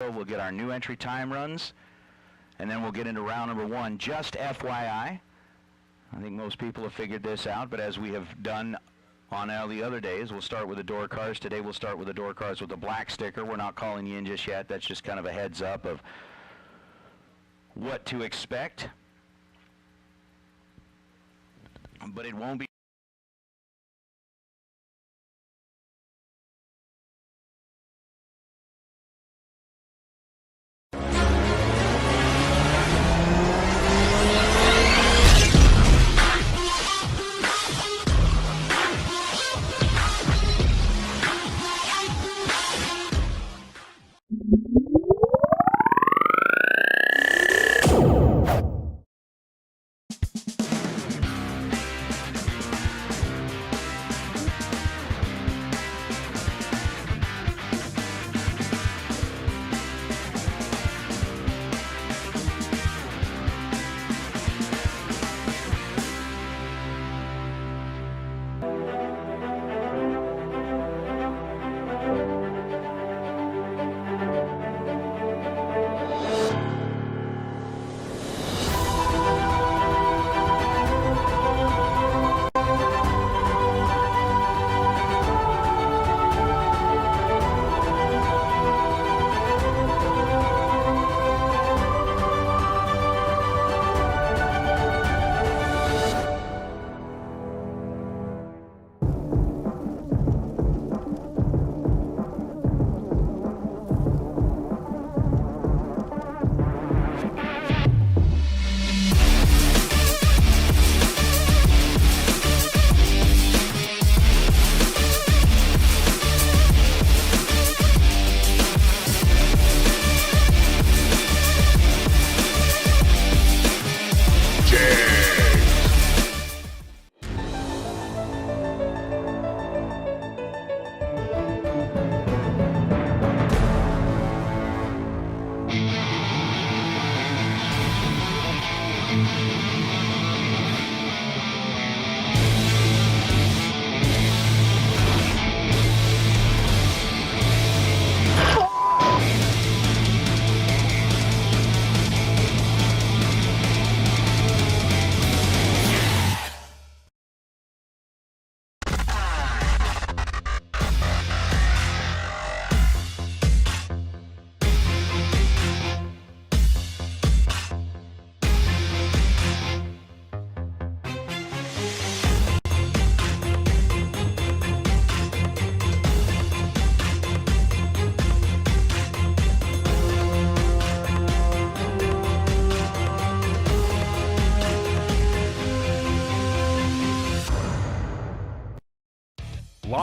We'll get our new entry time runs, and then we'll get into round number 1. Just FYI, I think most people have figured this out, but as we have done on all the other days, we'll start with the door cars. Today we'll start with the door cars with the black sticker. We're not calling you in just yet. That's just kind of a heads up of what to expect. But it won't be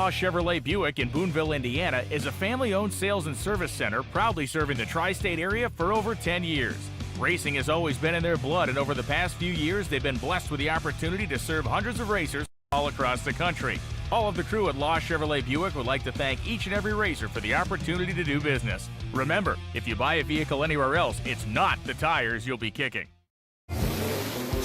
Law Chevrolet Buick in Boonville, Indiana is a family-owned sales and service center proudly serving the tri-state area for over 10 years. Racing has always been in their blood, and over the past few years, they've been blessed with the opportunity to serve hundreds of racers all across the country. All of the crew at Law Chevrolet Buick would like to thank each and every racer for the opportunity to do business. Remember, if you buy a vehicle anywhere else, it's not the tires you'll be kicking.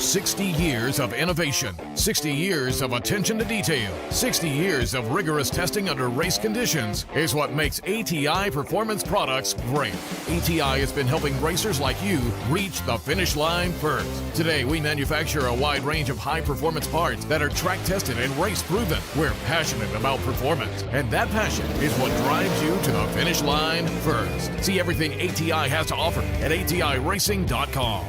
60 years of innovation, 60 years of attention to detail, 60 years of rigorous testing under race conditions is what makes ATI Performance Products great. ATI has been helping racers like you reach the finish line first. Today, we manufacture a wide range of high-performance parts that are track-tested and race-proven. We're passionate about performance, and that passion is what drives you to the finish line first. See everything ATI has to offer at ATIRacing.com.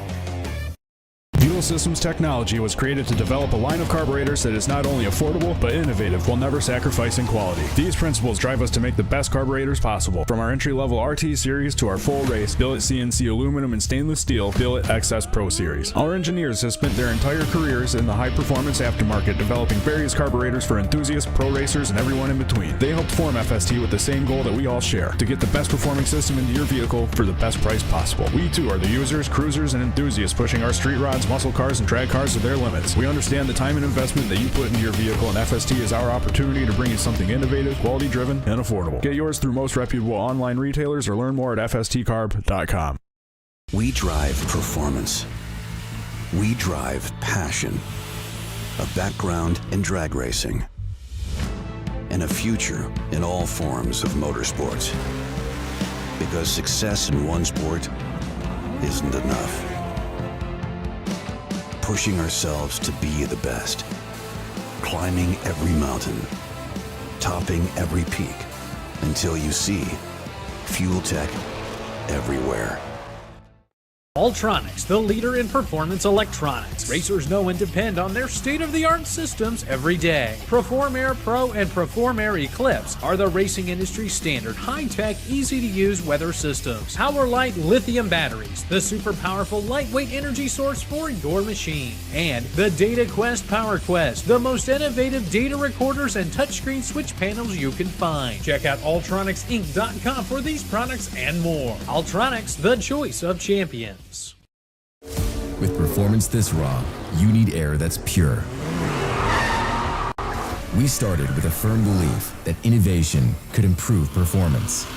Fuel Systems Technology was created to develop a line of carburetors that is not only affordable, but innovative while never sacrificing quality. These principles drive us to make the best carburetors possible. From our entry-level RT series to our full race, billet CNC aluminum and stainless steel, billet XS Pro series. Our engineers have spent their entire careers in the high-performance aftermarket developing various carburetors for enthusiasts, pro racers, and everyone in between. They helped form FST with the same goal that we all share, to get the best performing system into your vehicle for the best price possible. We too are the users, cruisers, and enthusiasts pushing our street rods, muscle cars, and drag cars to their limits. We understand the time and investment that you put into your vehicle, and FST is our opportunity to bring you something innovative, quality-driven, and affordable. Get yours through most reputable online retailers or learn more at fstcarb.com. We drive performance. We drive passion. A background in drag racing. And a future in all forms of motorsports. Because success in one sport isn't enough. Pushing ourselves to be the best. Climbing every mountain. Topping every peak. Until you see Fuel Tech everywhere. Ultronics, the leader in performance electronics. Racers know and depend on their state-of-the-art systems every day. Perform Air Pro and Perform Air Eclipse are the racing industry's standard high-tech, easy-to-use weather systems. Power-Light lithium batteries, the super powerful lightweight energy source for your machine. And the Data Quest Power Quest, the most innovative data recorders and touchscreen switch panels you can find. Check out ultronicsinc.com for these products and more. Ultronics, the choice of champions. With performance this raw, you need air that's pure. We started with a firm belief that innovation could improve performance.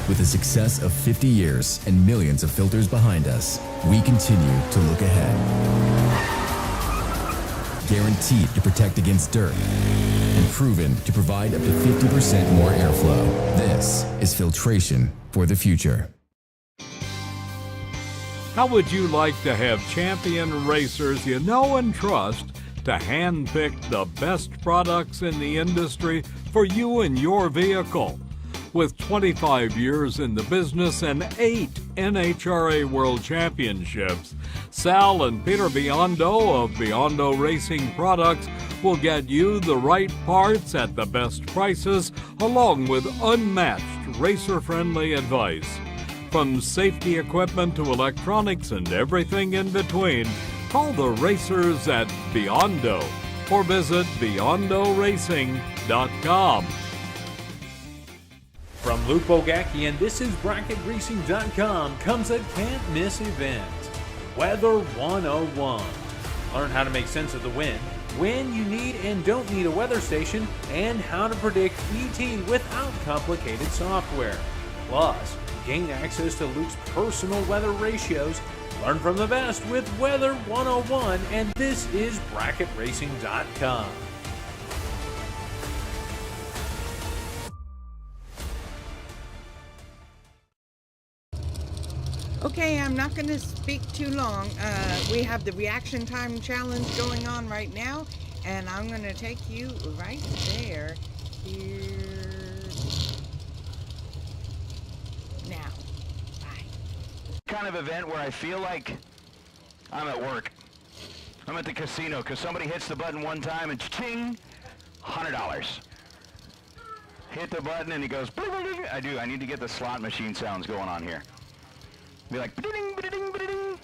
With the success of 50 years and millions of filters behind us, we continue to look ahead. Guaranteed to protect against dirt and proven to provide up to 50% more airflow. This is filtration for the future. How would you like to have champion racers you know and trust to handpick the best products in the industry for you and your vehicle? With 25 years in the business and 8 NHRA World Championships, Sal and Peter Biondo of Biondo Racing Products will get you the right parts at the best prices, along with unmatched racer-friendly advice. From safety equipment to electronics and everything in between, call the racers at Biondo or visit BiondoRacing.com. From Luke Bogacki, and this is BracketRacing.com, comes a can't-miss event, Weather 101. Learn how to make sense of the wind, when you need and don't need a weather station, and how to predict ET without complicated software. Plus, gain access to Luke's personal weather ratios. Learn from the best with Weather 101, and this is BracketRacing.com. Okay, I'm not going to speak too long. We have the reaction time challenge going on right now, and I'm going to take you right there. Here. Now. Bye. Kind of event where I feel like I'm at work. I'm at the casino because somebody hits the button one time and ching, $100. Hit the button and he goes, I need to get the slot machine sounds going on here. Be like, ba-ding, ba-ding, ba-ding.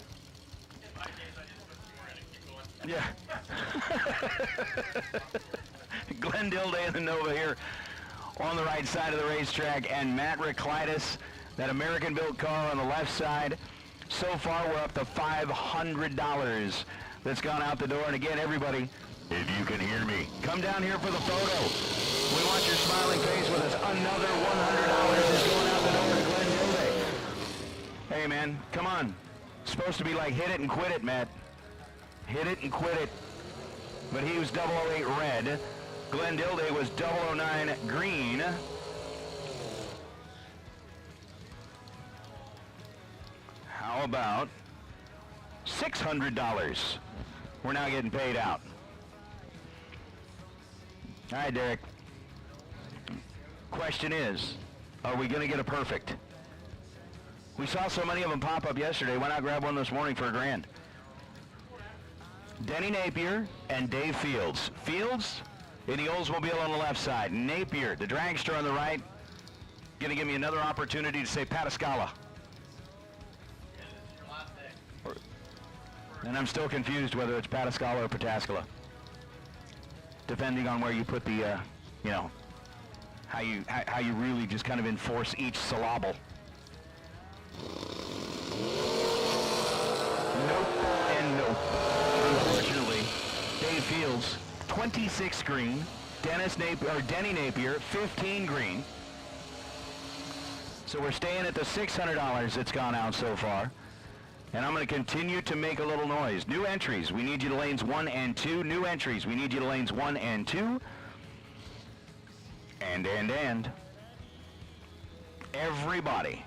Yeah. Glenn Dilday and the Nova here on the right side of the racetrack, and Matt Reclitus, that American-built car on the left side. So far, we're up to $500 that's gone out the door. And again, everybody, if you can hear me, come down here for the photo. We want your smiling face with us. Another $100 is going out the door to Glenn Dilday. Hey, man, come on. It's supposed to be like hit it and quit it, Matt. Hit it and quit it. But he was 008 red. Glenn Dilday was 009 green. How about $600? We're now getting paid out. All right, Derek. Question is, are we going to get a perfect? We saw so many of them pop up yesterday. Why not grab one this morning for $1,000? Denny Napier and Dave Fields. Fields in the Oldsmobile on the left side. Napier, the dragster on the right. Going to give me another opportunity to say Patascala. And I'm still confused whether it's Patascala or Patascala, depending on where you put the, how you really just kind of enforce each syllable. Nope and nope. Unfortunately, Dave Fields, 26 green. Denny Napier, 15 green. So we're staying at the $600 that's gone out so far. And I'm going to continue to make a little noise. New entries, we need you to lanes 1 and 2. New entries, we need you to lanes 1 and 2. And And. Everybody,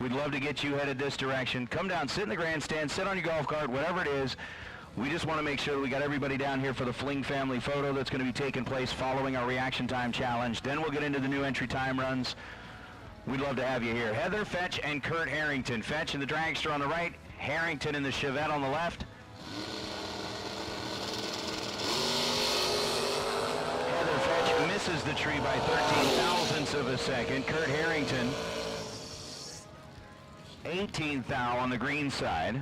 we'd love to get you headed this direction. Come down, sit in the grandstand, sit on your golf cart, whatever it is. We just want to make sure that we got everybody down here for the Fling family photo that's going to be taking place following our reaction time challenge. Then we'll get into the new entry time runs. We'd love to have you here. Heather Fetch and Kurt Harrington. Fetch in the dragster on the right, Harrington in the Chevette on the left. Heather Fetch misses the tree by 13 thousandths of a second. Kurt Harrington, 18th thou on the green side.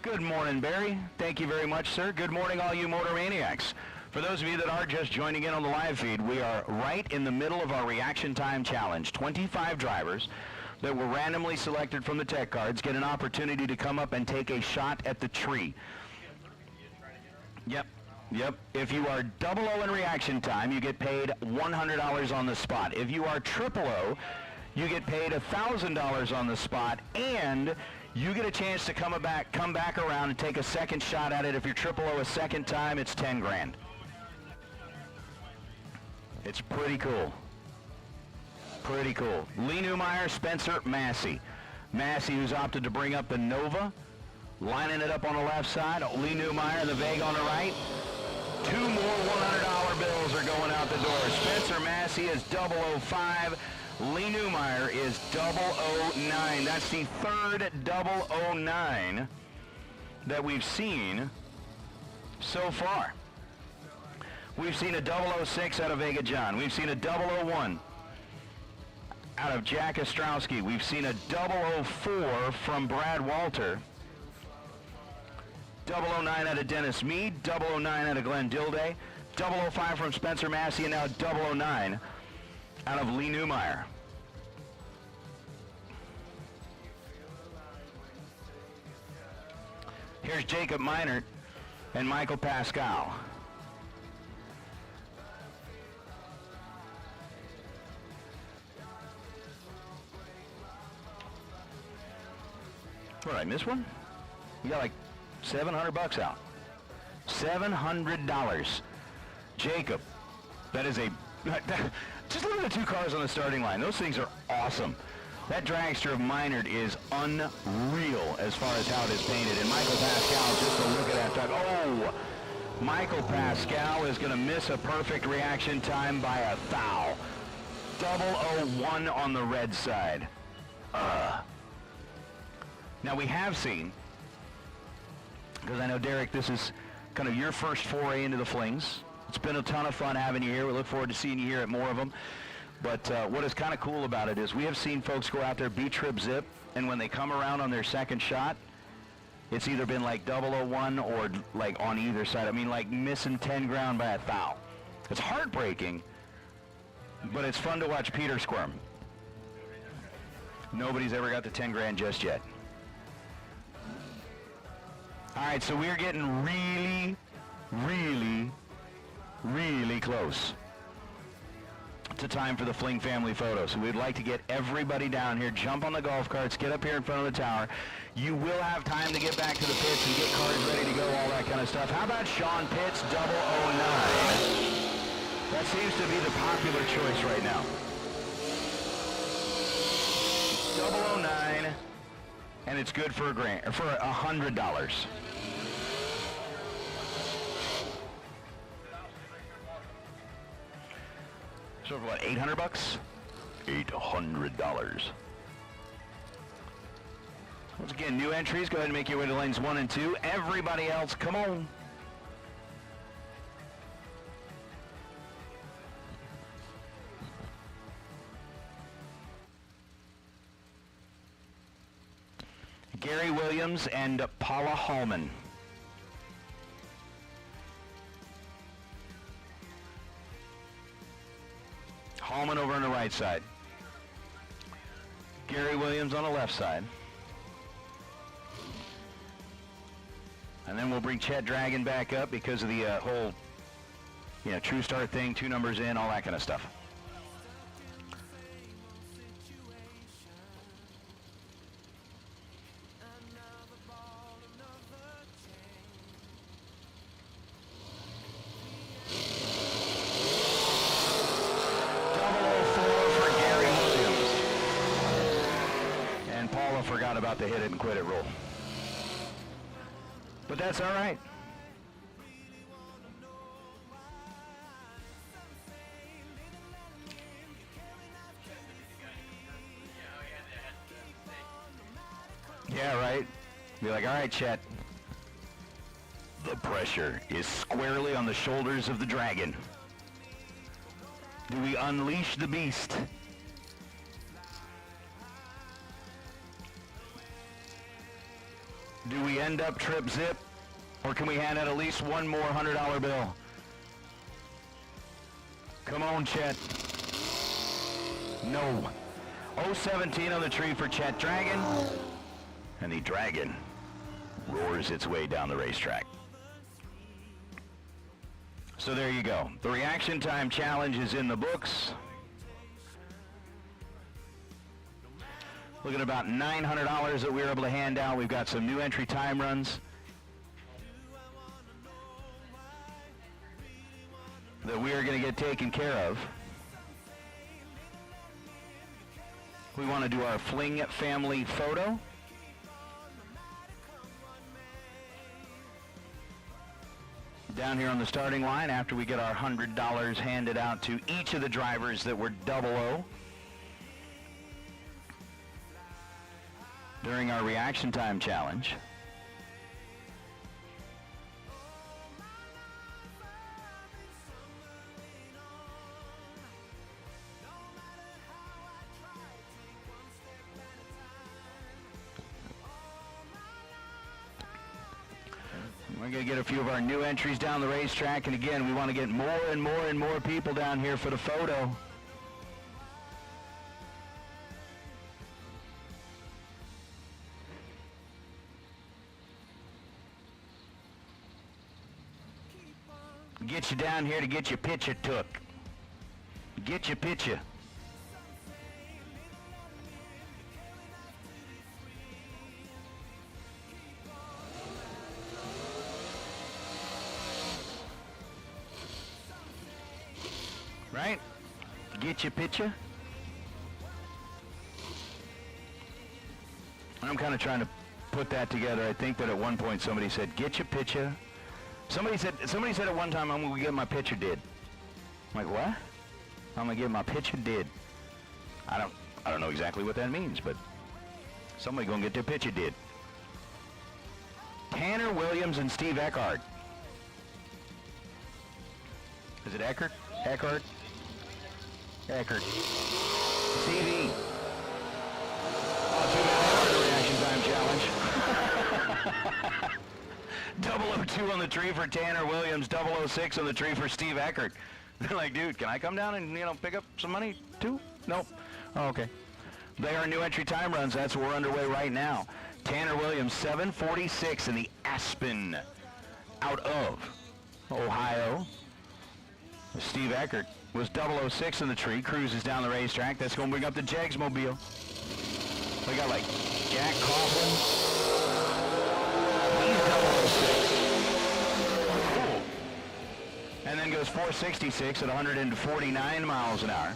Good morning, Barry. Thank you very much, sir. Good morning, all you motor maniacs. For those of you that are just joining in on the live feed, we are right in the middle of our reaction time challenge. 25 drivers that were randomly selected from the tech cards get an opportunity to come up and take a shot at the tree. Yep. If you are 00 in reaction time, you get paid $100 on the spot. If you are 000, you get paid $1,000 on the spot, and you get a chance to come back around and take a second shot at it. If you're 000 a second time, it's 10 grand. It's pretty cool. Pretty cool. Lee Newmeyer, Spencer Massey. Massey, who's opted to bring up the Nova, lining it up on the left side. Lee Newmeyer, the Vega on the right. 2 more $100 bills are going out the door. Spencer Massey is 005. Lee Newmeyer is 009. That's the third 009 that we've seen so far. We've seen a 006 out of Vega John. We've seen a 001 out of Jack Ostrowski. We've seen a 004 from Brad Walter. 009 out of Dennis Mead. 009 out of Glenn Dilday. 005 from Spencer Massey, and now 009 out of Lee Newmeyer. Here's Jacob Meinert and Michael Pascal. What, did I miss one? You got like $700 out. $700. Jacob, that is a... Just look at the 2 cars on the starting line. Those things are awesome. That dragster of Meinert is unreal as far as how it is painted. And Michael Pascal, just a look at that time. Oh! Michael Pascal is going to miss a perfect reaction time by a thou. 001 on the red side. Now we have seen, because I know, Derek, this is kind of your first foray into the Flings. It's been a ton of fun having you here. We look forward to seeing you here at more of them. But what is kind of cool about it is we have seen folks go out there, B-trip zip, and when they come around on their second shot, it's either been like 001 or like on either side. I mean, like missing 10 ground by a thou. It's heartbreaking, but it's fun to watch Peter squirm. Nobody's ever got the 10 grand just yet. All right, so we're getting really, really, really close to time for the Fling family photo. So we'd like to get everybody down here, jump on the golf carts, get up here in front of the tower. You will have time to get back to the pits and get cars ready to go, all that kind of stuff. How about Sean Pitts, 009? That seems to be the popular choice right now. 009, and it's good for $100. So for what, $800? $800. Once again, new entries, go ahead and make your way to lanes 1 and 2. Everybody else, come on. Gary Williams and Paula Hallman. Hallman over on the right side. Gary Williams on the left side. And then we'll bring Chet Dragon back up because of the whole, true start thing, 2 numbers in, all that kind of stuff. forgot about the hit it and quit it rule. But that's all right. Yeah, right. Be like, all right, Chet. The pressure is squarely on the shoulders of the dragon. Do we unleash the beast? Do we end up trip zip? Or can we hand out at least one more $100 bill? Come on, Chet. No. 017 on the tree for Chet Dragon. And the dragon roars its way down the racetrack. So there you go. The reaction time challenge is in the books. Looking at about $900 that we were able to hand out. We've got some new entry time runs that we are going to get taken care of. We want to do our Fling family photo. Down here on the starting line after we get our $100 handed out to each of the drivers that were 00 during our reaction time challenge. We're going to get a few of our new entries down the racetrack, and again, we want to get more and more and more people down here for the photo. Get you down here to get your picture took. Get your picture. Right? Get your picture. I'm kind of trying to put that together. I think that at one point somebody said, get your picture. Somebody said at one time, I'm going to get my picture did. I'm like, what? I'm going to get my picture did. I don't know exactly what that means, but somebody going to get their picture did. Tanner Williams and Steve Eckhart. Is it Eckhart? Eckhart? Eckert. CV. Oh, too bad the reaction time challenge. 002 on the tree for Tanner Williams, 006 on the tree for Steve Eckert. They're like, dude, can I come down and, pick up some money too? Nope. Oh, okay. They are new entry time runs. That's what we're underway right now. Tanner Williams, 7:46 in the Aspen out of Ohio. Steve Eckert was 006 in the tree, cruises down the racetrack. That's going to bring up the Jags mobile. We got like Jack Coughlin. He's 006. Cool. And then goes 466 at 149 miles an hour.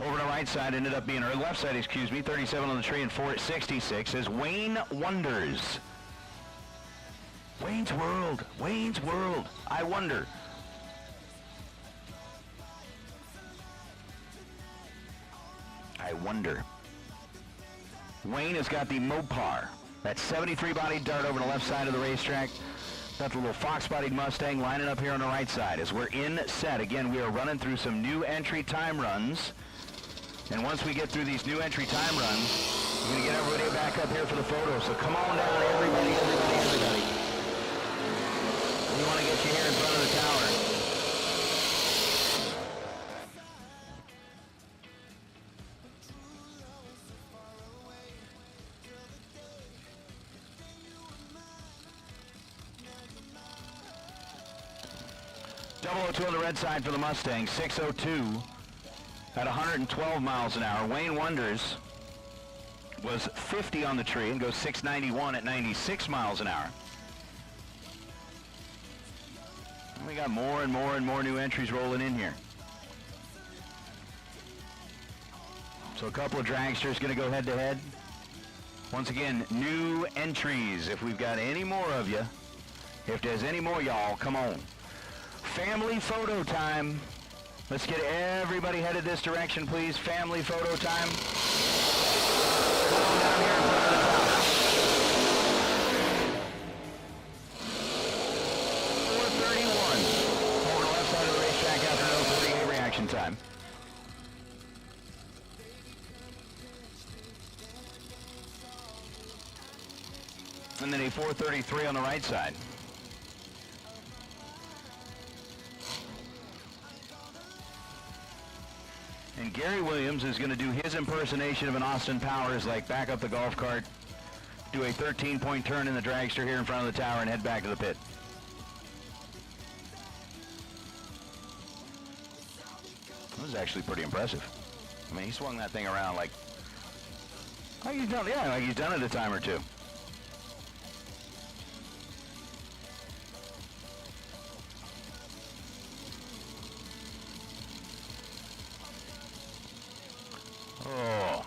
Over to the right side ended up being, or left side, excuse me, 37 on the tree and 466 is Wayne Wonders. Wayne's World, Wayne's World, I wonder. I wonder. Wayne has got the Mopar, that 73 body dart over the left side of the racetrack. Got the little fox-bodied Mustang lining up here on the right side as we're in set. Again, we are running through some new entry time runs. And once we get through these new entry time runs, we're going to get everybody back up here for the photo. So come on down, everybody, everybody, everybody. We want to get you here in front of the tower. 002 on the red side for the Mustang, 602 at 112 miles an hour. Wayne Wonders was 50 on the tree and goes 691 at 96 miles an hour. And we got more and more and more new entries rolling in here. So a couple of dragsters going to go head-to-head. Once again, new entries. If we've got any more of you, if there's any more y'all, come on. Family photo time. Let's get everybody headed this direction, please. Family photo time. Come on down here in front of the top. 4:31. Over the left side of the racetrack after no 48 reaction time. And then a 4:33 on the right side. And Gary Williams is going to do his impersonation of an Austin Powers, like back up the golf cart, do a 13-point turn in the dragster here in front of the tower, and head back to the pit. That was actually pretty impressive. I mean, he swung that thing around like he's done, yeah, like he's done it a time or two. Oh.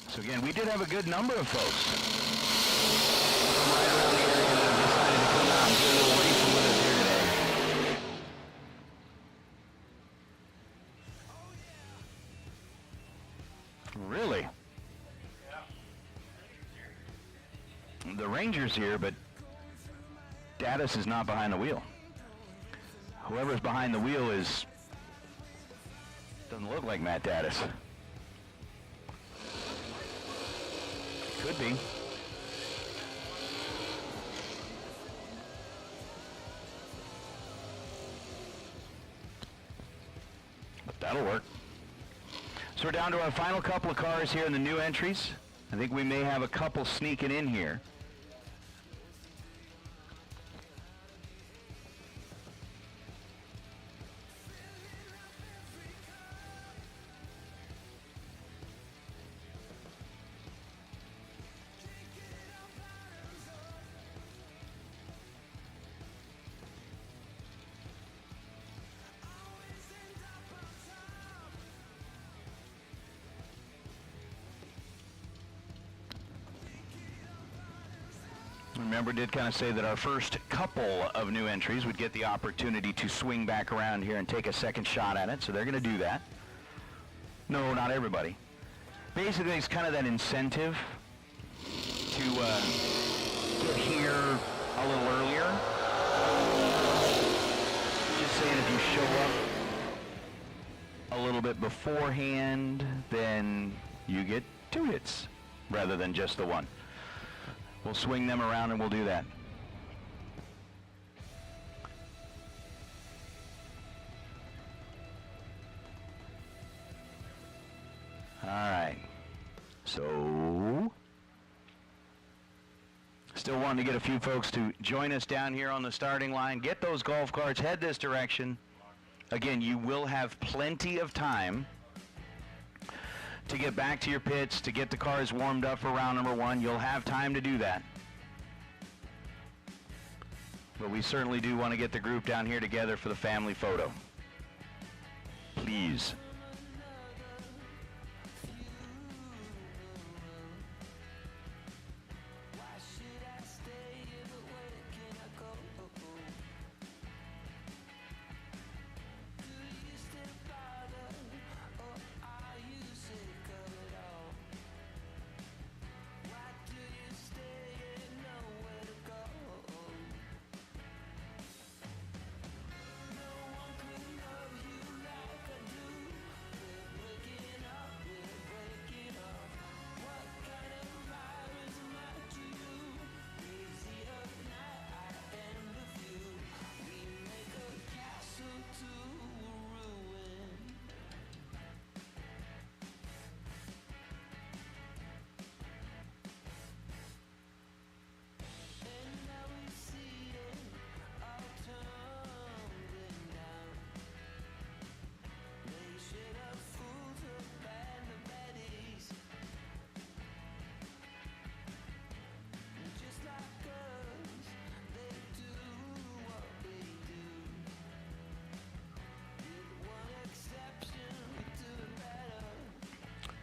So again, we did have a good number of folks from right around the area that have decided to come out and do a little racing with us here today. Really? The Ranger's here, but Daddis is not behind the wheel. Whoever's behind the wheel doesn't look like Matt Daddis. Could be. But that'll work. So we're down to our final couple of cars here in the new entries. I think we may have a couple sneaking in here. Remember, did kind of say that our first couple of new entries would get the opportunity to swing back around here and take a second shot at it, so they're going to do that. No, not everybody. Basically, it's kind of that incentive to get here a little earlier. Just saying, if you show up a little bit beforehand, then you get 2 hits rather than just the 1. We'll swing them around and we'll do that. All right. So, still wanting to get a few folks to join us down here on the starting line. Get those golf carts, head this direction. Again, you will have plenty of time to get back to your pits, to get the cars warmed up for round number 1. You'll have time to do that. But we certainly do want to get the group down here together for the family photo. Please.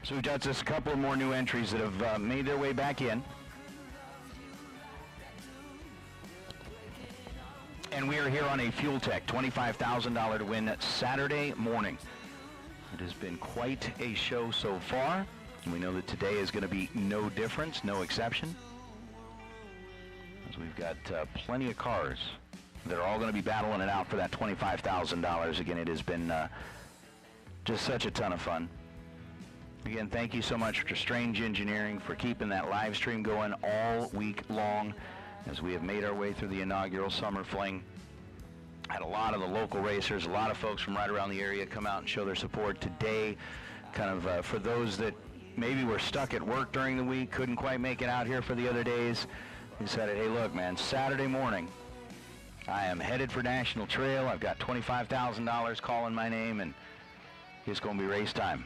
So we've got just a couple of more new entries that have made their way back in. And we are here on a Fuel Tech $25,000 to win Saturday morning. It has been quite a show so far. And we know that today is going to be no difference, no exception. As we've got plenty of cars that are all going to be battling it out for that $25,000. Again, it has been just such a ton of fun. Again, thank you so much to Strange Engineering for keeping that live stream going all week long as we have made our way through the inaugural Summer Fling. Had a lot of the local racers, a lot of folks from right around the area come out and show their support today. Kind of for those that maybe were stuck at work during the week, couldn't quite make it out here for the other days, we said, hey, look, man, Saturday morning, I am headed for National Trail. I've got $25,000 calling my name, and it's going to be race time.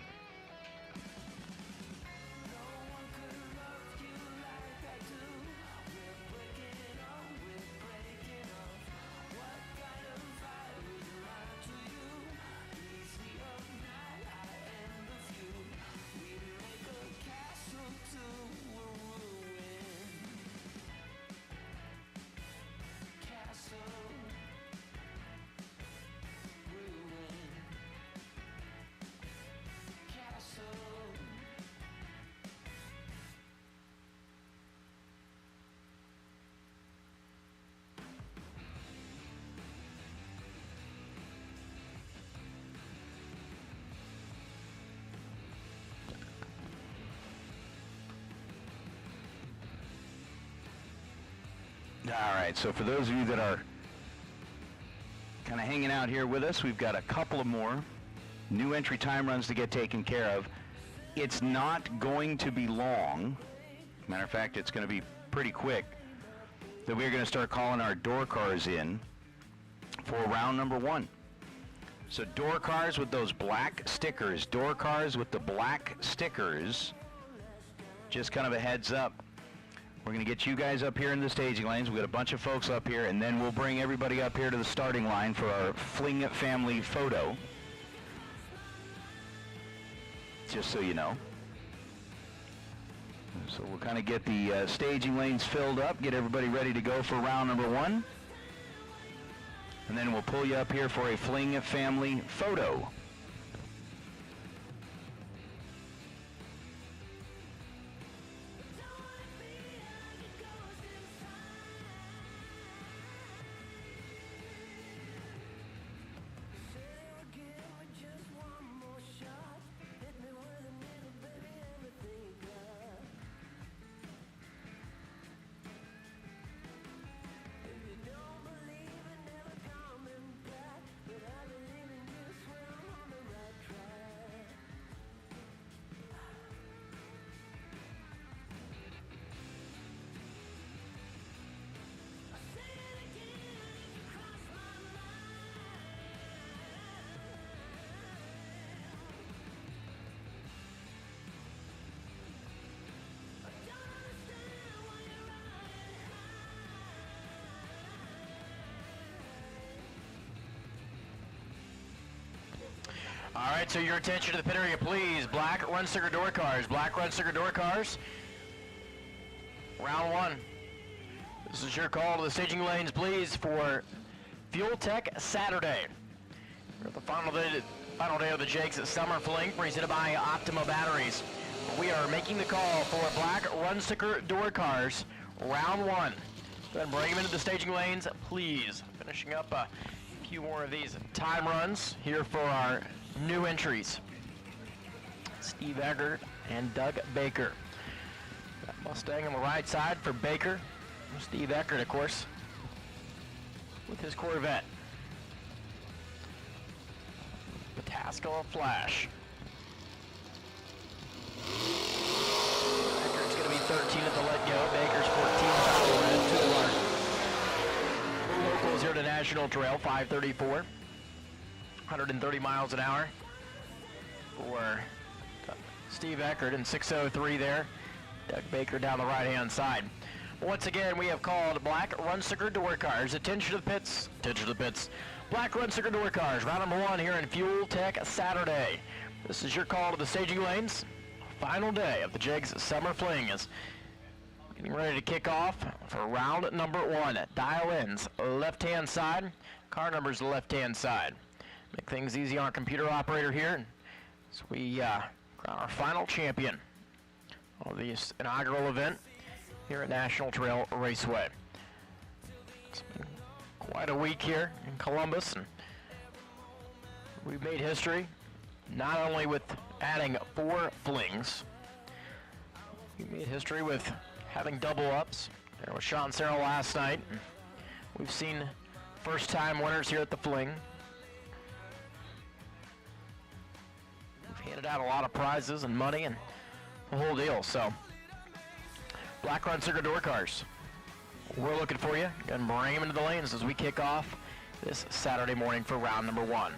All right, so for those of you that are kind of hanging out here with us, we've got a couple of more new entry time runs to get taken care of. It's not going to be long. Matter of fact, it's going to be pretty quick that we're going to start calling our door cars in for round number 1. So door cars with those black stickers, door cars with the black stickers, just kind of a heads up. We're going to get you guys up here in the staging lanes. We've got a bunch of folks up here, and then we'll bring everybody up here to the starting line for our Fling family photo. Just so you know. So we'll kind of get the staging lanes filled up, get everybody ready to go for round number 1. And then we'll pull you up here for a Fling family photo. All right, so your attention to the pit area, please. Black run sticker door cars. Black run sticker door cars. Round 1. This is your call to the staging lanes, please, for Fuel Tech Saturday. We're at the final day of the Jakes at Summer Fling, presented by Optima Batteries. We are making the call for black run sticker door cars, round 1. Then bring them into the staging lanes, please. Finishing up a few more of these time runs here for our new entries. Steve Eggert and Doug Baker. That Mustang on the right side for Baker. Steve Eggert, of course, with his Corvette. Pataskala Flash. Eckert's going to be 13 at the let-go. Baker's 14 foul red, 2 locals here to National Trail, 534. 130 miles an hour for Steve Eggert, and 603 there. Doug Baker down the right-hand side. Once again, we have called black run sticker door cars. Attention to the pits. Attention to the pits. Black run sticker door cars. Round number 1 here in Fuel Tech Saturday. This is your call to the staging lanes final day of the Jigs Summer Fling is getting ready to kick off for round number 1. Dial ins left-hand side, car numbers left-hand side. Make things easy on our computer operator here. So we crown our final champion of this inaugural event here at National Trail Raceway. It's been quite a week here in Columbus, and we've made history not only with adding 4 flings, we made history with having double ups. There was Sean Sarah last night. We've seen first-time winners here at the Fling. We've handed out a lot of prizes and money and the whole deal. So, Black Run Cigar Door Cars, we're looking for you and bring them into the lanes as we kick off this Saturday morning for round number 1.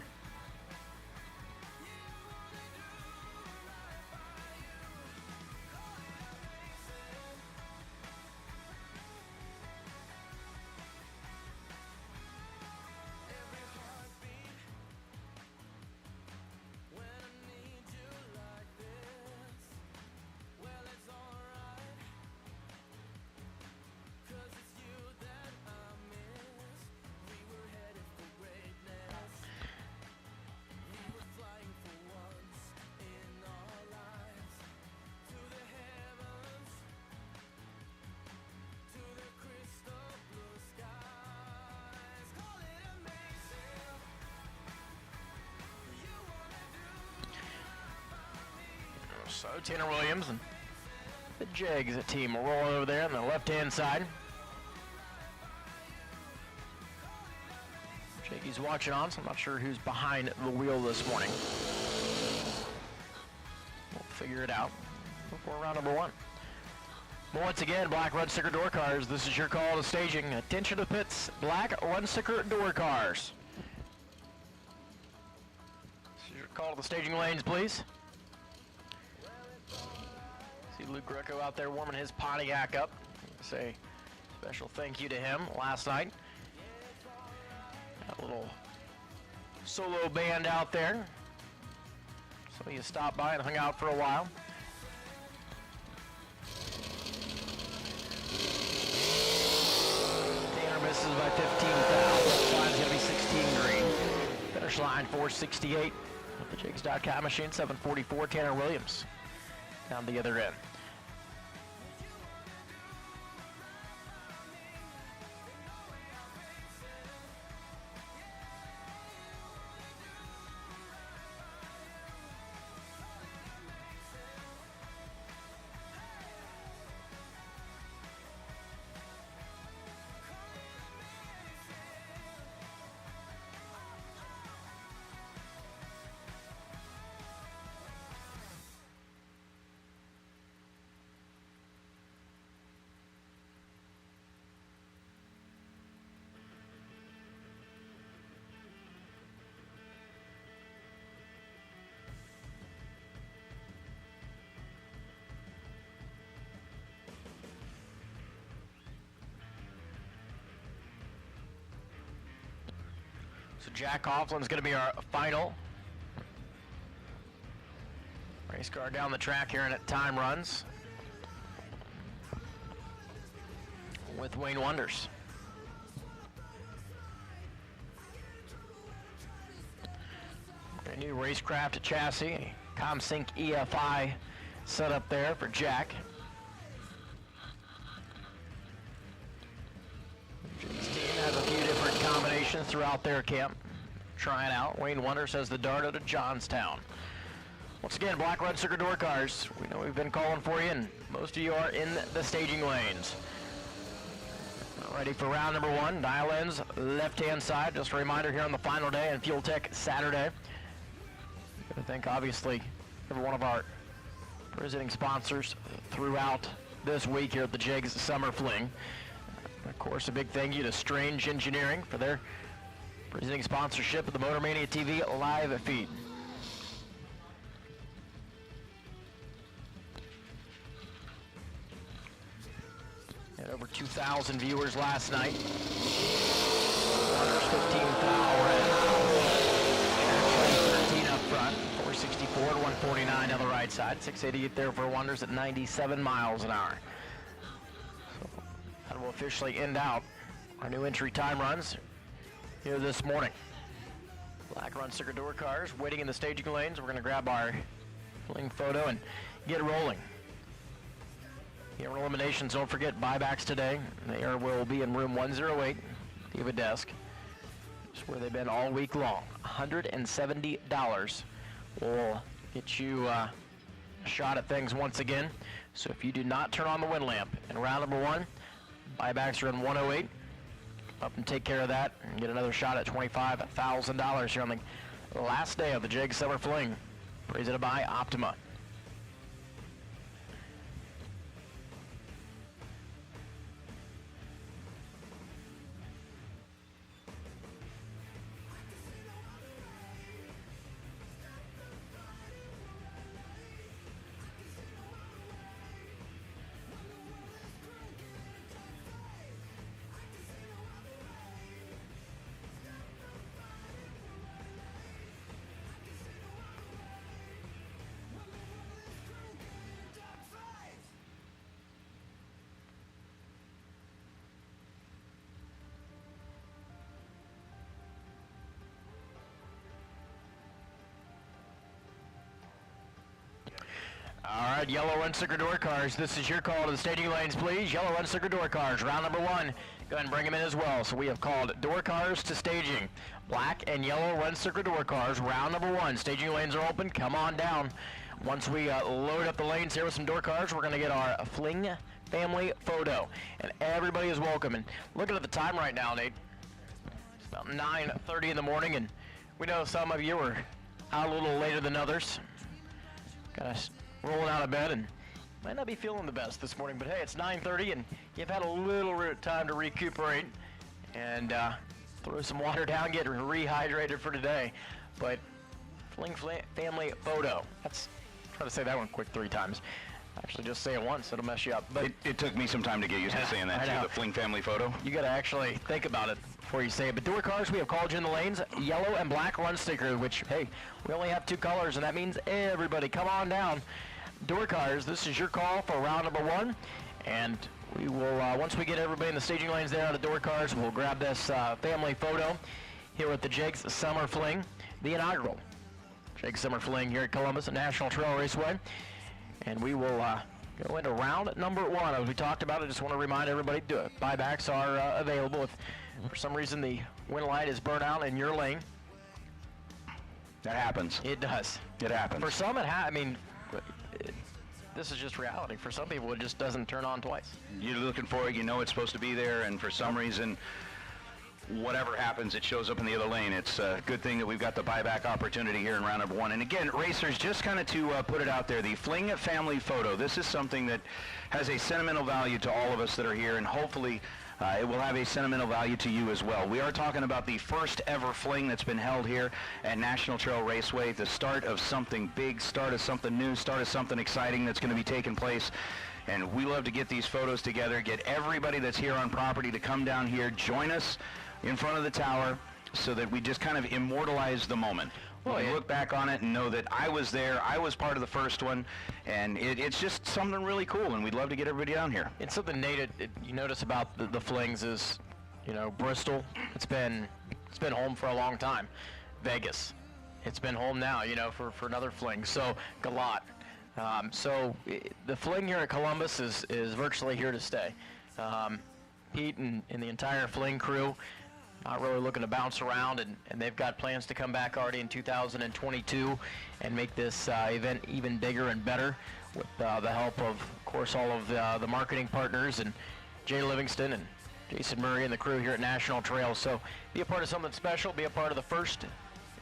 So Tanner Williams and the Jags team are rolling over there on the left-hand side. Jakey's watching on, so I'm not sure who's behind the wheel this morning. We'll figure it out before round number 1. But once again, Black Run Sticker Door Cars, this is your call to staging. Attention to the pits, Black Run Sticker Door Cars. This is your call to the staging lanes, please. Luke Greco out there warming his Pontiac up. Say special thank you to him last night. Got a little solo band out there. So he stopped by and hung out for a while. Tanner misses by 15 fouls. Line's going to be 16 green. Finish line 468 with the Jigs.com machine, 744. Tanner Williams down the other end. So Jack Coughlin's going to be our final race car down the track here and at time runs with Wayne Wonders. A new Racecraft chassis, ComSync EFI set up there for Jack. Has a few different combinations throughout their camp, trying out. Wayne Wonders has the dart out of Johnstown. Once again, Black Run Sticker Door Cars. We know we've been calling for you, and most of you are in the staging lanes. Ready for round number 1. Dial ins left-hand side. Just a reminder here on the final day and Fuel Tech Saturday. I think obviously every one of our presenting sponsors throughout this week here at the Jigs Summer Fling. Of course, a big thank you to Strange Engineering for their presenting sponsorship of the Motor Mania TV live feed. Had over 2,000 viewers last night. 15 foul red. 13 up front. 464 to 149 on the right side. 688 there for Wonders at 97 miles an hour. So that will officially end out our new entry time runs here this morning. Black run sticker door cars waiting in the staging lanes. We're going to grab our fling photo and get rolling. Here eliminations, don't forget buybacks today. They will be in room 108, Diva Desk. It's where they've been all week long. $170 will get you a shot at things once again. So if you do not turn on the wind lamp in round number 1, buybacks are in 108. Up and take care of that and get another shot at $25,000 here on the last day of the Jake Summer Fling, presented by Optima. All right, yellow run sticker door cars. This is your call to the staging lanes, please. Yellow run sticker door cars, round number 1. Go ahead and bring them in as well. So we have called door cars to staging. Black and yellow run sticker door cars, round number 1. Staging lanes are open. Come on down. Once we load up the lanes here with some door cars, we're going to get our Fling family photo. And everybody is welcome. And looking at the time right now, Nate, it's about 9:30 in the morning, and we know some of you are out a little later than others. Kind of rolling out of bed and might not be feeling the best this morning, but hey, it's 9:30 and you've had a little time to recuperate and throw some water down, get rehydrated for today. But Fling family photo. That's, try to say that one quick 3 times. Actually, just say it once, it'll mess you up. But it took me some time to get used to saying that too, the Fling family photo. You got to actually think about it before you say it. But door cars, we have called you in the lanes. Yellow and black run sticker, which, hey, we only have 2 colors, and that means everybody come on down. Door cars, this is your call for round number 1. And we will, once we get everybody in the staging lanes there out of door cars, we'll grab this family photo here with the Jake's Summer Fling, the inaugural Jake's Summer Fling here at Columbus at National Trail Raceway. And we will go into round number 1. As we talked about, I just want to remind everybody, buybacks are available. If for some reason the wind light is burnt out in your lane. That happens. It does. It happens. For some, this is just reality. For some people, it just doesn't turn on twice. You're looking for it, you know it's supposed to be there, and for some reason, whatever happens, it shows up in the other lane. It's a good thing that we've got the buyback opportunity here in round number 1. And again, racers, just kind of to put it out there, the Fling family photo, this is something that has a sentimental value to all of us that are here, and hopefully it will have a sentimental value to you as well. We are talking about the first ever Fling that's been held here at National Trail Raceway, the start of something big, start of something new, start of something exciting that's going to be taking place. And we love to get these photos together, get everybody that's here on property to come down here, join us in front of the tower so that we just kind of immortalize the moment. Well, you look back on it and know that I was there, I was part of the first one, and it's just something really cool, and we'd love to get everybody down here. It's something, Nate, you notice about the Flings is, you know, Bristol, it's been home for a long time. Vegas, it's been home now, you know, for another Fling. So, Galat. The Fling here at Columbus is virtually here to stay. Pete and the entire Fling crew not really looking to bounce around, and they've got plans to come back already in 2022 and make this event even bigger and better with the help of course, all of the marketing partners and Jay Livingston and Jason Murray and the crew here at National Trail. So be a part of something special, be a part of the first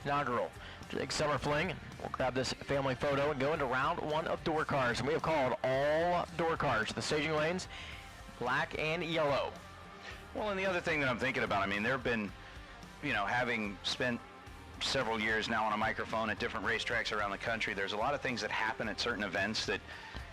inaugural Jake Summer Fling. We'll grab this family photo and go into round 1 of door cars. And we have called all door cars, the staging lanes, black and yellow. Well, and the other thing that I'm thinking about, I mean, there have been, you know, having spent several years now on a microphone at different racetracks around the country, there's a lot of things that happen at certain events that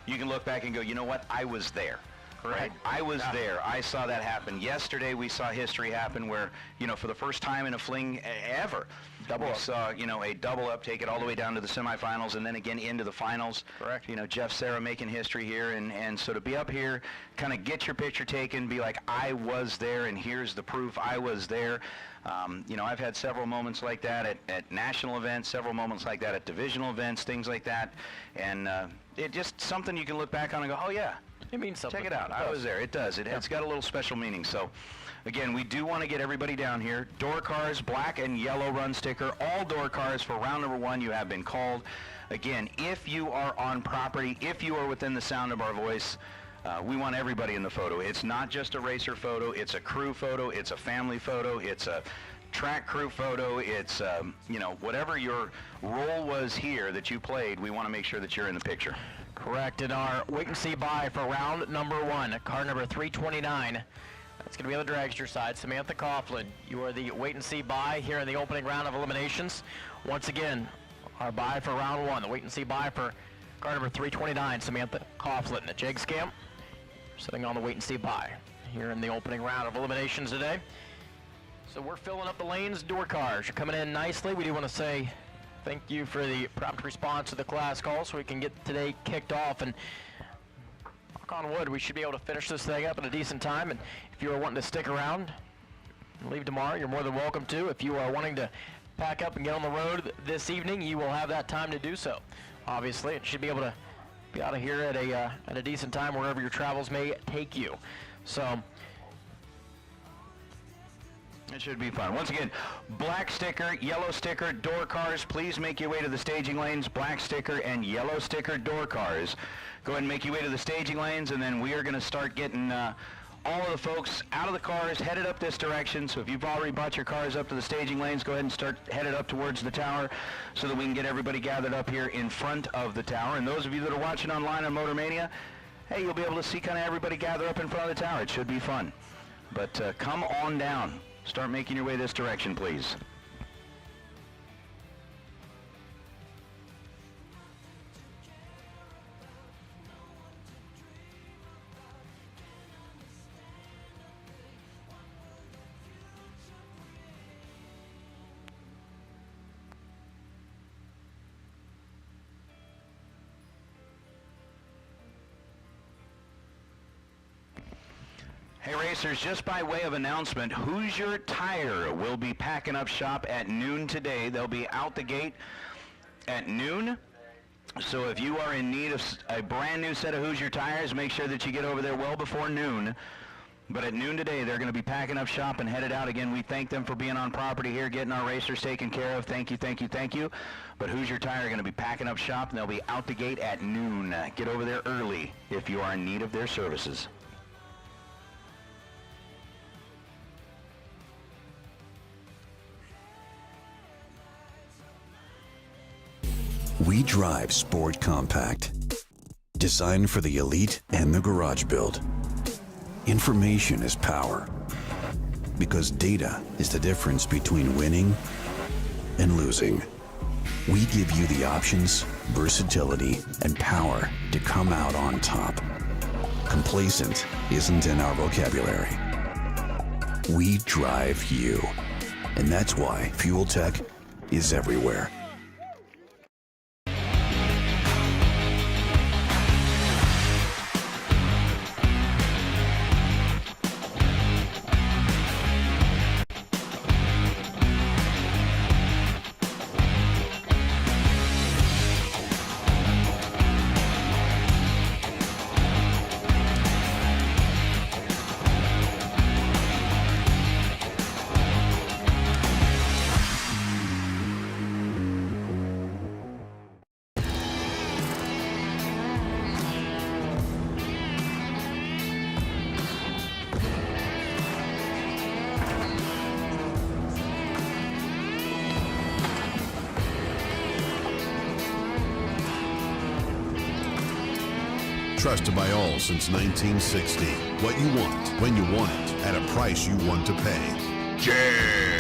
you can look back and go, you know what, I was there. Correct. I was there. I saw that happen. Yesterday we saw history happen where, for the first time in a fling ever, we saw, a double up, take it all the way down to the semifinals and then again into the finals. Correct. Jeff Serra making history here, and so to be up here, kind of get your picture taken, be like, I was there, and here's the proof I was there. I've had several moments like that at national events, several moments like that at divisional events, things like that, and it just something you can look back on and go, oh yeah, it means something. check it out. I was there. It does. It's got a little special meaning. So, again, we do want to get everybody down here. Door cars, black and yellow run sticker. All door cars for round number 1. You have been called. Again, if you are on property, if you are within the sound of our voice, we want everybody in the photo. It's not just a racer photo. It's a crew photo. It's a family photo. It's a track crew photo. It's, whatever your role was here that you played, we want to make sure that you're in the picture. Correct. In our wait and see buy for round number 1, car number 329. That's going to be on the dragster side. Samantha Coughlin, you are the wait and see buy here in the opening round of eliminations. Once again, our buy for round 1, the wait and see buy for car number 329, Samantha Coughlin. The Jig Scamp sitting on the wait and see buy here in the opening round of eliminations today. So we're filling up the lanes. Door cars are coming in nicely. We do want to say thank you for the prompt response to the class call so we can get today kicked off, and knock on wood, we should be able to finish this thing up in a decent time. And if you are wanting to stick around and leave tomorrow, you're more than welcome to. If you are wanting to pack up and get on the road this evening, you will have that time to do so. Obviously, it should be able to be out of here at a decent time wherever your travels may take you. So it should be fun. Once again, black sticker, yellow sticker, door cars. Please make your way to the staging lanes. Black sticker and yellow sticker, door cars. Go ahead and make your way to the staging lanes, and then we are going to start getting all of the folks out of the cars, headed up this direction. So if you've already brought your cars up to the staging lanes, go ahead and start headed up towards the tower so that we can get everybody gathered up here in front of the tower. And those of you that are watching online on Motor Mania, hey, you'll be able to see kind of everybody gather up in front of the tower. It should be fun. But come on down. Start making your way this direction, please. Hey racers, just by way of announcement, Hoosier Tire will be packing up shop at noon today. They'll be out the gate at noon. So if you are in need of a brand new set of Hoosier tires, make sure that you get over there well before noon. But at noon today, they're going to be packing up shop and headed out. Again, we thank them for being on property here, getting our racers taken care of. Thank you, thank you, thank you. But Hoosier Tire are going to be packing up shop, and they'll be out the gate at noon. Get over there early if you are in need of their services. We drive Sport Compact, designed for the elite and the garage build. Information is power, because data is the difference between winning and losing. We give you the options, versatility, and power to come out on top. Complacent isn't in our vocabulary. We drive you, and that's why Fuel Tech is everywhere. Trusted by all since 1960. What you want, when you want it, at a price you want to pay. James.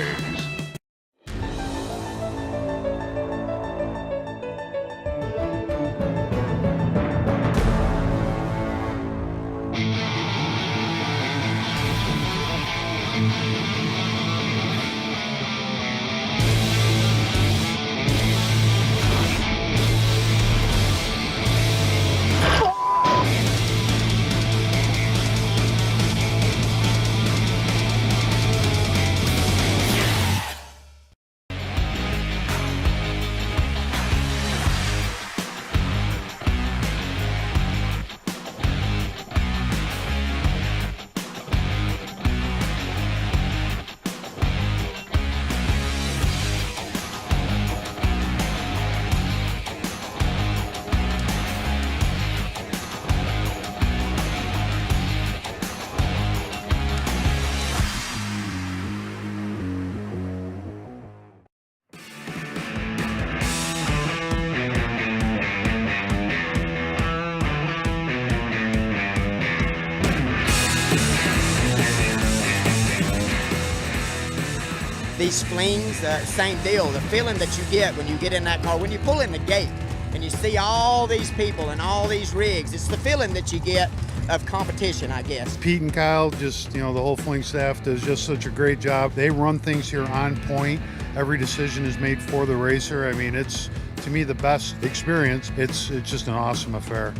these flings, same deal. The feeling that you get when you get in that car, when you pull in the gate and you see all these people and all these rigs, it's the feeling that you get of competition, I guess. Pete and Kyle, just, the whole Fling staff does just such a great job. They run things here on point. Every decision is made for the racer. I mean, it's, to me, the best experience. It's just an awesome affair.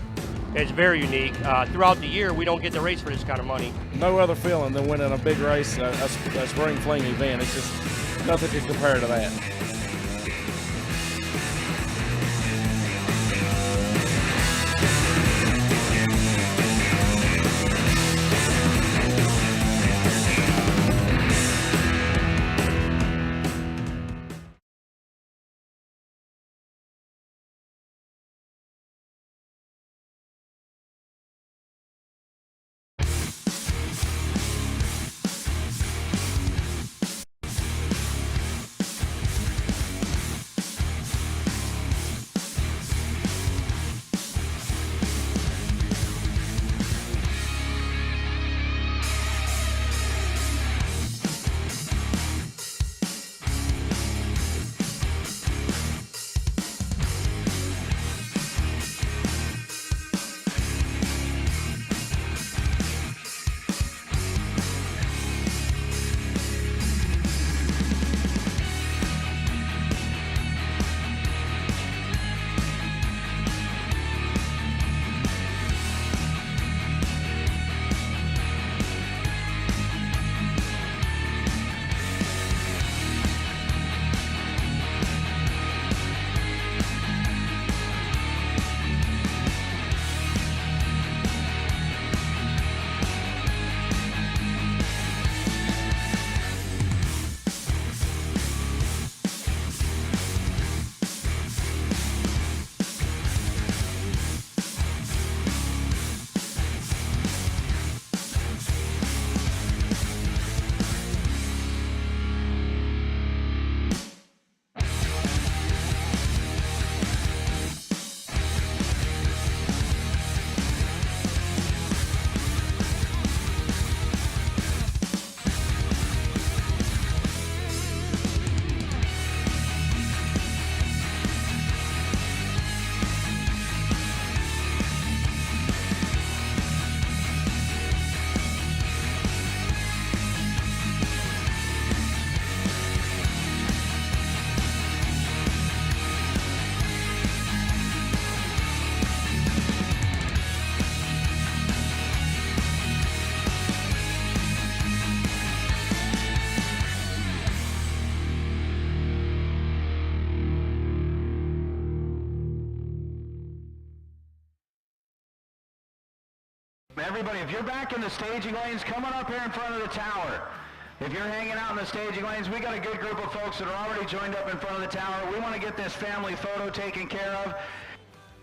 It's very unique. Throughout the year, we don't get to race for this kind of money. No other feeling than winning a big race, a spring fling event. It's just nothing can compare to that. Everybody, if you're back in the staging lanes, come on up here in front of the tower. If you're hanging out in the staging lanes, we got a good group of folks that are already joined up in front of the tower. We want to get this family photo taken care of.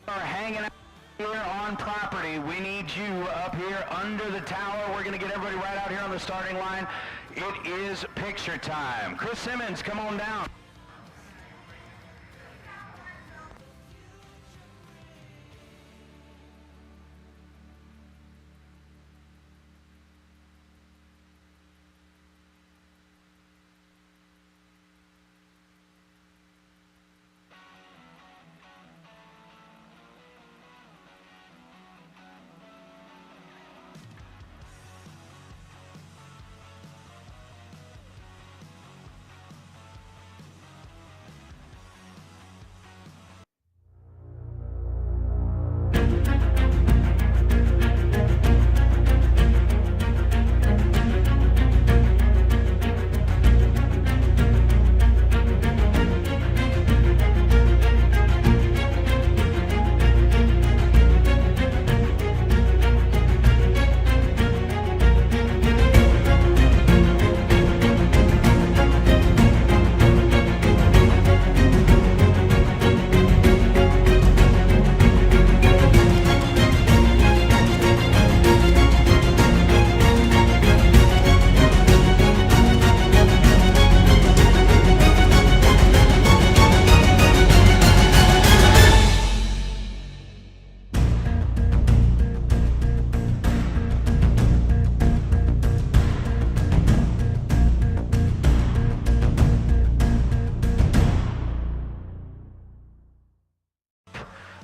Are hanging out here on property. We need you up here under the tower. We're going to get everybody right out here on the starting line. It is picture time. Chris Simmons, come on down.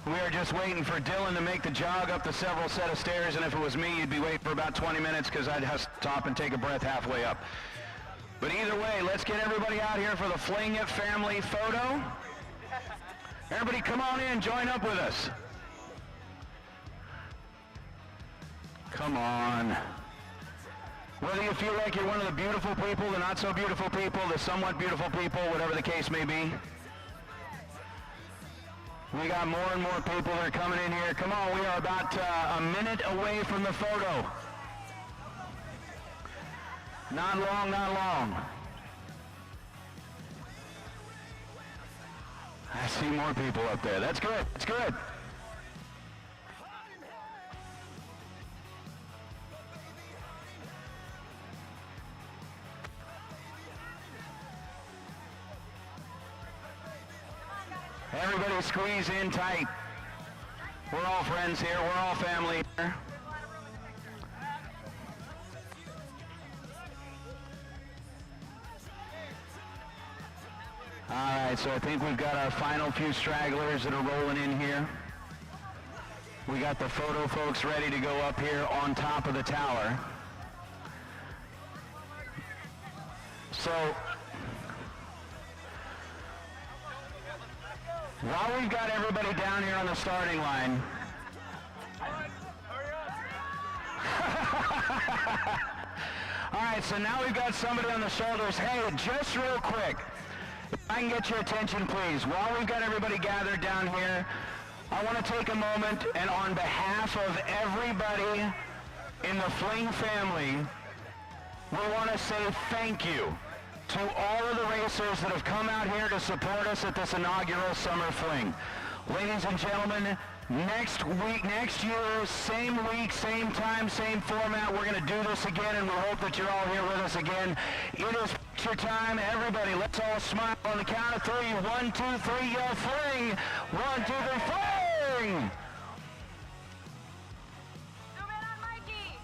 We are just waiting for Dylan to make the jog up the several set of stairs, and if it was me, you'd be waiting for about 20 minutes because I'd have to stop and take a breath halfway up. But either way, let's get everybody out here for the Fling It family photo. Everybody come on in, join up with us. Come on. Whether you feel like you're one of the beautiful people, the not so beautiful people, the somewhat beautiful people, whatever the case may be. We got more and more people that are coming in here. Come on, we are about a minute away from the photo. Not long, not long. I see more people up there. That's good, that's good. Everybody squeeze in tight. We're all friends here. We're all family here. All right, so I think we've got our final few stragglers that are rolling in here. We got the photo folks ready to go up here on top of the tower. So, while we've got everybody down here on the starting line, all right, so now we've got somebody on the shoulders. Hey, just real quick, if I can get your attention, please. While we've got everybody gathered down here, I want to take a moment and on behalf of everybody in the Fling family, we want to say thank you to all of the racers that have come out here to support us at this inaugural Summer Fling. Ladies and gentlemen, next year, same week, same time, same format, we're going to do this again, and we hope that you're all here with us again. It is picture time. Everybody, let's all smile on the count of 3. 1, 2, 3, yell Fling! 1, 2, 3, Fling! Zoom in on Mikey!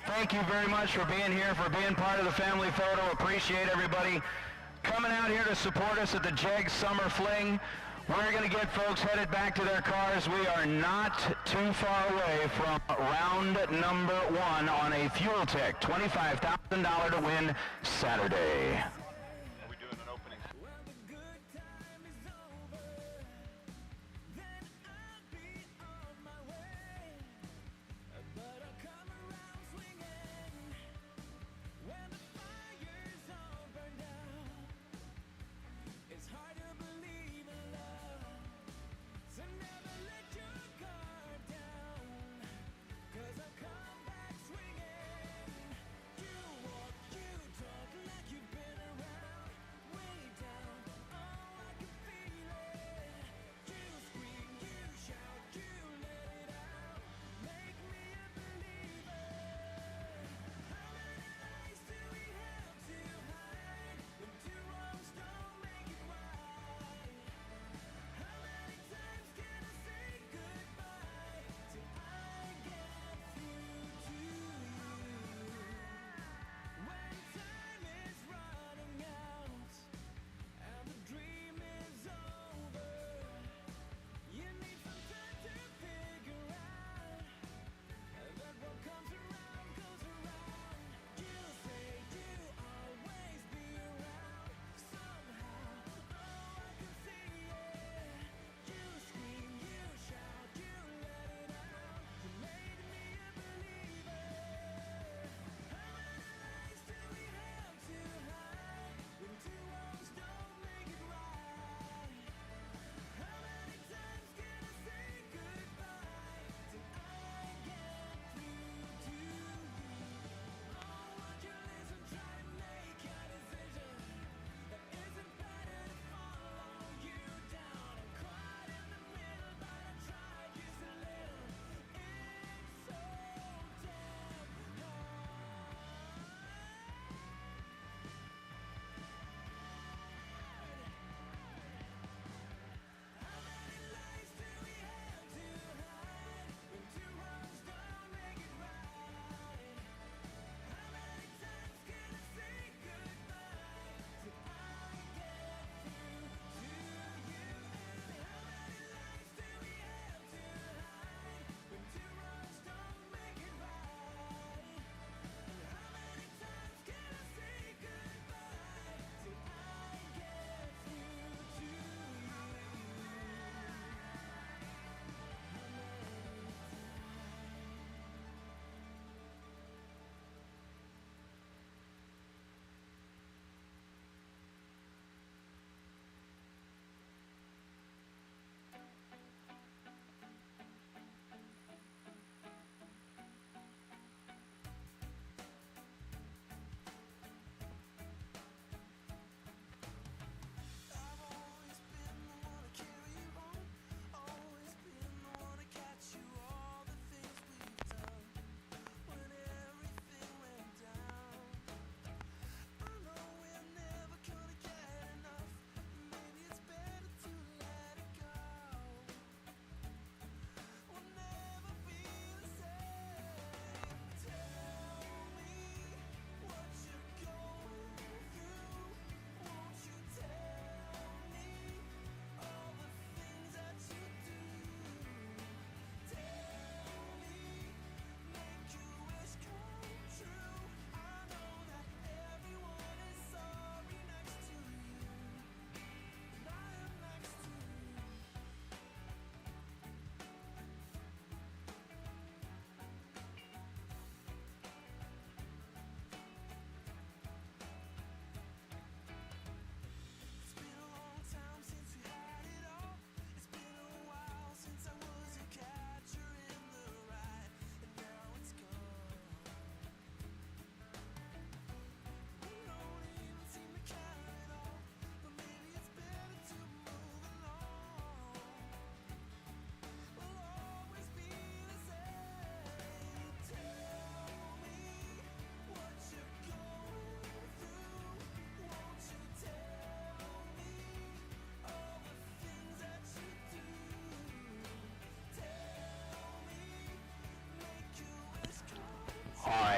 Thank you very much for being here, for being part of the family photo. Appreciate everybody coming out here to support us at the JEG Summer Fling. We're going to get folks headed back to their cars. We are not too far away from round number 1 on a Fuel Tech $25,000 to win Saturday. You walk, you talk like you've been around.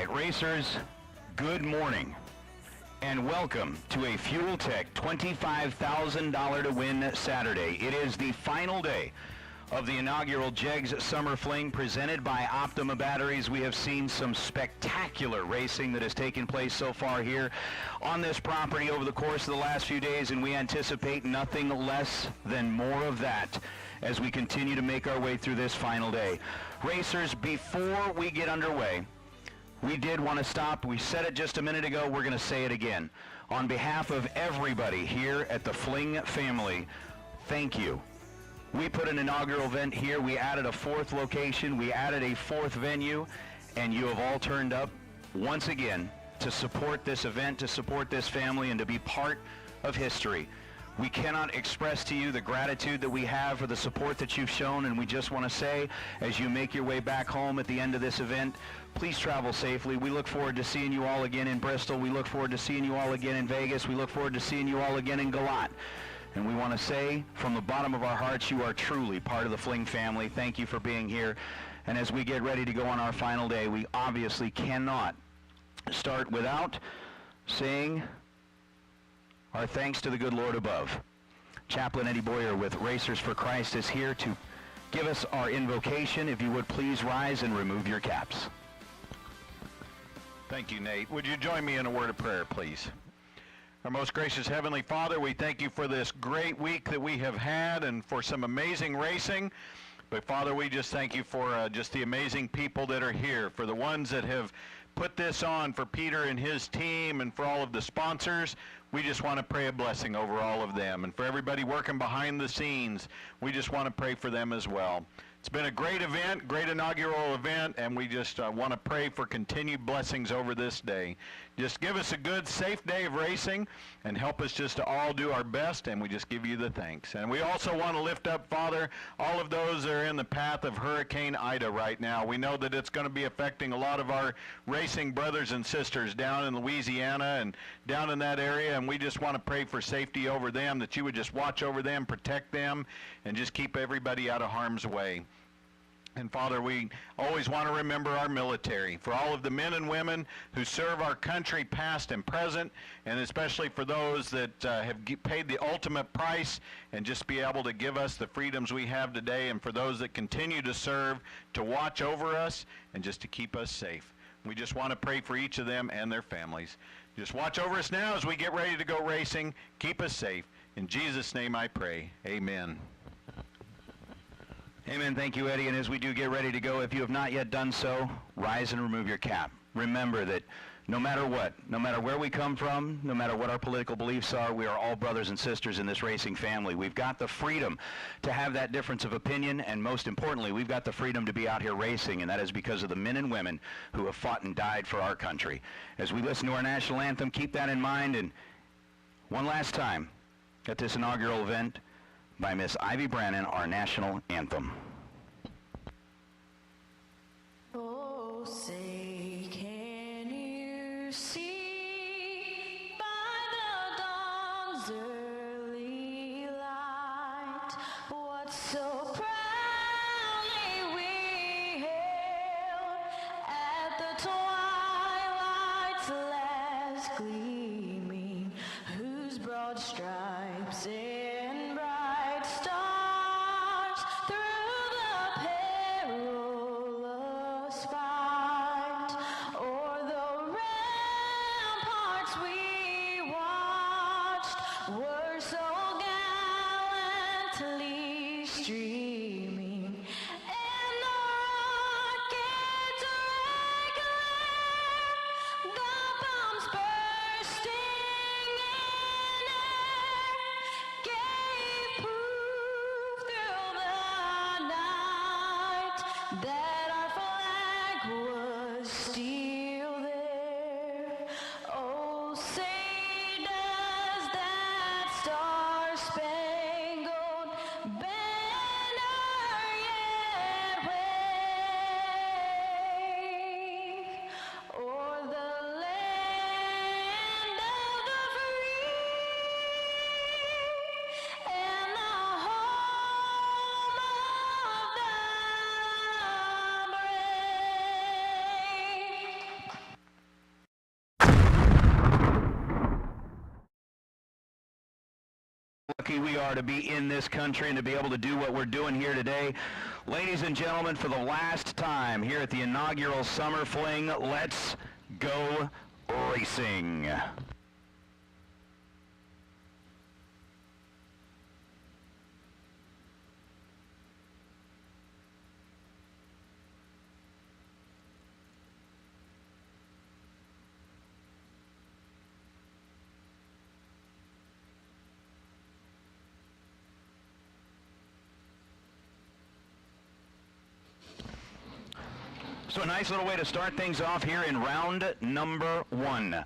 right, racers, good morning, and welcome to a Fuel Tech $25,000 to win Saturday. It is the final day of the inaugural JEGS Summer Fling presented by Optima Batteries. We have seen some spectacular racing that has taken place so far here on this property over the course of the last few days, and we anticipate nothing less than more of that as we continue to make our way through this final day. Racers, before we get underway, we did want to stop. We said it just a minute ago. We're going to say it again. On behalf of everybody here at the Fling family, thank you. We put an inaugural event here. We added a fourth location. We added a fourth venue, and you have all turned up once again to support this event, to support this family, and to be part of history. We cannot express to you the gratitude that we have for the support that you've shown, and we just want to say, as you make your way back home at the end of this event, please travel safely. We look forward to seeing you all again in Bristol. We look forward to seeing you all again in Vegas. We look forward to seeing you all again in Galat. And we want to say from the bottom of our hearts, you are truly part of the Fling family. Thank you for being here. And as we get ready to go on our final day, we obviously cannot start without saying our thanks to the good Lord above. Chaplain Eddie Boyer with Racers for Christ is here to give us our invocation. If you would please rise and remove your caps. Thank you, Nate. Would you join me in a word of prayer, please? Our most gracious Heavenly Father, we thank you for this great week that we have had and for some amazing racing. But Father, we just thank you for just the amazing people that are here, for the ones that have put this on, for Peter and his team, and for all of the sponsors. We just want to pray a blessing over all of them. And for everybody working behind the scenes, we just want to pray for them as well. It's been a great event, great inaugural event, and we just want to pray for continued blessings over this day. Just give us a good, safe day of racing and help us just to all do our best, and we just give you the thanks. And we also want to lift up, Father, all of those that are in the path of Hurricane Ida right now. We know that it's going to be affecting a lot of our racing brothers and sisters down in Louisiana and down in that area, and we just want to pray for safety over them, that you would just watch over them, protect them, and just keep everybody out of harm's way. And Father, we always want to remember our military, for all of the men and women who serve our country past and present, and especially for those that have paid the ultimate price and just be able to give us the freedoms we have today, and for those that continue to serve, to watch over us and just to keep us safe. We just want to pray for each of them and their families. Just watch over us now as we get ready to go racing. Keep us safe. In Jesus' name I pray. Amen. Amen. Thank you, Eddie. And as we do get ready to go, if you have not yet done so, rise and remove your cap. Remember that no matter what, no matter where we come from, no matter what our political beliefs are, we are all brothers and sisters in this racing family. We've got the freedom to have that difference of opinion, and most importantly, we've got the freedom to be out here racing, and that is because of the men and women who have fought and died for our country. As we listen to our national anthem, keep that in mind. And one last time at this inaugural event, by Miss Ivy Brannon, our national anthem. Oh, say, can you see by the dawn's early light what so proudly we hailed at the twilight's last gleaming, whose broad stripes and bright stars through the perilous fight o'er the ramparts we watched were so gallantly streaming, and the rockets regular, the bombs lucky we are to be in this country and to be able to do what we're doing here today. Ladies and gentlemen, for the last time here at the inaugural Summer Fling, let's go racing. So a nice little way to start things off here in round number 1.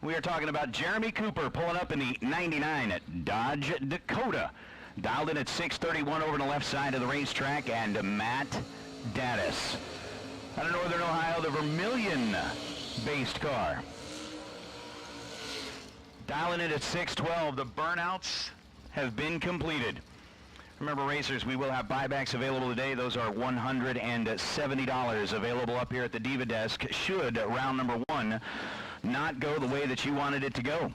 We are talking about Jeremy Cooper pulling up in the 99 at Dodge Dakota. Dialed in at 631 over to the left side of the racetrack, and Matt Daddis. Out of Northern Ohio, the Vermilion-based car. Dialing in at 612, the burnouts have been completed. Remember, racers, we will have buybacks available today. Those are $170 available up here at the Diva desk should round number 1 not go the way that you wanted it to go.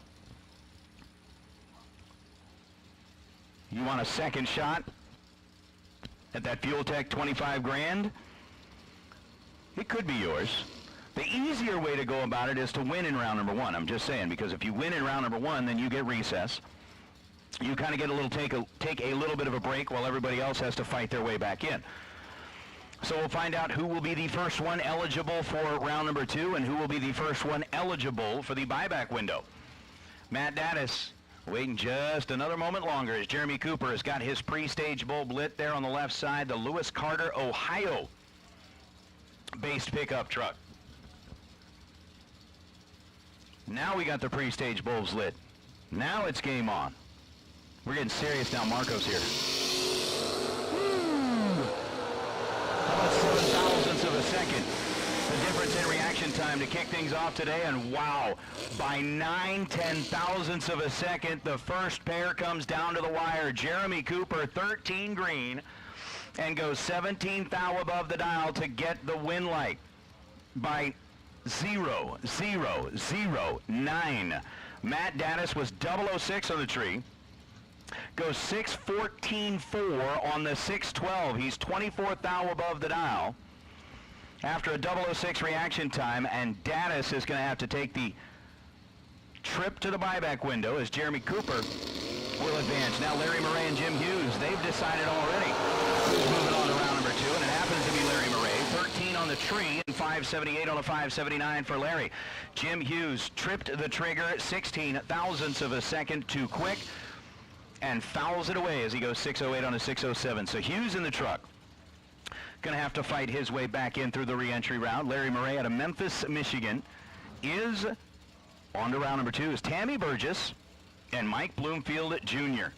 You want a second shot at that Fuel Tech 25 grand? It could be yours. The easier way to go about it is to win in round number 1. I'm just saying, because if you win in round number 1, then you get recess. You kind of get a little take a little bit of a break while everybody else has to fight their way back in. So we'll find out who will be the first one eligible for round number 2 and who will be the first one eligible for the buyback window. Matt Daddis waiting just another moment longer as Jeremy Cooper has got his pre-stage bulb lit there on the left side, the Lewis Carter, Ohio based pickup truck. Now we got the pre-stage bulbs lit. Now it's game on. We're getting serious now. Marco's here. How about 7 thousandths of a second? The difference in reaction time to kick things off today, and wow, by 9/10 thousandths of a second, the first pair comes down to the wire. Jeremy Cooper, 13 green, and goes 17 thou above the dial to get the win light by 0.009. Matt Daddis was 006 on the tree. Goes 6:14.4 on the 612. He's 24 thou above the dial after a 006 reaction time, and Daddis is going to have to take the trip to the buyback window as Jeremy Cooper will advance. Now Larry Murray and Jim Hughes, they've decided already who's moving on to round number 2, and it happens to be Larry Murray. 13 on the tree and 578 on a 579 for Larry. Jim Hughes tripped the trigger 16 thousandths of a second too quick and fouls it away as he goes 608 on a 607. So Hughes in the truck. Going to have to fight his way back in through the re-entry round. Larry Murray out of Memphis, Michigan is on to round number 2 is Tammy Burgess and Mike Bloomfield Jr.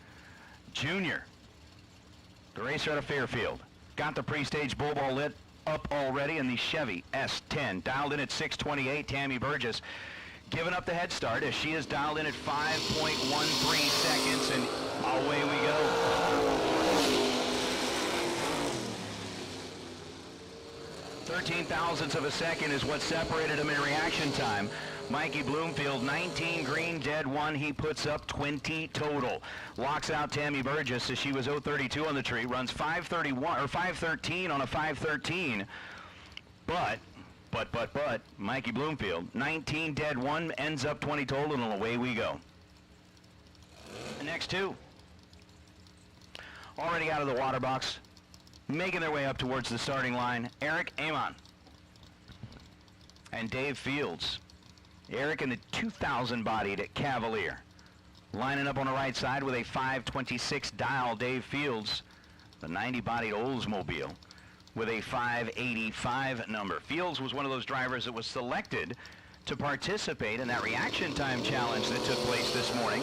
The racer out of Fairfield. Got the pre-stage bulb all lit up already in the Chevy S10. Dialed in at 628, Tammy Burgess giving up the head start as she is dialed in at 5.13 seconds, and away we go. Thirteen thousandths of a second is what separated him in reaction time. Mikey Bloomfield, 19 green, dead 1. He puts up 20 total. Locks out Tammy Burgess as she was 0.32 on the tree. Runs 5.31 or 5.13 on a 5.13. But Mikey Bloomfield, 19 dead 1, ends up 20 total, and away we go. The next 2, already out of the water box, making their way up towards the starting line, Eric Amon and Dave Fields. Eric in the 2000 bodied at Cavalier. Lining up on the right side with a 526 dial, Dave Fields, the 90 bodied Oldsmobile, with a 585 number. Fields was one of those drivers that was selected to participate in that reaction time challenge that took place this morning.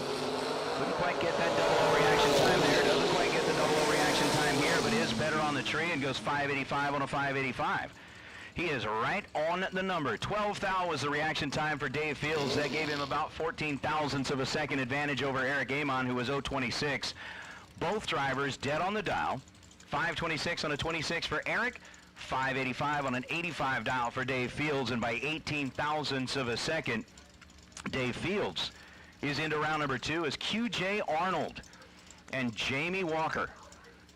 Couldn't quite get that double reaction time there. Doesn't quite get the double reaction time here, but is better on the tree and goes 585 on a 585. He is right on the number. 12 thou was the reaction time for Dave Fields. That gave him about 14 thousandths of a second advantage over Eric Amon, who was 026. Both drivers dead on the dial. 526 on a 26 for Eric, 585 on an 85 dial for Dave Fields, and by 18 thousandths of a second, Dave Fields is into round number 2 as QJ Arnold and Jamie Walker.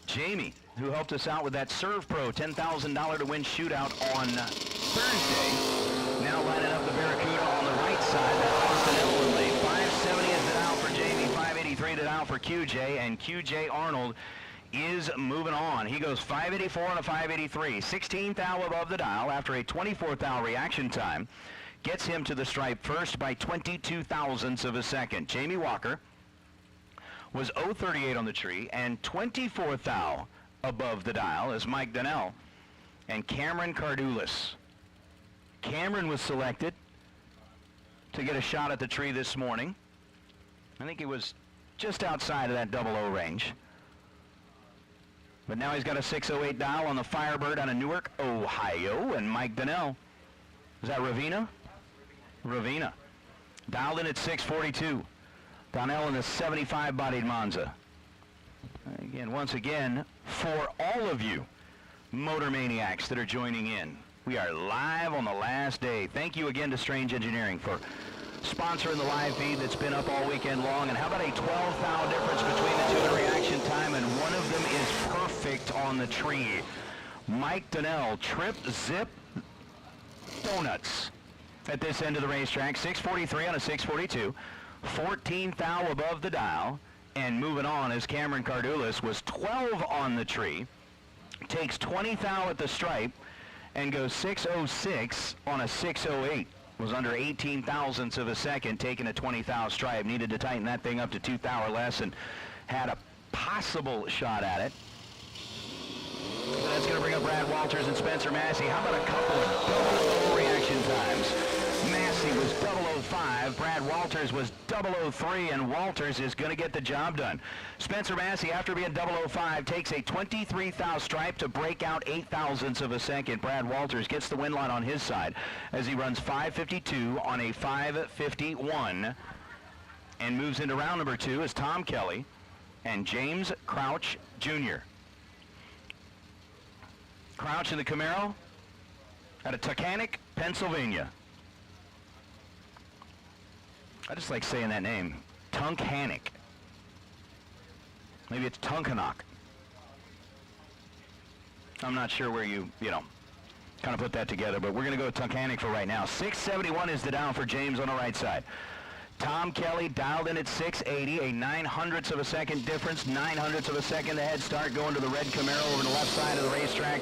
Jamie, who helped us out with that Serve Pro $10,000 to win shootout on Thursday, now lining up the Barracuda on the right side. That Austin Elwood lane. 570 is the dial for Jamie, 583 the dial for QJ, and QJ Arnold is moving on. He goes 584 and a 583. 16th thou above the dial after a 24th thou reaction time. Gets him to the stripe first by 22 thousandths of a second. Jamie Walker was 038 on the tree, and 24th thou above the dial is Mike Donnell and Cameron Cardulis. Cameron was selected to get a shot at the tree this morning. I think he was just outside of that 00 range. But now he's got a 608 dial on the Firebird out of Newark, Ohio, and Mike Donnell. Is that Ravina? Ravina. Dialed in at 642. Donnell in the 75-bodied Monza. Again, once again, for all of you motor maniacs that are joining in, we are live on the last day. Thank you again to Strange Engineering for sponsoring the live feed that's been up all weekend long. And how about a 12 thou difference between the two in reaction time, and one of them is perfect on the tree. Mike Donnell, trip, zip, donuts at this end of the racetrack. 643 on a 642. 14th thou above the dial, and moving on as Cameron Cardulis was 12 on the tree, takes 20 thou at the stripe, and goes 606 on a 608. Was under 18 thousandths of a second, taking a 20 thou stripe. Needed to tighten that thing up to 2 thou or less, and had a possible shot at it. That's going to bring up Brad Walters and Spencer Massey. How about a couple of 00 reaction times? Massey was 005, Brad Walters was 003, and Walters is going to get the job done. Spencer Massey, after being 005, takes a 23 thou stripe to break out 8 thousandths of a second. Brad Walters gets the win line on his side as he runs 552 on a 551 and moves into round number 2 as Tom Kelly and James Crouch Jr. Crouch in the Camaro out of Tuckanuck, Pennsylvania. I just like saying that name, Tunkhannock. Maybe it's Tunkhannock. I'm not sure where you kind of put that together, but we're going to go with Tunkhannock for right now. 671 is the down for James on the right side. Tom Kelly dialed in at 680, a 900ths of a second difference, 900ths of a second the head start going to the red Camaro over the left side of the racetrack.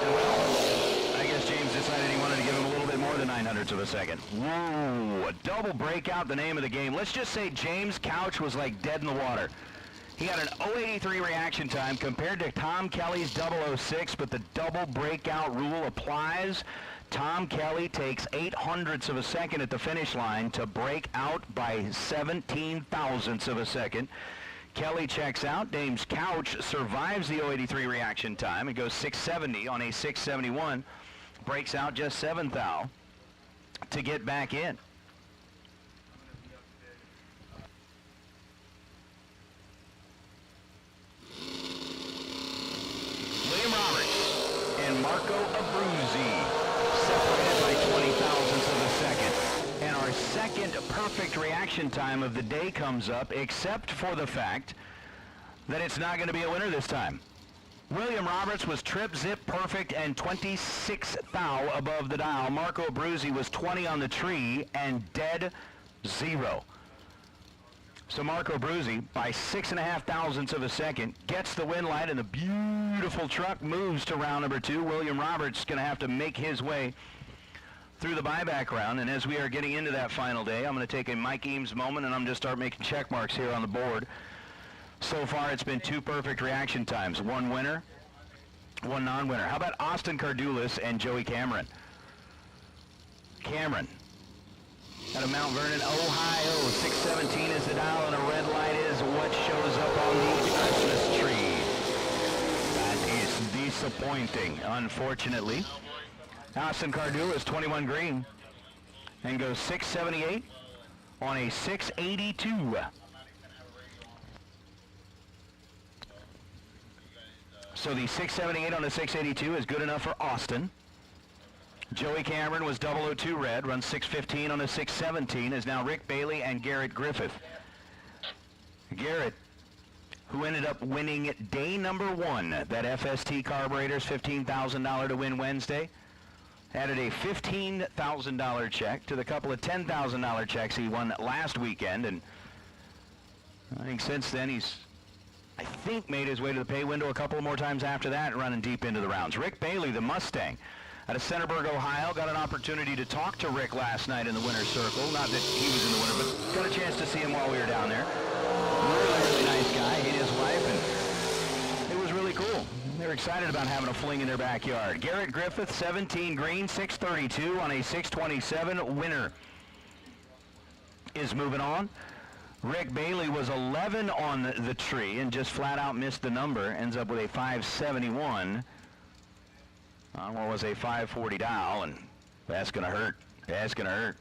And well, I guess James decided he wanted to give him a little bit more than 900ths of a second. Whoa, a double breakout, the name of the game. Let's just say James Couch was like dead in the water. He had an 083 reaction time compared to Tom Kelly's 006, but the double breakout rule applies. Tom Kelly takes 800ths of a second at the finish line to break out by 17 thousandths of a second. Kelly checks out. James Couch survives the 083 reaction time. It goes 670 on a 671. Breaks out just 7 thou to get back in. William Roberts and Marco Abruzzi separated by 20 thousandths of a second. And our second perfect reaction time of the day comes up, except for the fact that it's not going to be a winner this time. William Roberts was trip, zip, perfect, and 26 thou above the dial. Marco Abruzzi was 20 on the tree and dead zero. So Marco Abruzzi, by 6.5 thousandths of a second, gets the win line, and the beautiful truck moves to round number 2. William Roberts is going to have to make his way through the buyback round, and as we are getting into that final day, I'm going to take a Mike Eames moment, and I'm going to start making check marks here on the board. So far, it's been 2 perfect reaction times. 1 winner, 1 non-winner. How about Austin Cardulis and Joey Cameron? Cameron, out of Mount Vernon, Ohio. 617 is the dial, and a red light is what shows up on the Christmas tree. That is disappointing, unfortunately. Austin Cardulis, 21 green, and goes 678 on a 682. So the 678 on the 682 is good enough for Austin. Joey Cameron was 002 red, runs 615 on a 617, is now Rick Bailey and Garrett Griffith. Garrett, who ended up winning day number 1, that FST carburetors, $15,000 to win Wednesday, added a $15,000 check to the couple of $10,000 checks he won last weekend, and I think since then he's, I think, made his way to the pay window a couple more times after that, running deep into the rounds. Rick Bailey, the Mustang, out of Centerburg, Ohio, got an opportunity to talk to Rick last night in the winner's circle. Not that he was in the winner, but got a chance to see him while we were down there. Really nice guy, he and his wife, and it was really cool. They're excited about having a fling in their backyard. Garrett Griffith, 17 green, 632 on a 627 winner, is moving on. Rick Bailey was 11 on the tree and just flat out missed the number. Ends up with a 571 on what was a 540 dial, and that's going to hurt. That's going to hurt.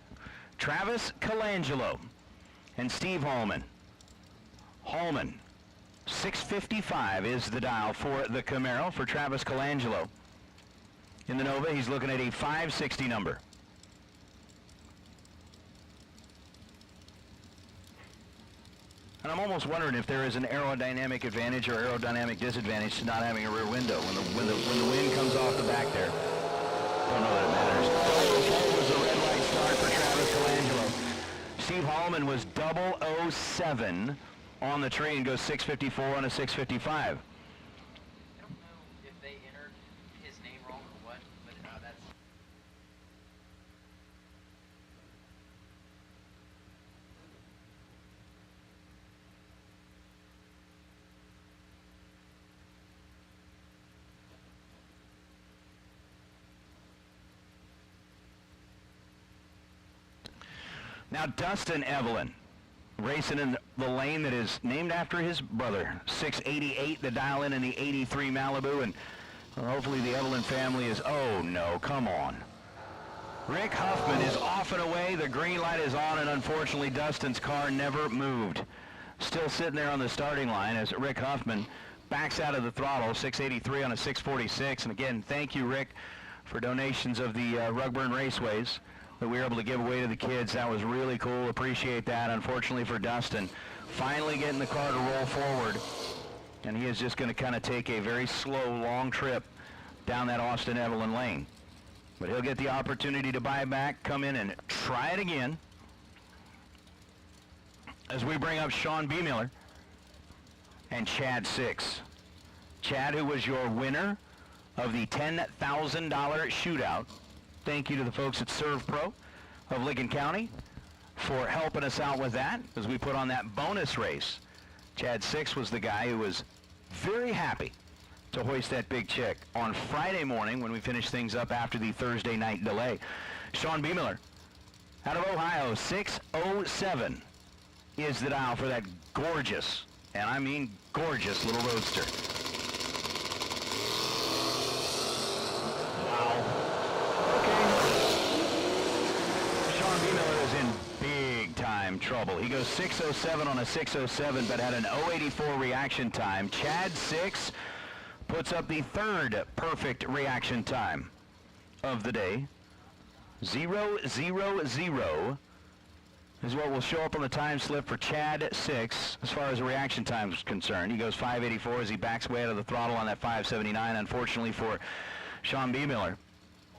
Travis Colangelo and Steve Hallman. Hallman, 655 is the dial for the Camaro for Travis Colangelo. In the Nova, he's looking at a 560 number. And I'm almost wondering if there is an aerodynamic advantage or aerodynamic disadvantage to not having a rear window when the wind comes off the back there. Don't know that it matters. 004 was the red light start for Travis Colangelo. Steve Hallman was 007 on the tree and goes 654 on a 655. Now Dustin Evelyn, racing in the lane that is named after his brother, 688, the dial in the 83 Malibu, and hopefully the Evelyn family is, oh no, come on. Rick Huffman is off and away, the green light is on, and unfortunately Dustin's car never moved. Still sitting there on the starting line as Rick Huffman backs out of the throttle, 683 on a 646, and again, thank you, Rick, for donations of the Rugburn Raceways that we were able to give away to the kids. That was really cool. Appreciate that. Unfortunately for Dustin, finally getting the car to roll forward, and he is just going to kind of take a very slow, long trip down that Austin Evelyn lane. But he'll get the opportunity to buy back, come in and try it again. As we bring up Sean B. Miller and Chad Six. Chad, who was your winner of the $10,000 shootout. Thank you to the folks at Serve Pro of Lincoln County for helping us out with that as we put on that bonus race. Chad Six was the guy who was very happy to hoist that big check on Friday morning when we finished things up after the Thursday night delay. Sean B. Miller out of Ohio, 607 is the dial for that gorgeous, and I mean gorgeous, little roadster. Trouble. He goes 607 on a 607, but had an 084 reaction time. Chad Six puts up the third perfect reaction time of the day. 000 is what will show up on the time slip for Chad Six as far as the reaction time is concerned. He goes 584 as he backs way out of the throttle on that 579. Unfortunately for Sean B. Miller,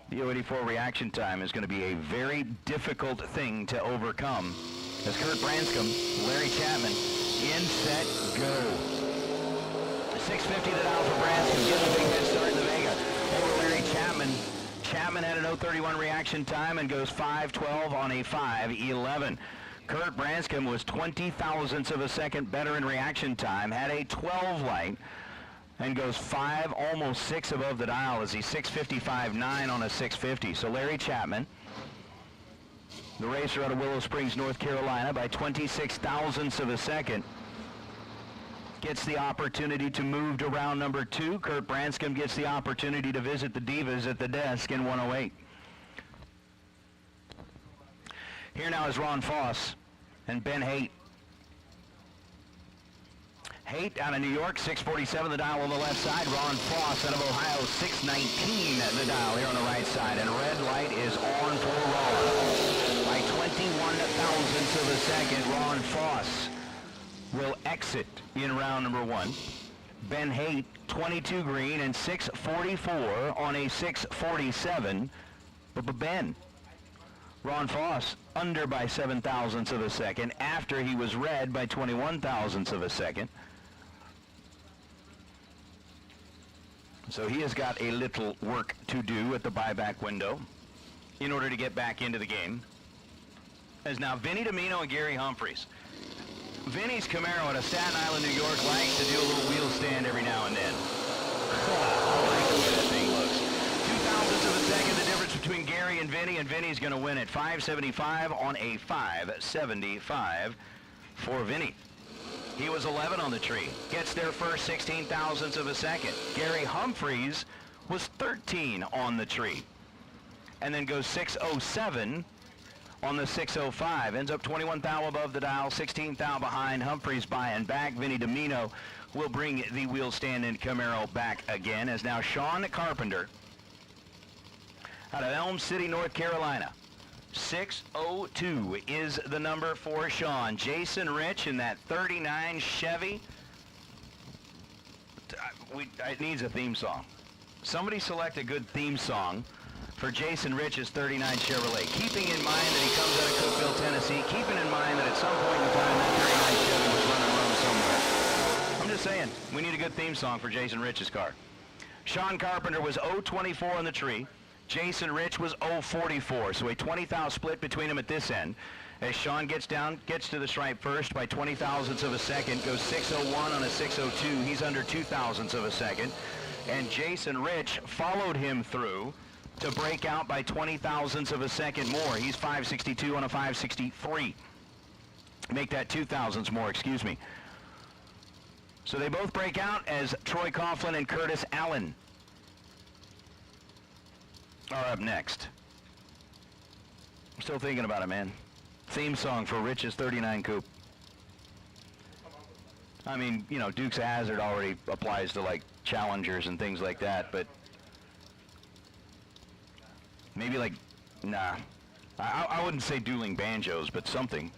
the 084 reaction time is going to be a very difficult thing to overcome. As Kurt Branscombe, Larry Chapman, in, set, go. 650 the dial for Branscombe, getting a big head start in the Vega. Over Larry Chapman. Chapman had an 031 reaction time and goes 512 on a 511. Kurt Branscombe was 20 thousandths of a second better in reaction time, had a 12 light, and goes 5, almost 6 above the dial as he's 655.9 on a 650. So Larry Chapman, the racer out of Willow Springs, North Carolina, by 26 thousandths of a second, gets the opportunity to move to round number 2. Kurt Branscombe gets the opportunity to visit the Divas at the desk in 108. Here now is Ron Foss and Ben Haight. Haight out of New York, 647 the dial on the left side. Ron Foss out of Ohio, 619 the dial here on the right side. And red light is on for Ron. By 21 thousandths of a second, Ron Foss will exit in round number 1. Ben Haight, 22 green and 6:44 on a 6:47. But Ben, Ron Foss, under by 7 thousandths of a second after he was red by 21 thousandths of a second. So he has got a little work to do at the buyback window in order to get back into the game. As now Vinny Domino and Gary Humphreys. Vinny's Camaro out of Staten Island, New York, likes to do a little wheel stand every now and then. I like the way that thing looks. 2 thousandths of a second, the difference between Gary and Vinny's going to win at 575 on a 575 for Vinny. He was 11 on the tree. Gets there first, 16 thousandths of a second. Gary Humphreys was 13 on the tree. And then goes 607 on the 605. Ends up 21 thou above the dial, 16 thou behind. Humphreys by and back. Vinny Domino will bring the wheel stand in Camaro back again, as now Sean Carpenter out of Elm City, North Carolina. 602 is the number for Sean. Jason Rich in that 39 Chevy. It needs a theme song. Somebody select a good theme song for Jason Rich's 39 Chevrolet. Keeping in mind that he comes out of Cookeville, Tennessee. Keeping in mind that at some point in time that 39 Chevy was running around somewhere. I'm just saying, we need a good theme song for Jason Rich's car. Sean Carpenter was 024 on the tree. Jason Rich was 044, so a 20 thou split between them at this end. As Sean gets down, gets to the stripe first by 20 thousandths of a second, goes 601 on a 602. He's under 2 thousandths of a second. And Jason Rich followed him through to break out by 20 thousandths of a second more. He's 562 on a 563. Make that 2 thousandths more, excuse me. So they both break out as Troy Coughlin and Curtis Allen are up next. I'm still thinking about it, man. Theme song for Rich's 39 Coupe. I mean, you know, Dukes of Hazzard already applies to like Challengers and things like that, but maybe like, nah. I wouldn't say dueling banjos, but something.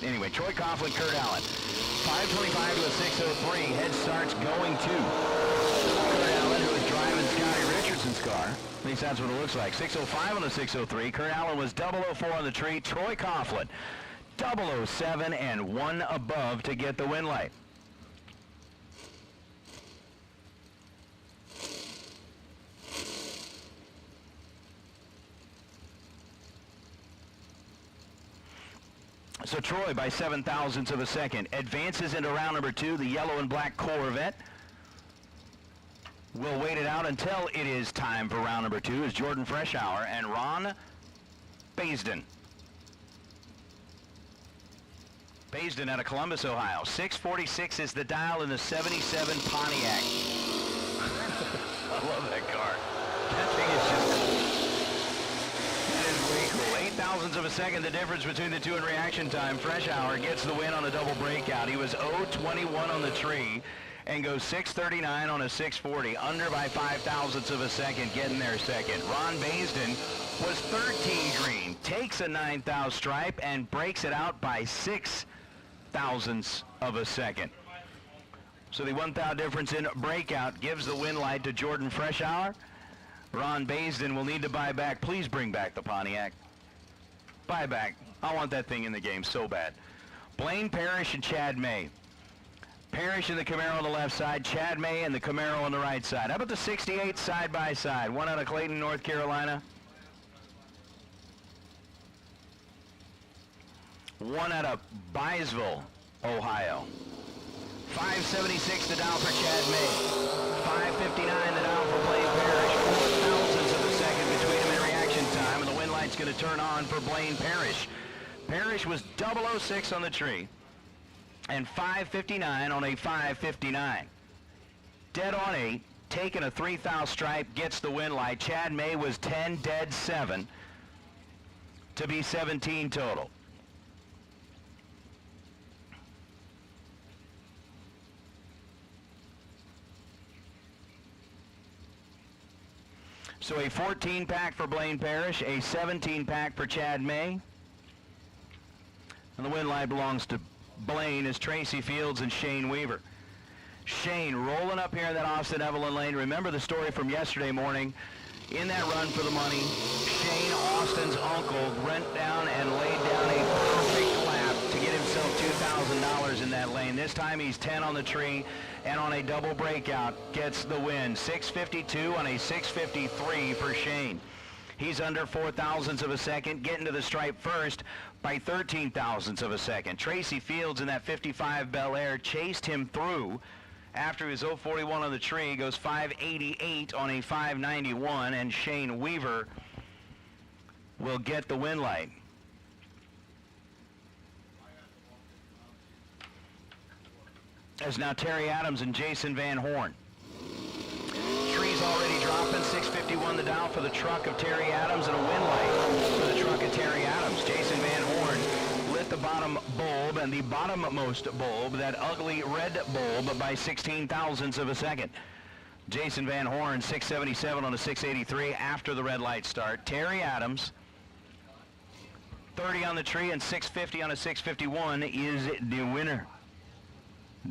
Anyway, Troy Coughlin, Kurt Allen. 525 to a 603. Head starts going to Kurt Allen, who is driving Scotty Richardson's car. At least that's what it looks like. 605 on the 603. Kurt Allen was 004 on the tree. Troy Coughlin, 007 and 1 above to get the win light. So Troy, by 7 thousandths of a second, advances into round number 2. The yellow and black Corvette will wait it out until it is time for round number 2 as Jordan Freshour and Ron Baisden. Baisden out of Columbus, Ohio. 646 is the dial in the 77 Pontiac. I love that car. That thing is just cool. 8 thousandths of a second, the difference between the two in reaction time. Freshour gets the win on a double breakout. He was 021 on the tree and goes 639 on a 640, under by 5 thousandths of a second, getting there second. Ron Baisden was 13 green, takes a 9 thou stripe and breaks it out by 6 thousandths of a second. So the 1 thou difference in breakout gives the win light to Jordan Freshour. Ron Baisden will need to buy back. Please bring back the Pontiac. Buy back. I want that thing in the game so bad. Blaine Parrish and Chad May. Parrish in the Camaro on the left side, Chad May in the Camaro on the right side. How about the 68 side by side? One out of Clayton, North Carolina. One out of Byesville, Ohio. 576 the dial for Chad May. 559 the dial for Blaine Parrish. 4 thousandths of a second between them in reaction time, and the win light's going to turn on for Blaine Parrish. Parrish was 006 on the tree and 559 on a 559. Dead on 8, taking a 3 thou stripe, gets the win light. Chad May was 10 dead 7 to be 17 total. So a 14-pack for Blaine Parrish, a 17-pack for Chad May. And the win light belongs to Blaine as Tracy Fields and Shane Weaver. Shane rolling up here in that Austin Evelyn lane. Remember the story from yesterday morning. In that run for the money, Shane, Austin's uncle, went down and laid down a perfect lap to get himself $2,000 in that lane. This time he's 10 on the tree and on a double breakout gets the win. 6:52 on a 6:53 for Shane. He's under 4 thousandths of a second, getting to the stripe first by 13 thousandths of a second. Tracy Fields in that 55 Bel Air chased him through after his 041 on the tree, goes 588 on a 591, and Shane Weaver will get the win light. As now Terry Adams and Jason Van Horn. Trees already dropping, 6:51 the dial for the truck of Terry Adams, and a win light for the truck of Terry Adams. Jason Van Horn lit the bottom bulb and the bottommost bulb, that ugly red bulb, by 16 thousandths of a second. Jason Van Horn, 677 on a 683 after the red light start. Terry Adams, 30 on the tree and 650 on a 651 is the winner.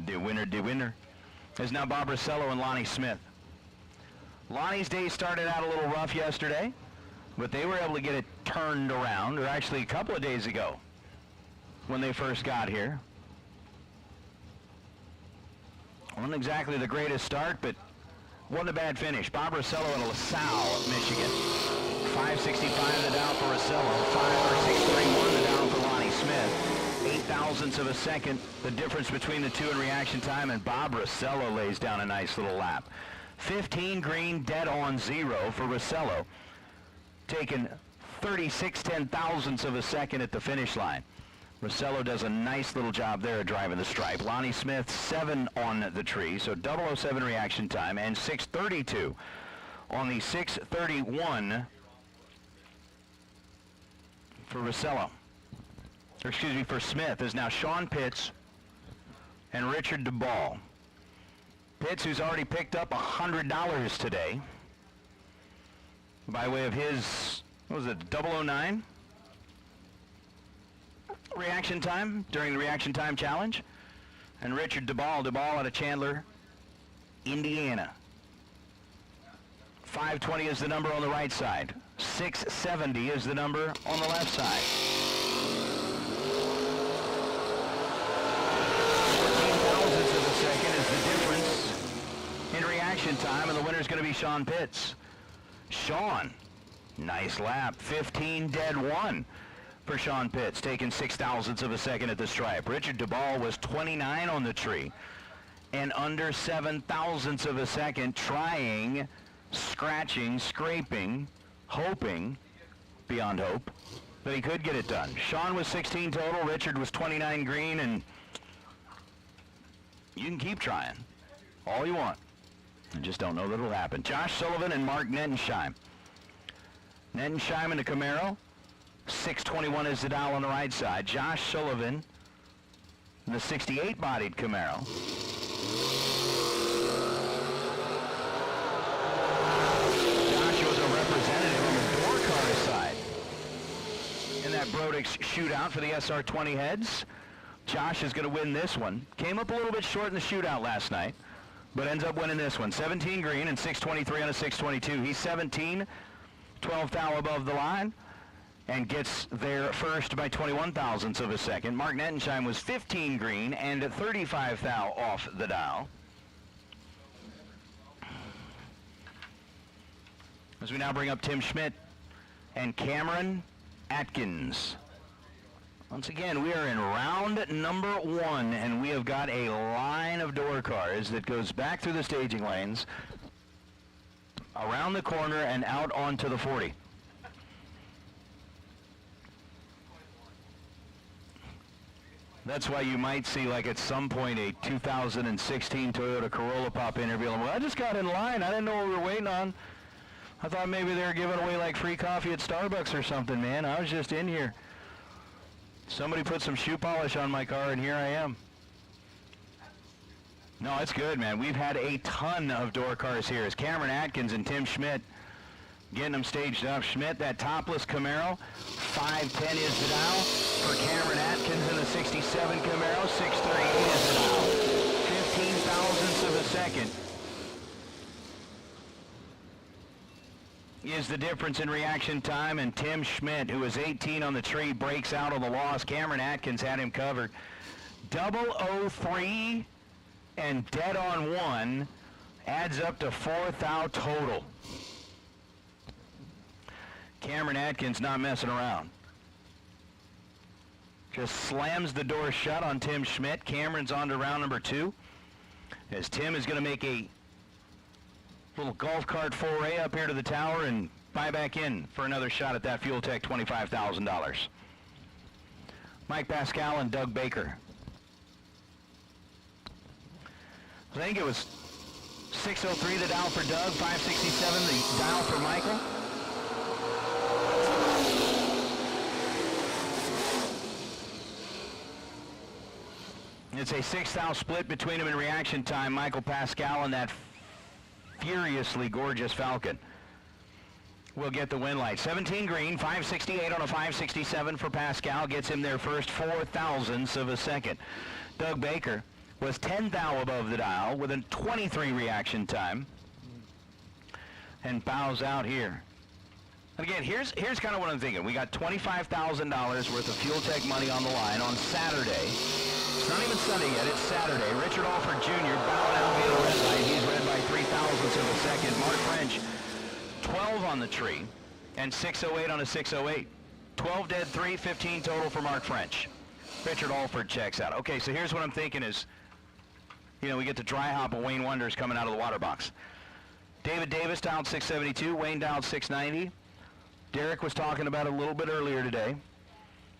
The winner. Is now Bob Rossello and Lonnie Smith. Lonnie's day started out a little rough yesterday, but they were able to get it turned around, or actually a couple of days ago when they first got here. Wasn't exactly the greatest start, but wasn't a bad finish. Bob Rossello in LaSalle, Michigan. 565 the down for Rossello, 631 the down for Lonnie Smith. 8 thousandths of a second, the difference between the two in reaction time, and Bob Rossello lays down a nice little lap. 15 green, dead on 0 for Rossello, taking 36 10,000ths of a second at the finish line. Rossello does a nice little job there driving the stripe. Lonnie Smith, 7 on the tree, so 007 reaction time, and 632 on the 631 for Rossello. Or excuse me, for Smith is now Sean Pitts and Richard DeBall. Pitts, who's already picked up $100 today by way of his, what was it, 009 reaction time during the reaction time challenge. And Richard DeBall out of Chandler, Indiana. 520 is the number on the right side. 670 is the number on the left side. 14 thousandths of a second is the difference in reaction time, and the winner is going to be Sean Pitts. Sean, nice lap, 15 dead 1 for Sean Pitts, taking 6 thousandths of a second at the stripe. Richard DeBall was 29 on the tree and under 7 thousandths of a second, trying, scratching, scraping, hoping, beyond hope, that he could get it done. Sean was 16 total, Richard was 29 green, and you can keep trying all you want. I just don't know that it'll happen. Josh Sullivan and Mark Nettensheim. Nettensheim in the Camaro. 621 is the dial on the right side. Josh Sullivan in the 68-bodied Camaro. Josh was a representative on the door car side in that Brodix shootout for the SR20 heads. Josh is going to win this one. Came up a little bit short in the shootout last night, but ends up winning this one. 17 green and 623 on a 622. He's 17, 12 thou above the line, and gets there first by 21 thousandths of a second. Mark Nettensheim was 15 green and 35 thou off the dial. As we now bring up Tim Schmidt and Cameron Atkins. Once again, we are in round number 1, and we have got a line of door cars that goes back through the staging lanes, around the corner, and out onto the 40. That's why you might see, like at some point, a 2016 Toyota Corolla pop in here, be like, well, I just got in line. I didn't know what we were waiting on. I thought maybe they were giving away like free coffee at Starbucks or something, man. I was just in here. Somebody put some shoe polish on my car, and here I am. No, it's good, man. We've had a ton of door cars here. As Cameron Atkins and Tim Schmidt Getting them staged up. Schmidt, that topless Camaro. 510 is the dial for Cameron Atkins in the 67 Camaro. 638 is the dial. 15 thousandths of a second is the difference in reaction time, and Tim Schmidt, who was 18 on the tree, breaks out of the loss. Cameron Atkins had him covered. 003 and dead on 1 adds up to 4 thou total. Cameron Atkins not messing around. Just slams the door shut on Tim Schmidt. Cameron's on to round number 2, as Tim is going to make a little golf cart foray up here to the tower and buy back in for another shot at that Fuel Tech $25,000. Mike Pascal and Doug Baker. I think it was 603 the dial for Doug, 567 the dial for Michael. It's a 6 thou split between them in reaction time. Michael Pascal and that furiously gorgeous Falcon will get the win light. 17 green, 568 on a 567 for Pascal. Gets him there first, 4 thousandths of a second. Doug Baker was 10 thou above the dial with a 23 reaction time and bows out here. And again, here's kind of what I'm thinking. We got $25,000 worth of Fuel Tech money on the line on Saturday. It's not even Sunday yet, it's Saturday. Richard Alford Jr. bowed out via the red light. He's red by 3 thousandths of a second. Mark French, 12 on the tree and 608 on a 608. 12 dead, 3, 15 total for Mark French. Richard Alford checks out. Okay, so here's what I'm thinking is, you know, we get the dry hop of Wayne Wonders coming out of the water box. David Davis dialed 672, Wayne dialed 690. Derek was talking about it a little bit earlier today.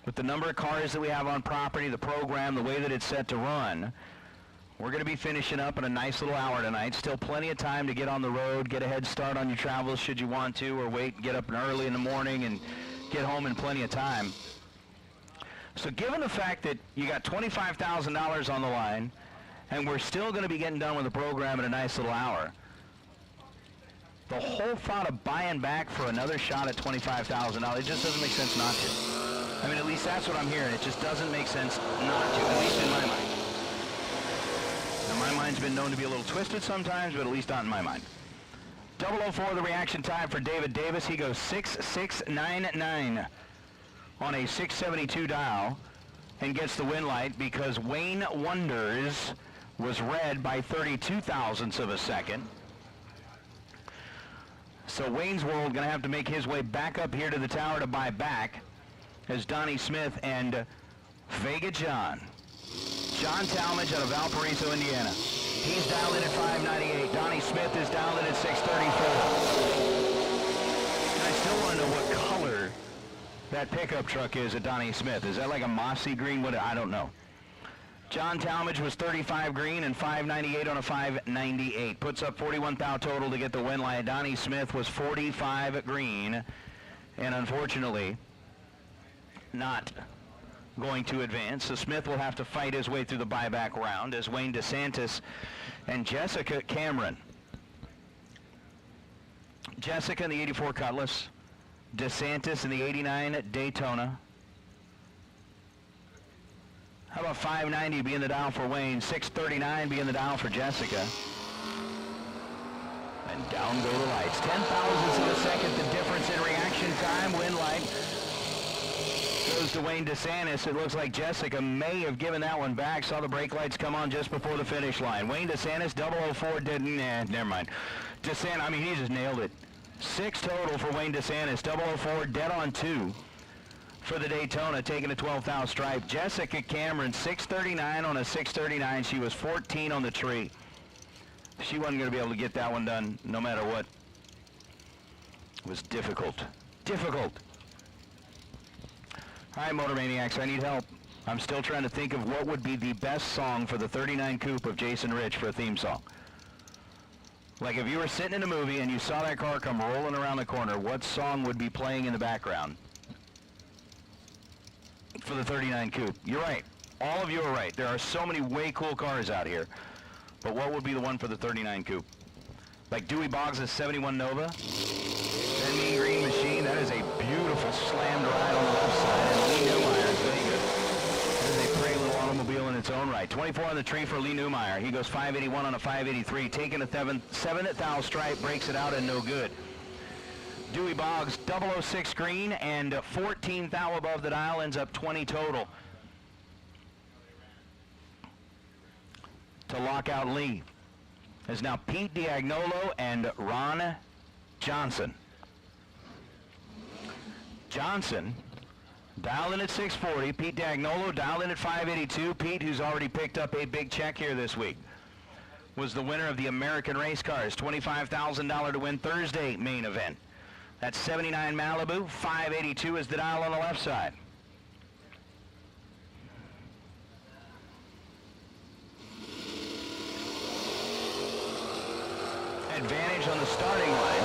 With the number of cars that we have on property, the program, the way that it's set to run, we're going to be finishing up in a nice little hour tonight. Still plenty of time to get on the road, get a head start on your travels should you want to, or wait and get up early in the morning and get home in plenty of time. So given the fact that you got $25,000 on the line, and we're still going to be getting done with the program in a nice little hour, the whole thought of buying back for another shot at $25,000, it just doesn't make sense not to. I mean, at least that's what I'm hearing. It just doesn't make sense not to, at least in my mind. Now, my mind's been known to be a little twisted sometimes, but at least not in my mind. 004 the reaction time for David Davis. He goes 6699 on a 672 dial and gets the win light because Wayne Wonders was red by 32 thousandths of a second. So Wayne's World going to have to make his way back up here to the tower to buy back as Donnie Smith and Vega John Talmadge out of Valparaiso, Indiana. He's dialed in at 598. Donnie Smith is dialed in at 634. And I still want to know what color that pickup truck is at Donnie Smith. Is that like a mossy green? What? I don't know. John Talmadge was 35 green and 598 on a 598. Puts up 41 thou total to get the win light. Donnie Smith was 45 green and unfortunately not going to advance. So Smith will have to fight his way through the buyback round as Wayne DeSantis and Jessica Cameron. Jessica in the 84 Cutlass, DeSantis in the 89 Daytona. How about 590 being the dial for Wayne, 639 being the dial for Jessica. And down go the lights. 10 thousandths of a second, the difference in reaction time. Win light goes to Wayne DeSantis. It looks like Jessica may have given that one back. Saw the brake lights come on just before the finish line. Wayne DeSantis, 004 didn't, never mind. DeSantis, I mean, he just nailed it. 6 total for Wayne DeSantis, 004 dead on 2 for the Daytona, taking a 12 thou stripe. Jessica Cameron, 639 on a 639. She was 14 on the tree. She wasn't going to be able to get that one done no matter what. It was difficult. Difficult. All right, Motor Maniacs, I need help. I'm still trying to think of what would be the best song for the 39 Coupe of Jason Rich for a theme song. Like if you were sitting in a movie and you saw that car come rolling around the corner, what song would be playing in the background for the 39 Coupe? You're right. All of you are right. There are so many way cool cars out here. But what would be the one for the 39 Coupe? Like Dewey Boggs' 71 Nova? and Mean Green Machine. That is a beautiful slammed ride on the left side. And Lee Newmeyer is very good. That is a pretty little automobile in its own right. 24 on the tree for Lee Newmeyer. He goes 581 on a 583. Taking a 7th thou stripe, breaks it out and no good. Dewey Boggs, 006 green and 14 thou above the dial, ends up 20 total. To lock out Lee is now Pete Diagnolo and Ron Johnson. Johnson dialed in at 640. Pete Diagnolo dialed in at 582. Pete, who's already picked up a big check here this week, was the winner of the American Race Cars, $25,000 to win Thursday main event. That's 79 Malibu, 582 is the dial on the left side. Advantage on the starting line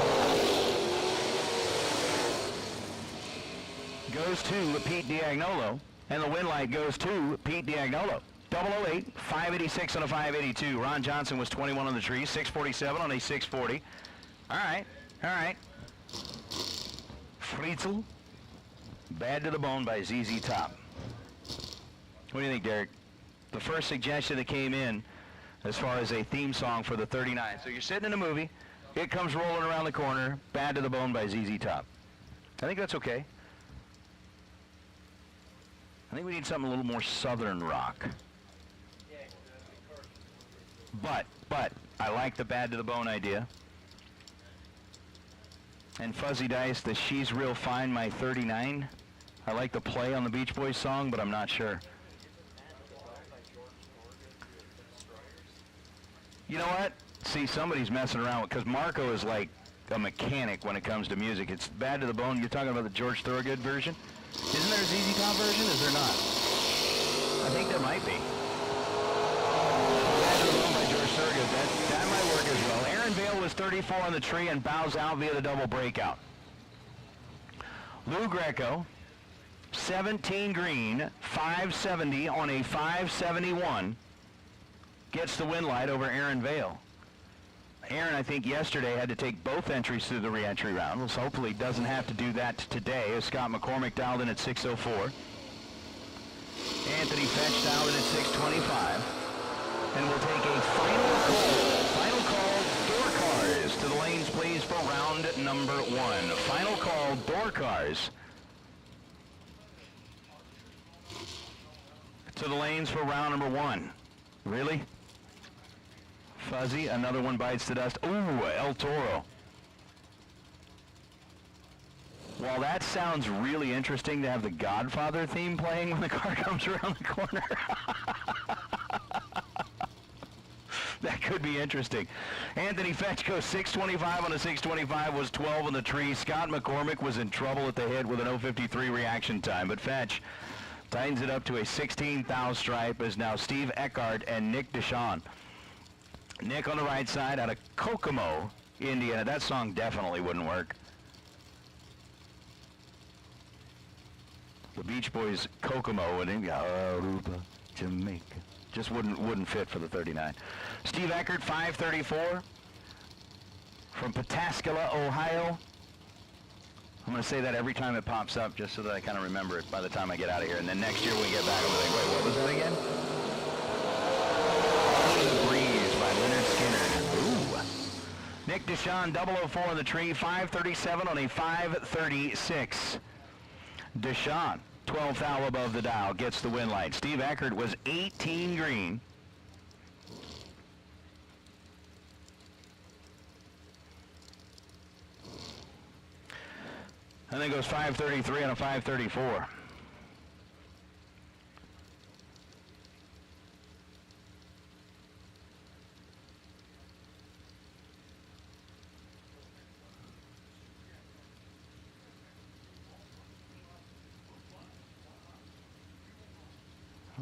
goes to Pete Diagnolo, and the win light goes to Pete Diagnolo. 008, 586 on a 582. Ron Johnson was 21 on the tree, 647 on a 640. All right. Fritzl, Bad to the Bone by ZZ Top. What do you think, Derek? The first suggestion that came in as far as a theme song for the 39. So you're sitting in a movie, it comes rolling around the corner, Bad to the Bone by ZZ Top. I think that's okay. I think we need something a little more southern rock. But I like the Bad to the Bone idea. And Fuzzy Dice, the She's Real Fine, my 39. I like the play on the Beach Boys song, but I'm not sure. You know what? See, somebody's messing around because Marco is like a mechanic when it comes to music. It's Bad to the Bone. You're talking about the George Thorogood version? Isn't there a ZZ Top version? Is there not? I think there might be. Bad to the Bone by George Thorogood. That might work as well. Aaron Vale was 34 on the tree and bows out via the double breakout. Lou Greco, 17 green, 570 on a 571. Gets the win light over Aaron Vale. Aaron, I think yesterday, had to take both entries through the re-entry round, so hopefully doesn't have to do that today, as Scott McCormick dialed in at 604. Anthony Fetch dialed in at 625. And we'll take a final call, door cars to the lanes, please, for round number 1. Final call, door cars to the lanes for round number 1. Really? Fuzzy, another one bites the dust. Ooh, El Toro. While that sounds really interesting to have the Godfather theme playing when the car comes around the corner, that could be interesting. Anthony Fetch goes 625 on a 625, was 12 on the tree. Scott McCormick was in trouble at the hit with an 053 reaction time, but Fetch tightens it up to a 16 thou stripe as now Steve Eckhart and Nick Deshawn. Nick on the right side out of Kokomo, Indiana. That song definitely wouldn't work. The Beach Boys Kokomo and Aruba, Jamaica. Just wouldn't fit for the 39. Steve Eckert, 534 from Pataskala, Ohio. I'm going to say that every time it pops up just so that I kind of remember it by the time I get out of here. And then next year when we get back, I'll be like, wait, what was that again? The Breeze by Leonard Skinner. Ooh. Nick Deshawn, 004 on the tree, 537 on a 536. Deshawn, 12 thou above the dial, gets the win light. Steve Eckert was 18 green. And then goes 533 on a 534.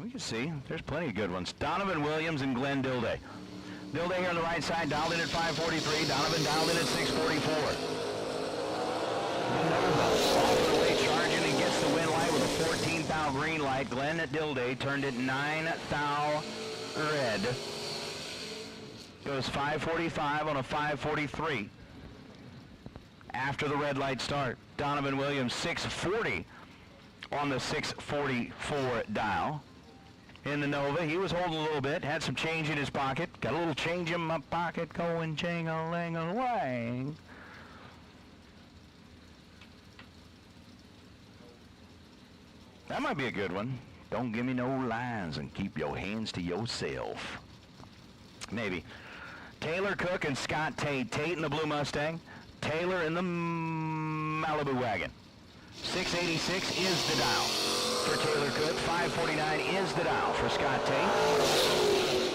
We can see. There's plenty of good ones. Donovan Williams and Glenn Dilday. Dilday here on the right side, dialed in at 543. Donovan dialed in at 644. Off the way, charging and gets the win light with a 14 thou green light. Glenn Dilday turned it 9 thou red. Goes 545 on a 543. after the red light start. Donovan Williams, 640 on the 644 dial. In the Nova, he was holding a little bit, had some change in his pocket. Got a little change in my pocket, going ching-a-ling-a-lang. That might be a good one. Don't give me no lines and keep your hands to yourself. Maybe. Taylor Cook and Scott Tate. Tate in the blue Mustang. Taylor in the Malibu wagon. 686 is the dial for Taylor Cook. 549 is the dial for Scott Tate.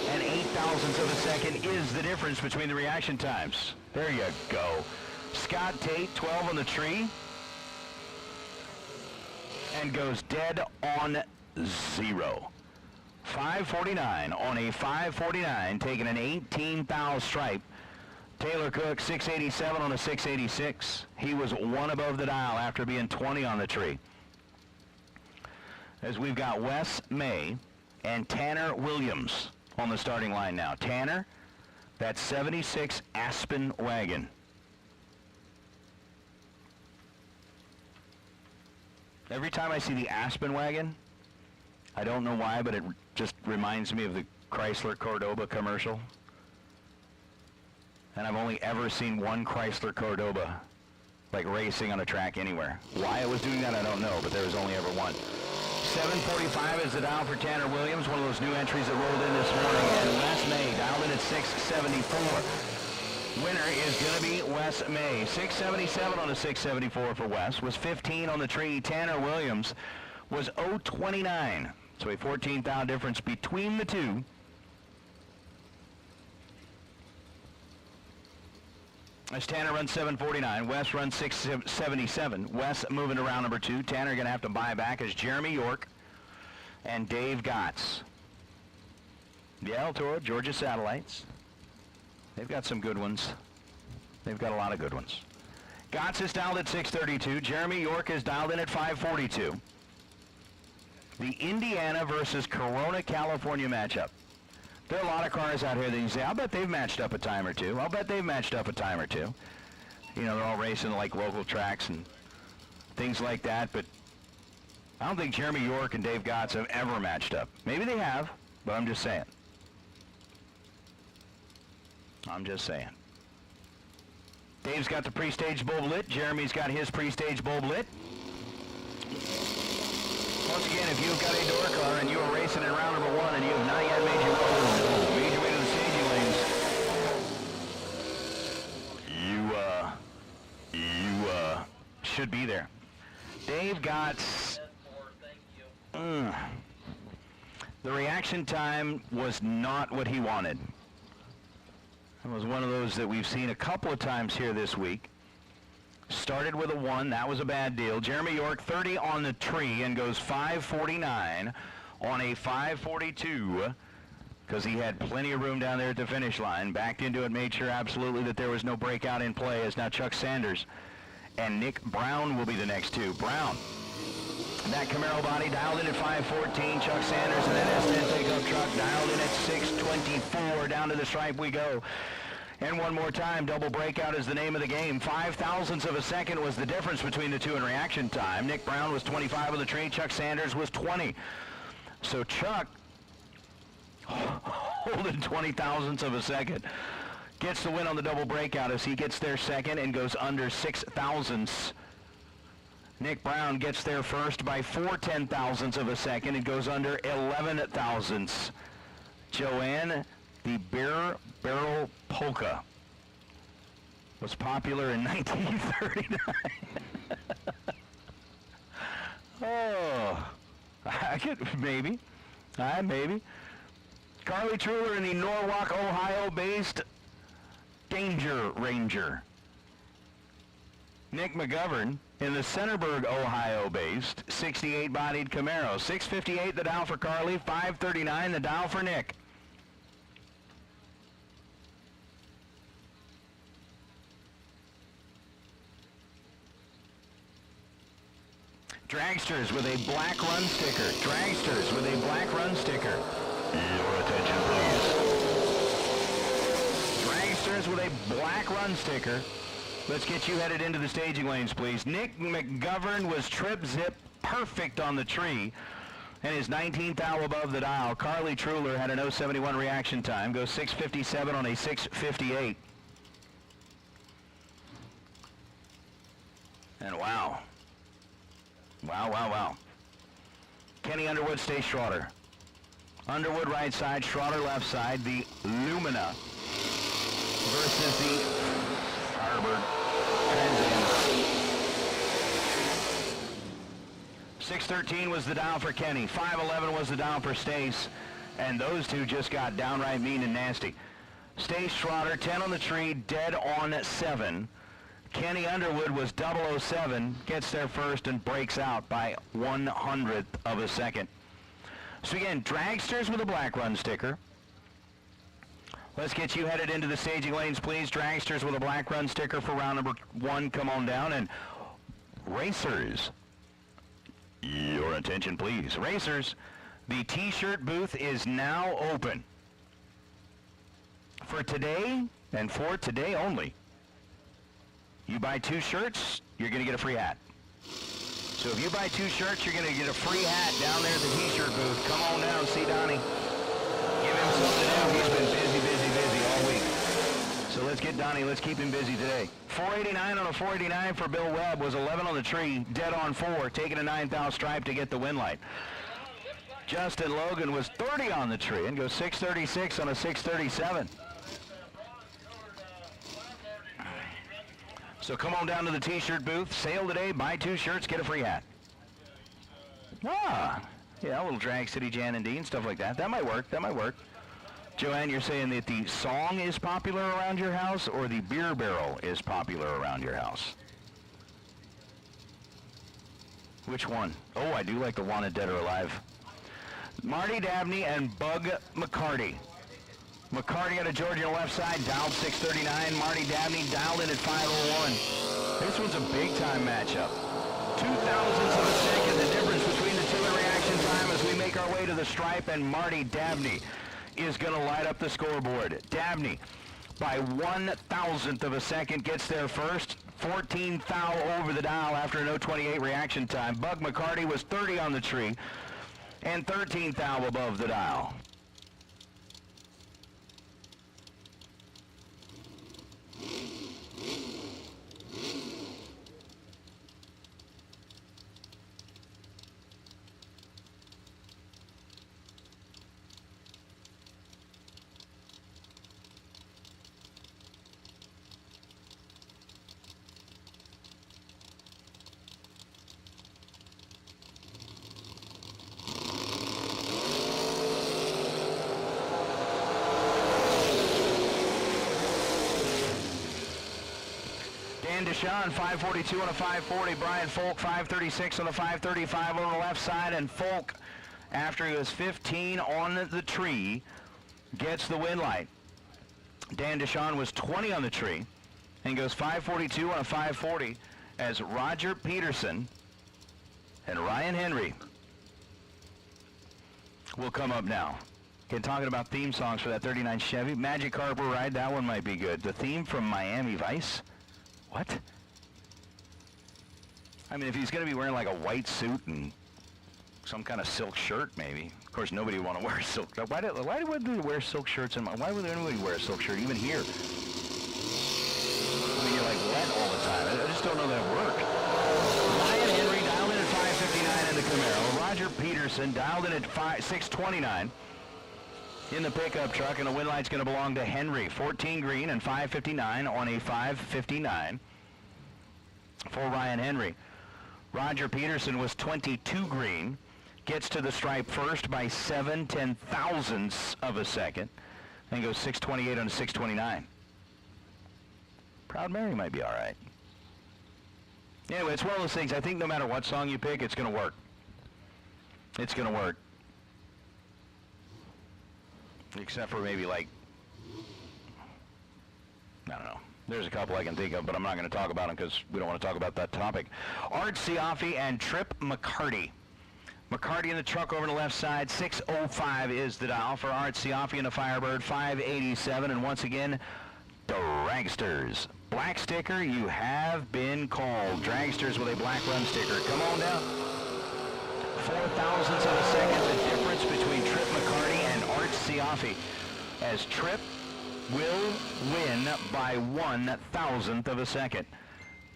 And 8 thousandths of a second is the difference between the reaction times. There you go. Scott Tate, 12 on the tree. And goes dead on 0. 549 on a 549, taking an 18 thou stripe. Taylor Cook, 687 on a 686. He was one above the dial after being 20 on the tree. As we've got Wes May and Tanner Williams on the starting line now. Tanner, that 76 Aspen wagon. Every time I see the Aspen wagon, I don't know why, but it just reminds me of the Chrysler Cordoba commercial. And I've only ever seen one Chrysler Cordoba, like racing on a track anywhere. Why it was doing that, I don't know, but there was only ever one. 745 is the dial for Tanner Williams, one of those new entries that rolled in this morning. And Wes May dialed in at 674. Winner is going to be Wes May. 677 on a 674 for Wes. Was 15 on the tree. Tanner Williams was 029. So a 14 thou difference between the two. As Tanner runs 749, Wes runs 677. Wes moving to round number 2. Tanner going to have to buy back as Jeremy York and Dave Gotts. The El Toro, Georgia Satellites. They've got some good ones. They've got a lot of good ones. Gotts is dialed at 632. Jeremy York is dialed in at 542. The Indiana versus Corona, California matchup. There are a lot of cars out here that you say, I'll bet they've matched up a time or two. I'll bet they've matched up a time or two. You know, they're all racing like local tracks and things like that, but I don't think Jeremy York and Dave Gotts have ever matched up. Maybe they have, but I'm just saying. I'm just saying. Dave's got the pre-stage bulb lit. Jeremy's got his pre-stage bulb lit. Once again, if you've got a door car and you are racing in round number 1 and you have not yet made your way to the staging lanes, you should be there. Dave Gotts. The reaction time was not what he wanted. It was one of those that we've seen a couple of times here this week. Started with a 1. That was a bad deal. Jeremy York, 30 on the tree and goes 549 on a 542 because he had plenty of room down there at the finish line. Backed into it, made sure absolutely that there was no breakout in play, as now Chuck Sanders and Nick Brown will be the next two. Brown, that Camaro body dialed in at 514. Chuck Sanders and that S10 pickup truck dialed in at 624. Down to the stripe we go. And one more time, double breakout is the name of the game. 5 thousandths of a second was the difference between the two in reaction time. Nick Brown was 25 on the tree. Chuck Sanders was 20. So Chuck, holding 20 thousandths of a second, gets the win on the double breakout as he gets there second and goes under 6 thousandths. Nick Brown gets there first by 4 10,000ths of a second and goes under 11 thousandths. Joanne, the Beer Barrel Polka was popular in 1939. Oh, I could, maybe. Maybe. Carly Truler in the Norwalk, Ohio-based Danger Ranger. Nick McGovern in the Centerburg, Ohio-based 68-bodied Camaro. 658 the dial for Carly, 539 the dial for Nick. Dragsters with a black run sticker. Dragsters with a black run sticker. Your attention, please. Dragsters with a black run sticker. Let's get you headed into the staging lanes, please. Nick McGovern was trip zip perfect on the tree and is 19th thou above the dial. Carly Truler had an 071 reaction time, goes 6:57 on a 6:58. And wow. Wow. Kenny Underwood, Stace Schroeder. Underwood right side, Schroeder left side, the Lumina versus the Firebird Trans Am. 6:13 was the dial for Kenny, 5:11 was the dial for Stace, and those two just got downright mean and nasty. Stace Schroeder, 10 on the tree, dead on 7. Kenny Underwood was 007, gets there first and breaks out by 1/100th of a second. So again, dragsters with a black run sticker. Let's get you headed into the staging lanes, please. Dragsters with a black run sticker for round number 1, come on down. And racers, your attention, please. Racers, the T-shirt booth is now open. For today, and for today only. You buy 2 shirts, you're going to get a free hat. So if you buy 2 shirts, you're going to get a free hat down there at the T-shirt booth. Come on down, see Donnie. Give him something to do. He's been busy all week. So let's get Donnie, let's keep him busy today. 489 on a 489 for Bill Webb was 11 on the tree, dead on 4, taking a 9th thou stripe to get the win light. Justin Logan was 30 on the tree and goes 636 on a 637. So come on down to the T-shirt booth. Sale today. Buy 2 shirts, get a free hat. Ah, yeah, a little Drag City Jan and Dean, stuff like that. That might work. Joanne, you're saying that the song is popular around your house or the beer barrel is popular around your house? Which one? Oh, I do like the Wanted Dead or Alive. Marty Dabney and Bug McCarty. McCarty out of Georgia on the left side, dialed 639. Marty Dabney dialed in at 501. This one's a big-time matchup. 0.02 of a second, the difference between the two in reaction time as we make our way to the stripe, and Marty Dabney is going to light up the scoreboard. Dabney, by 1,000th of a second, gets there first. 14 thou over the dial after an 028 reaction time. Bug McCarty was 30 on the tree and 13 thou above the dial. Dan Deshawn, 542 on a 540. Brian Folk, 536 on a 535 on the left side. And Folk, after he was 15 on the tree, gets the win light. Dan Deshawn was 20 on the tree and goes 542 on a 540 as Roger Peterson and Ryan Henry will come up now. Again, talking about theme songs for that 39 Chevy. Magic Harbor Ride, that one might be good. The theme from Miami Vice. What? I mean, if he's going to be wearing like a white suit and some kind of silk shirt, maybe. Of course, nobody would want to wear silk. Why would they wear silk shirts? Why would anybody wear a silk shirt, even here? I mean, you're like wet all the time. I just don't know that work. Ryan Henry dialed in at 559 in the Camaro. Roger Peterson dialed in at 629 in the pickup truck, and the win light's going to belong to Henry. 14 green and 559 on a 559 for Ryan Henry. Roger Peterson was 22 green, gets to the stripe first by 7/10,000ths of a second, and goes 628 on a 629. Proud Mary might be all right. Anyway, it's one of those things. I think no matter what song you pick, it's going to work. It's going to work. Except for maybe like, I don't know. There's a couple I can think of, but I'm not going to talk about them because we don't want to talk about that topic. Art Siafi and Trip McCarty. McCarty in the truck over on the left side. 605 is the dial for Art Siafi and the Firebird. 587, and once again, Dragsters. Black sticker, you have been called. Dragsters with a black run sticker. Come on down. 0.004 of a second, the difference between Trip McCarty and Art Siafi, as Trip will win by 1,000th of a second.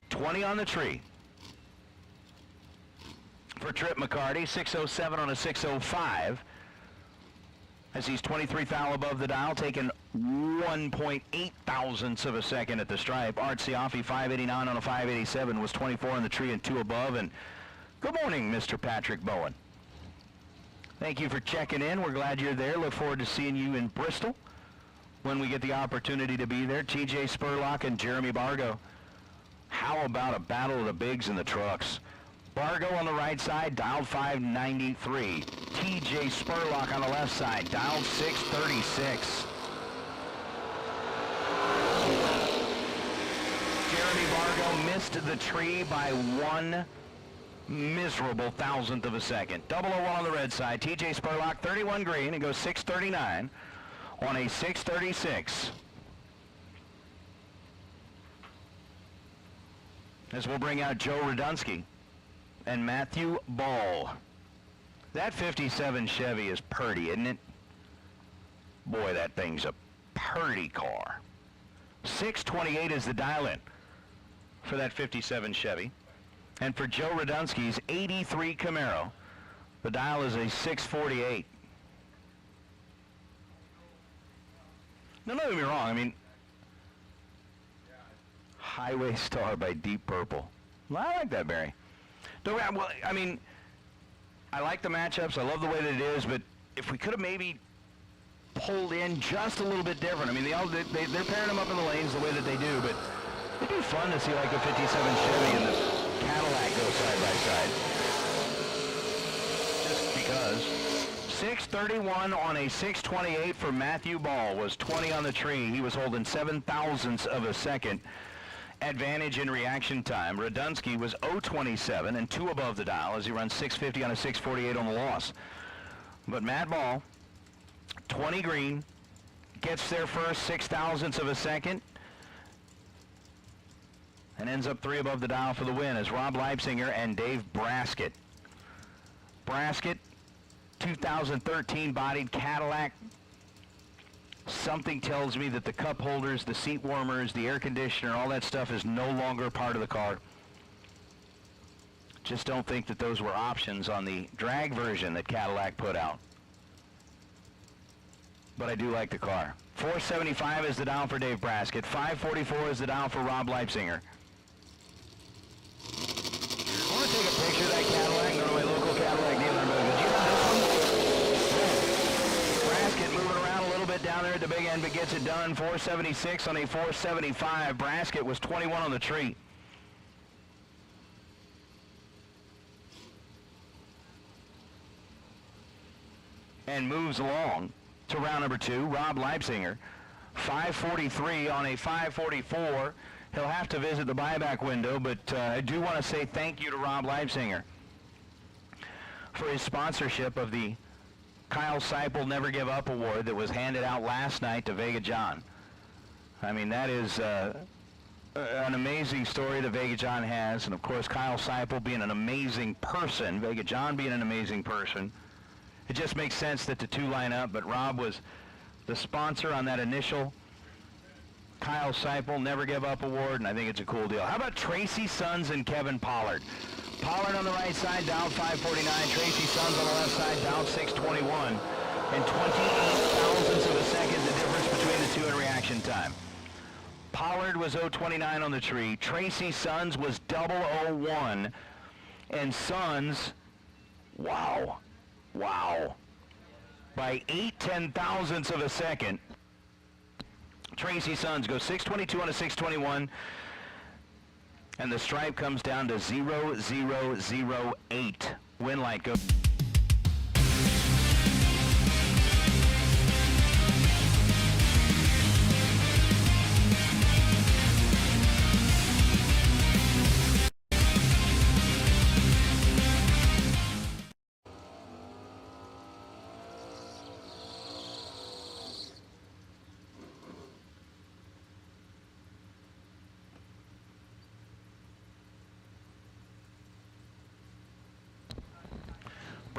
20 on the tree. For Trip McCarty, 607 on a 605. As he's 23 thou above the dial, taking 1.8 thousandths of a second at the stripe. Art Siafi, 589 on a 587, was 24 on the tree and 2 above. And good morning, Mr. Patrick Bowen. Thank you for checking in. We're glad you're there. Look forward to seeing you in Bristol when we get the opportunity to be there. TJ Spurlock and Jeremy Bargo. How about a battle of the bigs and the trucks? Bargo on the right side, dialed 593. TJ Spurlock on the left side, dialed 636. Jeremy Bargo missed the tree by 1 miserable thousandth of a second. 001 on the red side, TJ Spurlock, 31 green, and goes 639 on a 636. As we'll bring out Joe Radunsky and Matthew Ball. That 57 Chevy is purty, isn't it? Boy, that thing's a purty car. 628 is the dial-in for that 57 Chevy. And for Joe Radunsky's 83 Camaro, the dial is a 648. Now, don't get me wrong, I mean, Highway Star by Deep Purple. Well, I like that, Barry. Well, I mean, I like the matchups. I love the way that it is, but if we could have maybe pulled in just a little bit different. I mean, they're pairing them up in the lanes the way that they do, but it'd be fun to see like a 57 Chevy and this Cadillac go side by side. Just because. 631 on a 628 for Matthew Ball was 20 on the tree. He was holding 7 thousandths of a second advantage in reaction time. Radunsky was 027 and 2 above the dial as he runs 650 on a 648 on the loss. But Matt Ball, 20 green, gets there first 6 thousandths of a second and ends up 3 above the dial for the win as Rob Leipzinger and Dave Braskett. Braskett, 2013 bodied Cadillac. Something tells me that the cup holders, the seat warmers, the air conditioner, all that stuff is no longer part of the car. Just don't think that those were options on the drag version that Cadillac put out. But I do like the car. 475 is the dial for Dave Braskett. 544 is the dial for Rob Leipzinger. I want to take a picture of that Cadillac, go to my local Cadillac dealer and be like, did you have this one? Braskett moving around a little bit down there at the big end, but gets it done. 476 on a 475. Braskett was 21 on the tree. And moves along to round number 2. Rob Leipzinger, 543 on a 544. He'll have to visit the buyback window, but I do want to say thank you to Rob Leipzinger for his sponsorship of the Kyle Seipel Never Give Up Award that was handed out last night to Vega John. I mean, that is an amazing story that Vega John has, and of course Kyle Seipel being an amazing person, Vega John being an amazing person. It just makes sense that the two line up, but Rob was the sponsor on that initial Kyle Seipel Never Give Up Award, and I think it's a cool deal. How about Tracy Sons and Kevin Pollard? Pollard on the right side, down 549. Tracy Sons on the left side, down 621. And 28 thousandths of a second, the difference between the two in reaction time. Pollard was 029 on the tree. Tracy Sons was 001. And Sons, wow, by 8 thousandths of a second. Tracy Sons goes 622 on a 621, and the stripe comes down to 0008. Win light go.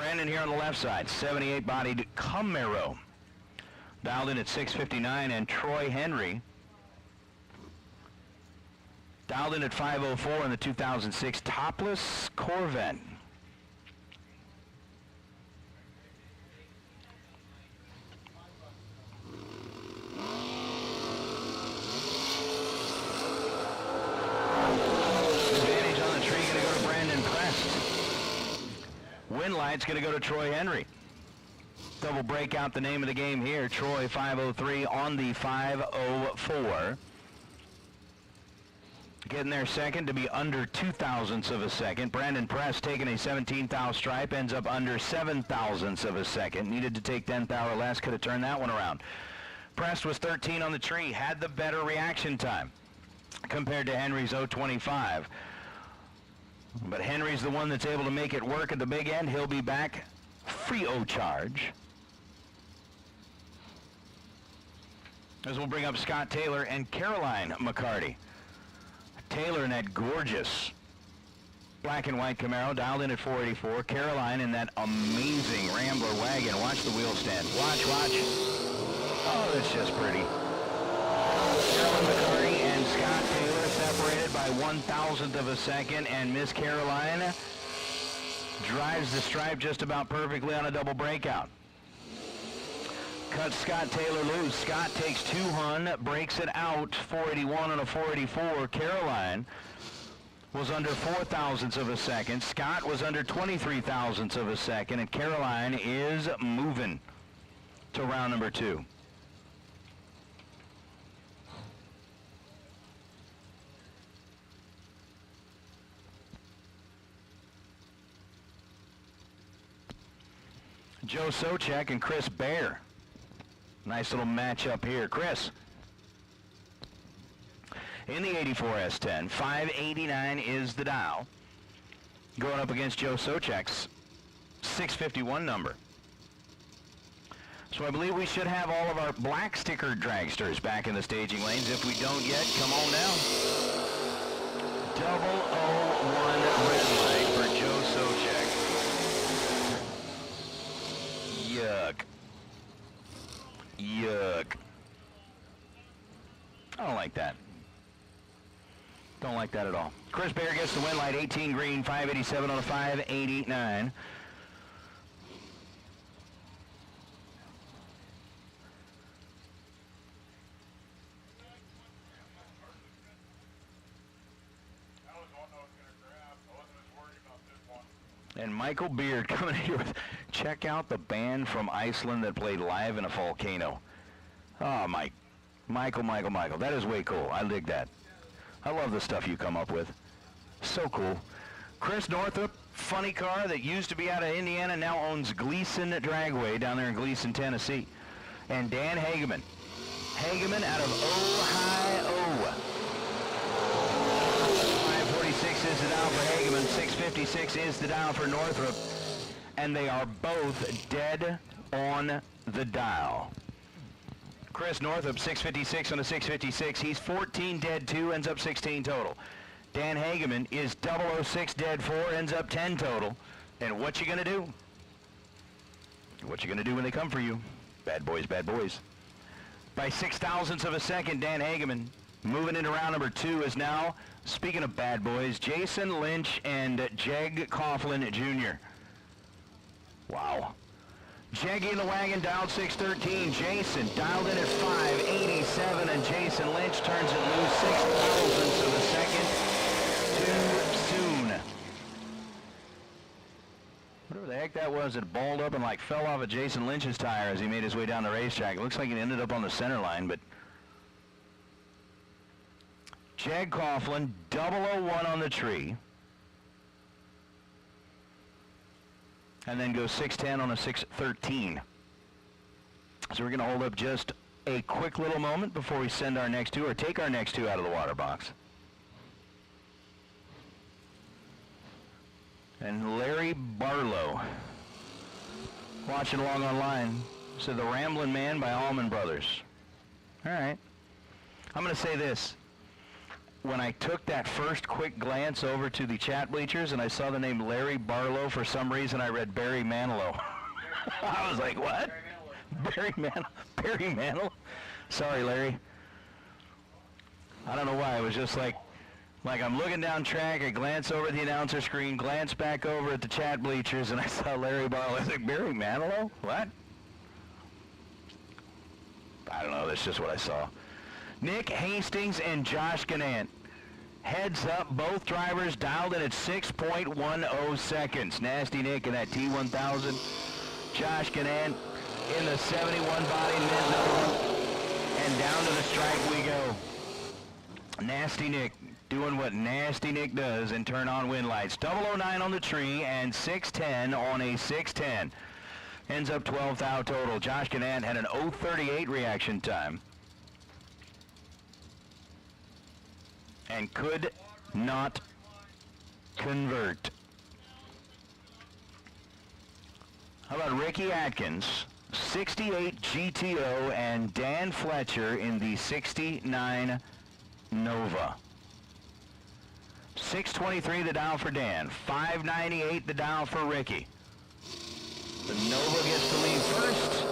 Brandon here on the left side, 78-bodied Camaro. Dialed in at 659, and Troy Henry dialed in at 504 in the 2006 topless Corvette. Advantage on the tree going to go to Brandon Prest. Win light's going to go to Troy Henry. Double breakout, the name of the game here. Troy 503 on the 504. Getting there second to be under 2/1000ths of a second. Brandon Press taking a 17th stripe, ends up under 7/1000ths of a second. Needed to take 10th or less, could have turned that one around. Press was 13 on the tree, had the better reaction time compared to Henry's 025. But Henry's the one that's able to make it work at the big end. He'll be back free of charge. As we'll bring up Scott Taylor and Caroline McCarty. Taylor in that gorgeous black and white Camaro, dialed in at 484. Caroline in that amazing Rambler wagon. Watch the wheel stand. Watch, watch. Oh, that's just pretty. Caroline McCarty and Scott Taylor separated by 1/1000th of a second, and Miss Caroline drives the stripe just about perfectly on a double breakout. Cuts Scott Taylor loose. Scott takes 200, breaks it out, 481 and a 484. Caroline was under 4/1000ths of a second. Scott was under 23/1000ths of a second, and Caroline is moving to round number 2. Joe Socek and Chris Baer. Nice little matchup here. Chris, in the 84 S10, 589 is the dial. Going up against Joe Socek's 651 number. So I believe we should have all of our black sticker dragsters back in the staging lanes. If we don't yet, come on down. 001 red light for Joe Socek. Yuck. Yuck. I don't like that. Don't like that at all. Chris Baer gets the win light, 18 green, 587 on a 589. And Michael Beard coming here with, check out the band from Iceland that played live in a volcano. Oh, Michael. That is way cool. I dig that. I love the stuff you come up with. So cool. Chris Northup, funny car that used to be out of Indiana, now owns Gleason Dragway down there in Gleason, Tennessee. And Dan Hageman. Hageman out of Ohio. 546 is the dial for Hageman. 656 is the dial for Northrop. And they are both dead on the dial. Chris Northup, 656 on a 656. He's 14 dead 2, ends up 16 total. Dan Hageman is 006 dead 4, ends up 10 total. And what you gonna do? What you gonna do when they come for you? Bad boys, bad boys. By 0.006 of a second, Dan Hageman moving into round number 2 is now, speaking of bad boys, Jason Lynch and Jeg Coughlin Jr. Wow. Jeggy in the wagon, dialed 613. Jason dialed in at 587, and Jason Lynch turns it loose 0.006 of a second. Too soon. Whatever the heck that was, it balled up and like fell off of Jason Lynch's tire as he made his way down the racetrack. It looks like it ended up on the center line, but Jag Coughlin, 001 on the tree. And then goes 610 on a 613. So we're going to hold up just a quick little moment before we send our next two, or take our next two out of the water box. And Larry Barlow, watching along online, said The Ramblin' Man by Allman Brothers. All right. I'm going to say this. when I took that first quick glance over to the chat bleachers and I saw the name Larry Barlow, for some reason I read Barry Manilow. I was like, what? Barry Manilow? Sorry, Larry. I don't know why. It was just like I'm looking down track, I glance over at the announcer screen, glance back over at the chat bleachers, and I saw Larry Barlow. I was like, Barry Manilow? What? I don't know. That's just what I saw. Nick Hastings and Josh Ganant. Heads up, both drivers dialed in at 6.10 seconds. Nasty Nick in that T1000. Josh Ganant in the 71 body mid-Nova. And down to the stripe we go. Nasty Nick doing what Nasty Nick does and turn on wind lights. 009 on the tree and 610 on a 610. Ends up 12th out total. Josh Ganant had an 038 reaction time. And could not convert. How about Ricky Atkins, 68 GTO, and Dan Fletcher in the 69 Nova. 623 the down for Dan, 598 the down for Ricky. The Nova gets the lead first.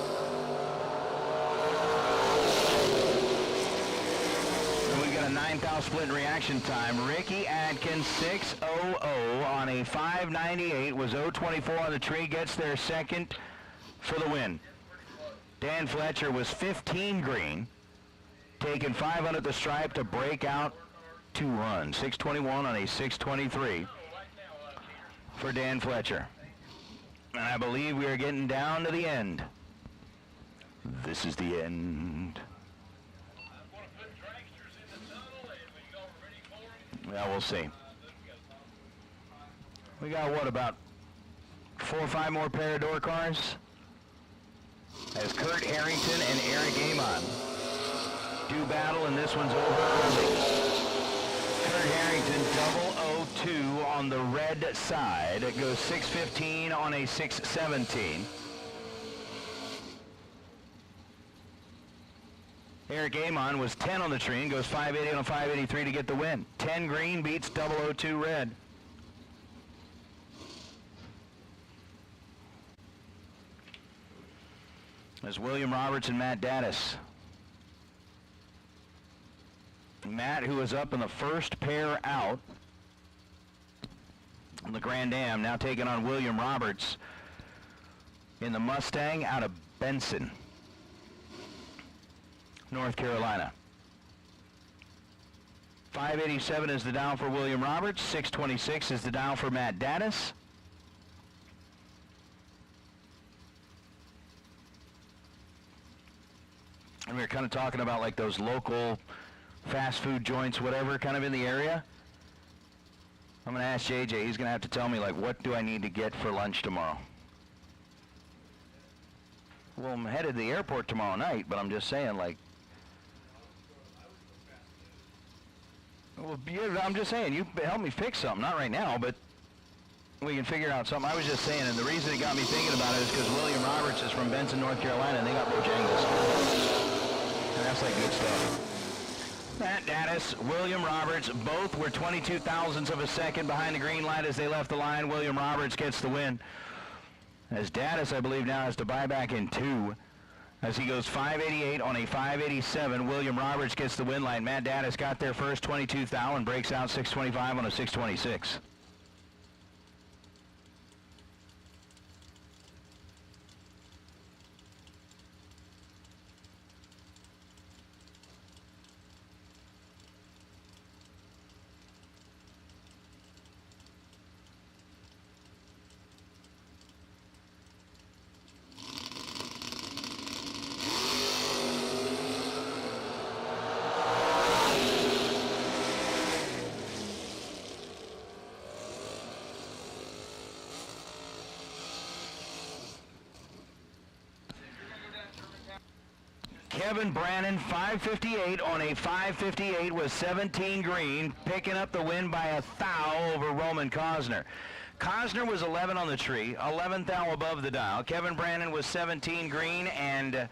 And we got a 9,000 split in reaction time. Ricky Atkins 600 on a 598 was 024 on the tree, gets there second for the win. Dan Fletcher was 15 green, taking 500 at the stripe to break out 2 runs. 621 on a 623 for Dan Fletcher. And I believe we are getting down to the end. This is the end. Well, we'll see. We got, what, about 4 or 5 more pair of door cars? As Kurt Harrington and Eric Amon do battle, and this one's over early. Kurt Harrington 002 on the red side. It goes 615 on a 617. Eric Amon was 10 on the tree and goes 580 on a 583 to get the win. 10 green beats 002 red. There's William Roberts and Matt Dattis. Matt, who was up in the first pair out on the Grand Am, now taking on William Roberts in the Mustang out of Benson, North Carolina. 587 is the down for William Roberts. 626 is the down for Matt Dattis. And we were kind of talking about like those local fast food joints, whatever, kind of in the area. I'm going to ask JJ. He's going to have to tell me, like, what do I need to get for lunch tomorrow? Well, I'm headed to the airport tomorrow night, but I'm just saying, like, well, yeah, I'm just saying, you help me fix something. Not right now, but we can figure out something. I was just saying, and the reason it got me thinking about it is because William Roberts is from Benson, North Carolina, and they got Bojangles. And that's like good stuff. Matt Dattis, William Roberts, both were 22 thousandths of a second behind the green light as they left the line. William Roberts gets the win. As Dattis, I believe, now has to buy back in 2. As he goes 588 on a 587, William Roberts gets the win line. Matt Dattis got there first, 22 thou, and breaks out 625 on a 626. Kevin Brannon, 558 on a 558 with 17 green, picking up the win by a thou over Roman Cosner. Cosner was 11 on the tree, 11 thou above the dial. Kevin Brannon was 17 green, and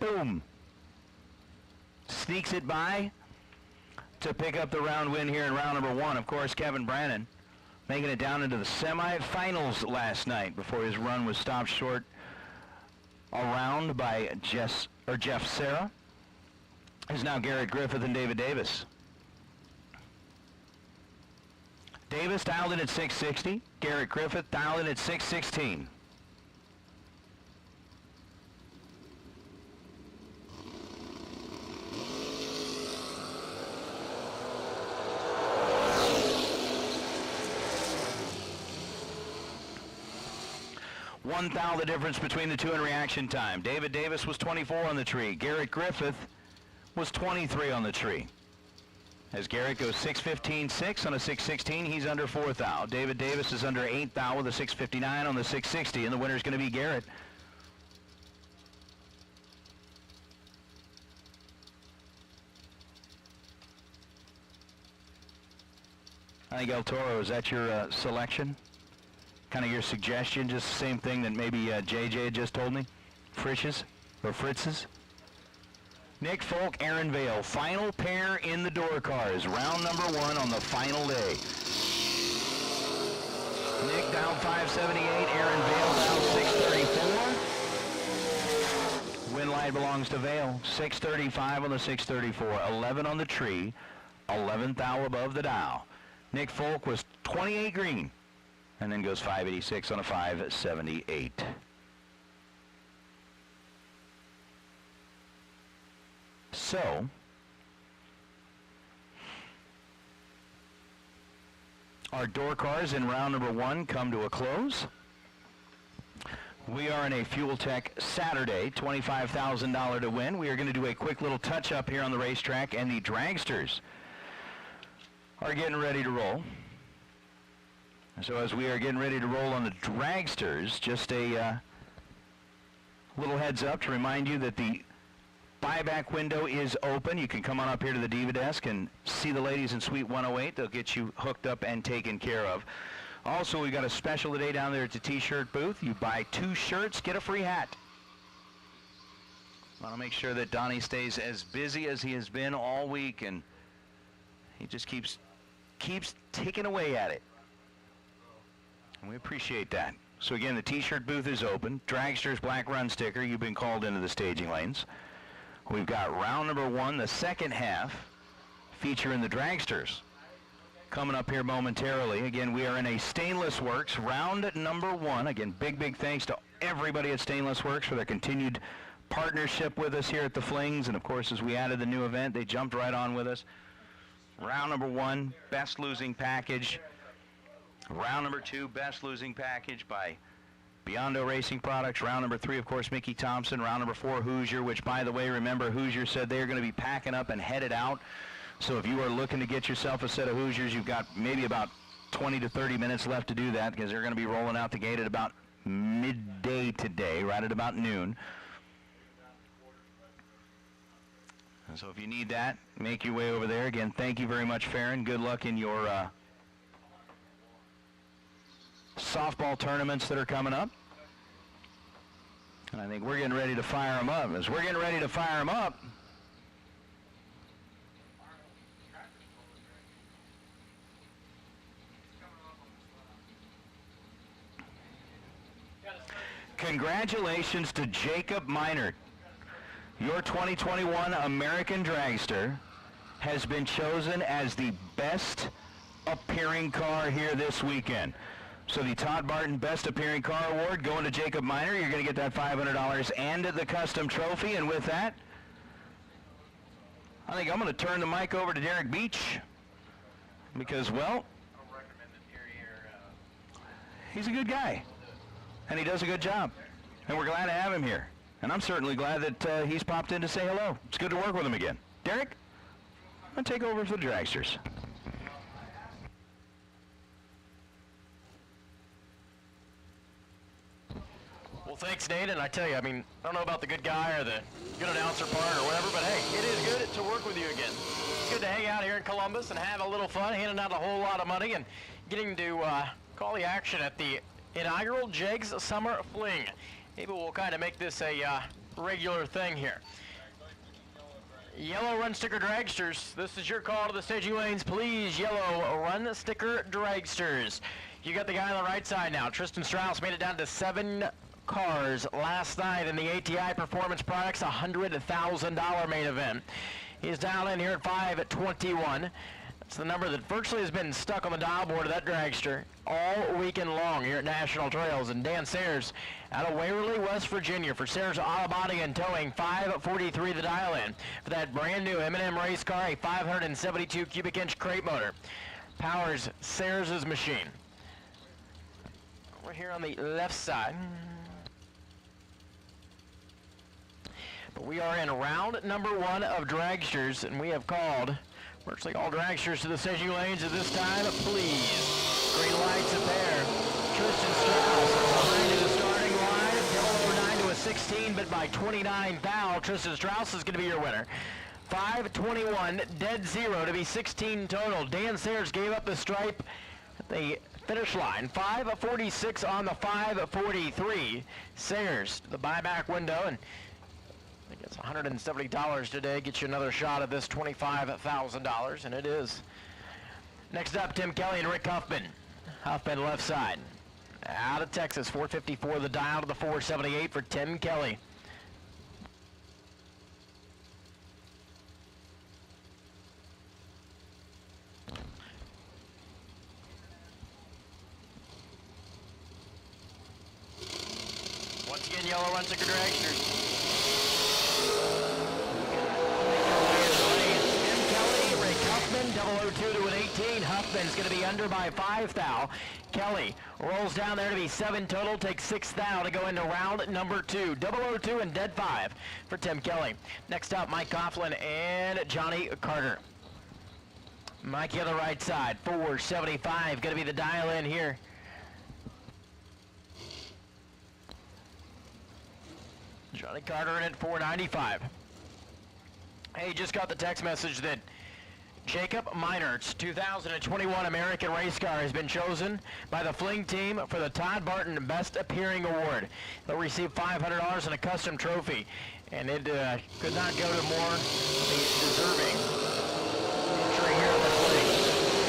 boom, sneaks it by. to pick up the round win here in round number 1. Of course, Kevin Brannon making it down into the semifinals last night before his run was stopped short around by Jeff Serra. Is now Garrett Griffith and David Davis. Davis dialed in at 660. Garrett Griffith dialed in at 616. One thou the difference between the two in reaction time. David Davis was 24 on the tree. Garrett Griffith was 23 on the tree. As Garrett goes 6:15.6 on a 6:16, he's under 4 thou. David Davis is under 8 thou with a 6:59 on the 6:60, and the winner's going to be Garrett. I think El Toro, is that your selection? Kind of your suggestion, just the same thing that maybe JJ had just told me? Fritz's? Nick Folk, Aaron Vale, final pair in the door cars, round number 1 on the final day. Nick down 578, Aaron Vale down 634. Win light belongs to Vale, 635 on the 634, 11 on the tree, 11th thou above the dial. Nick Folk was 28 green, and then goes 586 on a 578. So, our door cars in round number 1 come to a close. We are in a Fuel Tech Saturday, $25,000 to win. We are going to do a quick little touch-up here on the racetrack, and the dragsters are getting ready to roll. So as we are getting ready to roll on the dragsters, just a little heads up to remind you that the buyback window is open. You can come on up here to the Diva desk and see the ladies in Suite 108. They'll get you hooked up and taken care of. Also, we've got a special today down there at the T-shirt booth. You buy 2 shirts, get a free hat. I want to make sure that Donnie stays as busy as he has been all week, and he just keeps ticking away at it. And we appreciate that. So again, the T-shirt booth is open. Dragsters Black Run sticker, you've been called into the staging lanes. We've got round number 1, the second half, featuring the dragsters. Coming up here momentarily. Again, we are in a Stainless Works, round number 1. Again, big thanks to everybody at Stainless Works for their continued partnership with us here at the Flings. And of course, as we added the new event, they jumped right on with us. Round number 1, best losing package. Round number 2, best losing package by Biondo Racing Products. Round number 3, of course, Mickey Thompson. Round number 4, Hoosier, which, by the way, remember, Hoosier said they're going to be packing up and headed out. So if you are looking to get yourself a set of Hoosiers, you've got maybe about 20 to 30 minutes left to do that, because they're going to be rolling out the gate at about midday today, right at about noon. And so if you need that, make your way over there. Again, thank you very much, Farron. Good luck in your softball tournaments that are coming up. And I think we're getting ready to fire them up. As we're getting ready to fire them up, congratulations to Jacob Meinert. Your 2021 American Dragster has been chosen as the best appearing car here this weekend. So the Todd Barton Best Appearing Car Award going to Jacob Meinert. You're going to get that $500 and the custom trophy. And with that, I think I'm going to turn the mic over to Derek Beach because, well, he's a good guy, and he does a good job, and we're glad to have him here. And I'm certainly glad that he's popped in to say hello. It's good to work with him again. Derek, I'm going to take over for the dragsters. Well, thanks, Nate. And I tell you, I mean, I don't know about the good guy or the good announcer part or whatever, but hey, it is good to work with you again. It's good to hang out here in Columbus and have a little fun, handing out a whole lot of money and getting to call the action at the inaugural Jegs Summer Fling. Maybe we'll kind of make this a regular thing here. Yellow run sticker dragsters. This is your call to the staging lanes, please. Yellow run sticker dragsters. You got the guy on the right side now. Tristan Strauss made it down to 7 cars last night in the ATI Performance Products $100,000 main event. He's dialed in here at 5:21. It's the number that virtually has been stuck on the dial board of that dragster all weekend long here at National Trails. And Dan Sayers out of Waverly, West Virginia for Sayers Auto Body and Towing, 5:43 the dial in for that brand new M&M race car, a 572 cubic inch crate motor. Powers Sayers' machine. We're here on the left side. But we are in round number 1 of dragsters, and we have called virtually all dragsters to the staging lanes at this time, please. Green lights up there. Tristan Strauss behind in the starting line. Yellow 9 to a 16, but by 29 thou, Tristan Strauss is going to be your winner. 5:21, dead zero to be 16 total. Dan Sayers gave up the stripe at the finish line. 5:46 on the 5:43. Sayers, the buyback window, and I think it's $170 today. Get you another shot at this $25,000, and it is. Next up, Tim Kelly and Rick Huffman. Huffman left side. Out of Texas, 454 the dial to the 478 for Tim Kelly. Once again, yellow run sticker dragsters. Huffman, 002 to an 18. Huffman's going to be under by 5 thou. Kelly rolls down there to be 7 total, takes 6 thou to go into round number 2. 002 and dead 5 for Tim Kelly. Next up, Mike Coughlin and Johnny Carter. Mikey on the right side, 475, going to be the dial in here. Johnny Carter in at 495. Hey, just got the text message that Jacob Meinert's 2021 American Race Car has been chosen by the Fling team for the Todd Barton Best Appearing Award. They'll receive $500 and a custom trophy, and it could not go to more of the deserving entry here at the Fling.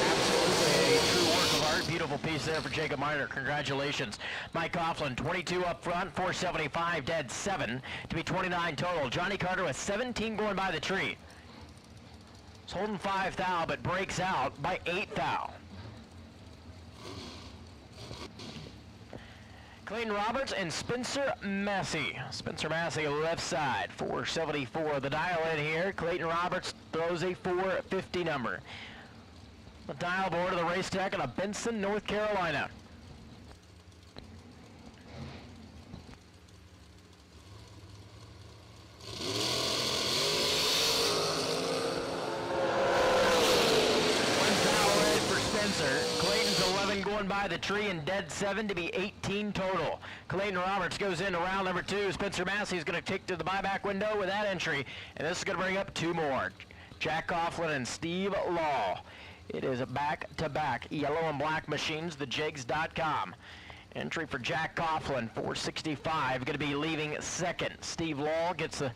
Absolutely a true work of art. Beautiful piece there for Jacob Meinert. Congratulations. Mike Coughlin, 22 up front, 475, dead 7 to be 29 total. Johnny Carter with 17 going by the tree. It's holding 5 thou, but breaks out by 8 thou. Clayton Roberts and Spencer Massey. Spencer Massey left side, 474. The dial in here, Clayton Roberts throws a 450 number. The dial board of the race tech out of Benson, North Carolina. Clayton's 11 going by the tree and dead 7 to be 18 total. Clayton Roberts goes into round number 2. Spencer Massey is going to take to the buyback window with that entry, and this is going to bring up 2 more. Jack Coughlin and Steve Law. It is a back-to-back yellow and black machines, thejigs.com. Entry for Jack Coughlin, 465, going to be leaving second. Steve Law gets the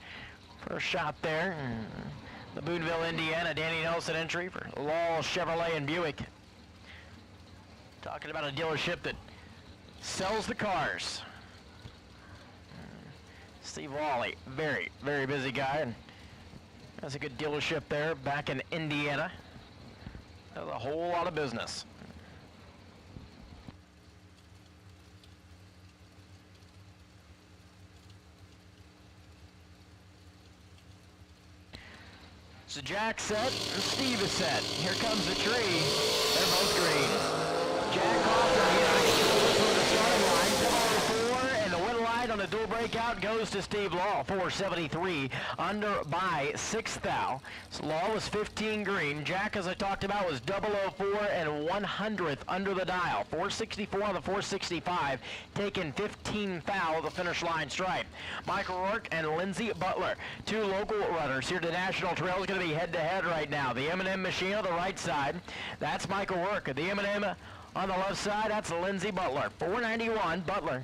first shot there. The Boonville, Indiana, Danny Nelson entry for Law, Chevrolet, and Buick. Talking about a dealership that sells the cars. Steve Lawley, very, very busy guy, and has a good dealership there back in Indiana. Does a whole lot of business. So Jack set, and Steve is set. Here comes the tree. They're both green. Jack off to the starting line, 4, and the win light on the dual breakout goes to Steve Law, 473, under by 6 thou. So Law was 15 green. Jack, as I talked about, was 004 and 100th under the dial. 464 on the 465, taking 15 thou of the finish line stripe. Michael Rourke and Lindsey Butler, 2 local runners here to National Trail, is going to be head-to-head right now. The M&M machine on the right side, that's Michael Rourke. The M&M on the left side, that's Lindsey Butler. 491, Butler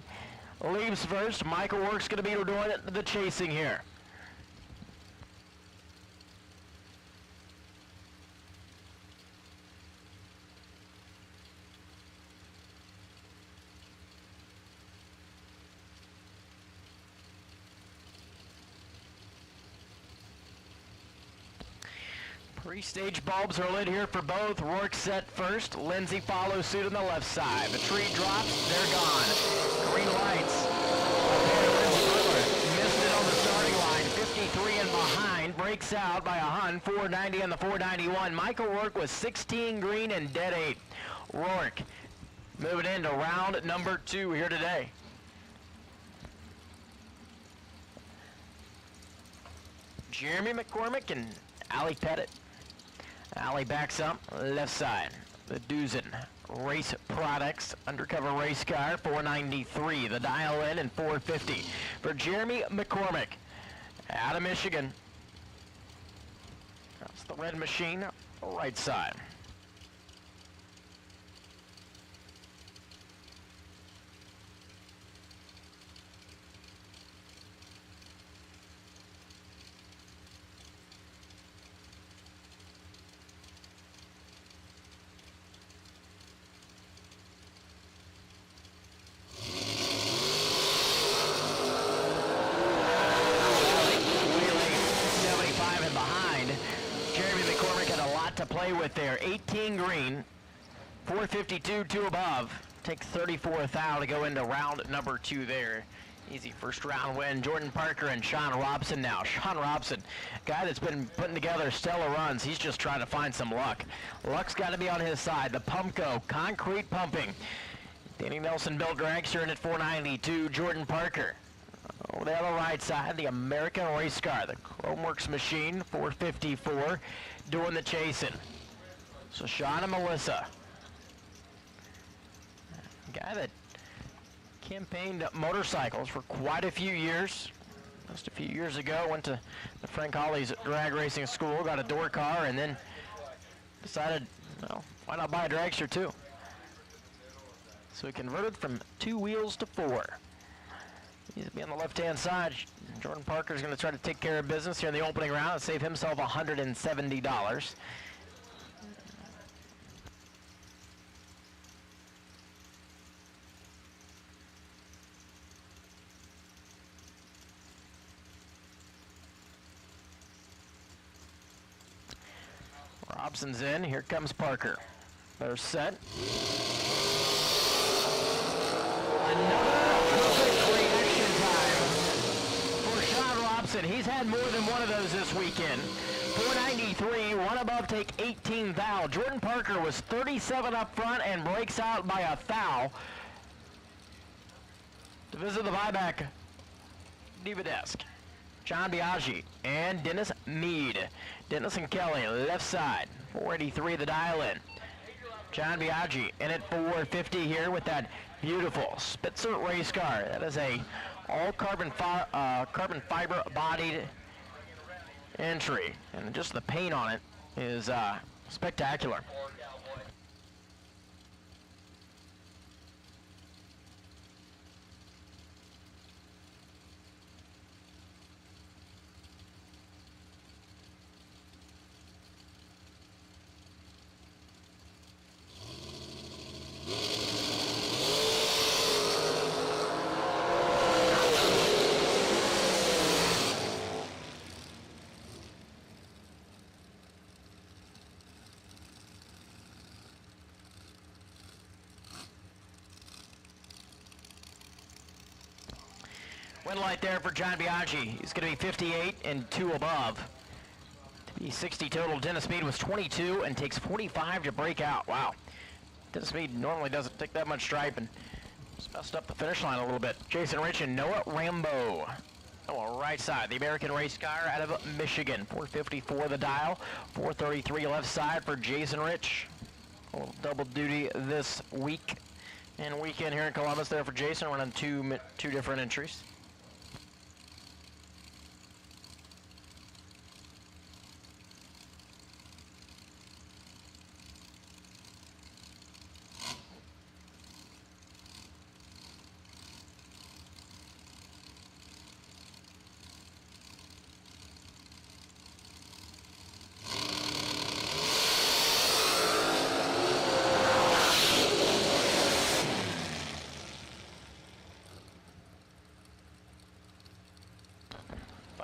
leaves first. Michael Rourke's going to be doing the chasing here. Three stage bulbs are lit here for both. Rourke set first. Lindsay follows suit on the left side. The tree drops. They're gone. Green lights. Missed it on the starting line. 53 and behind. Breaks out by a Hun. 490 on the 491. Michael Rourke was 16 green and dead 8. Rourke moving into round number 2 here today. Jeremy McCormick and Allie Pettit. Allie backs up, left side. The Duzen Race Products Undercover Race Car, 493. The dial in and 450 for Jeremy McCormick out of Michigan. That's the red machine, right side. To play with there. 18 green, 452, 2 above. Take 34 thou to go into round number 2 there. Easy first round win. Jordan Parker and Sean Robson now. Sean Robson, guy that's been putting together stellar runs. He's just trying to find some luck. Luck's got to be on his side. The Pumpco, concrete pumping. Danny Nelson built dragster in at 492. Jordan Parker. Over there on the right side, the American Race Car, the Chromeworks machine, 454, doing the chasing. So Sean and Melissa, guy that campaigned motorcycles for quite a few years. Just a few years ago, went to the Frank Hawley's drag racing school, got a door car, and then decided, well, why not buy a dragster too? So he converted from 2 wheels to 4. He's going to be on the left-hand side. Jordan Parker's going to try to take care of business here in the opening round and save himself $170. Robson's in. Here comes Parker. They're set. He's had more than one of those this weekend. 493, one above, take 18 thou. Jordan Parker was 37 up front and breaks out by a thou to visit the buyback diva desk. John Biaggi and Dennis Mead. Dennis and Kelly, left side. 483 the dial in. John Biaggi in at 450 here with that beautiful Spitzer race car. That is a all carbon fiber bodied entry, and just the paint on it is spectacular. Win light there for John Biaggi. He's going to be 58 and 2 above. To be 60 total. Dennis Mead was 22 and takes 45 to break out. Wow. Dennis Mead normally doesn't take that much stripe and just messed up the finish line a little bit. Jason Rich and Noah Rambo. Oh, right side, the American race car out of Michigan. 454 the dial, 433 left side for Jason Rich. A little double duty this week and weekend here in Columbus there for Jason, running two different entries.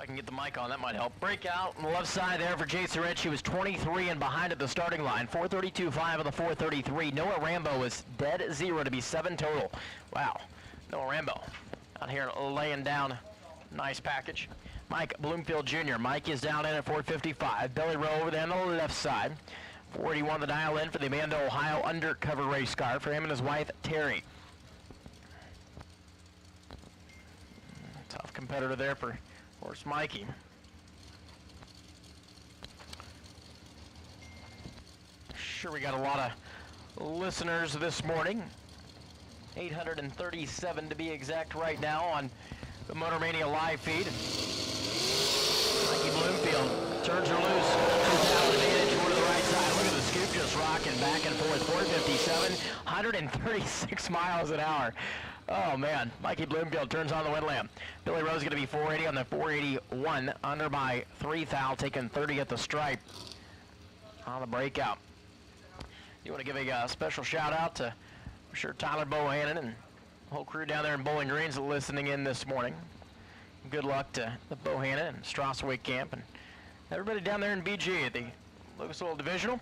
I can get the mic on, that might help. Breakout on the left side there for Jason Rich. He was 23 and behind at the starting line. 432.5 of the 433. Noah Rambo was dead zero to be 7 total. Wow. Noah Rambo out here laying down nice package. Mike Bloomfield Jr. Mike is down in at 455. Billy Rowe over there on the left side. 481 the dial in for the Amanda, Ohio undercover race car for him and his wife, Terry. Tough competitor there for horse Mikey. Sure, we got a lot of listeners this morning. 837 to be exact right now on the Motor Mania live feed. Mikey Bloomfield turns her loose. 2,000 advantage over to the right side. Look at the scoop just rocking back and forth. 457, 136 miles an hour. Oh man, Mikey Bloomfield turns on the wind lamp. Billy Rowe's going to be 480 on the 481, under by 3 thou, taking 30 at the stripe on the breakout. You want to give a special shout out to, I'm sure, Tyler Bohannon and the whole crew down there in Bowling Green's listening in this morning. Good luck to the Bohannon and Strasway camp and everybody down there in BG at the Lucas Oil Divisional.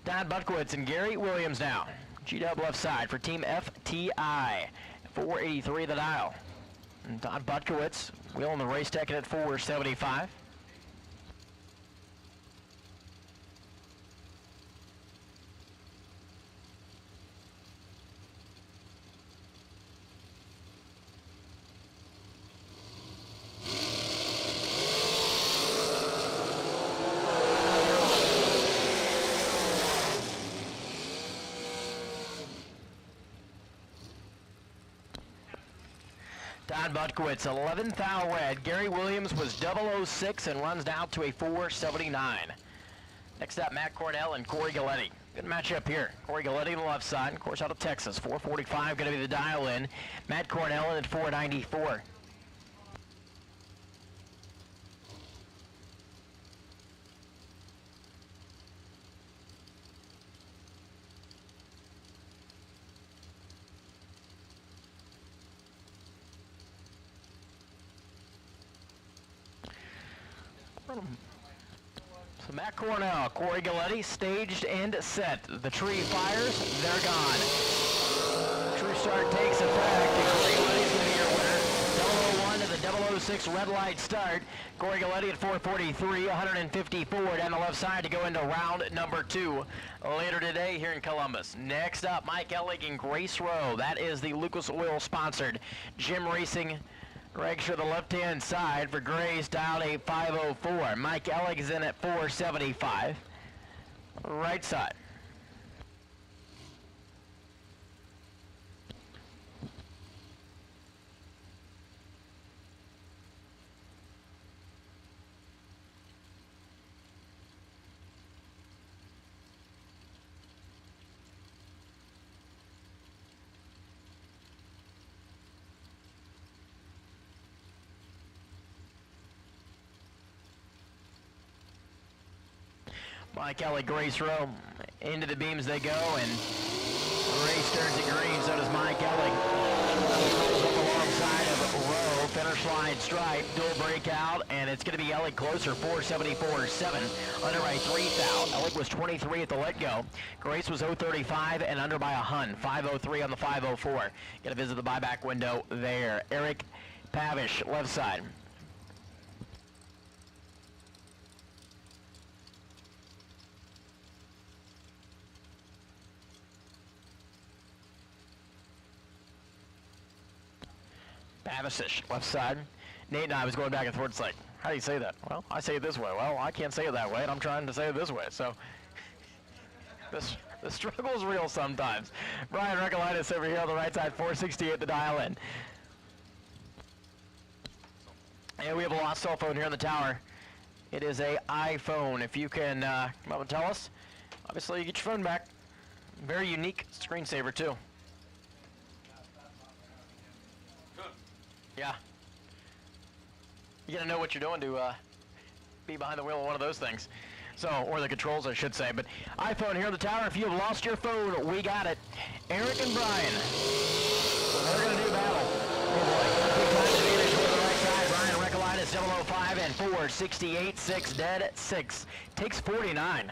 Don Butkowitz and Gary Williams now. G-Dub left side for Team FTI. 483 the dial. And Don Butkowitz wheeling the race ticket at 475. Don Butkowitz, 11th thou red. Gary Williams was 006 and runs down to a 479. Next up, Matt Cornell and Corey Galletti. Good matchup here. Corey Galletti on the left side, of course, out of Texas. 445 going to be the dial in. Matt Cornell in at 494. So Matt Cornell, Corey Galletti, staged and set. The tree fires, they're gone. True start takes effect, and Corey Galletti's going to be your winner. 001 to the 006 red light start. Corey Galletti at 443, 154 down the left side to go into round number 2 later today here in Columbus. Next up, Mike Ellig and Grace Rowe. That is the Lucas Oil sponsored Jim Racing. Greg to the left-hand side for Grace, dialed a 504. Mike Ellig is in at 475. Right side. Mike Ellig, Grace Rowe, into the beams they go, and Grace turns it green, so does Mike Ellig. Up alongside of Rowe, finish line stripe, dual breakout, and it's going to be Ellig closer, 474.7, under by 3 thou. Ellig was 23 at the let-go. Grace was 035 and under by a hun, 503 on the 504. Going to visit the buyback window there. Eric Pavish, left side. Pavicic, left side. Nate and I was going back and forth. It's like, how do you say that? Well, I say it this way. Well, I can't say it that way, and I'm trying to say it this way. So, the struggle is real sometimes. Brian Recolaitis over here on the right side, 468 the dial in. And we have a lost cell phone here on the tower. It is a iPhone. If you can come up and tell us, obviously you get your phone back. Very unique screensaver too. Yeah. You gotta know what you're doing to be behind the wheel of one of those things. So, or the controls, I should say. But iPhone here on the tower. If you have lost your phone, we got it. Eric and Brian. They're gonna do battle. Oh boy. Big time advantage to the right side. Brian Recolaitis, 005 and 468, 6 dead, 6. Takes 49.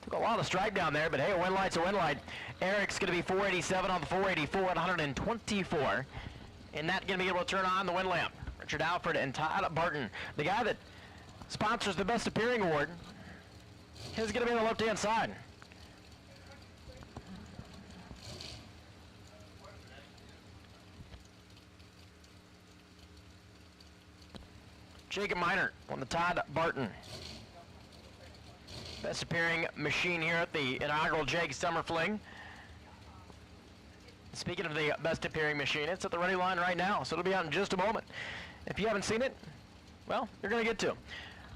Took a lot of strike down there, but hey, a win light's a win light. Eric's going to be 487 on the 484 at 124. And that going to be able to turn on the win lamp. Richard Alford and Todd Barton. The guy that sponsors the Best Appearing Award is going to be on the left-hand side. Jacob Minert on the Todd Barton. Best appearing machine here at the inaugural JAG Summer Fling. Speaking of the best appearing machine, it's at the ready line right now, so it'll be out in just a moment. If you haven't seen it, well, you're going to get to.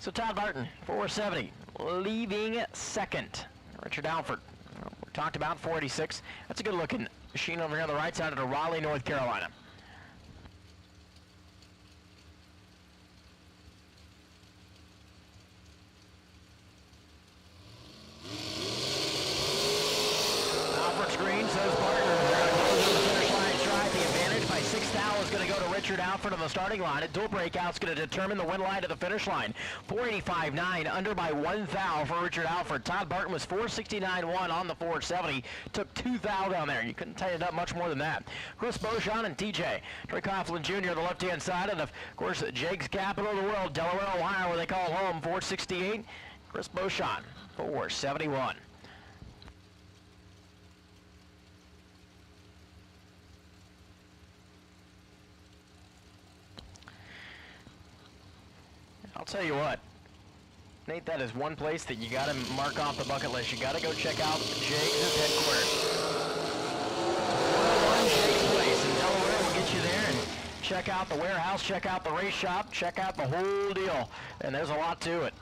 So Todd Barton, 470, leaving second. Richard Alford, we talked about 486. That's a good looking machine over here on the right side of Raleigh, North Carolina. Richard Alford on the starting line. A dual breakout's going to determine the win line to the finish line. 485.9 under by 1 thou for Richard Alford. Todd Barton was 469.1 on the 470. Took 2 thou down there. You couldn't tighten it up much more than that. Chris Beauchamp and TJ. Troy Coughlin Jr. on the left-hand side. And of course, JAG's capital of the world, Delaware, Ohio, where they call home, 468. Chris Beauchamp, 471. I'll tell you what, Nate, that is one place that you got to mark off the bucket list. You got to go check out JAG's headquarters. 101 JAG's Place in Delaware. We'll get you there and check out the warehouse, check out the race shop, check out the whole deal. And there's a lot to it,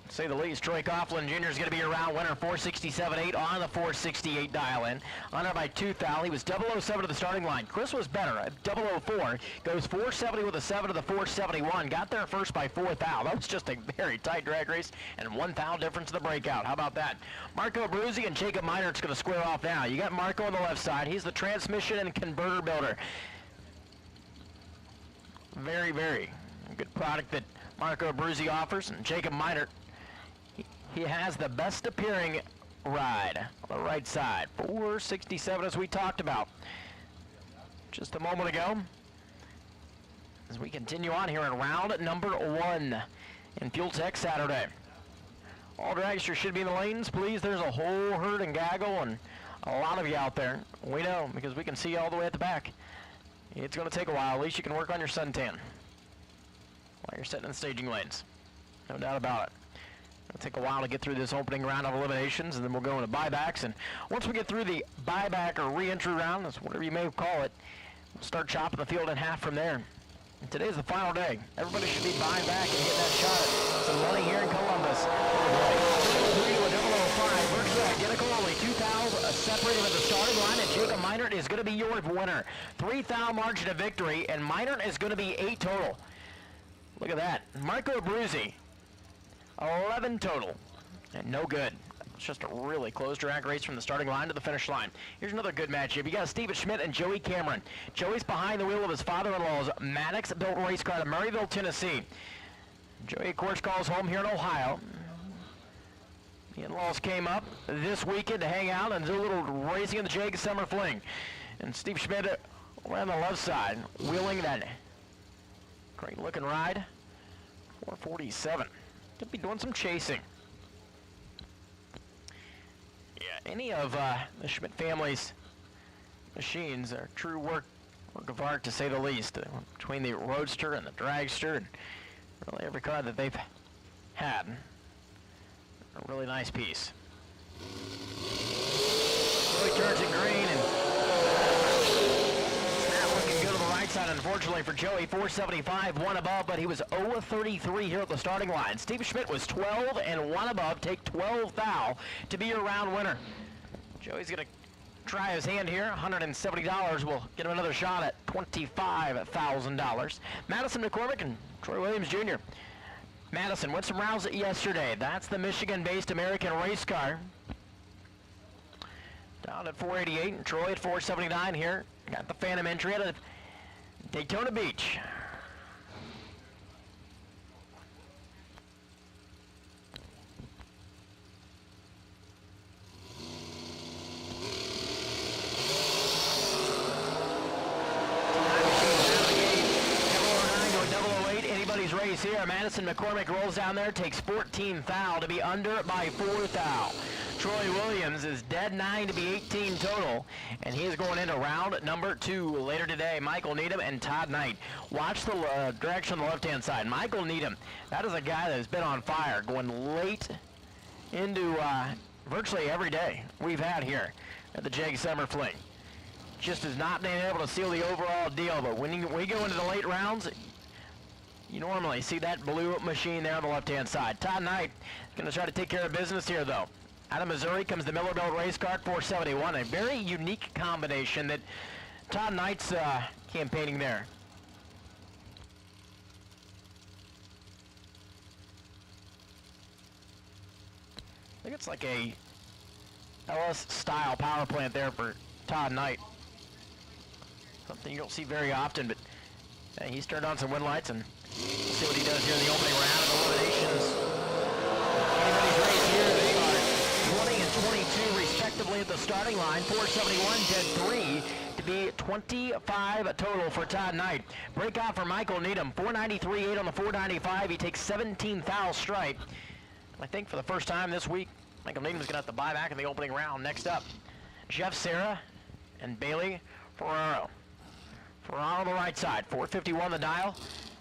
to say the least. Troy Coughlin Jr. is going to be your round winner, 467.8 on the 468 dial-in. Under by 2 thou. He was 007 to the starting line. Chris was better at 004. Goes 470 with a 7 to the 471. Got there first by 4 thou. That was just a very tight drag race and 1 thou difference in the breakout. How about that? Marco Abruzzi and Jacob Minert's going to square off now. You got Marco on the left side. He's the transmission and converter builder. Very, very good product that Marco Abruzzi offers. And Jacob Minert, he has the best appearing ride on the right side. 467 as we talked about just a moment ago. As we continue on here in round number 1 in Fuel Tech Saturday. All dragsters should be in the lanes, please. There's a whole herd and gaggle and a lot of you out there. We know because we can see you all the way at the back. It's going to take a while. At least you can work on your suntan while you're sitting in the staging lanes. No doubt about it. It'll take a while to get through this opening round of eliminations, and then we'll go into buybacks. And once we get through the buyback or re-entry round, that's whatever you may call it, we'll start chopping the field in half from there. And today's the final day. Everybody should be buying back and getting that shot at some money here in Columbus. 3 to a 005, virtually identical, only 2 thou separated at the starting line, and Jacob Minert is going to be your winner. 3 thou margin of victory, and Minert is going to be 8 total. Look at that. Marco Abruzzi, 11 total, and no good. It's just a really close drag race from the starting line to the finish line. Here's another good matchup. You got Steven Schmidt and Joey Cameron. Joey's behind the wheel of his father-in-law's Maddox-built race car to Maryville, Tennessee. Joey, of course, calls home here in Ohio. The in-laws came up this weekend to hang out and do a little racing in the JAG Summer Fling. And Steve Schmidt on the left side, wheeling that great-looking ride. 447. Could be doing some chasing. Yeah, any of the Schmidt family's machines are true work of art, to say the least. Between the Roadster and the Dragster, and really every car that they've had. A really nice piece. Really turns it green, and it's not looking good on the right side, unfortunately, for Joey. 475, 1 above, but he was 0-33 here at the starting line. Steve Schmidt was 12 and 1 above. Take 12 thou to be your round winner. Joey's going to try his hand here. $170 will get him another shot at $25,000. Madison McCormick and Troy Williams Jr. Madison went some rounds yesterday. That's the Michigan-based American race car. Down at 488, and Troy at 479 here. Got the Phantom entry out of Daytona Beach. race here. Madison McCormick rolls down there, takes 14 thou to be under by 4 thou. Troy Williams is dead 9 to be 18 total, and he is going into round number 2 later today. Michael Needham and Todd Knight. Watch the direction on the left-hand side. Michael Needham, that is a guy that has been on fire, going late into virtually every day we've had here at the JAG Summer Fling. Just has not been able to seal the overall deal, but when we go into the late rounds, you normally see that blue machine there on the left-hand side. Todd Knight is going to try to take care of business here, though. Out of Missouri comes the Miller Belt Race Car 471, a very unique combination that Todd Knight's campaigning there. I think it's like a LS-style power plant there for Todd Knight. Something you don't see very often, but he's turned on some wind lights, and we'll see what he does here in the opening round of eliminations. Anybody's race here, they are 20 and 22 respectively at the starting line. 471 dead 3 to be 25 total for Todd Knight. Breakout for Michael Needham, 493.8 on the 495. He takes 17 thou stripe. I think for the first time this week, Michael Needham's gonna have to buy back in the opening round. Next up, Jeff Serra and Bailey Ferraro. Ferraro on the right side, 451 the dial,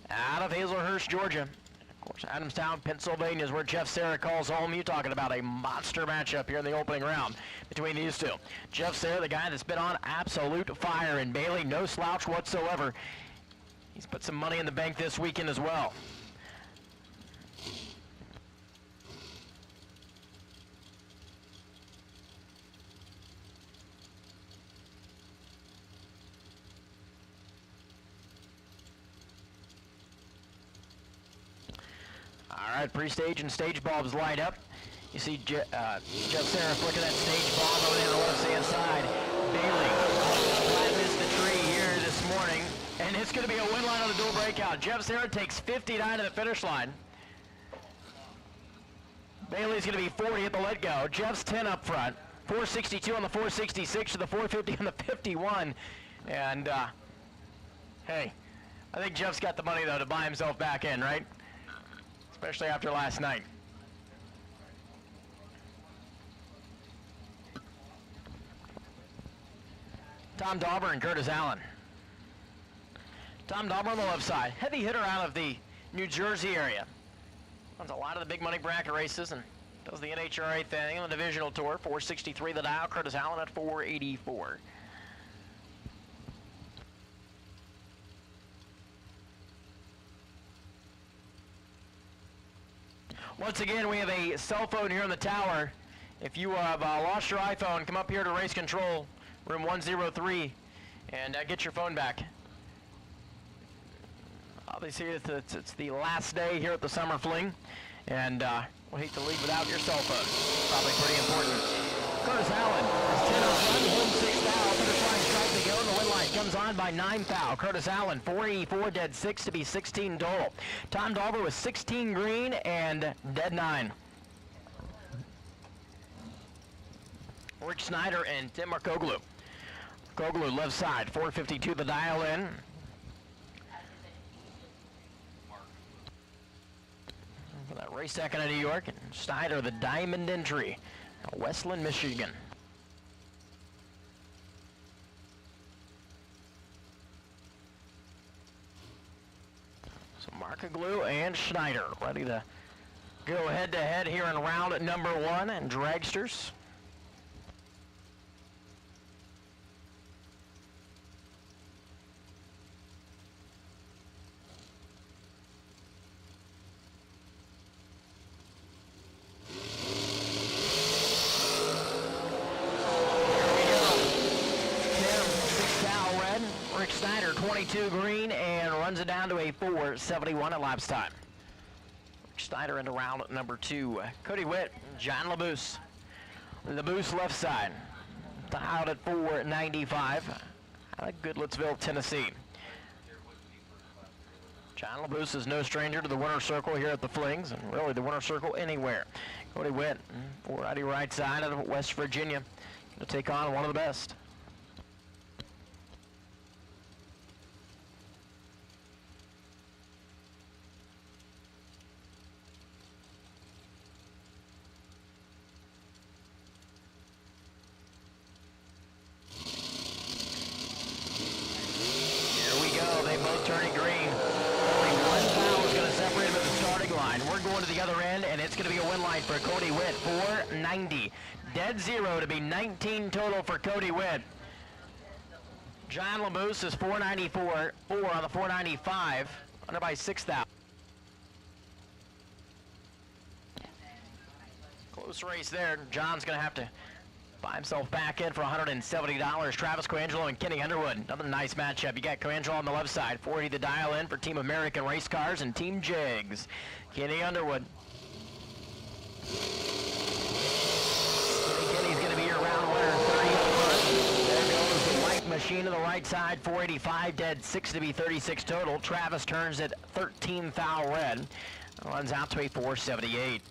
out of Hazelhurst, Georgia. Of course, Adamstown, Pennsylvania is where Jeff Serra calls home. You're talking about a monster matchup here in the opening round between these two. Jeff Serra, the guy that's been on absolute fire, and Bailey, no slouch whatsoever. He's put some money in the bank this weekend as well. All right, pre-stage and stage bulbs light up. You see Jeff Serra flicking that stage bulb over there on the left-hand side. Bailey flat missed the tree here this morning, and it's going to be a win line on the dual breakout. Jeff Serra takes 59 to the finish line. Bailey's going to be 40 at the let-go. Jeff's 10 up front. 462 on the 466 to the 450 on the 51. And, hey, I think Jeff's got the money, though, to buy himself back in, right? Especially after last night. Tom Dauber and Curtis Allen. Tom Dauber on the left side. Heavy hitter out of the New Jersey area. Runs a lot of the big money bracket races and does the NHRA thing on the divisional tour. 463 the dial. Curtis Allen at 484. Once again, we have a cell phone here in the tower. If you have lost your iPhone, come up here to race control, room 103, and get your phone back. Obviously, it's the last day here at the Summer Fling, and we'll hate to leave without your cell phone. Probably pretty important. Curtis Allen is 10 up front, home 6 thou, finish line stripe to go, and the win line comes on by 9 thou. Curtis Allen, 484, dead 6 to be 16 total. Tom Dauber with 16 green and dead 9. Rick Snyder and Tim Markoglu. Markoglu left side, 452 the dial in. For that race second in New York, and Snyder the diamond entry. Westland, Michigan. So Markoglu and Schneider ready to go head-to-head here in round number 1 and dragsters. Rick Snyder, 22 green, and runs it down to a 471 at laps time. Rick Snyder into round number 2. Cody Witt, John LaBouse. LaBouse left side, out at 495. Out of Goodlettsville, Tennessee. John LaBouse is no stranger to the winner's circle here at the Flings, and really the winner's circle anywhere. Cody Witt, 490 right side out of West Virginia, to take on one of the best. line for Cody Witt, 490. Dead zero to be 19 total for Cody Witt. John Lamoose is 494, 4 on the 495, under by 6,000. Close race there. John's going to have to buy himself back in for $170. Travis Coangelo and Kenny Underwood. Another nice matchup. You got Coangelo on the left side. 40 to dial in for Team American Race Cars and Team Jegs. Kenny Underwood. Kenny's going to be your round winner. 30. There goes the white machine to the right side. 485 dead. 6 to be 36 total. Travis turns at 13 thou red. Runs out to a 478.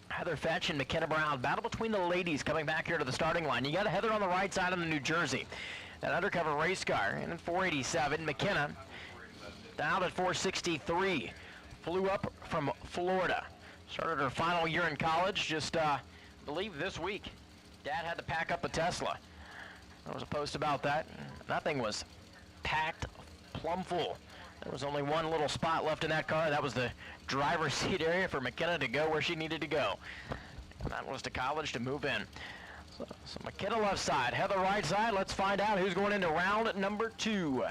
Heather Fetch and McKenna Brown. Battle between the ladies coming back here to the starting line. You got Heather on the right side of the New Jersey. An undercover race car. And at 487, McKenna down at 463. Flew up from Florida. Started her final year in college just, I believe, this week. Dad had to pack up a Tesla. There was a post about that. That thing was packed plumb full. There was only one little spot left in that car. That was the driver's seat area for McKenna to go where she needed to go. And that was to college to move in. So McKenna left side, Heather right side. Let's find out who's going into round number 2.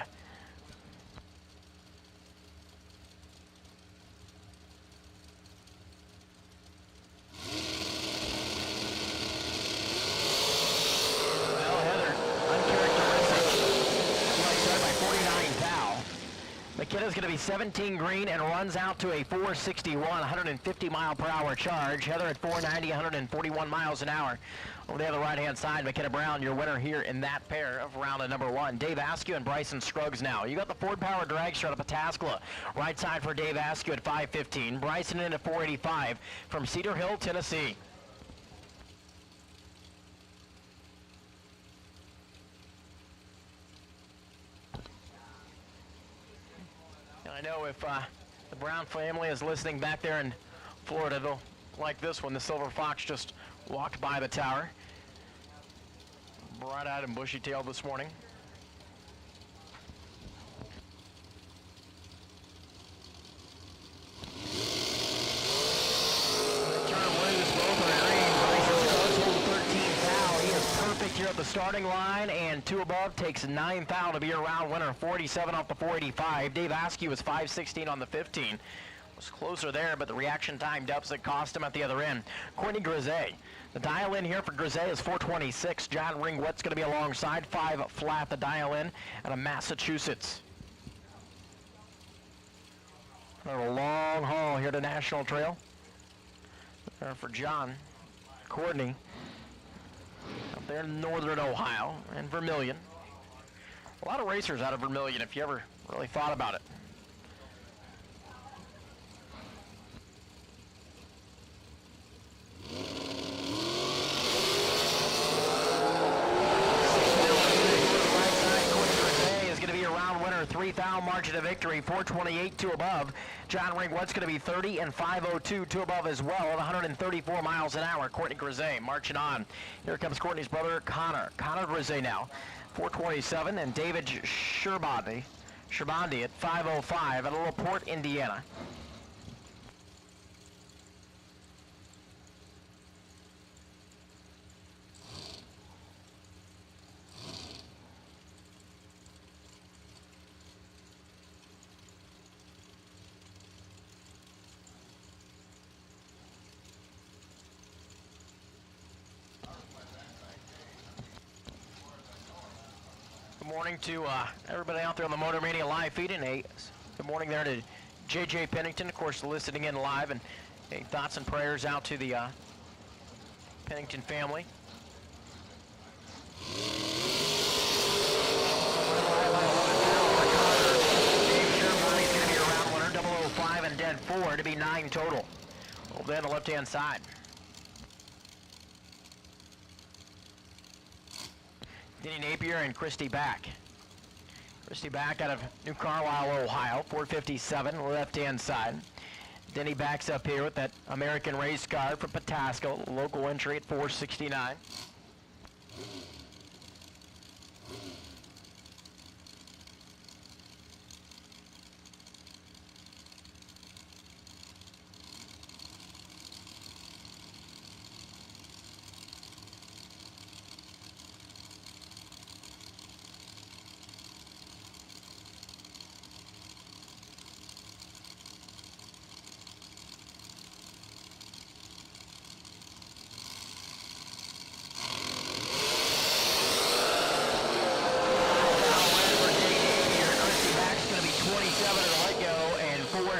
McKenna's going to be 17 green and runs out to a 461, 150 mile per hour charge. Heather at 490, 141 miles an hour. Over there on the right-hand side, McKenna Brown, your winner here in that pair of round number 1. Dave Askew and Bryson Scruggs now. You got the Ford Power dragster out of Pataskla. Right side for Dave Askew at 515. Bryson in at 485 from Cedar Hill, Tennessee. I know if the Brown family is listening back there in Florida, they'll like this one. The Silver Fox just walked by the tower. Bright-eyed and bushy-tailed this morning. Here at the starting line, and 2 above takes 9 thou to be a round winner. 47 off the 485. Dave Askew was 516 on the 15. Was closer there, but the reaction time deficit cost him at the other end. Courtney Grisey. The dial in here for Grisey is 426. John Ringwood's going to be alongside. 5 flat the dial in out of Massachusetts. A long haul here to National Trail. There for John, Courtney. Up there in northern Ohio and Vermilion. A lot of racers out of Vermilion if you ever really thought about it. Is going to be a round winner, 3 thou margin of victory, 428 2 above. John Ringwood's going to be 30 and 502 2 above as well at 134 miles an hour. Courtney Grisey marching on. Here comes Courtney's brother Connor Grisey now, 427, and David Sherbandi at 505 at Little Port, Indiana. Good morning to everybody out there on the Motor Mania live feed, and good morning there to JJ Pennington, of course, listening in live, and thoughts and prayers out to the Pennington family. Around winner, 005 and dead 4 to be 9 total. Over there on the left-hand side. Denny Napier and Christy Back. Christy Back out of New Carlisle, Ohio, 457, left-hand side. Denny backs up here with that American race car from Pataskla, local entry at 469.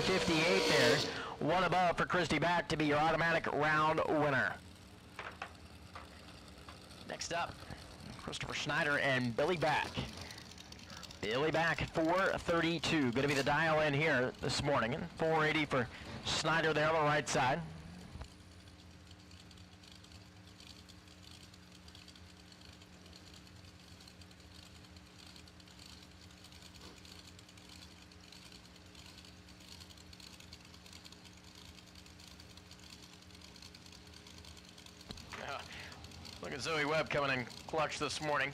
4:58 there. One above for Christy Back to be your automatic round winner. Next up, Christopher Schneider and Billy Back. Billy Back at 4:32. Going to be the dial in here this morning. And 480 for Snyder there on the right side. Look at Zoe Webb coming in clutch this morning.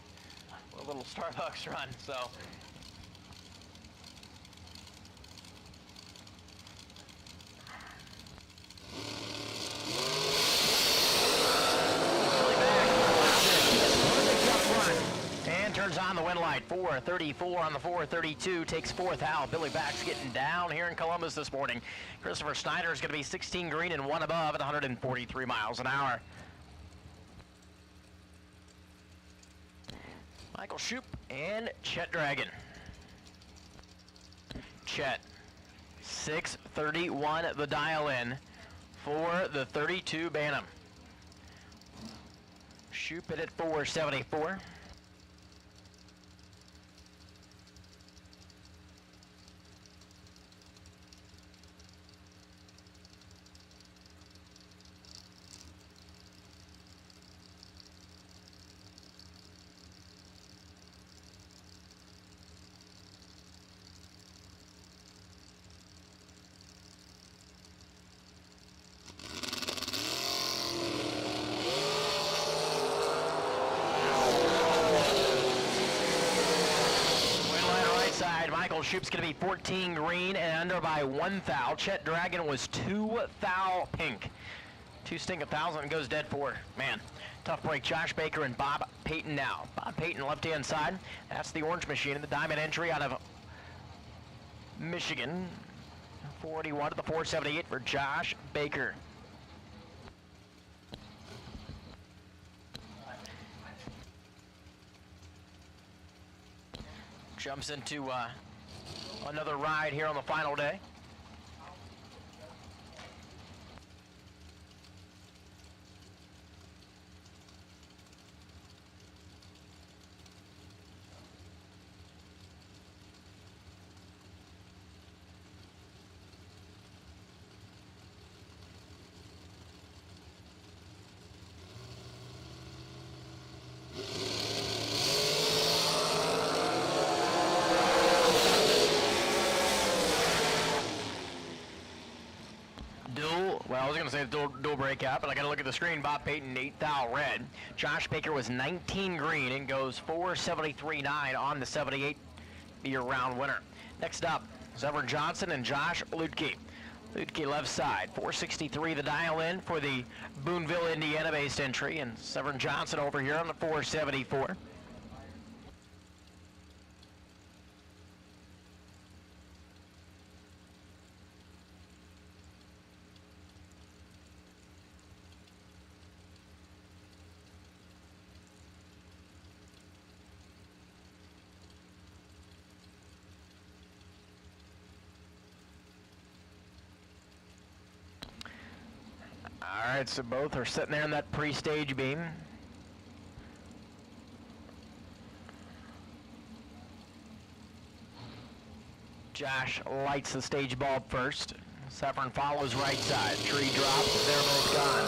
A little Starbucks run, so. And turns on the wind light. 4:34 on the 4:32. Takes fourth out. Billy Back's getting down here in Columbus this morning. Christopher Snyder is going to be 16 green and one above at 143 miles an hour. Michael Shoup and Chet Dragon. Chet, 6:31 the dial in for the 32 Bantam. Shoup it at 4:74. Michael Shoup's going to be 14 green and under by 1 thou. Chet Dragon was 2 thou pink. 2 stink 1,000 and goes dead for. Man, tough break. Josh Baker and Bob Payton now. Bob Payton left-hand side. That's the orange machine in the diamond entry out of Michigan. 41 to the 478 for Josh Baker. Jumps into another ride here on the final day. Well, I was going to say the dual breakout, but I got to look at the screen. Bob Payton, 8 thou red. Josh Baker was 19 green and goes 473.9 on the 78, be your round winner. Next up, Severn Johnson and Josh Lutke. Lutke left side, 463 the dial in for the Boonville, Indiana-based entry, and Severn Johnson over here on the 474. All right, so both are sitting there in that pre-stage beam. Josh lights the stage bulb first. Severn follows right side. Tree drops, they're both gone.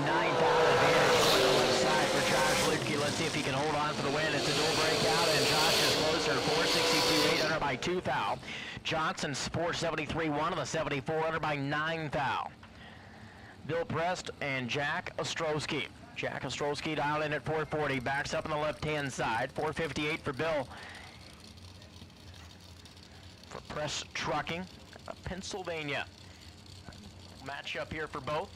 9,000 advantage on the left side for Josh Lutke. Let's see if he can hold on for the win. It's a dual breakout, and Josh is closer. 462.8 under by 2 thou. Johnson's 473.1 on the 74 under by 9 thou. Bill Prest and Jack Ostrowski. Jack Ostrowski dialed in at 440, backs up on the left-hand side. 458 for Bill. For Press Trucking of Pennsylvania. Match up here for both.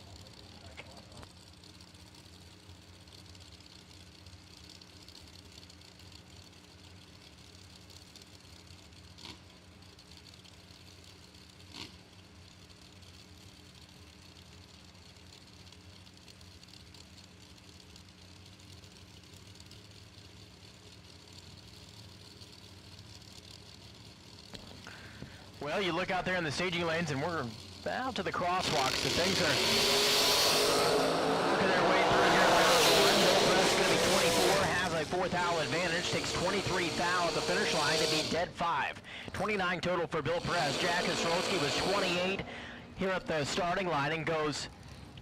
Well, you look out there in the staging lanes, and we're out to the crosswalks, so things are working their way through here. Round 1, Bill Press going to be 24, has a 4th thou advantage, takes 23 thou at the finish line to be dead 5. 29 total for Bill Press. Jack Ostrowski was 28 here at the starting line and goes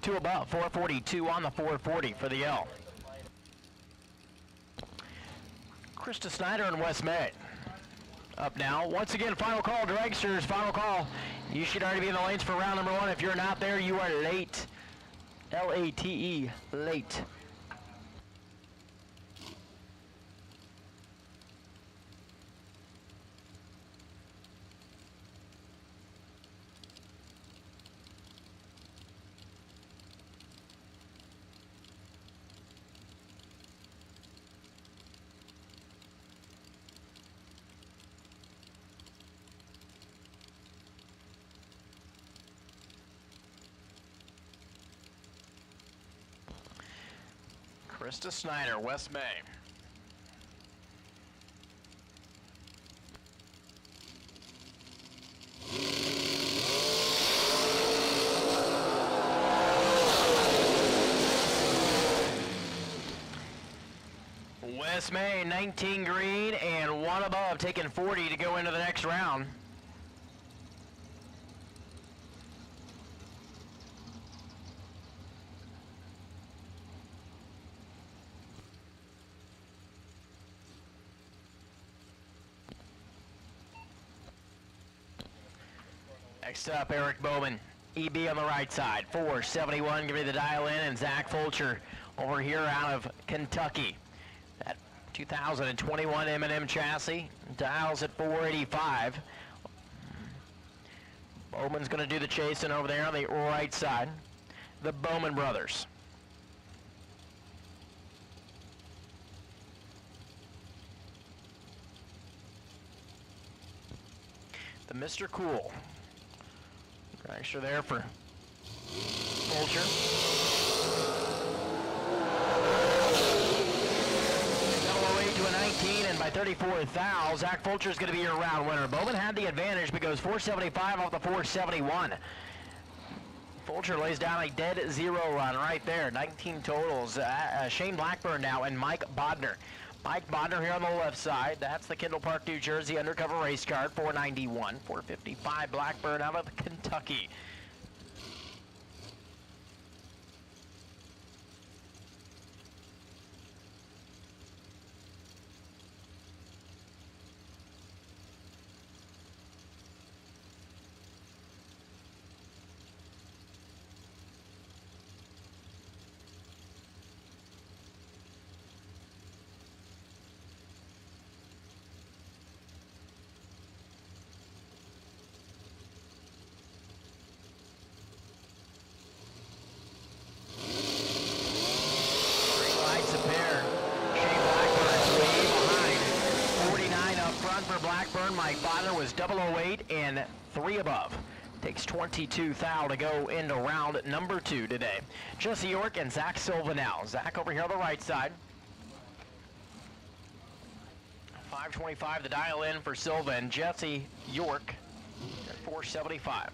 2 above, 442 on the 440 for the L. Krista Snyder and Wes May up now. Once again, final call, dragsters, final call. You should already be in the lanes for round number 1. If you're not there, you are late. L-A-T-E, late. Krista Snyder, West May. West May, 19 green and 1 above, taking 40 to go into the next round. Next up, Eric Bowman, EB on the right side, 471, give me the dial in, and Zach Fulcher over here out of Kentucky. That 2021 M&M chassis, dials at 485. Bowman's going to do the chasing over there on the right side. The Bowman brothers. The Mr. Cool. Extra there for Fulcher. Double 08 to a 19, and by 34 thou, Zach Fulcher is going to be your round winner. Bowman had the advantage but goes 475 off the 471. Fulcher lays down a dead 0 run right there. 19 totals. Shane Blackburn now and Mike Bodner. Mike Bodner here on the left side. That's the Kendall Park, New Jersey undercover race card, 491. 455 Blackburn out of Kentucky. Blackburn, Mike Bodner was 008 and 3 above. Takes 22 thou to go into round number 2 today. Jesse York and Zach Silva now. Zach over here on the right side. 525 the dial in for Silva and Jesse York at 475.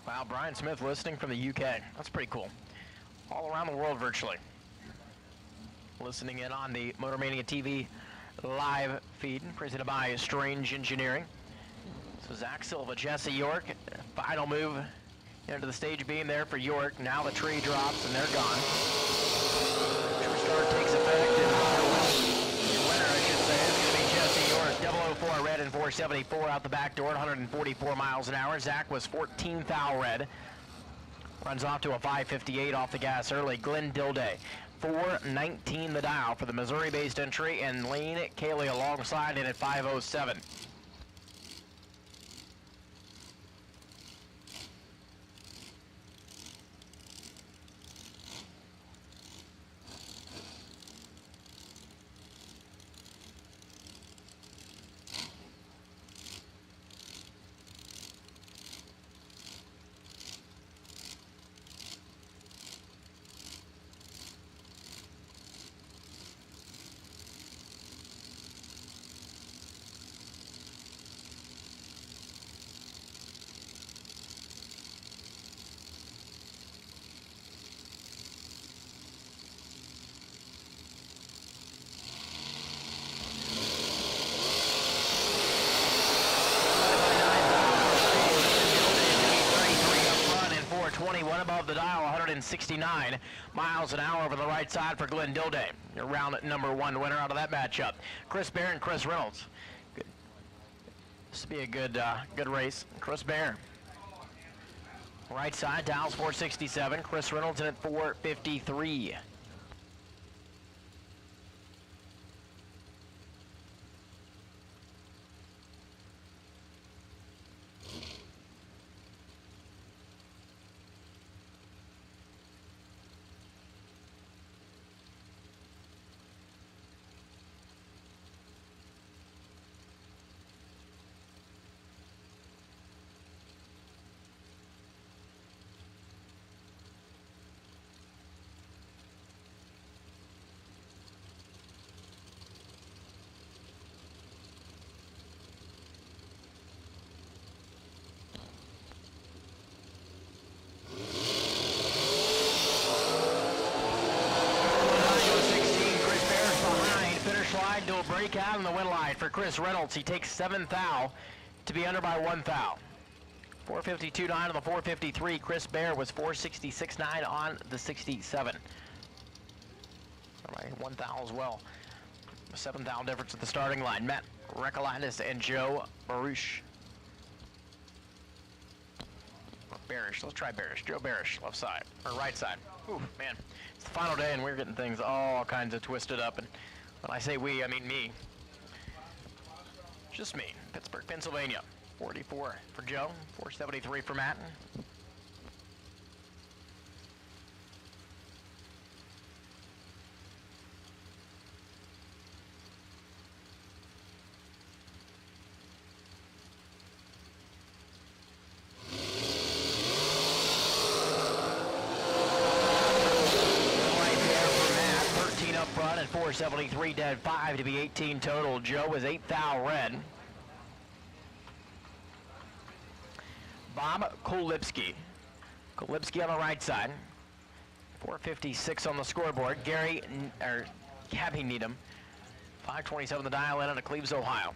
Wow, Brian Smith listening from the UK. That's pretty cool. All around the world virtually. Listening in on the Motor Mania TV live feed presented by Strange Engineering. So Zach Silva, Jesse York, final move into the stage beam there for York. Now the tree drops and they're gone. True start takes effect and your winner, I should say, is going to be Jesse York. 004 red and 474 out the back door at 144 miles an hour. Zach was 14 thou red. Runs off to a 558 off the gas early. Glenn Dilday, 419 the dial for the Missouri-based entry, and Lane Cayley alongside in at 507. 169 miles an hour over the right side for Glenn Dilday. Your round number 1 winner out of that matchup. Chris Bear and Chris Reynolds. Good. This will be a good race. Chris Bear. Right side, Dowles 467. Chris Reynolds in at 453. To a breakout in the win line for Chris Reynolds. He takes 7th thou to be under by 1 thou. 452.9 on the 453. Chris Bear was 466.9 on the 67. All right, 1 thou as well. 7 thou difference at the starting line. Matt Recolaitis and Joe Baruch. Barish, let's try Barish. Joe Barish, left side, or right side. Ooh, man, it's the final day and we're getting things all kinds of twisted up. And when I say we, I mean me. Just me. Pittsburgh, Pennsylvania. 44 for Joe, 473 for Matt. Up front at 473, dead 5 to be 18 total. Joe was 8 thou red. Bob Kolipski. Kolipski on the right side. 456 on the scoreboard. Gabby Needham. 527 the dial in out of Cleves, Ohio.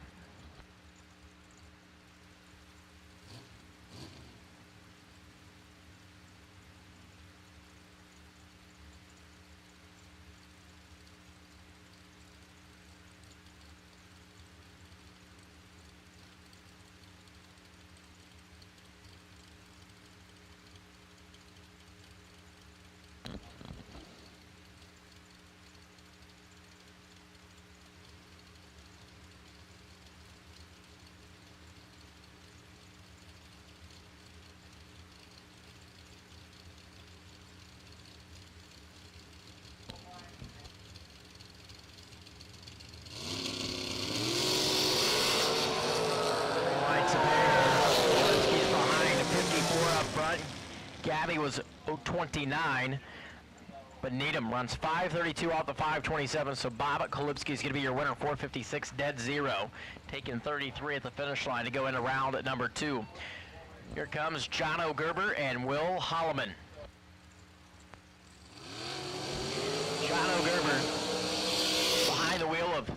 Gabby was 029, but Needham runs 532 off the 527, so Bob Kolipski is going to be your winner, 456, dead 0, taking 33 at the finish line to go into round at number 2. Here comes John O'Gerber and Will Holloman. John O'Gerber behind the wheel of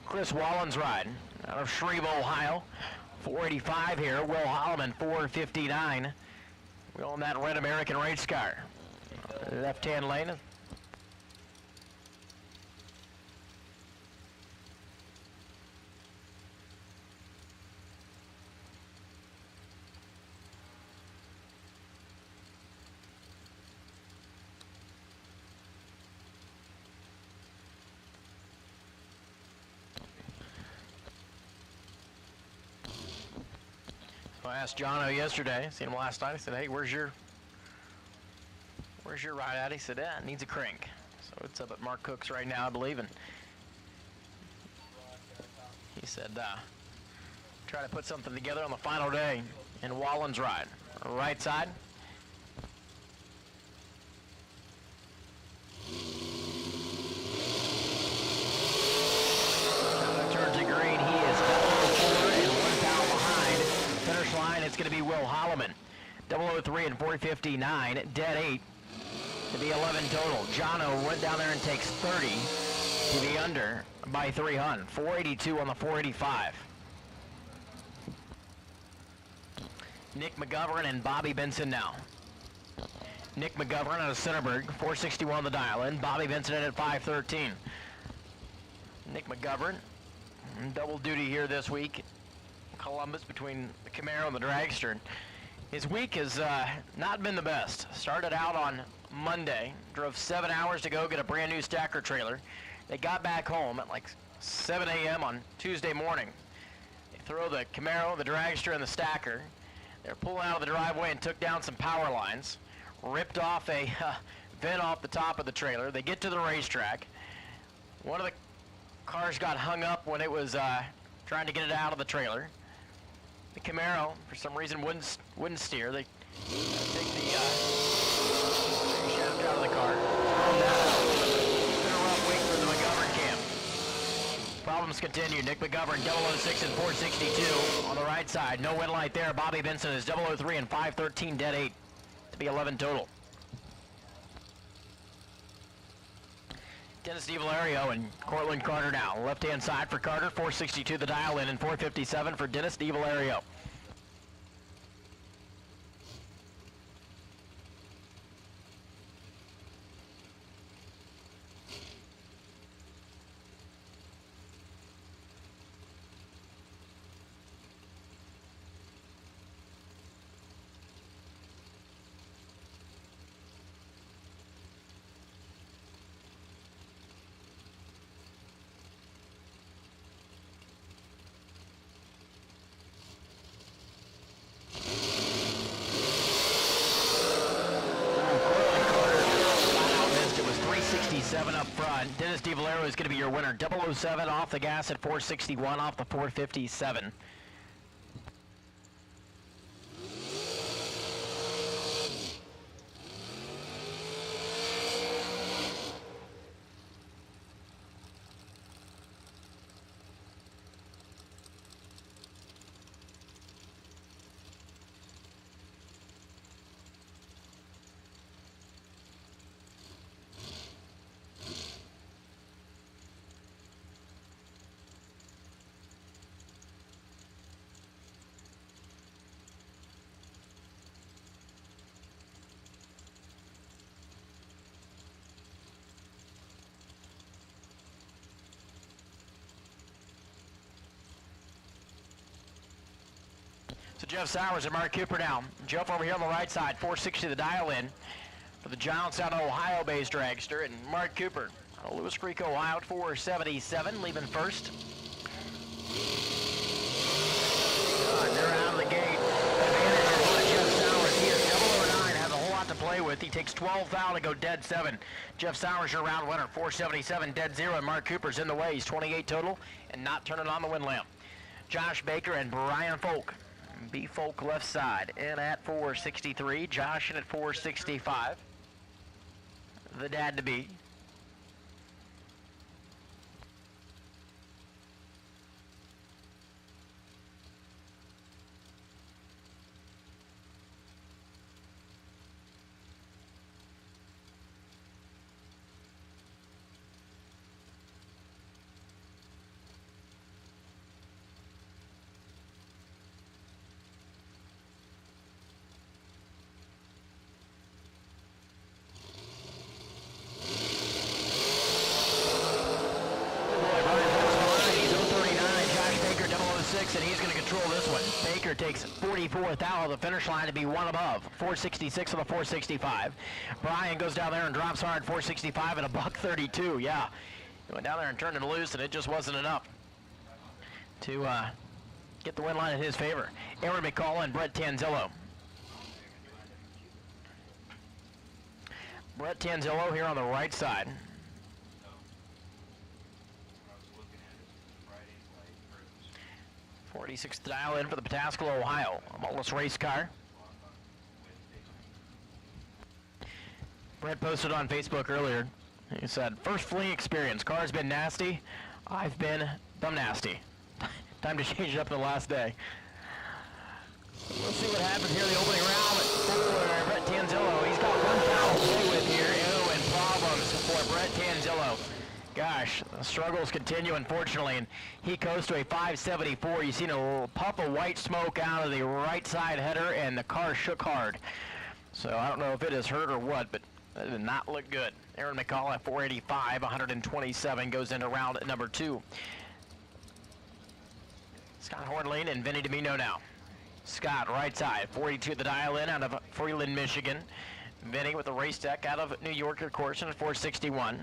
Chris Wallen's ride out of Shreve, Ohio. 485 here. Will Holloman, 459. We're on that red American race car. Left-hand lane. I asked Jono yesterday, seen him last night, I said, hey, where's your ride at? He said, yeah, it needs a crank. So it's up at Mark Cook's right now, I believe, and he said, try to put something together on the final day in Wallen's ride. Right side. Turns to green, he is 004 and 1 foul behind. Finish line, it's going to be Will Holloman. 003 and 459, dead 8 to be 11 total. Jono went down there and takes 30 to be under by 300. 482 on the 485. Nick McGovern and Bobby Benson now. Nick McGovern out of Centerburg, 461 on the dial in. Bobby Benson in at 513. Nick McGovern, double duty here this week. Columbus between the Camaro and the Dragster. His week has not been the best. Started out on Monday, drove 7 hours to go get a brand new stacker trailer. They got back home at like 7 a.m. on Tuesday morning. They throw the Camaro, the Dragster, and the stacker. They're pulling out of the driveway and took down some power lines, ripped off a vent off the top of the trailer. They get to the racetrack. One of the cars got hung up when it was trying to get it out of the trailer. The Camaro, for some reason, wouldn't steer. They take the shaft out of the car. It's been a rough week for the McGovern camp. Problems continue. Nick McGovern, 006 and 462 on the right side. No win light there. Bobby Benson is 003 and 513, dead 8 to be 11 total. Dennis DiValerio and Cortland Carter now. Left-hand side for Carter, 462 the dial in, and 457 for Dennis DiValerio. Up front. Dennis DiValerio is going to be your winner. 007 off the gas at 461 off the 457. So Jeff Sowers and Mark Cooper now. Jeff over here on the right side, 460 the dial in for the Giants out of Ohio-based dragster, and Mark Cooper out of Lewis Creek, Ohio, 477, leaving first. They're out of the gate. Advantage for Jeff Sowers. He is 009, has a whole lot to play with. He takes 12th out to go dead 7. Jeff Sowers, your round winner, 477, dead 0, and Mark Cooper's in the way. He's 28 total and not turning on the wind lamp. Josh Baker and Brian Folk. B. Folk left side in at 463. Josh in at 465. The dad to be. And he's going to control this one. Baker takes 44th out of the finish line to be one above. 466 on the 465. Brian goes down there and drops hard, 465 at a $132. Yeah, he went down there and turned him loose, and it just wasn't enough to get the win line in his favor. Aaron McCall and Brett Tanzillo. Brett Tanzillo here on the right side. 46th dial in for the Pataskala, Ohio. Mullis race car. Brett posted on Facebook earlier. He said, first fling experience. Car's been nasty. I've been dumb nasty. Time to change it up the last day. We'll see what happens here in the opening round for Brett Tanzillo. He's got one foul to play with here. Ew, and problems for Brett Tanzillo. Gosh, the struggles continue, unfortunately, and he goes to a 574. You've seen a little puff of white smoke out of the right side header, and the car shook hard. So I don't know if it is hurt or what, but that did not look good. Aaron McCall at 485, 127, goes into round number 2. Scott Hornlane and Vinny Domino now. Scott, right side, 42 at the dial in out of Freeland, Michigan. Vinny with the race deck out of New York, of course, at 461.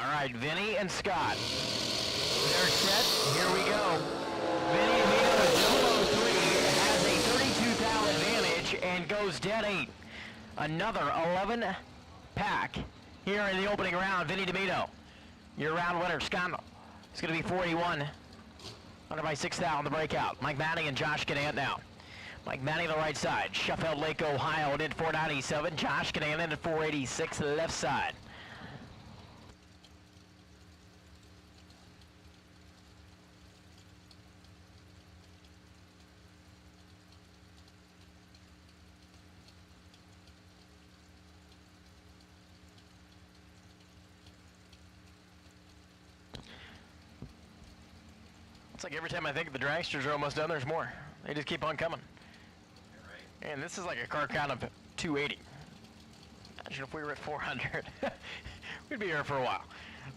All right, Vinny and Scott. They're set. Here we go. Vinny Domino 003 has a 32-thou advantage and goes dead 8. Another 11 pack here in the opening round. Vinny Domino, your round winner. Scott, it's going to be 41. Under by 6 thou on the breakout. Mike Manning and Josh Ganant now. Mike Manning the right side. Sheffield Lake, Ohio at 497. Josh Ganant at 486 left side. It's like every time I think the dragsters are almost done, there's more. They just keep on coming. And this is like a car count of 280. Imagine if we were at 400. We'd be here for a while.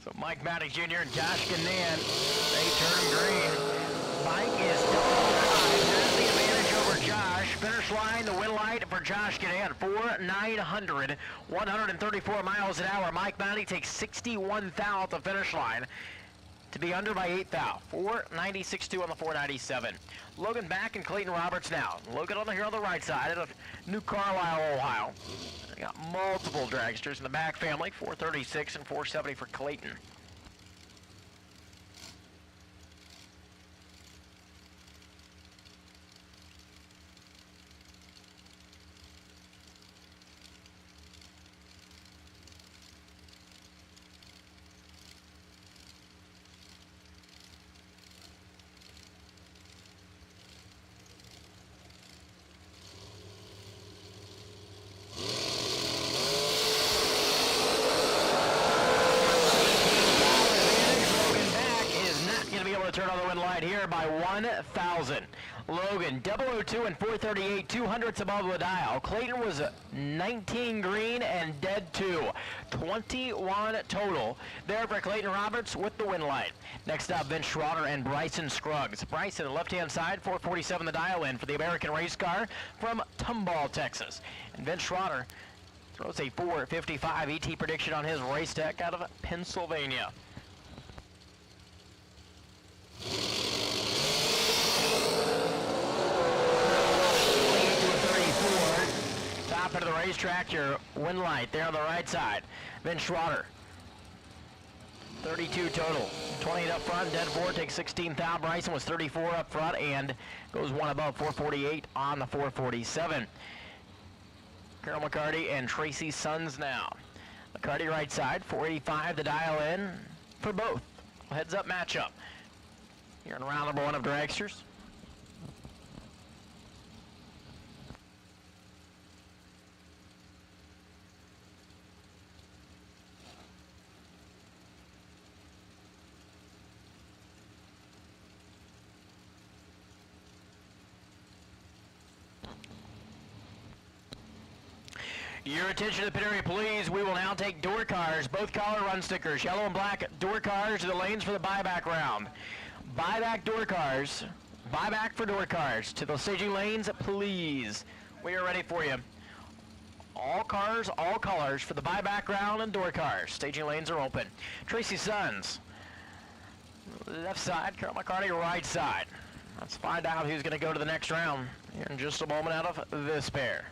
So Mike Maddox Jr. and Josh Ganant, they turn green. Mike is has the advantage over Josh. Finish line, the win light for Josh Ganant, 4,900, 134 miles an hour. Mike Maddox takes 61 thou at the finish line to be under by 8 thou. 496.2 on the 497. Logan Back and Clayton Roberts now. Logan here on the right side of New Carlisle, Ohio. They got multiple dragsters in the Back family, 436 and 470 for Clayton. Turn on the win light here by 1,000. Logan, 002 and 438, 200ths above the dial. Clayton was 19 green and dead 2. 21 total there for Clayton Roberts with the win light. Next up, Vince Schroeder and Bryson Scruggs. Bryson, left-hand side, 447 the dial in for the American race car from Tomball, Texas. And Vince Schroeder throws a 455 ET prediction on his race deck out of Pennsylvania. Top of the racetrack, your win light there on the right side. Vince Schroeder, 32 total. 28 up front, dead 4, takes 16 thou. Bryson was 34 up front and goes one above, 448 on the 447. Carol McCarty and Tracy Sons now. McCarty right side, 485 the dial in for both. Heads up matchup. Here in round number 1 of dragsters. Your attention to the pit area, please. We will now take door cars, both collar run stickers, yellow and black door cars to the lanes for the buyback round. Buyback door cars, buyback for door cars to the staging lanes, please. We are ready for you. All cars, all colors for the buyback round and door cars. Staging lanes are open. Tracy Sons, left side, Carol McCarty, right side. Let's find out who's going to go to the next round here in just a moment out of this pair.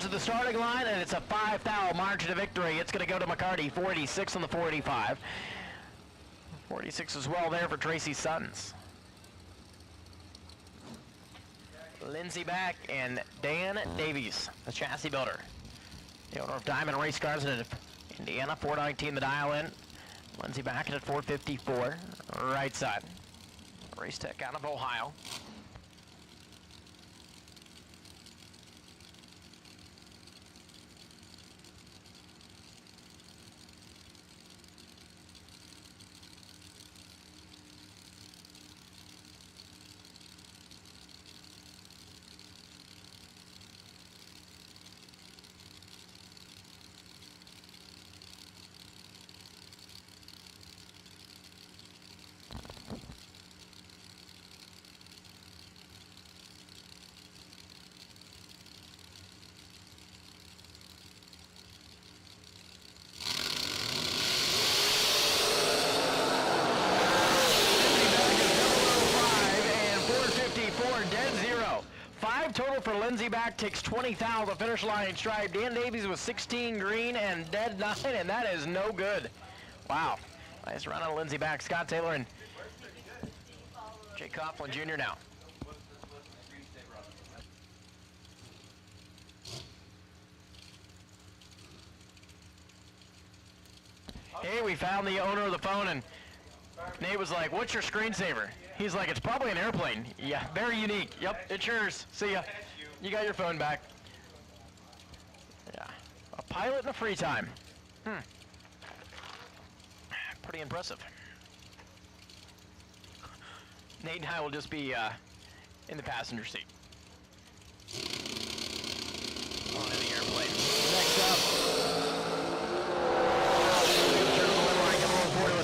to the starting line, and it's a 5-thou margin of victory. It's going to go to McCarty, 46 on the 45. 46 as well there for Tracy Sons. Lindsey Back and Dan Davies, the chassis builder. The owner of Diamond Race Cars in Indiana, 419 the dial in. Lindsey Back at 454, right side. Race Tech out of Ohio. Total for Lindsey Back, takes 20,000 the finish line stripe. Dan Davies was 16 green and dead 9, and that is no good. Wow. Nice run on Lindsey Back. Scott Taylor and Jay Coughlin Jr. now. Hey, we found the owner of the phone, and Nate was like, "What's your screensaver?" He's like, "It's probably an airplane." Yeah, very unique. Yep, it's yours. See ya. You got your phone back. Yeah, a pilot in a free time. Pretty impressive. Nate and I will just be in the passenger seat. On in the airplane. Next up.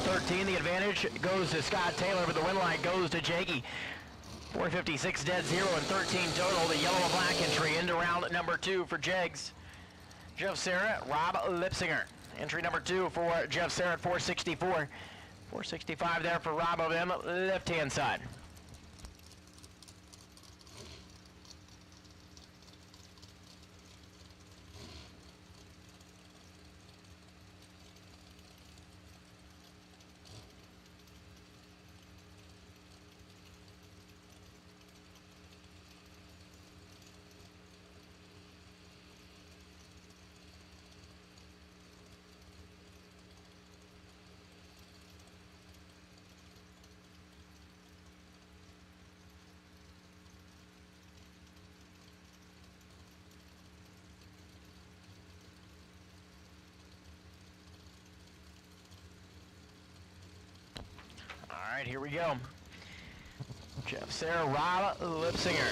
13. The advantage goes to Scott Taylor, but the win line goes to Jakey. 456 dead, 0 and 13 total. The yellow and black entry into round number 2 for Jegs. Jeff Serra, Rob Lipsinger. Entry number 2 for Jeff Serra at 464. 465 there for Rob of M, left-hand side. All right, here we go. Jeff Serra, Rob Lipsinger.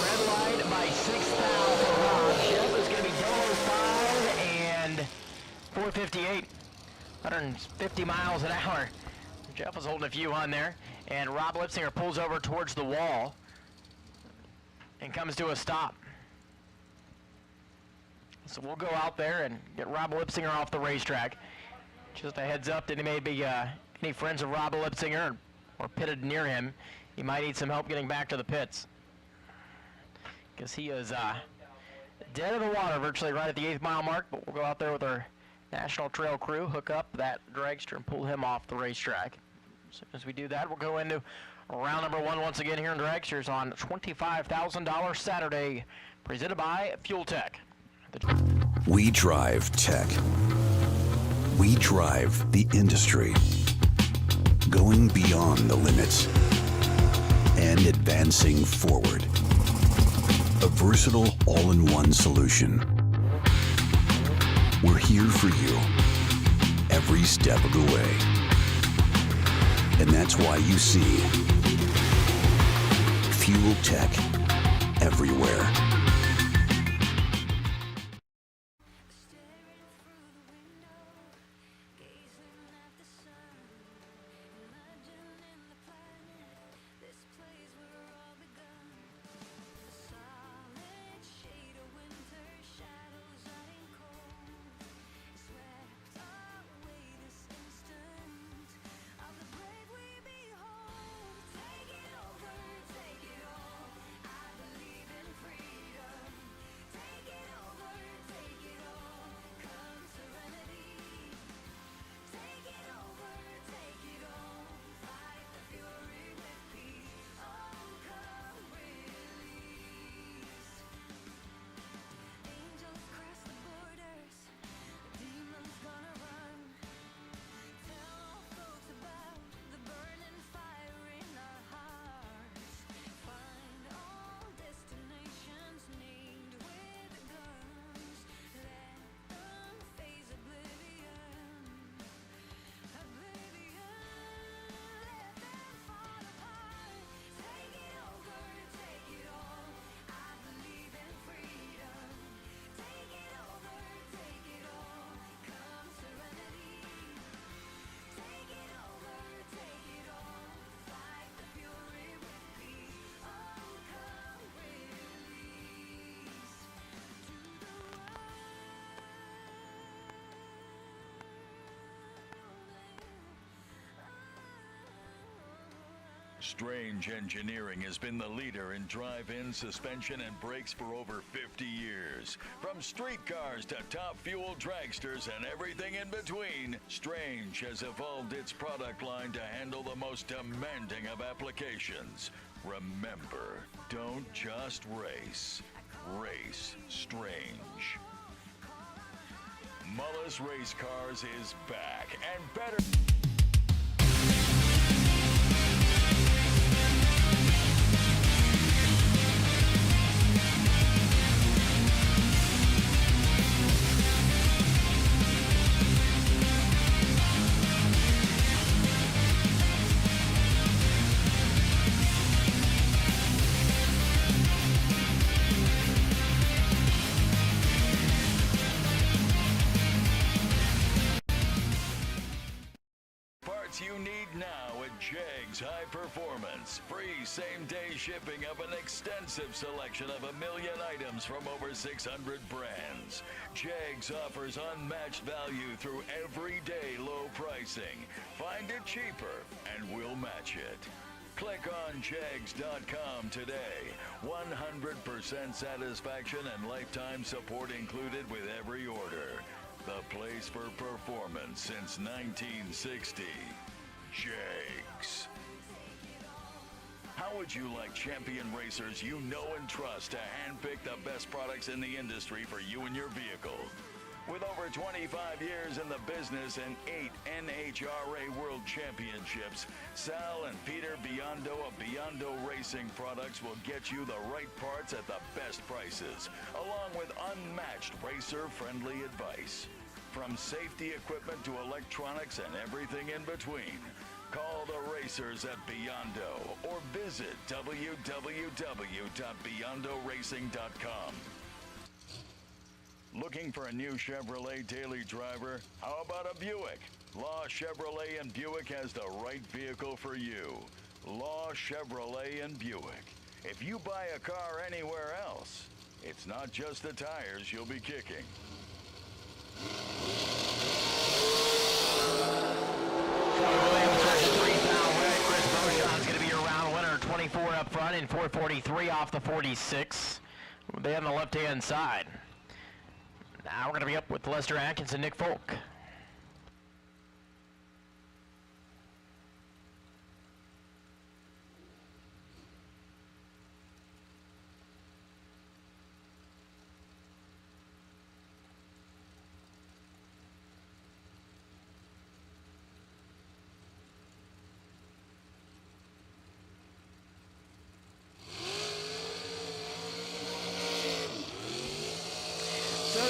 Red light by 6,000 for Rob. Jeff is going to be 005 and 458. 150 miles an hour. Jeff was holding a few on there. And Rob Lipsinger pulls over towards the wall and comes to a stop. So we'll go out there and get Rob Lipsinger off the racetrack. Just a heads up that he may be any friends of Rob Lipsinger or pitted near him, he might need some help getting back to the pits. Because he is dead in the water virtually right at the 8th mile mark, but we'll go out there with our National Trail crew, hook up that dragster and pull him off the racetrack. As soon as we do that, we'll go into round number 1 once again here in dragsters on $25,000 Saturday, presented by Fuel Tech. We drive tech. We drive the industry. Going beyond the limits and advancing forward. A versatile all-in-one solution. We're here for you every step of the way. And that's why you see Fuel Tech everywhere. Strange Engineering has been the leader in drive-in suspension and brakes for over 50 years. From street cars to top fuel dragsters and everything in between, Strange has evolved its product line to handle the most demanding of applications. Remember, don't just race. Race Strange. Mullis Race Cars is back and better. You need now at Jegs High Performance. Free same-day shipping of an extensive selection of 1 million items from over 600 brands. Jegs offers unmatched value through everyday low pricing. Find it cheaper and we'll match it. Click on Jegs.com today. 100% satisfaction and lifetime support included with every order. The place for performance since 1960. Jegs. How would you like champion racers you know and trust to handpick the best products in the industry for you and your vehicle? With over 25 years in the business and 8 NHRA World Championships, Sal and Peter Biondo of Biondo Racing Products will get you the right parts at the best prices, along with unmatched racer-friendly advice. From safety equipment to electronics and everything in between, call the racers at Biondo or visit www.beyondoracing.com. Looking for a new Chevrolet daily driver? How about a Buick? Law Chevrolet and Buick has the right vehicle for you. Law Chevrolet and Buick. If you buy a car anywhere else, it's not just the tires you'll be kicking. Chris going to be your round winner. 24 up front and 443 off the 46. They on the left-hand side. Now we're going to be up with Lester Atkins and Nick Folk.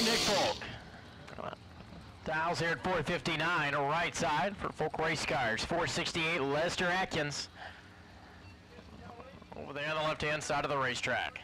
Nick Folk. Dials here at 459, right side for Folk Race Cars. 468, Lester Atkins. Over there on the left-hand side of the racetrack.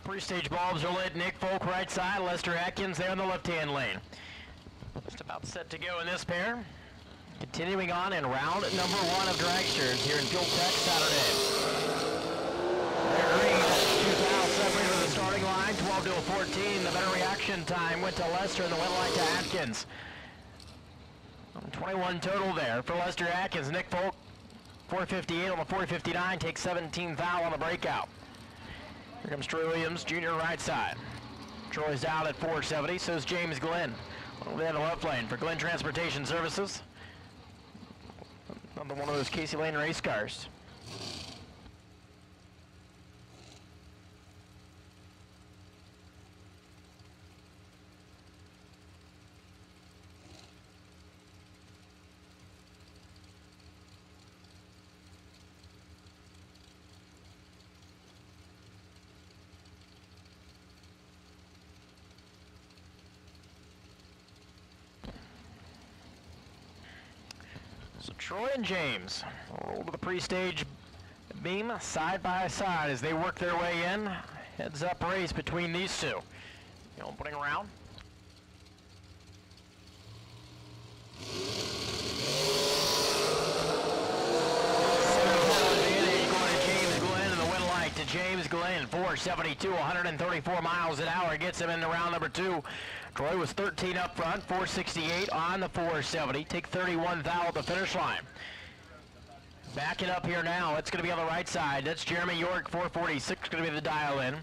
Pre-stage bulbs are lit. Nick Folk right side, Lester Atkins there in the left-hand lane. Just about set to go in this pair. Continuing on in round number 1 of dragsters here in Fuel Tech Saturday. They're green, 2,000 separated to the starting line, 12 to a 14. The better reaction time went to Lester and the wet light to Atkins. 21 total there for Lester Atkins. Nick Folk, 458 on the 459, takes 17 thou on the breakout. Here comes Troy Williams, junior right side. Troy's down at 470, so is James Glenn. Over there in the left lane for Glenn Transportation Services. Another one of those Casey Lane race cars. Troy and James roll to the pre-stage beam side by side as they work their way in. Heads up race between these two. The opening round. James Glenn, 472, 134 miles an hour, gets him into round number 2. Troy was 13 up front, 468 on the 470. Take 31 thou at the finish line. Backing up here now, it's going to be on the right side. That's Jeremy York, 446, going to be the dial in.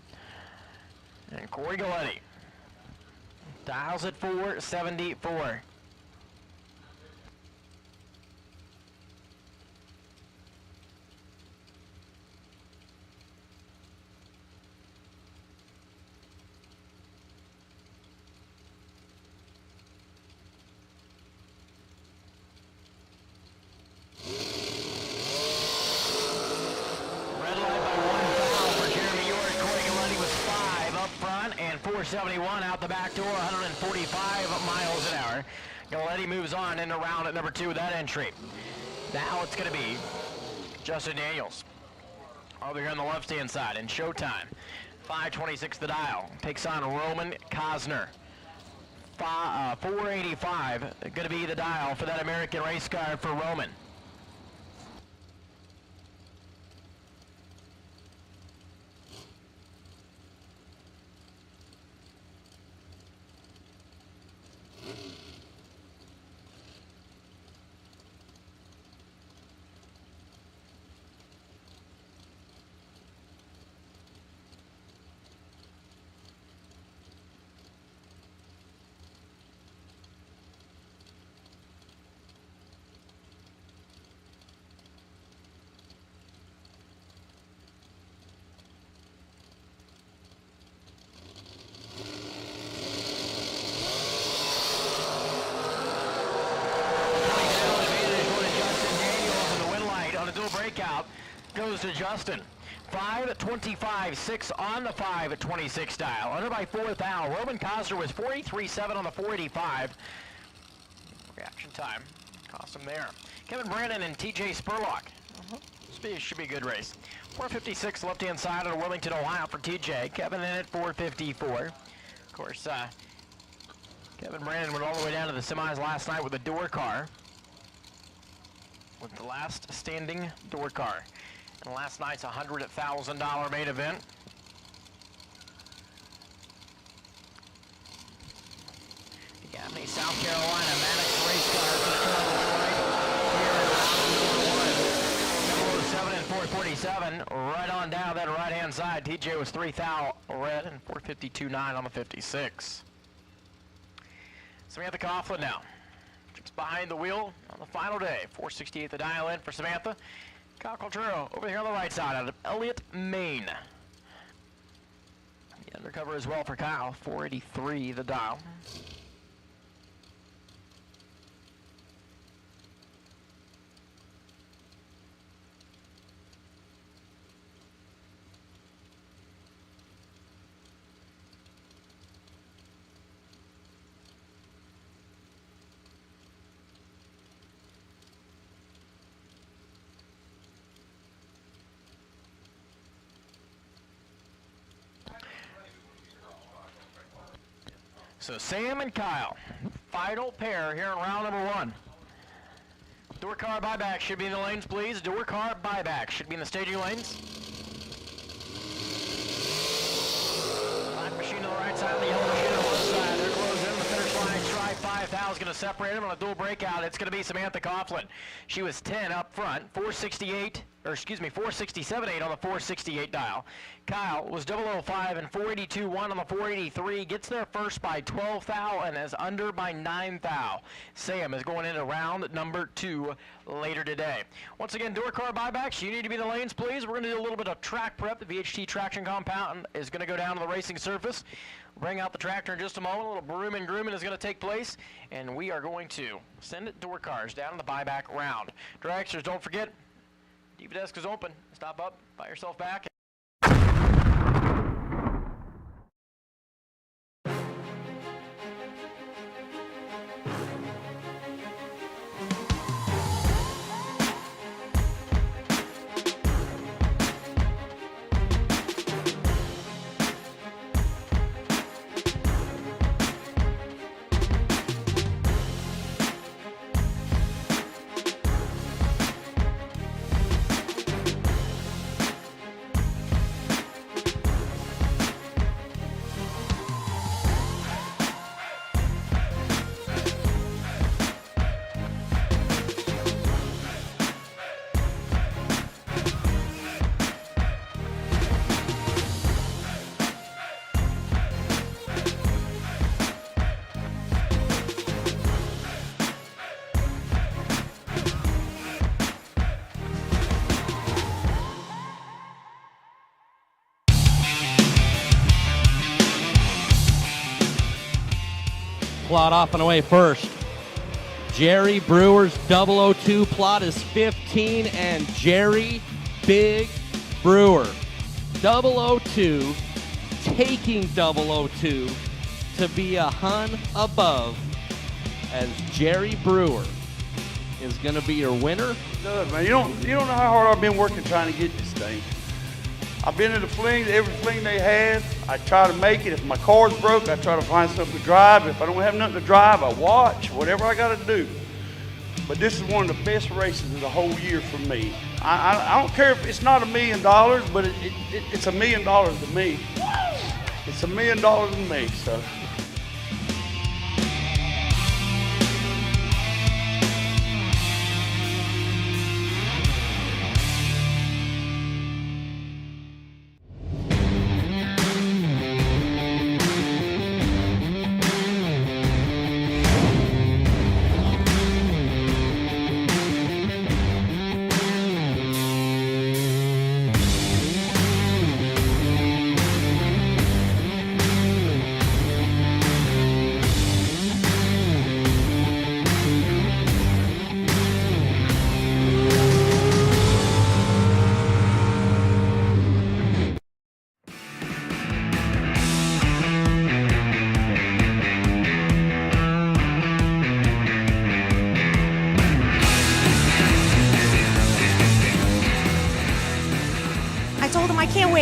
And Corey Galletti dials at 474. Red light by 1 foul for Jeremy York. Corey Galletti was 5 up front and 471 out the back door, 145 miles an hour. Galletti moves on into round at number 2 with that entry. Now it's going to be Justin Daniels over here on the left-hand side in Showtime. 526 the dial. Takes on Roman Cosner. 485 going to be the dial for that American race car for Roman. Breakout goes to Justin. 525.6 on the 526 dial. Under by 4 thou. Roman Cosner was 43.7 on the 485. Reaction time cost him there. Kevin Brandon and TJ Spurlock. Should be a good race. 456 left-hand side of Wilmington, Ohio for TJ. Kevin in at 454. Of course, Kevin Brandon went all the way down to the semis last night with a door car. With the last standing door car. And last night's $100,000 main event. Gaffney, South Carolina, Maddox race car is going to turn the right here in round number 1. 007 and 447. Right on down that right-hand side. TJ was 3 thou red and 452.9 on the 56. Samantha Coughlin now. Behind the wheel on the final day. 468 the dial in for Samantha. Kyle Coltrero over here on the right side out of Elliott, Maine. The undercover as well for Kyle. 483 the dial. So Sam and Kyle, final pair here in round number 1. Door car buyback should be in the lanes, please. Door car buyback should be in the staging lanes. Black machine to the right side, the yellow machine on the left side. They're closing in the finish line. Stride 5 thou is going to separate them on a dual breakout. It's going to be Samantha Coughlin. She was 10 up front, 467.8 on the 468 dial. Kyle was 005 and 482.1 on the 483. Gets there first by 12 thou and is under by 9 thou. Sam is going into round number 2 later today. Once again, door car buybacks. You need to be in the lanes, please. We're going to do a little bit of track prep. The VHT traction compound is going to go down to the racing surface. Bring out the tractor in just a moment. A little brooming and grooming is going to take place, and we are going to send it door cars down in the buyback round. Dragsters, don't forget, Diva desk is open. Stop up, buy yourself back. plot off and away first. Jerry Brewer's 002 plot is 15, and Jerry Big Brewer 002 taking 002 to be a hun above, as Jerry Brewer is going to be your winner. Good, man. You don't know how hard I've been working trying to get this thing. I've been to the flings, every fling they had. I try to make it. If my car's broke, I try to find something to drive. If I don't have nothing to drive, I watch, whatever I got to do. But this is one of the best races of the whole year for me. I don't care if it's not $1 million, but it's $1 million to me. It's $1 million to me, so.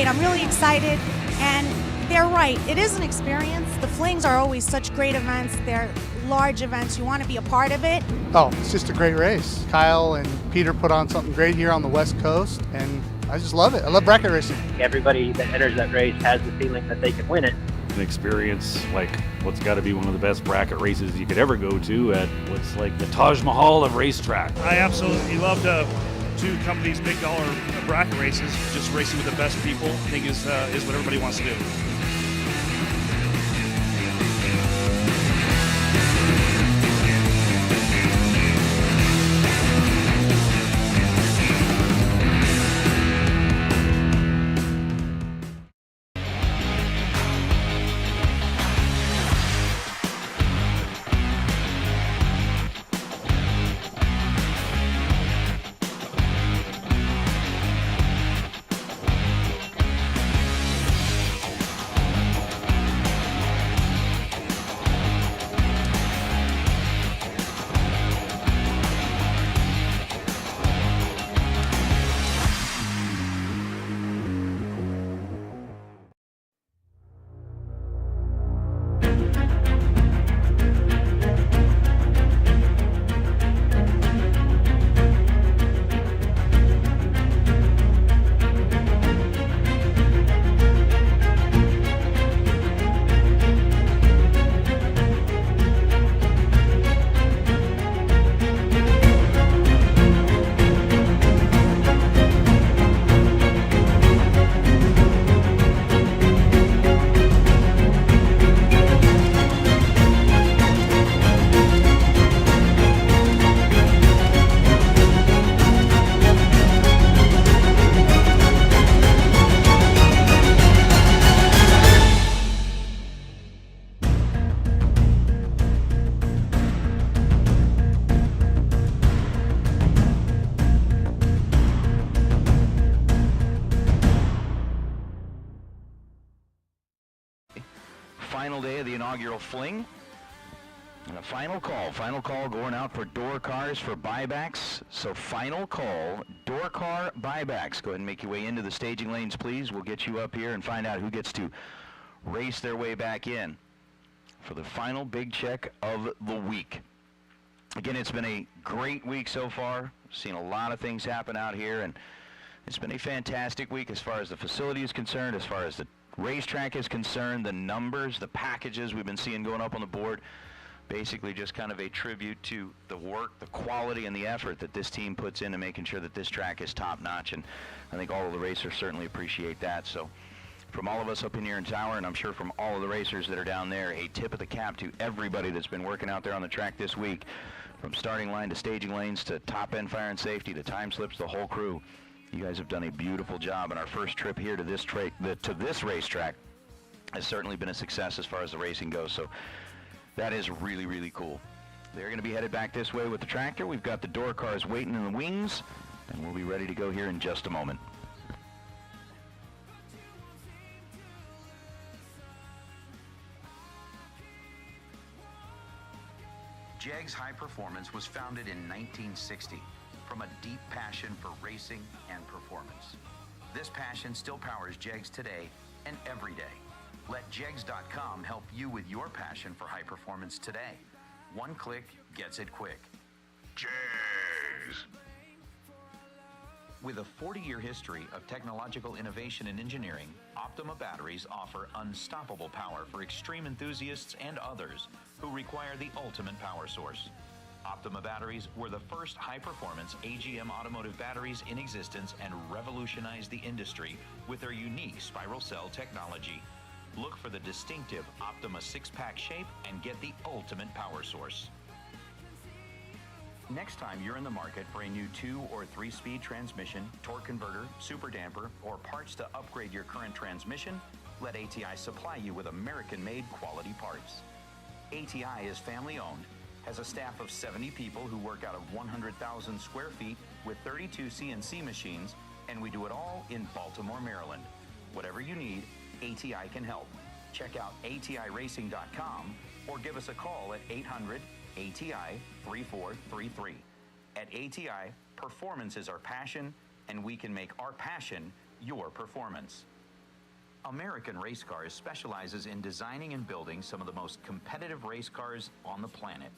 I'm really excited, and they're right. It is an experience. The Flings are always such great events. They're large events. You want to be a part of it. Oh, it's just a great race. Kyle and Peter put on something great here on the West Coast, and I just love it. I love bracket racing. Everybody that enters that race has the feeling that they can win it. An experience like what's got to be one of the best bracket races you could ever go to at what's like the Taj Mahal of racetrack. I absolutely love the two companies' big dollar bracket races. Just racing with the best people, I think is what everybody wants to do. Final day of the inaugural fling. And a final call going out for door cars for buybacks. So final call, door car buybacks. Go ahead and make your way into the staging lanes, please. We'll get you up here and find out who gets to race their way back in for the final big check of the week. Again, it's been a great week so far. Seen a lot of things happen out here, and it's been a fantastic week as far as the facility is concerned, as far as the racetrack is concerned, the numbers, the packages we've been seeing going up on the board. Basically just kind of a tribute to the work, the quality, and the effort that this team puts into making sure that this track is top-notch, and I think all of the racers certainly appreciate that. So from all of us up in here in Tower, and I'm sure from all of the racers that are down there, a tip of the cap to everybody that's been working out there on the track this week, from starting line to staging lanes to top-end fire and safety to time slips, the whole crew. You guys have done a beautiful job, and our first trip here to this racetrack has certainly been a success as far as the racing goes. So That is really, really cool. They're going to be headed back this way with the tractor. We've got the door cars waiting in the wings, and we'll be ready to go here in just a moment. JEGS High Performance was founded in 1960 from a deep passion for racing and performance. This passion still powers JEGS today and every day. Let JEGS.com help you with your passion for high performance today. One click gets it quick. JEGS. With a 40-year history of technological innovation and engineering, Optima batteries offer unstoppable power for extreme enthusiasts and others who require the ultimate power source. Optima batteries were the first high-performance AGM automotive batteries in existence and revolutionized the industry with their unique spiral cell technology. Look for the distinctive Optima 6-pack shape and get the ultimate power source. Next time you're in the market for a new 2 or 3-speed transmission, torque converter, super damper, or parts to upgrade your current transmission, let ATI supply you with American-made quality parts. ATI is family-owned, has a staff of 70 people who work out of 100,000 square feet with 32 CNC machines, and we do it all in Baltimore, Maryland. Whatever you need, ATI can help. Check out ATIRacing.com or give us a call at 800-ATI-3433. At ATI, performance is our passion, and we can make our passion your performance. American Race Cars specializes in designing and building some of the most competitive race cars on the planet.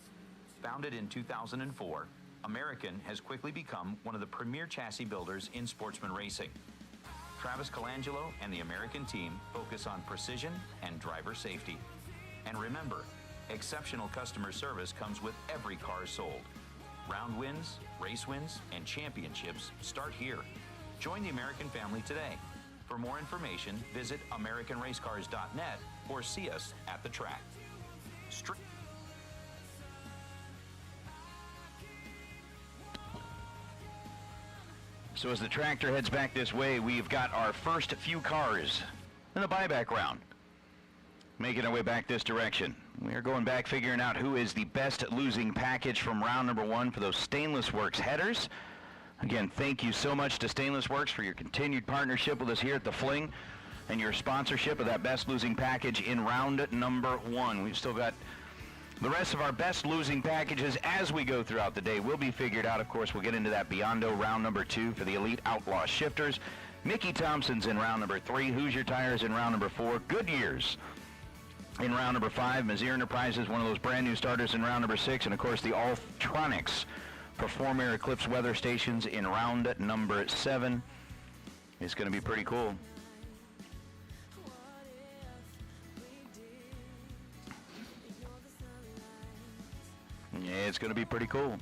Founded in 2004, American has quickly become one of the premier chassis builders in sportsman racing. Travis Colangelo and the American team focus on precision and driver safety. And remember, exceptional customer service comes with every car sold. Round wins, race wins, and championships start here. Join the American family today. For more information, visit AmericanRaceCars.net or see us at the track. So as the tractor heads back this way, we've got our first few cars in the buyback round, making our way back this direction. We are going back figuring out who is the best losing package from round number 1 for those Stainless Works headers. Again, thank you so much to Stainless Works for your continued partnership with us here at the Fling and your sponsorship of that best losing package in round number 1. We've still got the rest of our best losing packages as we go throughout the day will be figured out. Of course, we'll get into that Biondo round number 2 for the Elite Outlaw Shifters. Mickey Thompson's in round number 3. Hoosier Tires in round number 4. Goodyear's in round number 5. Mazir Enterprises, one of those brand new starters, in round number 6. And of course, the Alltronics Perform Air Eclipse weather stations in round number 7. It's going to be pretty cool. Yeah, it's going to be pretty cool.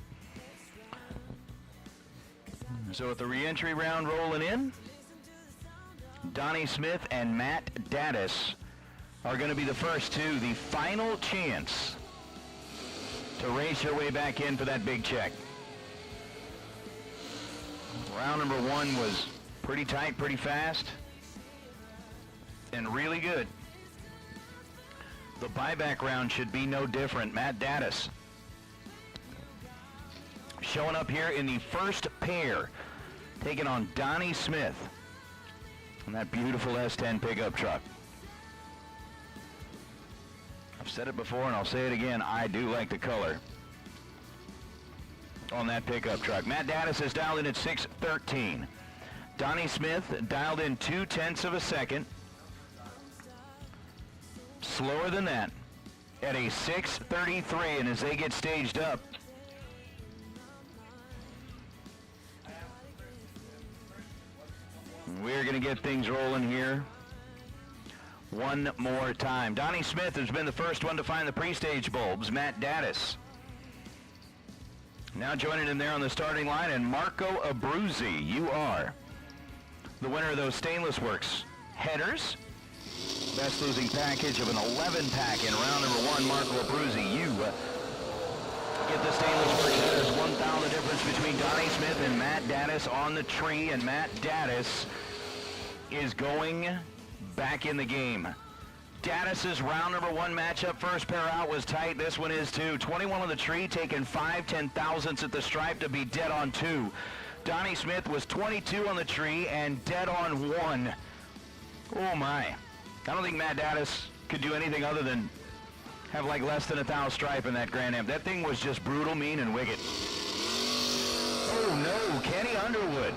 So with the re-entry round rolling in, Donnie Smith and Matt Daddis are going to be the first to the final chance to race your way back in for that big check. Round number 1 was pretty tight, pretty fast, and really good. The buyback round should be no different. Matt Daddis showing up here in the first pair, taking on Donnie Smith and that beautiful S10 pickup truck. I've said it before and I'll say it again, I do like the color on that pickup truck. Matt Daddis is dialed in at 6:13. Donnie Smith dialed in 0.2 of a second. Slower than that at a 6:33, and as they get staged up, we're going to get things rolling here one more time. Donnie Smith has been the first one to find the pre-stage bulbs. Matt Daddis now joining him there on the starting line, and Marco Abruzzi, you are the winner of those Stainless Works headers. Best losing package of an 11-pack in round number 1. Marco Abruzzi, you get the Stainless Works headers. 1,000 the difference between Donnie Smith and Matt Daddis on the tree, and Matt Daddis is going back in the game. Gaddis's round number 1 matchup. First pair out was tight. This one is too. 21 on the tree, taking 5 10,000ths at the stripe to be dead on 2. Donnie Smith was 22 on the tree and dead on 1. Oh my. I don't think Matt Gaddis could do anything other than have like less than 1,000 stripe in that Grand Am. That thing was just brutal, mean, and wicked. Oh no, Kenny Underwood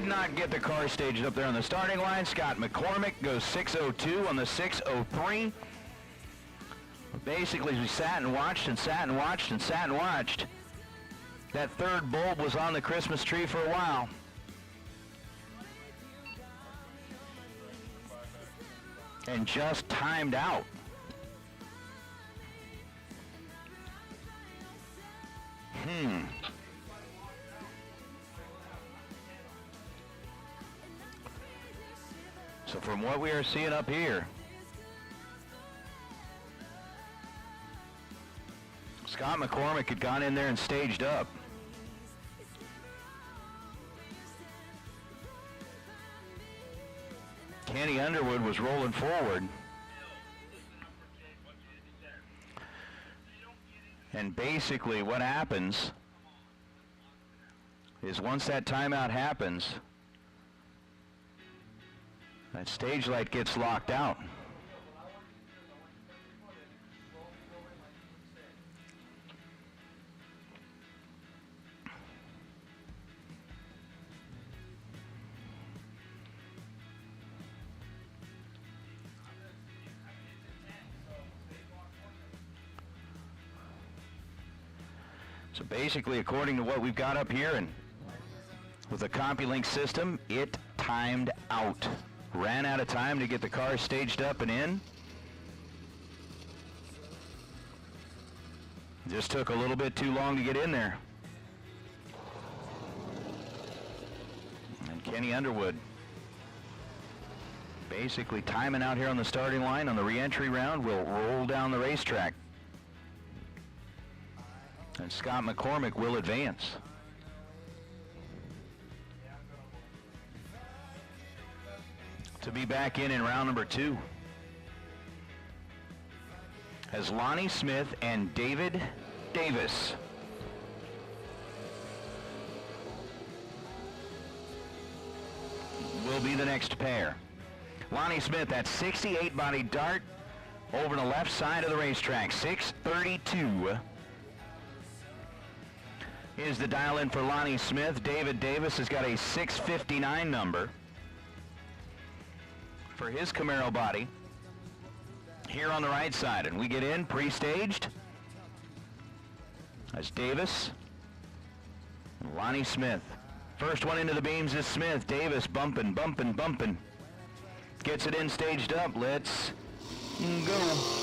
did not get the car staged up there on the starting line. Scott McCormick goes 602 on the 603. Basically, we sat and watched and sat and watched and sat and watched. That third bulb was on the Christmas tree for a while. And just timed out. So from what we are seeing up here, Scott McCormick had gone in there and staged up. Kenny Underwood was rolling forward. And basically what happens is once that timeout happens, that stage light gets locked out. So basically, according to what we've got up here, and with the CompuLink system, it timed out. Ran out of time to get the car staged up and in. Just took a little bit too long to get in there. And Kenny Underwood basically timing out here on the starting line on the re-entry round will roll down the racetrack. And Scott McCormick will advance. To be back in round number 2 as Lonnie Smith and David Davis. Will be the next pair. Lonnie Smith, that 68 body dart over the left side of the racetrack, 632. Is the dial in for Lonnie Smith. David Davis has got a 659 number for his Camaro body here on the right side. And we get in pre-staged as Davis and Lonnie Smith. First one into the beams is Smith. Davis bumping, bumping, bumping. Gets it in staged up. Let's go.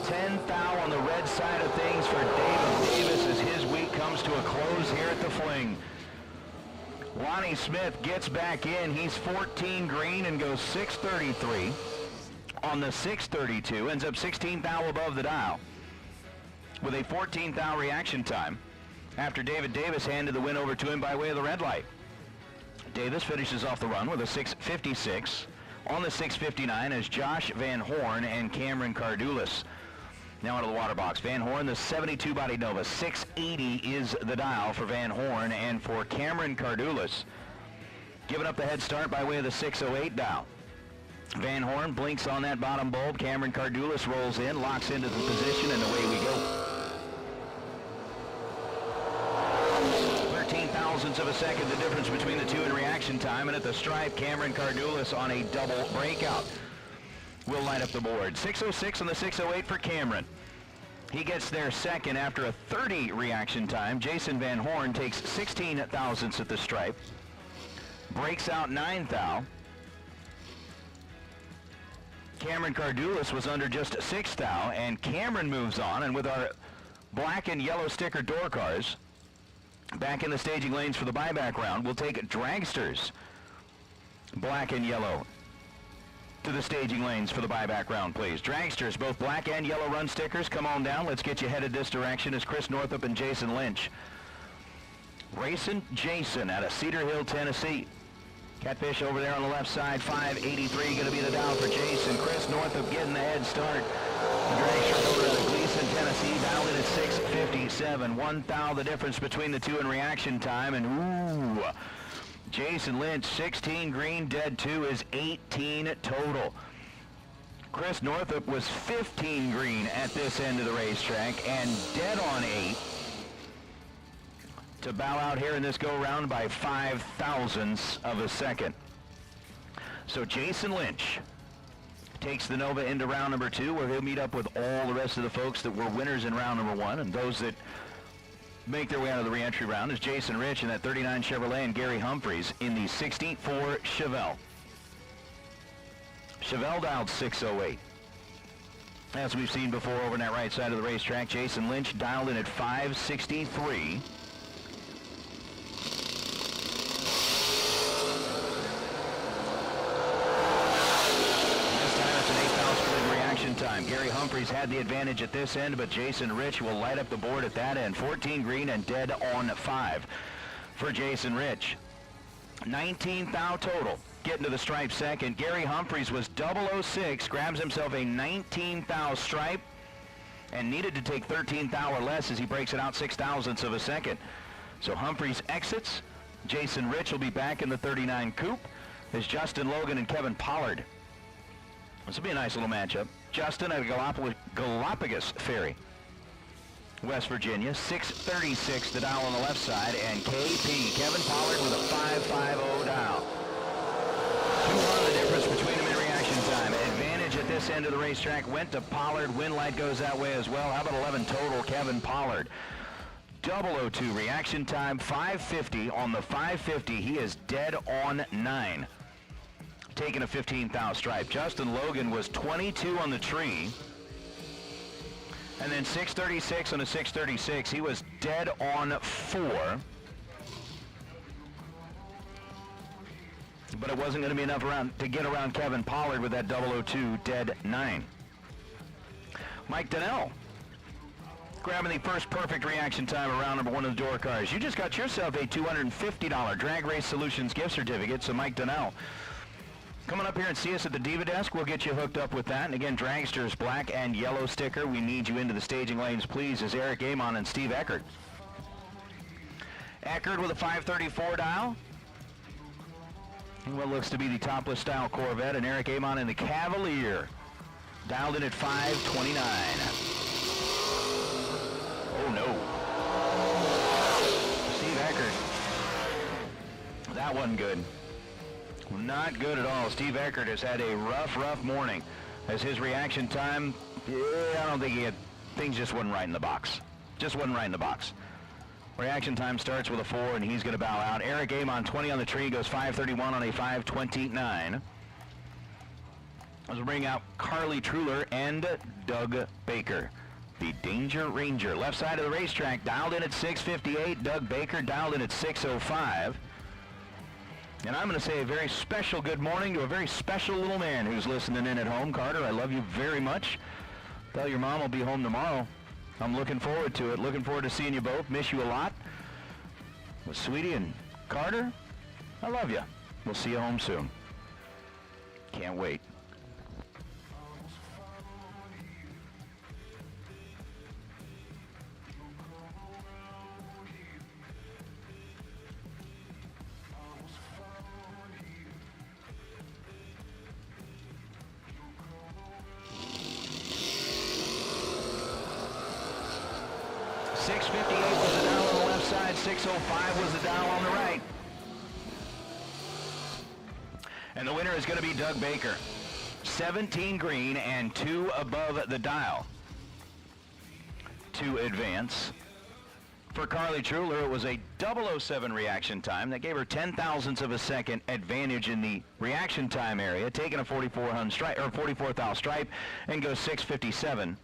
10 thou on the red side of things for David Davis as his week comes to a close here at the Fling. Lonnie Smith gets back in. He's 14 green and goes 633 on the 632. Ends up 16 thou above the dial with a 14 thou reaction time after David Davis handed the win over to him by way of the red light. Davis finishes off the run with a 656 on the 659 as Josh Van Horn and Cameron Cardulis now out of the water box. Van Horn, the 72 body Nova, 680 is the dial for Van Horn, and for Cameron Cardulis, giving up the head start by way of the 608 dial. Van Horn blinks on that bottom bulb. Cameron Cardulis rolls in, locks into the position, and away we go. 13 thousandths of a second, the difference between the two in reaction time, and at the stripe, Cameron Cardulis on a double breakout will light up the board. 606 on the 608 for Cameron. He gets there second after a 30 reaction time. Jason Van Horn takes 16 thousandths at the stripe. Breaks out 9 thou. Cameron Cardulis was under just 6 thou, and Cameron moves on, and with our black and yellow sticker door cars back in the staging lanes for the buyback round, we'll take dragsters black and yellow to the staging lanes for the buyback round, please. Dragsters, both black and yellow run stickers, come on down. Let's get you headed this direction as Chris Northup and Jason Lynch. Racing Jason out of Cedar Hill, Tennessee. Catfish over there on the left side, 583 going to be the down for Jason. Chris Northup getting the head start. The drag strip over out of Gleason, Tennessee, dialed in at 657. 1 thou the difference between the two in reaction time. And ooh, Jason Lynch, 16 green, dead 2 is 18 total. Chris Northup was 15 green at this end of the racetrack and dead on 8 to bow out here in this go-round by 5 thousandths of a second. So Jason Lynch takes the Nova into round number 2, where he'll meet up with all the rest of the folks that were winners in round number 1, and those that make their way out of the re-entry round is Jason Rich in that 39 Chevrolet and Gary Humphreys in the 64 Chevelle. Chevelle dialed 608. As we've seen before over on that right side of the racetrack, Jason Lynch dialed in at 563. Time. Gary Humphreys had the advantage at this end, but Jason Rich will light up the board at that end. 14 green and dead on 5 for Jason Rich. 19 thou total. Getting to the stripe second. Gary Humphreys was 006, grabs himself a 19 thou stripe, and needed to take 13 thou or less as he breaks it out 6 thousandths of a second. So Humphreys exits. Jason Rich will be back in the 39 coupe as Justin Logan and Kevin Pollard. This will be a nice little matchup. Justin at Galapagos Ferry, West Virginia, 636 the dial on the left side, and KP, Kevin Pollard with a 550 dial. 2 the difference between them in reaction time. Advantage at this end of the racetrack went to Pollard. Win light goes that way as well. How about 11 total, Kevin Pollard? 002 reaction time, 550 on the 550. He is dead on 9. Taking a 15 thou stripe. Justin Logan was 22 on the tree. And then 636 on a 636. He was dead on 4. But it wasn't going to be enough to get around Kevin Pollard with that 002 dead 9. Mike Donnell grabbing the first perfect reaction time around number 1 of the door cars. You just got yourself a $250 Drag Race Solutions gift certificate. So Mike Donnell, coming up here and see us at the Diva Desk. We'll get you hooked up with that. And again, Dragster's black and yellow sticker. We need you into the staging lanes, please, is Eric Amon and Steve Eckert. Eckert with a 534 dial. What looks to be the topless style Corvette, and Eric Amon in the Cavalier. Dialed in at 529. Oh no. Steve Eckert. That wasn't good. Not good at all. Steve Eckert has had a rough morning as his reaction time, I don't think he had, things just wasn't right in the box. Just wasn't right in the box. Reaction time starts with a 4, and he's going to bow out. Eric Amon, 20 on the tree, goes 531 on a 529. As we bring out Carly Truler and Doug Baker, the Danger Ranger. Left side of the racetrack, dialed in at 658. Doug Baker dialed in at 605. And I'm going to say a very special good morning to a very special little man who's listening in at home. Carter, I love you very much. Tell your mom I'll be home tomorrow. I'm looking forward to it. Looking forward to seeing you both. Miss you a lot. With Sweetie and Carter, I love you. We'll see you home soon. Can't wait. was the dial on the left side, 605 was the dial on the right. And the winner is going to be Doug Baker. 17 green and 2 above the dial to advance. For Carly Truler, it was a 007 reaction time that gave her 10 thousandths of a second advantage in the reaction time area, taking a 44 thou stripe and goes 657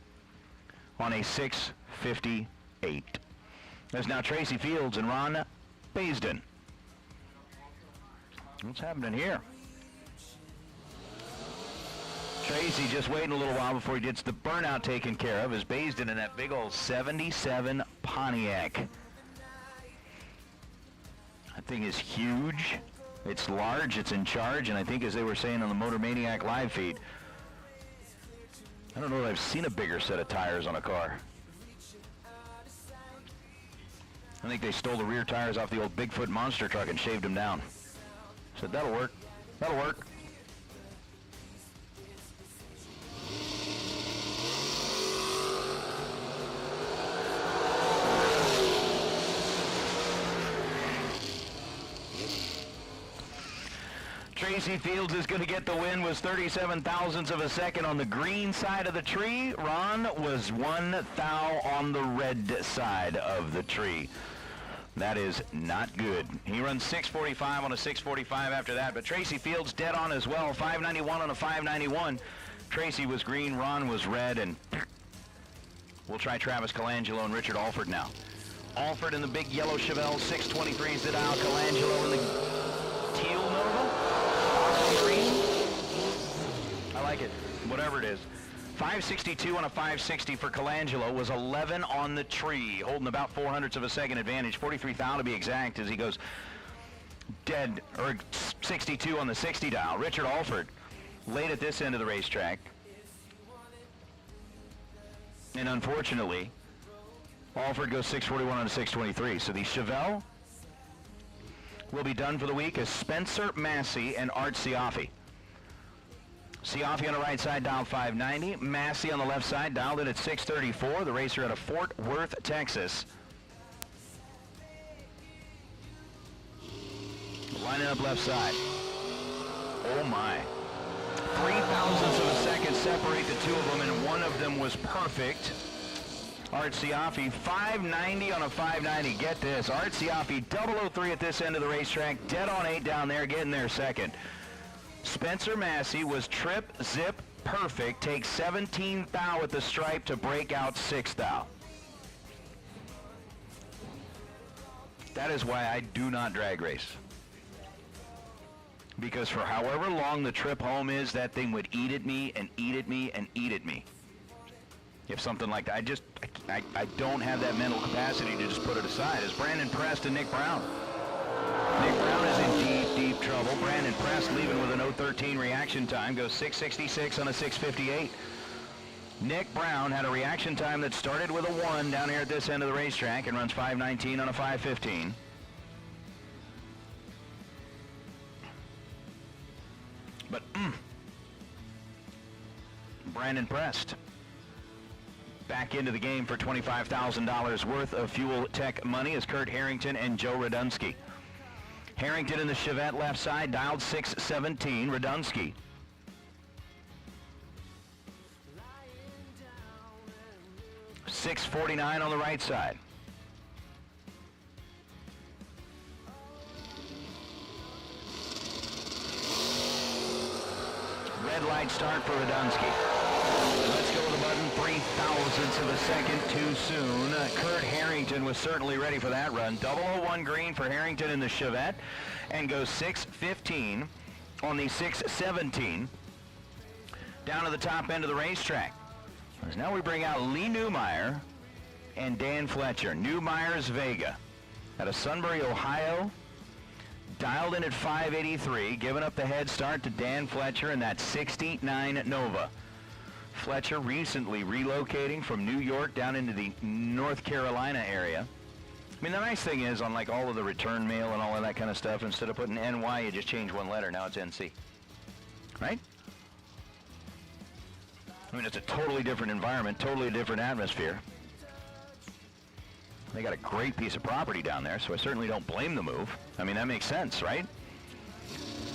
on a 658. There's now Tracy Fields and Ron Baisden. What's happening here? Tracy just waiting a little while before he gets the burnout taken care of as Baisden in that big old 77 Pontiac. That thing is huge. It's large, it's in charge, and I think as they were saying on the Motor Maniac live feed, I don't know that I've seen a bigger set of tires on a car. I think they stole the rear tires off the old Bigfoot monster truck and shaved them down. Said, that'll work. That'll work. Tracy Fields is going to get the win, was 37 thousandths of a second on the green side of the tree. Ron was 1 thou on the red side of the tree. That is not good. He runs 6:45 on a 6:45 after that, but Tracy Fields dead on as well, 5:91 on a 5:91. Tracy was green, Ron was red, and we'll try Travis Colangelo and Richard Alford now. Alford in the big yellow Chevelle, 623 Zidal, Colangelo in the teal Nova. Green. I like it, whatever it is. 562 on a 560 for Colangelo, was 11 on the tree, holding about 0.04 of a second advantage, 43 thou to be exact, as he goes dead, or 62 on the 60 dial. Richard Alford, late at this end of the racetrack. And unfortunately, Alford goes 641 on a 623. So the Chevelle will be done for the week as Spencer Massey and Art Siafi. Siafi on the right side dialed 590. Massey on the left side dialed it at 634. The racer out of Fort Worth, Texas. Lining up left side. Oh my. 0.03 of a second separate the two of them, and one of them was perfect. Art Siafi, 590 on a 590. Get this, Art Siafi, 003 at this end of the racetrack, dead on 8 down there, getting there second. Spencer Massey was trip, zip, perfect, takes 17 thou at the stripe to break out 6 thou. That is why I do not drag race. Because for however long the trip home is, that thing would eat at me and eat at me and eat at me. If something like that, I don't have that mental capacity to just put it aside. It's Brandon Prest and Nick Brown. Nick Brown is in deep, deep trouble. Brandon Prest leaving with an 0.13 reaction time, goes 666 on a 658. Nick Brown had a reaction time that started with a 1 down here at this end of the racetrack and runs 519 on a 515. But, Brandon Prest back into the game for $25,000 worth of Fuel Tech money is Kurt Harrington and Joe Radunsky. Harrington in the Chevette left side, dialed 617, Radunsky. $649 on the right side. Red light start for Radunsky. Let's go with the button, 0.03 of a second too soon. Kurt Harrington was certainly ready for that run. 001 green for Harrington in the Chevette and goes 615 on the 617 down to the top end of the racetrack. As now we bring out Lee Newmeyer and Dan Fletcher. Newmeyer's Vega out of Sunbury, Ohio. Dialed in at 583, giving up the head start to Dan Fletcher in that 69 Nova. Fletcher recently relocating from New York down into the North Carolina area. I mean, the nice thing is, on like all of the return mail and all of that kind of stuff, instead of putting NY, you just change one letter. Now it's NC. Right? I mean, it's a totally different environment, totally different atmosphere. They got a great piece of property down there, so I certainly don't blame the move. I mean, that makes sense, right?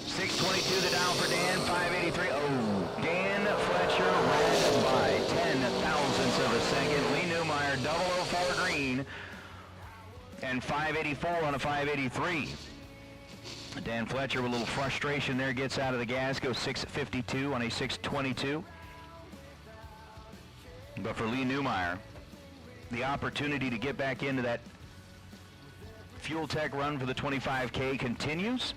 622 the down for Dan, 583. Oh, Dan Fletcher red by 0.10 of a second. Lee Newmeyer, 004 green, and 584 on a 583. Dan Fletcher with a little frustration there, gets out of the gas, goes 652 on a 622. But for Lee Newmeyer, the opportunity to get back into that Fuel Tech run for the 25K continues.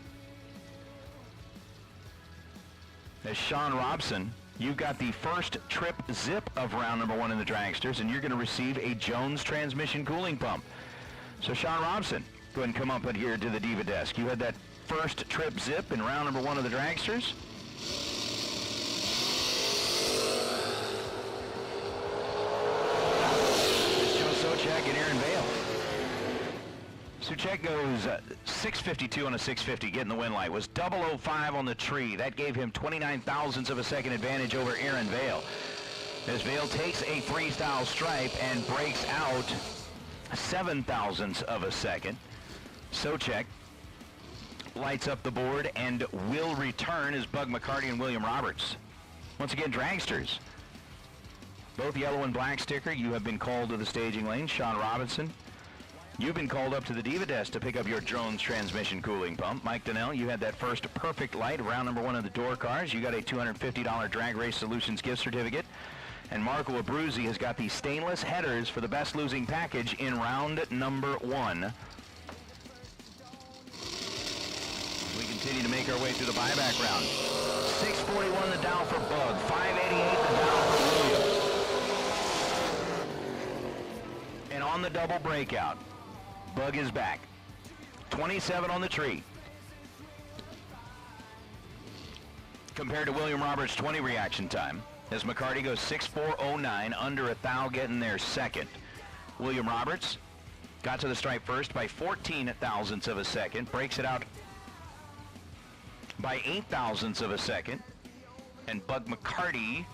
As Sean Robson, you've got the first trip zip of round number 1 in the dragsters, and you're going to receive a Jones transmission cooling pump. So Sean Robson, go ahead and come up in here to the Diva desk. You had that first trip zip in round number 1 of the dragsters. Suchek and Aaron Vale. Suchek goes 6:52 on a 650, getting the win light. Was 0:05 on the tree. That gave him 29 thousandths of a second advantage over Aaron Vale. As Vale takes a freestyle stripe and breaks out 7 thousandths of a second. Suchek lights up the board and will return as Bug McCarty and William Roberts. Once again, dragsters. Both yellow and black sticker, you have been called to the staging lane. Sean Robinson, you've been called up to the Diva desk to pick up your drone's transmission cooling pump. Mike Donnell, you had that first perfect light, round number 1 of the door cars. You got a $250 Drag Race Solutions gift certificate. And Marco Abruzzi has got the stainless headers for the best losing package in round number 1. We continue to make our way through the buyback round. 641 the Dow for Bug, 588 the Dow for Williams. And on the double breakout, Bug is back. 27 on the tree. Compared to William Roberts' 20 reaction time, as McCarty goes 6:4.09, under a thou getting there second. William Roberts got to the stripe first by 14 thousandths of a second, breaks it out by 8 thousandths of a second, and Bug McCarty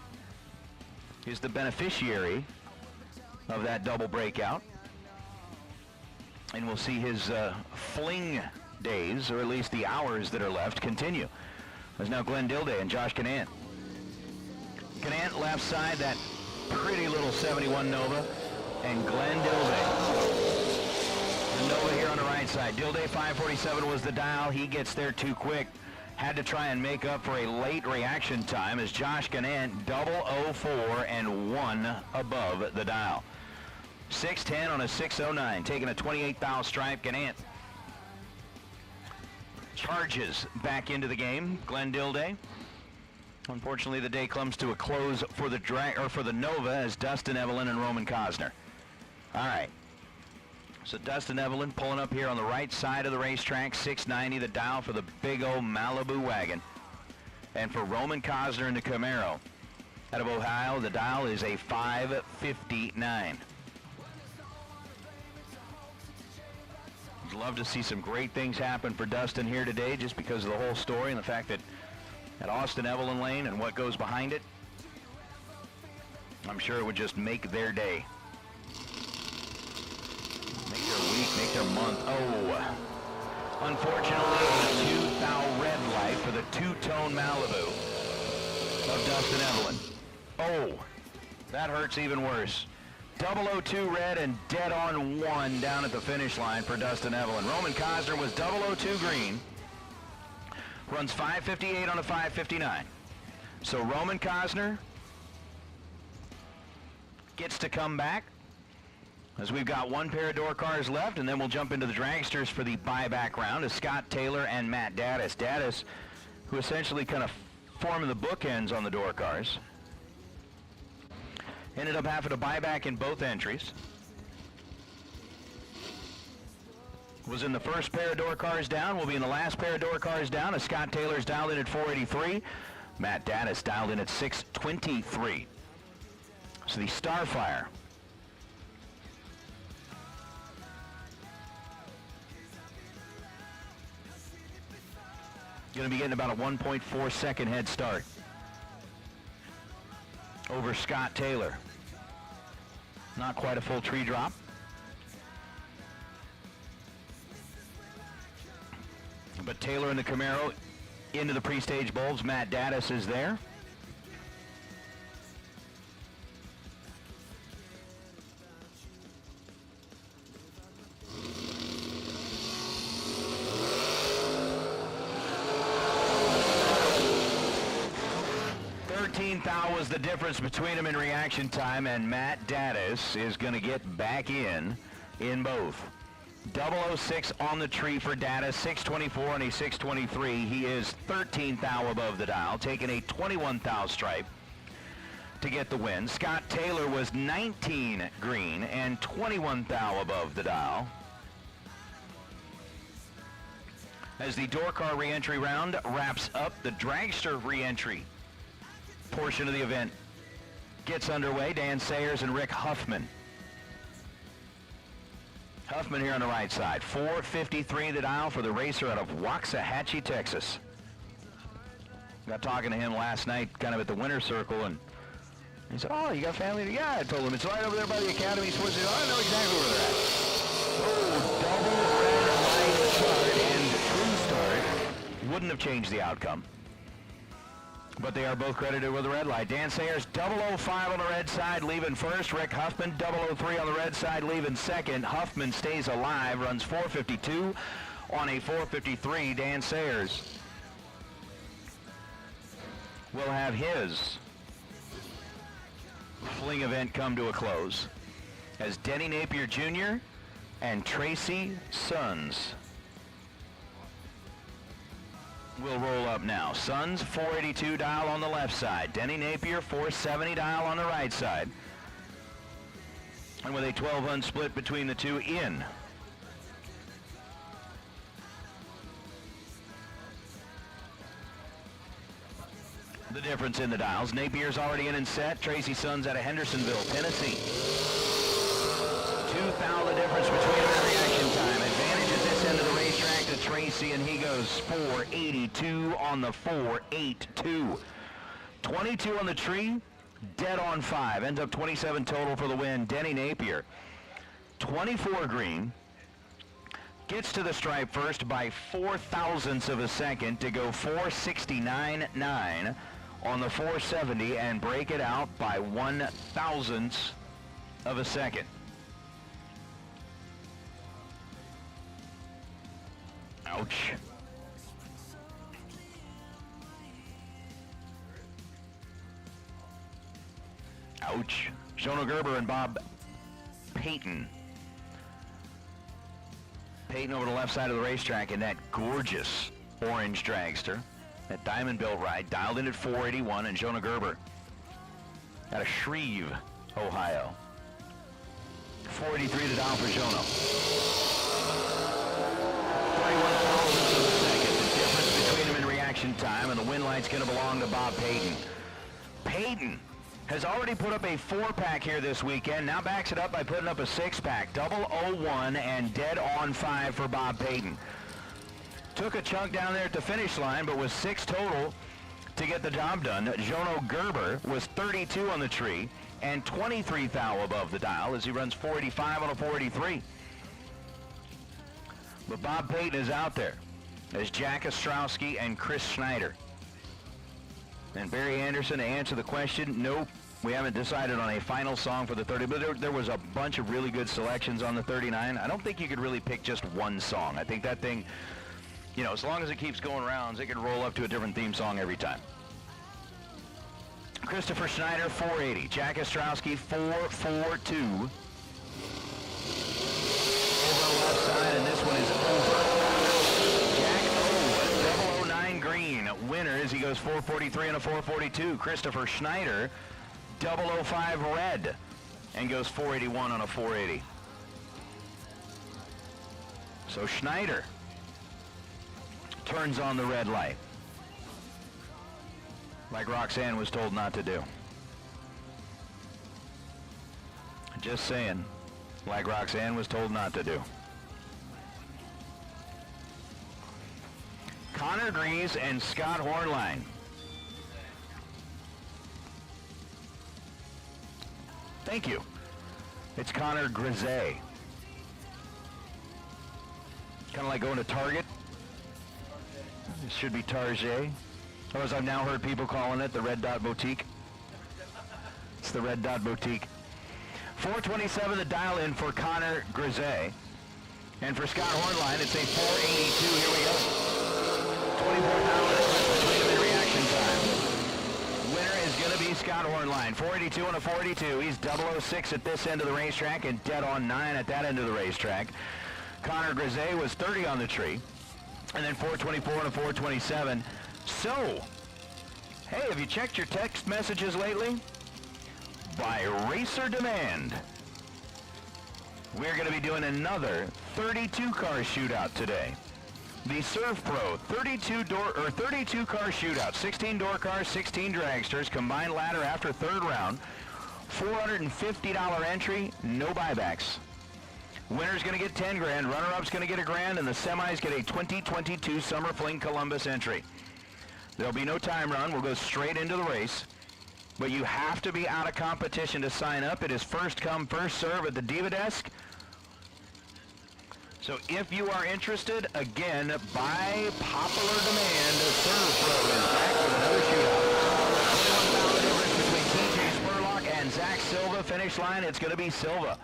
is the beneficiary of that double breakout. And we'll see his fling days, or at least the hours that are left, continue. There's now Glenn Dilday and Josh Canant. Canant left side, that pretty little 71 Nova, and Glenn Dilday. The Nova here on the right side. Dilday 547 was the dial. He gets there too quick. Had to try and make up for a late reaction time as Josh Canant 004 and 1 above the dial. 610 on a 609, taking a 28 thou stripe. Canant charges back into the game. Glenn Dilday. Unfortunately, the day comes to a close for the Nova as Dustin Evelyn and Roman Cosner. All right. So Dustin Evelyn pulling up here on the right side of the racetrack, 690 the dial for the big old Malibu wagon. And for Roman Cosner in the Camaro out of Ohio, the dial is a 559. I'd love to see some great things happen for Dustin here today, just because of the whole story and the fact that at Austin Evelyn Lane and what goes behind it, I'm sure it would just make their day. Make their week, make their month. Oh, unfortunately, a 2 thou red light for the two-tone Malibu of Dustin Evelyn. Oh, that hurts even worse. 002 red and dead on 1 down at the finish line for Dustin Evelyn. Roman Cosner was 002 green. Runs 558 on a 559. So Roman Cosner gets to come back as we've got 1 pair of door cars left, and then we'll jump into the dragsters for the buyback round as Scott Taylor and Matt Daddis. Daddis, who essentially kind of formed the bookends on the door cars, ended up having to buy back in both entries. Was in the first pair of door cars down, will be in the last pair of door cars down as Scott Taylor's dialed in at 483. Matt Daddis dialed in at 623. So the Starfire going to be getting about a 1.4 second head start over Scott Taylor. Not quite a full tree drop. But Taylor in the Camaro into the pre-stage bulbs. Matt Daddis is there. Thou was the difference between them in reaction time, and Matt Daddis is going to get back in both. 006 on the tree for Daddis, 624 and a 623. He is 13 thou above the dial, taking a 21 thou stripe to get the win. Scott Taylor was 19 green and 21 thou above the dial. as the door car re-entry round wraps up, the dragster re-entry portion of the event gets underway. Dan Sayers and Rick Huffman. Huffman here on the right side. 4:53 the dial for the racer out of Waxahachie, Texas. Got talking to him last night kind of at the winter circle, and he said, oh, you got family? Yeah, I told him. It's right over there by the Academy Sports. Oh, I know exactly where they're at. Oh, double red light start and true start. Wouldn't have changed the outcome. But they are both credited with a red light. Dan Sayers, 005 on the red side, leaving first. Rick Huffman, 003 on the red side, leaving second. Huffman stays alive, runs 4:52 on a 4:53. Dan Sayers will have his fling event come to a close as Denny Napier Jr. and Tracy Sons will roll up now. Sons, 482 dial on the left side. Denny Napier, 470 dial on the right side. And with a 12-1 split between the two in. The difference in the dials. Napier's already in and set. Tracy Sons out of Hendersonville, Tennessee. 2,000 the difference between them in reaction time. Advantage at this end of the racetrack to Tracy, and he goes 482 on the 482. 22 on the tree, dead on 5. Ends up 27 total for the win. Denny Napier, 24 green. Gets to the stripe first by 0.04 of a second to go 469.9 on the 470 and break it out by 0.01 of a second. Ouch. Ouch. Jonah Gerber and Bob Payton. Payton over the left side of the racetrack in that gorgeous orange dragster. That diamond built ride, dialed in at 481, and Jonah Gerber out of Shreve, Ohio. 483 to dial for Jonah. 31 thousandths of a second. The difference between them in reaction time, and the win light's going to belong to Bob Payton. Payton has already put up a 4-pack here this weekend, now backs it up by putting up a 6-pack. 001 and dead on 5 for Bob Payton. Took a chunk down there at the finish line, but was 6 total to get the job done. Jono Gerber was 32 on the tree and 23 thou above the dial as he runs 485 on a 483. But Bob Payton is out there as Jack Ostrowski and Chris Schneider. And Barry Anderson to answer the question, nope, we haven't decided on a final song for the 30, but there was a bunch of really good selections on the 39. I don't think you could really pick just one song. I think that thing, you know, as long as it keeps going rounds, it can roll up to a different theme song every time. Christopher Schneider, 480. Jack Ostrowski, 442. Over on the left side, and this one is over. Jack 009 green. Winner as he goes 443 and a 442. Christopher Schneider, 005 red, and goes 481 on a 480. So Schneider turns on the red light, like Roxanne was told not to do. Just saying, like Roxanne was told not to do. Connor Grease and Scott Hornline. Thank you. It's Connor Grisey. Kind of like going to Target. It should be Target. Or as I've now heard people calling it, the Red Dot Boutique. It's the Red Dot Boutique. 427 the dial in for Connor Grisey. And for Scott Hornline, it's a 482. Here we go. 24 between them in reaction time. Winner is going to be Scott Hornline. 482 and a 482. He's 006 at this end of the racetrack and dead on 9 at that end of the racetrack. Connor Grisey was 30 on the tree. And then 424 and a 427. So, hey, have you checked your text messages lately? By Racer Demand, we're going to be doing another 32-car shootout today. The Surf Pro 32 car shootout, 16 door cars, 16 dragsters, combined ladder after third round, $450 entry, no buybacks. Winner's going to get 10 grand, runner-up's going to get a grand, and the semis get a 2022 Summer Fling Columbus entry. There'll be no time run. We'll go straight into the race. But you have to be out of competition to sign up. It is first come, first serve at the Diva Desk. So if you are interested, again, by popular demand, the Surf Pro is back with another shootout. Difference between TJ Spurlock and Zach Silva. Finish line, it's going to be Silva.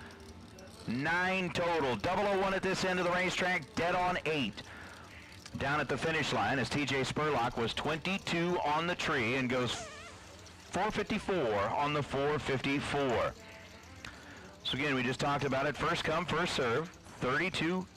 9 total. 001 at this end of the racetrack, dead on 8. Down at the finish line, as TJ Spurlock was 22 on the tree and goes 454 on the 454. So again, we just talked about it. First come, first serve. 32.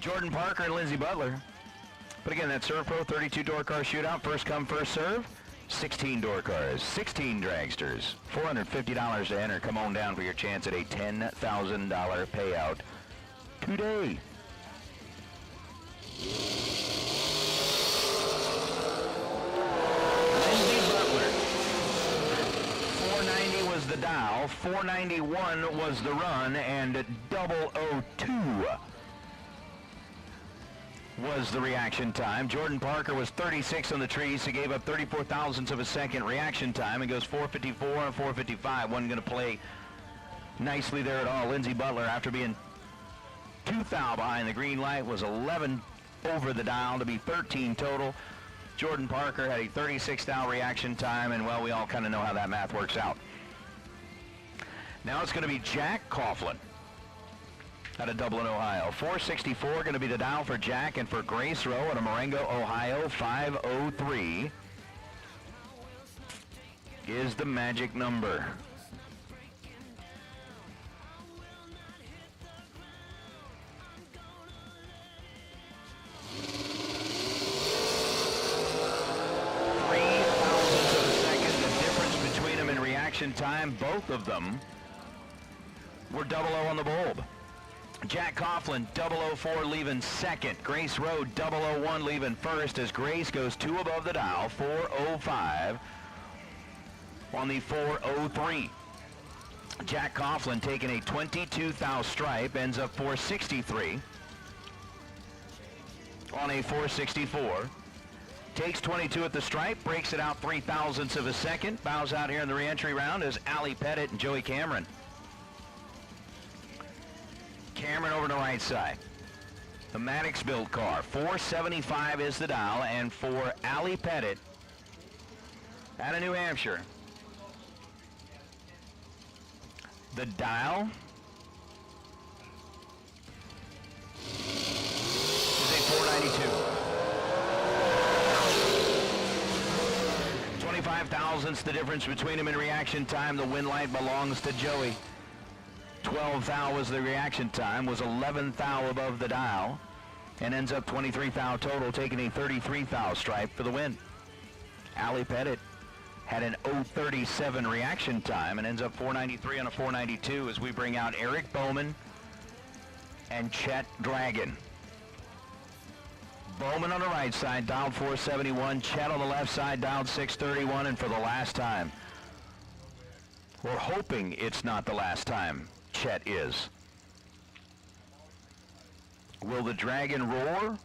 Jordan Parker and Lindsey Butler. But again, that Surf Pro 32 door car shootout, first come, first serve. 16 door cars, 16 dragsters, $450 to enter. Come on down for your chance at a $10,000 payout today. Lindsey Butler. 490 was the dial, 491 was the run, and 002 was the reaction time. Jordan Parker was 36 on the trees. He gave up 34 thousandths of a second reaction time. It goes 454 and 455. Wasn't going to play nicely there at all. Lindsey Butler, after being 2 thou behind the green light, was 11 over the dial to be 13 total. Jordan Parker had a 36 thou reaction time, and well, we all kind of know how that math works out. Now it's going to be Jack Coughlin out of Dublin, Ohio. 464 going to be the dial for Jack, and for Grace Rowe out of Marengo, Ohio, 503 is the magic number. Time, both of them were 00 on the bulb. Jack Coughlin, 004 leaving second. Grace Rowe, 001 leaving first, as Grace goes 2 above the dial, 405 on the 403. Jack Coughlin taking a 22 thou stripe, ends up 463 on a 464. Takes 22 at the stripe, breaks it out 3 thousandths of a second, bows out here in the re-entry round as Allie Pettit and Joey Cameron. Cameron over to the right side. The Maddox built car, 475 is the dial, and for Allie Pettit out of New Hampshire, the dial is a 492. 25 thousandths the difference between them in reaction time. The win light belongs to Joey. 12 thou was the reaction time, was 11 thou above the dial, and ends up 23 thou total, taking a 33 thou stripe for the win. Allie Pettit had an 037 reaction time and ends up 493 on a 492 as we bring out Eric Bowman and Chet Dragon. Bowman on the right side, dialed 471. Chet on the left side, dialed 631. And for the last time, we're hoping it's not the last time Chet is. Will the Dragon roar,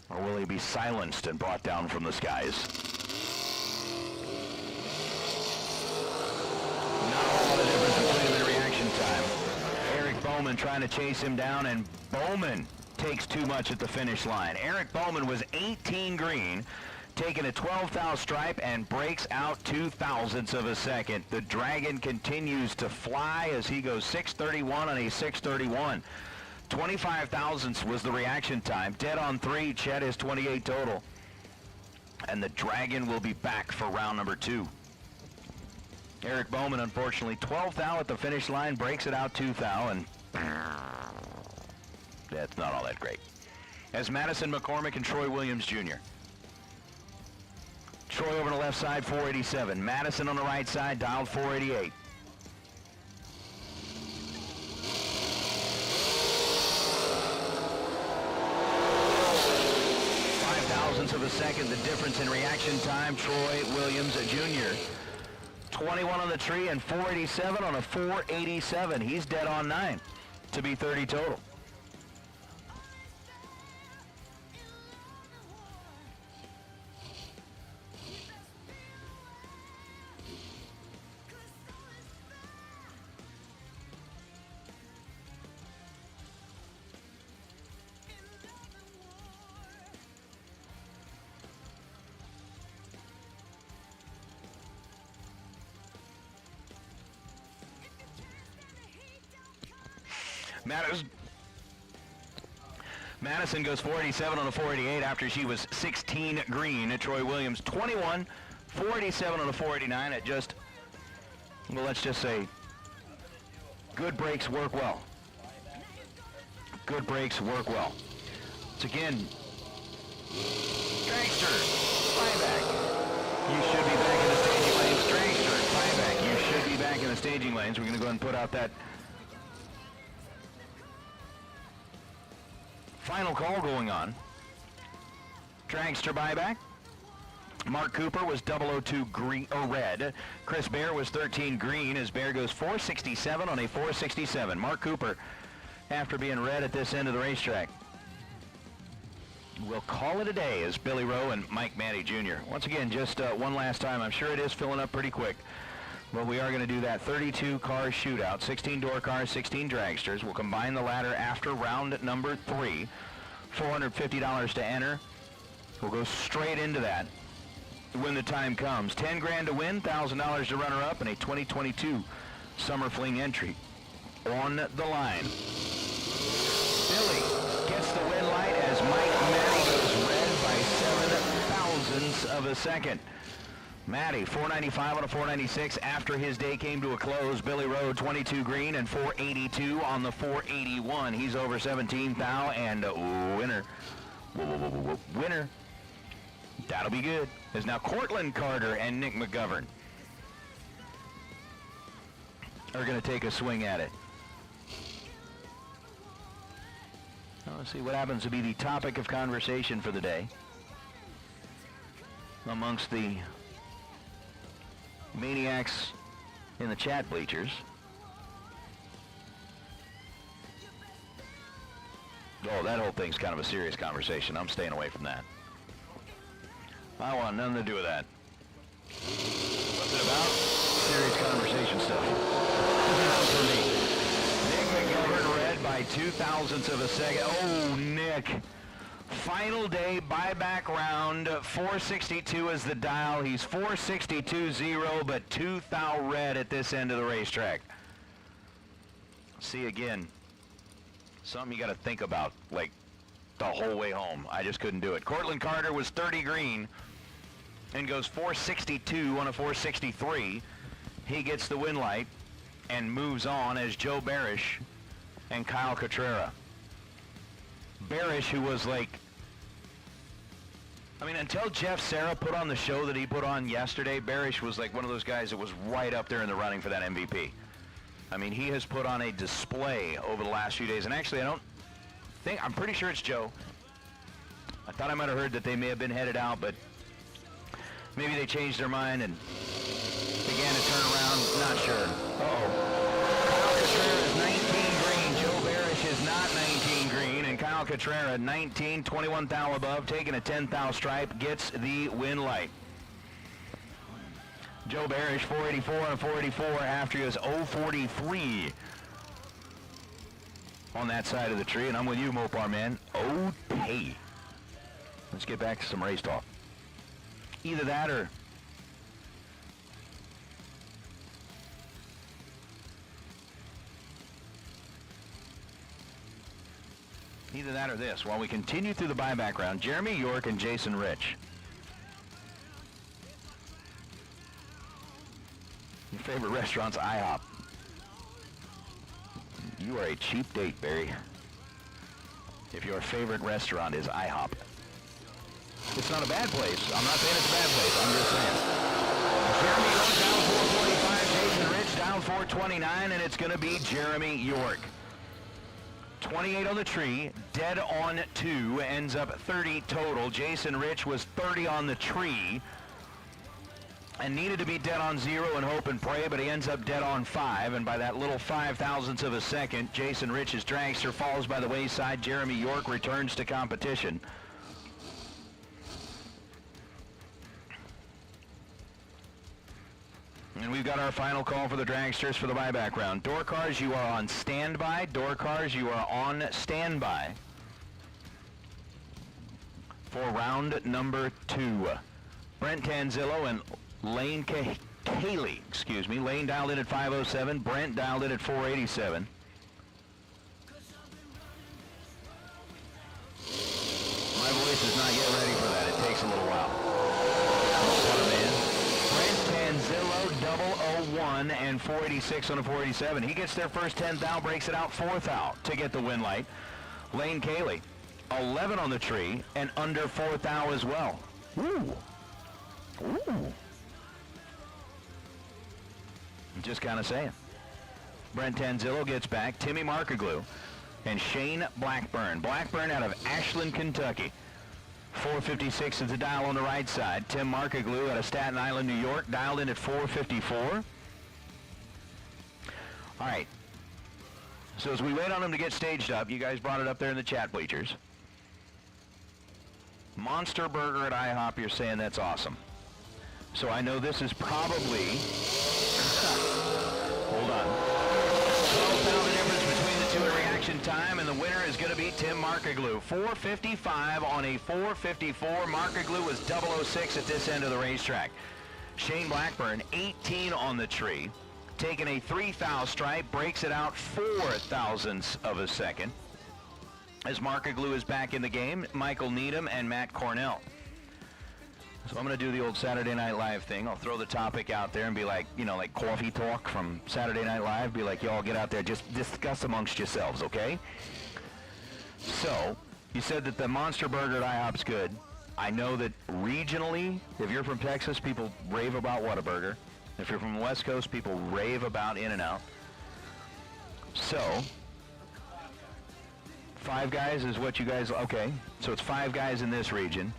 or will he be silenced and brought down from the skies? Not a lot of difference between him in reaction time. Eric Bowman trying to chase him down, and Bowman takes too much at the finish line. Eric Bowman was 18 green, taking a 12 thou stripe and breaks out 2 thousandths of a second. The Dragon continues to fly as he goes 631 on a 631. 25 thousandths was the reaction time. Dead on 3, Chet is 28 total. And the Dragon will be back for round number 2. Eric Bowman, unfortunately, 12th thou at the finish line, breaks it out 2 thou, and that's not all that great. As Madison McCormick and Troy Williams Jr. Troy over the left side, 487. Madison on the right side, dialed 488. Thousandths of a second, the difference in reaction time. Troy Williams Jr. 21 on the tree and 487 on a 487. He's dead on 9 to be 30 total. Madison goes 487 on a 488 after she was 16 green. Troy Williams 21, 487 on a 489 at just, well, let's just say, good brakes work well. Good brakes work well. It's again, Dragster, buyback. You should be back in the staging lanes. Dragster, buyback. You should be back in the staging lanes. We're going to go ahead and put out that final call going on. Dragster buyback. Mark Cooper was 002 green or red. Chris Bear was 13 green as Bear goes 467 on a 467. Mark Cooper, after being red at this end of the racetrack. We'll call it a day as Billy Rowe and Mike Matty Jr. Once again, just one last time. I'm sure it is filling up pretty quick. But we are going to do that 32-car shootout, 16 door cars, 16 dragsters. We'll combine the ladder after round number 3. $450 to enter. We'll go straight into that when the time comes. 10 grand to win, $1,000 to runner-up, and a 2022 Summer Fling entry on the line. Billy gets the win light as Mike Matty goes red by 7 thousandths of a second. Matty, 495 on a 496 after his day came to a close. Billy Rowe, 22 green and 482 on the 481. He's over 17 thou and winner. Winner. That'll be good. Is now Cortland Carter and Nick McGovern are going to take a swing at it. Let's see what happens to be the topic of conversation for the day amongst the maniacs in the chat bleachers. Oh, that whole thing's kind of a serious conversation. I'm staying away from that. I want nothing to do with that. What's it about? Serious conversation stuff. Not for me. Nick McGovern red by 2 thousandths of a second. Oh, Nick. Final day buyback round, 462 is the dial. He's 462-0, but 2 thou red at this end of the racetrack. See again, something you got to think about, like the whole way home. I just couldn't do it. Cortland Carter was 30 green and goes 462 on a 463. He gets the win light and moves on as Joe Barish and Kyle Cotrera. Barish, who was like, I mean, until Jeff Serra put on the show that he put on yesterday, Barish was like one of those guys that was right up there in the running for that MVP. I mean, he has put on a display over the last few days. And actually, I'm pretty sure it's Joe. I thought I might have heard that they may have been headed out, but maybe they changed their mind and began to turn around. Not sure. Kyle Cotrera is 19 green. Joe Barish is not 19 green. And Kyle Cotrera, 19, 21 thou above, taking a 10 thou stripe, gets the win light. Joe Barish, 484 and 484 after he was 043 on that side of the tree. And I'm with you, Mopar man. Okay. Let's get back to some race talk. Either that or this. While we continue through the buyback round, Jeremy York and Jason Rich. Your favorite restaurant's IHOP. You are a cheap date, Barry. If your favorite restaurant is IHOP. It's not a bad place. I'm not saying it's a bad place. I'm just saying. Jeremy York down 445. Jason Rich down 429. And it's going to be Jeremy York. 28 on the tree. Dead on 2. Ends up 30 total. Jason Rich was 30 on the tree. And needed to be dead on 0 and hope and pray, but he ends up dead on 5, and by that little 0.005 of a second, Jason Rich's dragster falls by the wayside. Jeremy York returns to competition. And we've got our final call for the dragsters for the buyback round. Door cars, you are on standby. Door cars, you are on standby for round number 2. Brent Tanzillo and Lane Cayley, excuse me. Lane dialed in at 507. Brent dialed in at 487. My voice is not yet ready for that. It takes a little while. Brent Tanzillo, 001 and 486 on a 487. He gets their first 10th out, breaks it out 4th out to get the win light. Lane Cayley, 11 on the tree and under 4th out as well. Ooh. Ooh. I'm just kind of saying. Brent Tanzillo gets back. Timmy Markaglu and Shane Blackburn. Blackburn out of Ashland, Kentucky. 456 is the dial on the right side. Tim Markaglu out of Staten Island, New York, dialed in at 454. All right. So as we wait on him to get staged up, you guys brought it up there in the chat bleachers. Monster Burger at IHOP, you're saying that's awesome. So I know this is probably, hold on, 12-pound difference between the two in reaction time, and the winner is going to be Tim Markaglu. 455 on a 454. Markaglu was 006 at this end of the racetrack. Shane Blackburn, 18 on the tree, taking a 3-thou stripe, breaks it out 0.04 of a second. As Markaglu is back in the game, Michael Needham and Matt Cornell. So I'm going to do the old Saturday Night Live thing. I'll throw the topic out there and be like, you know, like coffee talk from Saturday Night Live. Be like, y'all get out there, just discuss amongst yourselves, okay? So, you said that the Monster Burger at IHOP's good. I know that regionally, if you're from Texas, people rave about Whataburger. If you're from the West Coast, people rave about In-N-Out. So, Five Guys is what you guys, okay. So it's Five Guys in this region.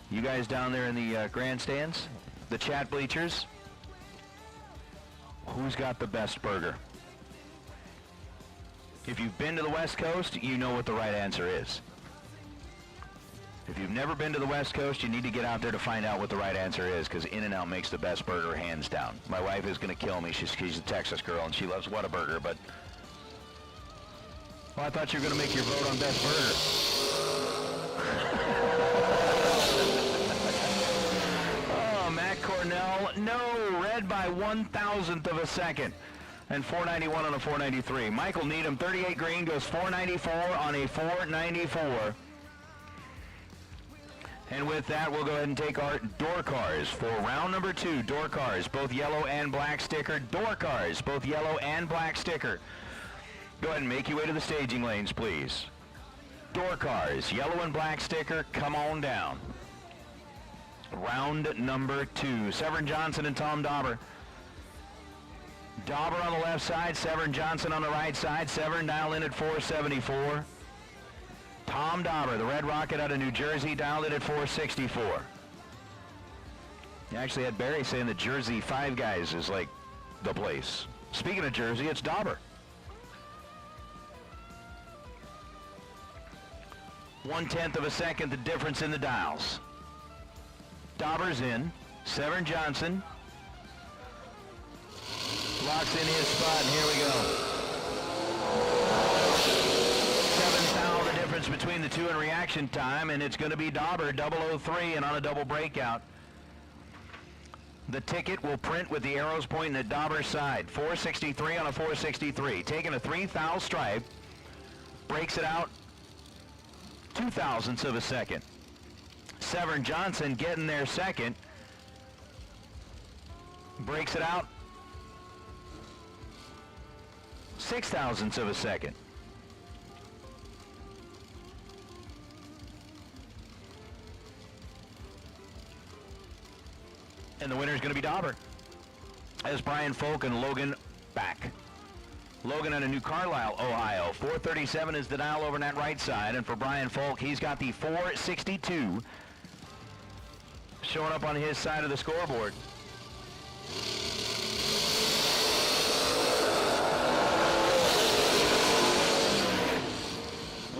You guys down there in the grandstands, the chat bleachers, who's got the best burger? If you've been to the West Coast, you know what the right answer is. If you've never been to the West Coast, you need to get out there to find out what the right answer is, because In-N-Out makes the best burger hands down. My wife is going to kill me. She's a Texas girl, and she loves Whataburger, but... Well, I thought you were going to make your vote on best burger. Matt Cornell, no, red by 1,000th of a second. And 491 on a 493. Michael Needham, 38 green, goes 494 on a 494. And with that, we'll go ahead and take our door cars for round number 2. Door cars, both yellow and black sticker. Door cars, both yellow and black sticker. Go ahead and make your way to the staging lanes, please. Door cars, yellow and black sticker, come on down. Round number 2. Severn Johnson and Tom Dauber. Dauber on the left side, Severn Johnson on the right side. Severn dialed in at 474. Tom Dauber, the Red Rocket out of New Jersey, dialed in at 464. You actually had Barry saying that Jersey Five Guys is like the place. Speaking of Jersey, it's Dauber. 1/10 of a second, the difference in the dials. Dauber's in. Severn Johnson locks in his spot, and here we go. 7/10 the difference between the two in reaction time, and it's going to be Dauber, 003, and on a double breakout. The ticket will print with the arrows pointing at Dauber's side. 463 on a 463. Taking a 3/10 stripe, breaks it out 0.02 of a second. Severn Johnson getting there second. Breaks it out 6 thousandths of a second. And the winner is going to be Dauber, as Brian Folk and Logan back. Logan out of New Carlisle, Ohio. 437 is the dial over on that right side, and for Brian Folk, he's got the 462 showing up on his side of the scoreboard.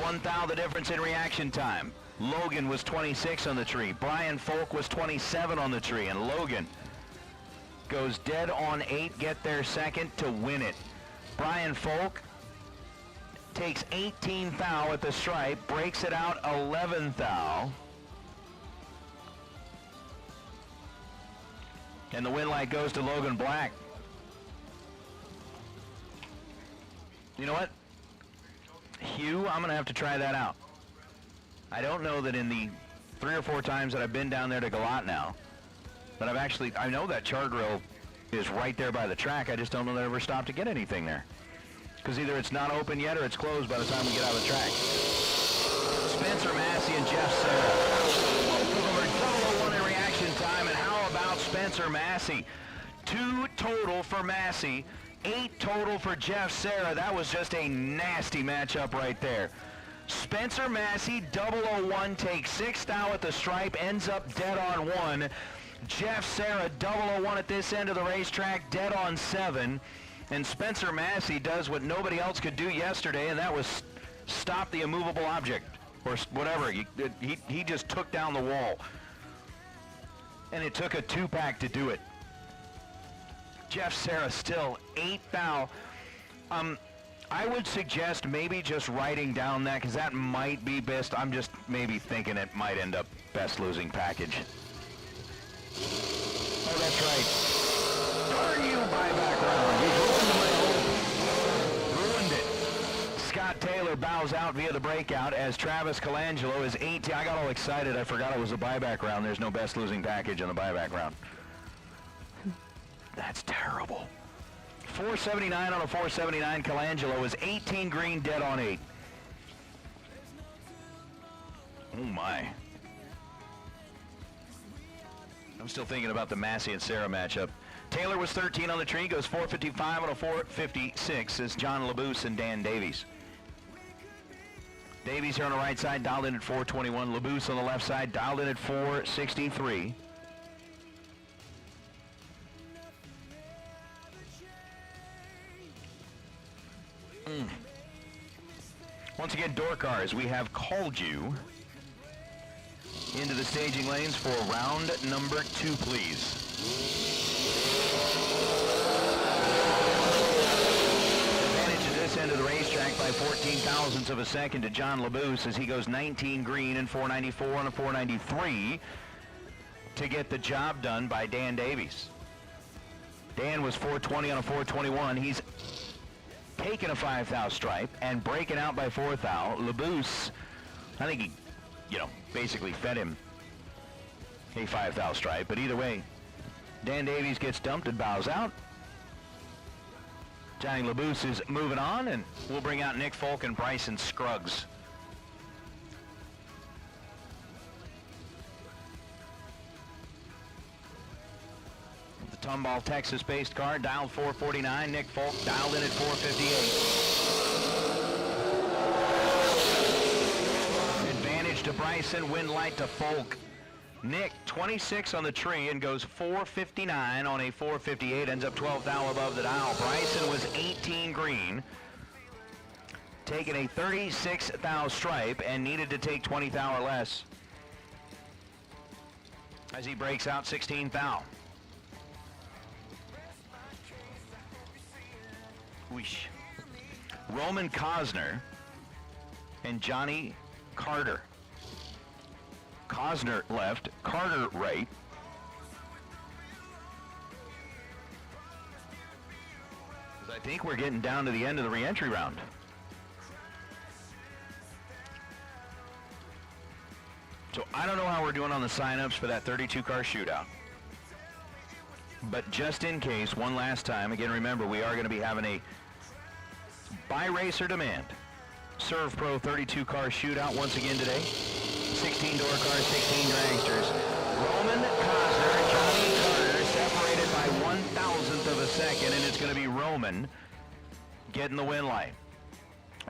One thou the difference in reaction time. Logan was 26 on the tree. Brian Folk was 27 on the tree. And Logan goes dead on 8, get there second to win it. Brian Folk takes 18 thou at the stripe, breaks it out 11 thou. And the win light goes to Logan Black. You know what? Hugh, I'm going to have to try that out. I don't know that in the 3 or 4 times that I've been down there to Galat now, but I know that char grill is right there by the track. I just don't know that I ever stopped to get anything there. Because either it's not open yet or it's closed by the time we get out of the track. Spencer Massey and Jeff Sarah. Both of them are 001 in reaction time, and how about Spencer Massey? 2 total for Massey, 8 total for Jeff Sarah. That was just a nasty matchup right there. Spencer Massey, 001, takes 6 thou at the stripe, ends up dead on 1. Jeff Sarah, 001 at this end of the racetrack, dead on 7. And Spencer Massey does what nobody else could do yesterday, and that was stop the immovable object, or whatever. He just took down the wall. And it took a 2-pack to do it. Jeff Sarah still 8 thou. I would suggest maybe just writing down that, because that might be best. I'm just maybe thinking it might end up best losing package. Oh, that's right. Darn you, buyback round. You ruined it. Scott Taylor bows out via the breakout as Travis Colangelo is 18. I got all excited. I forgot it was a buyback round. There's no best losing package on the buyback round. That's terrible. 479 on a 479. Colangelo is 18 green, dead on 8. Oh my. I'm still thinking about the Massey and Sarah matchup. Taylor was 13 on the tree, goes 455 on a 456 is John LaBouse and Dan Davies. Davies here on the right side, dialed in at 421. LaBouse on the left side, dialed in at 463. Once again, door cars, we have called you into the staging lanes for round number 2, please. Advantage to this end of the racetrack by 14 thousandths of a second to John LaBouse as he goes 19 green and 494 on a 493 to get the job done by Dan Davies. Dan was 420 on a 421. He's taking a 5 thou stripe and breaking out by 4 thou. LaBouse, I think he, basically fed him a 5 thou stripe, but either way, Dan Davies gets dumped and bows out. Johnny LaBouse is moving on, and we'll bring out Nick Folk and Bryson Scruggs. The Tomball, Texas-based car, dialed 449. Nick Folk dialed in at 458. Advantage to Bryson, win light to Folk. Nick, 26 on the tree and goes 459 on a 458, ends up 12 thou above the dial. Bryson was 18 green, taking a 36 thou stripe and needed to take 20 thou or less as he breaks out 16 thou. Whoosh. Roman Cosner and Johnny Carter. Cosner left, Carter right. I think we're getting down to the end of the re-entry round. So I don't know how we're doing on the sign-ups for that 32-car shootout. But just in case, one last time, again, remember, we are going to be having By racer demand. Serve Pro 32 car shootout once again today. 16 door cars, 16 dragsters. Roman Cosner and Johnny Carter separated by 1,000th of a second, and it's going to be Roman getting the win light.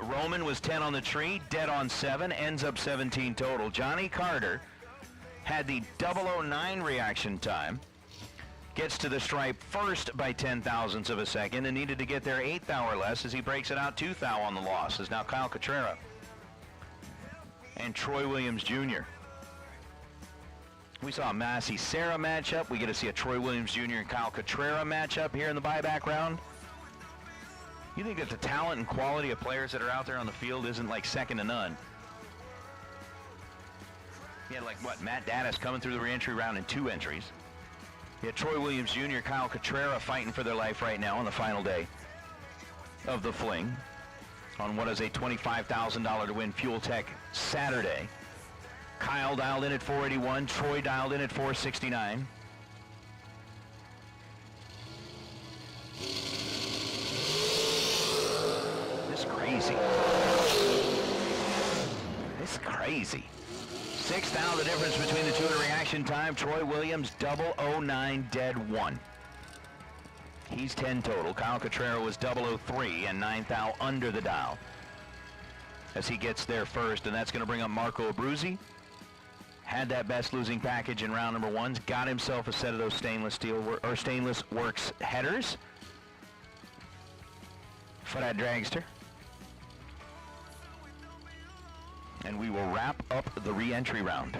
Roman was 10 on the tree, dead on 7, ends up 17 total. Johnny Carter had the 009 reaction time, gets to the stripe first by 10,000ths of a second, and needed to get there 1/8 thou or less as he breaks it out 2 thou on the loss. Is now Kyle Cotrera and Troy Williams Jr. We saw a Massey Sarah matchup. We get to see a Troy Williams Jr. and Kyle Cotrera matchup here in the buyback round. You think that the talent and quality of players that are out there on the field isn't like second to none? You had like, what, Matt Dattis coming through the reentry round in 2 entries. You had Troy Williams Jr., Kyle Cotrera fighting for their life right now on the final day of the Fling on what is a $25,000 to win Fuel Tech Saturday. Kyle dialed in at 481, Troy dialed in at 469. Crazy. This is crazy. 6 thou the difference between the two in reaction time. Troy Williams 009 dead 1. He's 10 total. Kyle Cotrera was 003 and 9 thou under the dial as he gets there first, and that's going to bring up Marco Abruzzi. Had that best losing package in round number 1. Got himself a set of those stainless works headers for that dragster. And we will wrap up the re-entry round.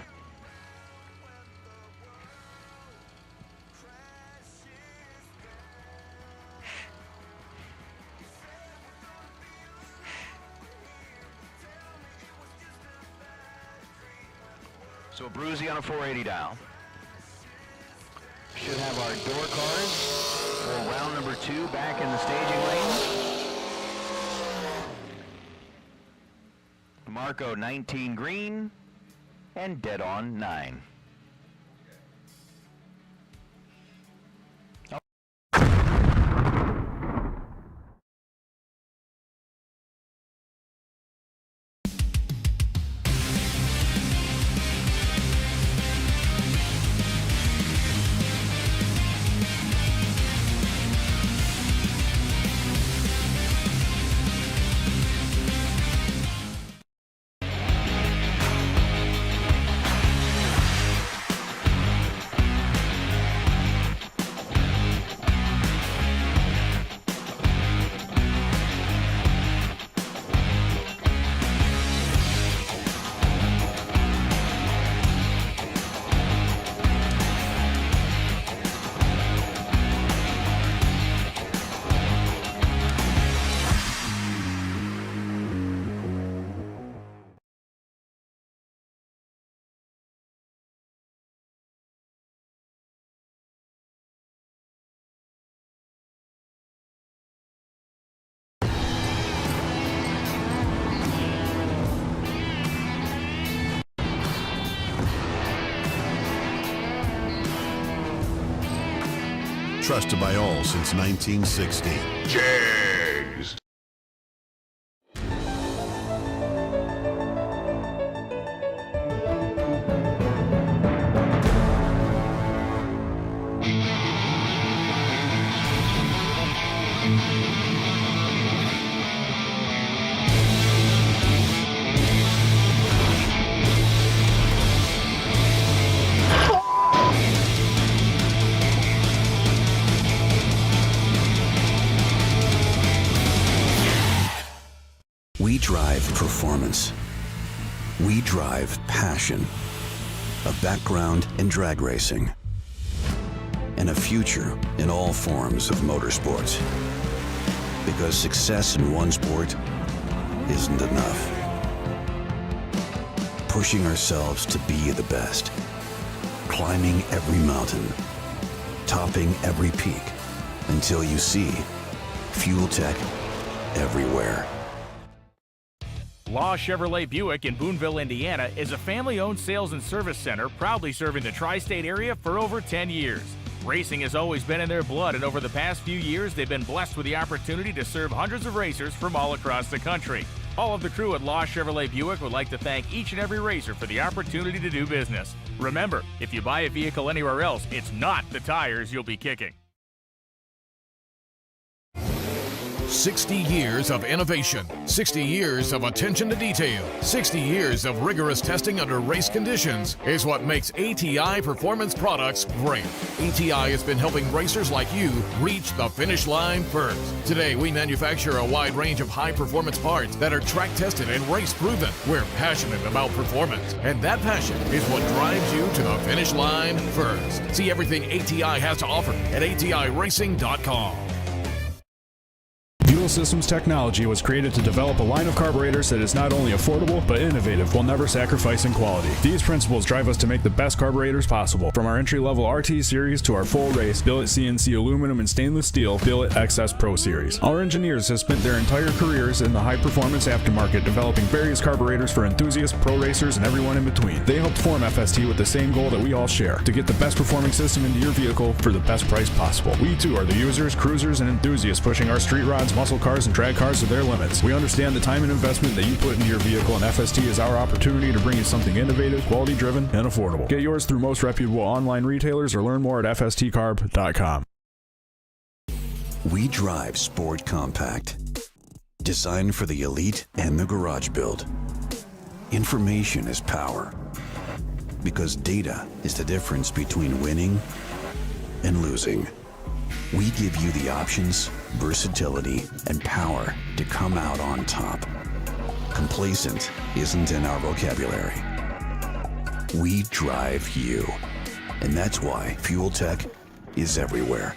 So Abruzzi on a 480 dial. Should have our door cars for round number 2 back in the staging lane. Marco 19 green and dead on 9. Trusted by all since 1960. Jags. We drive performance. We drive passion. A background in drag racing. And a future in all forms of motorsports. Because success in one sport isn't enough. Pushing ourselves to be the best. Climbing every mountain. Topping every peak. Until you see Fuel Tech everywhere. Law Chevrolet Buick in Boonville, Indiana is a family-owned sales and service center proudly serving the tri-state area for over 10 years. Racing has always been in their blood, and over the past few years, they've been blessed with the opportunity to serve hundreds of racers from all across the country. All of the crew at Law Chevrolet Buick would like to thank each and every racer for the opportunity to do business. Remember, if you buy a vehicle anywhere else, it's not the tires you'll be kicking. 60 years of innovation, 60 years of attention to detail, 60 years of rigorous testing under race conditions is what makes ATI Performance Products great. ATI has been helping racers like you reach the finish line first. Today, we manufacture a wide range of high-performance parts that are track-tested and race-proven. We're passionate about performance, and that passion is what drives you to the finish line first. See everything ATI has to offer at ATIRacing.com. Fuel Systems Technology was created to develop a line of carburetors that is not only affordable, but innovative while never sacrificing quality. These principles drive us to make the best carburetors possible. From our entry-level RT series to our full race, billet CNC aluminum and stainless steel billet XS Pro series. Our engineers have spent their entire careers in the high-performance aftermarket developing various carburetors for enthusiasts, pro racers, and everyone in between. They helped form FST with the same goal that we all share, to get the best performing system into your vehicle for the best price possible. We too are the users, cruisers, and enthusiasts pushing our street rods, muscle cars, and drag cars to their limits. We understand the time and investment that you put into your vehicle, and FST is our opportunity to bring you something innovative, quality-driven, and affordable. Get yours through most reputable online retailers or learn more at fstcarb.com. We drive Sport Compact, designed for the elite and the garage build. Information is power, because data is the difference between winning and losing. We give you the options, versatility, and power to come out on top. Complacent isn't in our vocabulary. We drive you, and that's why Fuel Tech is everywhere.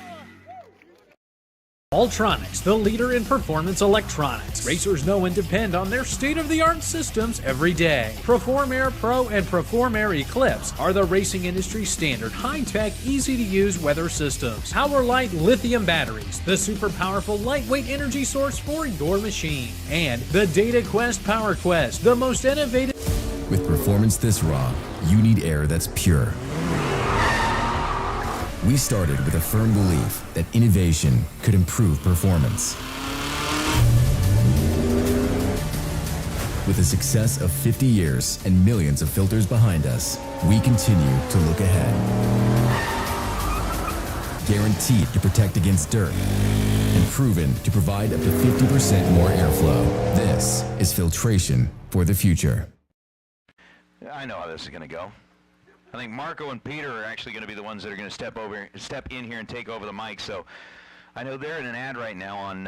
Ultronics, the leader in performance electronics. Racers know and depend on their state-of-the-art systems every day. Perform Air Pro and Perform Air Eclipse are the racing industry's standard high-tech, easy-to-use weather systems. Power-Light lithium batteries, the super powerful lightweight energy source for your machine. And the Data Quest Power Quest, the most innovative. With performance this raw, you need air that's pure. We started with a firm belief that innovation could improve performance. With the success of 50 years and millions of filters behind us, we continue to look ahead. Guaranteed to protect against dirt and proven to provide up to 50% more airflow. This is filtration for the future. I know how this is going to go. I think Marco and Peter are actually going to be the ones that are going to step in here and take over the mic. So I know they're in an ad right now on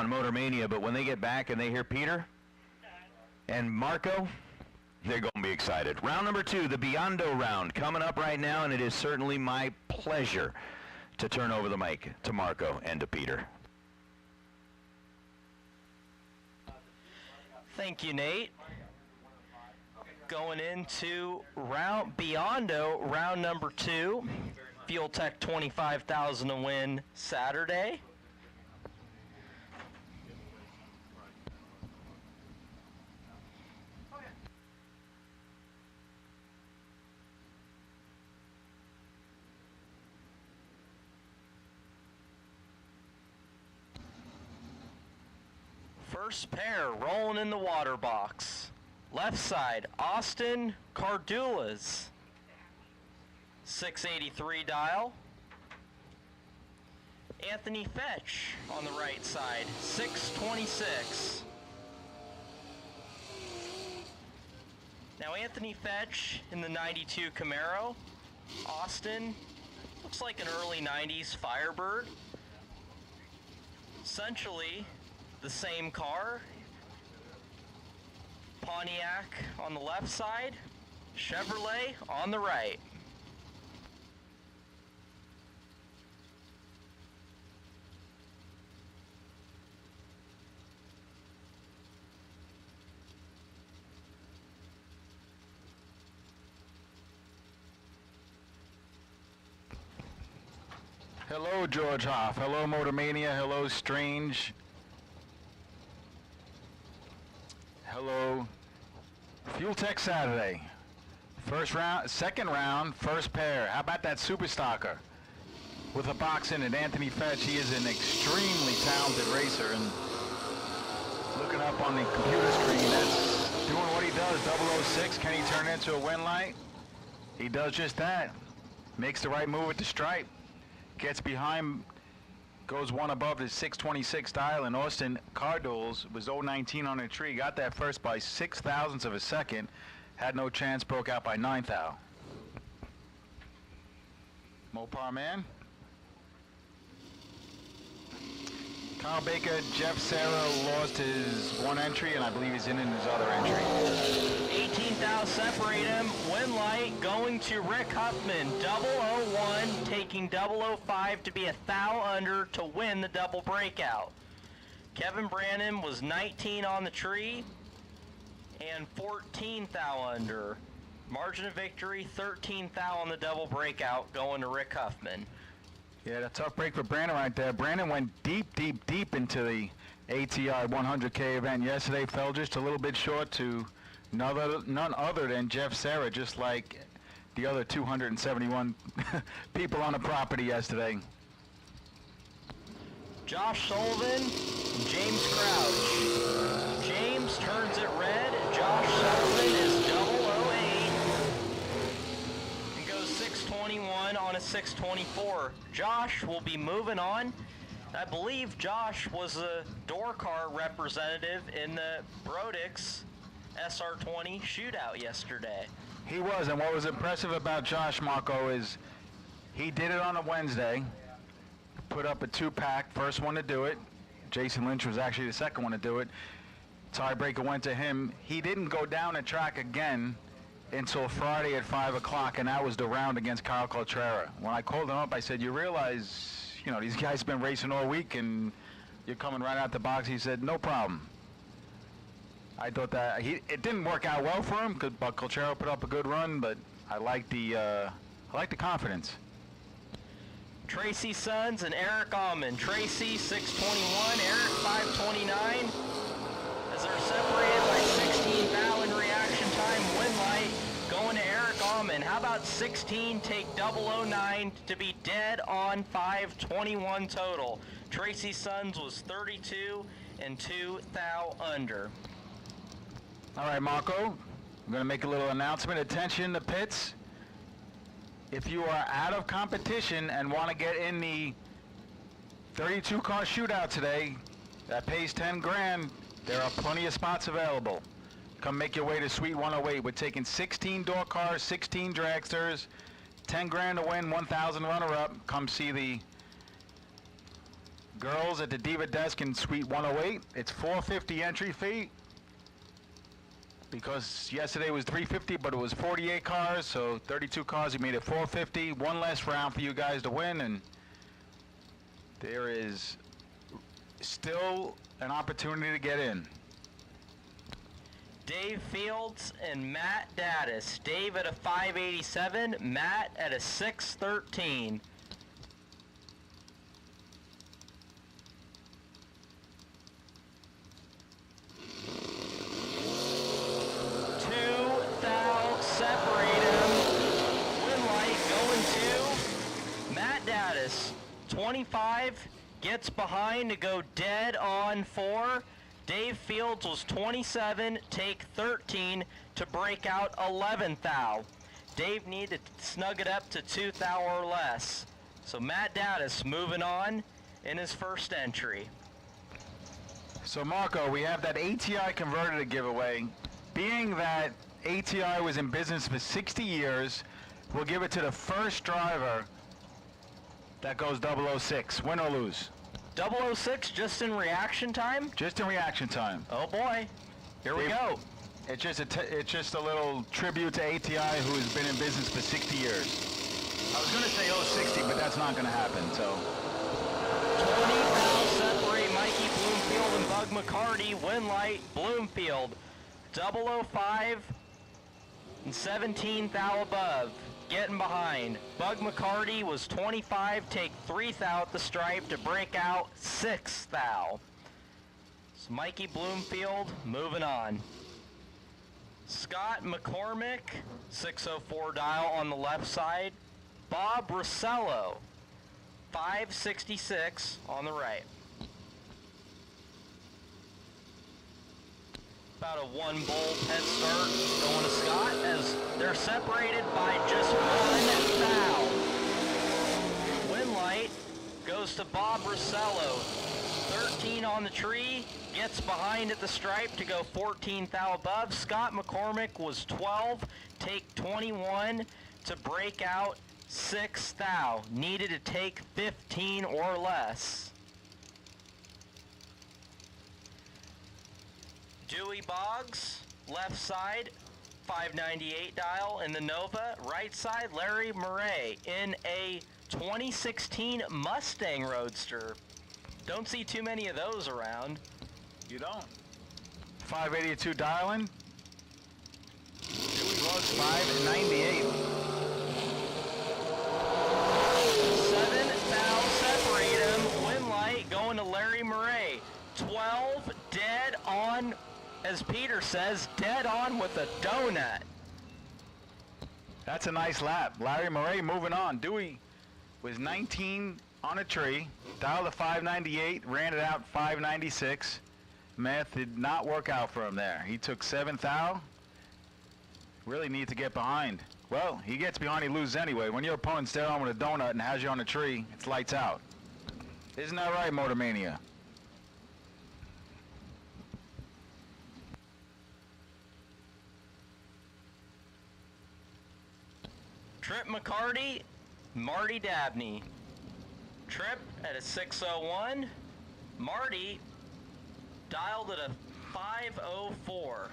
Motor Mania, but when they get back and they hear Peter and Marco, they're going to be excited. Round number 2, the Biondo round, coming up right now, and it is certainly my pleasure to turn over the mic to Marco and to Peter. Thank you, Nate. Going into Biondo, round number 2. Fuel Tech 25,000 to win Saturday. First pair rolling in the water box. Left side, Austin Cardulas, 683 dial. Anthony Fetch on the right side, 626. Now Anthony Fetch in the 92 Camaro. Austin, looks like an early 90s Firebird. Essentially the same car. Pontiac on the left side, Chevrolet on the right. Hello, George Hoff. Hello, Motor Mania. Hello, Strange. Hello, Fuel Tech Saturday. First round, second round, first pair. How about that Super Stalker? with a box in it. Anthony Fetch, he is an extremely talented racer, and looking up on the computer screen, that's doing what he does. 006, can he turn it into a win light? He does just that. Makes the right move at the stripe. Gets behind, goes one above his 626 dial, and Austin Cardules was 019 on the tree. Got that first by 6 thousandths of a second. Had no chance, broke out by 9 thou. Mopar man. Kyle Baker, Jeff Sarah lost his one entry, and I believe he's in his other entry. 18 thou separate him. Win light going to Rick Huffman. 001 taking 005 to be a thou under to win the double breakout. Kevin Brannon was 19 on the tree and 14 thou under. Margin of victory, 13 thou on the double breakout going to Rick Huffman. Yeah, a tough break for Brandon right there. Brandon went deep into the ATI 100K event yesterday. Fell just a little bit short to none other than Jeff Sarah, just like the other 271 people on the property yesterday. Josh Sullivan, James Crouch. James turns it red. Josh Sullivan is 008 and goes 621 on a 624. Josh will be moving on. I believe Josh was a door car representative in the Brodix SR20 shootout yesterday. He was, and what was impressive about Josh, Marco, is he did it on a Wednesday, put up a 2-pack, first one to do it. Jason Lynch was actually the second one to do it. Tiebreaker went to him. He didn't go down the track again until Friday at 5 o'clock, and that was the round against Kyle Coltrera. When I called him up, I said, you realize, you know, these guys have been racing all week, and you're coming right out the box. He said, no problem. I thought that it didn't work out well for him, but Coltrera put up a good run, but I like the confidence. Tracy Sons and Eric Almond. Tracy 621, Eric 529. As they're separated by 16 thou in reaction time, win light going to Eric Almond. How about 16 take 009 to be dead on 521 total. Tracy Sons was 32 and 2 thou under. All right, Marco, I'm going to make a little announcement. Attention, the pits. If you are out of competition and want to get in the 32-car shootout today, that pays 10 grand, there are plenty of spots available. Come make your way to Suite 108. We're taking 16 door cars, 16 dragsters, 10 grand to win, 1,000 runner-up. Come see the girls at the Diva Desk in Suite 108. It's $450 entry fee. Because yesterday was $350, but it was 48 cars, so 32 cars, you made it $450. One less round for you guys to win, and there is still an opportunity to get in. Dave Fields and Matt Daddis. Dave at a 587, Matt at a 613. Separate him. Win light going to Matt Daddis. 25 gets behind to go dead on 4. Dave Fields was 27, take 13 to break out 11 thou. Dave needed to snug it up to 2 thou or less. So Matt Daddis moving on in his first entry. So Marco, we have that ATI converter to give away. Being that ATI was in business for 60 years, we'll give it to the first driver that goes 006, win or lose. 006 just in reaction time? Just in reaction time. Oh boy, here we go. It's just a little tribute to ATI, who has been in business for 60 years. I was going to say 060, but that's not going to happen, so. 20 thou separate Mikey Bloomfield and Bug McCarty, win light, Bloomfield. 005 and 17 thou above, getting behind. Bug McCarty was 25, take 3 thou at the stripe to break out 6 thou. So Mikey Bloomfield moving on. Scott McCormick, 604 dial on the left side. Bob Rossello, 566 on the right. About a 1 bolt head start going to Scott as they're separated by just 1 foul. Win light goes to Bob Rossello. 13 on the tree, gets behind at the stripe to go 14 thou above. Scott McCormick was 12, take 21 to break out 6 thou. Needed to take 15 or less. Dewey Boggs, left side, 598 dial in the Nova. Right side, Larry Murray in a 2016 Mustang Roadster. Don't see too many of those around. You don't. 582 dialing. Dewey was 598. 7 thou separate him. Win light going to Larry Murray. 12 dead on, as Peter says, dead on with a donut. That's a nice lap. Larry Murray moving on. Dewey was 19 on a tree, dialed to 598, ran it out 596. Math did not work out for him there. He took 7 thou. Really need to get behind. Well, he gets behind, he loses anyway. When your opponent's there on with a donut and has you on a tree, it's lights out. Isn't that right, Motor Mania? Trip McCarty, Marty Dabney. Trip at a 601. Marty dialed at a 504.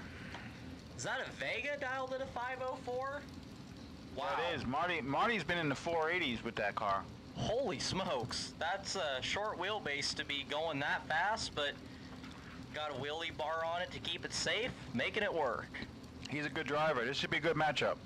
Is that a Vega dialed at a 504? Wow. That is. Marty's been in the 480s with that car. Holy smokes. That's a short wheelbase to be going that fast, but got a wheelie bar on it to keep it safe, making it work. He's a good driver. This should be a good matchup.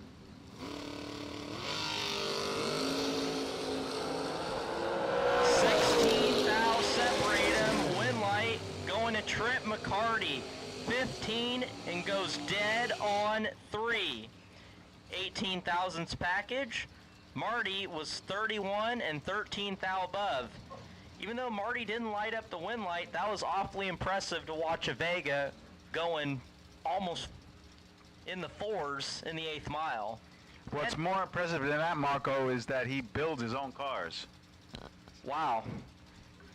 16 thou separate him. Win light going to Trip McCarty. 15 and goes dead on 3. 18 thousandths package. Marty was 31 and 13 thou above. Even though Marty didn't light up the win light, that was awfully impressive to watch a Vega going almost in the 4s in the 8th mile. What's more impressive than that, Marco, is that he builds his own cars. Wow.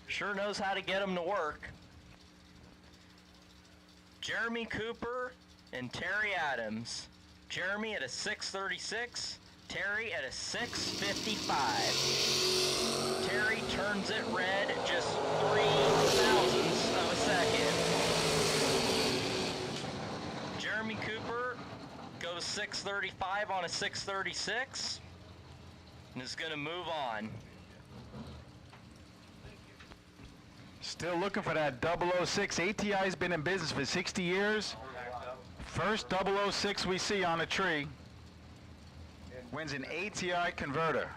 Sure knows how to get them to work. Jeremy Cooper and Terry Adams. Jeremy at a 636, Terry at a 655. Terry turns it red just 3 thousandths of a second. Jeremy Cooper goes 635 on a 636 and is going to move on. Still looking for that 006. ATI's been in business for 60 years. First 006 we see on a tree. Wins an ATI converter.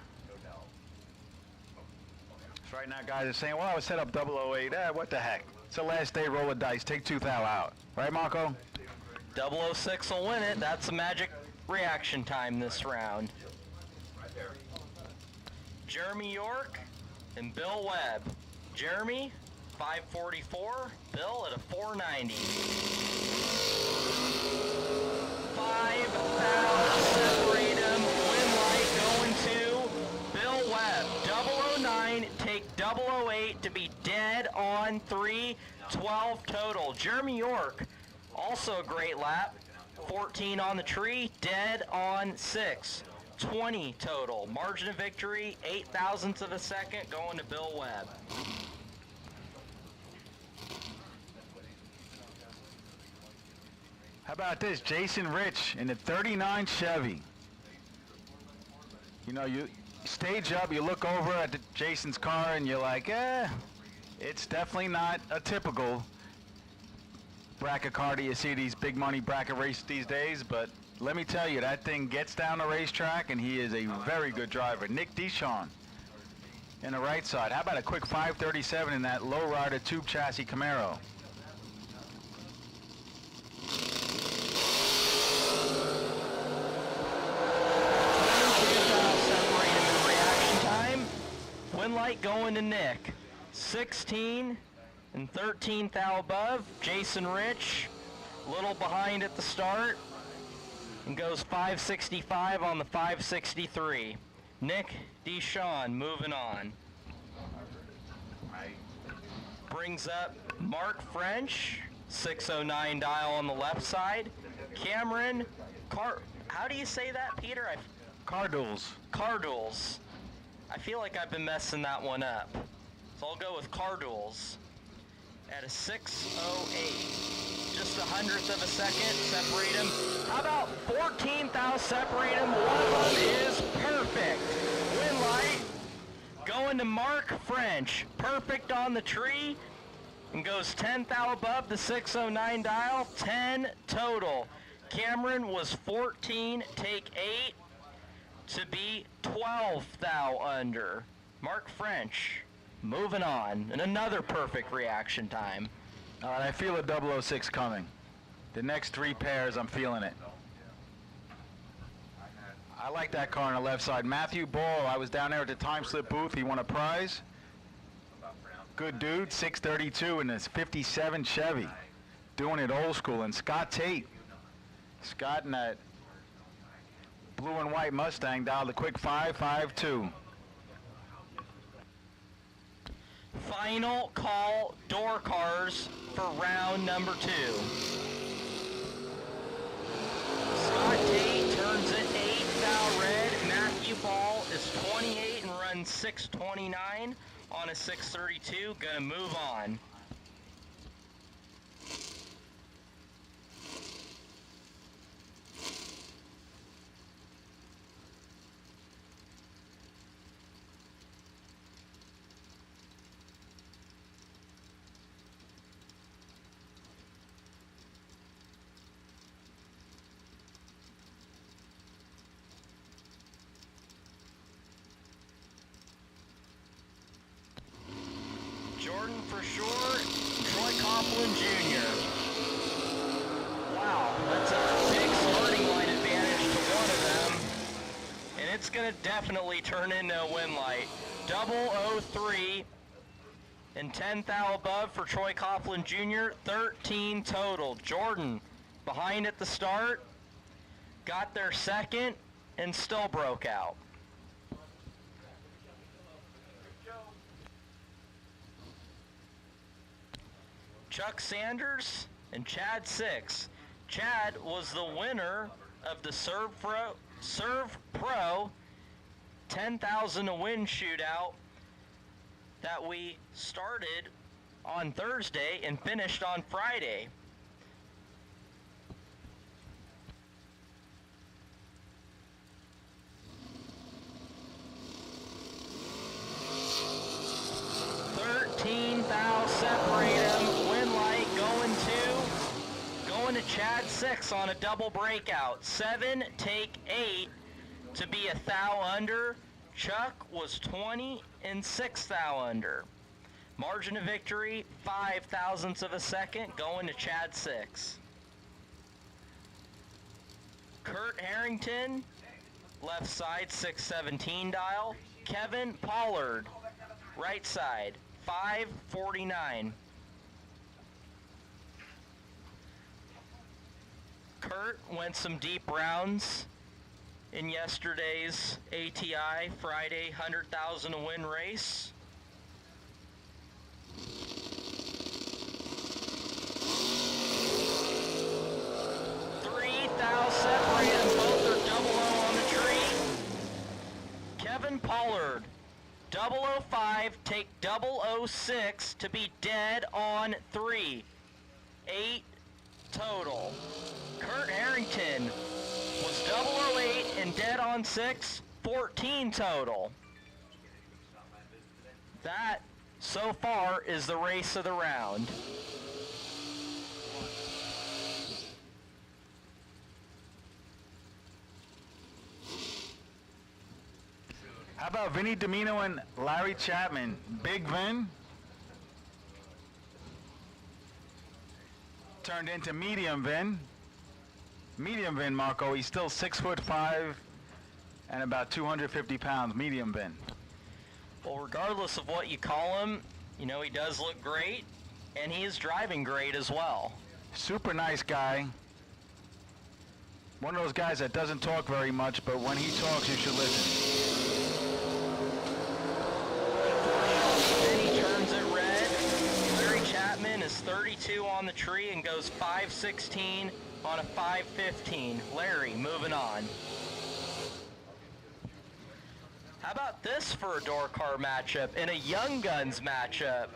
So right now guys are saying, well, I set up 008. What the heck? It's the last day, roll a dice, take 2 thou out. Right, Marco? 006 will win it. That's a magic reaction time this round. Jeremy York and Bill Webb. Jeremy, 544. Bill at a 490. 5 thou separate him. Win light going to Bill Webb. 009, take 008 to be dead on 3. 12 total. Jeremy York, also a great lap. 14 on the tree, dead on 6. 20 total. Margin of victory, 8 thousandths of a second going to Bill Webb. How about this? Jason Rich in the 39 Chevy. You know, you stage up, you look over at Jason's car and you're like, it's definitely not a typical bracket car that you see these big money bracket races these days, but let me tell you, that thing gets down the racetrack and he is a very good driver. Nick Deschon in the right side. How about a quick 537 in that lowrider tube chassis Camaro? Win light going to Nick. 16 and 13th thou above. Jason Rich, a little behind at the start, and goes 565 on the 563. Nick Deshawn moving on. Brings up Mark French, 609 dial on the left side. Cameron how do you say that, Peter? Cardules. Cardules. I feel like I've been messing that one up. So I'll go with Cardules at a 608. Just a 100th of a second, separate them. How about 14th thou separate them? One of them is perfect. Win light going to Mark French. Perfect on the tree and goes 10th thou above the 609 dial. 10 total. Cameron was 14, take 8 to be 12th thou under. Mark French moving on. And another perfect reaction time. I feel a 006 coming. The next 3 pairs, I'm feeling it. I like that car on the left side. Matthew Ball, I was down there at the time slip booth. He won a prize. Good dude, 632 in this 57 Chevy. Doing it old school. And Scott Tate. Scott in that blue and white Mustang dialed a quick 552. Final call door cars for round number 2. Scott Tate turns it 8 thou red. Matthew Ball is 28 and runs 629 on a 632. Gonna move on. Jordan for sure, Troy Coughlin Jr. Wow, that's a big starting line advantage to one of them. And it's going to definitely turn into a win light. 003 and 10 thou above for Troy Coughlin Jr. 13 total. Jordan behind at the start, got their second and still broke out. Chuck Sanders and Chad Six. Chad was the winner of the Serve Pro 10,000 to win shootout that we started on Thursday and finished on Friday. Thou separate them. Win light going to Chad Six on a double breakout. 7 take 8 to be a thou under. Chuck was 20 and 6 thou under. Margin of victory 5 thousandths of a second going to Chad Six. Kurt Harrington, left side 617 dial. Kevin Pollard, right side 549. Kurt went some deep rounds in yesterday's ATI Friday 100,000 to win race. Separated, both are 00 on the tree. Kevin Pollard, 005, take 006 to be dead on 3. 8 total. Kurt Harrington was 008 and dead on 6. 14 total. That, so far, is the race of the round. How about Vinny Domino and Larry Chapman? Big Vin turned into medium Vin. Medium Vin, Marco. He's still 6'5" and about 250 pounds. Medium Vin. Well, regardless of what you call him, you know, he does look great, and he is driving great as well. Super nice guy. One of those guys that doesn't talk very much, but when he talks, you should listen. Then he turns it red. Larry Chapman is 32 on the tree and goes 5.16 on a 5.15. Larry, moving on. How about this for a door car matchup in a Young Guns matchup?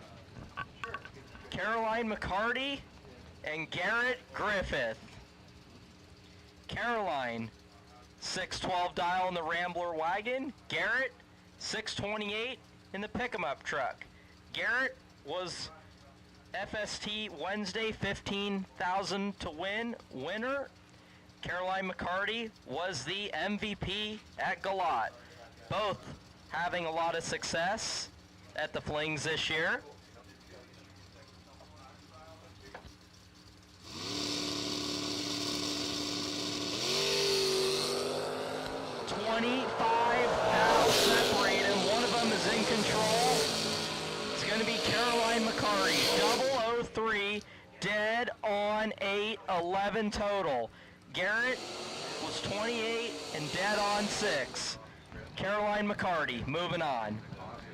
Caroline McCarty and Garrett Griffith. Caroline, 612 dial in the Rambler wagon. Garrett, 628 in the pick-em-up truck. Garrett was FST Wednesday 15,000 to win winner. Caroline McCarty was the MVP at Galat. Both having a lot of success at the Flings this year. $25,000 separate him. One of them is in control. It's going to be Caroline McCarty. 003, dead on 8, 11 total. Garrett was 28 and dead on 6. Caroline McCarty, moving on.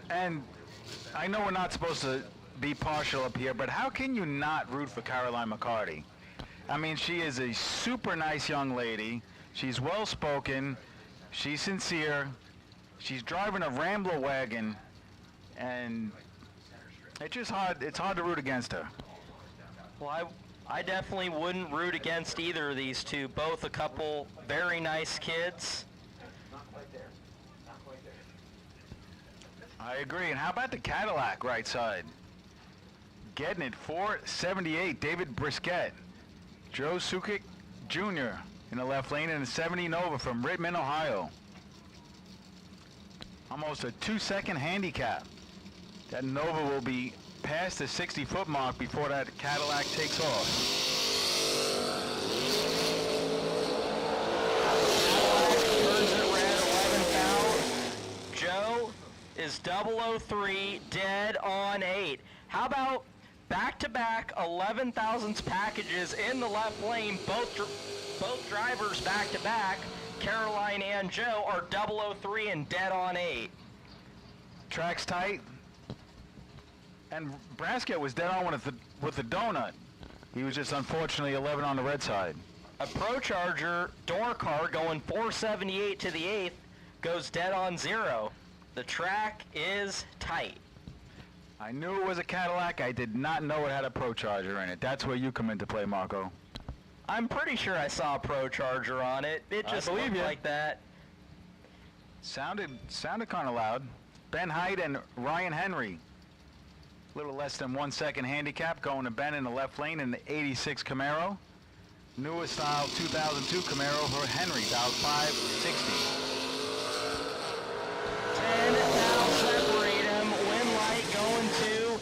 And I know we're not supposed to be partial up here, but how can you not root for Caroline McCarty? I mean, she is a super nice young lady. She's well-spoken. She's sincere. She's driving a Rambler wagon, and it's hard to root against her. Well, I definitely wouldn't root against either of these two. Both a couple very nice kids. I agree. And how about the Cadillac right side? Getting it 478, David Brisket. Joe Sukic Jr. in the left lane, and a 70 Nova from Rittman, Ohio. Almost a 2-second handicap. That Nova will be past the 60-foot mark before that Cadillac takes off. Turns it red, 11th out. Joe is 003, dead on 8. How about back-to-back 11,000s packages in the left lane? Both drivers back-to-back, Caroline and Joe, are 003 and dead on 8. Track's tight. And Brasket was dead on with the donut. He was just unfortunately 11 on the red side. A Pro Charger door car going 478 to the 8th goes dead on 0. The track is tight. I knew it was a Cadillac. I did not know it had a Pro Charger in it. That's where you come into play, Marco. I'm pretty sure I saw a Pro Charger on it. It just looked like that. Sounded kind of loud. Ben Hyde and Ryan Henry. A little less than 1 second handicap going to Ben in the left lane in the 86 Camaro. Newest style 2002 Camaro for Henry, dialed 560. 10 now separate him. Win light going to,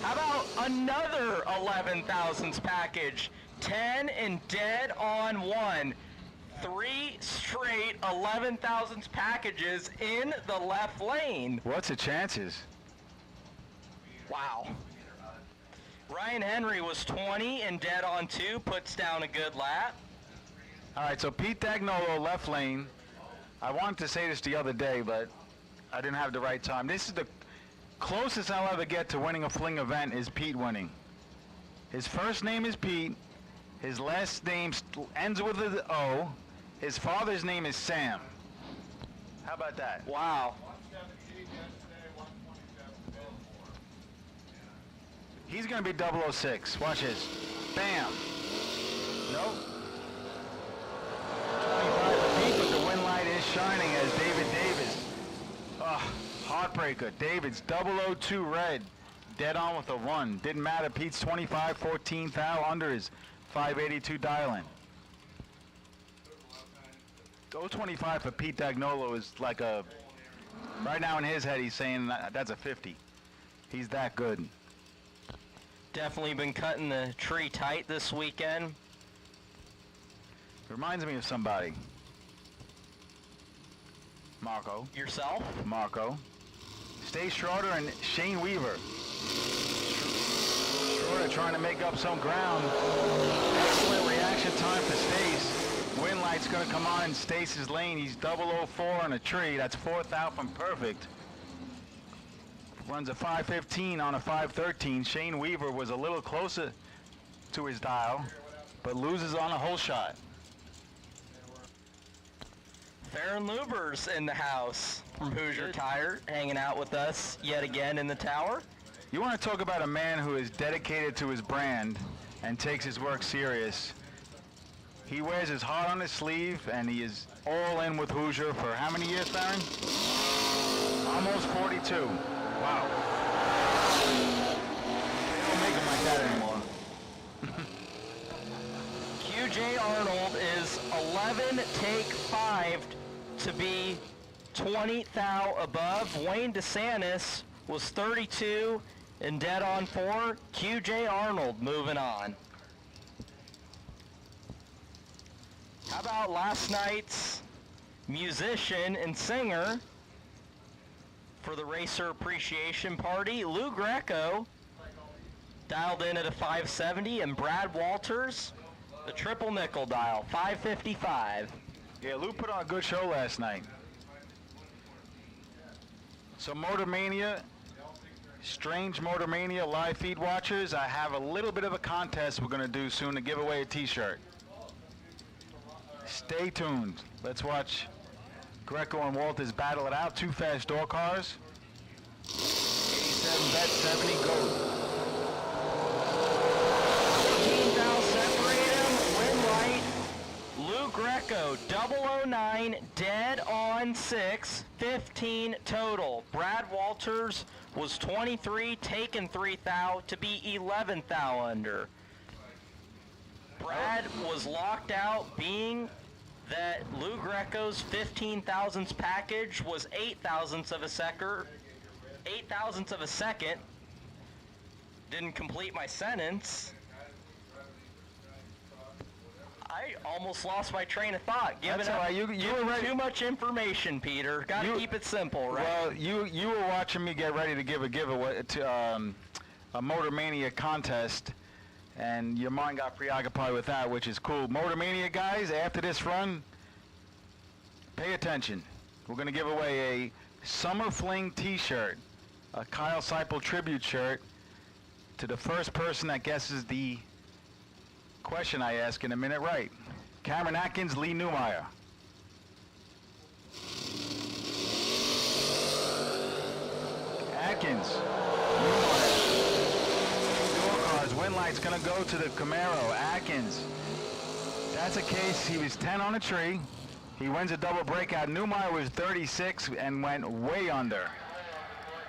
how about another 11,000s package? 10 and dead on 1. 3 straight 11,000s packages in the left lane. What's the chances? Wow. Ryan Henry was 20 and dead on 2, puts down a good lap. All right, so Pete Dagnolo, left lane. I wanted to say this the other day, but I didn't have the right time. This is the closest I'll ever get to winning a Fling event is Pete winning. His first name is Pete. His last name ends with an O. His father's name is Sam. How about that? Wow. He's going to be 006. Watch this. Bam. Nope. 25 for Pete, but the win light is shining as David Davis. Oh, heartbreaker. David's 002 red. Dead on with a 1. Didn't matter. Pete's 25, 14 thou under his 582 dial-in. 025 for Pete Dagnolo is like a, right now in his head he's saying that's a 50. He's that good. Definitely been cutting the tree tight this weekend. Reminds me of somebody. Marco. Yourself? Marco. Stace Schroeder and Shane Weaver. Schroeder trying to make up some ground. Excellent reaction time for Stace. Wind light's going to come on in Stace's lane. He's 004 on a tree. That's 4th out from perfect. Runs a 5:15 on a 5:13. Shane Weaver was a little closer to his dial, but loses on a hole shot. Farron Luber's in the house from Hoosier Tire, hanging out with us yet again in the tower. You want to talk about a man who is dedicated to his brand and takes his work serious. He wears his heart on his sleeve, and he is all in with Hoosier for how many years, Farron? Almost 42. Wow. They don't make them like that anymore. QJ Arnold is 11 take 5 to be 20 thou above. Wayne DeSantis was 32 and dead on 4. QJ Arnold moving on. How about last night's musician and singer for the Racer Appreciation Party? Lou Greco dialed in at a 570, and Brad Walters, the triple nickel dial, 555. Yeah, Lou put on a good show last night. So Motor Mania, Strange Motor Mania live feed watchers, I have a little bit of a contest we're going to do soon to give away a t-shirt. Stay tuned. Let's watch Greco and Walters battle it out. 2 fast door cars. 87 bet, 70 gold. 15 thou separate him, win light. Lou Greco, 009, dead on 6, 15 total. Brad Walters was 23, taken 3 thou to be 11 thou under. Brad was locked out, being that Lou Greco's 15 thousandths package was 8 thousandths of a second. Didn't complete my sentence. I almost lost my train of thought. That's all right. You were ready. Too much information, Peter. Got to keep it simple, right? Well, you were watching me get ready to give a giveaway to a Motor Mania contest, and your mind got preoccupied with that, which is cool. Motor Mania guys, after this run, pay attention. We're going to give away a Summer Fling t-shirt, a Kyle Seipel tribute shirt, to the first person that guesses the question I ask in a minute right. Cameron Atkins, Lee Newmeyer. Atkins, Newmeyer. Door cars, win light's gonna go to the Camaro. Atkins. That's a case. He was 10 on a tree. He wins a double breakout. Newmeyer was 36 and went way under.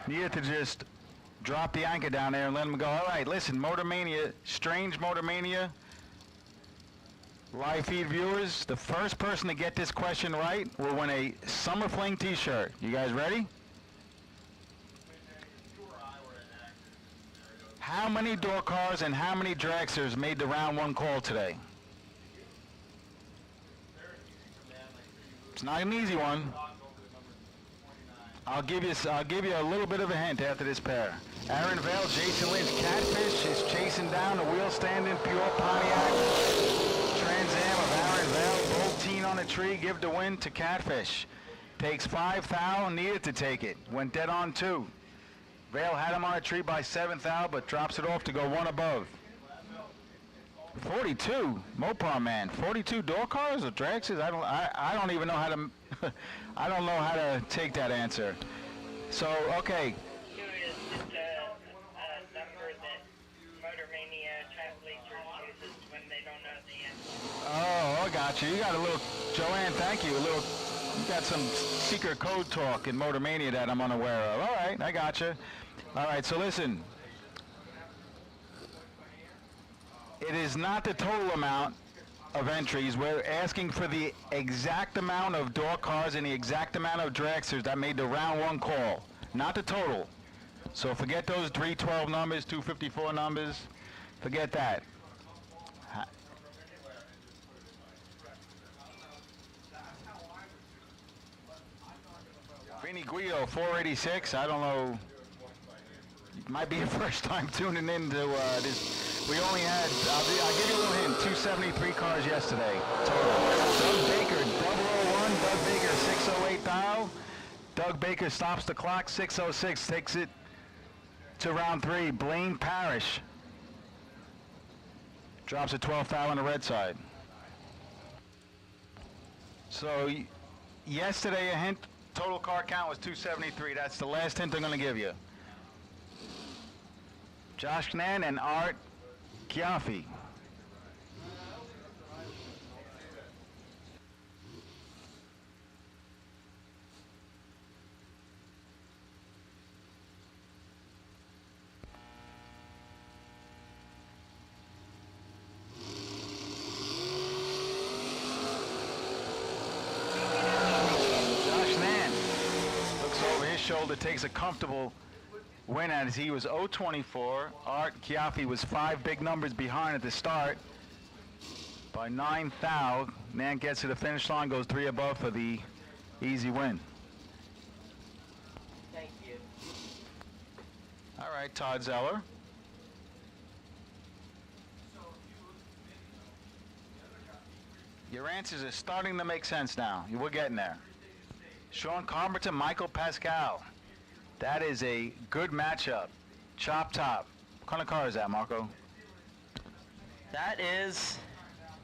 Needed to just drop the anchor down there and let him go. All right, listen, Motor Mania, Strange Motor Mania, live feed viewers, the first person to get this question right will win a Summer Fling t-shirt. You guys ready? How many door cars and how many dragsters made the round 1 call today? It's not an easy one. I'll give you a little bit of a hint after this pair. Aaron Vale, Jason Lynch, Catfish is chasing down the wheel standing pure Pontiac Trans Am of Aaron Vale. Bolteen on a tree, give the win to Catfish. Takes 5 thou, needed to take it. Went dead on 2. Vale had him on a tree by 7 thou, but drops it off to go 1 above. 42, Mopar man. 42 door cars or dragsters? I don't even know how to I don't know how to take that answer. So okay. Oh, I got you. You got a little, Joanne, thank you. You got some secret code talk in Motor Mania that I'm unaware of. All right, I got you. All right, so listen. It is not the total amount of entries. We're asking for the exact amount of door cars and the exact amount of dragsters that made the round 1 call, not the total. So forget those 312 numbers, 254 numbers. Forget that. Rainy Guido, 486. I don't know. It might be your first time tuning into this. We only had, I'll give you a little hint, 273 cars yesterday total. Doug Baker, 001. Doug Baker, 608 thou. Doug Baker stops the clock, 606, takes it to round 3. Blaine Parrish drops a 12 thou on the red side. So yesterday a hint, total car count was 273. That's the last hint I'm going to give you. Josh Knan and Art Chiaffi. Shoulder takes a comfortable win as he was 0-24. Art Chiaffi was 5 big numbers behind at the start by 9 thou. Nan gets to the finish line, goes 3 above for the easy win. Thank you. All right, Todd Zeller. Your answers are starting to make sense now. We're getting there. Sean Carpenter, Michael Pascal. That is a good matchup. Chop top. What kind of car is that, Marco? That is,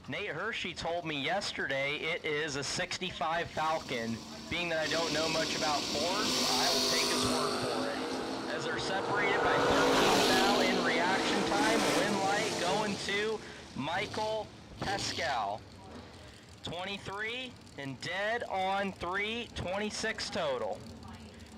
Nate Hershey told me yesterday, it is a 65 Falcon. Being that I don't know much about Fords, I will take his word for it. As they're separated by 13 thou in reaction time, win light going to Michael Pascal. 23 and dead on 3, 26 total.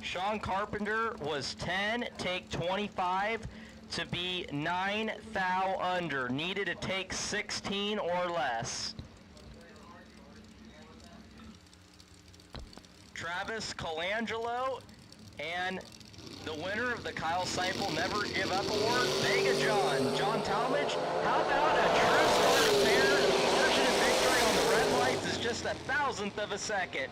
Sean Carpenter was 10, take 25 to be 9 thou under. Needed to take 16 or less. Travis Colangelo and the winner of the Kyle Seipel Never Give Up Award, Vega John. John Talmadge, how about a true start affair? Margin of victory on the red lights is just 1,000th of a second.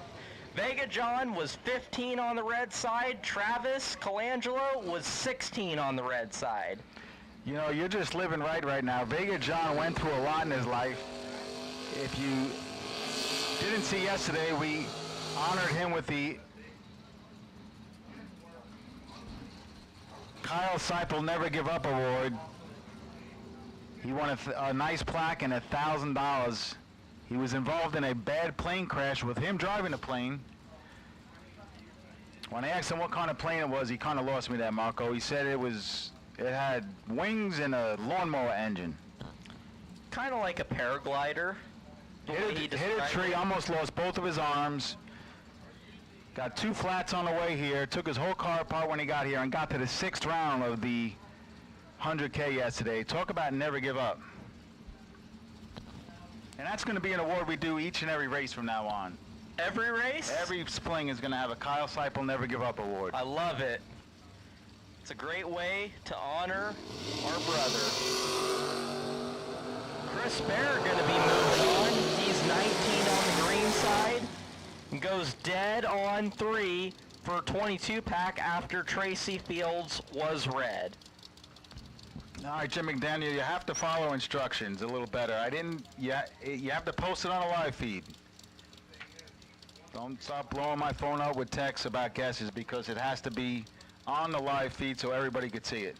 Vega John was 15 on the red side. Travis Colangelo was 16 on the red side. You know, you're just living right now. Vega John went through a lot in his life. If you didn't see yesterday, we honored him with the Kyle Seipel Never Give Up Award. He won a nice plaque and $1,000. He was involved in a bad plane crash with him driving the plane. When I asked him what kind of plane it was, he kind of lost me there, Marco. He said it had wings and a lawnmower engine. Kind of like a paraglider. Hit a tree, almost lost both of his arms. Got 2 flats on the way here, took his whole car apart when he got here, and got to the 6th round of the 100K yesterday. Talk about never give up. And that's going to be an award we do each and every race from now on. Every race? Every spring is going to have a Kyle Seipel Never Give Up Award. I love it. It's a great way to honor our brother. Chris Bear going to be moving on. He's 19 on the green side and goes dead on 3 for 22 pack after Tracy Fields was red. All right, Jim McDaniel, you have to follow instructions a little better. You have to post it on a live feed. Don't stop blowing my phone up with texts about guesses because it has to be on the live feed so everybody could see it.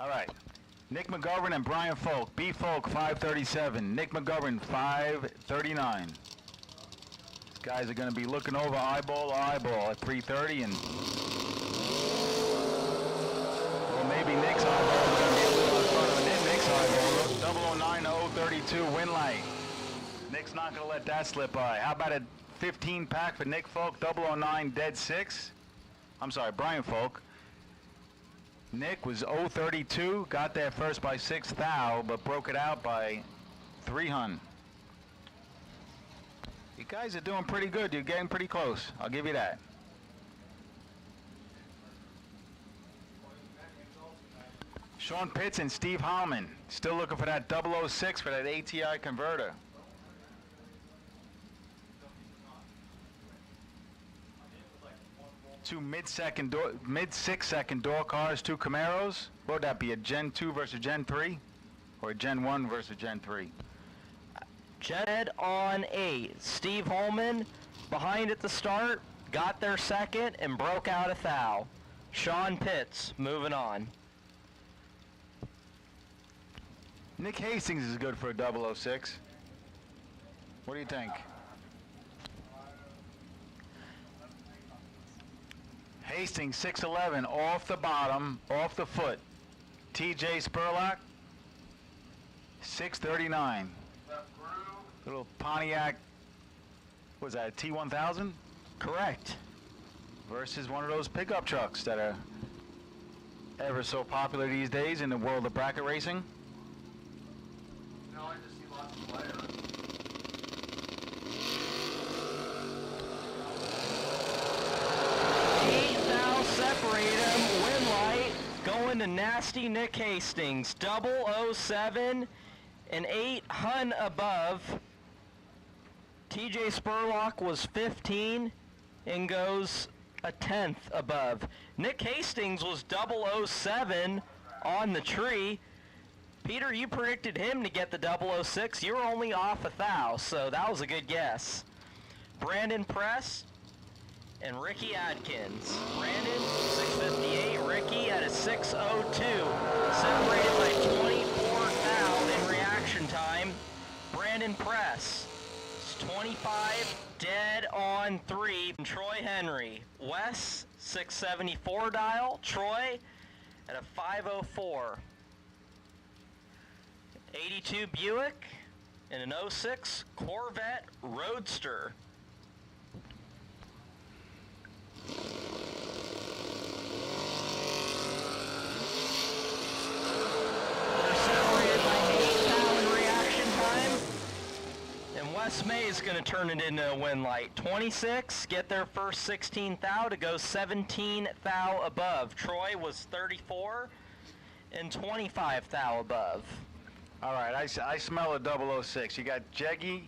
All right. Nick McGovern and Brian Folk. B. Folk, 537. Nick McGovern, 539. These guys are going to be looking over eyeball to eyeball at 3:30 and... Well, maybe Nick's eyeball is going to be a little in front of Nick's eyeball. 009 to 032 win light. Nick's not going to let that slip by. How about a 15 pack for Nick Folk, 009 dead 6? I'm sorry, Brian Folk. Nick was 032, got there first by 6 thou, but broke it out by 300. You guys are doing pretty good. You're getting pretty close. I'll give you that. Sean Pitts and Steve Hallman still looking for that 006 for that ATI converter. Two mid-6 second door cars, two Camaros. What would that be, a Gen 2 versus Gen 3? Or a Gen 1 versus Gen 3? Jed on 8. Steve Holman behind at the start, got there second, and broke out a thou. Sean Pitts moving on. Nick Hastings is good for a 006. What do you think? Hastings 6'11", off the bottom, off the foot. TJ Spurlock 6'39". Little Pontiac, was that a T1000? Correct. Versus one of those pickup trucks that are ever so popular these days in the world of bracket racing. No, I just see lots of players. Separate him, win light, going to nasty Nick Hastings, 007, an 8 hun above. TJ Spurlock was 15 and goes a 10th above. Nick Hastings was 007 on the tree. Peter, you predicted him to get the 006. You were only off a thou, so that was a good guess. Brandon Press and Ricky Adkins. Brandon, 658. Ricky at a 602. Separated by 24 thou in reaction time. Brandon Press, 25, dead on 3. And Troy Henry. Wes, 674 dial. Troy at a 504. 82 Buick and an 06 Corvette Roadster. Wes May is going to turn it into a win light. 26, get their first 16 thou to go 17 thou above. Troy was 34 and 25 thou above. All right, I smell a 006. You got Jeggy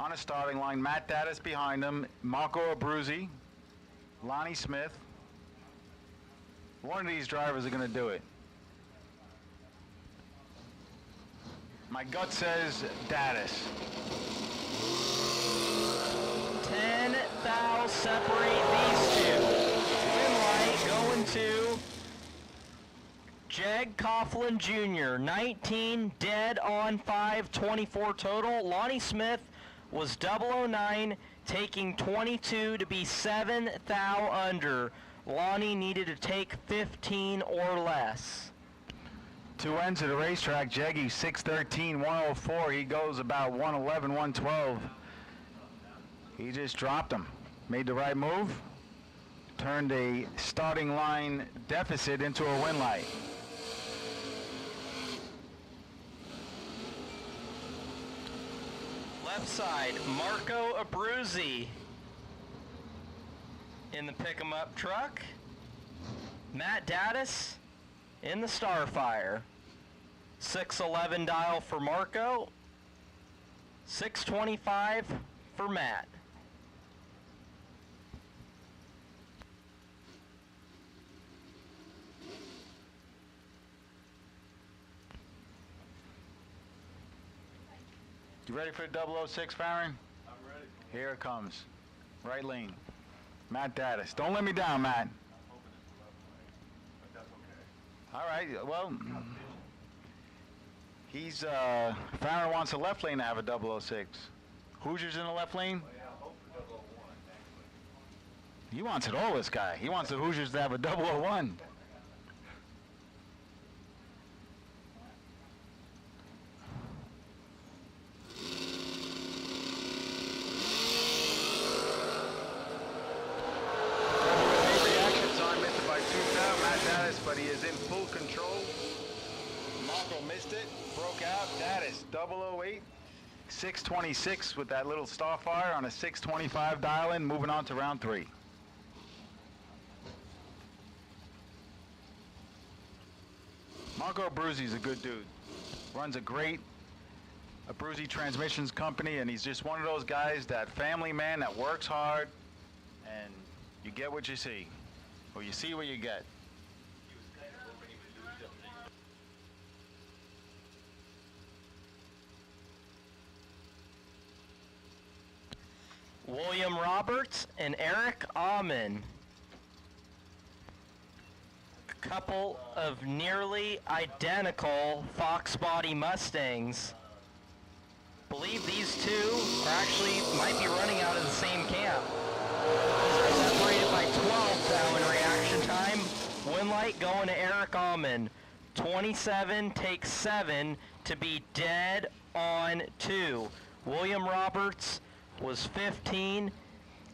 on a starting line, Matt Dattis behind him, Marco Abruzzi, Lonnie Smith. One of these drivers are going to do it. My gut says Dattis. 10 thou separate these two. Win light going to Jeg Coughlin Jr., 19, dead on 5, 24 total. Lonnie Smith was 009, taking 22 to be 7 thou under. Lonnie needed to take 15 or less. Two ends of the racetrack, Jeggy 613, 104. He goes about 111, 112. He just dropped him. Made the right move. Turned a starting line deficit into a win light. Left side, Marco Abruzzi in the pick-em-up truck. Matt Dattis in the Starfire. 611 dial for Marco. 625 for Matt. You ready for the 006, Farron? I'm ready. Here it comes. Right lane. Matt Dattis. Don't let me down, Matt. All right, well, he's, Farron wants a left lane to have a 006. Hoosiers in the left lane? He wants it all, this guy. He wants the Hoosiers to have a 001. But he is in full control. Marco missed it, broke out. That is 008, 626 with that little Starfire on a 625 dial-in, moving on to round 3. Marco Abruzzi is a good dude. Runs a great Abruzzi Transmissions company, and he's just one of those guys, that family man that works hard and You get what you see, or you see what you get. William Roberts and Eric Ahman. A couple of nearly identical Fox body Mustangs. Believe these two are actually might be running out of the same camp. They're separated by 12 now in reaction time. Win light going to Eric Ahman. 27 takes 7 to be dead on 2. William Roberts was 15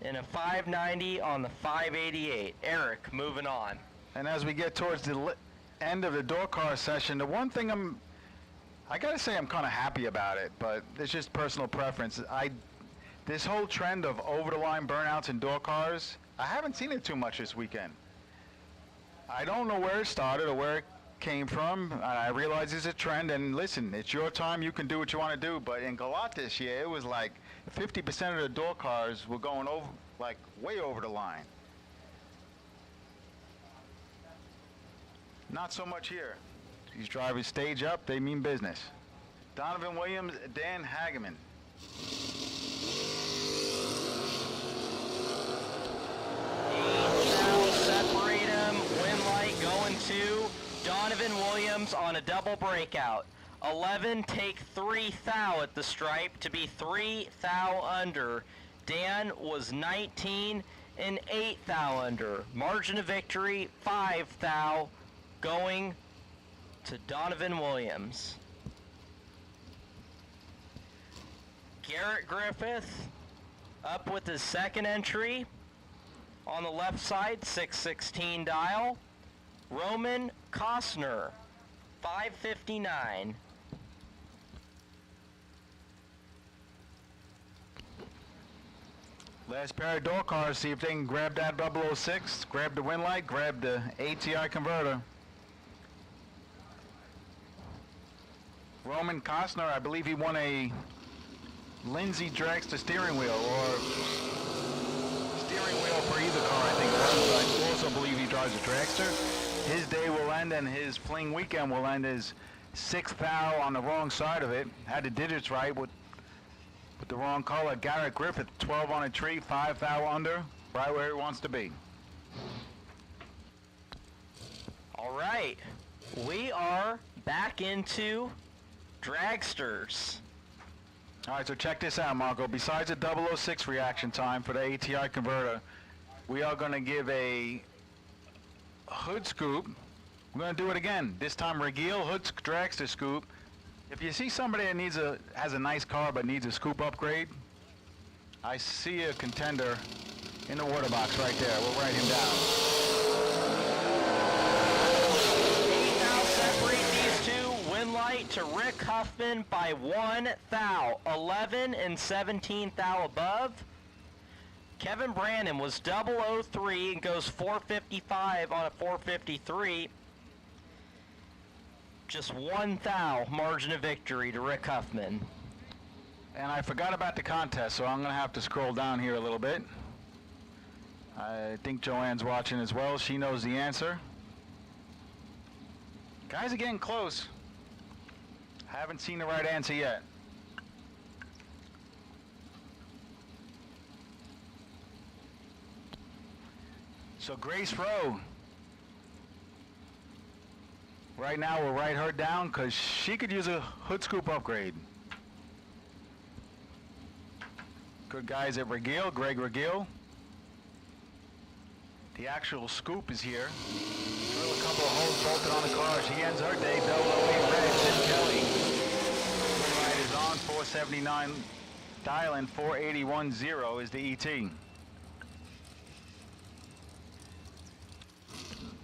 in a 590 on the 588. Eric, moving on. And as we get towards the end of the door car session, the one thing I gotta say I'm kind of happy about it, but it's just personal preference. This whole trend of over-the-line burnouts in door cars, I haven't seen it too much this weekend. I don't know where it started or where it came from. I realize it's a trend, and listen, it's your time, you can do what you want to do, but in Galat this year, it was like 50% of the door cars were going over, like way over the line. Not so much here. These drivers stage up, they mean business. Donovan Williams, Dan Hageman. Now separate them. Win light going to Donovan Williams on a double breakout. 11 take 3 thou at the stripe to be 3 thou under. Dan was 19 and 8 thou under. Margin of victory 5 thou going to Donovan Williams. Garrett Griffith up with his second entry on the left side, 616 dial. Roman Costner, 559. Last pair of door cars, see if they can grab that 006, grab the win light, grab the ATI converter. Roman Costner, I believe he won a Lindsay Dragster steering wheel, or steering wheel for either car, I think it was. I also believe he drives a dragster. His day will end and his fling weekend will end as 6th thou on the wrong side of it. Had the digits right with the wrong color. Garrett Griffith, 12 on a tree, 5 thou under, right where he wants to be. All right, we are back into dragsters. All right, so check this out, Marco. Besides the 006 reaction time for the ATI converter, we are going to give a hood scoop. We're going to do it again. This time, Regil hood dragster scoop. If you see somebody that has a nice car but needs a scoop upgrade, I see a contender in the water box right there. We'll write him down. 8 thou separate these two. Win light to Rick Huffman by 1 thou. 11 and 17 thou above. Kevin Brandon was 003 and goes 455 on a 453. Just 1 thou margin of victory to Rick Huffman. And I forgot about the contest, so I'm going to have to scroll down here a little bit. I think Joanne's watching as well. She knows the answer. Guys are getting close. Haven't seen the right answer yet. So Grace Rowe. Right now we'll write her down because she could use a hood scoop upgrade. Good guys at Regil, Greg Regil. The actual scoop is here. Drill a couple of holes bolted on the car. She ends her day. 008 red, Tim Kelly. Ride is on 479. Dialing 4810 is the ET.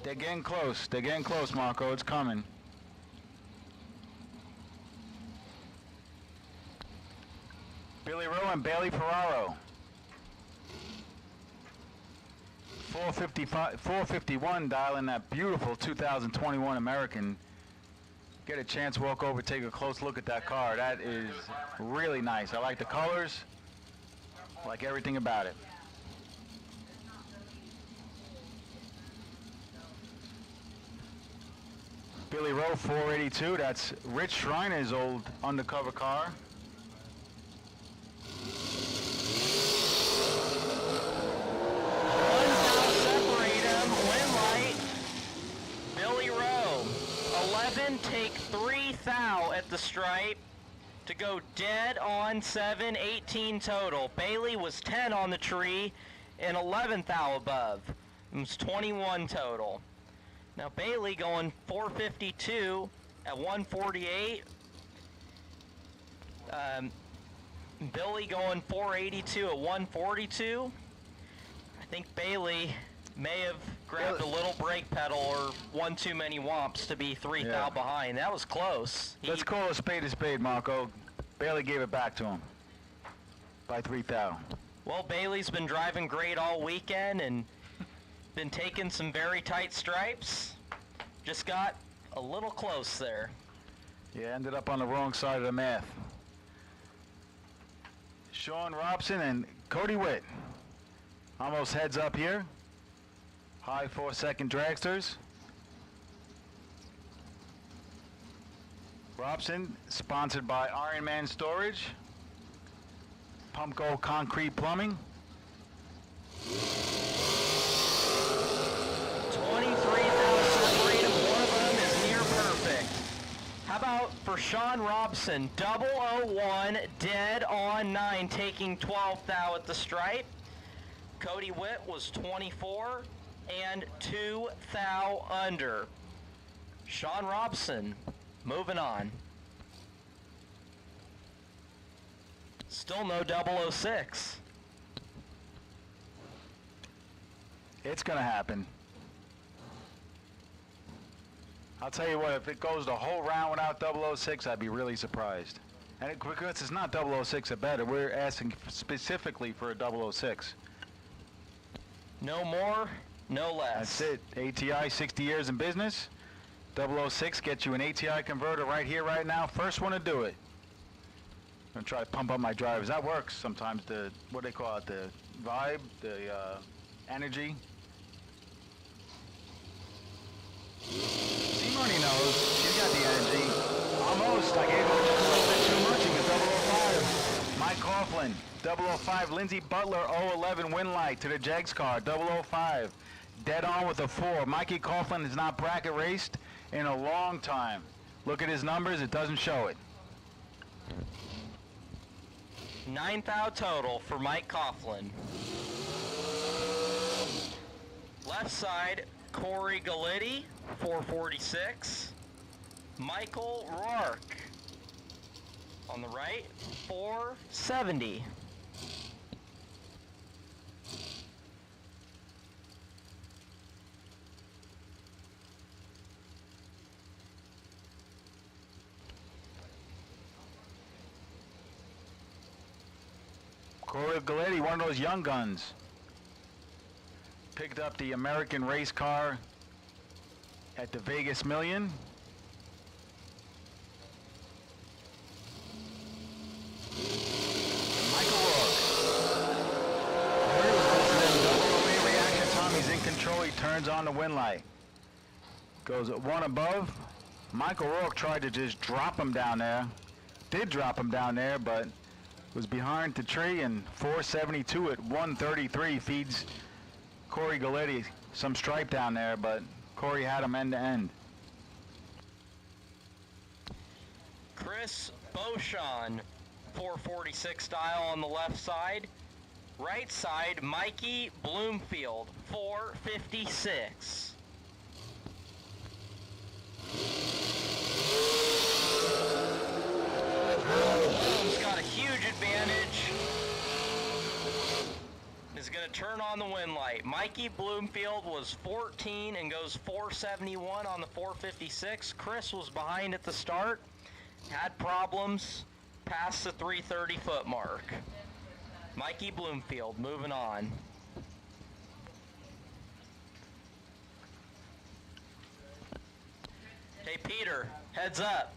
They're getting close. They're getting close, Marco. It's coming. Billy Rowe and Bailey Ferraro. 451 dialing that beautiful 2021 American. Get a chance, walk over, take a close look at that car. That is really nice. I like the colors. I like everything about it. Billy Rowe, 482. That's Rich Schreiner's old undercover car. Billy Rowe, 11, take 3 thou at the stripe to go dead on 7, 18 total. Bailey was 10 on the tree and 11 thou above. It was 21 total. Now Bailey going 452 at 148. Billy going 482 at 142. I think Bailey may have grabbed a little brake pedal or one too many whomps to be 3 thou behind. That was close. Let's call a spade, Marco. Bailey gave it back to him by 3 thou. Well, Bailey's been driving great all weekend and been taking some very tight stripes. Just got a little close there. Yeah, ended up on the wrong side of the math. Sean Robson and Cody Witt. Almost heads up here. High 4-second dragsters. Robson, sponsored by Iron Man Storage. Pumpco Concrete Plumbing. 23,000 freedom, one of them is near perfect. How about for Sean Robson, 001, dead on 9, taking 12 thou at the stripe. Cody Witt was 24 and 2 thou under. Sean Robson, moving on. Still no 006. It's going to happen. I'll tell you what, if it goes the whole round without 006, I'd be really surprised. And because it's not 006 or better, we're asking specifically for a 006. No more, no less. That's it. ATI, 60 years in business. 006 gets you an ATI converter right here, right now. First one to do it. I'm going to try to pump up my drivers. That works sometimes. The, what do they call it? The vibe, the energy. Simone knows. She's got the energy. Almost. I gave her just a little bit too much. He was 005. Mike Coughlin, 005. Lindsey Butler, 011 Winlight to the Jegs car, 005. Dead on with a 4. Mikey Coughlin has not bracket raced in a long time. Look at his numbers. It doesn't show it. 9 thou total for Mike Coughlin. Left side, Corey Galitti, 446. Michael Rourke. On the right, 470. Corey Galitti, one of those young guns. Picked up the American race car at the Vegas Million. Michael Rourke. Reaction. Tommy's in control. He turns on the win light. Goes at 1 above. Michael Rourke tried to just drop him down there. Did drop him down there, but was behind the tree, and 472 at 133 feeds Corey Galitti some stripe down there, but Corey had him end to end. Chris Beauchamp, 446 style on the left side. Right side, Mikey Bloomfield, 456. Bloom's got a huge advantage. Is going to turn on the win light. Mikey Bloomfield was 14 and goes 471 on the 456. Chris was behind at the start, had problems past the 330 foot mark. Mikey Bloomfield moving on. Hey Peter, heads up.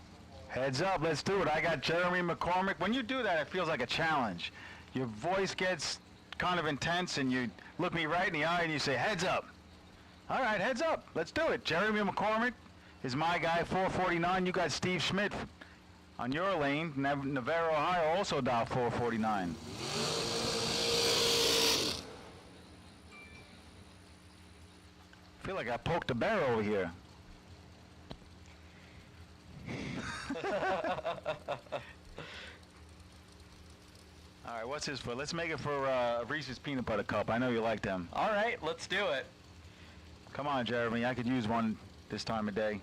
Heads up, let's do it. I got Jeremy McCormick. When you do that, it feels like a challenge. Your voice gets kind of intense, and you look me right in the eye and you say, heads up. All right, heads up. Let's do it. Jeremy McCormick, is my guy, 449. You got Steve Schmidt on your lane. Navarro, Ohio, also dial 449. I feel like I poked a bear over here. All right, what's his for? Let's make it for Reese's Peanut Butter Cup. I know you like them. All right, let's do it. Come on, Jeremy. I could use one this time of day.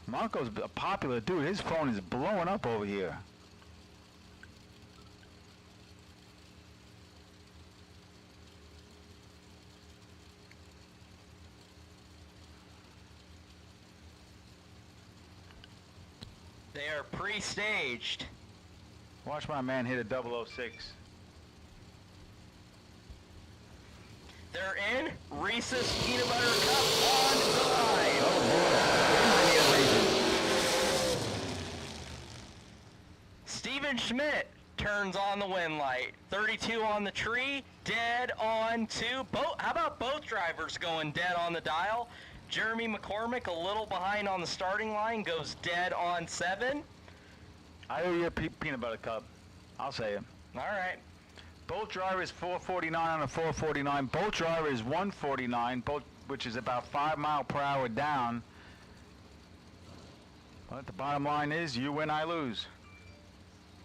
Marco's a popular dude. His phone is blowing up over here. They are pre-staged. Watch my man hit a 006. They're in. Reese's Peanut Butter Cup on the line. Steven Schmidt turns on the wind light. 32 on the tree, dead on 2. How about both drivers going dead on the dial? Jeremy McCormick, a little behind on the starting line, goes dead on 7. I owe you a peanut butter cup. I'll say it. All right. Both drivers 449 on a 449. Both drivers 149, both, which is about 5 mile per hour down. But the bottom line is, you win, I lose.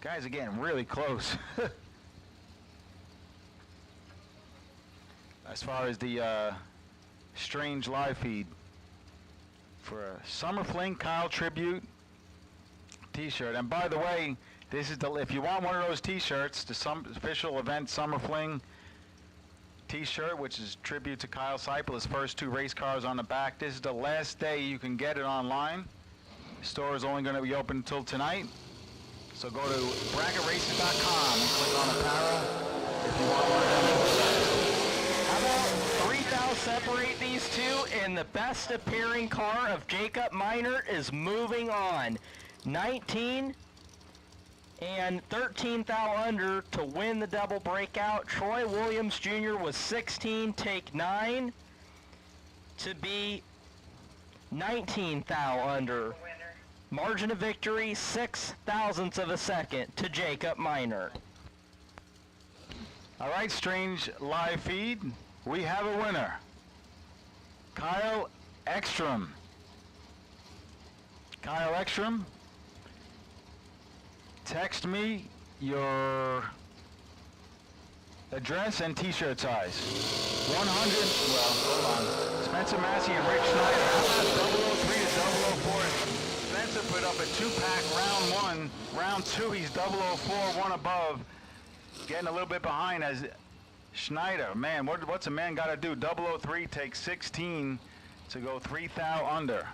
Guys are getting really close. As far as the strange live feed for a Summer Fling Kyle tribute t-shirt. And by the way, this is the, if you want one of those t-shirts, the official event Summer Fling t-shirt, which is tribute to Kyle Seipel, his first 2 race cars on the back. This is the last day you can get it online. The store is only going to be open until tonight. So go to bracketraces.com and click on apparel if you want one of them. How about 3,000 separate these two, and the best appearing car of Jacob Minert is moving on. 19 and 13 thou under to win the double breakout. Troy Williams Jr. was 16, take 9 to be 19 thou under. Margin of victory, 6 thousandths of a second to Jacob Minert. All right, strange live feed. We have a winner. Kyle Ekstrom. Kyle Ekstrom, text me your address and t-shirt size. 100, well, hold on. Spencer Massey and Rick Schneider. How about 003 to 004? Spencer put up a 2-pack round 1. Round 2, he's 004, 1 above. Getting a little bit behind as Schneider. Man, what's a man got to do? 003 takes 16 to go 3 thou under.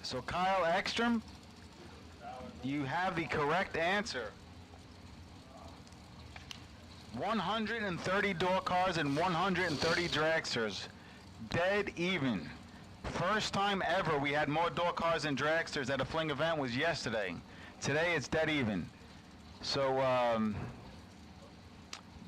So Kyle Ekstrom, you have the correct answer. 130 door cars and 130 dragsters. Dead even. First time ever we had more door cars than dragsters at a Fling event was yesterday. Today it's dead even. So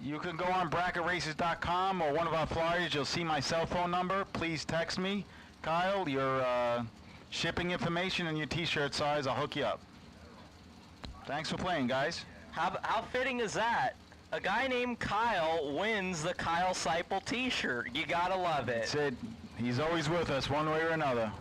you can go on bracketraces.com or one of our flyers. You'll see my cell phone number. Please text me, Kyle, your shipping information and your t-shirt size. I'll hook you up. Thanks for playing, guys. How fitting is that? A guy named Kyle wins the Kyle Seipel t-shirt. You gotta love it. That's it. He's always with us one way or another.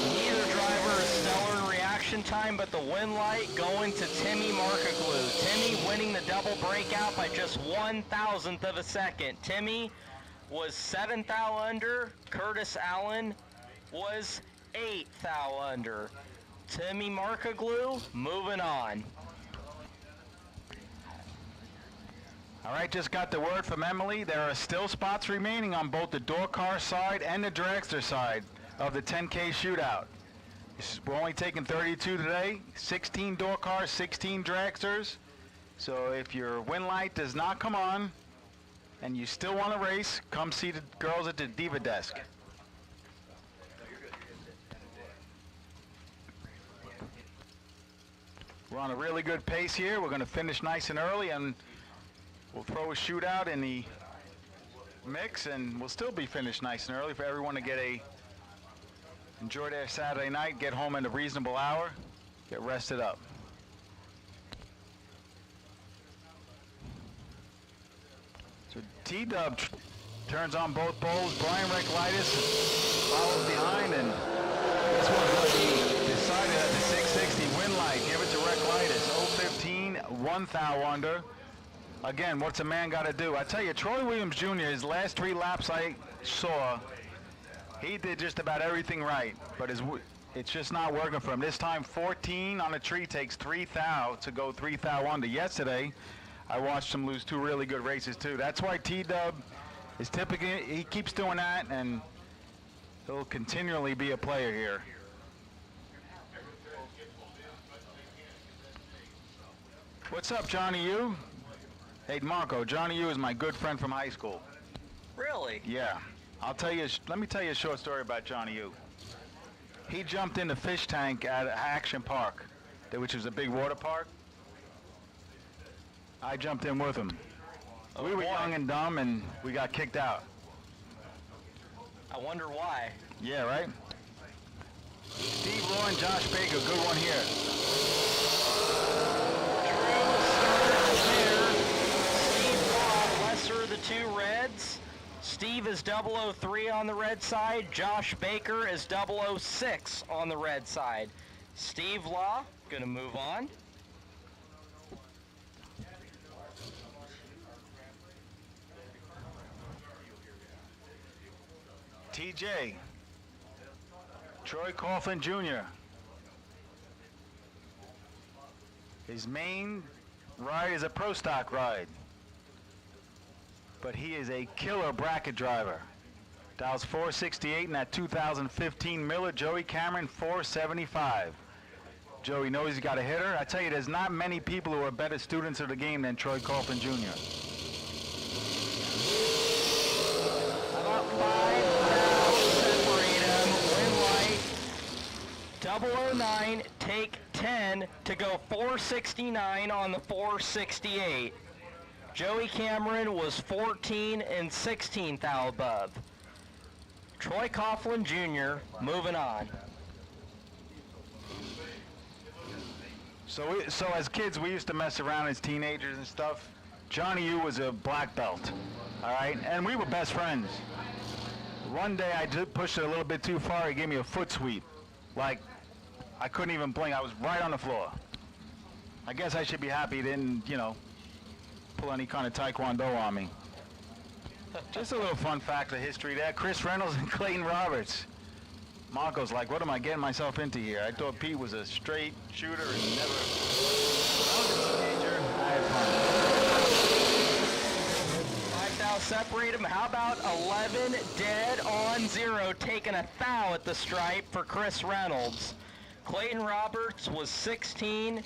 Neither driver is stellar in reaction time, but the win light going to Timmy Markaglu. Timmy winning the double breakout by just 1,000th of a second. Timmy was 7 thou under. Curtis Allen was 8 thou under. Timmy Markaglu moving on. All right, just got the word from Emily. There are still spots remaining on both the door car side and the dragster side of the 10K shootout. We're only taking 32 today, 16 door cars, 16 dragsters. So if your win light does not come on, and you still want to race, come see the girls at the Diva desk. We're on a really good pace here. We're going to finish nice and early, and we'll throw a shootout in the mix, and we'll still be finished nice and early for everyone to enjoy their Saturday night, get home at a reasonable hour, get rested up. So T-Dub turns on both poles. Brian Reklitis follows behind, and this one's going to be decided at the 660 win light. Give it to Reklitis. 015, 1 thou under. Again, what's a man got to do? I tell you, Troy Williams Jr., his last 3 laps I saw, he did just about everything right, but it's just not working for him. This time, 14 on a tree takes 3 thou to go 3 thou under. Yesterday, I watched him lose 2 really good races too. That's why T-Dub is typically, he keeps doing that, and he'll continually be a player here. What's up, Johnny U? Hey, Marco, Johnny U is my good friend from high school. Really? Yeah. Let me tell you a short story about Johnny U. He jumped in the fish tank at Action Park, which is a big water park. I jumped in with him. We were young and dumb, and we got kicked out. I wonder why. Yeah, right? Steve Law and Josh Baker, good one here. Steve Law, lesser of the 2 reds. Steve is 003 on the red side. Josh Baker is 006 on the red side. Steve Law, gonna move on. TJ, Troy Coughlin Jr. His main ride is a Pro Stock ride, but he is a killer bracket driver. Dow's 468 in that 2015 Miller. Joey Cameron 475. Joey knows he's got a hitter. I tell you, there's not many people who are better students of the game than Troy Coughlin Jr. About 5 thou separate him. Win light 009, take 10 to go 469 on the 468. Joey Cameron was 14 and 16 thou above. Troy Coughlin Jr. moving on. So as kids, we used to mess around as teenagers and stuff. Johnny U was a black belt, all right? And we were best friends. One day I pushed it a little bit too far. He gave me a foot sweep. Like, I couldn't even blink. I was right on the floor. I guess I should be happy he didn't, pull any kind of taekwondo on me. Just a little fun fact of history there. Chris Reynolds and Clayton Roberts. Marco's like, what am I getting myself into here? I thought Pete was a straight shooter and never... When I was a teenager, I had fun. 5 thou separate him. How about 11 dead on 0, taking a thou at the stripe for Chris Reynolds. Clayton Roberts was 16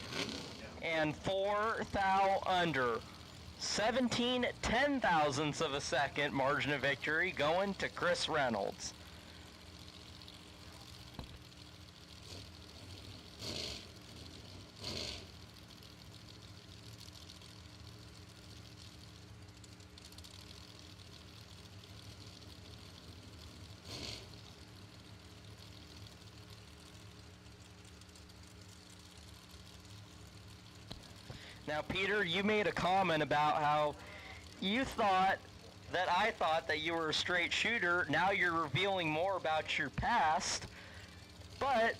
and 4 thou under. 17 ten-thousandths of a second margin of victory going to Chris Reynolds. Now, Peter, you made a comment about how you thought that I thought that you were a straight shooter. Now you're revealing more about your past, but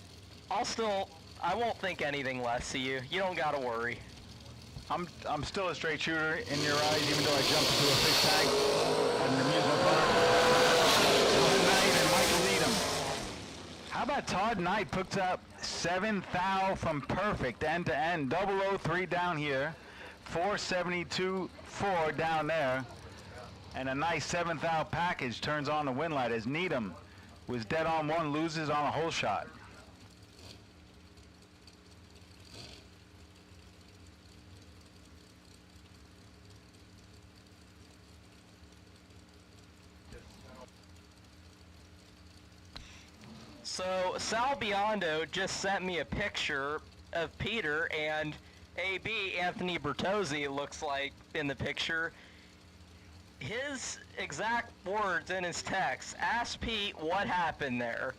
I won't think anything less of you. You don't gotta worry. I'm still a straight shooter in your eyes, even though I jumped into a fish tank at an amusement park. Todd Knight and Michael Needham. How about Todd Knight picks up 7 thou from perfect end to end, 003 down here, 472.4 down there, and a nice 7 thou package turns on the win light as Needham was dead on 1, loses on a hole shot. So Sal Biondo just sent me a picture of Peter, and AB, Anthony Bertozzi, it looks like in the picture. His exact words in his text, ask Pete what happened there.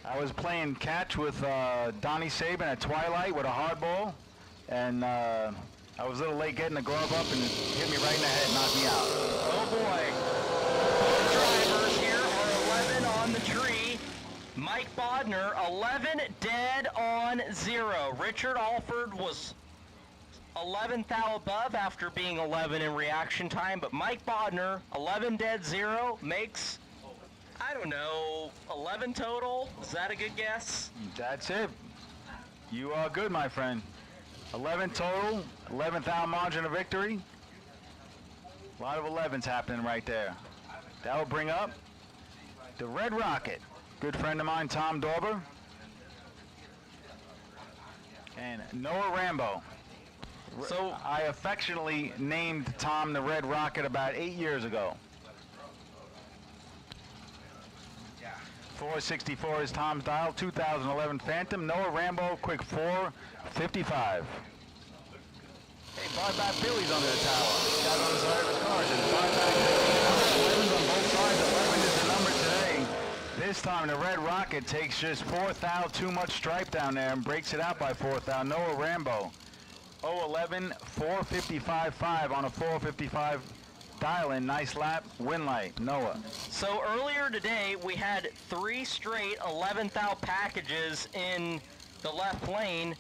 I was playing catch with Donnie Saban at Twilight with a hard ball, and I was a little late getting the glove up, and it hit me right in the head, knocked me out. Oh boy. Both drivers here are 11 on the tree. Mike Bodner, 11 dead on 0. Richard Alford was 11th thou above after being 11 in reaction time, but Mike Bodner, 11 dead 0, makes, I don't know, 11 total? Is that a good guess? That's it. You are good, my friend. 11 total, 11th thou margin of victory. A lot of 11s happening right there. That will bring up the Red Rocket. Good friend of mine, Tom Dorber. And Noah Rambo. So I affectionately named Tom the Red Rocket about 8 years ago. 464 is Tom's dial, 2011 Phantom. Noah Rambo, quick 455. Hey, Barback Billy's under the tower. Guys on the side of his car. Barback Billy, 11's on both sides. 11 is the number today. This time the Red Rocket takes just 4th thou, too much stripe down there, and breaks it out by 4th thou. Noah Rambo. 011, 455.5 on a 455 dial-in. Nice lap, win light. Noah. So earlier today, we had 3 straight 11th thou packages in the left lane.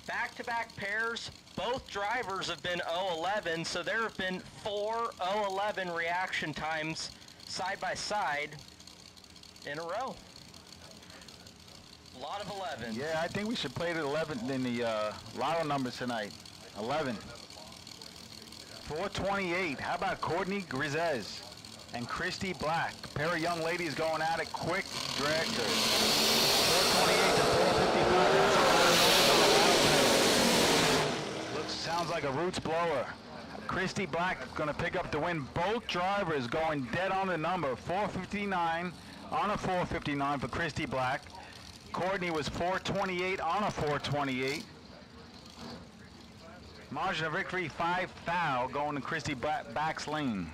Back-to-back pairs, both drivers have been 011, so there have been 4 011 reaction times side by side in a row. A lot of 11. Yeah, I think we should play the 11 in the lotto numbers tonight. 11. 428. How about Courtney Grizez and Christy Black? A pair of young ladies going at it. Quick dragster. 428 to 455. Looks, sounds like a roots blower. Christy Black going to pick up the win. Both drivers going dead on the number. 459 on a 459 for Christy Black. Courtney was 428 on a 428. Margin of victory 5 thou going to Christy Black's lane.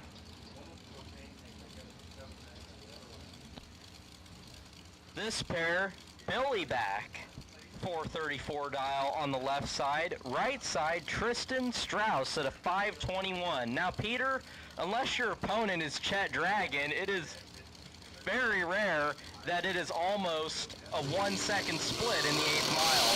This pair, Billy back, 434 dial on the left side. Right side, Tristan Strauss at a 521. Now, Peter, unless your opponent is Chet Dragon, it is very rare that it is almost a 1 second split in the 8th mile.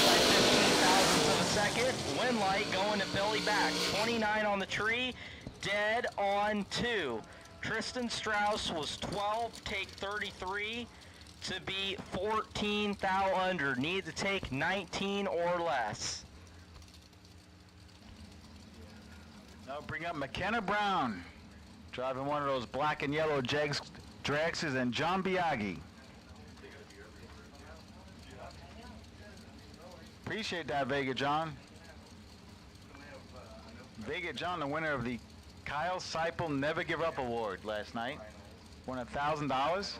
By 15,000ths of a second. Win light going to Billy back. 29 on the tree, dead on 2. Tristan Strauss was 12, take 33 to be 14 thou under. Need to take 19 or less. Now bring up McKenna Brown. Driving one of those black and yellow Draxes, and John Biaggi. Appreciate that, Vega John. Vega John, the winner of the Kyle Seipel Never Give Up Award last night. Won $1,000,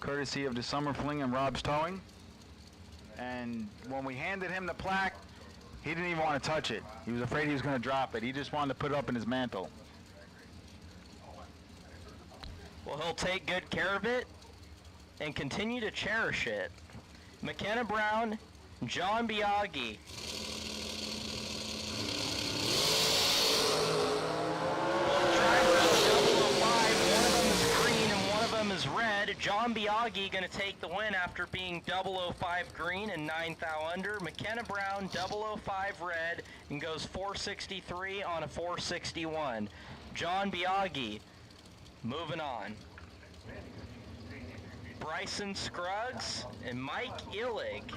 courtesy of the Summer Fling and Rob's Towing. And when we handed him the plaque, he didn't even want to touch it. He was afraid he was going to drop it. He just wanted to put it up in his mantle. Well, he'll take good care of it and continue to cherish it. McKenna Brown, John Biaggi. Both drivers 005, one of them is green and one of them is red. John Biaggi going to take the win after being 005 green and 9 thou under. McKenna Brown 005 red and goes 463 on a 461. John Biaggi moving on. Bryson Scruggs and Mike Illig.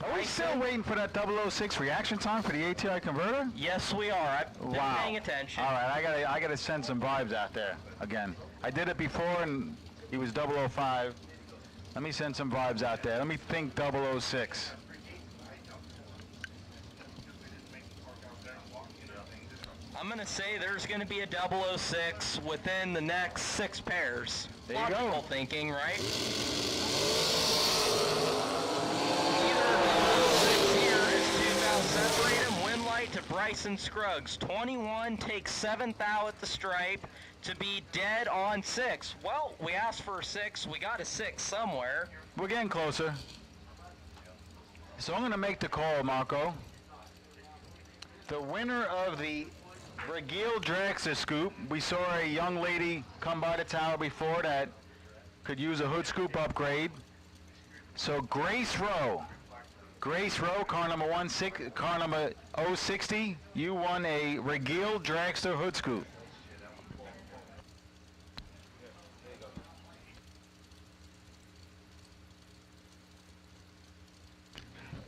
Are we still waiting for that 006 reaction time for the ATI converter? Yes, we are. I've been paying attention. All right, I gotta send some vibes out there again. I did it before and he was 005. Let me send some vibes out there. Let me think 006. I'm going to say there's going to be a 006 within the next 6 pairs. There you go. Logical thinking, right? Separate him, Winlight to Bryson Scruggs. 21 takes 7th out at the stripe to be dead on 6. Well, we asked for a 6. We got a 6 somewhere. We're getting closer. So I'm going to make the call, Marco. The winner of the Regil Dragster Scoop. We saw a young lady come by the tower before that could use a hood scoop upgrade. So Grace Rowe, car number 060, you won a Regil Dragster hood scoop.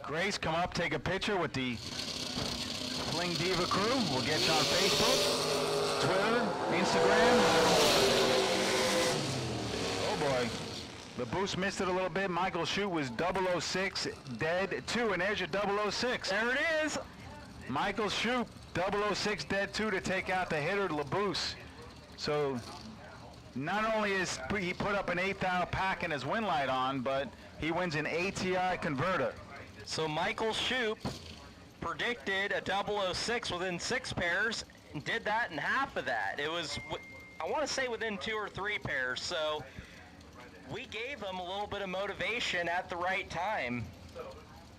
Grace, come up, take a picture with the Fling Diva crew. We'll get you on Facebook, Twitter, Instagram. Oh boy. The boost missed it a little bit. Michael Shute was 006, dead 2, and there's your 006. There it is. Michael Shute, 006, dead 2 to take out the hitter, LaBoose. So not only is he put up an 8th hour pack and his win light on, but he wins an ATI converter. So Michael Shoup predicted a 006 within 6 pairs and did that in half of that. It was, I want to say, within 2 or 3 pairs. So we gave him a little bit of motivation at the right time.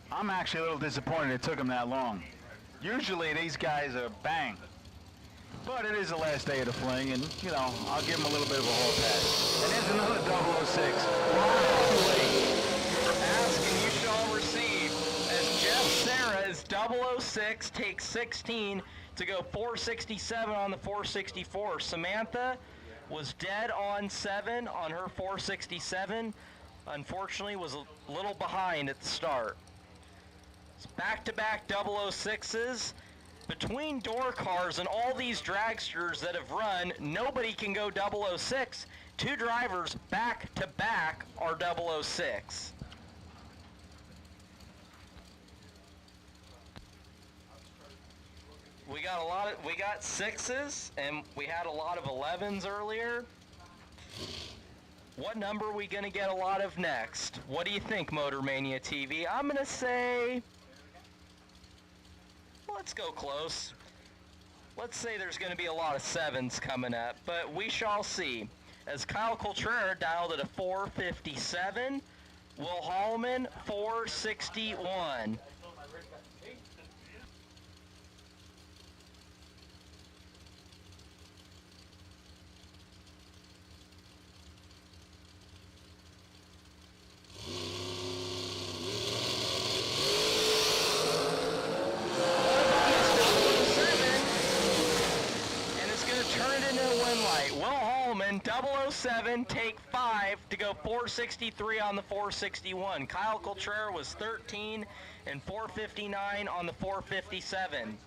I'm actually a little disappointed it took him that long. Usually these guys are bang. But it is the last day of the fling, and, you know, I'll give him a little bit of a hall pass. And there's another 006. Ask and you shall receive. As Jeff Sarah's 006 takes 16 to go 467 on the 464. Samantha was dead on 7 on her 467. Unfortunately, was a little behind at the start. It's back-to-back 006s. Between door cars and all these dragsters that have run, nobody can go 006. 2 drivers back-to-back are 006. We got 6s, and we had a lot of 11s earlier. What number are we going to get a lot of next? What do you think, Motor Mania TV? I'm going to say, let's go close. Let's say there's going to be a lot of 7s coming up, but we shall see. As Kyle Coultrera dialed at a 457, Will Hallman 461. Will Hallman, 007, take 5 to go 463 on the 461. Kyle Coultrera was 13 and 459 on the 457.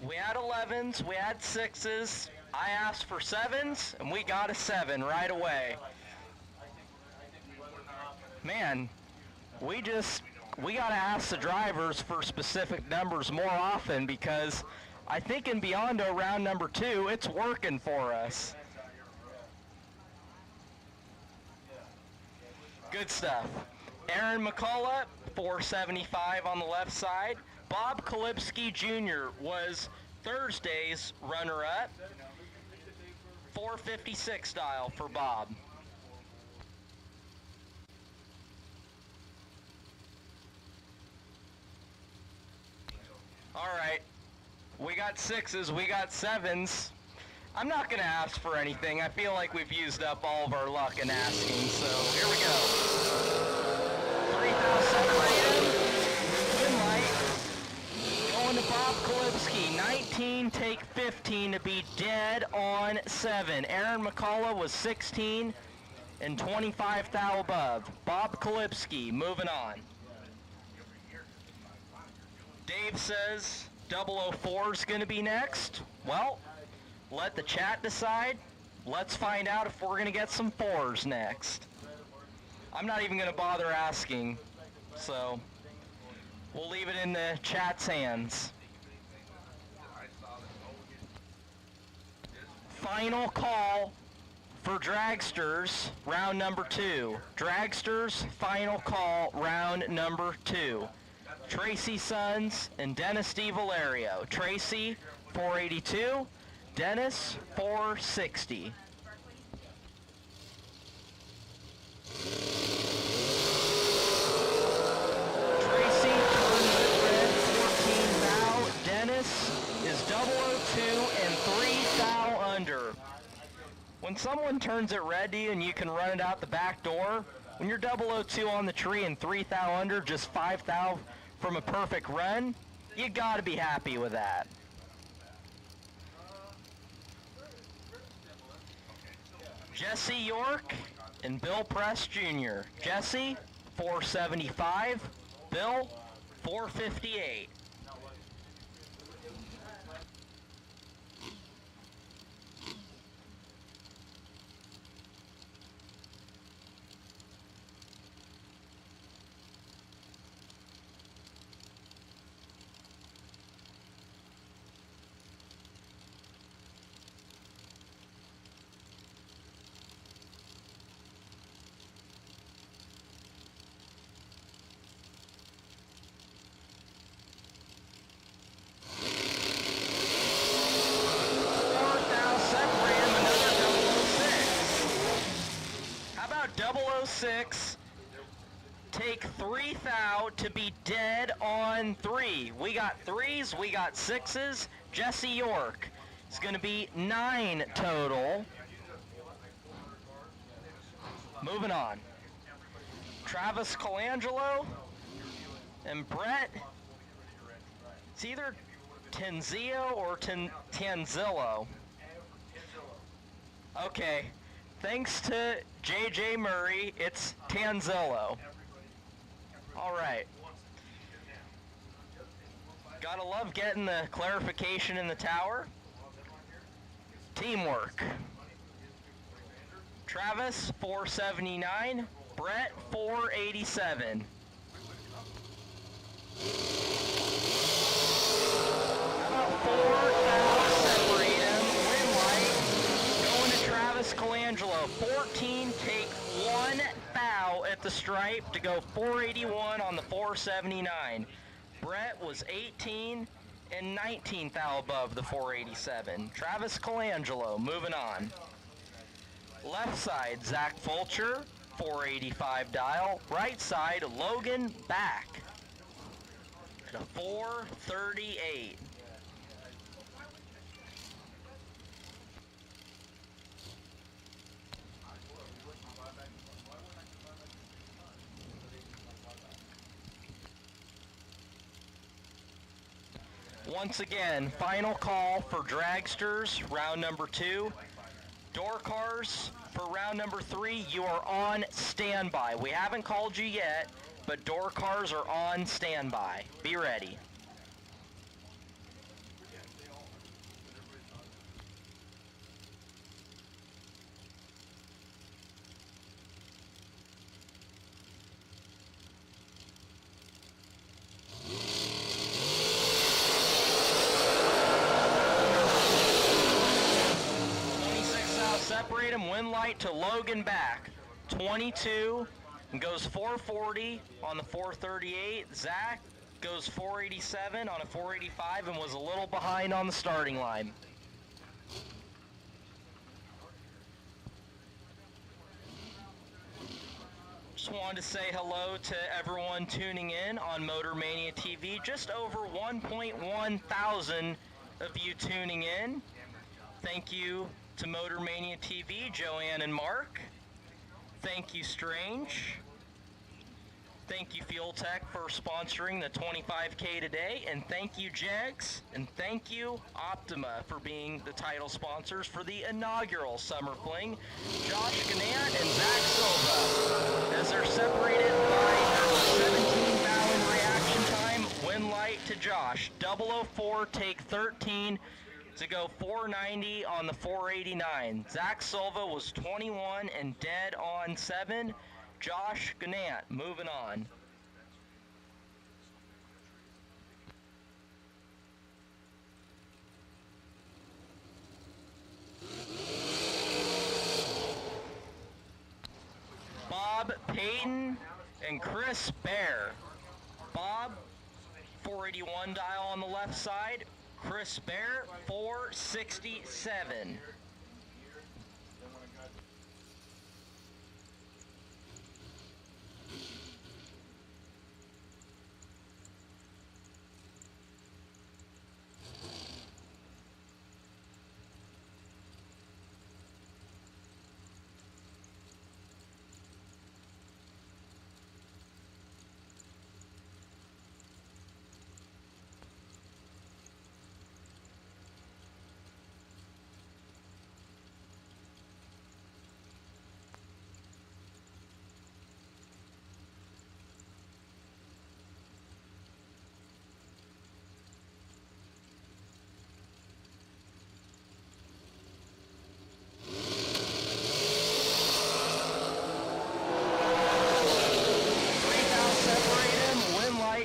We had 11s, we had 6s. I asked for 7s, and we got a 7 right away. Man, we got to ask the drivers for specific numbers more often, because I think in Biondo round number 2, it's working for us. Good stuff. Aaron McCullough, 475 on the left side. Bob Kalipski Jr. was Thursday's runner-up. 456 dial for Bob. All right. We got 6s, we got 7s. I'm not going to ask for anything. I feel like we've used up all of our luck in asking, so here we go. 3,000 win light. Going to Bob Kalipski. 19, take 15 to be dead on 7. Aaron McCullough was 16 and 25 thou above. Bob Kalipski, moving on. Dave says 004 is going to be next. Well, let the chat decide. Let's find out if we're going to get some 4s next. I'm not even going to bother asking, so we'll leave it in the chat's hands. final call for dragsters, round number 2. Dragsters, final call, round number 2. Tracy Sons and Dennis DiValerio. Tracy, 482. Dennis, 460. Tracy turns it red, 14 thou. Dennis is 002 and 3 thou under. When someone turns it red to you and you can run it out the back door, when you're 002 on the tree and 3 thou under, just 5 thou from a perfect run, you gotta be happy with that. Jesse York and Bill Press Jr. Jesse, 475. Bill, 458. Take 3 thou to be dead on 3. We got 3s, we got 6s. Jesse York is going to be 9 total. Moving on. Travis Colangelo and Brett. It's either Tenzio or Tanzillo. Okay. Thanks to J.J. Murray, it's Tanzillo. All right. Gotta love getting the clarification in the tower. Teamwork. Travis, 479. Brett, 487. How about 4 thou separate him? Win light. Going to Travis Colangelo. 14, take 1 thou at the stripe to go 481 on the 479. Brett was 18 and 19 thou above the 487. Travis Colangelo, moving on. Left side, Zach Fulcher, 485 dial. Right side, Logan back at a 438. Once again, final call for dragsters, round number 2. Door cars for round number 3, you are on standby. We haven't called you yet, but door cars are on standby. Be ready. Separate him, win light to Logan back. 22 and goes 440 on the 438. Zach goes 487 on a 485 and was a little behind on the starting line. Just wanted to say hello to everyone tuning in on Motor Mania TV. Just over 1.1 thousand of you tuning in. Thank you to Motor Mania TV, Joanne and Mark. Thank you, Strange. Thank you, Fuel Tech, for sponsoring the 25K today. And thank you, Jegs. And thank you, Optima, for being the title sponsors for the inaugural Summer Fling. Josh Gannett and Zach Silva, as they're separated by 17 thou in reaction time. Win light to Josh. 004, take 13. To go 490 on the 489. Zach Silva was 21 and dead on 7. Josh Gannett, moving on. Payton and Chris Bear. Bob, 481 dial on the left side. Chris Bear, 467.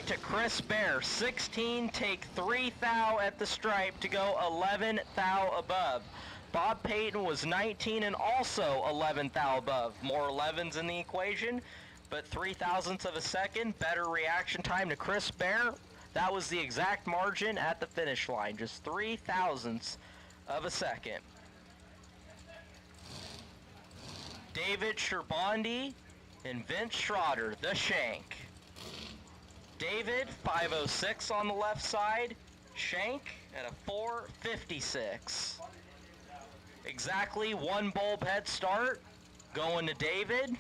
To Chris Bear, 16, take 3 thou at the stripe to go 11 thou above. Bob Payton was 19 and also 11 thou above. More 11s in the equation, but 3/1000ths of a second, better reaction time to Chris Bear. That was the exact margin at the finish line, just 3/1000ths of a second. David Sherbondi and Vince Schroeder, the Shank. David, 506 on the left side. Shank at a 456. Exactly one bulb head start going to David.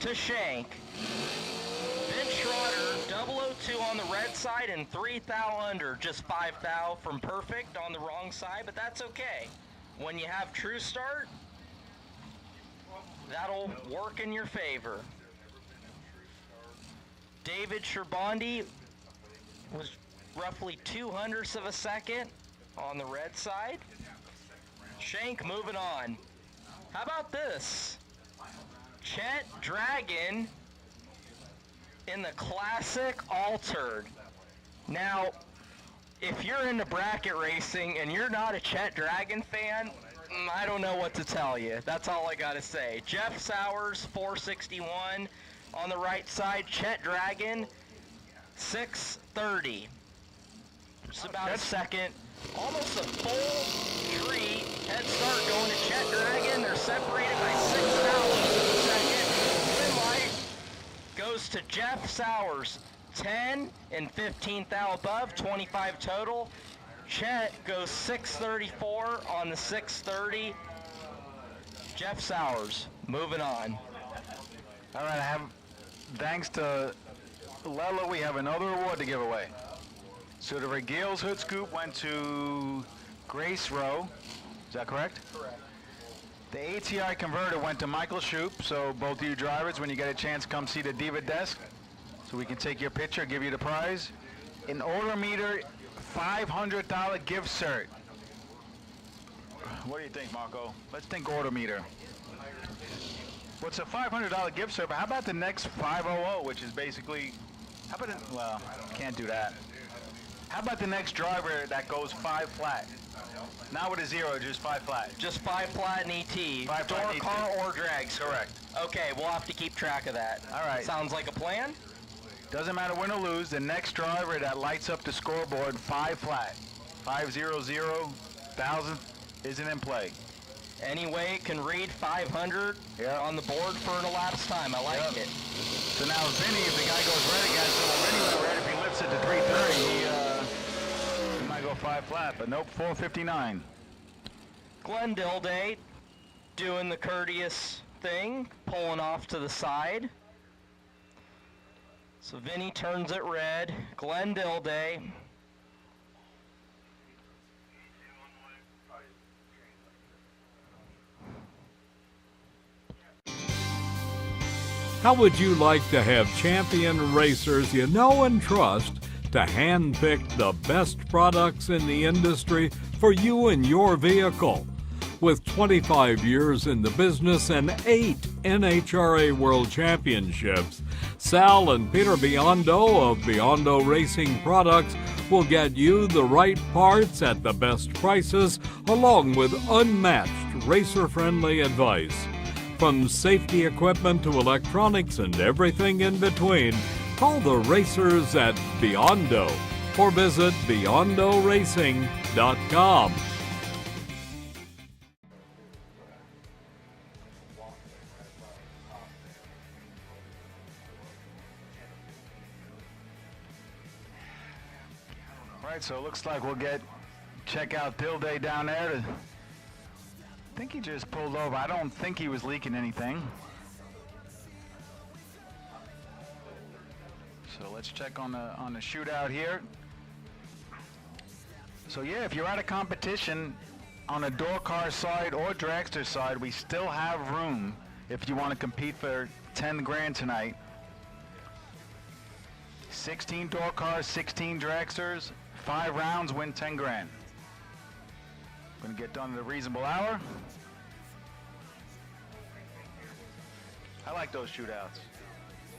To Shank. Vince Schroeder, 002 on the red side and 3 thou under, just 5 thou from perfect on the wrong side, but that's okay. When you have true start, that'll work in your favor. David Sherbondi was roughly 2/100ths of a second on the red side. Shank moving on. How about this? Chet Dragon in the classic altered. Now, if you're into bracket racing and you're not a Chet Dragon fan, I don't know what to tell you. That's all I gotta say. Jeff Sowers, 461 on the right side. Chet Dragon, 630. Just about a second. Almost a full tree head start going to Chet Dragon. They're separated by 6,000 of a second. Win light goes to Jeff Sowers, 10 and 15 thou above, 25 total. Chet goes 634 on the 630. Jeff Sowers, moving on. All right, thanks to Lella, we have another award to give away. So the Regale's Hood Scoop went to Grace Rowe. Is that correct? Correct. The ATI converter went to Michael Shoup. So both of you drivers, when you get a chance, come see the Diva desk so we can take your picture, give you the prize. An odometer, $500 gift cert. What do you think, Marco? Let's think odometer. What's a $500 gift cert? But how about the next 500, which is basically, how about it? Well, can't do that. How about the next driver that goes 5 flat? Not with a 0, just 5 flat. Just 5 flat and ET. 5 Door, flat car, or drag. Correct. Okay, we'll have to keep track of that. All right. Sounds like a plan. Doesn't matter win or lose. The next driver that lights up the scoreboard 5 flat, 500,000 isn't in play. Anyway, it can read 500 on the board for an elapsed time. I like it. So now Vinny, if the guy goes red again, so Vinny went red. If he lifts it to 330, he might go 5 flat, but nope, 459. Glenn Dilday doing the courteous thing, pulling off to the side. So Vinny turns it red. Glenn Dilday. How would you like to have champion racers you know and trust to handpick the best products in the industry for you and your vehicle? With 25 years in the business and 8 NHRA World Championships, Sal and Peter Biondo of Biondo Racing Products will get you the right parts at the best prices, along with unmatched racer-friendly advice. From safety equipment to electronics and everything in between, call the racers at Biondo or visit BiondoRacing.com. All right, so it looks like we'll check out Dilday down there. I think he just pulled over. I don't think he was leaking anything. So let's check on the shootout here. So yeah, if you're at a competition on a door car side or dragster side, we still have room if you want to compete for 10 grand tonight. 16 door cars, 16 dragsters, 5 rounds, win 10 grand. Gonna get done at a reasonable hour. I like those shootouts.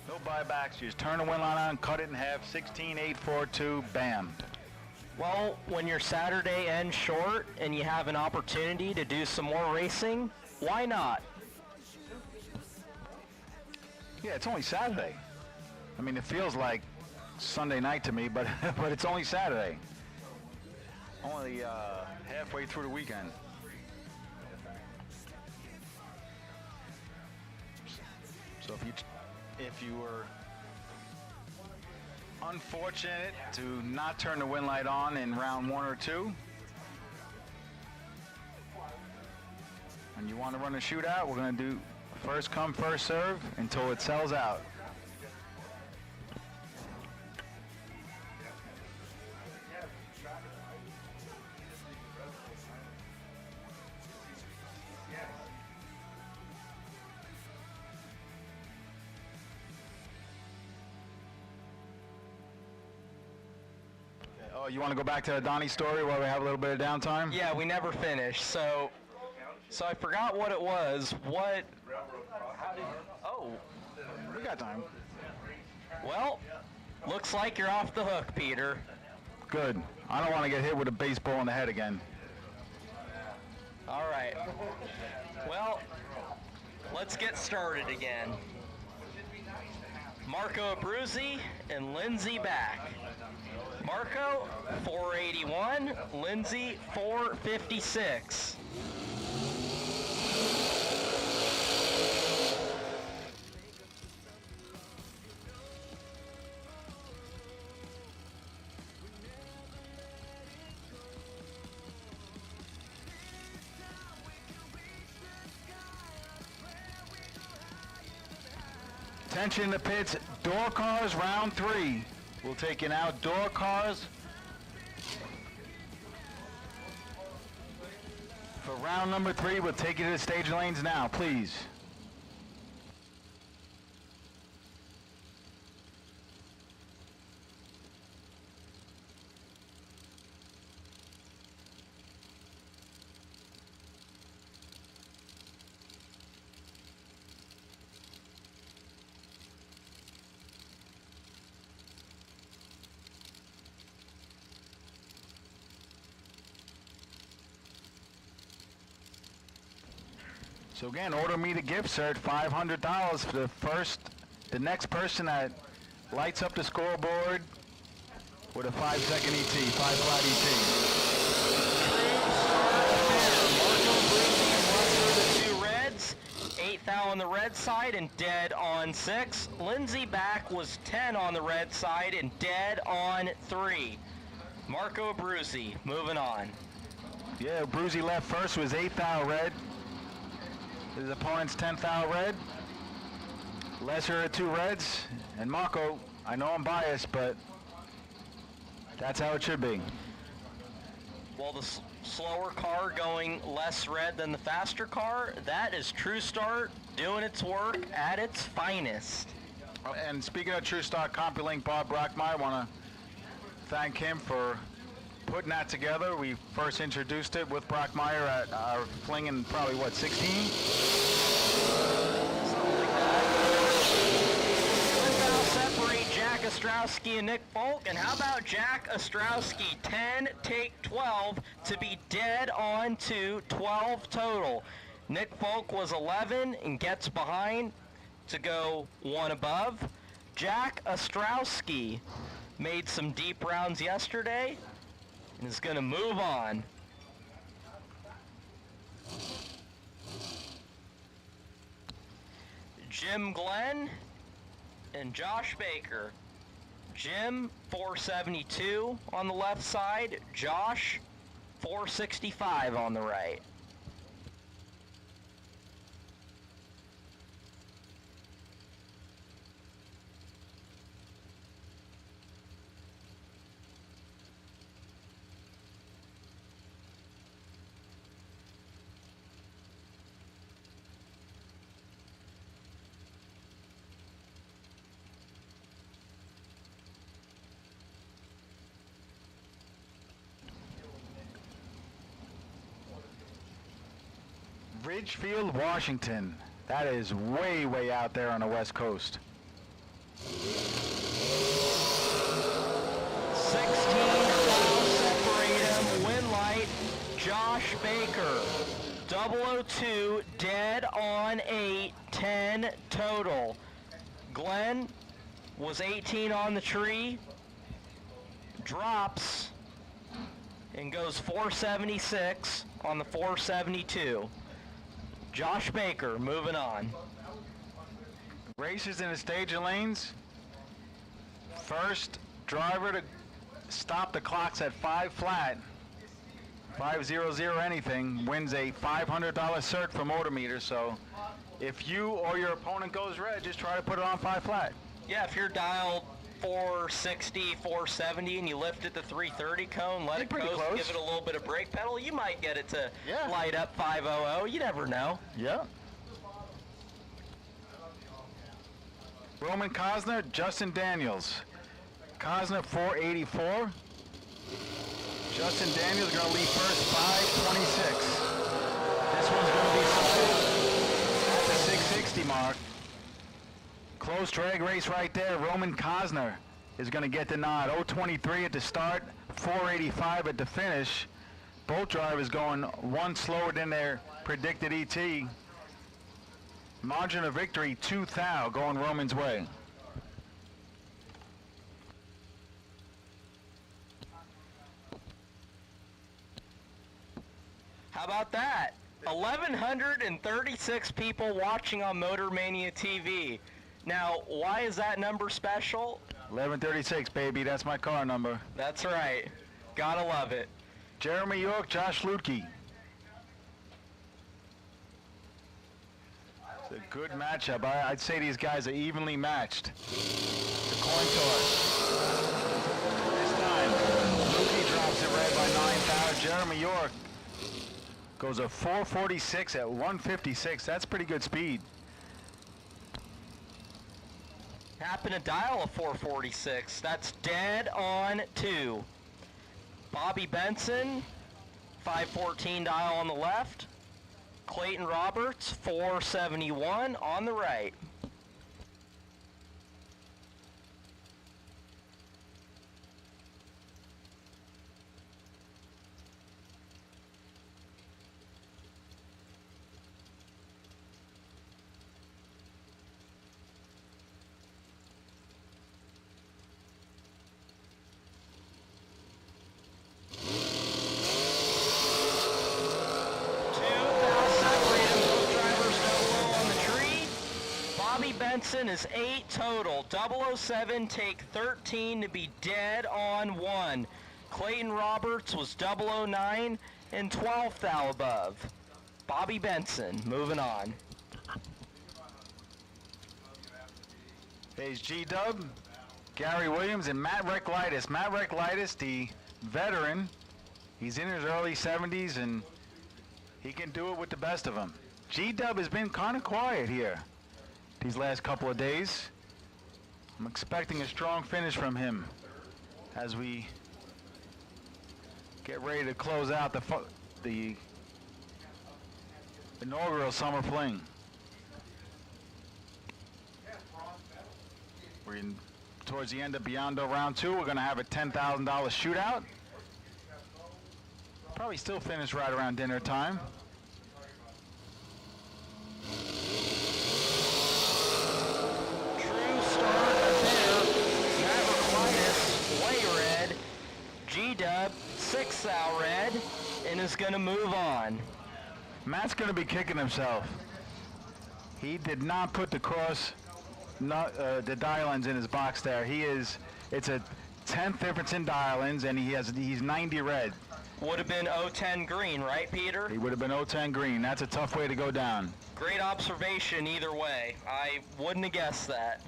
No buybacks, you just turn the win line on, cut it in half, 16, 8, 4, 2, bam. Well, when your Saturday ends short and you have an opportunity to do some more racing, why not? Yeah, it's only Saturday. I mean, it feels like Sunday night to me, but but it's only Saturday. Only halfway through the weekend. So if you were unfortunate to not turn the win light on in round 1 or 2, and you want to run a shootout, we're going to do first come, first serve until it sells out. Oh, you want to go back to the Donnie story while we have a little bit of downtime? Yeah, we never finished. So I forgot what it was. Oh, we got time. Well, looks like you're off the hook, Peter. Good. I don't want to get hit with a baseball in the head again. All right. Well, let's get started again. Marco Abruzzi and Lindsay back. Marco, 481. Lindsay, 456. Attention in the pits, door cars, round 3. We'll take in outdoor cars. For round number 3, we'll take you to the stage lanes now, please. So again, order me the gift cert, $500 for the next person that lights up the scoreboard with a 5-second ET, 5-flat ET. The 2 reds, 8th out on the red side and dead on 6. Lindsay back was 10 on the red side and dead on 3. Marco Abruzzi, moving on. Yeah, Abruzzi left first, was 8th out red. His opponent's 10th out red. Lesser of 2 reds. And Marco, I know I'm biased, but that's how it should be. Well, the slower car going less red than the faster car, that is True Start doing its work at its finest. And speaking of True Start, CompuLink Bob Brockmeyer, I want to thank him for putting that together. We first introduced it with Brock Meyer at our fling in probably, what, 16? Separate Jack Ostrowski and Nick Folk, and how about Jack Ostrowski 10, take 12 to be dead on to 12 total. Nick Folk was 11 and gets behind to go one above. Jack Ostrowski made some deep rounds yesterday and is going to move on. Jim Glenn and Josh Baker. Jim, 472 on the left side. Josh, 465 on the right. Ridgefield, Washington. That is way, way out there on the West Coast. 16 foul separate him. Win light, Josh Baker. 002, dead on 8, 10 total. Glenn was 18 on the tree, drops, and goes 476 on the 472. Josh Baker moving on. Racers in the staging lanes. First driver to stop the clocks at 5 flat, 500 anything, wins a $500 cert for motor meter. So if you or your opponent goes red, just try to put it on 5 flat. Yeah, if you're dialed 460, 470, and you lift it to 330 cone, let it coast, close. give it a little bit of brake pedal, you might get it to light up 500. You never know. Yeah. Roman Cosner, Justin Daniels. Cosner, 484. Justin Daniels going to lead first, 526. This one's going to be solid at the 660 mark. Close drag race right there. Roman Cosner is going to get the nod. 023 at the start, 485 at the finish. Both drivers going one slower than their predicted ET. Margin of victory, 2 thou, going Roman's way. How about that? 1,136 people watching on Motor Mania TV. Now, why is that number special? 1136, baby. That's my car number. That's right. Gotta love it. Jeremy York, Josh Lutke. It's a good matchup. I'd say these guys are evenly matched. The coin toss. This time, Lutke drops it red by 9 thou. Jeremy York goes a 446 at 156. That's pretty good speed. Happen to dial a 446. That's dead on 2. Bobby Benson, 514 dial on the left. Clayton Roberts, 471 on the right. Benson is 8 total. 007 take 13 to be dead on 1. Clayton Roberts was 009 and 12 thou above. Bobby Benson moving on. Here's G-Dub, Gary Williams, and Matt Recklitis. Matt Recklitis, the veteran, he's in his early 70s, and he can do it with the best of them. G-Dub has been kind of quiet here these last couple of days. I'm expecting a strong finish from him as we Get ready to close out the inaugural Summer Fling. We're towards the end of Biondo round 2. We're going to have a $10,000 shootout. Probably still finish right around dinner time. G-Dub, 6-thou red, and is going to move on. Matt's going to be kicking himself. He did not put the dial-ins in his box there. It's a 10th difference in dial-ins, and he's 90 red. Would have been 010 green, right, Peter? He would have been 010 green. That's a tough way to go down. Great observation either way. I wouldn't have guessed that.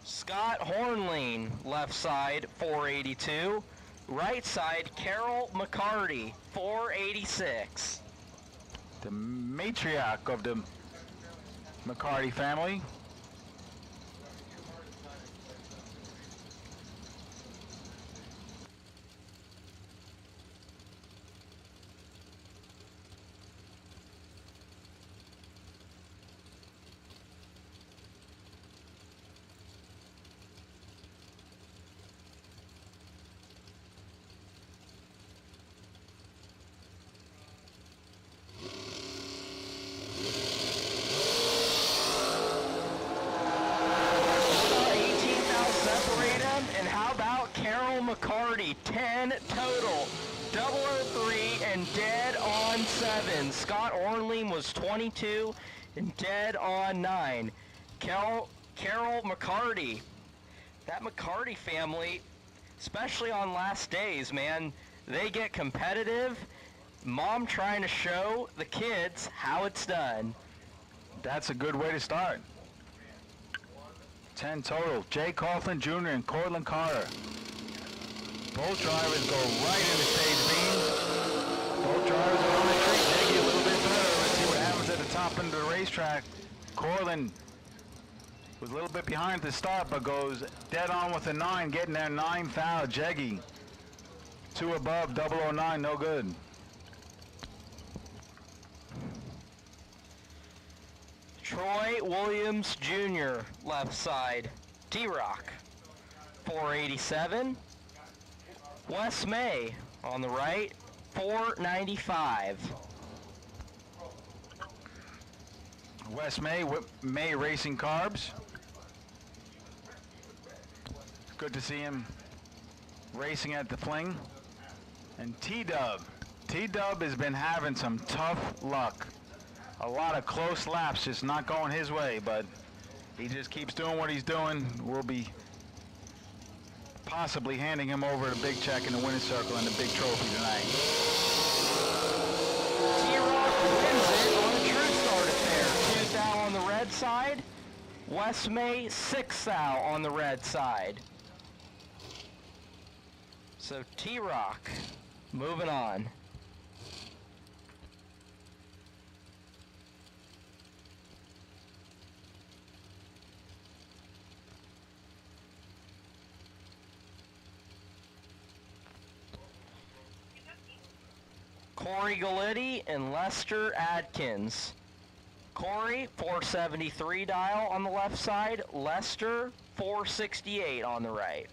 Scott Hornlein, left side, 482. Right side, Carol McCarty, 486. The matriarch of the McCarty family. McCarty, 10 total, 003 and dead on 7. Scott Ornlein was 22 and dead on 9. Carol McCarty, that McCarty family, especially on last days, man, they get competitive. Mom trying to show the kids how it's done. That's a good way to start. 10 total. Jay Coughlin Jr. and Cortland Carter. Both drivers go right into stage beams. Both drivers are on the treat. Jiggy a little bit better. Let's see what happens at the top end of the racetrack. Cortland was a little bit behind at the start, but goes dead on with a 9, getting there 9,000. Jeggy, 2 above, 009, no good. Troy Williams Jr., left side, T-Rock, 487. Wes May on the right, 495. Wes May Racing Carbs. Good to see him racing at the Fling. And T-Dub. T-Dub has been having some tough luck. A lot of close laps just not going his way, but he just keeps doing what he's doing. We'll be possibly handing him over the big check in the winner's circle and the big trophy tonight. T-Rock wins it on a true start affair. 2 thou on the red side. Wes May, 6 thou on the red side. So T-Rock moving on. Corey Galletti and Lester Adkins. Corey, 473 dial on the left side. Lester, 468 on the right.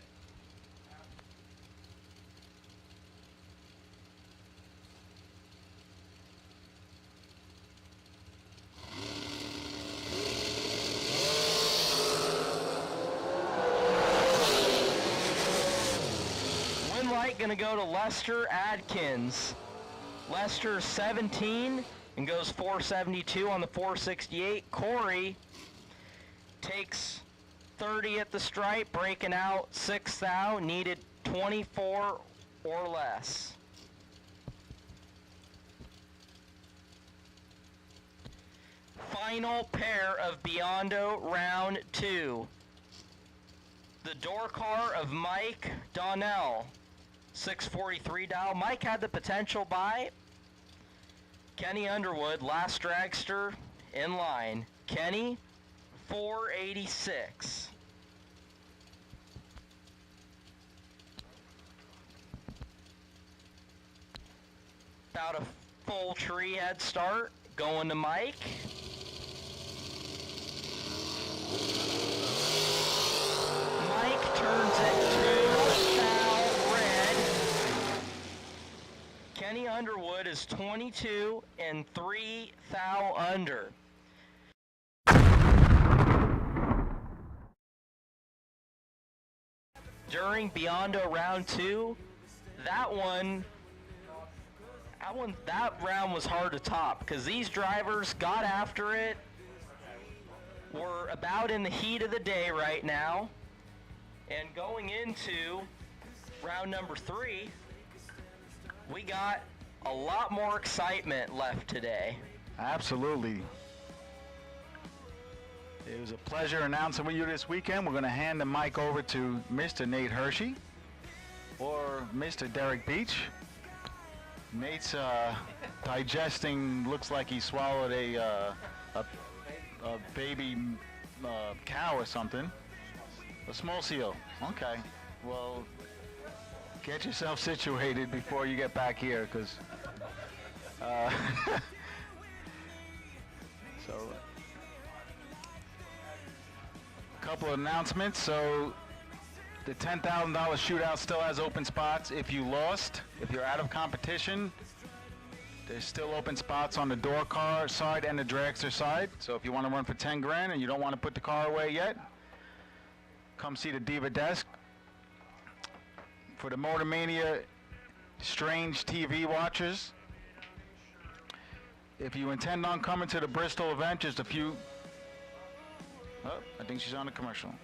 Win light gonna go to Lester Adkins. Lester 17 and goes 472 on the 468. Corey takes 30 at the stripe, breaking out 6 thou, needed 24 or less. Final pair of Biondo round 2. The door car of Mike Donnell, 643 dial. Mike had the potential by Kenny Underwood, last dragster in line. Kenny, 486. About a full tree head start. Going to Mike. Mike turns it to foul red. Kenny Underwood is 22 and 3 thou under. During Biondo round 2, that round was hard to top because these drivers got after it. We're about in the heat of the day right now. And going into round number 3, we got a lot more excitement left today. Absolutely. It was a pleasure announcing with you this weekend. We're going to hand the mic over to Mr. Nate Hershey or Mr. Derek Beach. Nate's digesting, looks like he swallowed a baby cow or something. A small seal. Okay. Well, get yourself situated before you get back here, because so a couple of announcements. So the $10,000 shootout still has open spots. If you lost, if you're out of competition, there's still open spots on the door car side and the dragster side. So if you want to run for 10 grand and you don't want to put the car away yet, come see the Diva desk. For the Motor Mania Strange TV watchers, if you intend on coming to the Bristol event, just a few... Oh, I think she's on the commercial.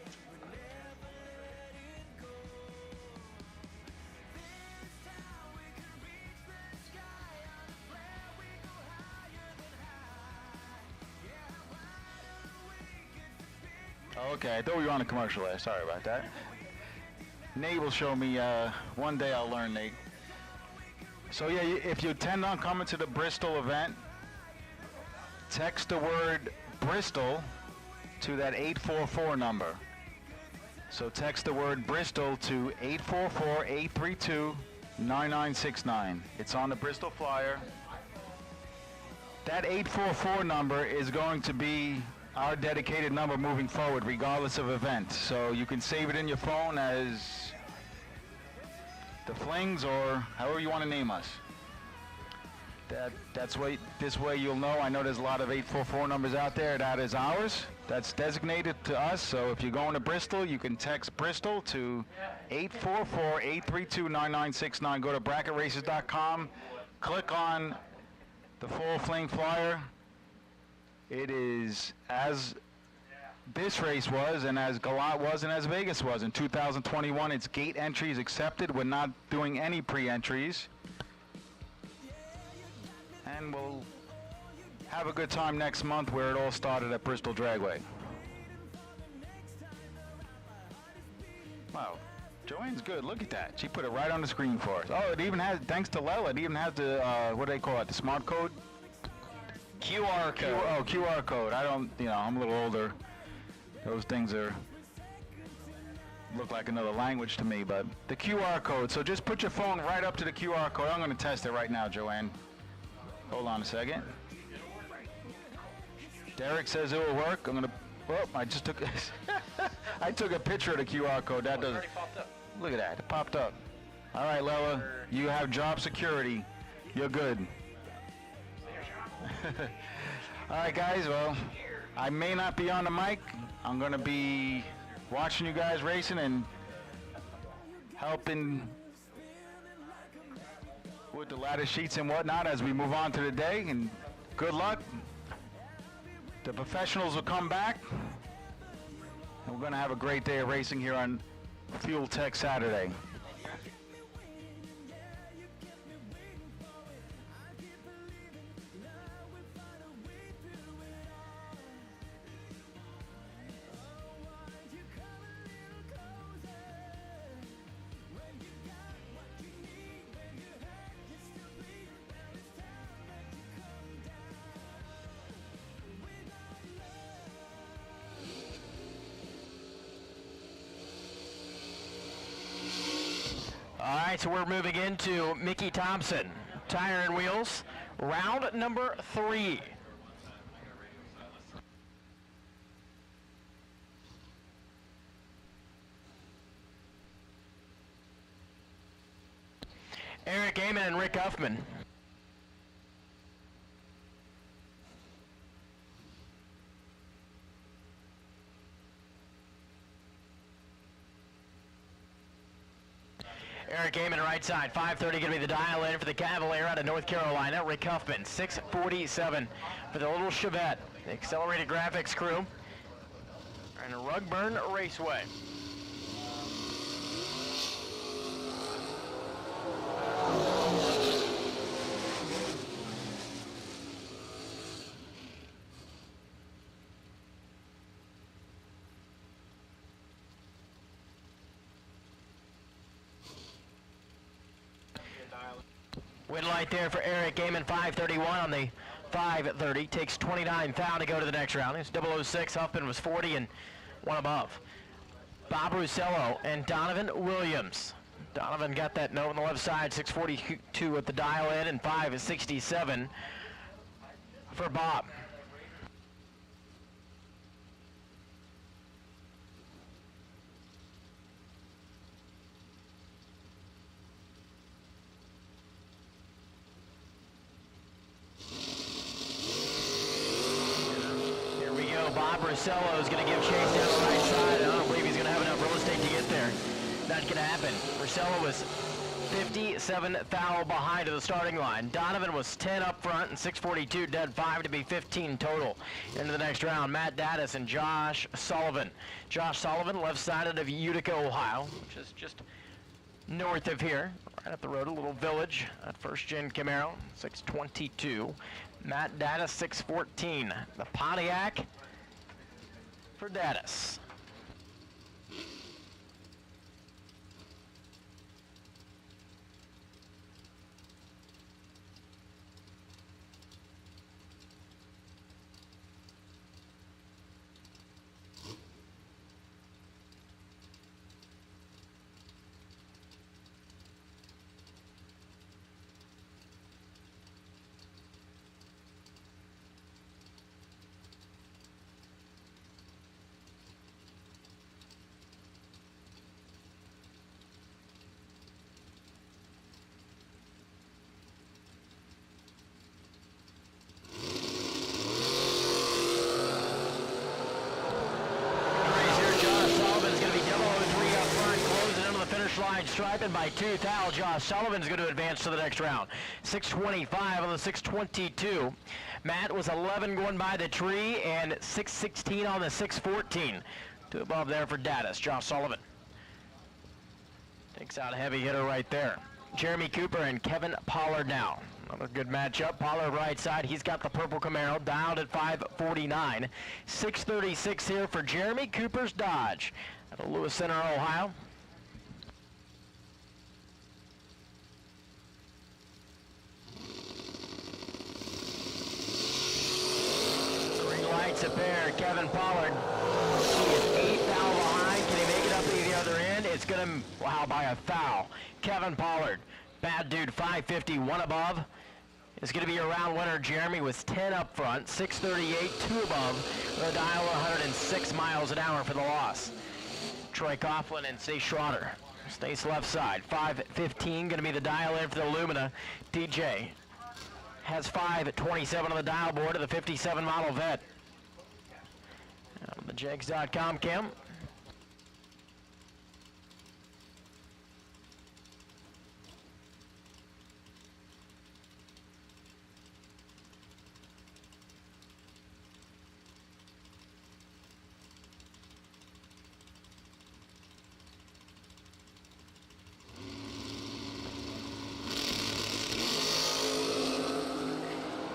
Okay, I thought we were on a commercial there. Sorry about that. Nate will show me. One day I'll learn, Nate. So yeah, if you intend on coming to the Bristol event, text the word Bristol to that 844 number. So text the word Bristol to 844-832-9969. It's on the Bristol flyer. That 844 number is going to be our dedicated number moving forward, regardless of event. So you can save it in your phone as the Flings, or however you want to name us. This way you'll know. I know there's a lot of 844 numbers out there. That is ours. That's designated to us. So if you're going to Bristol, you can text Bristol to 844-832-9969. Go to bracketraces.com. Click on the Fall Fling flyer. It is as this race was, and as Galat was, and as Vegas was. In 2021, it's gate entries accepted. We're not doing any pre-entries. And we'll have a good time next month where it all started at Bristol Dragway. Wow, Joanne's good. Look at that. She put it right on the screen for us. Oh, it even has, thanks to Lela, it even has the, what do they call it, the smart code? QR code. QR code. I don't, I'm a little older. Those things look like another language to me, but the QR code. So just put your phone right up to the QR code. I'm going to test it right now, Joanne. Hold on a second. Derek says it will work. I'm going to, I just took, I took a picture of the QR code. That doesn't, look at that. It popped up. All right, Lela, you have job security. You're good. All right, guys, well, I may not be on the mic. I'm going to be watching you guys racing and helping with the ladder sheets and whatnot as we move on to the day, and good luck. The professionals will come back, and we're going to have a great day of racing here on Fuel Tech Saturday. All right, so we're moving into Mickey Thompson. Tire and wheels, round number 3. Eric Amon and Rick Huffman. Eric Amon, right side, 5:30 going to be the dial in for the Cavalier out of North Carolina. Rick Huffman, 6:47 for the little Chevette. The Accelerated Graphics crew and Rugburn Raceway. Win light there for Eric Amon, 5:31 on the 5:30. Takes 29 thou to go to the next round. It's 006. Huffman was 40 and one above. Bob Russello and Donovan Williams. Donovan got that note on the left side, 6:42 at the dial in, and 5:67 for Bob. Bob Russello is going to give chase down the right side. I don't believe he's going to have enough real estate to get there. Not going to happen. Russello was 57 thou behind to the starting line. Donovan was 10 up front and 6:42 dead 5 to be 15 total. Into the next round, Matt Daddis and Josh Sullivan. Josh Sullivan, left-sided of Utica, Ohio, which is just north of here, right up the road, a little village at first-gen Camaro, 6:22. Matt Daddis, 6:14. The Pontiac for Daddis. Line striping by 2 thou. Josh Sullivan's going to advance to the next round. 6:25 on the 6:22. Matt was 11 going by the tree and 6:16 on the 6:14. 2 above there for Daddis. Josh Sullivan takes out a heavy hitter right there. Jeremy Cooper and Kevin Pollard now. Another good matchup. Pollard right side. He's got the purple Camaro dialed at 5:49. 6:36 here for Jeremy Cooper's Dodge out of Lewis Center, Ohio. Lights a pair. Kevin Pollard. He is 8 thou behind. Can he make it up to the other end? It's going to, wow, by a thou. Kevin Pollard, bad dude, 550, 1 above. It's going to be a round winner. Jeremy was 10 up front, 638, 2 above. The dial 106 miles an hour for the loss. Troy Coughlin and Stace Schroeder. Stace left side, 515, going to be the dial in for the Lumina. DJ has 527 on the dial board of the 57 model vet. The Jegs.com cam.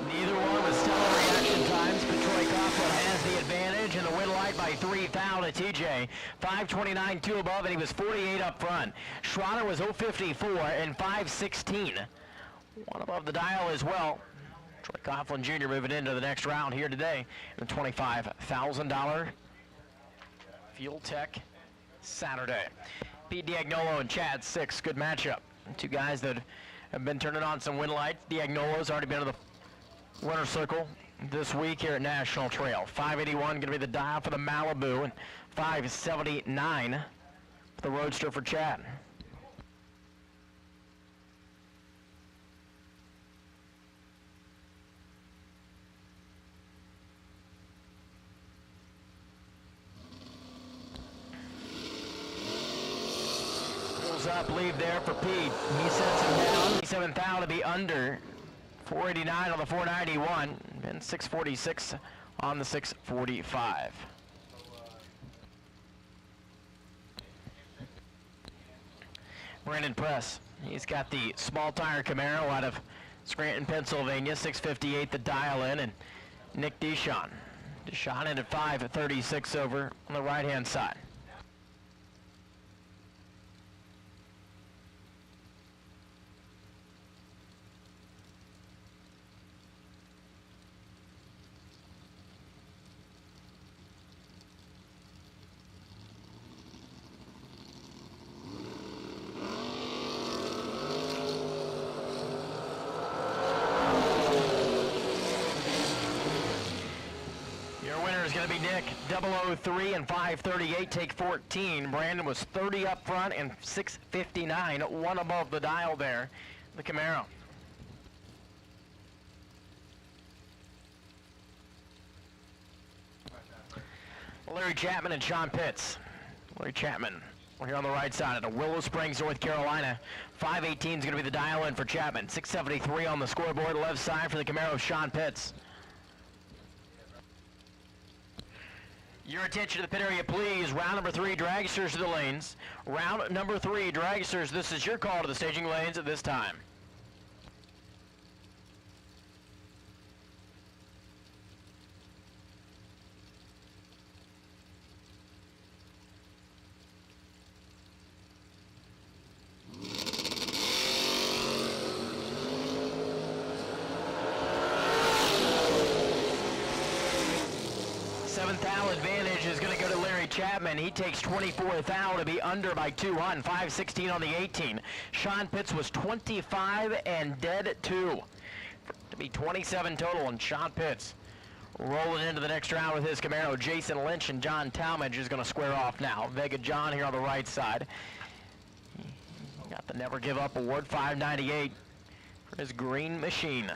Neither one with stellar reaction times, but Troy Coughlin has the advantage in the win light by 3 thou to TJ. 529, 2 above, and he was 48 up front. Schroeder was 054 and 516. 1 above the dial as well. Troy Coughlin Jr. moving into the next round here today in the $25,000 Fuel Tech Saturday. Pete Diagnolo and Chad 6, good matchup. 2 guys that have been turning on some wind lights. The Agnola's already been to the winner's circle this week here at National Trail. 581 going to be the dial for the Malibu, and 579 for the Roadster for Chad. Up, leave there for Pete. He sets him down. 7th to be under. 489 on the 491 and 646 on the 645. Brandon Press. He's got the small tire Camaro out of Scranton, Pennsylvania. 658 the dial in, and Nick Deshawn. Deshawn in at 536 over on the right hand side. Going to be Nick, 003 and 538, take 14. Brandon was 30 up front and 659, one above the dial there, the Camaro. Larry Chapman and Sean Pitts. Larry Chapman, we're here on the right side of Willow Springs, North Carolina. 518 is going to be the dial in for Chapman. 673 on the scoreboard, left side for the Camaro, Sean Pitts. Your attention to the pit area, please. Round number 3, dragsters to the lanes. Round number 3, dragsters. This is your call to the staging lanes at this time. Advantage is going to go to Larry Chapman. He takes 24th out to be under by 2 on 516 on the 18. Sean Pitts was 25 and dead at 2 to be 27 total, and Sean Pitts rolling into the next round with his Camaro. Jason Lynch and John Talmadge is going to square off now. Vega John here on the right side. Got the Never Give Up Award, 598 for his green machine.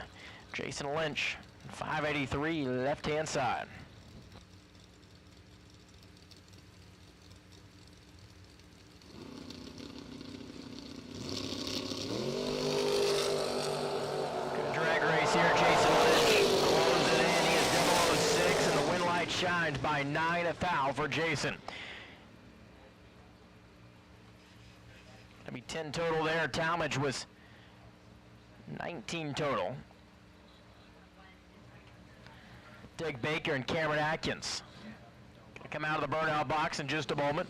Jason Lynch, 583 left-hand side. Shines by 9, a foul for Jason. Gonna be 10 total there. Talmadge was 19 total. Doug Baker and Cameron Atkins gonna come out of the burnout box in just a moment.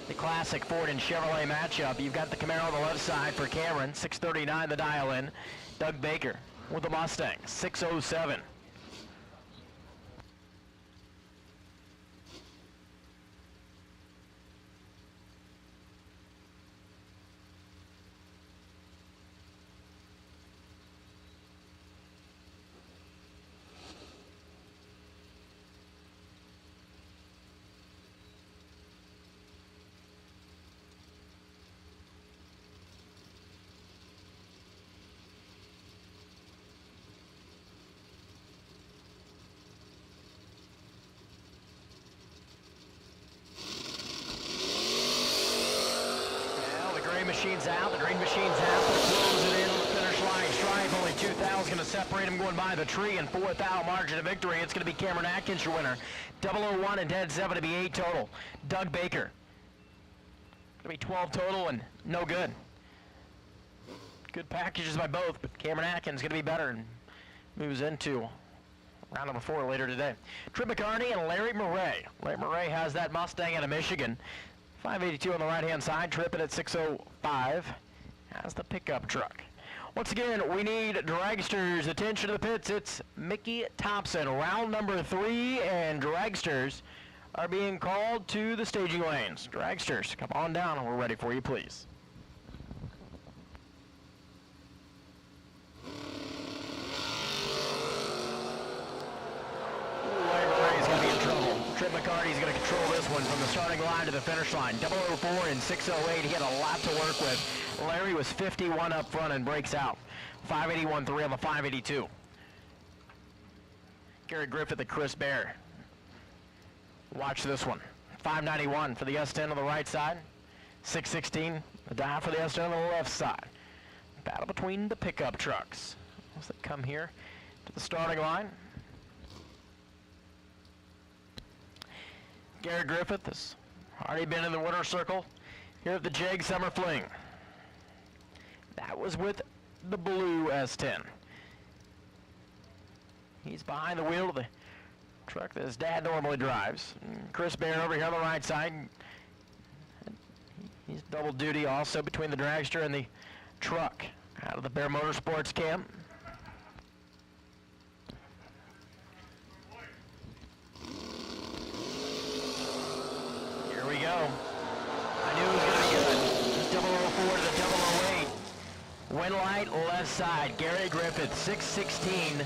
The classic Ford and Chevrolet matchup. You've got the Camaro on the left side for Cameron, 639 the dial in. Doug Baker with the Mustang, 607. Machine's out, the green machine's out, throws it in, finish line stripe, only 2 thou's going to separate him going by the tree, and 4 thou margin of victory. It's going to be Cameron Atkins, your winner. 001 and dead 7 to be 8 total. Doug Baker, going to be 12 total and no good. Good packages by both, but Cameron Atkins going to be better and moves into round number 4 later today. Trip McCartney and Larry Murray. Larry Murray has that Mustang out of Michigan. 582 on the right-hand side, tripping at 605 as the pickup truck. Once again, we need dragsters' attention to the pits. It's Mickey Thompson, round number 3, and dragsters are being called to the staging lanes. Dragsters, come on down, and we're ready for you, please. Griffith McCarty's going to control this one from the starting line to the finish line. 004 and 608. He had a lot to work with. Larry was 51 up front and breaks out. 581.3 on the 582. Gary Griffith and Chris Bear. Watch this one. 591 for the S10 on the right side. 616, the dial for the S10 on the left side. Battle between the pickup trucks as they come here to the starting line. Gary Griffith has already been in the winner's circle here at the JEG Summer Fling. That was with the blue S10. He's behind the wheel of the truck that his dad normally drives. And Chris Bear over here on the right side. He's double duty also between the dragster and the truck out of the Bear Motorsports camp. Here we go. I knew it was going to be good. 004 to the 008. Wind light left side. Gary Griffith, 616.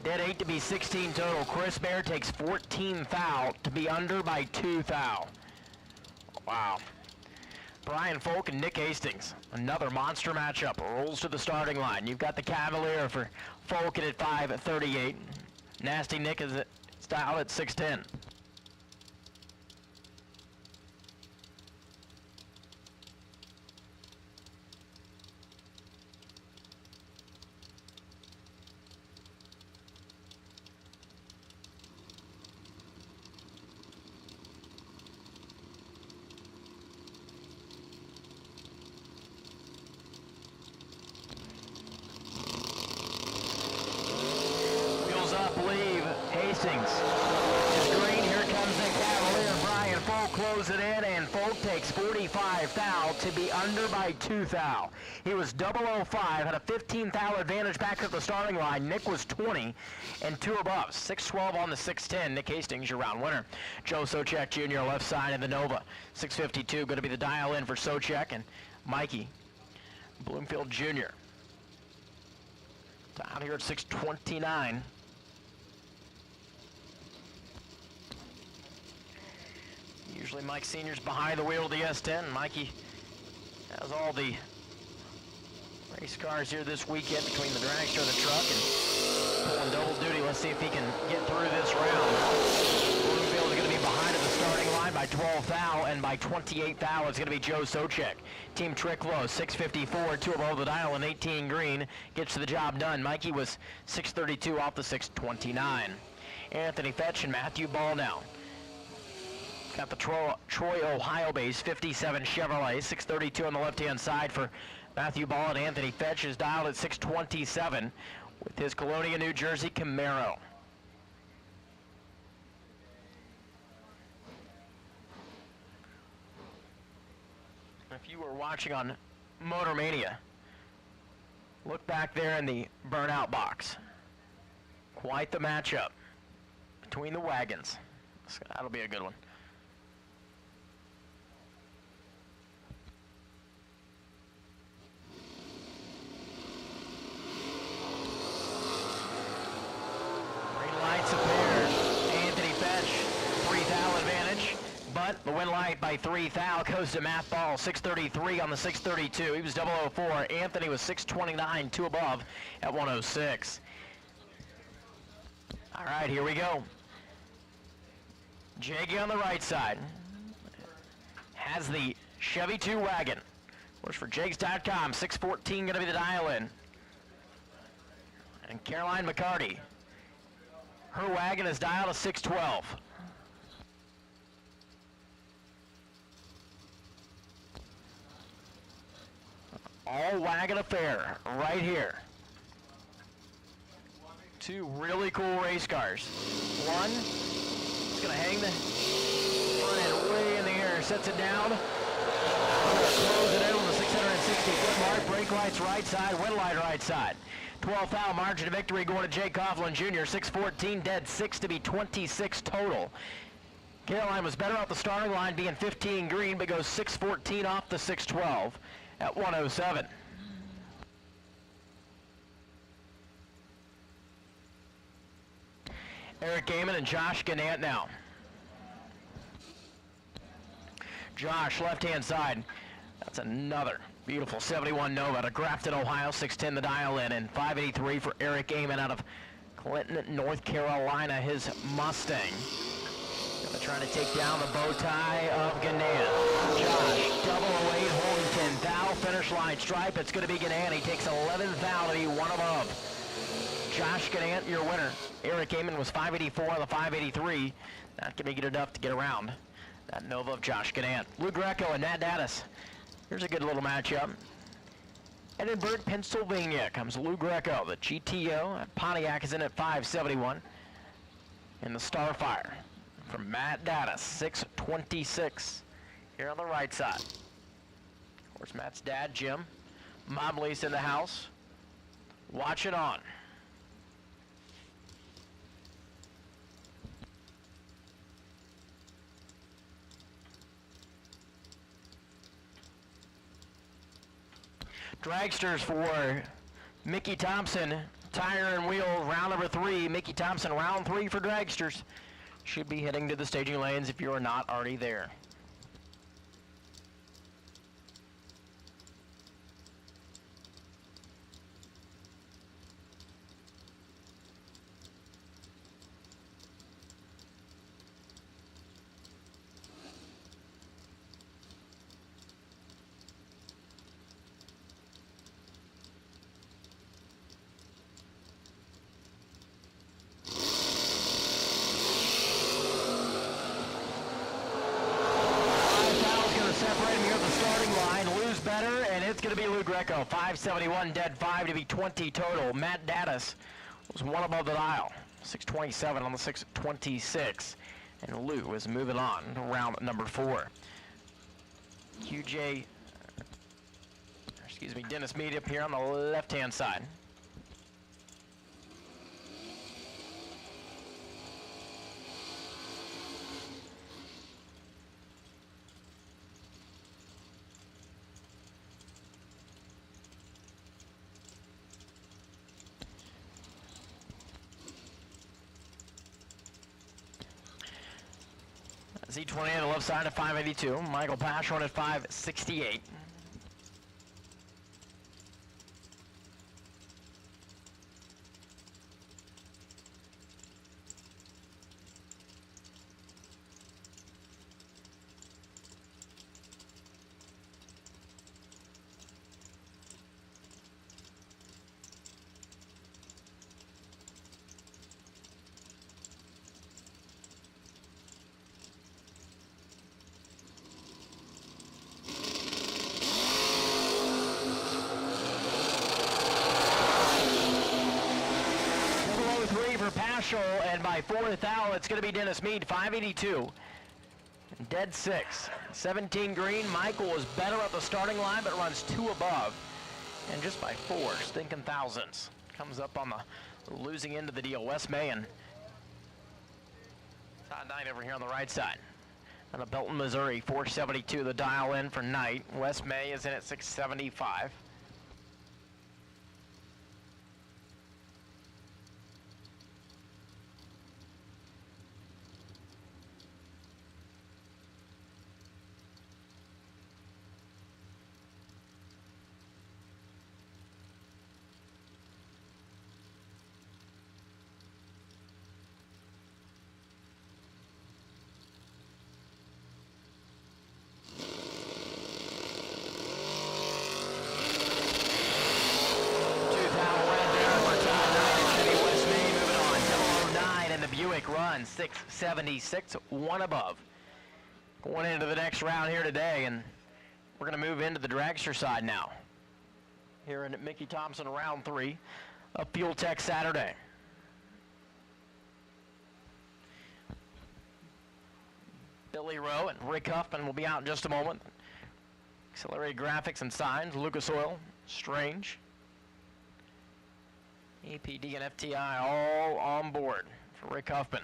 Dead 8 to be 16 total. Chris Bear takes 14 thou to be under by 2 thou. Wow. Brian Folk and Nick Hastings. Another monster matchup. Rolls to the starting line. You've got the Cavalier for Folk at 538. Nasty Nick is styled at 610. Green, here comes the Cavalier. Brian Folk close it in, and Folk takes 45 thou to be under by 2 thou. He was 005, had a 15 thou advantage back at the starting line. Nick was 20 and 2 above. 612 on the 610. Nick Hastings, your round winner. Joe Socek Jr. left side in the Nova. 652 going to be the dial in for Socek and Mikey Bloomfield Jr. Down here at 629. Usually Mike Sr.'s behind the wheel of the S10. Mikey has all the race cars here this weekend between the dragster and the truck and pulling double duty. Let's see if he can get through this round. Bloomfield is going to be behind at the starting line by 12 thou, and by 28 thou it's going to be Joe Socek. Team Tricklow, 654, 2 above the dial and 18 green. Gets the job done. Mikey was 632 off the 629. Anthony Fetch and Matthew Ball now. Got the Troy, Ohio base, 57 Chevrolet, 632 on the left-hand side for Matthew Ball, and Anthony Fetch is dialed at 627 with his Colonia, New Jersey Camaro. If you were watching on Motor Mania, look back there in the burnout box. Quite the matchup between the wagons. So that'll be a good one. Lights appear. Anthony Fetch, 3 thou advantage, but the win light by 3 thou goes to Matt Ball, 633 on the 632. He was 004. Anthony was 629, 2 above at 106. All right, here we go. Jaggy on the right side has the Chevy 2 wagon. Works for Jags.com, 614 going to be the dial-in. And Caroline McCarty. Her wagon is dialed to 612. All wagon affair right here. 2 really cool race cars. One is going to hang the front end way in the air, sets it down. Close it in on the 660-foot mark. Brake lights right side, wind light right side. 12 thou margin of victory going to Jay Coughlin Jr. 614 dead, 6 to be 26 total. Caroline was better off the starting line being 15 green, but goes 614 off the 612 at 107. Eric Gaiman and Josh Gannett now. Josh, left-hand side. That's another beautiful 71 Nova out of Grafton, Ohio. 6'10" the dial in, and 583 for Eric Amon out of Clinton, North Carolina, his Mustang. Gonna try to take down the bow tie of Ganant. Josh, 008 holding 10 thou, finish line stripe. It's gonna be Ganant. He takes 11 thou to be one above. Josh Ganant, your winner. Eric Amon was 584 on the 583. Not gonna get enough to get around that Nova of Josh Ganant. Lou Greco and Nat Dattis. Here's a good little matchup. Edinburgh, Pennsylvania comes Lou Greco. The GTO. Pontiac is in at 571. And the Starfire from Matt Dattis, 626. Here on the right side. Of course, Matt's dad, Jim. Mobley's in the house. Watching on. Dragsters for Mickey Thompson, tire and wheel, round number 3. Mickey Thompson, round 3 for Dragsters. Should be heading to the staging lanes if you are not already there. Going to be Lou Greco, 571, dead 5 to be 20 total. Matt Dattis was one above the dial, 627 on the 626. And Lou is moving on to round number 4. Dennis Mead up here on the left-hand side. Z20 on the left side at 582. Michael Pashorn at 568. And by 4th thou, it's going to be Dennis Mead, 582. Dead 6. 17 green. Michael was better at the starting line, but runs 2 above. And just by 4 stinking thousandths. Comes up on the losing end of the deal. Wes Mahan. Todd Knight over here on the right side. Out of Belton, Missouri, 472 the dial in for Knight. Wes May is in at 675. Run 676, 1 above. Going into the next round here today, and we're going to move into the dragster side now. Here in Mickey Thompson, round 3 of Fuel Tech Saturday. Billy Rowe and Rick Huffman will be out in just a moment. Accelerated Graphics and Signs, Lucas Oil, Strange, APD and FTI all on board for Rick Huffman.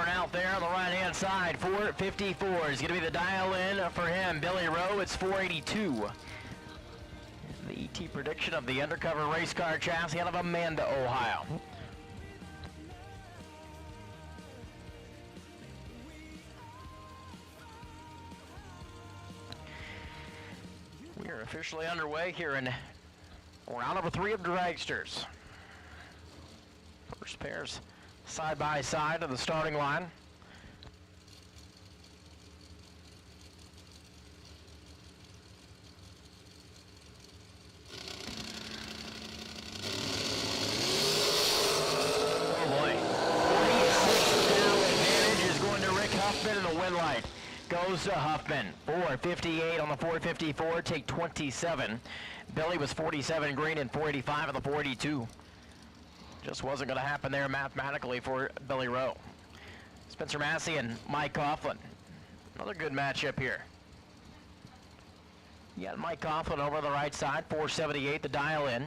pattern out there on the right-hand side. 454 is going to be the dial-in for him. Billy Rowe, it's 482. The ET prediction of the undercover race car chassis out of Amanda, Ohio. We are officially underway here in round number 3 of dragsters. First pairs side by side of the starting line. Oh boy. 46 down advantage is going to Rick Huffman in the win light. Goes to Huffman. 458 on the 454, take 27. Billy was 47 green and 485 on the 482. Just wasn't going to happen there mathematically for Billy Rowe. Spencer Massey and Mike Coughlin. Another good matchup here. You got Mike Coughlin over the right side, 478 the dial in.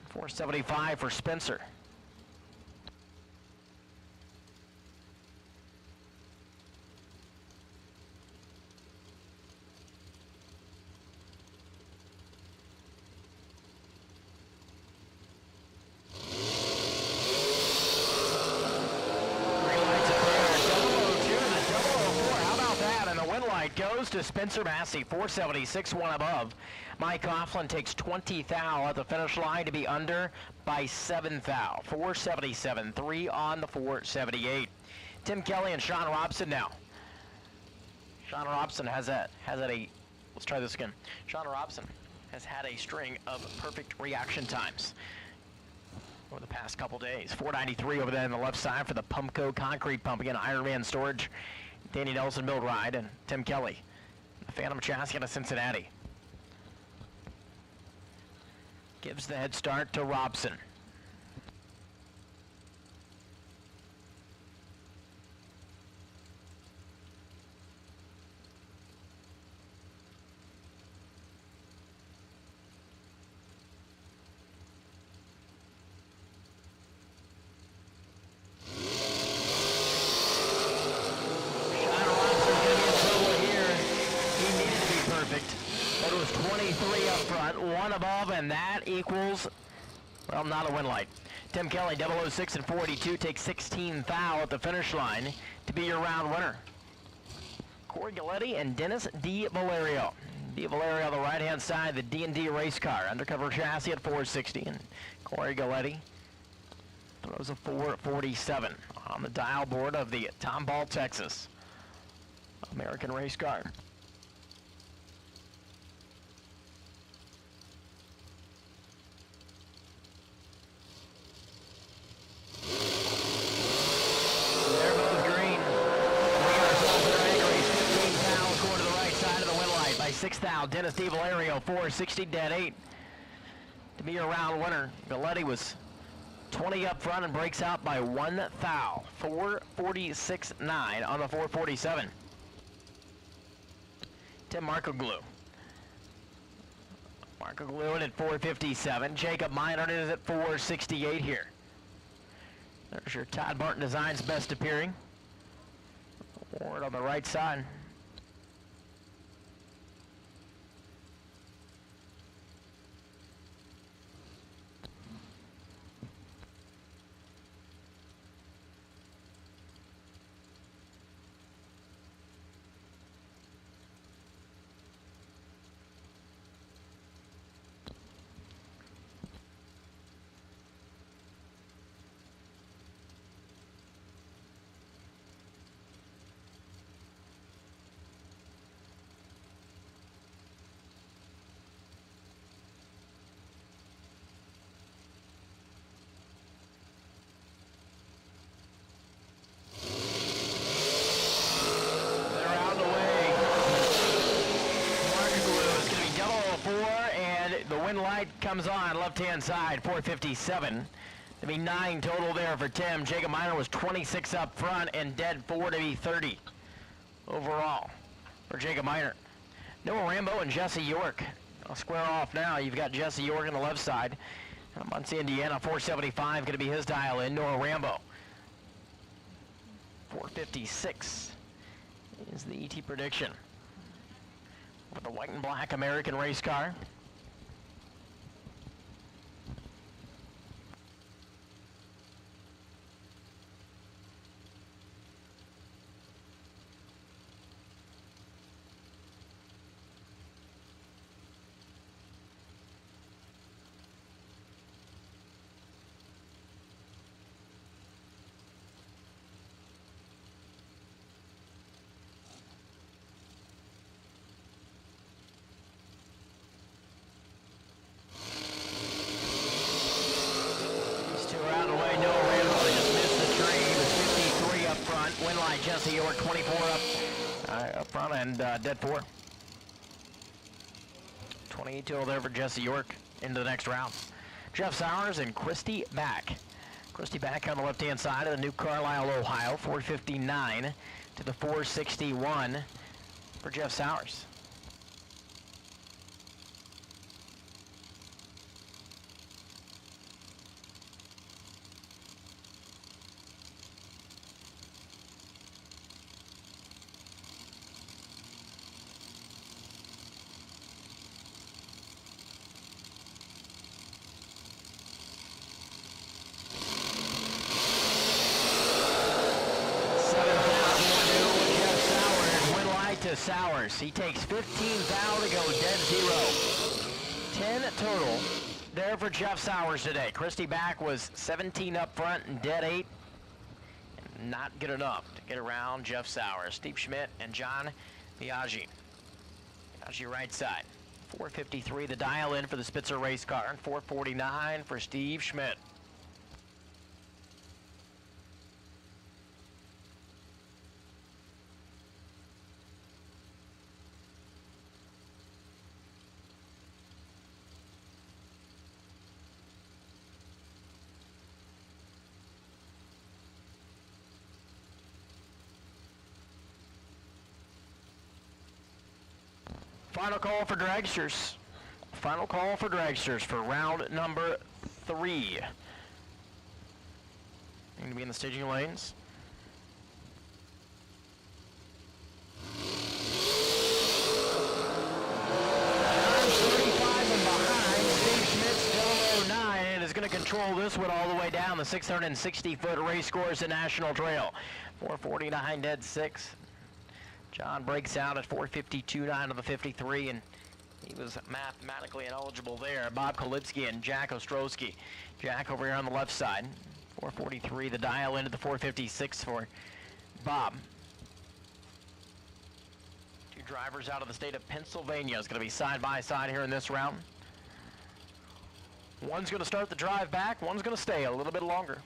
475 for Spencer. Goes to Spencer Massey, 476, one above. Mike Coughlin takes 20 thou at the finish line to be under by 7 thou. 477, 3 on the 478. Tim Kelly and Sean Robson now. Sean Robson has had a, let's try this again. Sean Robson has had a string of perfect reaction times over the past couple days. 493 over there on the left side for the Pumpco Concrete Pumping and Ironman Storage. Danny Nelson Mill Ride and Tim Kelly. The Phantom Chassis out of Cincinnati. Gives the head start to Robson. And that equals, well, not a win light. Tim Kelly, 006 and 482, takes 16 thou at the finish line to be your round winner. Corey Galletti and Dennis D. Valerio. D. Valerio on the right-hand side, the D&D race car. Undercover chassis at 460, and Corey Galletti throws a 447 on the dial board of the Tomball, Texas American race car. by 6 thou. Dennis D. Valerio, 460, dead 8. To be your round winner, Galletti was 20 up front and breaks out by 1 thou. 446.9 on the 447. Tim Markoglu. Markoglu in at 457. Jacob Minard is at 468 here. There's your Todd Martin Designs best appearing. Ward on the right side. Light comes on left-hand side, 457. To be 9 total there for Tim. Jacob Miner was 26 up front and dead 4 to be 30 overall for Jacob Miner. Noah Rambo and Jesse York. I'll square off now. You've got Jesse York on the left side. Muncie, Indiana, 475 going to be his dial in. Noah Rambo. 4:56 is the ET prediction for the white and black American race car. Jesse York 24 up front and dead 4. 22 there for Jesse York into the next round. Jeff Sowers and Christy Back. Christy Back on the left-hand side of the New Carlisle, Ohio, 459 to the 461 for Jeff Sowers. Sowers. He takes 15 thou to go, dead 0. 10 total there for Jeff Sowers today. Christy Back was 17 up front and dead 8. Not good enough to get around Jeff Sowers. Steve Schmidt and John Biaggi. Biaggi right side. 4:53 the dial in for the Spitzer race car and 4:49 for Steve Schmidt. Final call for dragsters. Final call for dragsters for round number 3. Going to be in the staging lanes. Is going to control this one all the way down the 660-foot race course at National Trail. 4:49 dead 6. John breaks out at 4:52.9 of the 53, and he was mathematically ineligible there. Bob Kolipski and Jack Ostrowski. Jack over here on the left side. 4:43 the dial into the 4:56 for Bob. Two drivers out of the state of Pennsylvania is going to be side by side here in this round. One's going to start the drive back, one's going to stay a little bit longer.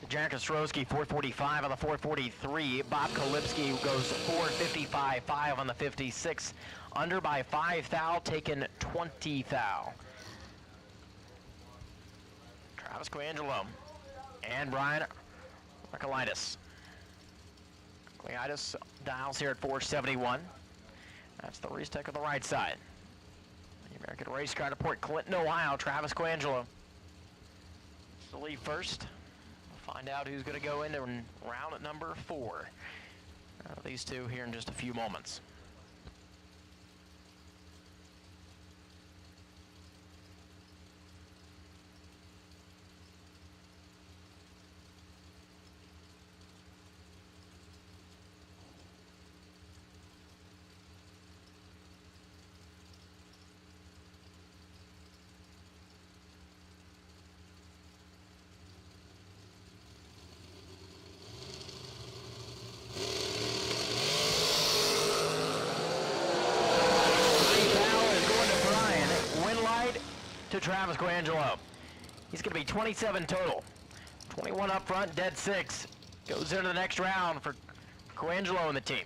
Jack Ostrowski, 4:45 on the 4:43. Bob Kolipski goes 4:55.5 on the 56. Under by 5 thou, taken 20 thou. Travis Coangelo and Brian Archelitis. Archelitis dials here at 471. That's the race tech on the right side. The American race car to Port Clinton, Ohio. Travis Coangelo. The lead first. Find out who's going to go into round at number 4. These two here in just a few moments. To Travis Coangelo. He's going to be 27 total. 21 up front, dead 6. Goes into the next round for Coangelo and the team.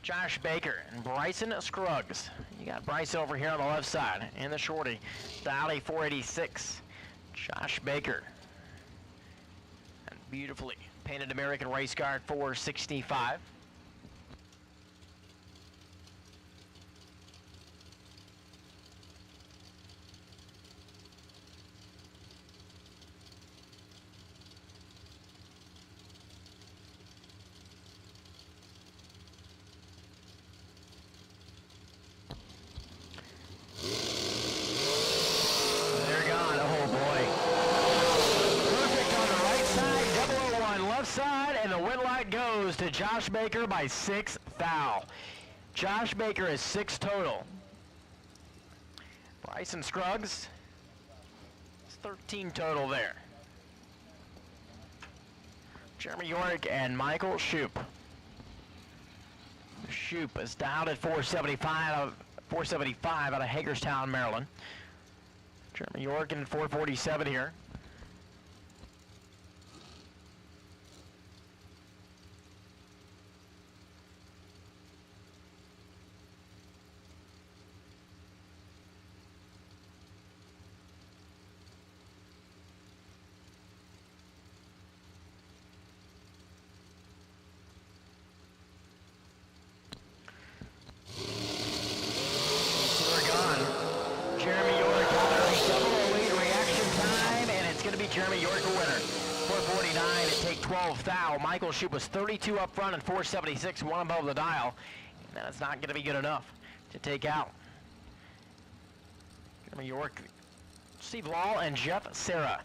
Josh Baker and Bryson Scruggs. You got Bryson over here on the left side in the shorty. Dial 486. Josh Baker. And beautifully painted American race car 465. They're gone. Oh boy. Perfect on the right side, 001 left side, and the win light goes to Josh Baker by 6 thou. Josh Baker is 6 total. Bryson Scruggs, it's 13 total there. Jeremy York and Michael Shoup. Shoup is dialed at 475 out of Hagerstown, Maryland. Jeremy York in 447 here. Jeremy York, double lead reaction time, and it's going to be Jeremy York a winner. 449 to take 12 thou. Michael Shoup was 32 up front and 476, one above the dial. And that's not going to be good enough to take out Jeremy York, Steve Law, and Jeff Serra.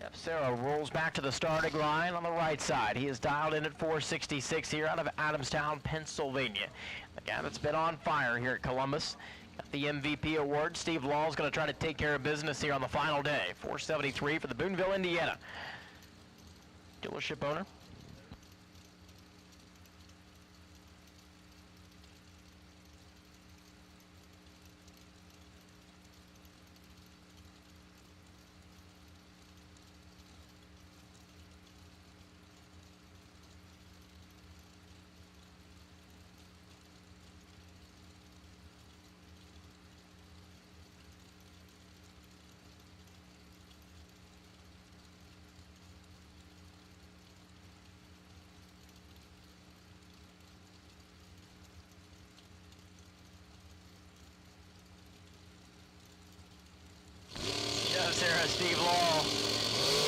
Jeff Serra rolls back to the starting line on the right side. He is dialed in at 466 here out of Adamstown, Pennsylvania. The guy that's been on fire here at Columbus. Got the MVP award. Steve Law is going to try to take care of business here on the final day. 473 for the Boonville, Indiana dealership owner. Sarah, Steve Law.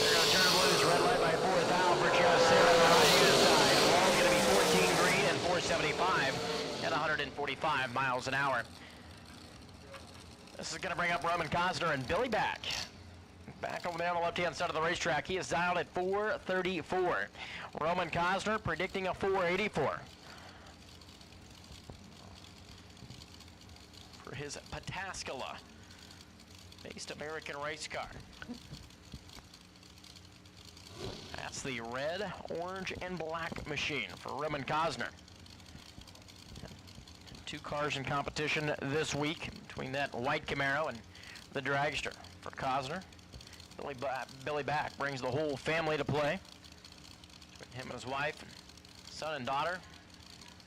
They're going to turn loose. Red light by 4 thou for Joe Sarah on his side. Law's going to be 14 green and 475 at 145 miles an hour. This is going to bring up Roman Cosner and Billy Back. Back over there on the left-hand side of the racetrack. He is dialed at 434. Roman Cosner predicting a 484 for his Pataskala based American race car. That's the red, orange, and black machine for Roman Cosner. 2 cars in competition this week between that white Camaro and the dragster for Cosner. Billy Back brings the whole family to play. Between him and his wife, son and daughter.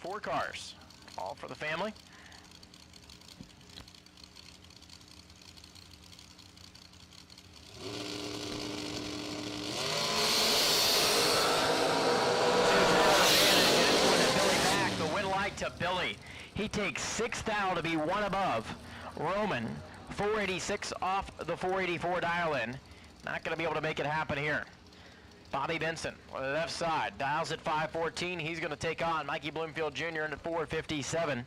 4 cars, all for the family. To Billy. He takes 6 thou to be one above Roman. 486 off the 484 dial in. Not going to be able to make it happen here. Bobby Benson on the left side dials at 514. He's going to take on Mikey Bloomfield Jr. at 457.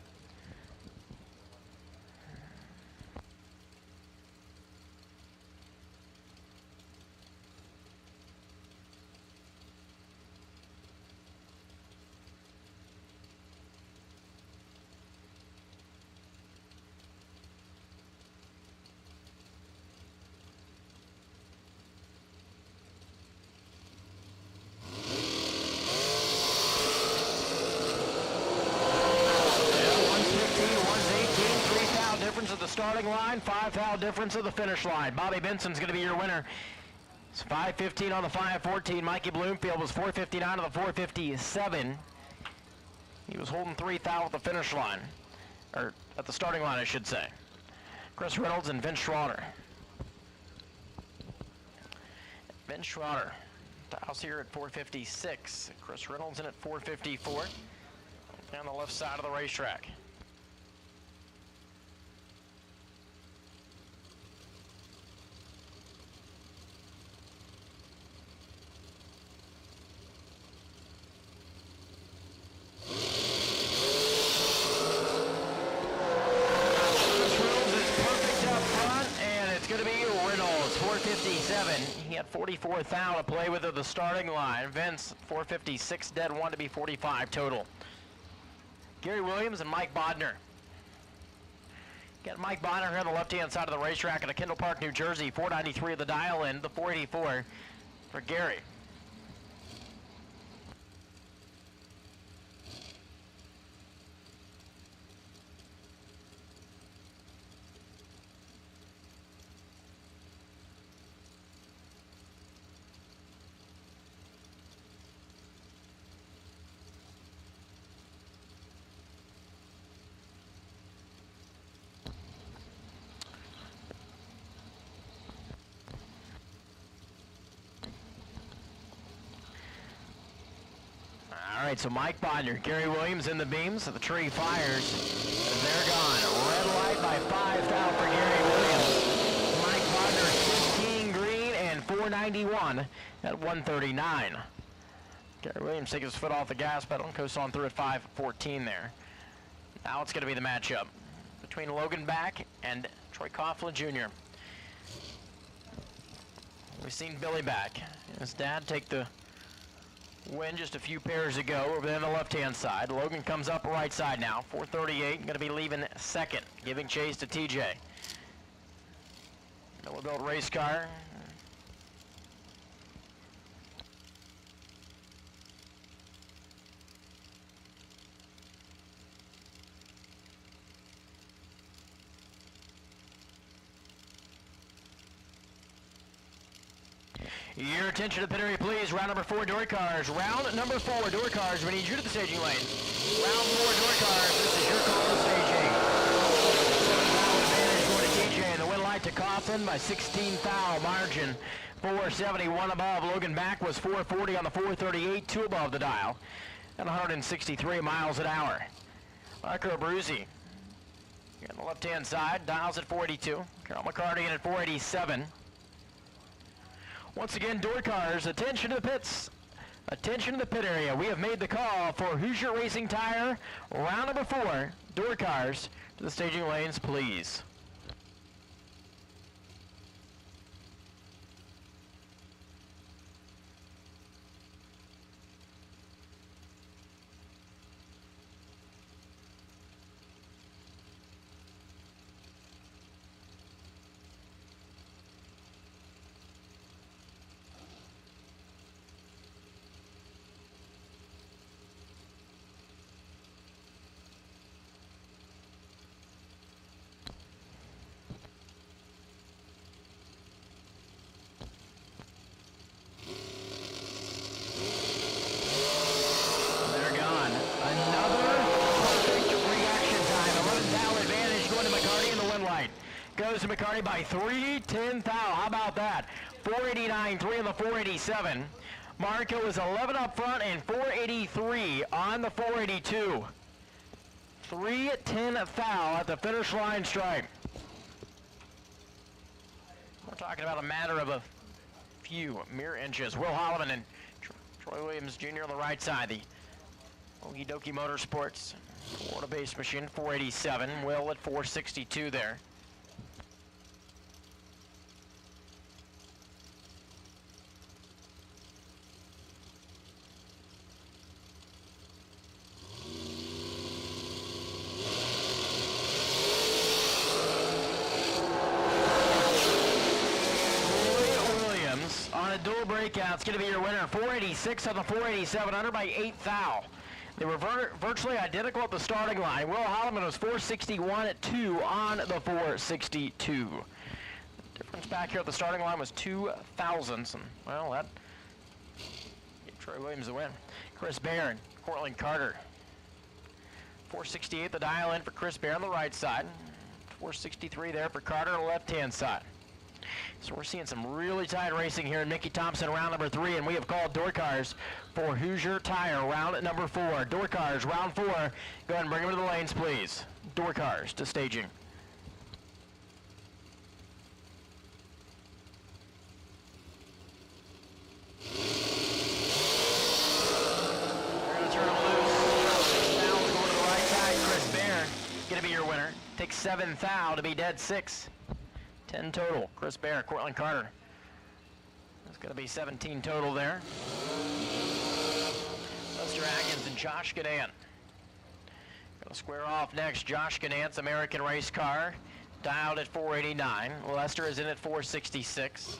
Starting line, 5 thou difference of the finish line. Bobby Benson's going to be your winner. It's 5:15 on the 5:14. Mikey Bloomfield was 4:59 on the 4:57. He was holding 3 thou at the finish line, or at the starting line, I should say. Chris Reynolds and Vince Schroeder. Vince Schroeder, thou's here at 4:56. Chris Reynolds in at 4:54. On the left side of the racetrack. He had 44 thou to play with at the starting line. Vince, 4:56 dead, 1 to be 45 total. Gary Williams and Mike Bodner. Got Mike Bodner here on the left-hand side of the racetrack at Kendall Park, New Jersey. 493 of the dial in, the 484 for Gary. All right, so Mike Bodner, Gary Williams in the beams. The tree fires. They're gone. Red light by 5 thou for Gary Williams. Mike Bodner, 15 green and 491 at 139. Gary Williams taking his foot off the gas pedal and coasts on through at 5:14 there. Now it's going to be the matchup between Logan Back and Troy Coughlin Jr. We've seen Billy Back and his dad take the win just a few pairs ago over there on the left-hand side. Logan comes up right side now, 438, going to be leaving second, giving chase to TJ. Miller-built race car. Your attention to the pit area, please. Round number 4, door cars. Round number 4, door cars. We need you to the staging lane. Round 4, door cars. This is your call to staging. Advantage going to TJ. And the win light to Coughlin by 16 thou margin. 471 above. Logan Back was 440 on the 438, 2 above the dial, and 163 miles an hour. Marco Abruzzi on the left-hand side, dials at 482. Carol McCarty in at 487. Once again, door cars, attention to the pits. Attention to the pit area. We have made the call for Hoosier Racing Tire. Round number 4, door cars to the staging lanes, please. Goes to McCarty by 310 thou. How about that? 489, 3 on the 487. Marco is 11 up front and 483 on the 482. 310 thou at the finish line stripe. We're talking about a matter of a few mere inches. Will Holloman and Troy Williams Jr. on the right side. The Okie Dokie Motorsports Florida-based machine, 487. Will at 462 there. Dual breakout's going to be your winner. 486 on the 487, under by 8 thou. They were virtually identical at the starting line. Will Holloman was 461 at 2 on the 462. The difference back here at the starting line was 2 thousandths, and well, that gave Troy Williams the win. Chris Barron, Cortland Carter, 468 the dial in for Chris Bear on the right side. 463 there for Carter on the left-hand side. So we're seeing some really tight racing here in Mickey Thompson round number 3, and we have called door cars for Hoosier Tire round at number 4. Door cars round 4. Go ahead and bring them to the lanes, please. Door cars to staging. Going to be your winner. Takes 7 thou to be dead 6. 10 total. Chris Bear, Cortland Carter. That's going to be 17 total there. Lester Atkins and Josh Gadan. Going to square off next. Josh Gadan's American race car. Dialed at 489. Lester is in at 466.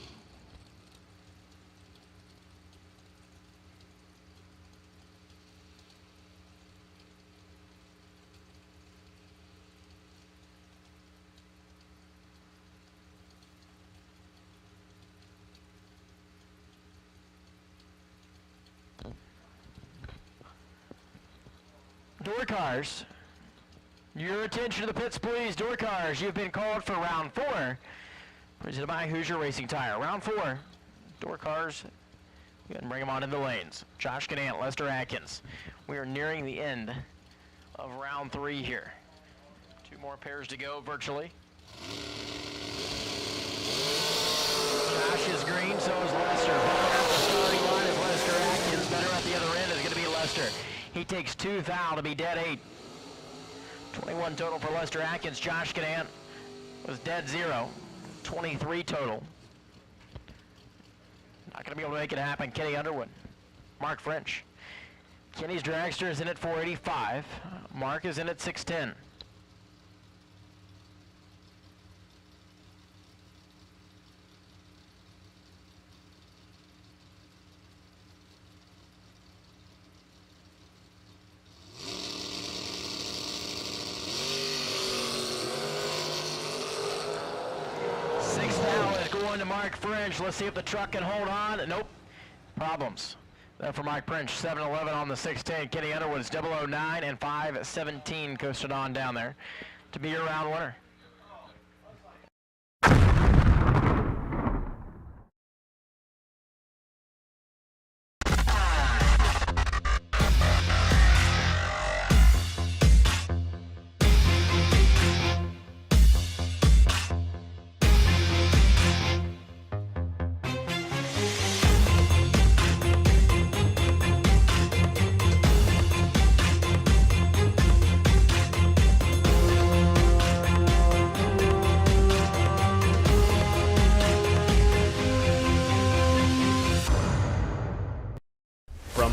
Door cars, your attention to the pits, please. Door cars, you've been called for round 4. Presented by Hoosier Racing Tire. Round 4. Door cars, go ahead and bring them on in the lanes. Josh Ganant, Lester Atkins. We are nearing the end of round 3 here. 2 more pairs to go virtually. Josh is green, so is Lester. Better at the starting line is Lester Atkins. Better at the other end is going to be Lester. He takes 2 thou to be dead 8. 21 total for Lester Atkins. Josh Ganant was dead 0. 23 total. Not going to be able to make it happen. Kenny Underwood. Mark French. Kenny's dragster is in at 485. Mark is in at 610. To Mark French. Let's see if the truck can hold on. Nope. Problems. Then for Mike French, 711 on the 610. Kenny Underwood's 009 and 517 coasted on down there to be your round winner.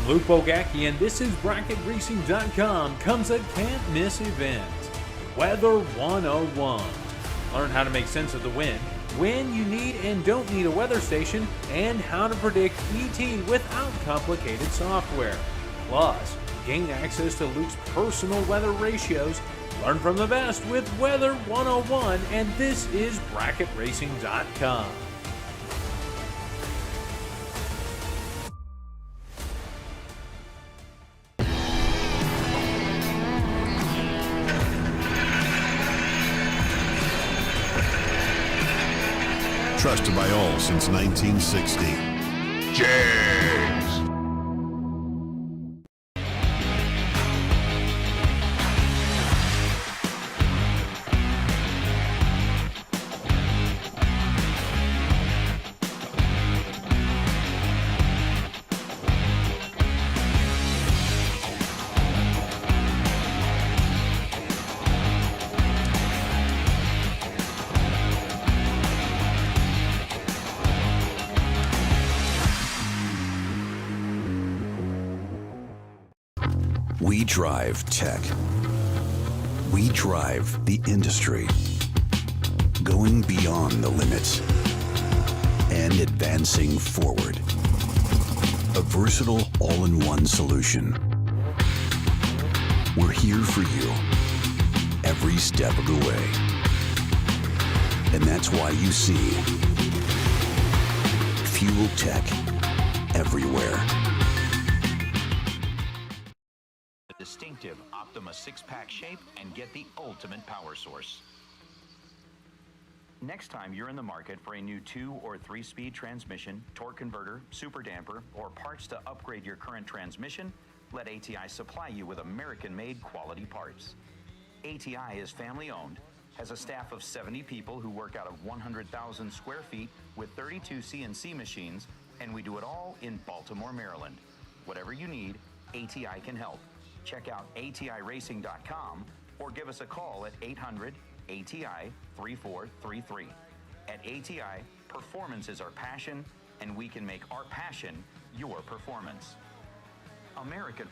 Luke Bogacki, and this is BracketRacing.com, comes a can't miss event. Weather 101. Learn how to make sense of the wind, when you need and don't need a weather station, and how to predict ET without complicated software. Plus, gain access to Luke's personal weather ratios. Learn from the best with Weather 101, and this is BracketRacing.com. Trusted by all since 1960. James. We drive tech. We drive the industry. Going beyond the limits and advancing forward. A versatile all-in-one solution. We're here for you every step of the way. And that's why you see Fuel Tech everywhere. Distinctive Optima 6-pack shape and get the ultimate power source. Next time you're in the market for a new 2- or 3-speed transmission, torque converter, super damper, or parts to upgrade your current transmission, let ATI supply you with American-made quality parts. ATI is family-owned, has a staff of 70 people who work out of 100,000 square feet with 32 CNC machines, and we do it all in Baltimore, Maryland. Whatever you need, ATI can help. Check out ATIRacing.com or give us a call at 800-ATI-3433. At ATI, performance is our passion, and we can make our passion your performance. American.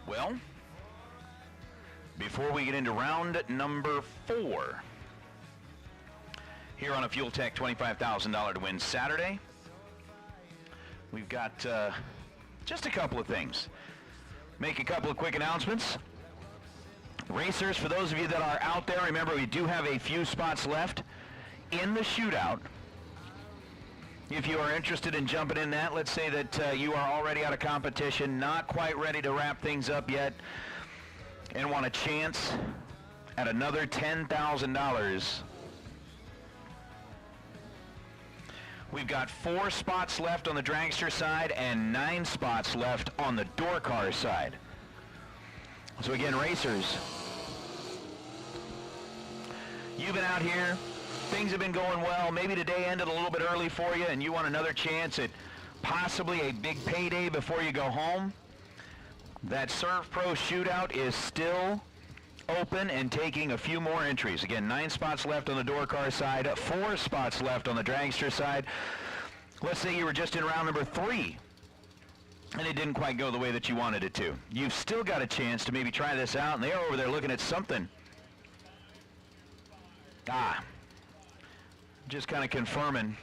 Well, before we get into round number 4, here on a Fuel Tech $25,000 to win Saturday, we've got just a couple of things. Make a couple of quick announcements. Racers, for those of you that are out there, remember we do have a few spots left in the shootout. If you are interested in jumping in that, let's say that you are already out of competition, not quite ready to wrap things up yet, and want a chance at another $10,000. We've got 4 spots left on the dragster side and 9 spots left on the door car side. So again, racers, you've been out here. Things have been going well. Maybe today ended a little bit early for you and you want another chance at possibly a big payday before you go home. That Surf Pro shootout is still open and taking a few more entries. Again, 9 spots left on the door car side, 4 spots left on the dragster side. Let's say you were just in round number 3 and it didn't quite go the way that you wanted it to. You've still got a chance to maybe try this out, and they're over there looking at something. Just kind of confirming.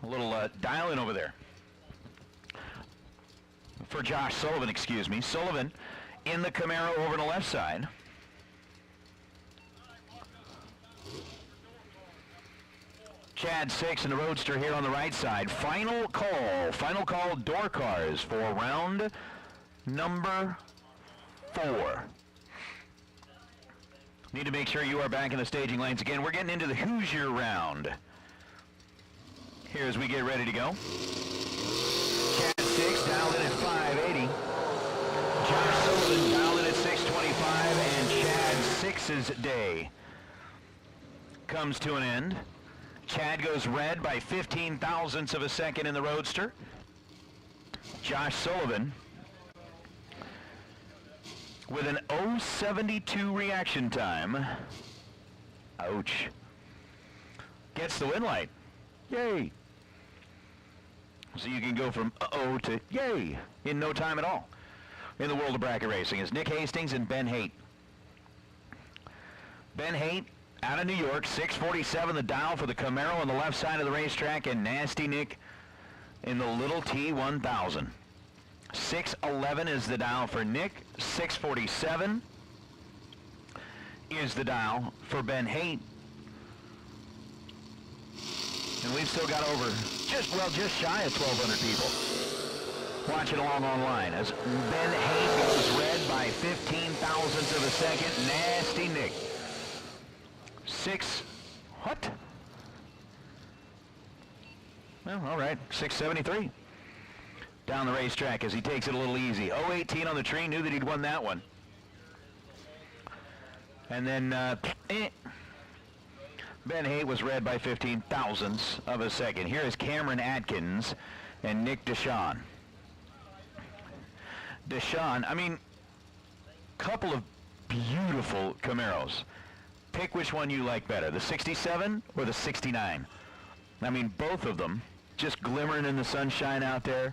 A little dial-in over there. For Josh Sullivan, excuse me. Sullivan in the Camaro over on the left side. Chad 6 in the Roadster here on the right side. Final call door cars for round number 4. Need to make sure you are back in the staging lanes. Again, we're getting into the Hoosier round. Here as we get ready to go. Chad 6 dialed in at 580. Josh Sullivan dialed in at 625. And Chad 6's day comes to an end. Chad goes red by 15 thousandths of a second in the Roadster. Josh Sullivan with an 0.72 reaction time. Ouch. Gets the win light. Yay. So you can go from uh-oh to yay in no time at all. In the world of bracket racing is Nick Hastings and Ben Haight. Ben Haight out of New York, 647 the dial for the Camaro on the left side of the racetrack, and Nasty Nick in the little T1000. 611 is the dial for Nick. 647 is the dial for Ben Haight. And we've still got over just shy of 1,200 people watching along online as Ben Haight goes red by 15 thousandths of a second. Nasty Nick. What? Well, all right, 673. Down the racetrack as he takes it a little easy. 018 on the tree, knew that he'd won that one. And then Ben Haight was red by 15 thousandths of a second. Here is Cameron Atkins and Nick Deshawn. Deshawn, I mean, couple of beautiful Camaros. Pick which one you like better, the 67 or the 69. I mean, both of them just glimmering in the sunshine out there.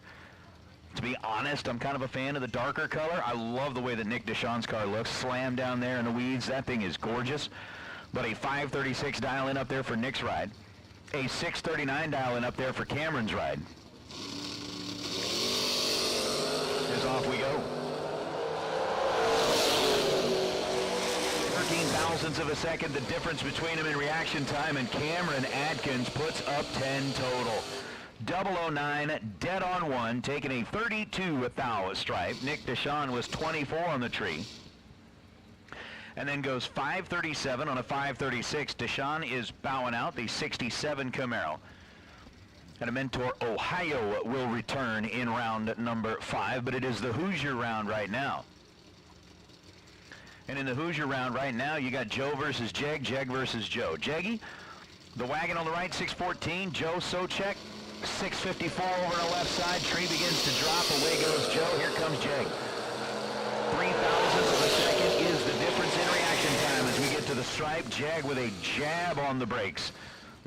To be honest, I'm kind of a fan of the darker color. I love the way that Nick Deshawn's car looks. Slammed down there in the weeds. That thing is gorgeous. But a 536 dial-in up there for Nick's ride. A 639 dial-in up there for Cameron's ride. As off we go. thousandths of a second, the difference between them in reaction time, and Cameron Adkins puts up 10 total. 009, dead on one, taking a 32 thou stripe. Nick Deshawn was 24 on the tree. And then goes 537 on a 536. Deshawn is bowing out the 67 Camaro. And a Mentor Ohio will return in round number 5, but it is the Hoosier round right now. And in the Hoosier round right now, you got Joe versus Jeg, Jeg versus Joe. Jeggy, the wagon on the right, 614. Joe Socek, 654 over on the left side. Tree begins to drop. Away goes Joe. Here comes Jeg. 3 thousandths of a second is the difference in reaction time as we get to the stripe. Jag with a jab on the brakes.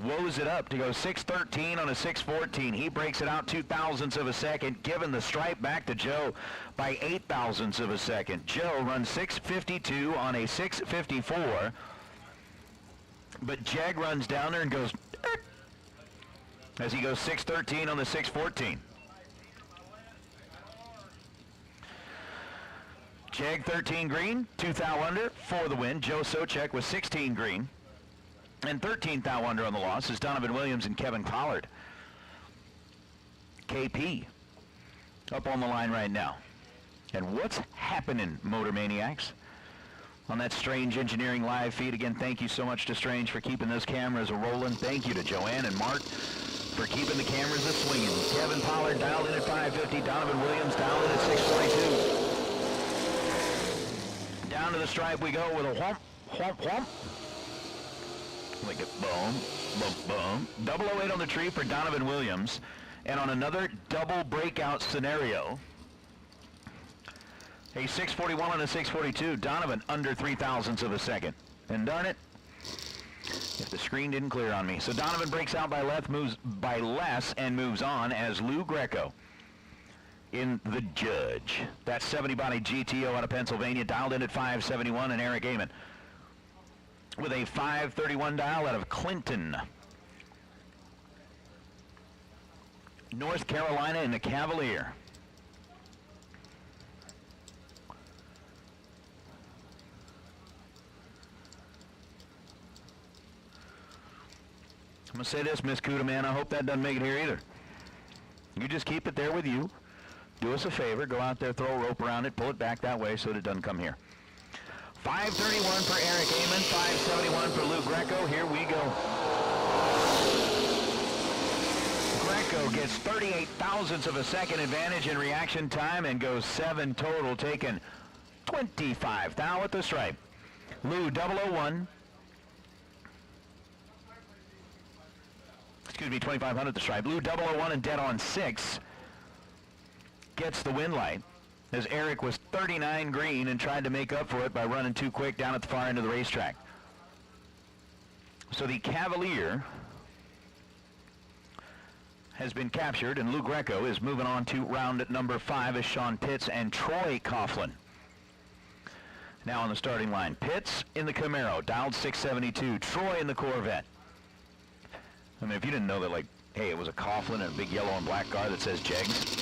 Woes it up to go 613 on a 614. He breaks it out 2 thousandths of a second, giving the stripe back to Joe by 8 thousandths of a second. Joe runs 652 on a 654, but Jag runs down there and goes as he goes 613 on the 614. Jag 13 green, 2 thou under for the win. Joe Socek was 16 green. And 13 thou under on the loss is Donovan Williams and Kevin Collard. KP up on the line right now. And what's happening, Motor Maniacs? On that Strange Engineering live feed, again, thank you so much to Strange for keeping those cameras a-rolling. Thank you to Joanne and Mark for keeping the cameras a-swinging. Kevin Pollard dialed in at 550. Donovan Williams dialed in at 642. Down to the stripe we go with a whomp, whomp, whomp. Like a boom, boom, boom. 008 on the tree for Donovan Williams. And on another double breakout scenario, a 641 and a 642. Donovan under 3 thousandths of a second. And darn it, if the screen didn't clear on me. So Donovan breaks out by less and moves on as Lou Greco in the judge. That 70 body GTO out of Pennsylvania, dialed in at 571, and Eric Amon with a 531 dial out of Clinton, North Carolina, in the Cavalier. I'm going to say this, Miss Cuda, man, I hope that doesn't make it here either. You just keep it there with you. Do us a favor, go out there, throw a rope around it, pull it back that way so that it doesn't come here. 531 for Eric Amon, 571 for Lou Greco. Here we go. Greco gets 38 thousandths of a second advantage in reaction time and goes 7 total, taking 25 thou at the stripe. Lou 001. Excuse me, 2500 at the stripe. Lou 001 and dead on 6 gets the win light, as Eric was 39 green and tried to make up for it by running too quick down at the far end of the racetrack. So the Cavalier has been captured, and Lou Greco is moving on to round number 5 as Sean Pitts and Troy Coughlin. Now on the starting line, Pitts in the Camaro, dialed 672. Troy in the Corvette. I mean, if you didn't know that, like, hey, it was a Coughlin and a big yellow and black car that says Jegs.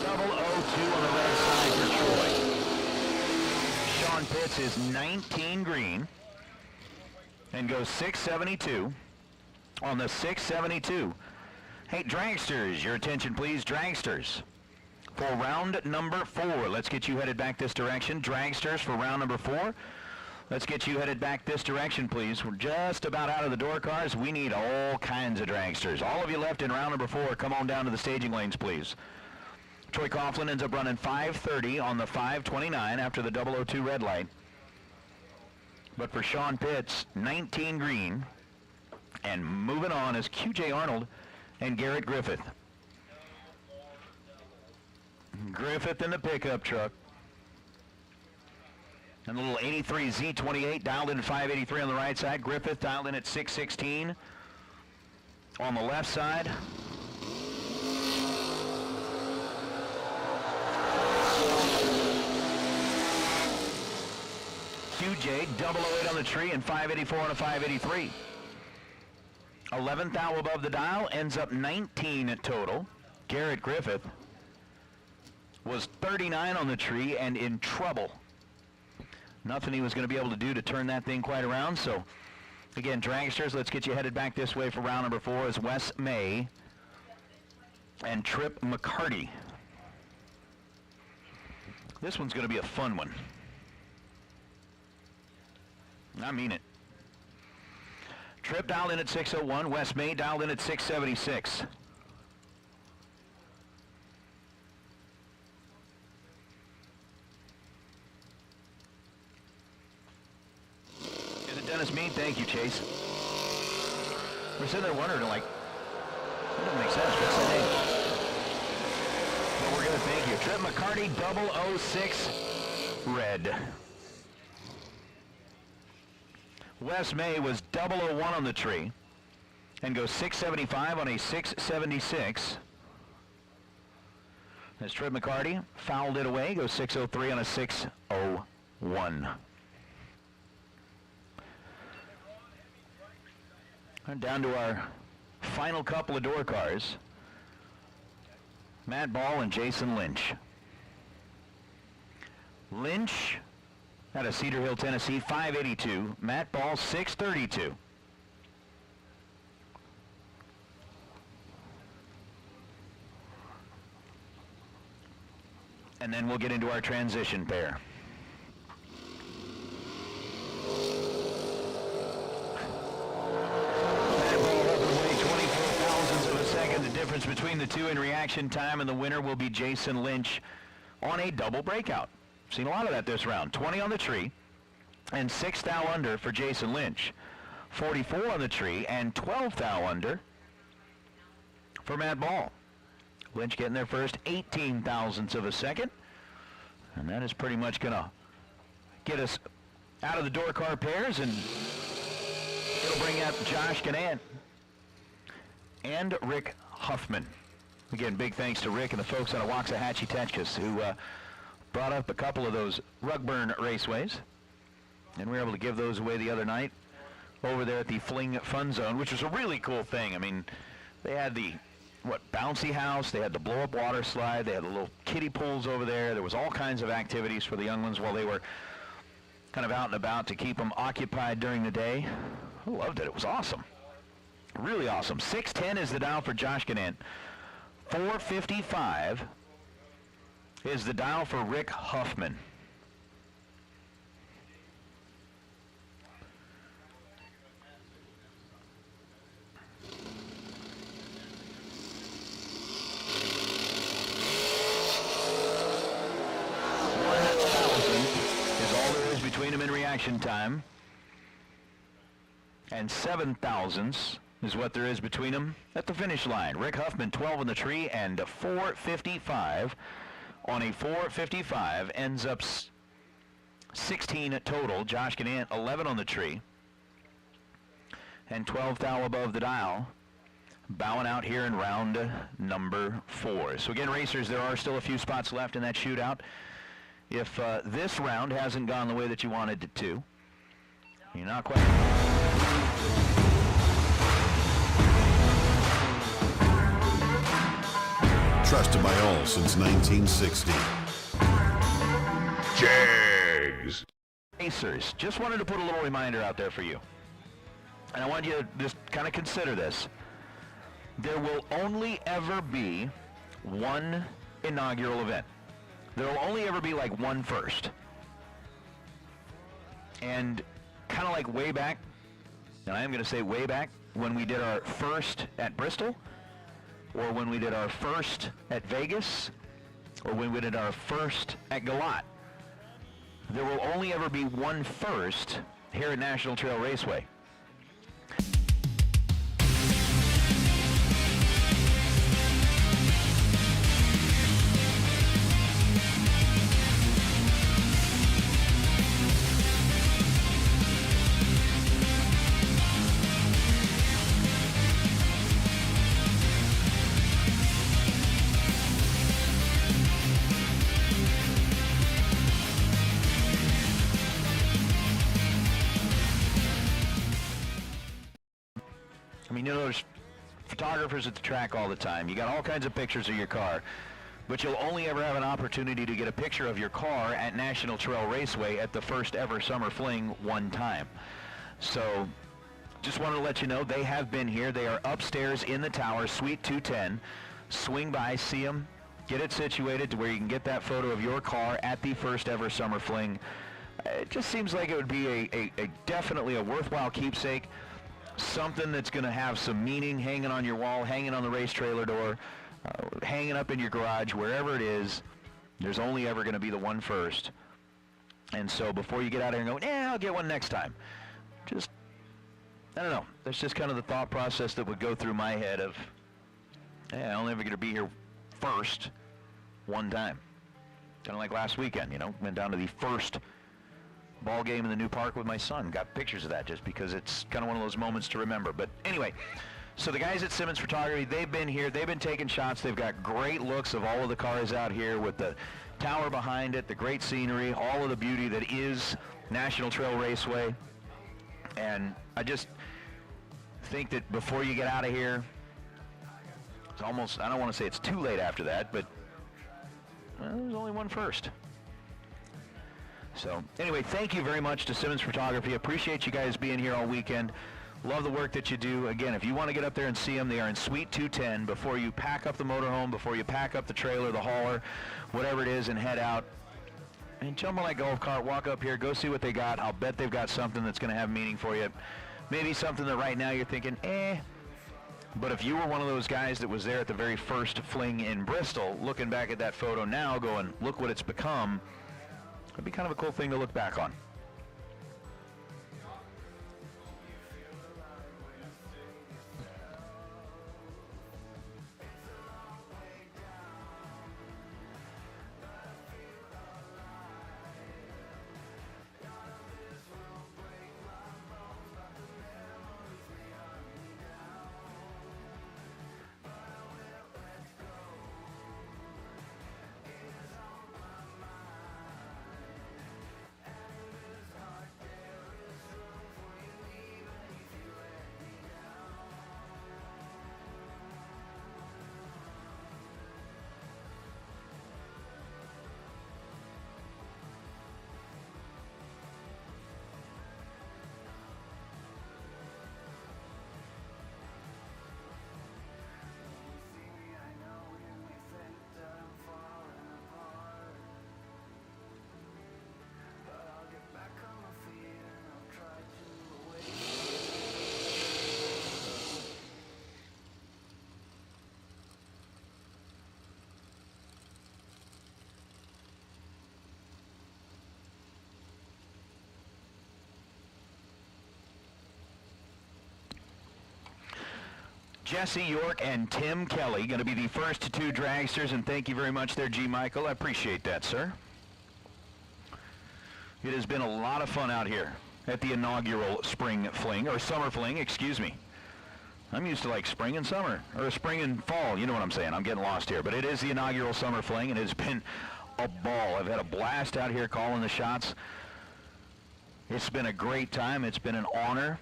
002 on the red side for Troy. Sean Pitts is 19 green and goes 672 on the 672. Hey, dragsters, your attention please, dragsters. For round number 4, let's get you headed back this direction. Dragsters for round number 4. Let's get you headed back this direction, please. We're just about out of the door cars. We need all kinds of dragsters. All of you left in round number 4, come on down to the staging lanes, please. Troy Coughlin ends up running 530 on the 529 after the 002 red light. But for Sean Pitts, 19 green, and moving on is QJ Arnold and Garrett Griffith. Griffith in the pickup truck. And the little 83 Z28 dialed in at 583 on the right side. Griffith dialed in at 616 on the left side. QJ 008 on the tree and 584 on a 583. 11th thou above the dial, ends up 19 at total. Garrett Griffith was 39 on the tree and in trouble. Nothing he was going to be able to do to turn that thing quite around. So, again, dragsters, let's get you headed back this way for round number 4 as Wes May and Trip McCarty. This one's going to be a fun one. I mean it. Trip dialed in at 601. Wes May dialed in at 676. Is it Dennis Mead? Thank you, Chase. We're sitting there wondering, like, that doesn't make sense. What's the name? But we're going to thank you. Trip McCarty 006 red. Wes May was 001 on the tree and goes 675 on a 676. As Trip McCarty fouled it away, goes 603 on a 601. And down to our final couple of door cars. Matt Ball and Jason Lynch. Lynch out of Cedar Hill, Tennessee, 582. Matt Ball, 632. And then we'll get into our transition pair. Matt Ball up and away, 24 thousandths of a second. The difference between the two in reaction time, and the winner will be Jason Lynch on a double breakout. Seen a lot of that this round. 20 on the tree and 6 thou under for Jason Lynch. 44 on the tree and 12 thou under for Matt Ball. Lynch getting there first, 18 thousandths of a second. And that is pretty much going to get us out of the door car pairs, and it'll bring out Josh Ganant and Rick Huffman. Again, big thanks to Rick and the folks out of Waxahachie, Texas, who brought up a couple of those Rugburn raceways, and we were able to give those away the other night over there at the Fling Fun Zone, which was a really cool thing. I mean, they had the bouncy house, they had the blow-up water slide, they had the little kiddie pools over there. There was all kinds of activities for the young ones while they were kind of out and about to keep them occupied during the day. I loved it. It was awesome. Really awesome. 610 is the dial for Josh Ganant. 455 is the dial for Rick Huffman. Between them in reaction time, and 7 thousandths is what there is between them at the finish line. Rick Huffman 12 on the tree and 455 on a 455 ends up 16 total. Josh Ganant 11 on the tree and 12 thou above the dial, bowing out here in round number 4. So again, racers, there are still a few spots left in that shootout. If this round hasn't gone the way that you wanted it to, you're not quite... Trusted by all since 1960. Jags! Racers, just wanted to put a little reminder out there for you. And I want you to just kind of consider this. There will only ever be one inaugural event. There will only ever be like one first. And kind of like way back, and I am going to say way back, when we did our first at Bristol, or when we did our first at Vegas, or when we did our first at Galat, there will only ever be one first here at National Trail Raceway. I mean, you know, there's photographers at the track all the time. You got all kinds of pictures of your car. but you'll only ever have an opportunity to get a picture of your car at National Trail Raceway at the first ever Summer Fling one time. So just wanted to let you know they have been here. They are upstairs in the tower, Suite 210. Swing by, see them, get it situated to where you can get that photo of your car at the first ever Summer Fling. It just seems like it would be definitely a worthwhile keepsake, something that's going to have some meaning, hanging on your wall, hanging on the race trailer door, hanging up in your garage, wherever it is. There's only ever going to be the one first. And so before you get out of here and go, I'll get one next time, just, I don't know. That's just kind of the thought process that would go through my head of, I'm only ever going to be here first one time. Kind of like last weekend, went down to the first ball game in the new park with my son. Got pictures of that just because it's kind of one of those moments to remember. But anyway, so the guys at Simmons Photography, they've been here. They've been taking shots. They've got great looks of all of the cars out here with the tower behind it, the great scenery, all of the beauty that is National Trail Raceway. And I just think that before you get out of here, it's almost, I don't want to say it's too late after that, but there's only one first. So anyway, thank you very much to Simmons Photography. Appreciate you guys being here all weekend. Love the work that you do. Again, if you want to get up there and see them, they are in Suite 210 before you pack up the motorhome, before you pack up the trailer, the hauler, whatever it is, and head out. And jump on that golf cart, walk up here, go see what they got. I'll bet they've got something that's going to have meaning for you. Maybe something that right now you're thinking, But if you were one of those guys that was there at the very first Fling in Bristol, looking back at that photo now going, look what it's become, it'd be kind of a cool thing to look back on. Jesse York and Tim Kelly going to be the first two dragsters, and thank you very much there, G. Michael. I appreciate that, sir. It has been a lot of fun out here at the inaugural Spring Fling, or Summer Fling, excuse me. I'm used to like spring and summer, or spring and fall, you know what I'm saying. I'm getting lost here, but it is the inaugural Summer Fling, and it's been a ball. I've had a blast out here calling the shots. It's been a great time. It's been an honor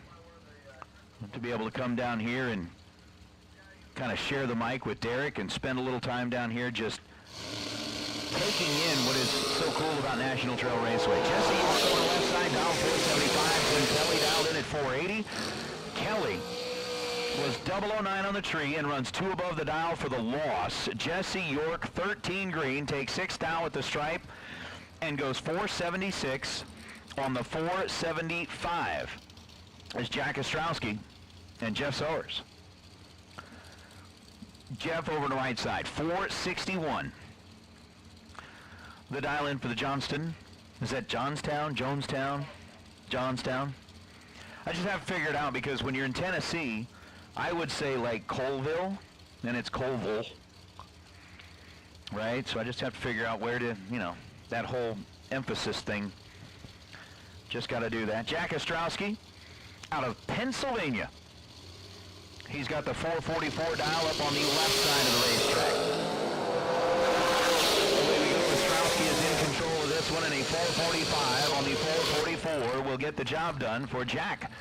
to be able to come down here and kind of share the mic with Derek and spend a little time down here just taking in what is so cool about National Trail Raceway. Jesse York on the left side, dial 475, and Kelly dialed in at 480. Kelly was 009 on the tree and runs 2 above the dial for the loss. Jesse York, 13 green, takes 6 down with the stripe and goes 476 on the 475. There's Jack Ostrowski and Jeff Sowers. Jeff over on the right side, 461. The dial in for the Johnston. Is that Johnstown? Jonestown? Johnstown? I just have to figure it out because when you're in Tennessee, I would say like Colville, and it's Colville. Right? So I just have to figure out where to, that whole emphasis thing. Just got to do that. Jack Ostrowski out of Pennsylvania. He's got the 444 dial up on the left side of the racetrack. Away we go. Ostrowski is in control of this one, and a 445 on the 444 will get the job done for Jack.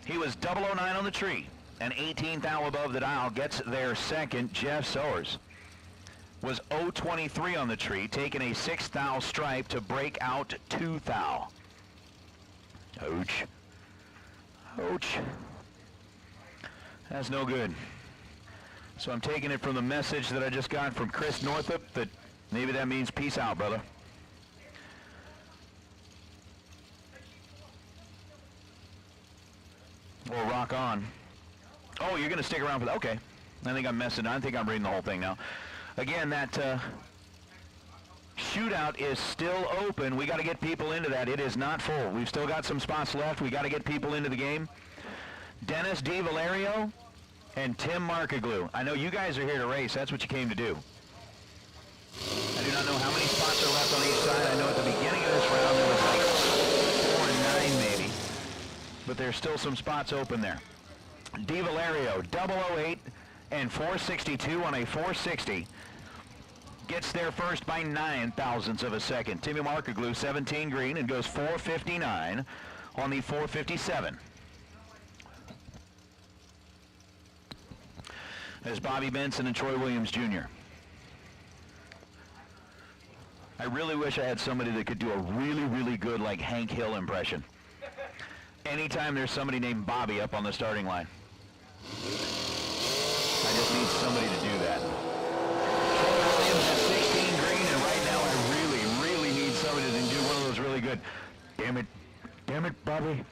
He was 009 on the tree, and 18th thou above the dial gets their second. Jeff Sowers was 0.23 on the tree, taking a 6 thou stripe to break out 2 thou. Ouch. Ouch. That's no good. So I'm taking it from the message that I just got from Chris Northup that maybe that means peace out, brother. We'll rock on. Oh, you're going to stick around for that? Okay. I think I'm messing. I think I'm reading the whole thing now. Again, that shootout is still open. We got to get people into that. It is not full. We've still got some spots left. We got to get people into the game. Dennis D. Valerio and Tim Markaglu. I know you guys are here to race. That's what you came to do. I do not know how many spots are left on each side. I know at the beginning of this round there was like 4 or 9 maybe. But there's still some spots open there. D. Valerio, 008 and 462 on a 460. Gets there first by 9 thousandths of a second. Timmy Markaglu, 17 green, and goes 459 on the 457. There's Bobby Benson and Troy Williams Jr. I really wish I had somebody that could do a really, really good, like, Hank Hill impression. Anytime there's somebody named Bobby up on the starting line. I just need somebody to do that. Troy Williams is 16 green, and right now I really, really need somebody that can do one of those really good. Damn it, Bobby.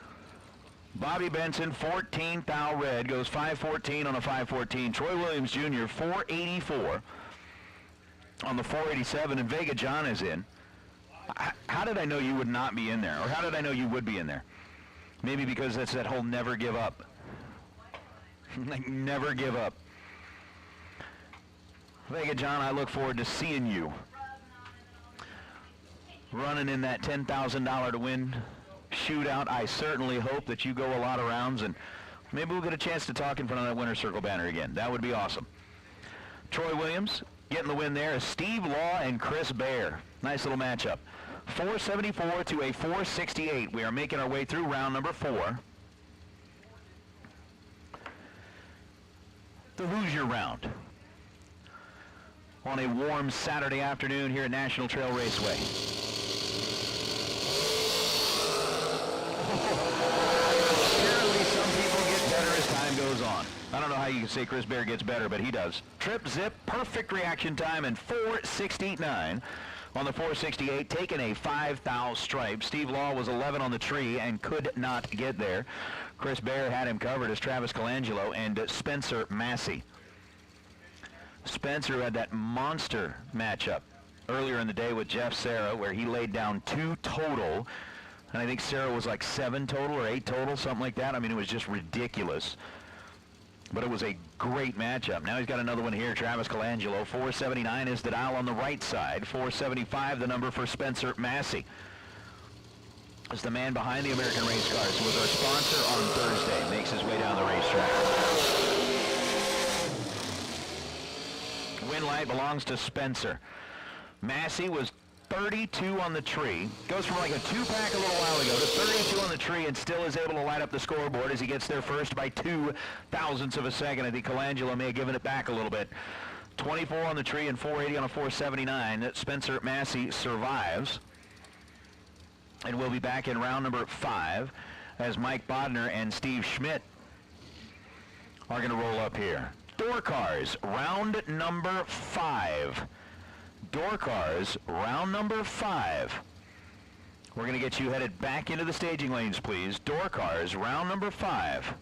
Bobby Benson, 14 thou red, goes 514 on a 514. Troy Williams Jr., 484 on the 487, and Vega John is in. How did I know you would not be in there? Or how did I know you would be in there? Maybe because that's that whole never give up. Like, never give up. Vega John, I look forward to seeing you running in that $10,000 to win shootout. I certainly hope that you go a lot of rounds, and maybe we'll get a chance to talk in front of that winner's circle banner again. That would be awesome. Troy Williams getting the win there is Steve Law and Chris Bear. Nice little matchup. 474 to a 468. We are making our way through round number 4. The Hoosier round on a warm Saturday afternoon here at National Trail Raceway. Apparently some people get better as time goes on. I don't know how you can say Chris Bear gets better, but he does. Trip zip, perfect reaction time, and 469 on the 468, taking a 5 thou stripe. Steve Law was 11 on the tree and could not get there. Chris Bear had him covered as Travis Colangelo and Spencer Massey. Spencer had that monster matchup earlier in the day with Jeff Serra, where he laid down 2 total, and I think Serra was like 7 total or 8 total, something like that. I mean, it was just ridiculous. But it was a great matchup. Now he's got another one here, Travis Colangelo. 479 is the dial on the right side. 475 the number for Spencer Massey. As the man behind the American Race Cars, who was our sponsor on Thursday, makes his way down the racetrack. Win light belongs to Spencer. Massey was 32 on the tree. Goes from like a 2-pack a little while ago to 32 on the tree and still is able to light up the scoreboard as he gets there first by 2 thousandths of a second. I think Colangelo may have given it back a little bit. 24 on the tree and 480 on a 479. Spencer Massey survives. And we'll be back in round number 5 as Mike Bodner and Steve Schmidt are going to roll up here. Door cars, round number 5. Door cars, round number 5. We're going to get you headed back into the staging lanes, please. Door cars, round number 5.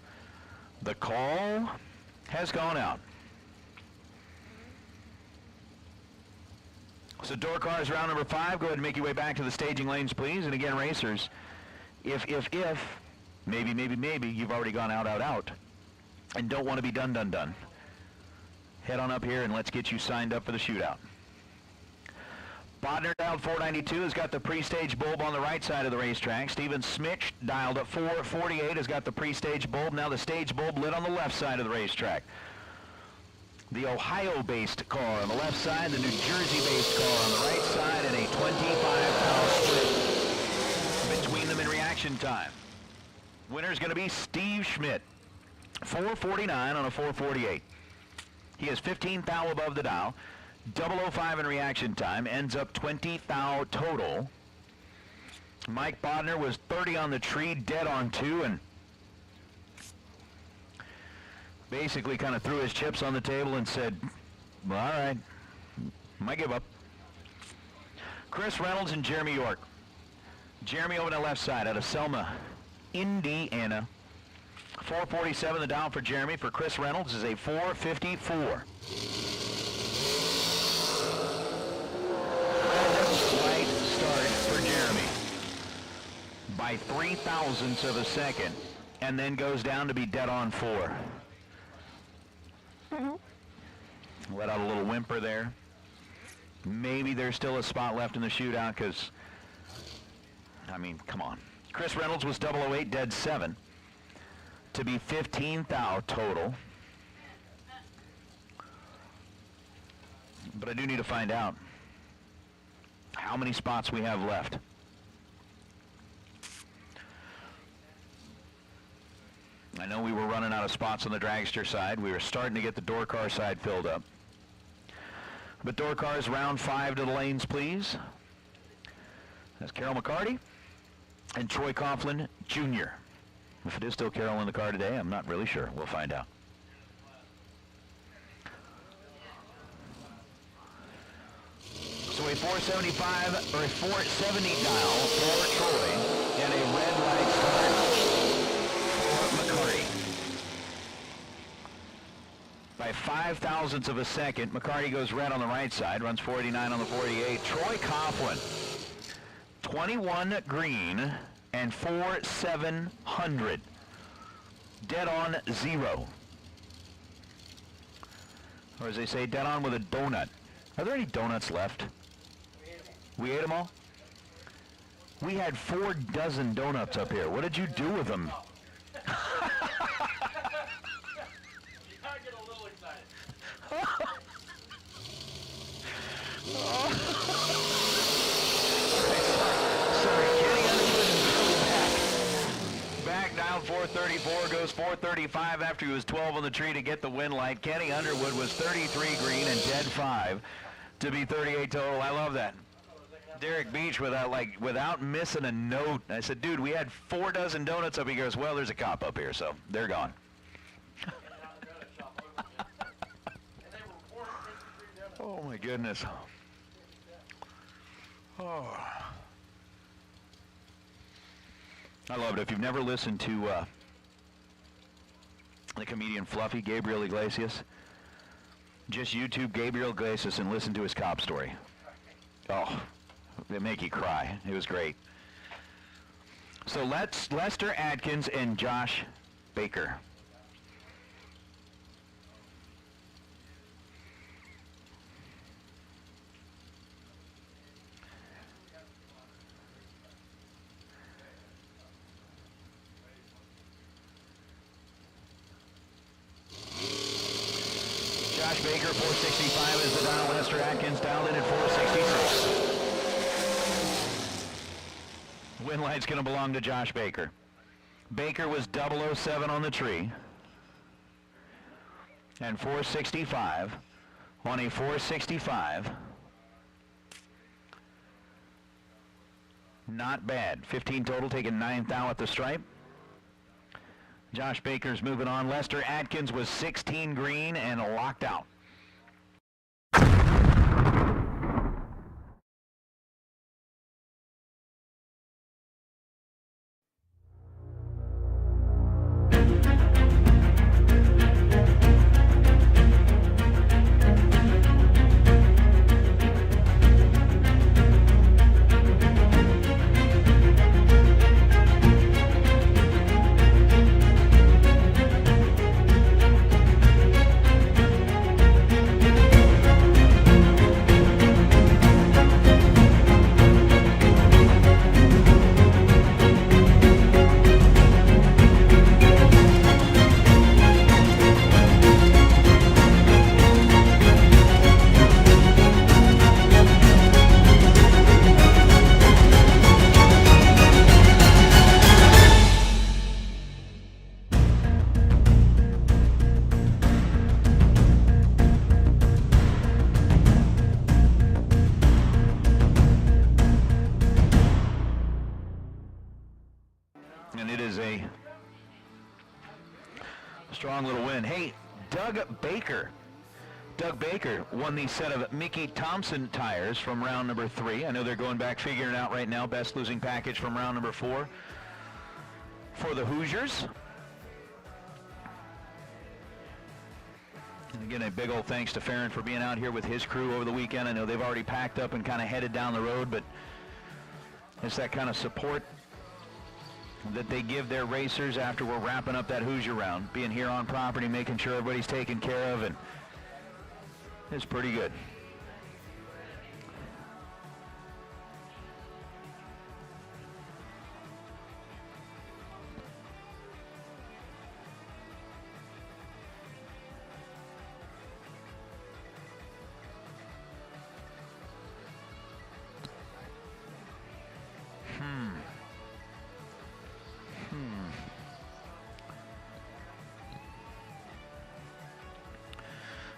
The call has gone out. So door cars, round number 5. Go ahead and make your way back to the staging lanes, please. And again, racers, if, maybe, you've already gone out, and don't want to be done. Head on up here and let's get you signed up for the shootout. Bodner dialed 492 has got the pre-stage bulb on the right side of the racetrack. Steven Smitch dialed at 448 has got the pre-stage bulb. Now the stage bulb lit on the left side of the racetrack. The Ohio-based car on the left side, the New Jersey-based car on the right side, and a 25 split between them in reaction time. Winner's going to be Steve Schmidt, 449 on a 448. He is 15 thou above the dial. 005 in reaction time, ends up 20 thou total. Mike Bodner was 30 on the tree, dead on 2, and basically kind of threw his chips on the table and said, well, all right, might give up. Chris Reynolds and Jeremy York. Jeremy over the left side out of Selma, Indiana. 447 the down for Jeremy. For Chris Reynolds is a 454. Right start for Jeremy by 3 thousandths of a second, and then goes down to be dead on 4. Let out a little whimper there. Maybe there's still a spot left in the shootout because, I mean, come on. Chris Reynolds was 008, dead 7. To be 15 thou total. But I do need to find out how many spots we have left. I know we were running out of spots on the dragster side. We were starting to get the door car side filled up. But door cars, round 5 to the lanes, please. That's Carol McCarty and Troy Coughlin Jr. If it is still Carol in the car today, I'm not really sure. We'll find out. So a 475 or a 470 dial for Troy and a red light start for McCarty. By 5 thousandths of a second, McCarty goes red on the right side, runs 489 on the 48. Troy Coughlin, 21 green and 4,700. Dead on 0. Or as they say, dead on with a donut. Are there any donuts left? We ate them all? We had 4 dozen donuts up here. What did you do with them? Back down 434, goes 435 after he was 12 on the tree to get the win light. Kenny Underwood was 33 green and dead 5 to be 38 total. I love that. Derek Beach without missing a note. I said, dude, we had 4 dozen donuts up. He goes, well, there's a cop up here, so they're gone. Oh my goodness. Oh. I love it. If you've never listened to the comedian Fluffy, Gabriel Iglesias, just YouTube Gabriel Iglesias and listen to his cop story. Oh, they make you cry. It was great. So Lester Atkins and Josh Baker. Josh Baker, 465 is the dial. Lester Atkins dialed in at 466. Win light's going to belong to Josh Baker. Baker was 007 on the tree. And 465 on a 465. Not bad. 15 total, taking 9 thou at the stripe. Josh Baker's moving on. Lester Atkins was 16 green and locked out. is a strong little win. Hey, Doug Baker won the set of Mickey Thompson tires from round number 3. I know they're going back figuring out right now best losing package from round number 4 for the Hoosiers. And again, a big old thanks to Farron for being out here with his crew over the weekend. I know they've already packed up and kind of headed down the road, but it's that kind of support that they give their racers after we're wrapping up that Hoosier round. Being here on property, making sure everybody's taken care of, and it's pretty good.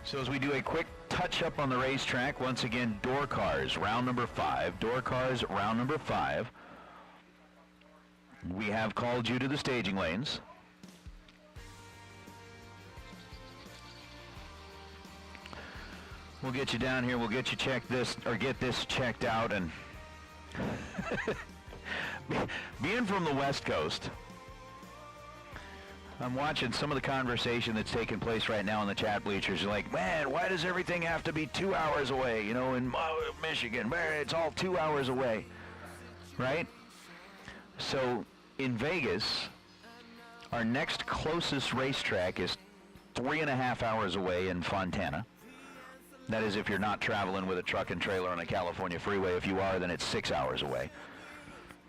So as we do a quick touch-up on the racetrack, once again, door cars, round number 5. Door cars, round number 5. We have called you to the staging lanes. We'll get you down here. We'll get you checked this, or get this checked out. And being from the West Coast, I'm watching some of the conversation that's taking place right now in the chat bleachers. You're like, man, why does everything have to be 2 hours away? You know, in Michigan, man, it's all 2 hours away, right? So in Vegas, our next closest racetrack is 3.5 hours away in Fontana. That is if you're not traveling with a truck and trailer on a California freeway. If you are, then it's 6 hours away,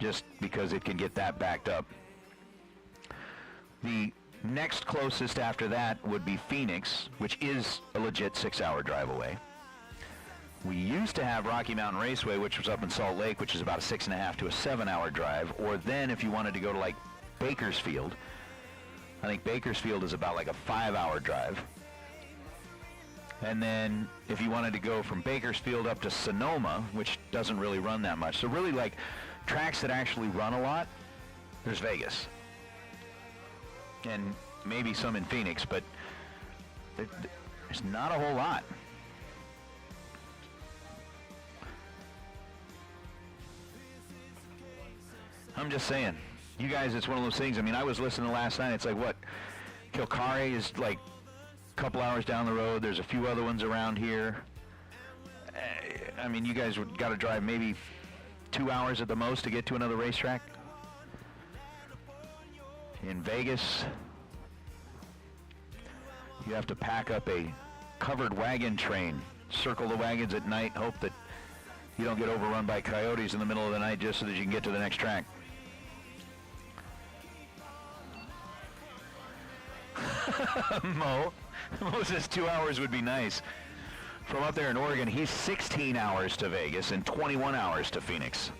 just because it can get that backed up. The next closest after that would be Phoenix, which is a legit 6-hour drive away. We used to have Rocky Mountain Raceway, which was up in Salt Lake, which is about a 6.5 to a 7-hour drive. Or then if you wanted to go to like Bakersfield, I think Bakersfield is about like a 5-hour drive. And then if you wanted to go from Bakersfield up to Sonoma, which doesn't really run that much. So really like tracks that actually run a lot, there's Vegas. And maybe some in Phoenix, but there's not a whole lot. I'm just saying, you guys, it's one of those things. I mean, I was listening last night. It's like, what? Kilcari is like a couple hours down the road. There's a few other ones around here. I mean, you guys would got to drive maybe 2 hours at the most to get to another racetrack. In Vegas, you have to pack up a covered wagon train, circle the wagons at night, hope that you don't get overrun by coyotes in the middle of the night just so that you can get to the next track. Mo says 2 hours would be nice. From up there in Oregon, he's 16 hours to Vegas and 21 hours to Phoenix.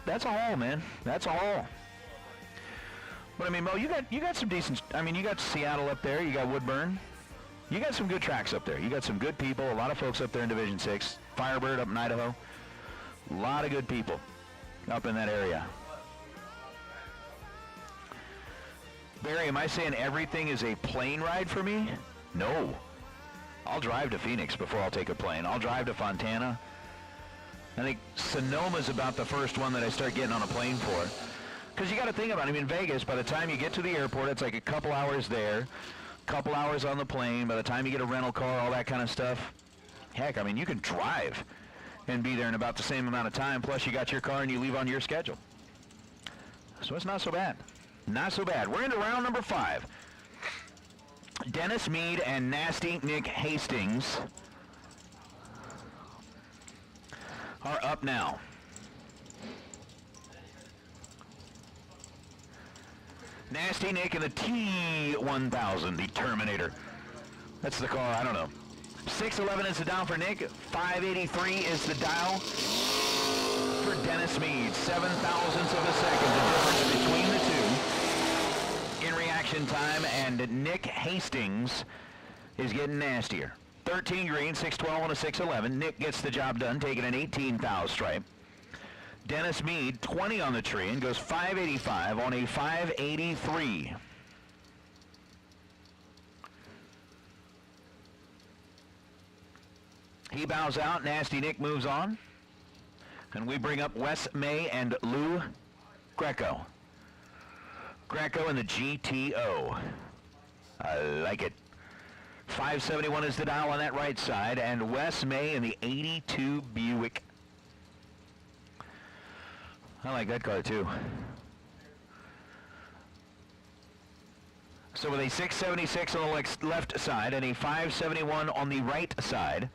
That's a haul, man. That's a haul. But I mean, Mo, you got some decent. I mean, you got Seattle up there. You got Woodburn. You got some good tracks up there. You got some good people. A lot of folks up there in Division 6. Firebird up in Idaho. A lot of good people up in that area. Barry, am I saying everything is a plane ride for me? No. I'll drive to Phoenix before I'll take a plane. I'll drive to Fontana. I think Sonoma's about the first one that I start getting on a plane for. Because you got to think about it. I mean, Vegas, by the time you get to the airport, it's like a couple hours there, couple hours on the plane. By the time you get a rental car, all that kind of stuff. Heck, I mean, you can drive and be there in about the same amount of time. Plus, you got your car and you leave on your schedule. So it's not so bad. Not so bad. We're into round number 5. Dennis Meade and Nasty Nick Hastings are up now. Nasty Nick in the T1000, the Terminator. That's the car, I don't know. 611 is the dial for Nick. 583 is the dial for Dennis Meade. 7 thousandths of a second, the difference between the two in reaction time, and Nick Hastings is getting nastier. 13 green, 612 on a 611. Nick gets the job done, taking an 18 thou stripe. Dennis Mead, 20 on the tree, and goes 585 on a 583. He bows out. Nasty Nick moves on. And we bring up Wes May and Lou Greco. Greco in the GTO. I like it. 571 is the dial on that right side, and Wes May in the 82 Buick. I like that car too. So with a 676 on the left side and a 571 on the right side,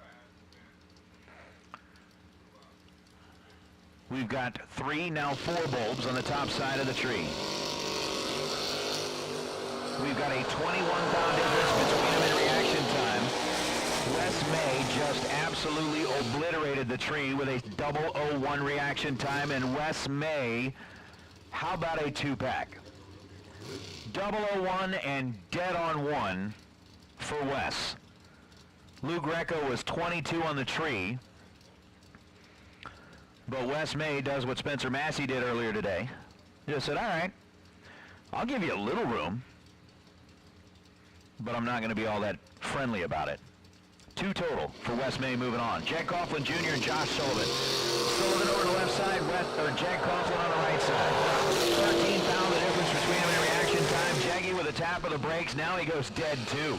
we've got 3, now 4 bulbs on the top side of the tree. We've got a 21-pound difference between them in reaction time. Wes May just absolutely obliterated the tree with a 001 reaction time, and Wes May, how about a 2-pack? 001 and dead on 1 for Wes. Lou Greco was 22 on the tree, but Wes May does what Spencer Massey did earlier today. He just said, all right, I'll give you a little room, but I'm not going to be all that friendly about it. 2 total for Wes May moving on. Jack Coughlin Jr. and Josh Sullivan. Sullivan over the left side, Jack Coughlin on the right side. 13-pound the difference between them in reaction time. Jaggy with a tap of the brakes. Now he goes dead 2.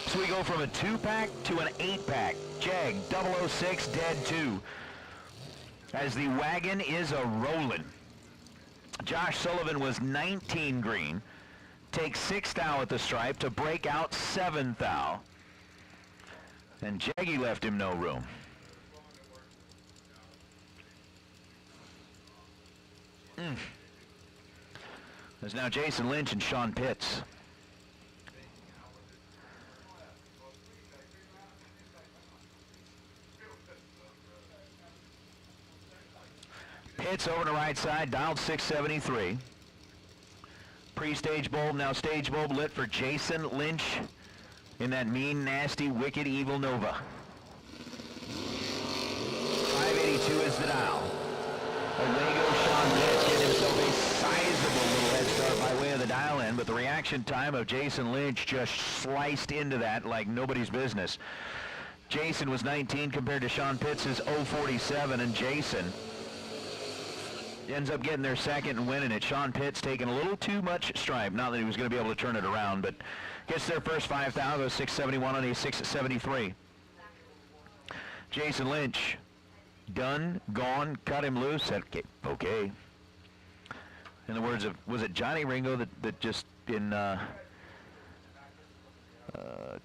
So we go from a 2-pack to an 8-pack. Jag 006 dead 2. As the wagon is a-rolling. Josh Sullivan was 19 green. Takes 6 thou at the stripe to break out 7 thou. And Jaggy left him no room. There's now Jason Lynch and Sean Pitts. Pitts over on the right side, dialed 673. Pre-stage bulb, now stage bulb lit for Jason Lynch in that mean, nasty, wicked, evil Nova. 582 is the dial. Away goes Sean Pitts, getting himself a sizable little head start by way of the dial in, but the reaction time of Jason Lynch just sliced into that like nobody's business. Jason was 19 compared to Sean Pitts' 047, and Jason ends up getting their second and winning it. Sean Pitts taking a little too much stripe. Not that he was going to be able to turn it around, but gets their first 5 thou, goes 671 on a 673. Jason Lynch, done, gone, cut him loose. Okay. In the words of, was it Johnny Ringo that just in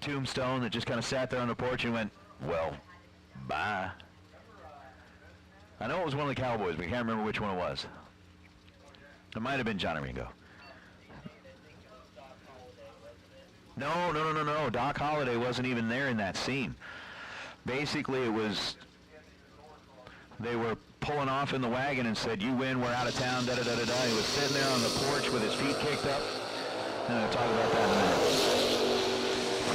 Tombstone that just kind of sat there on the porch and went, well, bye. I know it was one of the Cowboys, but I can't remember which one it was. It might have been Johnny Ringo. No. Doc Holliday wasn't even there in that scene. Basically, it was, they were pulling off in the wagon and said, you win, we're out of town, da-da-da-da-da. He was sitting there on the porch with his feet kicked up. And I'll talk about that in a minute.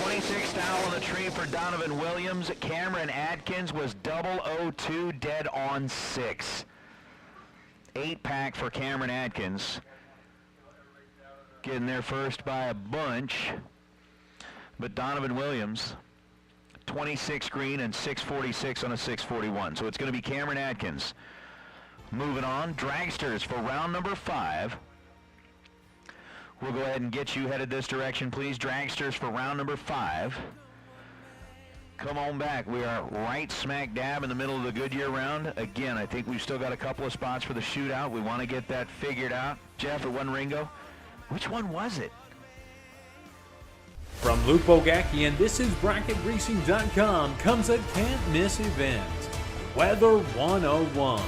26 thou on the tree for Donovan Williams. Cameron Atkins was 002 dead on 6. 8-pack for Cameron Atkins. Getting there first by a bunch. But Donovan Williams, 26 green and 646 on a 641. So it's going to be Cameron Atkins. Moving on, dragsters for round number 5. We'll go ahead and get you headed this direction, please. Dragsters for round number 5. Come on back. We are right smack dab in the middle of the Goodyear round. Again, I think we've still got a couple of spots for the shootout. We want to get that figured out. Jeff, it wasn't Ringo. Which one was it? From Luke Bogacki, and this is BracketRacing.com, comes a can't-miss event, Weather 101.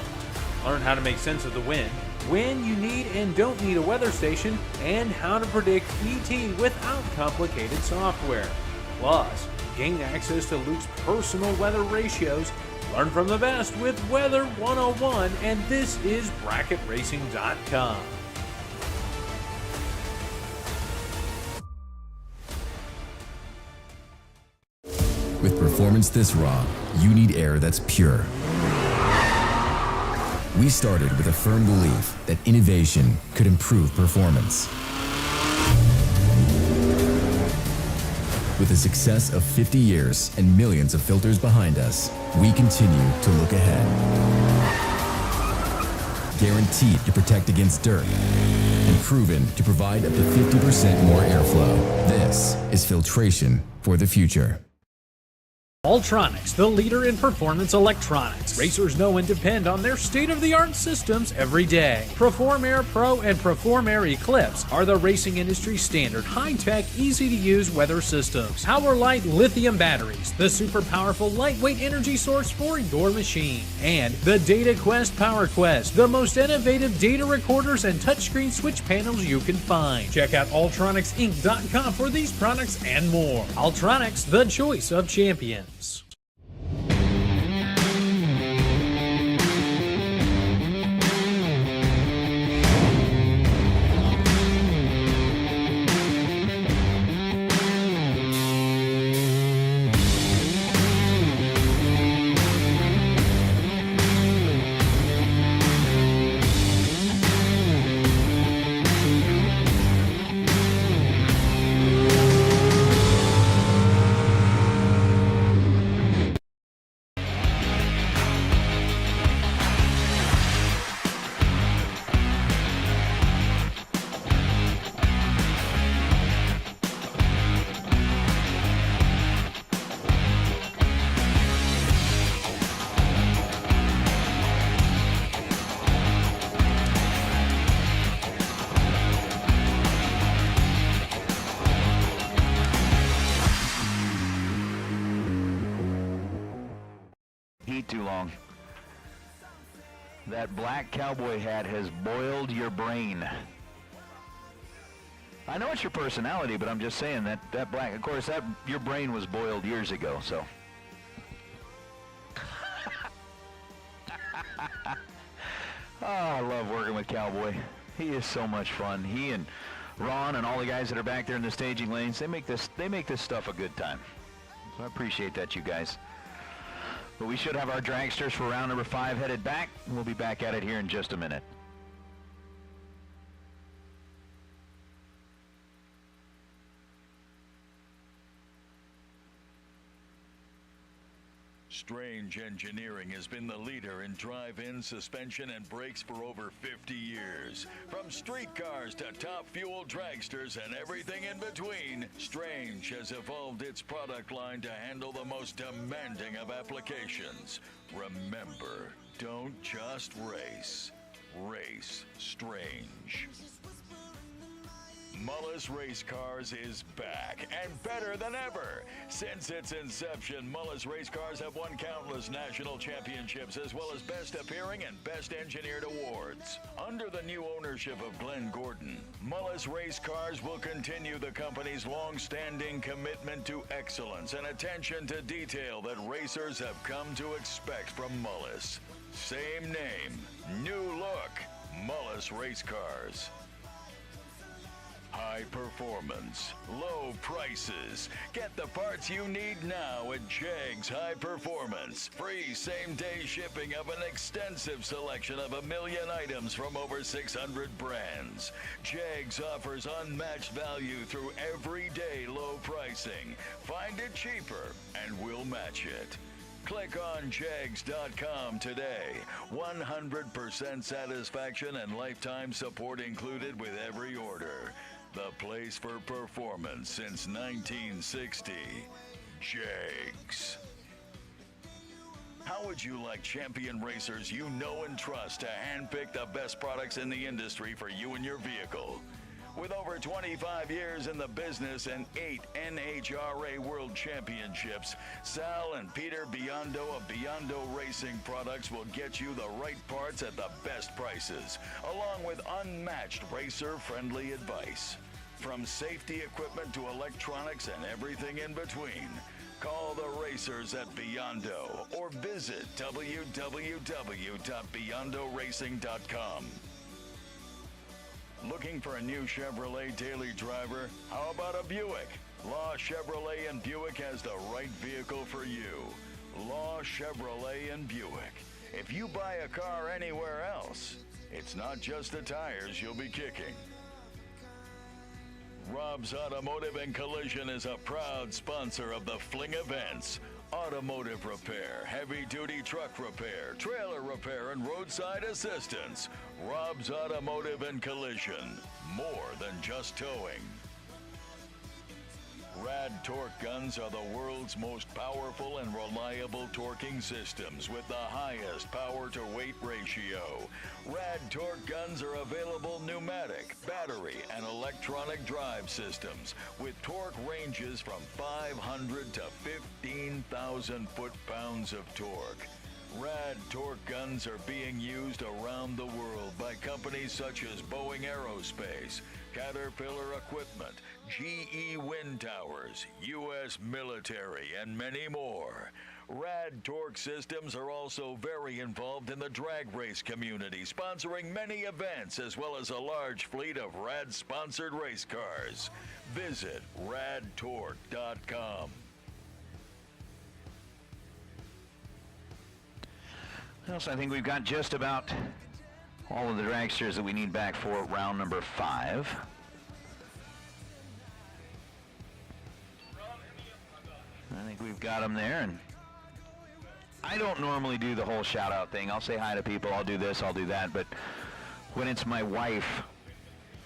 Learn how to make sense of the wind, when you need and don't need a weather station, and how to predict ET without complicated software. Plus, gain access to Luke's personal weather ratios. Learn from the best with Weather 101, and this is BracketRacing.com. With performance this raw, you need air that's pure. We started with a firm belief that innovation could improve performance. With the success of 50 years and millions of filters behind us, we continue to look ahead. Guaranteed to protect against dirt and proven to provide up to 50% more airflow. This is filtration for the future. Ultronics, the leader in performance electronics. Racers know and depend on their state-of-the-art systems every day. Perform Air Pro and Perform Air Eclipse are the racing industry standard, high-tech, easy-to-use weather systems. Power-Light lithium batteries, the super powerful lightweight energy source for your machine. And the Data Quest Power Quest, the most innovative data recorders and touchscreen switch panels you can find. Check out ultronicsinc.com for these products and more. Ultronics, the choice of champions. Too long. That black cowboy hat has boiled your brain. I know it's your personality, but I'm just saying that black, of course, that your brain was boiled years ago, so. Oh, I love working with Cowboy. He is so much fun. He and Ron and all the guys that are back there in the staging lanes, they make this stuff a good time. So I appreciate that, you guys. But we should have our dragsters for round number 5 headed back. We'll be back at it here in just a minute. Strange Engineering has been the leader in drive-in suspension and brakes for over 50 years. From street cars to top fuel dragsters and everything in between, Strange has evolved its product line to handle the most demanding of applications. Remember, don't just race. Race Strange. Mullis Race Cars is back and better than ever. Since its inception, Mullis Race Cars have won countless national championships as well as Best Appearing and Best Engineered awards. Under the new ownership of Glenn Gordon, Mullis Race Cars will continue the company's long-standing commitment to excellence and attention to detail that racers have come to expect from Mullis. Same name, new look, Mullis Race Cars. High performance, low prices. Get the parts you need now at Jegs High Performance. Free same-day shipping of an extensive selection of 1 million items from over 600 brands. Jegs offers unmatched value through everyday low pricing. Find it cheaper and we'll match it. Click on Jegs.com today. 100% satisfaction and lifetime support included with every order. The place for performance since 1960. Jegs. How would you like champion racers you know and trust to handpick the best products in the industry for you and your vehicle? With over 25 years in the business and 8 NHRA World Championships, Sal and Peter Biondo of Biondo Racing Products will get you the right parts at the best prices, along with unmatched racer-friendly advice. From safety equipment to electronics and everything in between, call the racers at Biondo or visit www.beyondoracing.com. Looking for a new Chevrolet daily driver? How about a Buick? Law Chevrolet and Buick has the right vehicle for you. Law Chevrolet and Buick. If you buy a car anywhere else, it's not just the tires you'll be kicking. Rob's Automotive and Collision is a proud sponsor of the Fling events. Automotive repair, heavy-duty truck repair, trailer repair, and roadside assistance. Rob's Automotive and Collision, more than just towing. Rad torque guns are the world's most powerful and reliable torquing systems with the highest power-to-weight ratio. Rad torque guns are available pneumatic, battery, and electronic drive systems with torque ranges from 500 to 15,000 foot-pounds of torque. Rad torque guns are being used around the world by companies such as Boeing Aerospace, Caterpillar Equipment, GE Wind Towers, U.S. Military, and many more. Rad torque systems are also very involved in the drag race community, sponsoring many events as well as a large fleet of Rad-sponsored race cars. Visit radtorque.com. Well, so I think we've got just about all of the dragsters that we need back for round number 5. I think we've got them there, and I don't normally do the whole shout-out thing. I'll say hi to people, I'll do this, I'll do that, but when it's my wife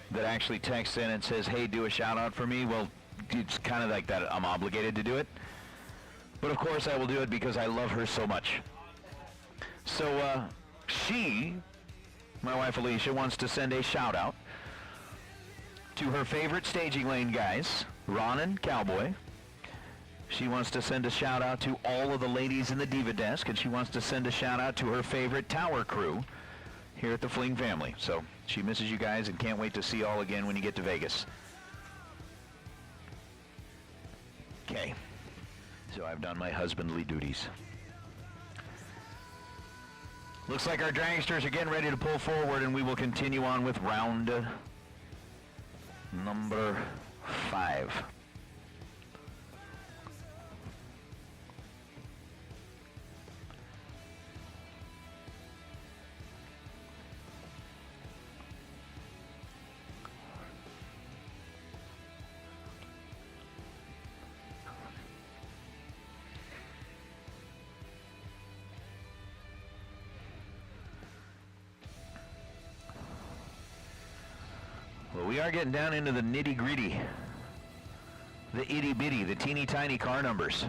that actually texts in and says, hey, do a shout-out for me, well, it's kind of like that. I'm obligated to do it. But of course I will do it because I love her so much. So my wife Alicia, wants to send a shout out to her favorite staging lane guys, Ron and Cowboy. She wants to send a shout out to all of the ladies in the Diva Desk, and she wants to send a shout out to her favorite tower crew here at the Fling family. So she misses you guys and can't wait to see you all again when you get to Vegas. Okay, so I've done my husbandly duties. Looks like our dragsters are getting ready to pull forward, and we will continue on with round number 5. Well, we are getting down into the nitty-gritty, the itty-bitty, the teeny-tiny car numbers.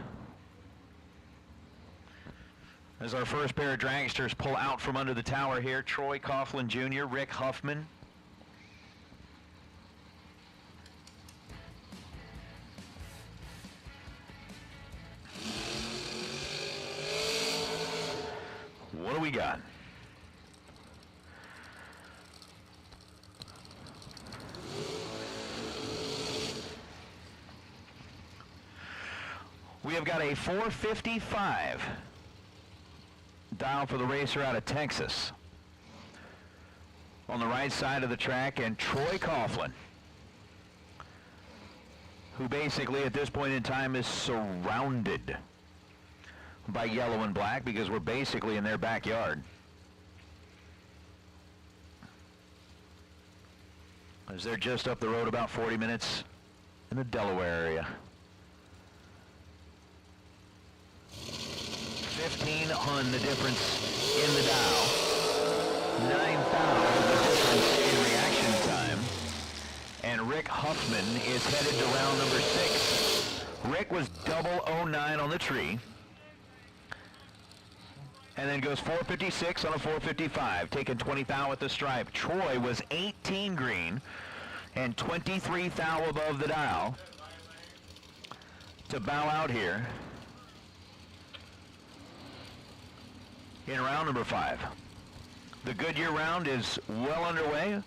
As our first pair of dragsters pull out from under the tower here, Troy Coughlin Jr., Rick Huffman. What do we got? We have got a 455 dial for the racer out of Texas. On the right side of the track, and Troy Coughlin, who basically at this point in time is surrounded by yellow and black because we're basically in their backyard. As they're just up the road about 40 minutes in the Delaware area. 15 on the difference in the dial. 9,000 the difference in reaction time. And Rick Huffman is headed to round number 6. Rick was 009 on the tree. And then goes 456 on a 455, taking 20 thou at the stripe. Troy was 18 green and 23 thou above the dial to bow out here in round number 5. The Goodyear round is well underway.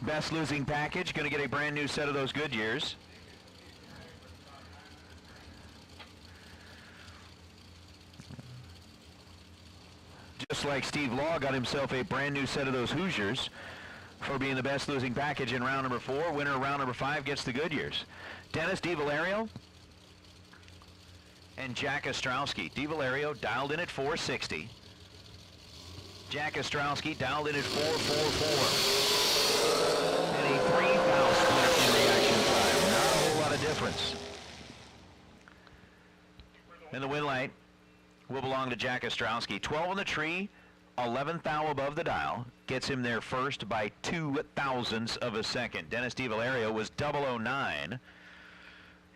Best losing package, going to get a brand new set of those Goodyears. Just like Steve Law got himself a brand new set of those Hoosiers for being the best losing package in round number 4. Winner of round number 5 gets the Goodyears. Dennis DiValerio and Jack Ostrowski. DiValerio dialed in at 460. Jack Ostrowski dialed in at 4.44. And a 3-foul split in reaction time. Not a whole lot of difference. And the win light will belong to Jack Ostrowski. 12 on the tree, 11th thou above the dial. Gets him there first by 0.02 of a second. Dennis DiValerio was 009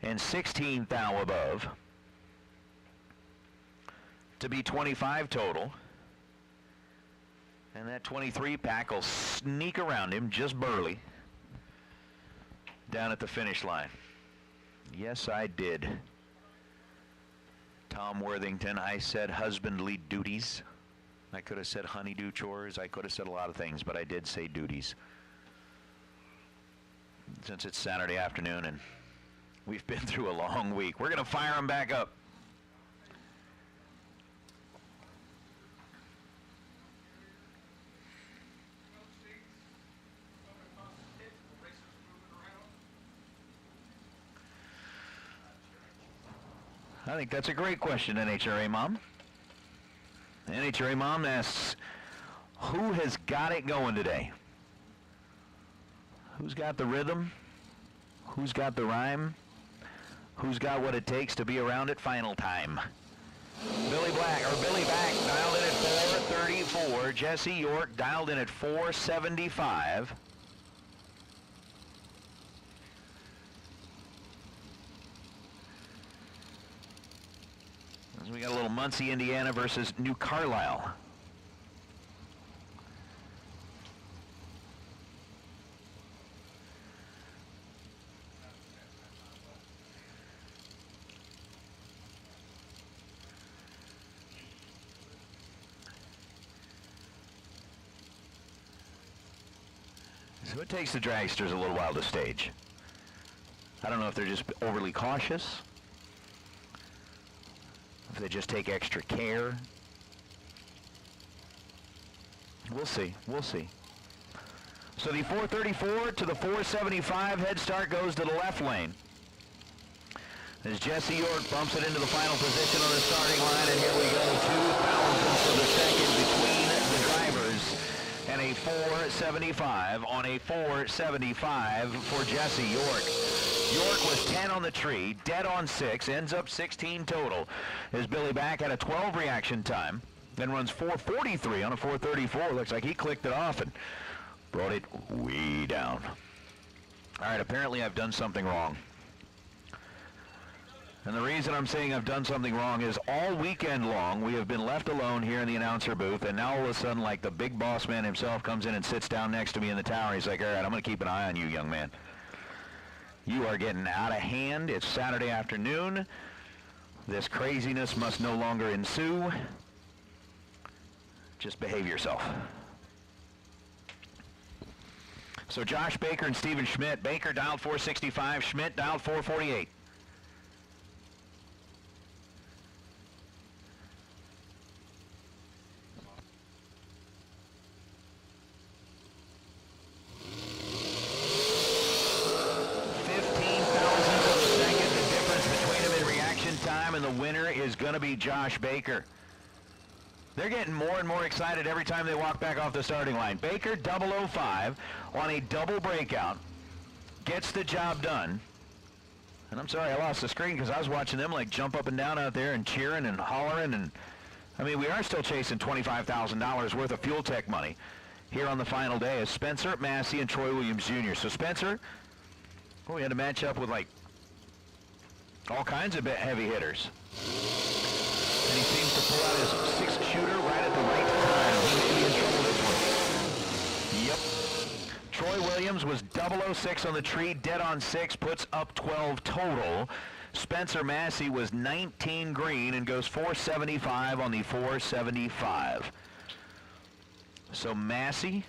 and 16th thou above to be 25 total. And that 23 pack will sneak around him just barely down at the finish line. Yes, I did. Tom Worthington, I said husbandly duties. I could have said honeydew chores. I could have said a lot of things, but I did say duties. Since it's Saturday afternoon and we've been through a long week, we're going to fire them back up. I think that's a great question, NHRA Mom. NHRA Mom asks, who has got it going today? Who's got the rhythm? Who's got the rhyme? Who's got what it takes to be around at final time? Billy Back dialed in at 4.34. Jesse York dialed in at 4.75. We got a little Muncie, Indiana versus New Carlisle. So it takes the dragsters a little while to stage. I don't know if they're just overly cautious, if they just take extra care. We'll see. We'll see. So the 434 to the 475 head start goes to the left lane. As Jesse York bumps it into the final position on the starting line, and here we go, 2 thousandths of a second between the drivers, and a 475 on a 475 for Jesse York. York was 10 on the tree, dead on 6, ends up 16 total. As Billy Back had a 12 reaction time, then runs 443 on a 434. Looks like he clicked it off and brought it way down. All right, apparently I've done something wrong. And the reason I'm saying I've done something wrong is all weekend long we have been left alone here in the announcer booth, and now all of a sudden, like the big boss man himself comes in and sits down next to me in the tower. He's like, all right, I'm going to keep an eye on you, young man. You are getting out of hand. It's Saturday afternoon. This craziness must no longer ensue. Just behave yourself. So Josh Baker and Steven Schmidt. Baker dialed 465, Schmidt dialed 448. And the winner is going to be Josh Baker. They're getting more and more excited every time they walk back off the starting line. Baker, 005 on a double breakout, gets the job done. And I'm sorry I lost the screen because I was watching them like jump up and down out there and cheering and hollering. And I mean, we are still chasing $25,000 worth of Fuel Tech money here on the final day as Spencer Massey and Troy Williams Jr. So Spencer, well, we had to match up with like all kinds of heavy hitters. And he seems to pull out his 6th shooter right at the right time. He may be in trouble this one. Yep. Troy Williams was 006 on the tree, dead on 6, puts up 12 total. Spencer Massey was 19 green and goes 475 on the 475. So Massey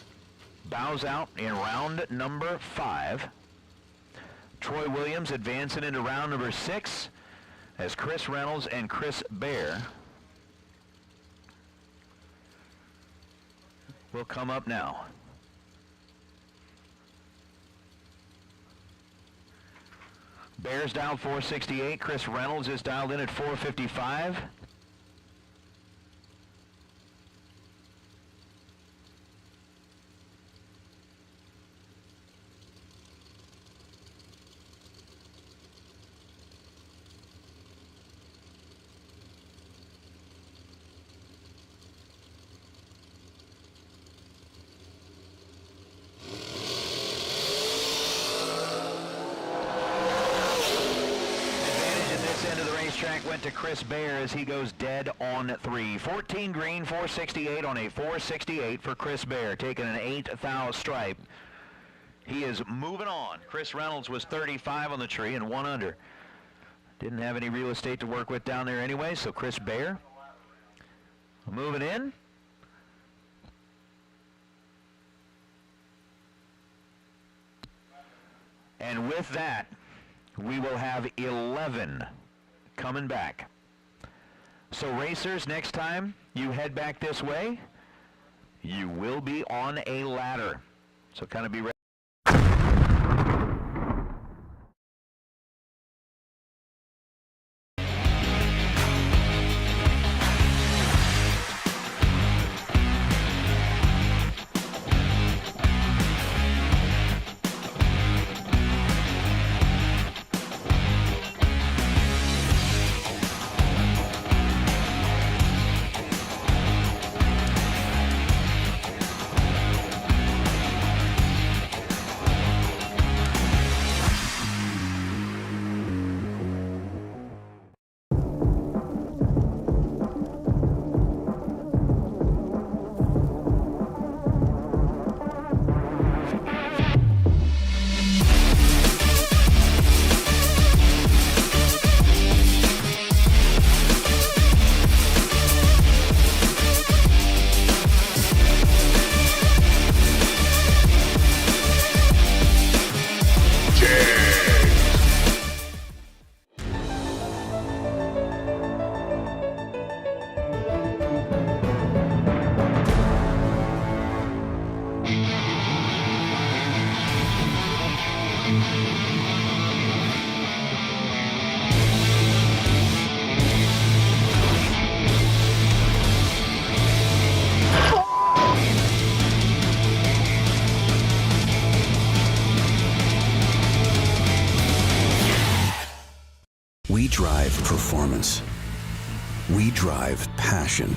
bows out in round number 5. Troy Williams advancing into round number 6 as Chris Reynolds and Chris Bear will come up now. Bear's dialed 468. Chris Reynolds is dialed in at 455. went to Chris Bear as he goes dead on 3. 14 green, 468 on a 468 for Chris Bear, taking an 8th thou stripe. He is moving on. Chris Reynolds was 35 on the tree and 1 under. Didn't have any real estate to work with down there anyway, so Chris Bear moving in. And with that, we will have 11 coming back. So racers, next time you head back this way, you will be on a ladder. So kind of be ready. We drive performance. We drive passion.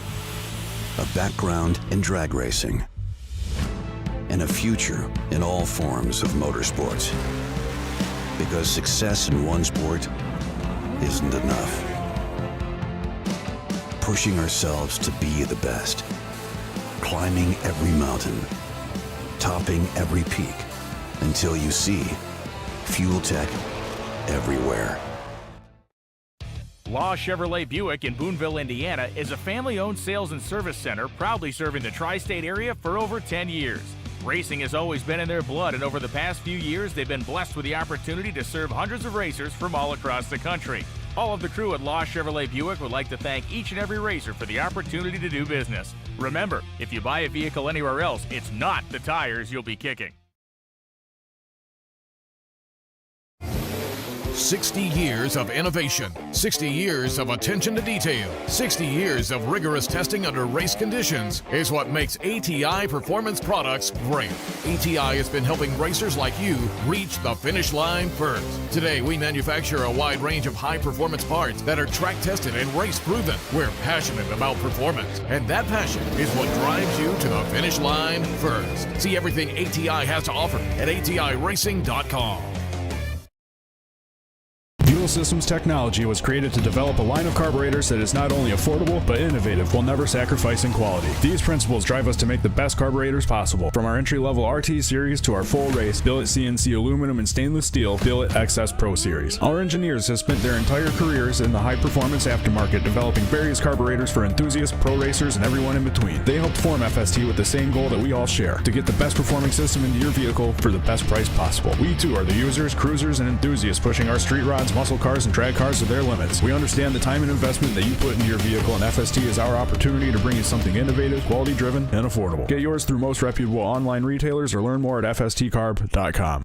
A background in drag racing. And a future in all forms of motorsports. Because success in one sport isn't enough. Pushing ourselves to be the best. Climbing every mountain. Topping every peak. Until you see fuel tech everywhere. Law Chevrolet Buick in Boonville, Indiana is a family-owned sales and service center proudly serving the tri-state area for over 10 years. Racing has always been in their blood, and over the past few years, they've been blessed with the opportunity to serve hundreds of racers from all across the country. All of the crew at Law Chevrolet Buick would like to thank each and every racer for the opportunity to do business. Remember, if you buy a vehicle anywhere else, it's not the tires you'll be kicking. 60 years of innovation, 60 years of attention to detail, 60 years of rigorous testing under race conditions is what makes ATI Performance Products great. ATI has been helping racers like you reach the finish line first. Today, we manufacture a wide range of high-performance parts that are track-tested and race-proven. We're passionate about performance, and that passion is what drives you to the finish line first. See everything ATI has to offer at ATIRacing.com. Fuel Systems Technology was created to develop a line of carburetors that is not only affordable, but innovative while never sacrificing quality. These principles drive us to make the best carburetors possible. From our entry-level RT series to our full race, billet CNC aluminum and stainless steel billet XS Pro series. Our engineers have spent their entire careers in the high-performance aftermarket developing various carburetors for enthusiasts, pro racers, and everyone in between. They helped form FST with the same goal that we all share, to get the best performing system into your vehicle for the best price possible. We too are the users, cruisers, and enthusiasts pushing our street rods, muscle cars, and drag cars to their limits. We understand the time and investment that you put into your vehicle, and FST is our opportunity to bring you something innovative, quality-driven, and affordable. Get yours through most reputable online retailers or learn more at fstcarb.com.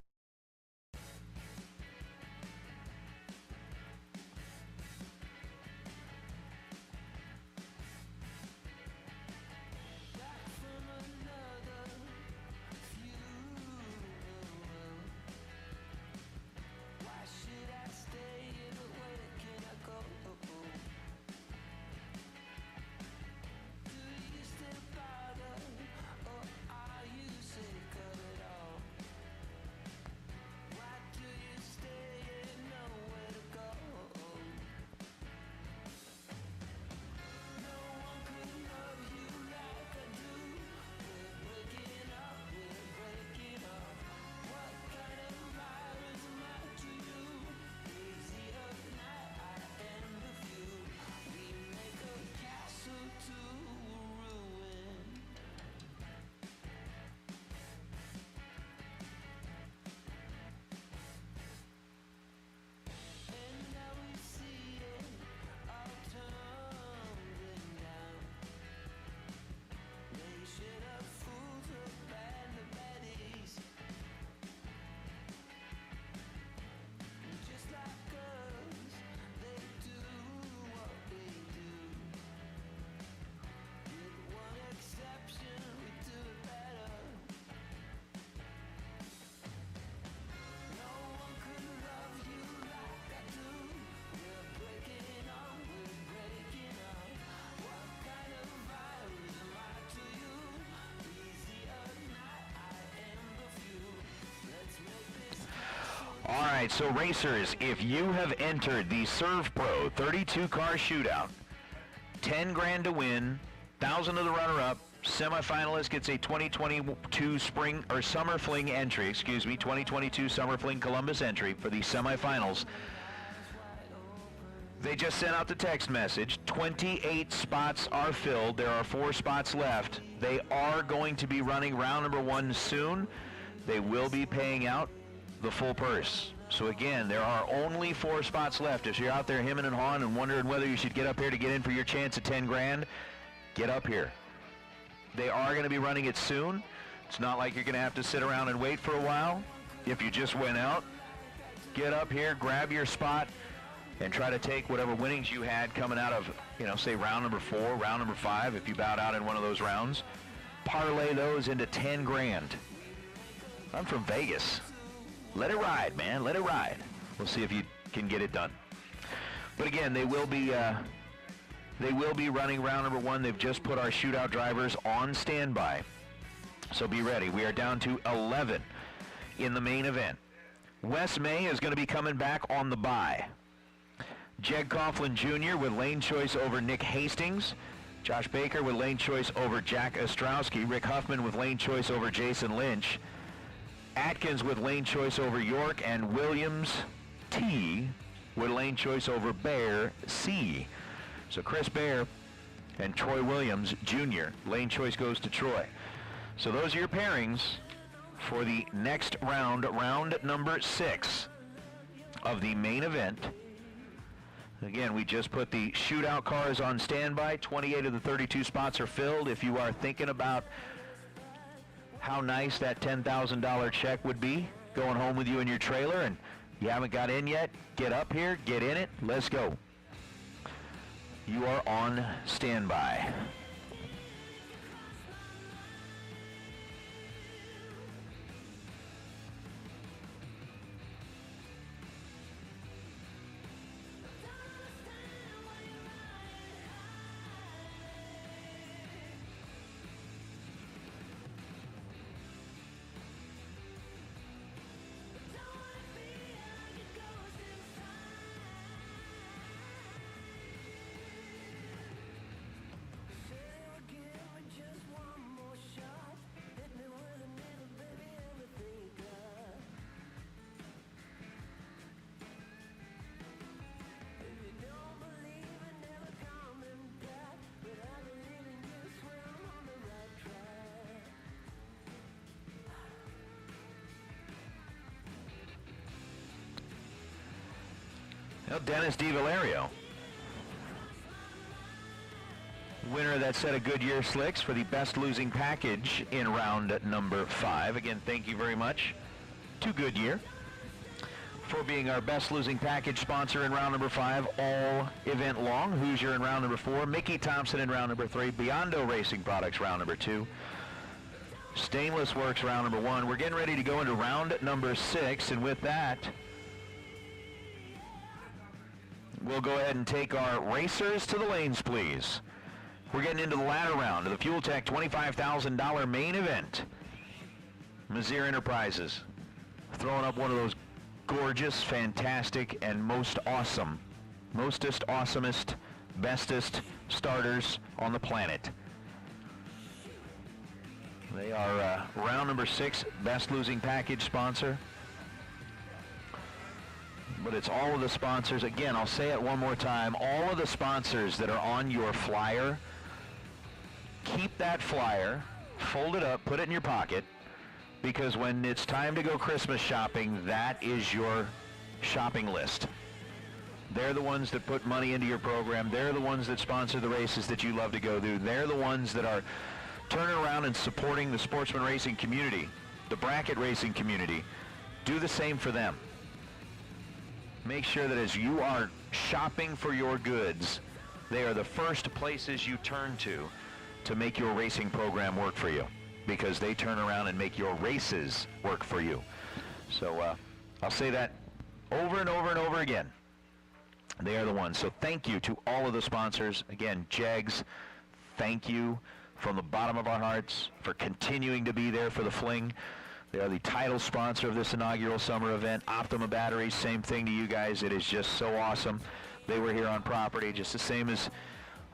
right, so racers, if you have entered the Serve Pro 32-car shootout, 10 grand to win, 1,000 to the runner-up, semifinalist gets a 2022 spring or Summer Fling entry, 2022 Summer Fling Columbus entry for the semifinals. They just sent out the text message. 28 spots are filled. There are 4 spots left. They are going to be running round number 1 soon. They will be paying out the full purse. So again, there are only 4 spots left. If you're out there hemming and hawing and wondering whether you should get up here to get in for your chance at 10 grand, get up here. They are going to be running it soon. It's not like you're going to have to sit around and wait for a while. If you just went out, get up here, grab your spot, and try to take whatever winnings you had coming out of, say round number 4, round number 5, if you bowed out in one of those rounds. Parlay those into 10 grand. I'm from Vegas. Let it ride, man. Let it ride. We'll see if you can get it done. But again, they will be running round number 1. They've just put our shootout drivers on standby. So be ready. We are down to 11 in the main event. Wes May is going to be coming back on the bye. Jeg Coughlin Jr. with lane choice over Nick Hastings. Josh Baker with lane choice over Jack Ostrowski. Rick Huffman with lane choice over Jason Lynch. Atkins with lane choice over York, and Williams T with lane choice over Bear C. So Chris Bear and Troy Williams Jr. Lane choice goes to Troy. So those are your pairings for the next round, round number 6 of the main event. Again, we just put the shootout cars on standby. 28 of the 32 spots are filled. If you are thinking about how nice that $10,000 check would be going home with you in your trailer and you haven't got in yet, get up here, get in it, let's go. You are on standby. Well, Dennis DiValerio, winner of that set of Goodyear slicks for the best losing package in round number 5. Again, thank you very much to Goodyear for being our best losing package sponsor in round number 5 all event long. Hoosier in round number 4, Mickey Thompson in round number 3, Biondo Racing Products round number 2, Stainless Works round number 1. We're getting ready to go into round number 6, and with that, we'll go ahead and take our racers to the lanes, please. We're getting into the latter round of the Fuel Tech $25,000 main event. Mazir Enterprises throwing up one of those gorgeous, fantastic, and mostest, awesomest, bestest starters on the planet. They are round number 6 best losing package sponsor. But it's all of the sponsors. Again, I'll say it one more time. All of the sponsors that are on your flyer, keep that flyer, fold it up, put it in your pocket, because when it's time to go Christmas shopping, that is your shopping list. They're the ones that put money into your program. They're the ones that sponsor the races that you love to go to. They're the ones that are turning around and supporting the sportsman racing community, the bracket racing community. Do the same for them. Make sure that as you are shopping for your goods, they are the first places you turn to make your racing program work for you, because they turn around and make your races work for you. So I'll say that over and over and over again. They are the ones. So thank you to all of the sponsors. Again, Jegs, thank you from the bottom of our hearts for continuing to be there for the Fling. They are the title sponsor of this inaugural summer event. Optima Batteries, same thing to you guys. It is just so awesome. They were here on property, just the same as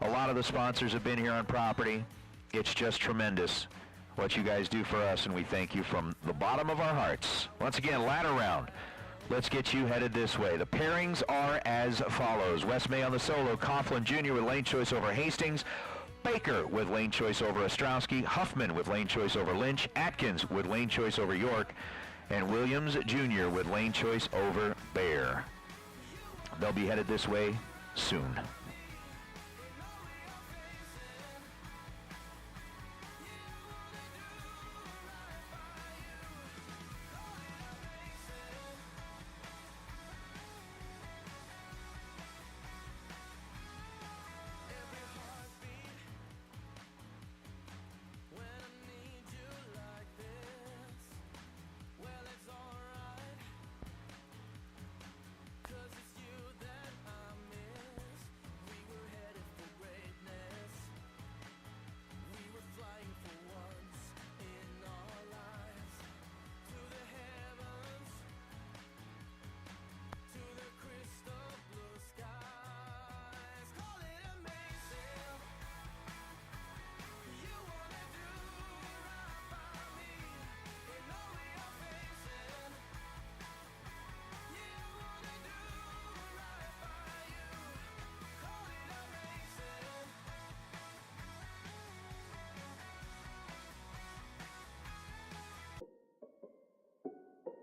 a lot of the sponsors have been here on property. It's just tremendous what you guys do for us, and we thank you from the bottom of our hearts. Once again, ladder round. Let's get you headed this way. The pairings are as follows. Wes May on the solo, Coughlin Jr. with lane choice over Hastings, Baker with lane choice over Ostrowski, Huffman with lane choice over Lynch, Atkins with lane choice over York, and Williams Jr. with lane choice over Bear. They'll be headed this way soon.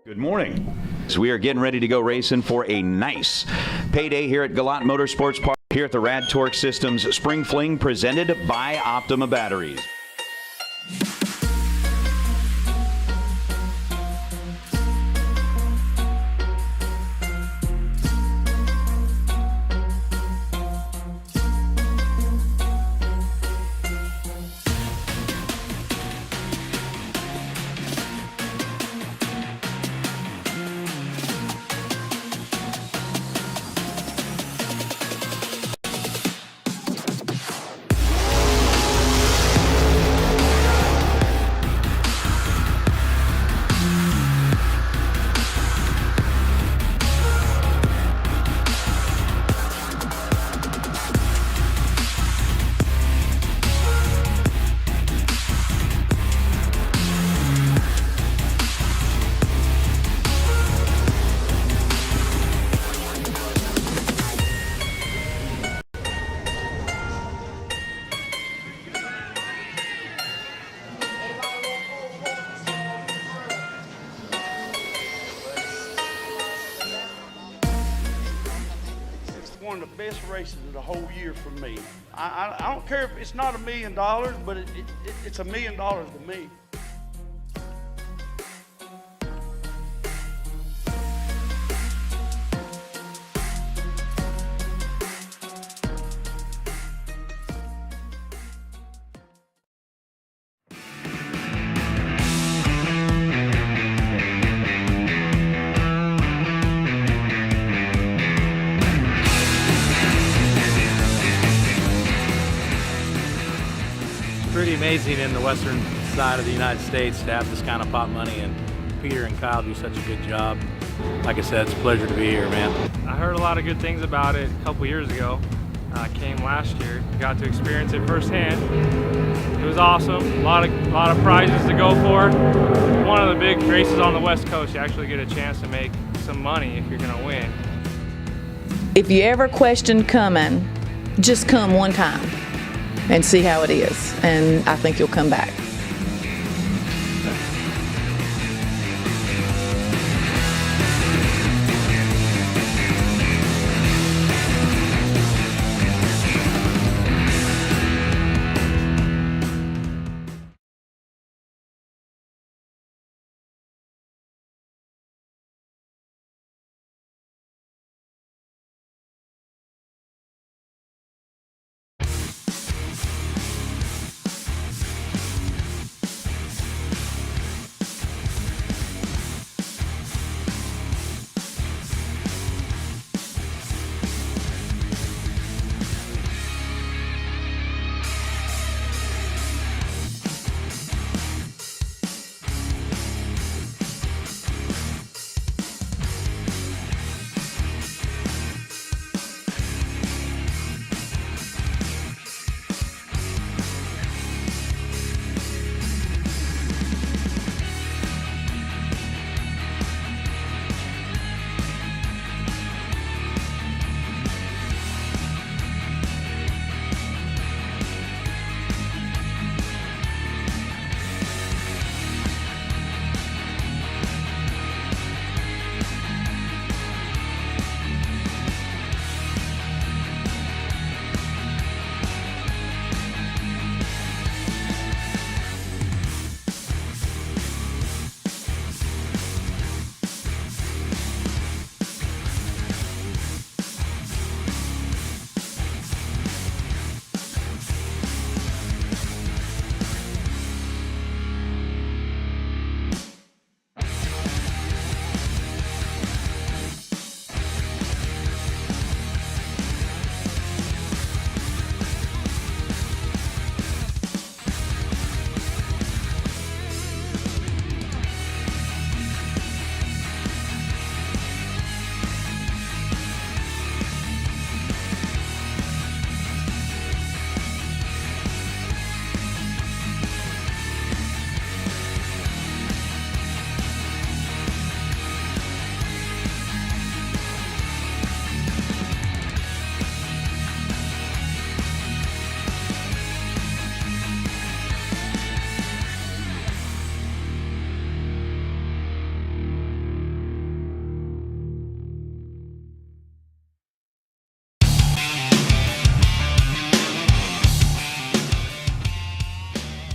Good morning. So we are getting ready to go racing for a nice payday here at Galant Motorsports Park here at the Rad Torque Systems Spring Fling presented by Optima Batteries. One of the best races of the whole year for me. I don't care if it's not $1 million, but it's $1 million to me. Pretty amazing in the western side of the United States to have this kind of pot money, and Peter and Kyle do such a good job. Like I said, it's a pleasure to be here, man. I heard a lot of good things about it a couple years ago. I came last year, got to experience it firsthand. It was awesome, a lot of prizes to go for. One of the big races on the West Coast, you actually get a chance to make some money if you're gonna win. If you ever question coming, just come one time and see how it is, and I think you'll come back.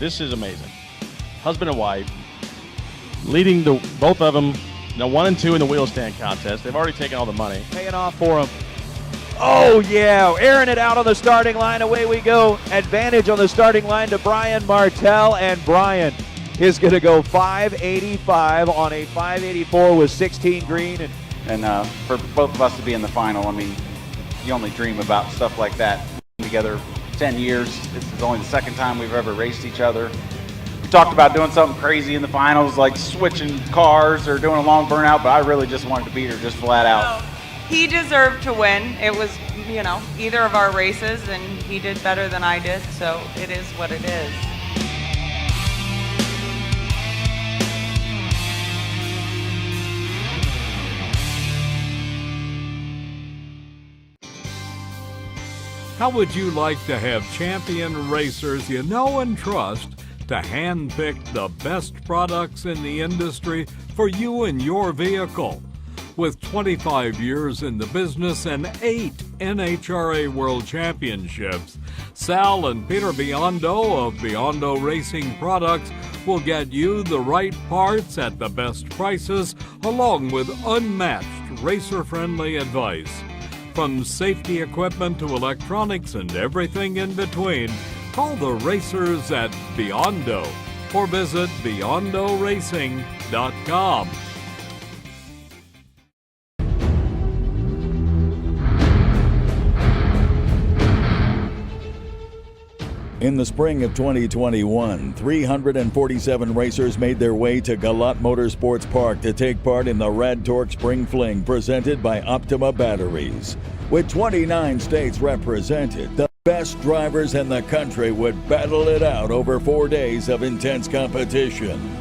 This is amazing. Husband and wife, leading both of them, 1 and 2 in the wheel stand contest. They've already taken all the money. Paying off for them. Oh, yeah, airing it out on the starting line. Away we go. Advantage on the starting line to Brian Martell, and Brian is going to go 585 on a 584 with 16 green. And for both of us to be in the final, I mean, you only dream about stuff like that. Together 10 years. This is only the second time we've ever raced each other. We talked about doing something crazy in the finals, like switching cars or doing a long burnout, but I really just wanted to beat her just flat out. He deserved to win. It was, either of our races, and he did better than I did, so it is what it is. How would you like to have champion racers you know and trust to handpick the best products in the industry for you and your vehicle? With 25 years in the business and 8 NHRA World Championships, Sal and Peter Biondo of Biondo Racing Products will get you the right parts at the best prices, along with unmatched racer-friendly advice. From safety equipment to electronics and everything in between, call the racers at Biondo or visit BiondoRacing.com. In the spring of 2021, 347 racers made their way to Galat Motorsports Park to take part in the Rad Torque Spring Fling presented by Optima Batteries. With 29 states represented, the best drivers in the country would battle it out over 4 days of intense competition.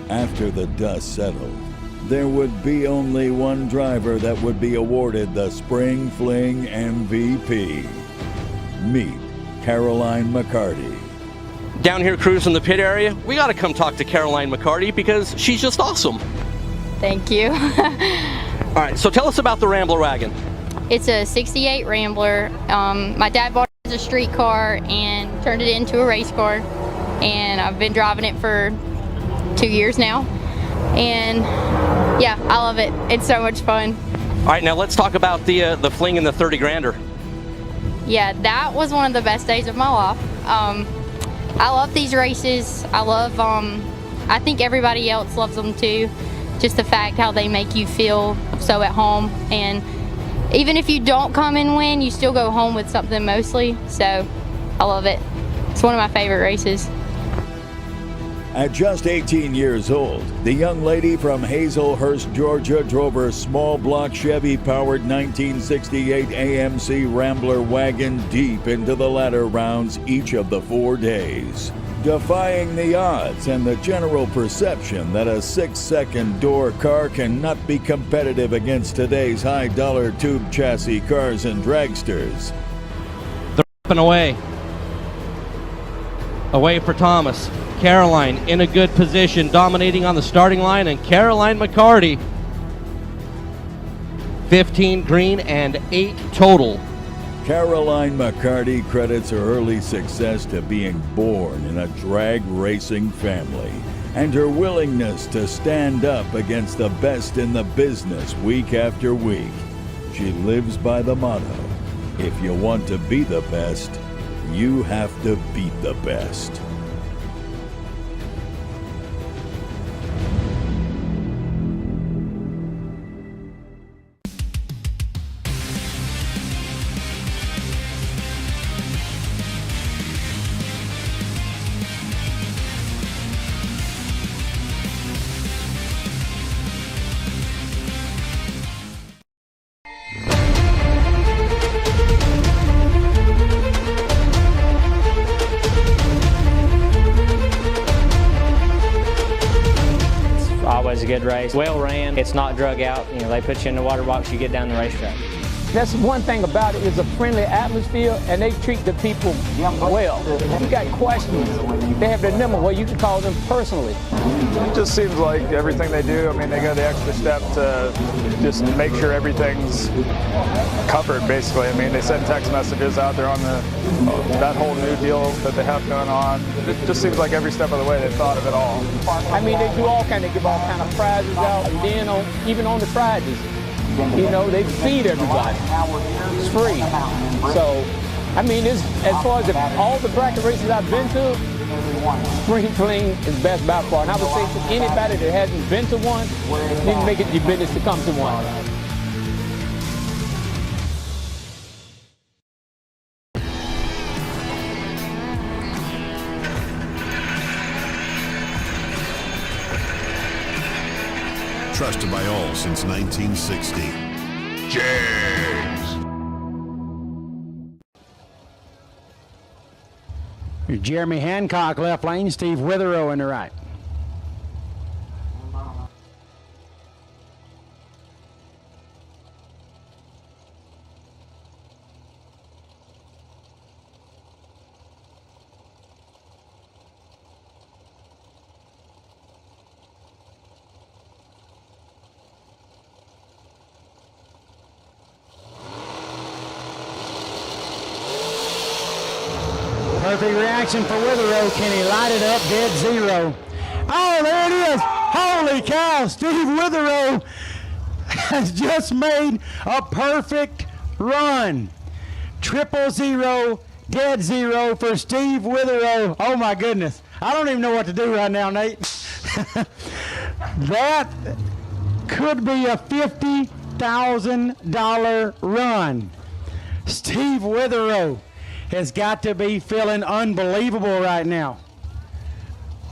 After the dust settled, there would be only one driver that would be awarded the Spring Fling MVP. Meet Caroline McCarty. Down here cruising the pit area, we got to come talk to Caroline McCarty because she's just awesome. Thank you. All right, so tell us about the Rambler wagon. It's a 68 Rambler. My dad bought it as a street car and turned it into a race car, and I've been driving it for 2 years now, and yeah, I love it. It's so much fun. All right, now let's talk about the Fling and the 30 grander. Yeah, that was one of the best days of my life. I love these races. I think everybody else loves them too. Just the fact how they make you feel so at home, and even if you don't come and win, you still go home with something mostly. So I love it. It's one of my favorite races. At just 18 years old, the young lady from Hazelhurst, Georgia drove her small block Chevy-powered 1968 AMC Rambler wagon deep into the ladder rounds each of the 4 days, defying the odds and the general perception that a 6-second door car cannot be competitive against today's high-dollar tube chassis cars and dragsters. They're up and away for Thomas. Caroline in a good position, dominating on the starting line, and Caroline McCarty, 15 green and 8 total. Caroline McCarty credits her early success to being born in a drag racing family and her willingness to stand up against the best in the business week after week. She lives by the motto, if you want to be the best, you have to beat the best. Always a good race. Well ran. It's not drug out. They put you in the water box, you get down the racetrack. That's one thing about it, is a friendly atmosphere, and they treat the people well. If you got questions, they have their number where you can call them personally. It just seems like everything they do, I mean, they go the extra step to just make sure everything's covered, basically. I mean, they send text messages out there on that whole new deal that they have going on. It just seems like every step of the way they've thought of it all. I mean, they do all kind of give all kind of prizes out, and then even on the Fridays, you know, they feed everybody. It's free. So, I mean, as far as all the bracket races I've been to, Summer Fling is best by far. And I would say to anybody that hasn't been to one, you need to make it your business to come to one. Trusted by all since 1960. Jags. Jeremy Hancock left lane, Steve Witherow in the right. Perfect reaction for Witherow. Can he light it up dead zero? Oh, there it is. Holy cow. Steve Witherow has just made a perfect run. 000, dead zero for Steve Witherow. Oh, my goodness. I don't even know what to do right now, Nate. That could be a $50,000 run. Steve Witherow has got to be feeling unbelievable right now.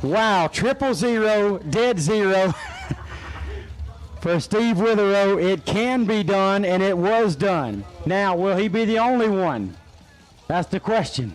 Wow, 000, dead zero for Steve Witherow. It can be done, and it was done. Now, will he be the only one? That's the question.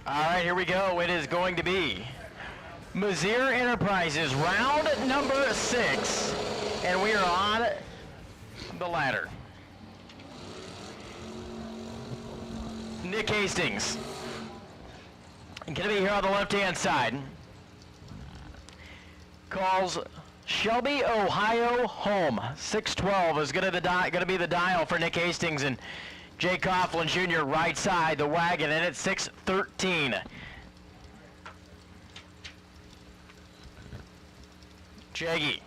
All right, here we go. It is going to be Mizzier Enterprises, round number 6, and we are on the ladder. Nick Hastings going to be here on the left-hand side. Calls Shelby, Ohio home. 612 is going to be the dial for Nick Hastings, and Jay Coughlin Jr. right side, the wagon, and it's 613. Jaggy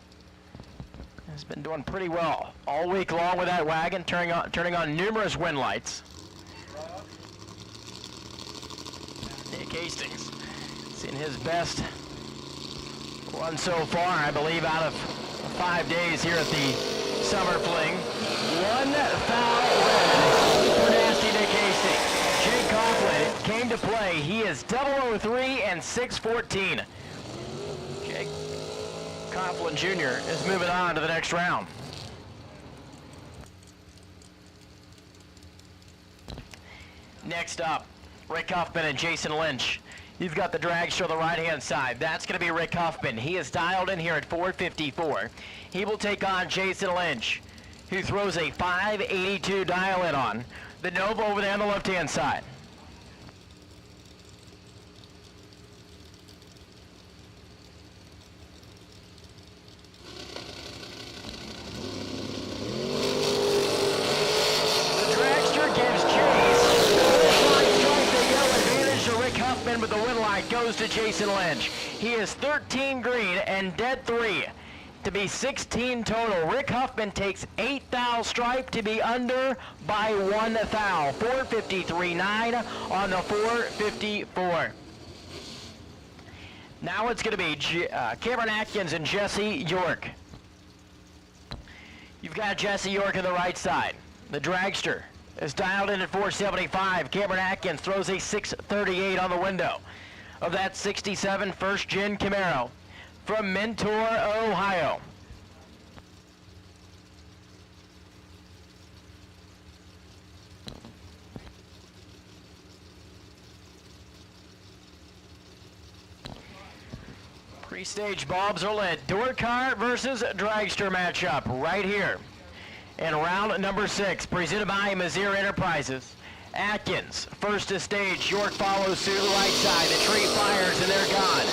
has been doing pretty well all week long with that wagon, turning on numerous win lights. Nick Hastings seen his best one so far, I believe, out of 5 days here at the Summer Fling. One foul red for nasty Nick Hastings. Jay Coughlin came to play. He is 003 and 614. Jay Coughlin Jr. is moving on to the next round. Next up, Rick Huffman and Jason Lynch. You've got the dragster on the right-hand side. That's going to be Rick Huffman. He is dialed in here at 454. He will take on Jason Lynch, who throws a 582 dial-in on. The Nova over there on the left-hand side. The dragster gives chase. But the win light goes to Jason Lynch. He is 13 green and dead 3 to be 16 total. Rick Huffman takes 8 thou stripe to be under by 1 thou. 453.9 on the 454. Now it's going to be Cameron Atkins and Jesse York. You've got Jesse York on the right side. The dragster is dialed in at 475. Cameron Atkins throws a 638 on the window of that 67 first gen Camaro from Mentor, Ohio. Pre-stage bobs are lit. Door car versus dragster matchup right here in round number 6, presented by Mizzier Enterprises. Atkins, first to stage. York follows suit, right side. The tree fires, and they're gone.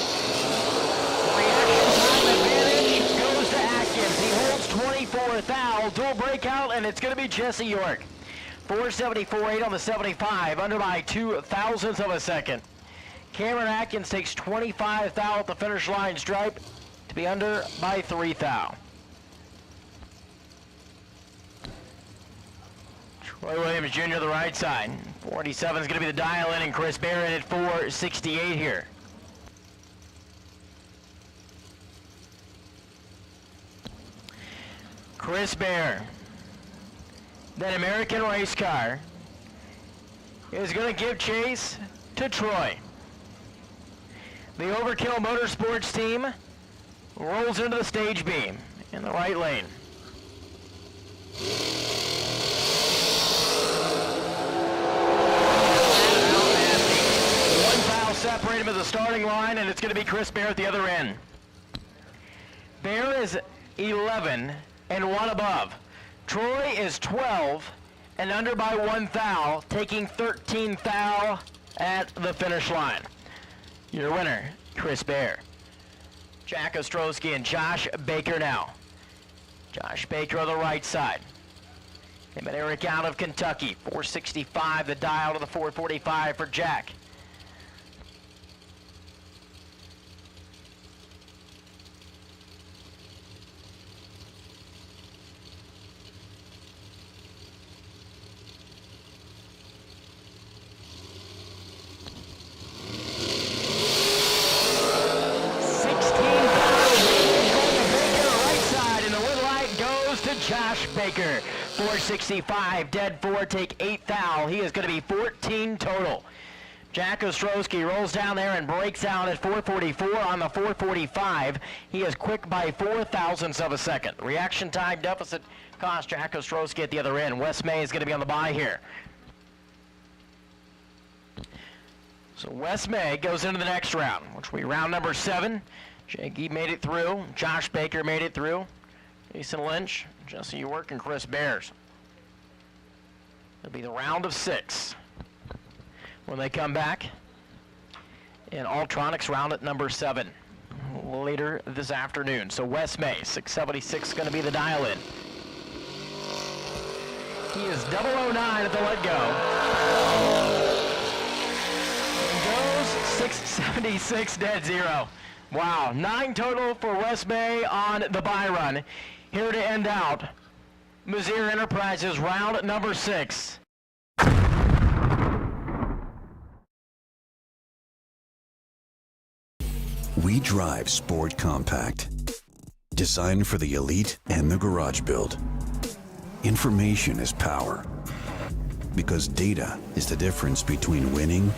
Reaction time advantage goes to Atkins. He holds 24 thou. Dual breakout, and it's going to be Jesse York. 474.8 on the 75, under by 2 thousandths of a second. Cameron Atkins takes 25 thou at the finish line stripe to be under by 3 thou. Troy Williams Jr. the right side. 47 is going to be the dial-in, and Chris Barrett at 468 here. Chris Bear, that American race car, is going to give chase to Troy. The Overkill Motorsports team rolls into the stage beam in the right lane. Separate him at the starting line, and it's going to be Chris Bear at the other end. Bear is 11 and 1 above. Troy is 12 and under by 1 thou, taking 13 thou at the finish line. Your winner, Chris Bear. Jack Ostrowski and Josh Baker now. Josh Baker on the right side. Him and Eric out of Kentucky. 465, the dial to the 445 for Jack. Josh Baker, 465, dead 4, take 8 thou. He is going to be 14 total. Jack Ostrowski rolls down there and breaks out at 444 on the 445. He is quick by 4 thousandths of a second. Reaction time deficit cost Jack Ostrowski at the other end. Wes May is going to be on the bye here. So Wes May goes into the next round, which will be round number 7. Jakey made it through. Josh Baker made it through. Jason Lynch, Jesse York, and Chris Bears. It'll be the round of 6. When they come back in Ultronics round at number 7 later this afternoon. So Wes May, 676 going to be the dial-in. He is 009 at the let-go. Goes 676 dead zero. Wow, 9 total for Wes May on the buy run. Here to end out Mizzier Enterprises round number 6. We drive Sport Compact, designed for the elite and the garage build. Information is power, because data is the difference between winning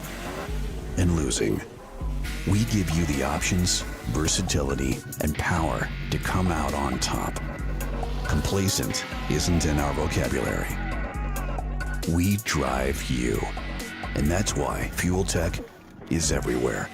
and losing. We give you the options, versatility, and power to come out on top. Complacent isn't in our vocabulary. We drive you, and that's why Fuel Tech is everywhere.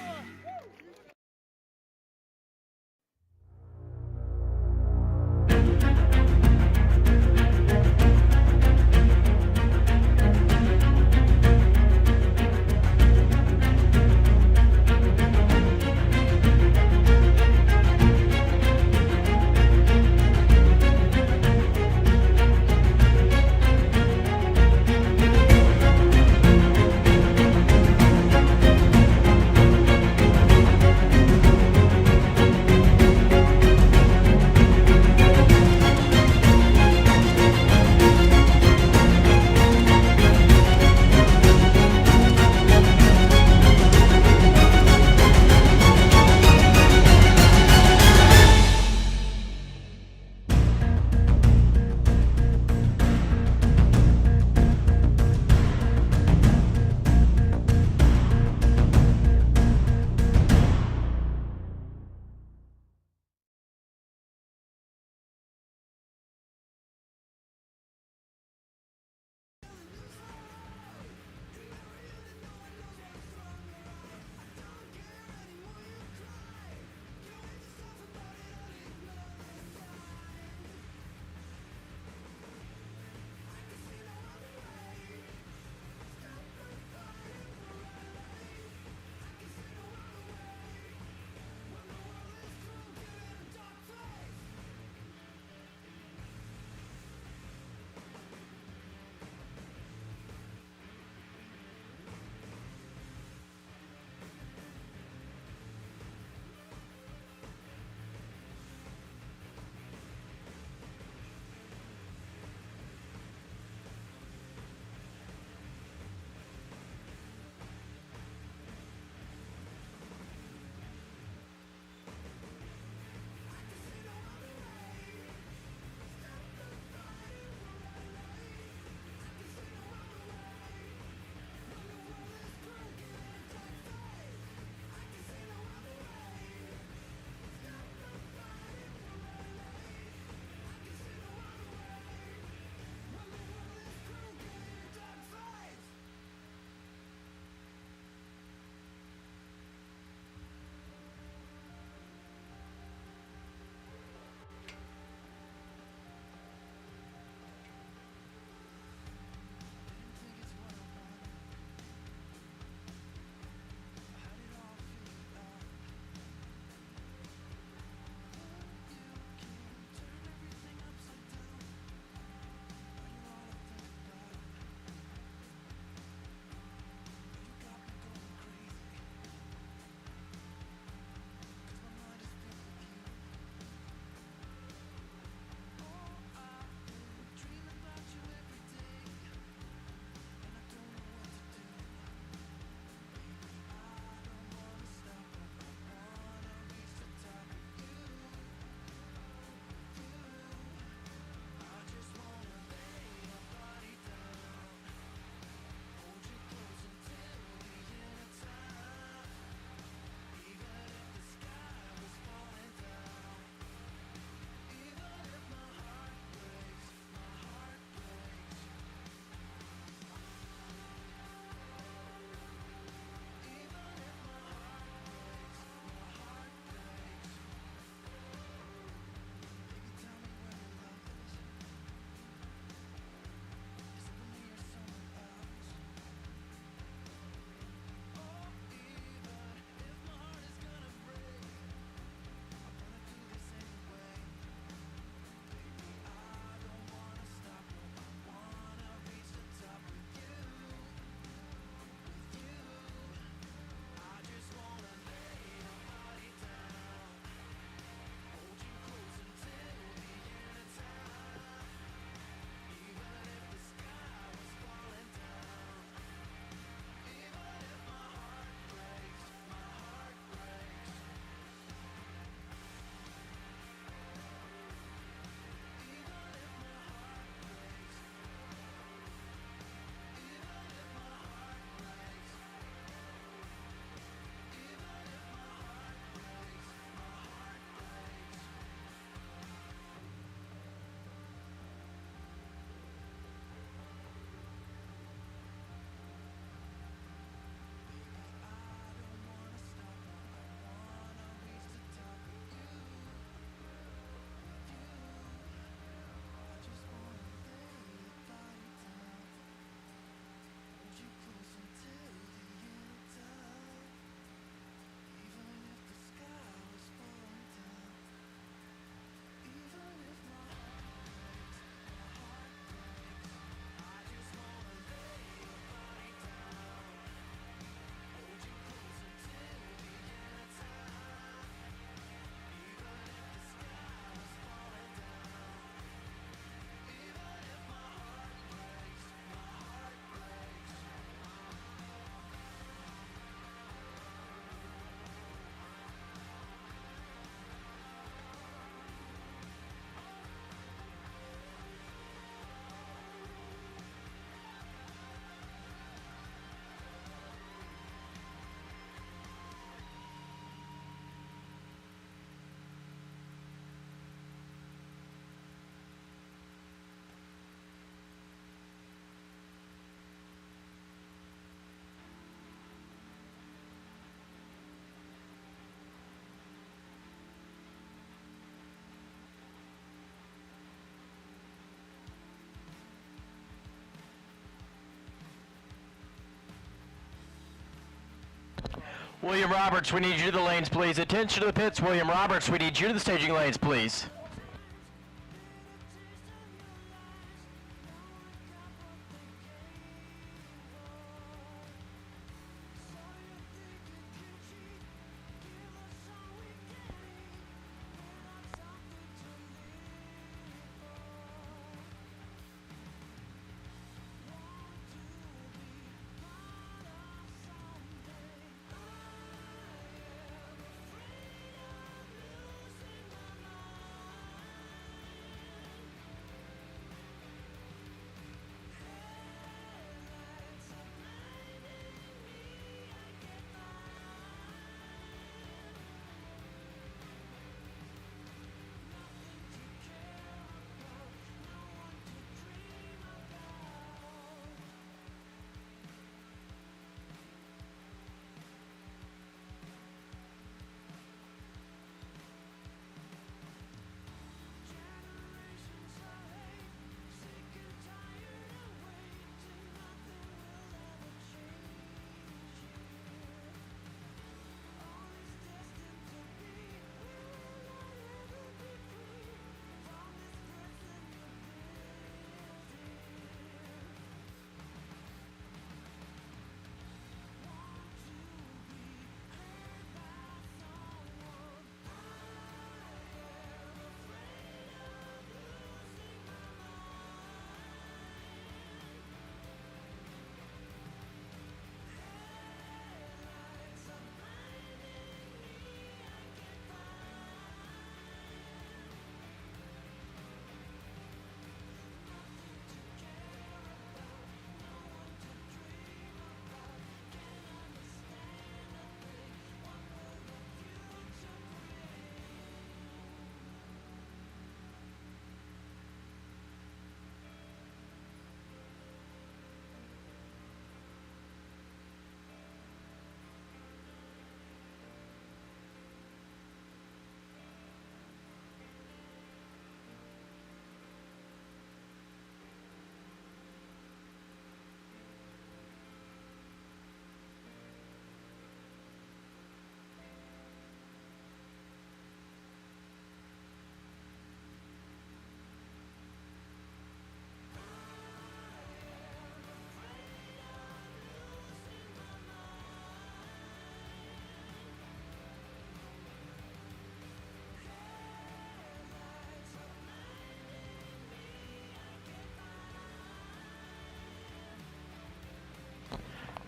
William Roberts, we need you to the lanes, please. Attention to the pits. William Roberts, we need you to the staging lanes, please.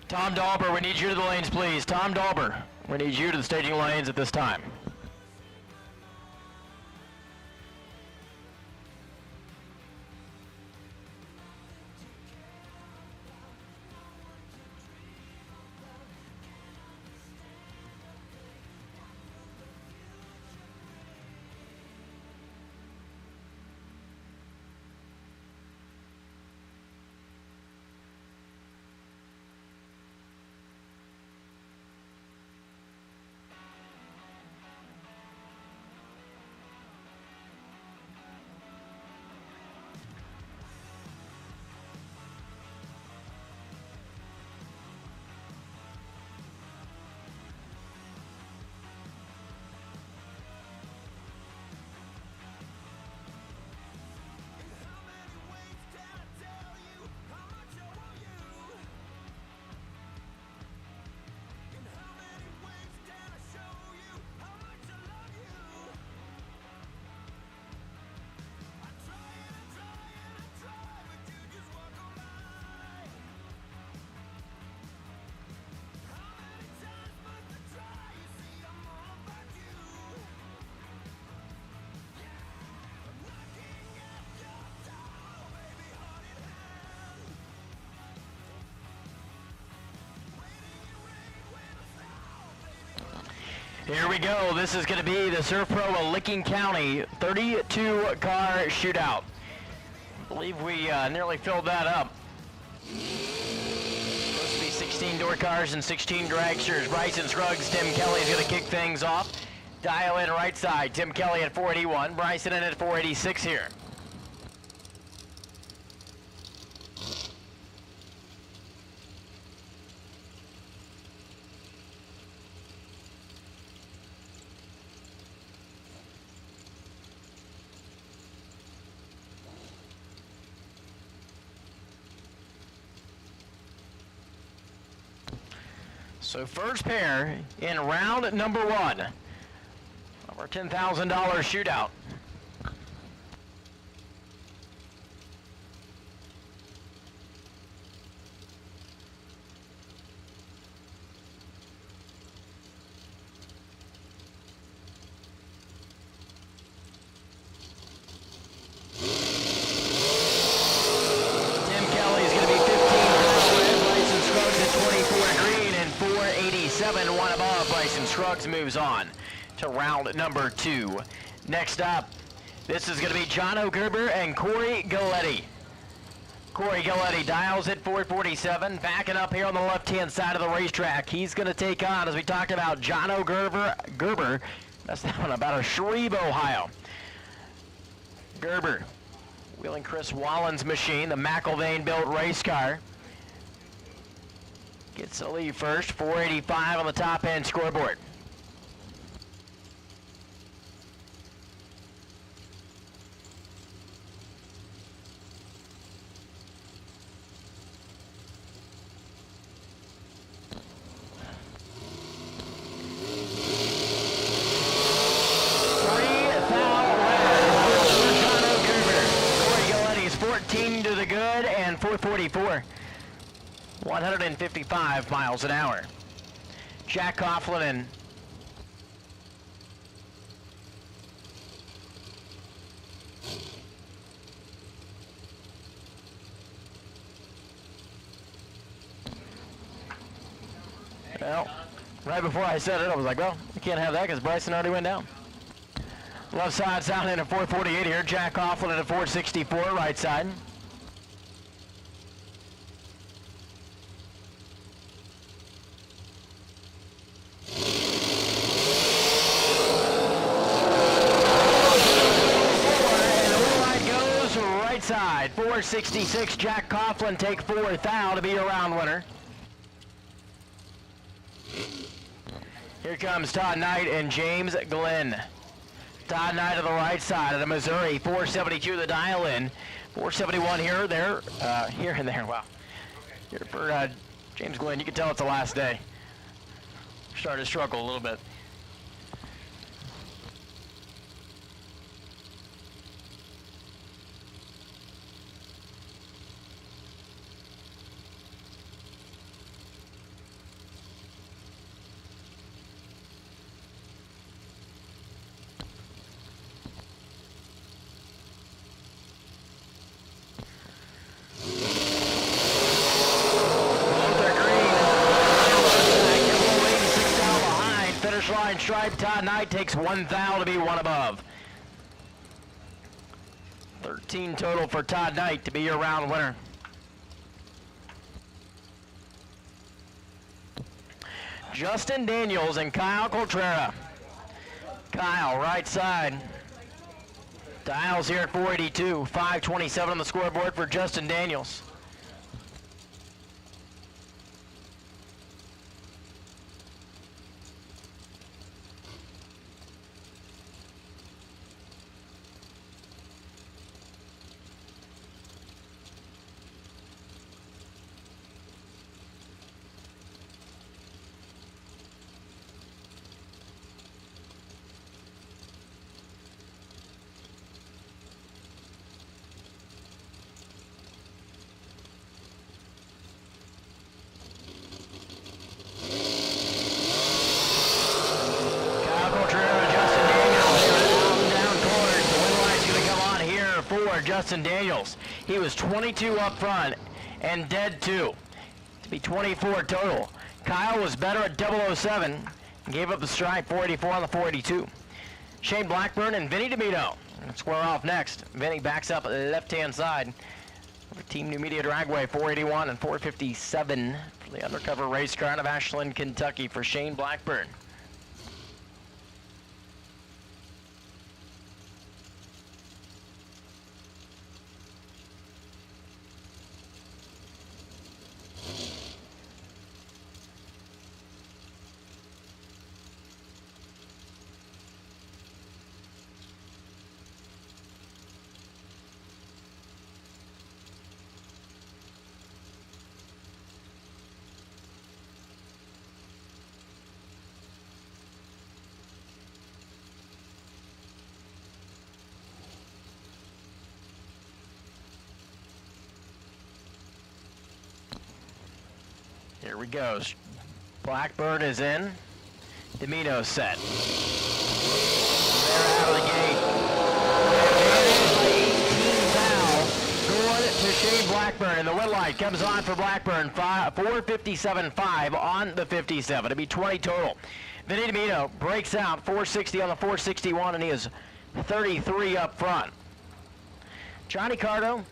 Tom Dalber, we need you to the lanes, please. Tom Dalber, we need you to the staging lanes at this time. Here we go. This is going to be the Surf Pro of Licking County 32-car shootout. I believe we nearly filled that up. Supposed to be 16 door cars and 16 dragsters. Bryson Scruggs, Tim Kelly is going to kick things off. Dial in right side. Tim Kelly at 481. Bryson in at 486 here. So first pair in round number 1 of our $10,000 shootout. One above. Bryson Scruggs moves on to round number 2. Next up, this is going to be Jono Gerber and Corey Galletti. Corey Galletti dials at 447, backing up here on the left-hand side of the racetrack. He's going to take on, as we talked about, Jono Gerber. That's that one about Shreve, Ohio. Gerber wheeling Chris Wallen's machine, the McIlvain-built race car. Gets the lead first, 485 on the top end scoreboard. Corey Galletti's 14 to the good and 444. 155 miles an hour. Jack Coughlin and well, right before I said it, I was like, well, I can't have that because Bryson already went down. Left side sound in at 448 here. Jack Coughlin at 464, right side. Side 466. Jack Coughlin take 4th out to be a round winner. Here comes Todd Knight and James Glenn. Todd Knight to the right side of the Missouri. 472 the dial in. 471 here and there. Wow. Here for James Glenn, you can tell it's the last day. Started to struggle a little bit. Line stripe. Todd Knight takes 1 thou to be 1 above. 13 total for Todd Knight to be your round winner. Justin Daniels and Kyle Coltrera. Kyle, right side. Dials here at 482. 527 on the scoreboard for Justin Daniels. Justin Daniels. He was 22 up front and dead 2 to be 24 total. Kyle was better at 007 and gave up the stripe. 484 on the 482. Shane Blackburn and Vinny DeMito square off next. Vinny backs up left-hand side for Team New Media Dragway. 481 and 457 for the undercover race car out of Ashland, Kentucky for Shane Blackburn. Here we go. Blackburn is in. Domino's set. They're out of the gate. Going to Shane Blackburn, and the win light comes on for Blackburn. 4:57.5 on the 57. It'll be 20 total. Vinny Domino breaks out 460 on the 461, and he is 33 up front. Johnny Carter.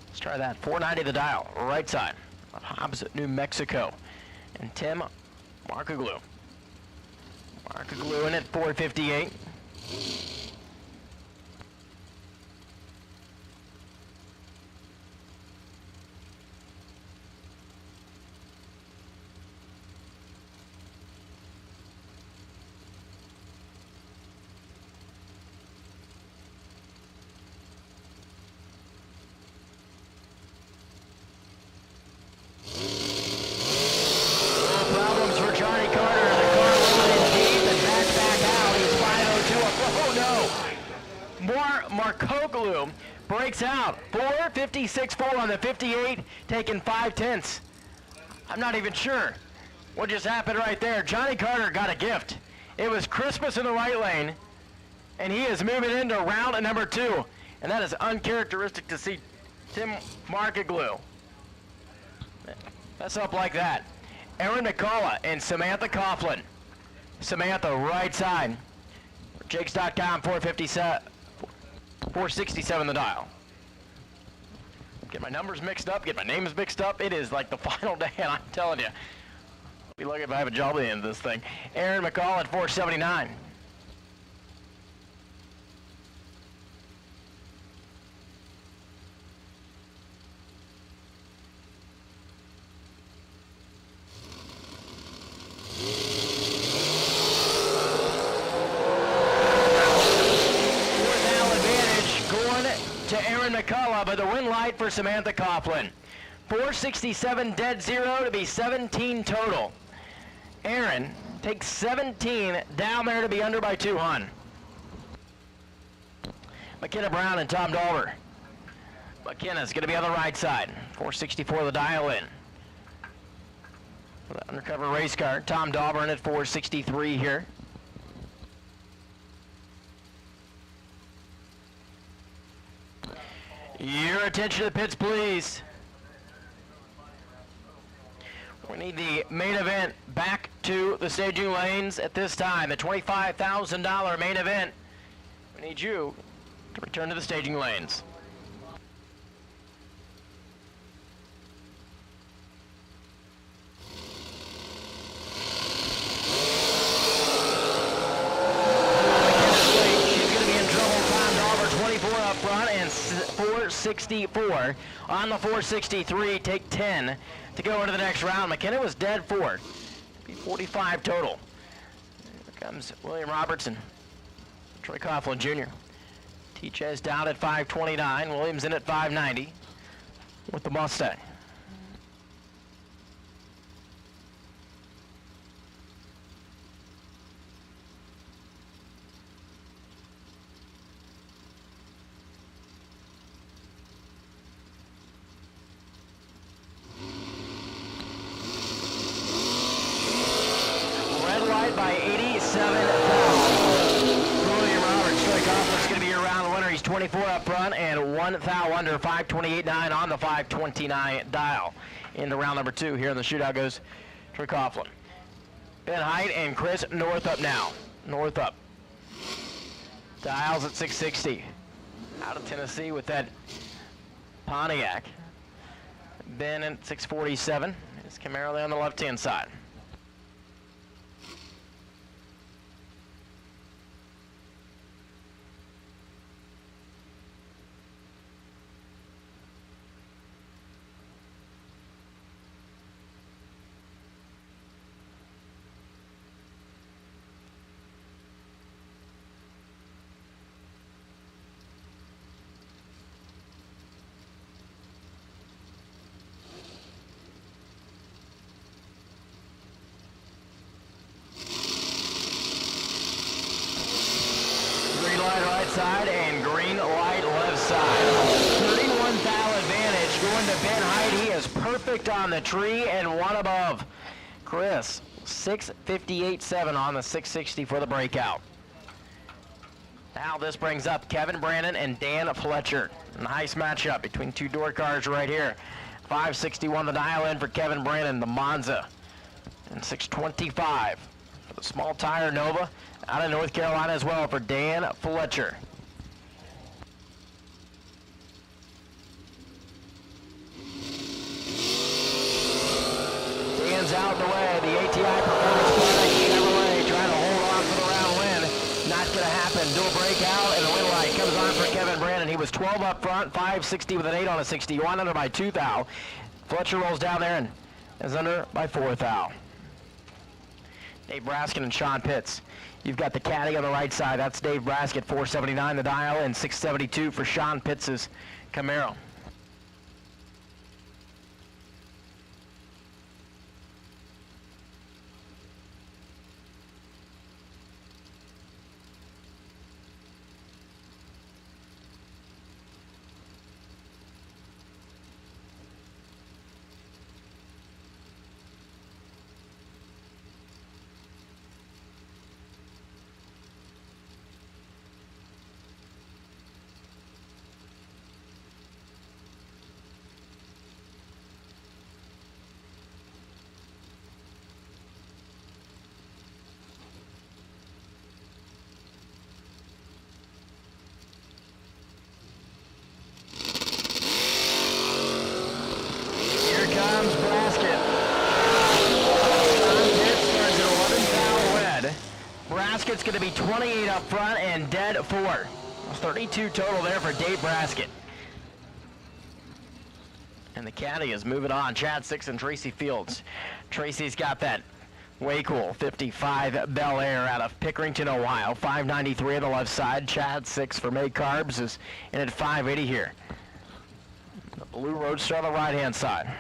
Let's try that. 490 the dial, right side of Hobbs, New Mexico. And Tim Markoglu. Markoglu in at 458. Markoglu breaks out 4:56.4 on the 58, taking 5/10. I'm not even sure what just happened right there. Johnny Carter got a gift. It was Christmas in the right lane, and he is moving into round number 2, and that is uncharacteristic to see Tim Markoglu mess up like that. Erin McCullough and Samantha Coughlin. Samantha right side. Jakes.com 467 the dial. Get my numbers mixed up, get my names mixed up. It is like the final day, and I'm telling you, I'll be lucky if I have a job at the end of this thing. Erin McCall at 479. McCullough, but the win light for Samantha Coughlin. 467 dead zero to be 17 total. Aaron takes 17 down there to be under by 2, hun. McKenna Brown and Tom Dolber. McKenna's going to be on the right side. 464 the dial in. With an undercover race car. Tom Dolber in at 463 here. Your attention to the pits, please. We need the main event back to the staging lanes at this time. The $25,000 main event. We need you to return to the staging lanes. She's going to be in trouble. Tom Dolber, 24 up front, and 464 on the 463. Take 10 to go into the next round. McKenna was dead 4. Be 45 total. Here comes William Robertson, Troy Coughlin Jr. T-Chez down at 529. Williams in at 590 with the Mustang. By 87,000. William Roberts, Troy Coughlin's going to be your round winner. He's 24 up front and 1 thou under, 528.9 on the 529 dial. Into round number 2 here in the shootout goes Troy Coughlin. Ben Height and Chris Northup now. Northup. Dials at 660. Out of Tennessee with that Pontiac. Ben at 647. It's Camaro there on the left-hand side. Green light right side and green light left side. 31 thou advantage. perfect on the tree and one above. Chris, 6:58.7 on the 660 for the breakout. Now this brings up Kevin Brandon and Dan Fletcher. Nice matchup between two door cars right here. 561 the dial in for Kevin Brandon, the Monza. And 625 for the small tire Nova out of North Carolina as well for Dan Fletcher. Dan's out in the way. The ATI Performance Product Chevrolet trying to hold on for the round win. Not going to happen. Dual breakout, and the win light comes on for Kevin Brandon. He was 12 up front, 560 with an 8 on a 61, under by 2 thou. Fletcher rolls down there and is under by 4 thou. Dave Braskin and Sean Pitts. You've got the caddy on the right side. That's Dave Braskett, 479 the dial, and 672 for Sean Pitts' Camaro. Comes Braskett. Starts at 11 thou red. Braskett's going to be 28 up front and dead 4. 32 total there for Dave Braskett. And the caddy is moving on. Chad 6 and Tracy Fields. Tracy's got that way cool 55 Bel Air out of Pickerington, Ohio. 593 on the left side. Chad 6 for May Carbs is in at 580 here. The blue Roadster on the right-hand side.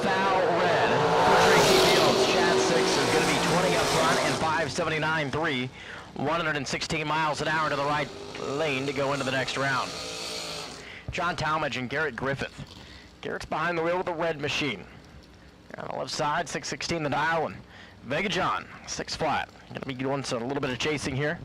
Thou red for Tracy Fields. Chad 6 is going to be 20 up front and 579.3. 116 miles an hour to the right lane to go into the next round. John Talmadge and Garrett Griffith. Garrett's behind the wheel with the red machine. On the left side, 616 the dial, and Vega John, 6 flat. Going to be doing a little bit of chasing here.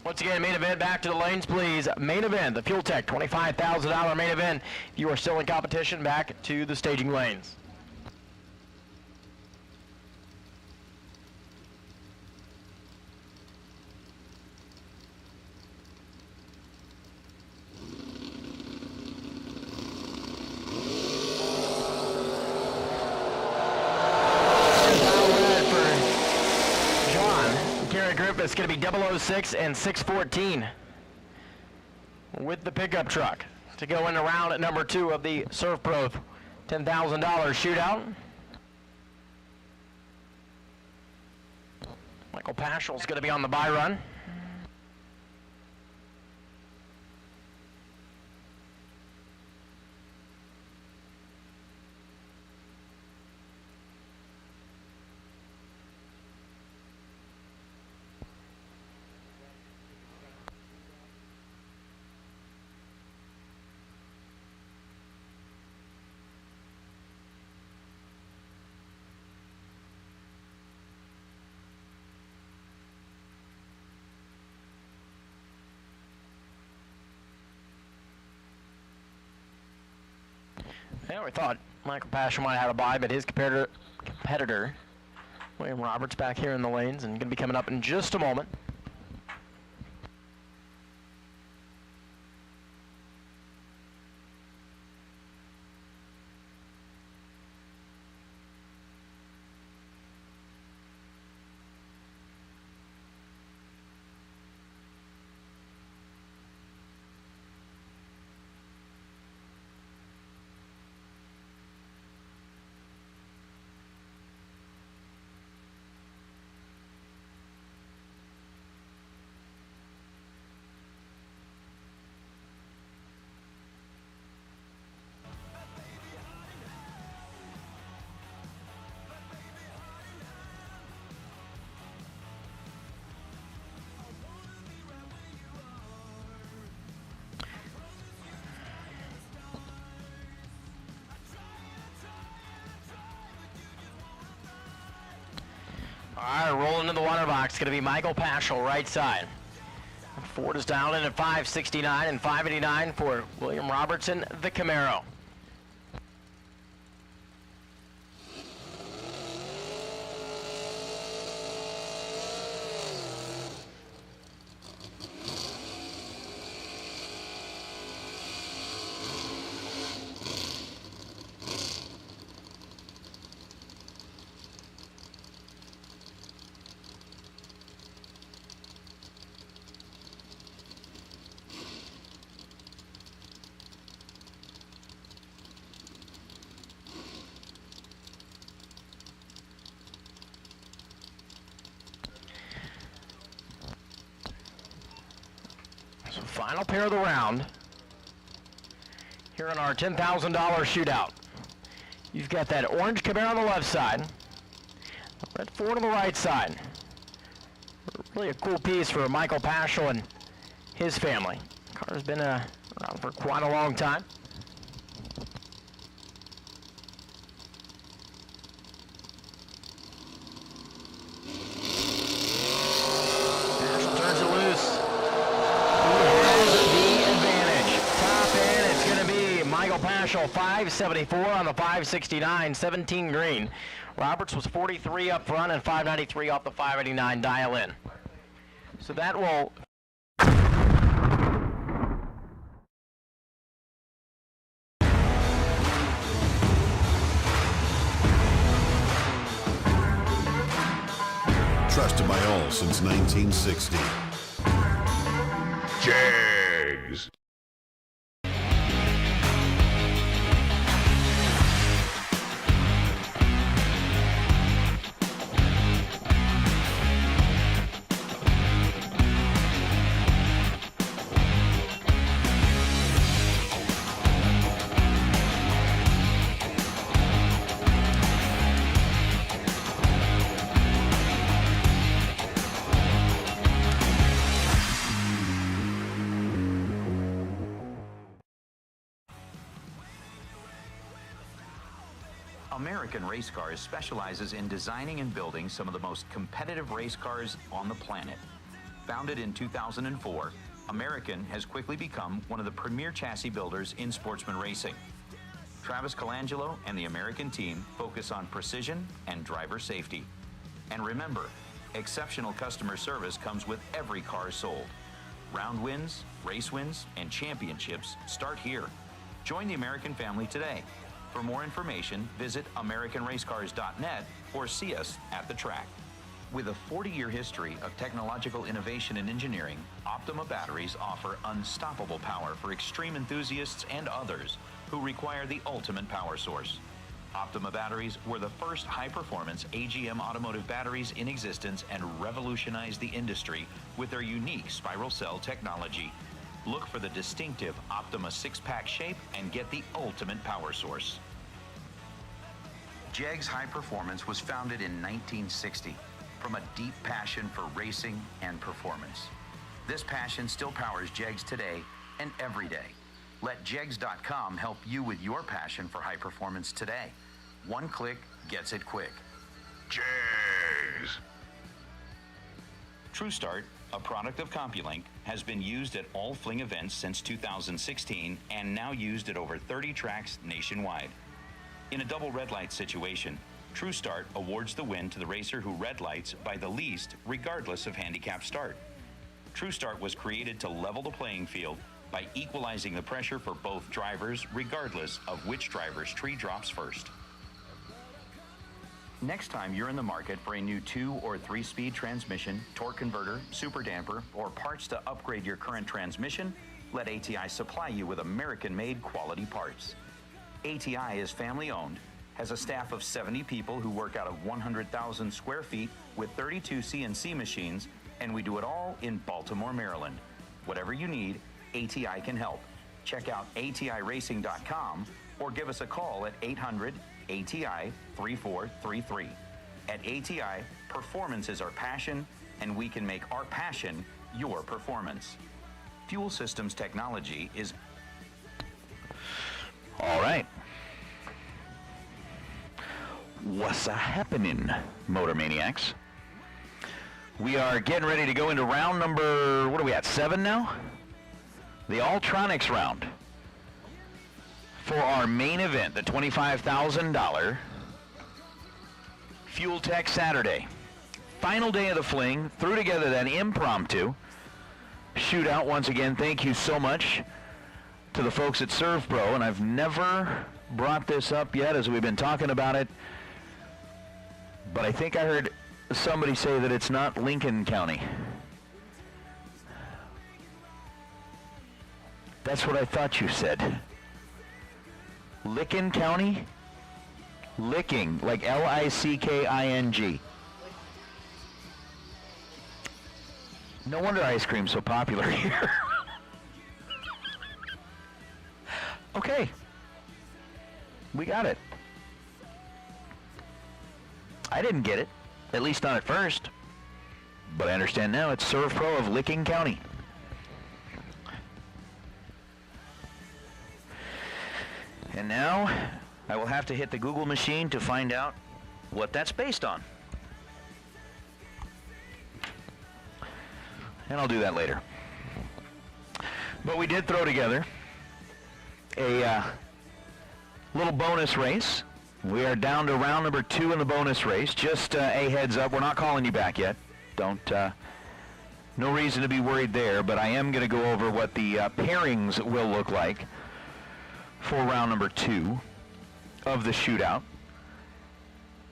Once again, main event, back to the lanes, please. Main event, the Fuel Tech $25,000 main event. If you are still in competition, back to the staging lanes. It's going to be 006 and 614 with the pickup truck to go into round at number 2 of the Surf Pro $10,000 shootout. Michael Paschal's going to be on the buy run. Yeah, we thought Michael Paschal might have a bye, but his competitor, William Roberts, back here in the lanes and going to be coming up in just a moment. center box is going to be Michael Paschal, right side. Ford is dialed in at 569 and 589 for William Robertson, the Camaro. So final pair of the round here in our $10,000 shootout. You've got that orange Camaro on the left side, red Ford on the right side. Really a cool piece for Michael Paschal and his family. Car's been around for quite a long time. Paschal turns it loose. Michael Paschal, 574 on the 569, 17 green. Roberts was 43 up front and 593 off the 589 dial in. So that will... Trusted by all since 1960. Jags. American Race Cars specializes in designing and building some of the most competitive race cars on the planet. Founded in 2004, American has quickly become one of the premier chassis builders in sportsman racing. Travis Colangelo and the American team focus on precision and driver safety. And remember, exceptional customer service comes with every car sold. Round wins, race wins, and championships start here. Join the American family today. For more information, visit AmericanRaceCars.net or see us at the track. With a 40-year history of technological innovation and engineering, Optima batteries offer unstoppable power for extreme enthusiasts and others who require the ultimate power source. Optima batteries were the first high-performance AGM automotive batteries in existence and revolutionized the industry with their unique spiral cell technology. Look for the distinctive Optima 6-pack shape and get the ultimate power source. JEG's High Performance was founded in 1960 from a deep passion for racing and performance. This passion still powers JEGS today and every day. Let JEGS.com help you with your passion for high performance today. One click gets it quick. JEGS. TrueStart, a product of CompuLink, has been used at all Fling events since 2016 and now used at over 30 tracks nationwide. In a double red light situation, TrueStart awards the win to the racer who red lights by the least, regardless of handicap start. TrueStart was created to level the playing field by equalizing the pressure for both drivers, regardless of which driver's tree drops first. Next time you're in the market for a new 2- or 3-speed transmission, torque converter, super damper, or parts to upgrade your current transmission, let ATI supply you with American-made quality parts. ATI is family-owned, has a staff of 70 people who work out of 100,000 square feet with 32 CNC machines, and we do it all in Baltimore, Maryland. Whatever you need, ATI can help. Check out ATIRacing.com or give us a call at 800-ATI-3433. At ATI, performance is our passion, and we can make our passion your performance. Fuel Systems Technology is... All right. What's a happening, Motor Maniacs? We are getting ready to go into round number, what are we at, 7 now? The Alltronics round for our main event, the $25,000 Fuel Tech Saturday. Final day of the fling, threw together that impromptu shootout. Once again, thank you so much to the folks at Serve Pro, and I've never brought this up yet as we've been talking about it, but I think I heard somebody say that it's not Lincoln County. That's what I thought you said. Licking County? Licking, like L-I-C-K-I-N-G. No wonder ice cream's so popular here. Okay. We got it. I didn't get it. At least not at first. But I understand now it's Serve Pro of Licking County. And now I will have to hit the Google machine to find out what that's based on. And I'll do that later. But we did throw together a little bonus race. We are down to round number 2 in the bonus race. Just a heads up, we're not calling you back yet. No reason to be worried there, but I am going to go over what the pairings will look like for round number 2 of the shootout.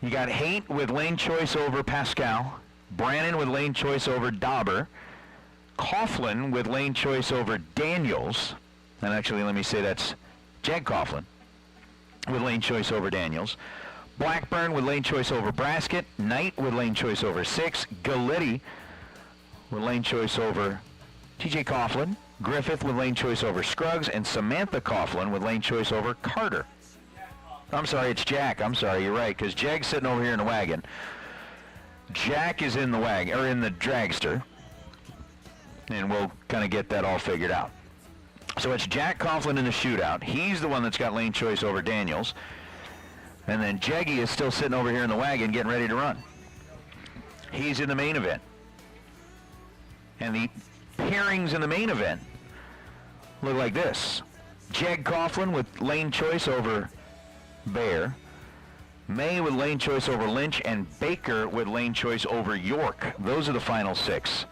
You got Haight with lane choice over Pascal, Brannon with lane choice over Dauber, Coughlin with lane choice over Daniels, and actually let me say that's Jag Coughlin with lane choice over Daniels, Blackburn with lane choice over Braskett, Knight with lane choice over Six, Galletti with lane choice over TJ Coughlin, Griffith with lane choice over Scruggs, and Samantha Coughlin with lane choice over Carter. I'm sorry, it's Jack. I'm sorry, you're right, because Jag's sitting over here in the wagon. Jack is in the wagon, or in the dragster, and we'll kind of get that all figured out. So it's Jack Coughlin in the shootout. He's the one that's got lane choice over Daniels. And then Jaggy is still sitting over here in the wagon getting ready to run. He's in the main event. And the pairings in the main event look like this. Jag Coughlin with lane choice over Bear. May with lane choice over Lynch. And Baker with lane choice over York. Those are the final 6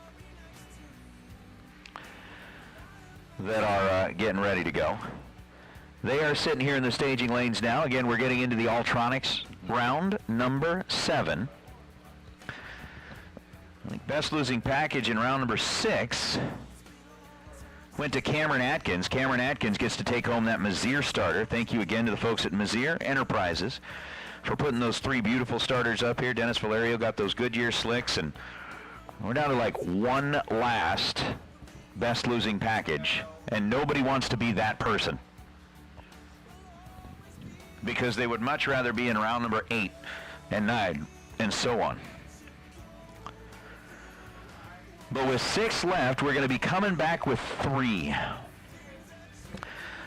that are getting ready to go. They are sitting here in the staging lanes now. Again, we're getting into the Alltronics round number 7. I think best losing package in round number 6 went to Cameron Atkins. Cameron Atkins gets to take home that Mazier starter. Thank you again to the folks at Mazier Enterprises for putting those 3 beautiful starters up here. Dennis Valerio got those Goodyear slicks, and we're down to like one last best losing package, and nobody wants to be that person because they would much rather be in round number 8 and 9 and so on. But with 6 left, we're going to be coming back with 3.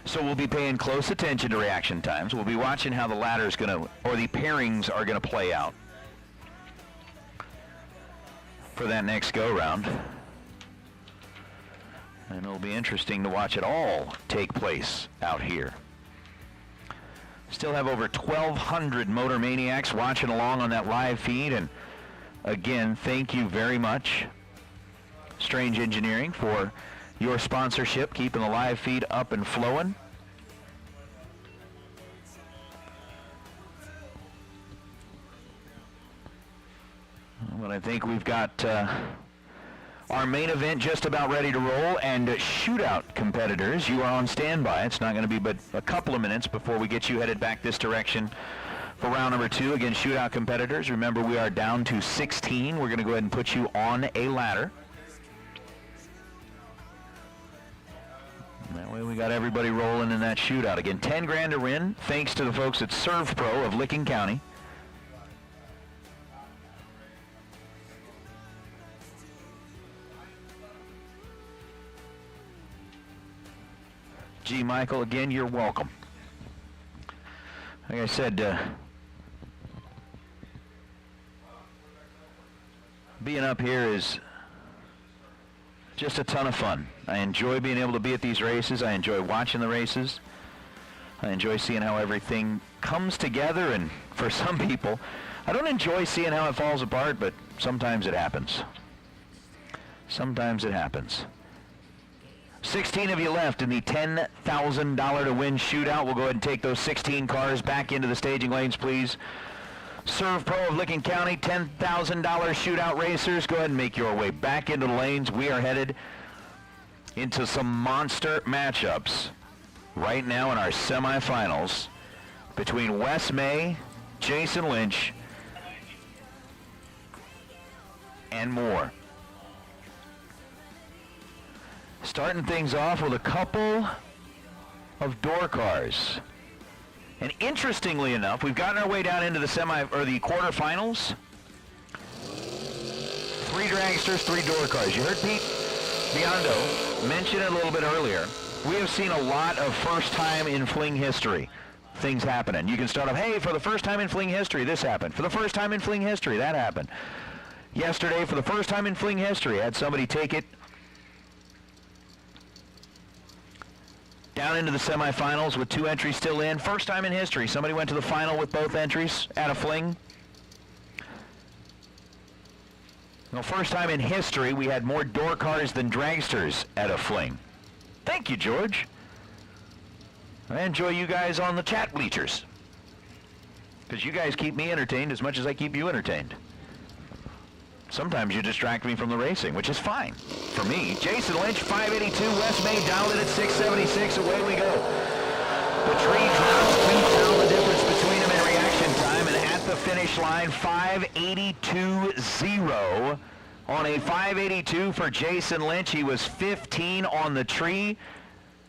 So we'll be paying close attention to reaction times. We'll be watching how the ladder is going to, or the pairings are going to play out for that next go-round. And it'll be interesting to watch it all take place out here. Still have over 1,200 Motor Maniacs watching along on that live feed. And again, thank you very much, Strange Engineering, for your sponsorship, keeping the live feed up and flowing. But I think we've got our main event just about ready to roll, and shootout competitors, you are on standby. It's not going to be but a couple of minutes before we get you headed back this direction for round number 2. Again, shootout competitors, remember we are down to 16. We're going to go ahead and put you on a ladder. That way we got everybody rolling in that shootout. Again, 10 grand to win, thanks to the folks at Serve Pro of Licking County. G. Michael, again, you're welcome. Like I said, being up here is just a ton of fun. I enjoy being able to be at these races. I enjoy watching the races. I enjoy seeing how everything comes together, and for some people, I don't enjoy seeing how it falls apart, but sometimes it happens. Sometimes it happens. 16 of you left in the $10,000 to win shootout. We'll go ahead and take those 16 cars back into the staging lanes, please. Serve Pro of Licking County, $10,000 shootout racers. Go ahead and make your way back into the lanes. We are headed into some monster matchups right now in our semifinals between Wes May, Jason Lynch, and more. Starting things off with a couple of door cars. And interestingly enough, we've gotten our way down into the the quarterfinals. 3 dragsters, 3 door cars. You heard Pete Biondo mention it a little bit earlier. We have seen a lot of first time in Fling history things happening. You can start off, hey, for the first time in Fling history, this happened. For the first time in Fling history, that happened. Yesterday, for the first time in Fling history, had somebody take it down into the semifinals with 2 entries still in. First time in history, somebody went to the final with both entries at a Fling. Well, first time in history, we had more door cars than dragsters at a Fling. Thank you, George. I enjoy you guys on the chat bleachers, because you guys keep me entertained as much as I keep you entertained. Sometimes you distract me from the racing, which is fine for me. Jason Lynch, 582. Wes May dialed in at 676. Away we go. The tree drops 2 the difference between them in reaction time, and at the finish line, 582.0. On a 582 for Jason Lynch, he was 15 on the tree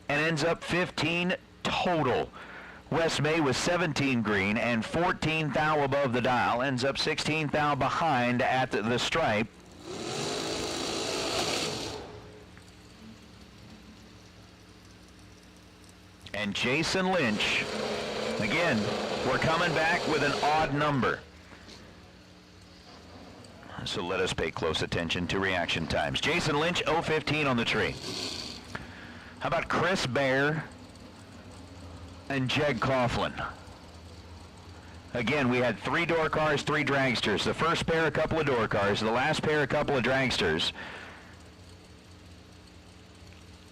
and ends up 15 total. Wes May was 17 green and 14 thou above the dial, ends up 16 thou behind at the stripe. And Jason Lynch, again, we're coming back with an odd number. So let us pay close attention to reaction times. Jason Lynch, 015 on the tree. How about Chris Bear and Jeg Coughlin? Again, we had 3 door cars, 3 dragsters. The first pair, a couple of door cars. The last pair, a couple of dragsters.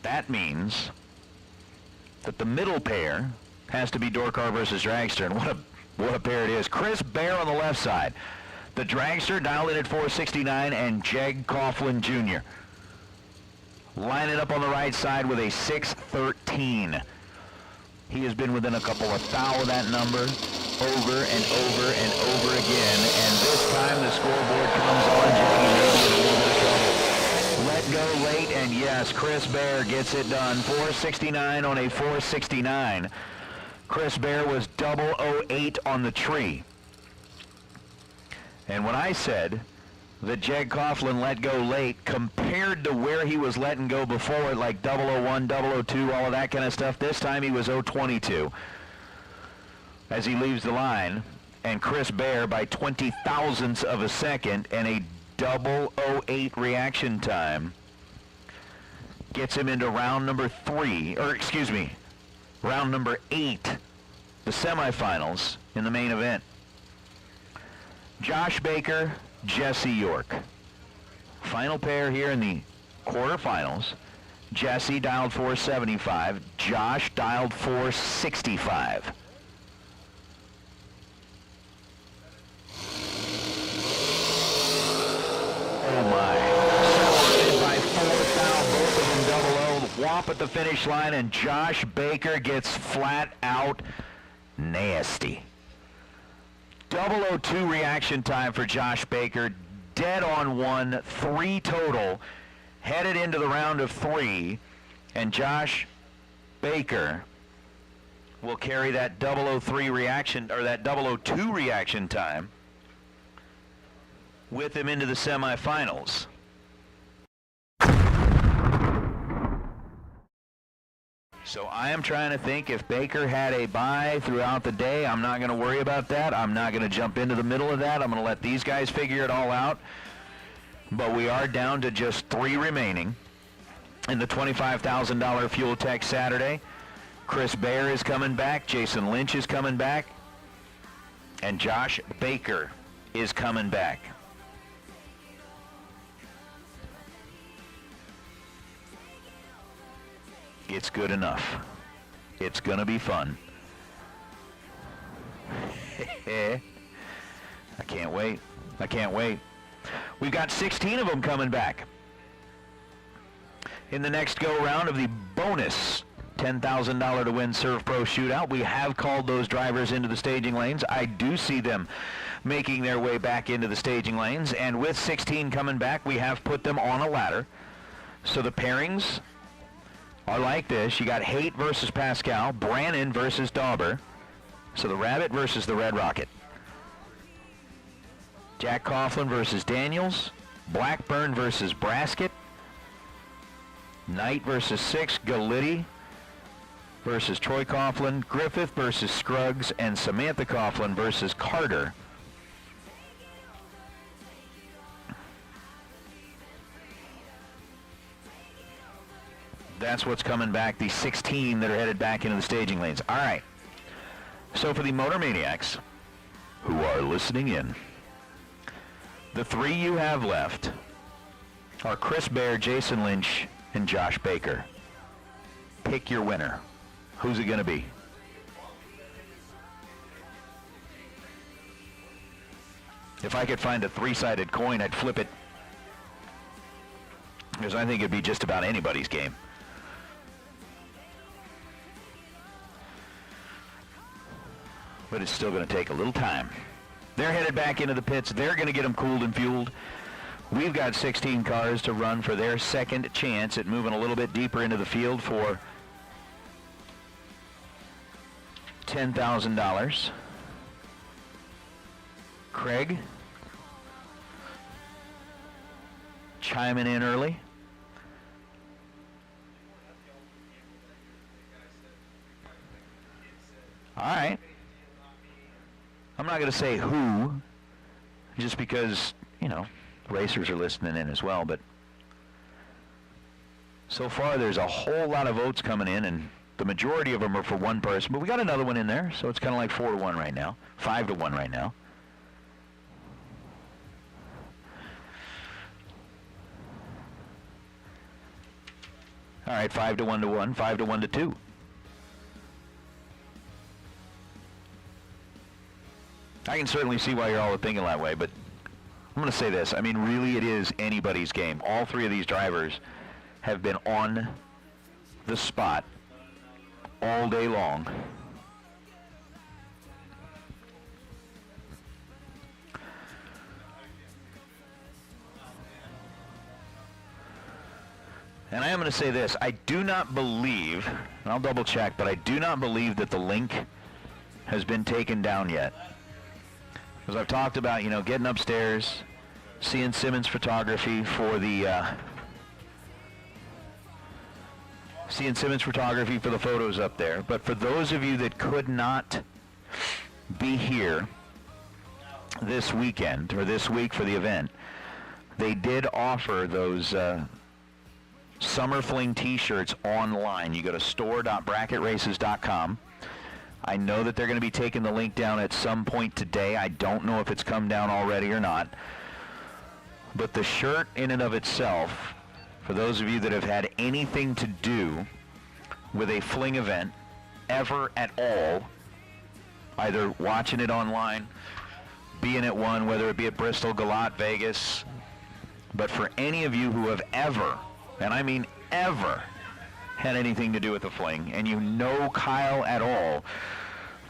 That means that the middle pair has to be door car versus dragster, and what a pair it is. Chris Bear on the left side. The dragster dialed in at 469, and Jeg Coughlin Jr. lining up on the right side with a 613. He has been within a couple of thou of that number over and over and over again, and this time the scoreboard comes on. Jackie may be in a little bit of trouble. Let go late, and yes, Chris Bear gets it done. 469 on a 469. Chris Bear was 008 on the tree. And when I said that Jeg Coughlin let go late, compared to where he was letting go before, like 001, 002, all of that kind of stuff, this time he was 022 as he leaves the line. And Chris Bear, by 20 thousandths of a second and a 008 reaction time, gets him into round number 3, or excuse me, round number 8, the semifinals in the main event. Josh Baker, Jesse York. Final pair here in the quarterfinals. Jesse dialed 475. Josh dialed 465. Oh my. Separated by 4 thou, both of them 0-0. Whomp at the finish line, and Josh Baker gets flat out nasty. 002 reaction time for Josh Baker, dead on 1, 3 total, headed into the round of 3, and Josh Baker will carry that 003 reaction, or that 002 reaction time with him into the semifinals. So I am trying to think, if Baker had a bye throughout the day, I'm not going to worry about that. I'm not going to jump into the middle of that. I'm going to let these guys figure it all out. But we are down to just 3 remaining in the $25,000 Fuel Tech Saturday. Chris Baer is coming back. Jason Lynch is coming back. And Josh Baker is coming back. It's good enough. It's going to be fun. I can't wait. I can't wait. We've got 16 of them coming back. In the next go-round of the bonus $10,000 to win Serve Pro Shootout, we have called those drivers into the staging lanes. I do see them making their way back into the staging lanes, and with 16 coming back, we have put them on a ladder. So the pairings are like this. You got Haight versus Pascal, Brannon versus Dauber. So the Rabbit versus the Red Rocket. Jack Coughlin versus Daniels, Blackburn versus Braskett, Knight versus Six, Galitti versus Troy Coughlin, Griffith versus Scruggs, and Samantha Coughlin versus Carter. That's what's coming back, the 16 that are headed back into the staging lanes. All right. So for the Motor Maniacs who are listening in, the 3 you have left are Chris Baer, Jason Lynch, and Josh Baker. Pick your winner. Who's it going to be? If I could find a 3-sided coin, I'd flip it, because I think it'd be just about anybody's game. But it's still going to take a little time. They're headed back into the pits. They're going to get them cooled and fueled. We've got 16 cars to run for their second chance at moving a little bit deeper into the field for $10,000. Craig chiming in early. All right. I'm not going to say who, just because, you know, racers are listening in as well, but so far there's a whole lot of votes coming in, and the majority of them are for one person, but we got another one in there, so it's kind of like 4-1 right now, 5-1 right now. All right, 5-1 to 1, 5-1 to 2. I can certainly see why you're all thinking that way, but I'm going to say this. I mean, really, it is anybody's game. All 3 of these drivers have been on the spot all day long. And I am going to say this. I do not believe, and I'll double check, but I do not believe that the link has been taken down yet. Because I've talked about, you know, getting upstairs, seeing Simmons Photography for the photos up there. But for those of you that could not be here this weekend or this week for the event, they did offer those Summer Fling t-shirts online. You go to store.bracketraces.com. I know that they're going to be taking the link down at some point today. I don't know if it's come down already or not. But the shirt in and of itself, for those of you that have had anything to do with a Fling event ever at all, either watching it online, being at one, whether it be at Bristol, Galat, Vegas, but for any of you who have ever, and I mean ever, had anything to do with the Fling, and you know Kyle at all,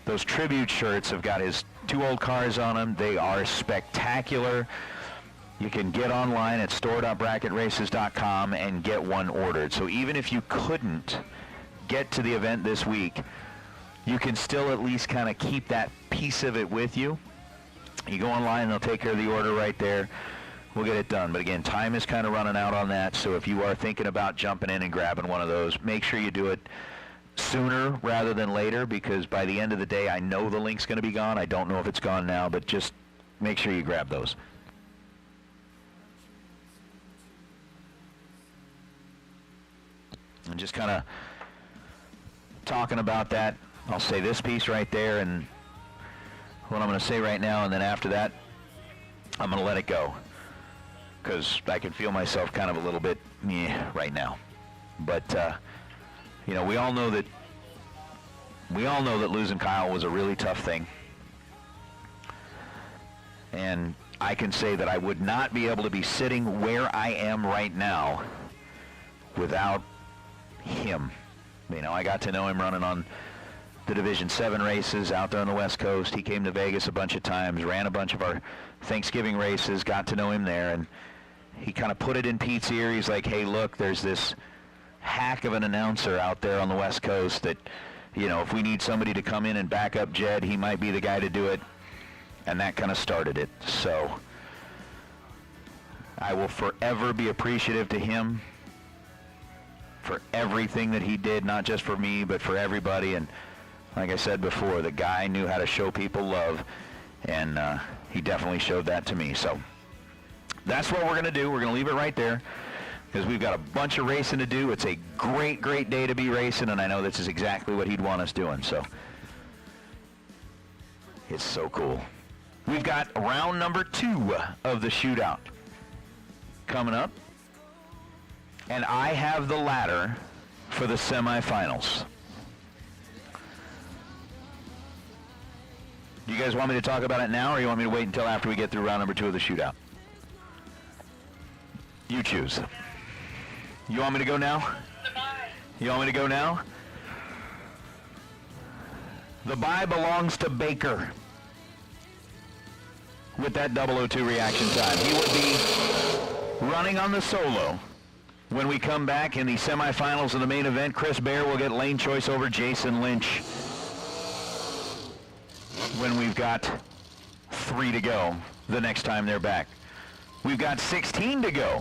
those tribute shirts have got his 2 old cars on them. They are spectacular. You can get online at store.bracketraces.com and get one ordered. So even if you couldn't get to the event this week, you can still at least kind of keep that piece of it with you. You go online, they'll take care of the order right there. We'll get it done. But again, time is kind of running out on that, so if you are thinking about jumping in and grabbing one of those, make sure you do it sooner rather than later, because by the end of the day, I know the link's going to be gone. I don't know if it's gone now, but just make sure you grab those. And just kind of talking about that, I'll say this piece right there and what I'm going to say right now, and then after that, I'm going to let it go. Because I can feel myself kind of a little bit meh right now. But, you know, we all know that losing Kyle was a really tough thing. And I can say that I would not be able to be sitting where I am right now without him. You know, I got to know him running on the Division 7 races out there on the West Coast. He came to Vegas a bunch of times, ran a bunch of our Thanksgiving races, got to know him there, and he kind of put it in Pete's ear. He's like, hey, look, there's this hack of an announcer out there on the West Coast that, you know, if we need somebody to come in and back up Jed, he might be the guy to do it. And that kind of started it. So I will forever be appreciative to him for everything that he did, not just for me, but for everybody. And like I said before, the guy knew how to show people love, and he definitely showed that to me. So that's what we're going to do. We're going to leave it right there because we've got a bunch of racing to do. It's a great, great day to be racing, and I know this is exactly what he'd want us doing. So it's so cool. We've got round number 2 of the shootout coming up, and I have the ladder for the semifinals. Do you guys want me to talk about it now, or you want me to wait until after we get through round number 2 of the shootout? You choose. You want me to go now? You want me to go now? The bye belongs to Baker. With that 002 reaction time. He would be running on the solo. When we come back in the semifinals of the main event, Chris Bear will get lane choice over Jason Lynch. When we've got 3 to go the next time they're back. We've got 16 to go.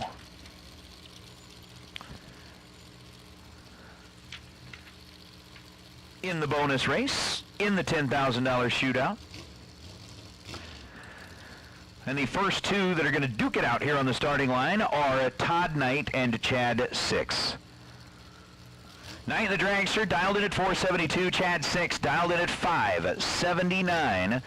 In the bonus race, in the $10,000 shootout. And the first 2 that are going to duke it out here on the starting line are Todd Knight and Chad 6. Knight the dragster dialed in at 472. Chad 6 dialed in at 579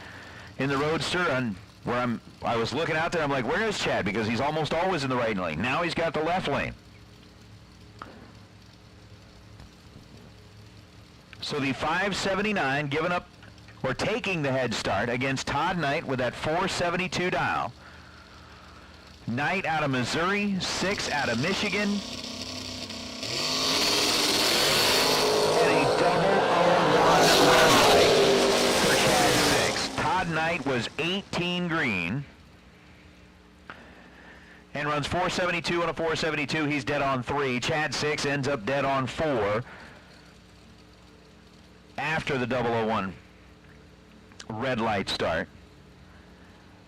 in the roadster. And where I was looking out there, I'm like, where is Chad? Because he's almost always in the right lane. Now he's got the left lane. So the 579 giving up, or taking the head start against Todd Knight with that 472 dial. Knight out of Missouri, 6 out of Michigan. And a 001 red light for Chad 6. Todd Knight was 18 green. And runs 472 on a 472. He's dead on 3. Chad 6 ends up dead on 4 after the 001 red light start.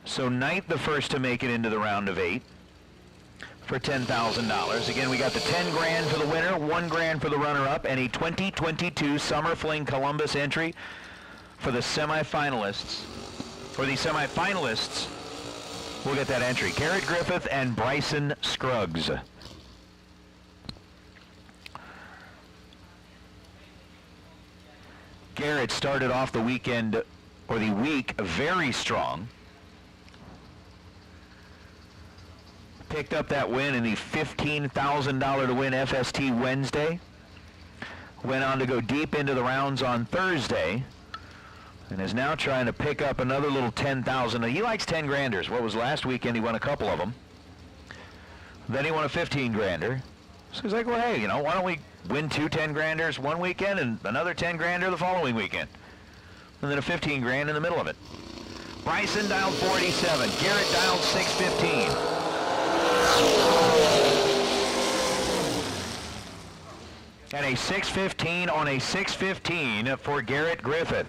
So Knight the first to make it into the round of 8 for $10,000. Again, we got the 10 grand for the winner, 1 grand for the runner-up, and a 2022 Summer Fling Columbus entry for the semifinalists. For the semifinalists, we'll get that entry. Garrett Griffith and Bryson Scruggs. Garrett started off the weekend, or the week, very strong. Picked up that win in the $15,000 to win FST Wednesday. Went on to go deep into the rounds on Thursday. And is now trying to pick up another little 10,000. Now, he likes 10 granders. What was last weekend? He won a couple of them. Then he won a 15 grander. So he's like, well, hey, you know, why don't we win 2 10 granders one weekend and another 10 grander the following weekend? And then a 15 grand in the middle of it. Bryson dialed 487. Garrett dialed 615. And a 615 on a 615 for Garrett Griffith.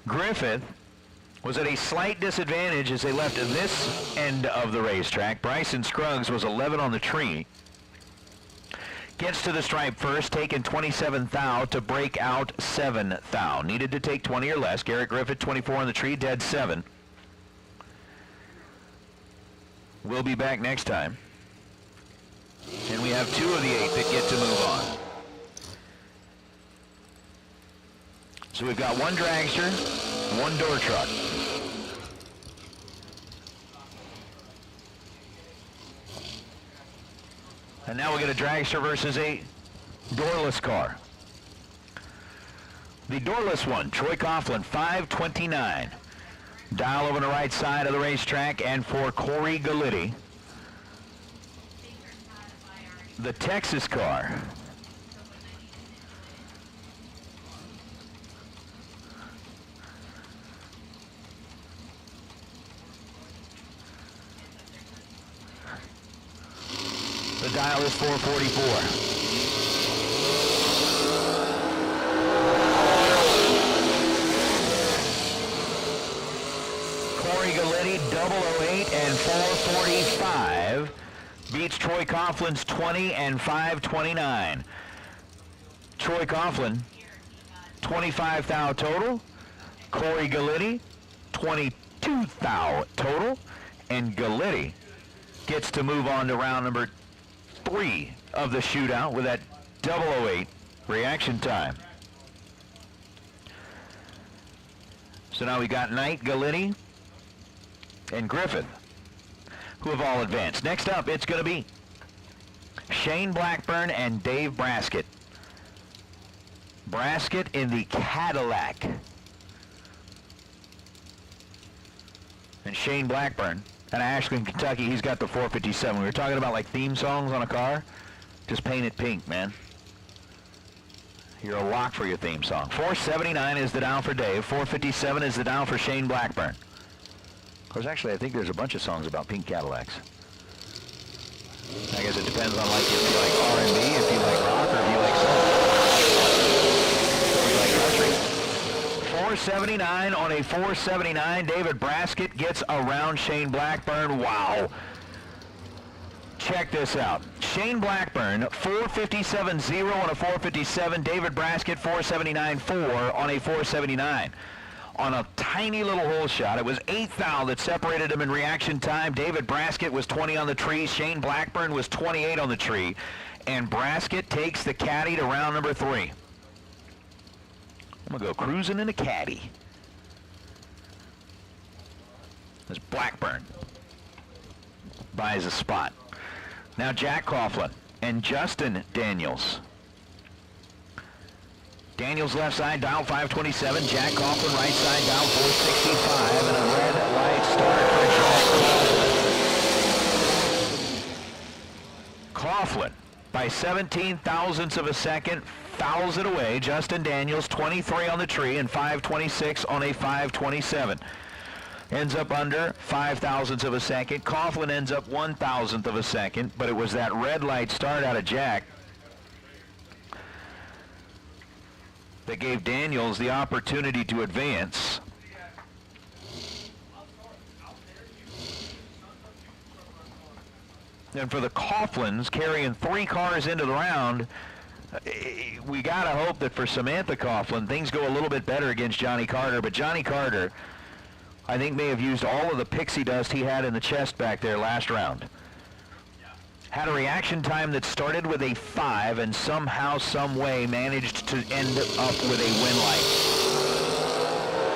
Griffith was at a slight disadvantage as they left this end of the racetrack. Bryson Scruggs was 11 on the tree. Gets to the stripe first, taking 27 thou to break out 7 thou. Needed to take 20 or less. Garrett Griffith, 24 on the tree, dead 7. We'll be back next time. And we have 2 of the 8 that get to move on. So we've got one dragster, one door truck. And now we get a dragster versus a doorless car. The doorless one, Troy Coughlin, 5:29. Dial over on the right side of the racetrack, and for Corey Galitti, the Texas car. The dial is 444. Corey Galitti, 008 and 445, beats Troy Coughlin's 20 and 529. Troy Coughlin, 25 thou total. Corey Galitti, 22 thou total. And Galitti gets to move on to round number 3 of the shootout with that 008 reaction time. So now we got Knight, Galitti, and Griffith, who have all advanced. Next up, it's going to be Shane Blackburn and Dave Braskett. Braskett in the Cadillac. And Shane Blackburn out of Ashland, Kentucky, he's got the 457. We were talking about like theme songs on a car. Just paint it pink, man. You're a lock for your theme song. 479 is the down for Dave. 457 is the down for Shane Blackburn. Of course, actually, I think there's a bunch of songs about pink Cadillacs. I guess it depends on like if you like R&B, if you like rock, or if you like soul. If you like country. 479 on a 479. David Braskett gets around Shane Blackburn. Wow. Check this out. Shane Blackburn, 457.0 on a 457. David Braskett, 479.4 on a 479. On a tiny little hole shot. It was 8th thou that separated him in reaction time. David Braskett was 20 on the tree. Shane Blackburn was 28 on the tree. And Braskett takes the caddy to round number 3. I'm going to go cruising in a caddy. As Blackburn buys a spot. Now Jack Coughlin and Justin Daniels. Daniels left side, dial 527. Jack Coughlin right side, dial 465. And a red light start for Jack Coughlin. Coughlin, by 17 thousandths of a second, fouls it away. Justin Daniels, 23 on the tree and 526 on a 527. Ends up under 5 thousandths of a second. Coughlin ends up 1 thousandth of a second, but it was that red light start out of Jack that gave Daniels the opportunity to advance. And for the Coughlins, carrying 3 cars into the round, we got to hope that for Samantha Coughlin, things go a little bit better against Johnny Carter. But Johnny Carter, I think, may have used all of the pixie dust he had in the chest back there last round. Had a reaction time that started with a 5 and somehow, some way managed to end up with a win light.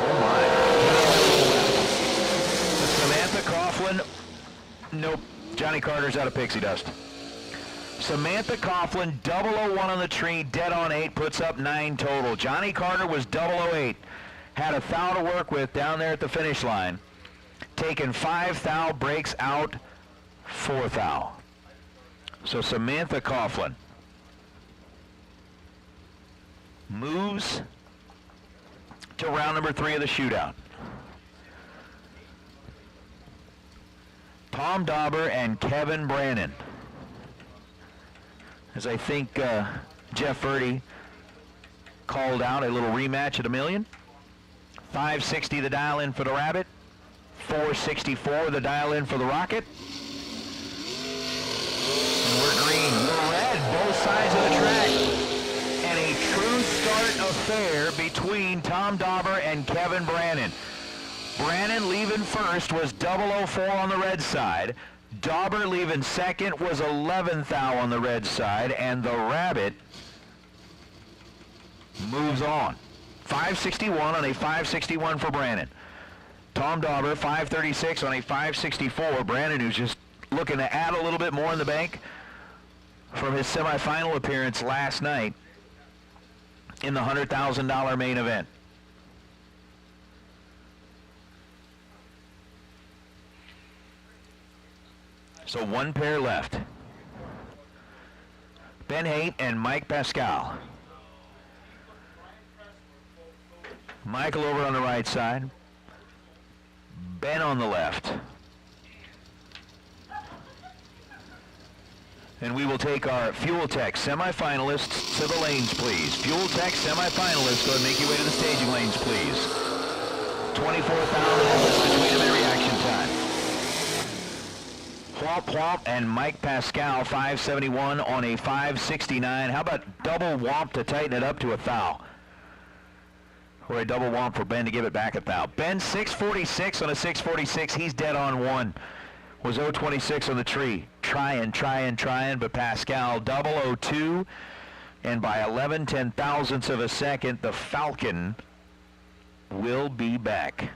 Oh my. Samantha Coughlin, nope, Johnny Carter's out of pixie dust. Samantha Coughlin, 001 on the tree, dead on 8, puts up 9 total. Johnny Carter was 008. Had a thou to work with down there at the finish line. Taken 5 thou, breaks out 4 thou. So Samantha Coughlin moves to round number 3 of the shootout. Tom Dauber and Kevin Brannon. As I think Jeff Verdi called out a little rematch at $1 million. 560 the dial in for the Rabbit. 464 the dial in for the Rocket. And we're green, we're red, both sides of the track. And a true start affair between Tom Dauber and Kevin Brannon. Brannon leaving first was 004 on the red side. Dauber leaving second was 11th thou on the red side. And the Rabbit moves on. 561 on a 561 for Brandon. Tom Dauber, 536 on a 564. Brandon, who's just looking to add a little bit more in the bank from his semifinal appearance last night in the $100,000 main event. So one pair left. Ben Haight and Mike Pascal. Michael over on the right side. Ben on the left. And we will take our Fuel Tech semifinalists to the lanes, please. Fuel Tech semifinalists, go ahead and make your way to the staging lanes, please. 24,000 between them in reaction time. Whomp Whomp and Mike Pascal, 571 on a 569. How about double Whomp to tighten it up to a thou? Or a double Whomp for Ben to give it back a thou. Ben, 646 on a 646. He's dead on one. Was 026 on the tree. Trying, but Pascal 002. And by 11 ten-thousandths of a second, the Falcon will be back.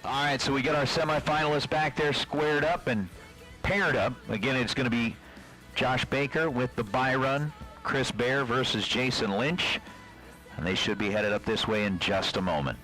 All right, so we got our semifinalists back there squared up and paired up. Again, it's going to be Josh Baker with the bye run, Chris Bear versus Jason Lynch, and they should be headed up this way in just a moment.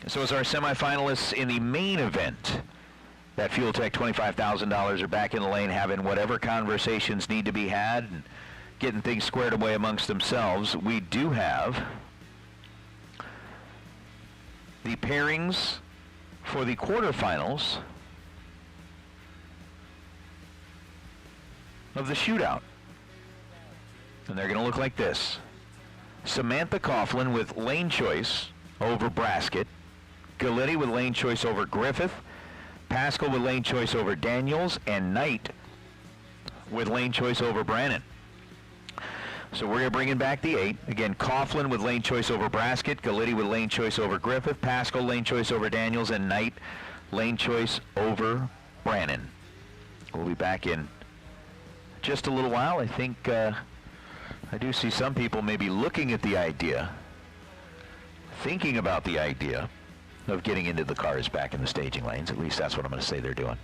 So as our semifinalists in the main event, that Fuel Tech $25,000 are back in the lane having whatever conversations need to be had and getting things squared away amongst themselves, we do have the pairings for the quarterfinals of the shootout. And they're going to look like this. Samantha Coughlin with lane choice over Braskett. Galitti with lane choice over Griffith. Pascal with lane choice over Daniels. And Knight with lane choice over Brannon. So we're bringing back the 8. Again, Coughlin with lane choice over Braskett. Galitti with lane choice over Griffith. Pascal lane choice over Daniels. And Knight lane choice over Brannon. We'll be back in just a little while. I think I do see some people maybe looking at the idea, thinking about the idea of getting into the cars back in the staging lanes. At least that's what I'm going to say they're doing.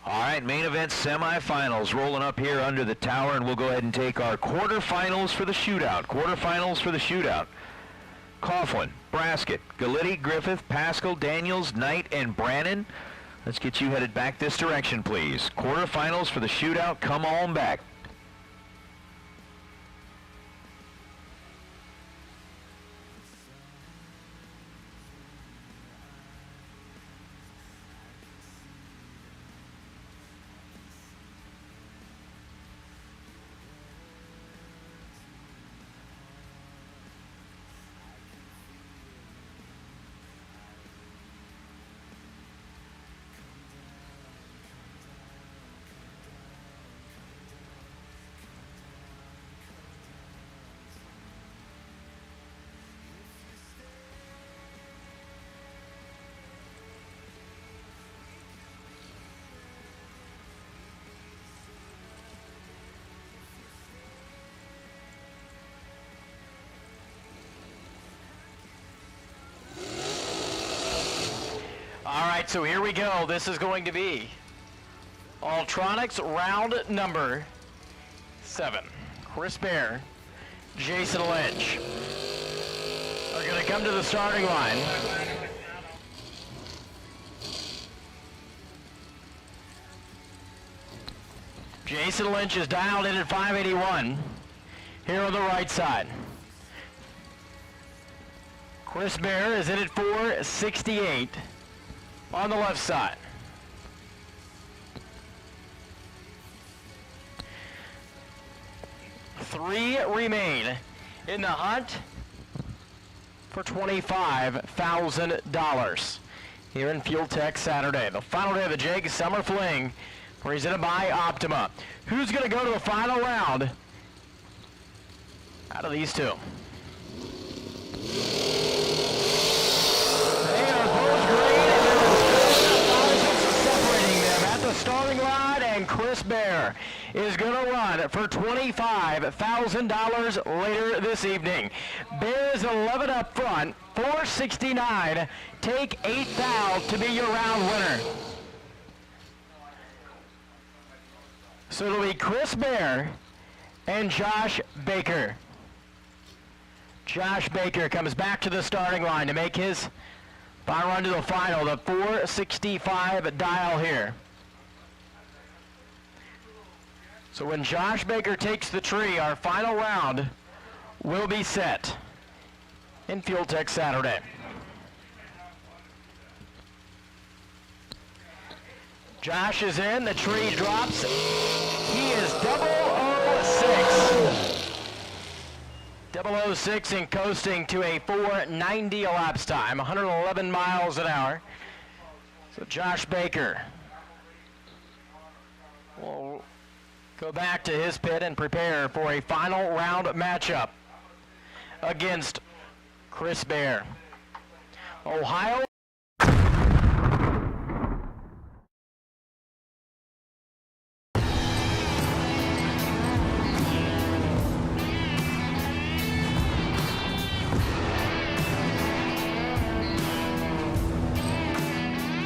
All right, main event semifinals rolling up here under the tower, and we'll go ahead and take our quarterfinals for the shootout. Quarterfinals for the shootout. Coughlin, Braskett, Galitti, Griffith, Pascal, Daniels, Knight, and Brannon. Let's get you headed back this direction, please. Quarterfinals for the shootout. Come on back. All right, so here we go. This is going to be Ultronics round number 7. Chris Bear, Jason Lynch are going to come to the starting line. Jason Lynch is dialed in at 581 here on the right side. Chris Bear is in at 468 on the left side. Three remain in the hunt for $25,000 here in Fuel Tech Saturday. The final day of the JAG Summer Fling, presented by Optima. Who's going to go to the final round out of these two? They are both green, and there is separating them at the starting line, and Chris Bear is going to run for $25,000 later this evening. Bear is 11 up front, 469. Take 8 thou to be your round winner. So it'll be Chris Bear and Josh Baker. Josh Baker comes back to the starting line to make his final run to the final, the 465 dial here. So when Josh Baker takes the tree, our final round will be set in Fuel Tech Saturday. Josh is in, the tree drops. He is 006. 006 and coasting to a 490 elapsed time, 111 miles an hour. So Josh Baker will go back to his pit and prepare for a final round matchup against Chris Bear. Ohio.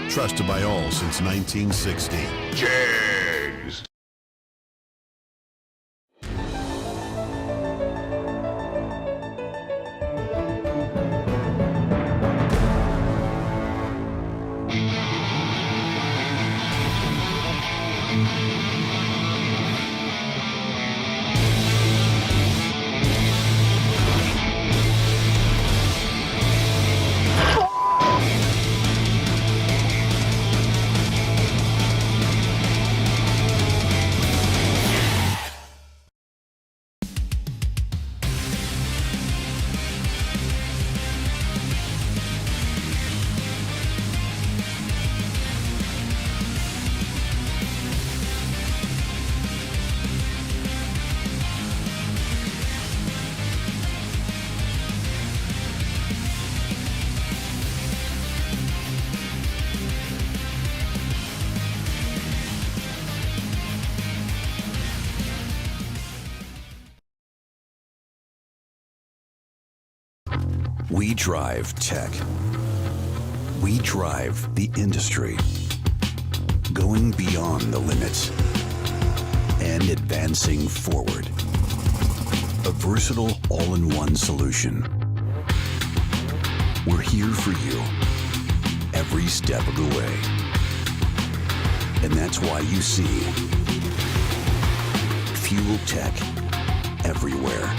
Trusted by all since 1960. Jays. We drive tech. We drive the industry. Going beyond the limits and advancing forward. A versatile all-in-one solution. We're here for you every step of the way. And that's why you see Fuel Tech everywhere.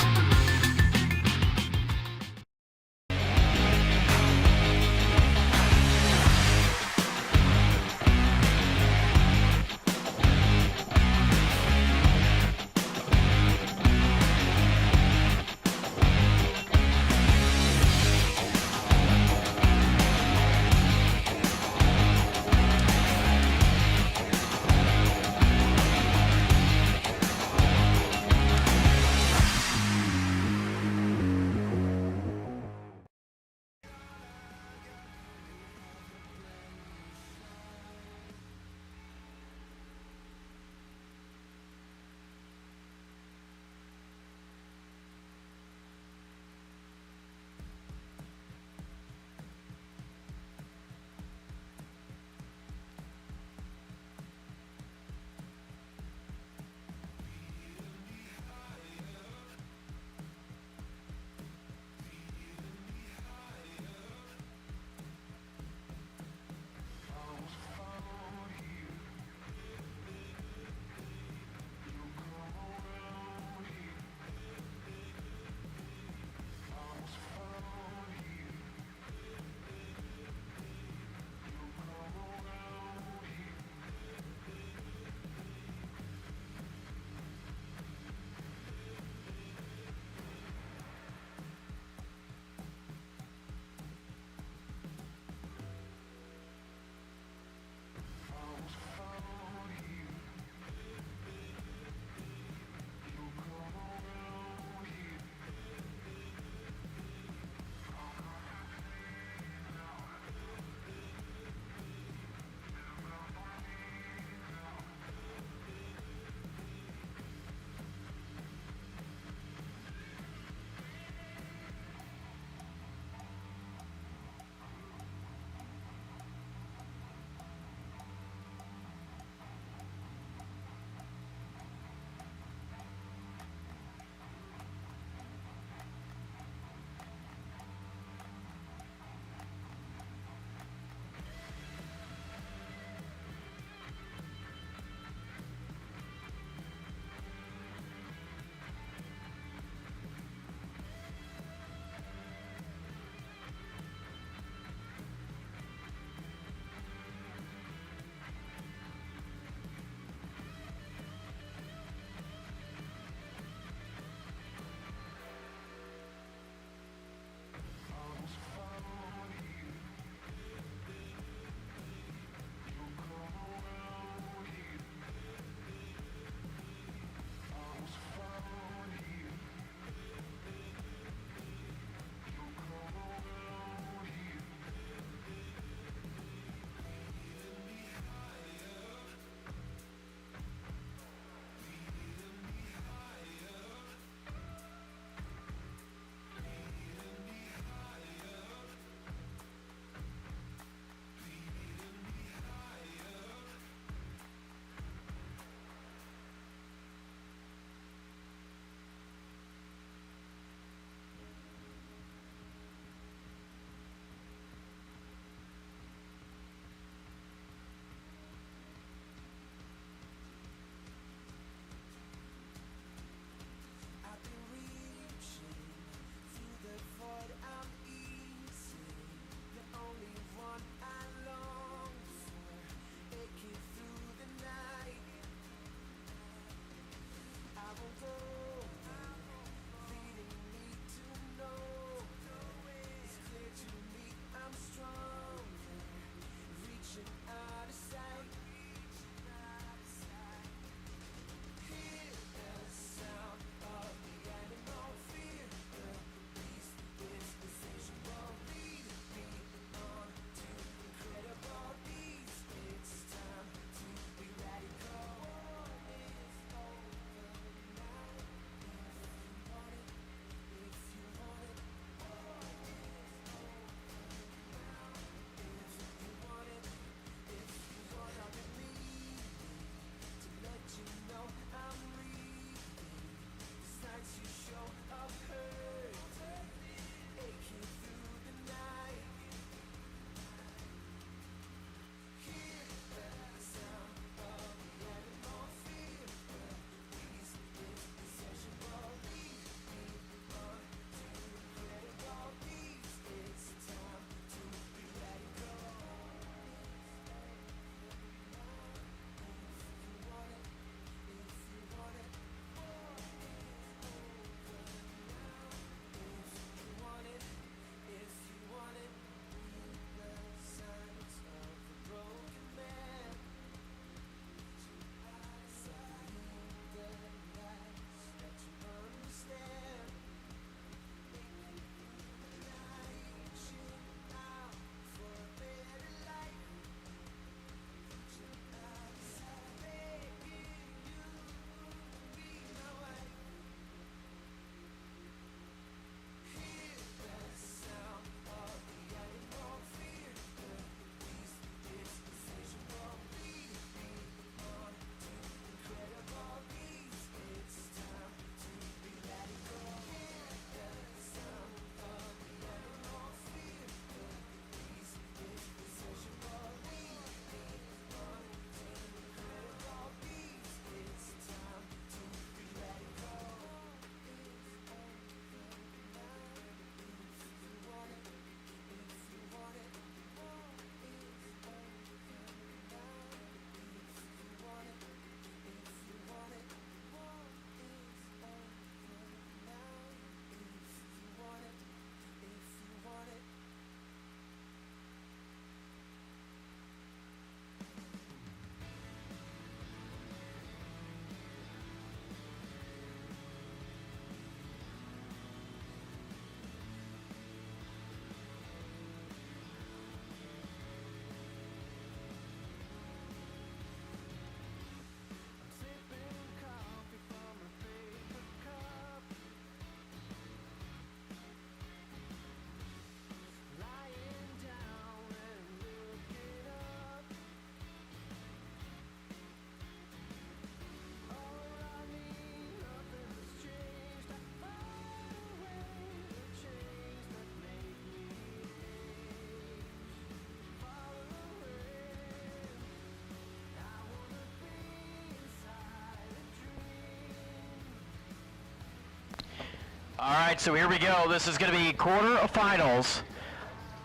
All right, so here we go. This is going to be quarterfinals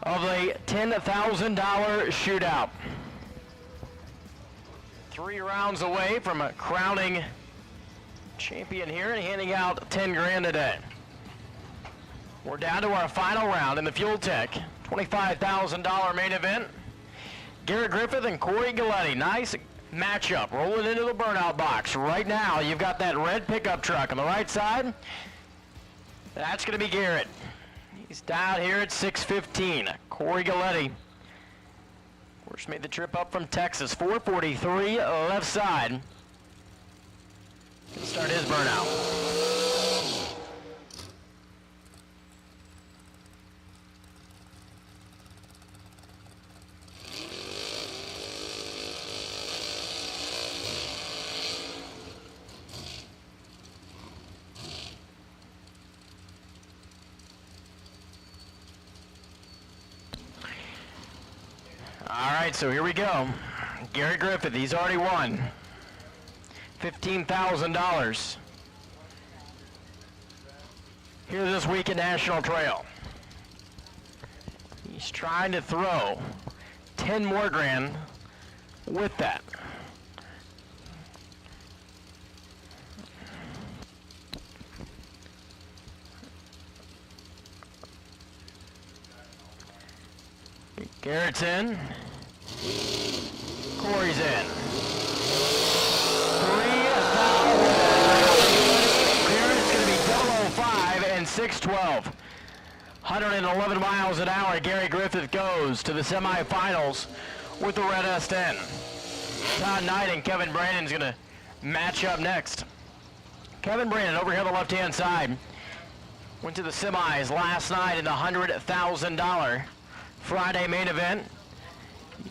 of a $10,000 shootout. 3 rounds away from a crowning champion here and handing out 10 grand today. We're down to our final round in the Fuel Tech $25,000 main event. Garrett Griffith and Corey Galletti. Nice matchup. Rolling into the burnout box. Right now, you've got that red pickup truck on the right side. That's going to be Garrett. He's down here at 6:15. Corey Galletti, of course, made the trip up from Texas. 443 left side. Gonna start his burnout. All right, so here we go. Gary Griffith, he's already won $15,000 here this week at National Trail. He's trying to throw 10 more grand with that. Garrett's in. Corey's in. 3,000. Garrett's going to be 005 and 612. 111 miles an hour. Gary Griffith goes to the semifinals with the red S10. Todd Knight and Kevin Brandon's going to match up next. Kevin Brandon over here on the left-hand side went to the semis last night in the $100,000 Friday main event.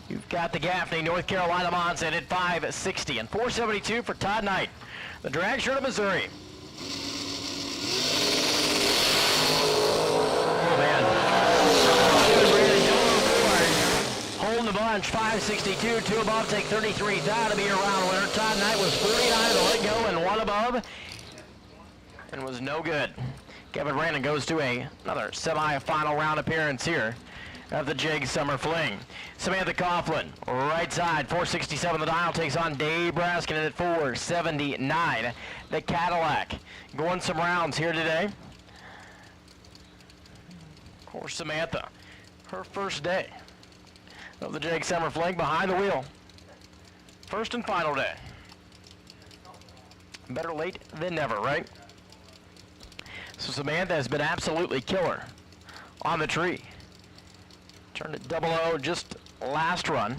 You've got the Gaffney, North Carolina Monson at 560 and 472 for Todd Knight, the drag shirt of Missouri. Oh man. Holding the bunch, 562, 2 above, take 33,000 to be your round winner. Todd Knight was 49 to let go and 1 above and was no good. Kevin Brandon goes to another semi-final round appearance here of the Jig Summer Fling. Samantha Coughlin, right side, 467 the dial, takes on Dave Braskin at 479. The Cadillac going some rounds here today. Of course, Samantha, her first day of the Jig Summer Fling behind the wheel. First and final day. Better late than never, right? So Samantha has been absolutely killer on the tree. Turned it 00 just last run.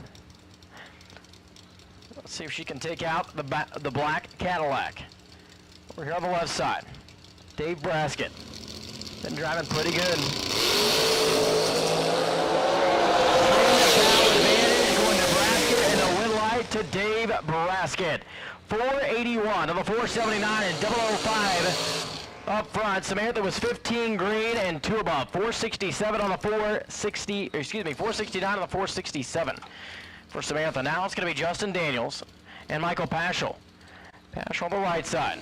Let's see if she can take out the black Cadillac. Over here on the left side, Dave Braskin. Been driving pretty good. Going to Braskin and a win light to Dave Braskin. 481 of the 479 and 005. Up front, Samantha was 15 green and 2 above. 467 on the 469 on the 467 for Samantha. Now it's going to be Justin Daniels and Michael Paschal. Paschal on the right side.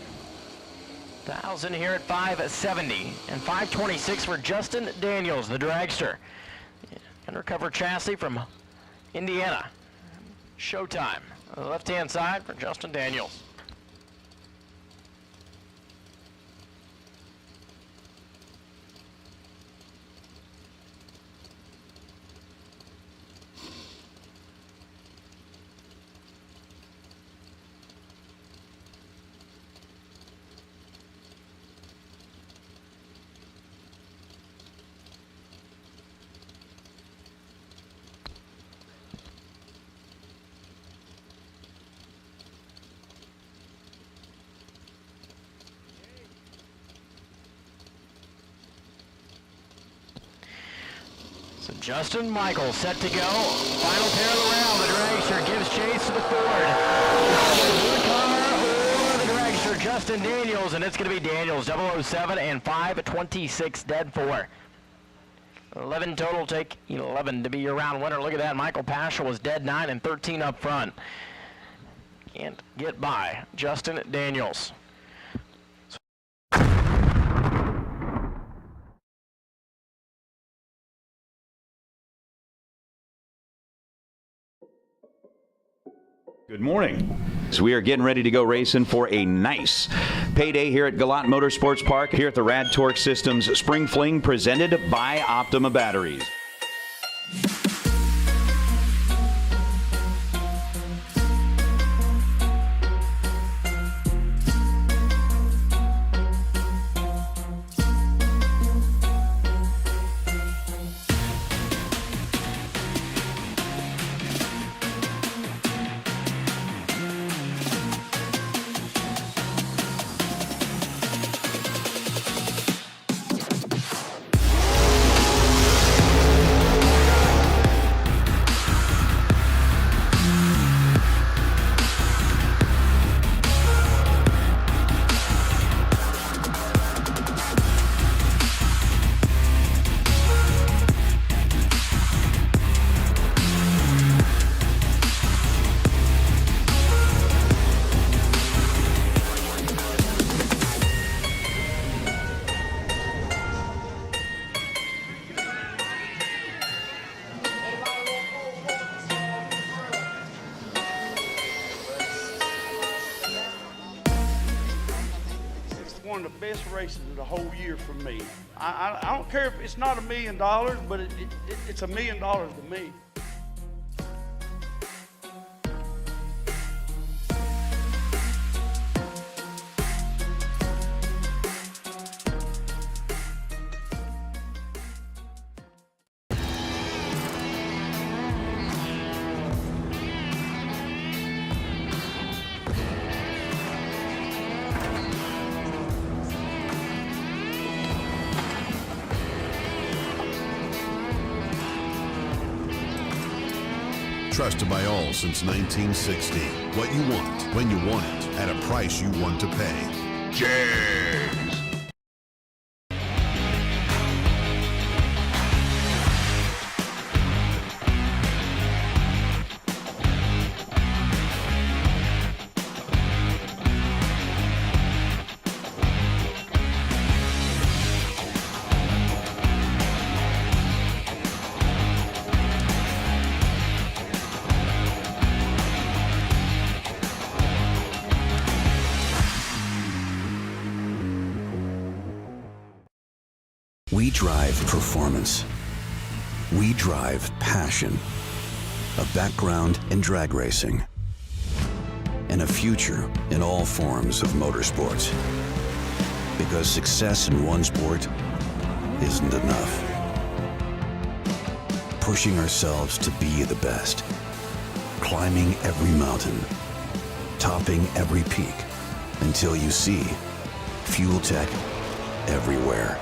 Dials in here at 570 and 526 for Justin Daniels, the dragster. Undercover chassis from Indiana. Showtime. On the left-hand side for Justin Daniels. So Justin Michael set to go. Final pair of the round. The dragster gives chase to the Ford. The dragster, Justin Daniels, and it's going to be Daniels, 007 and 526 dead for. 11 total, take 11 to be your round winner. Look at that. Michael Paschal was dead 9 and 13 up front. Can't get by Justin Daniels. Good morning. So we are getting ready to go racing for a nice payday here at Galat Motorsports Park, here at the Rad Torque Systems Spring Fling, presented by Optima Batteries. One of the best races of the whole year for me. I don't care if it's not $1 million, but it's $1 million to me. Trusted by all since 1960. What you want, when you want it, at a price you want to pay. Jays. We drive performance. We drive passion. A background in drag racing. And a future in all forms of motorsports. Because success in one sport isn't enough. Pushing ourselves to be the best. Climbing every mountain. Topping every peak. Until you see Fuel Tech everywhere.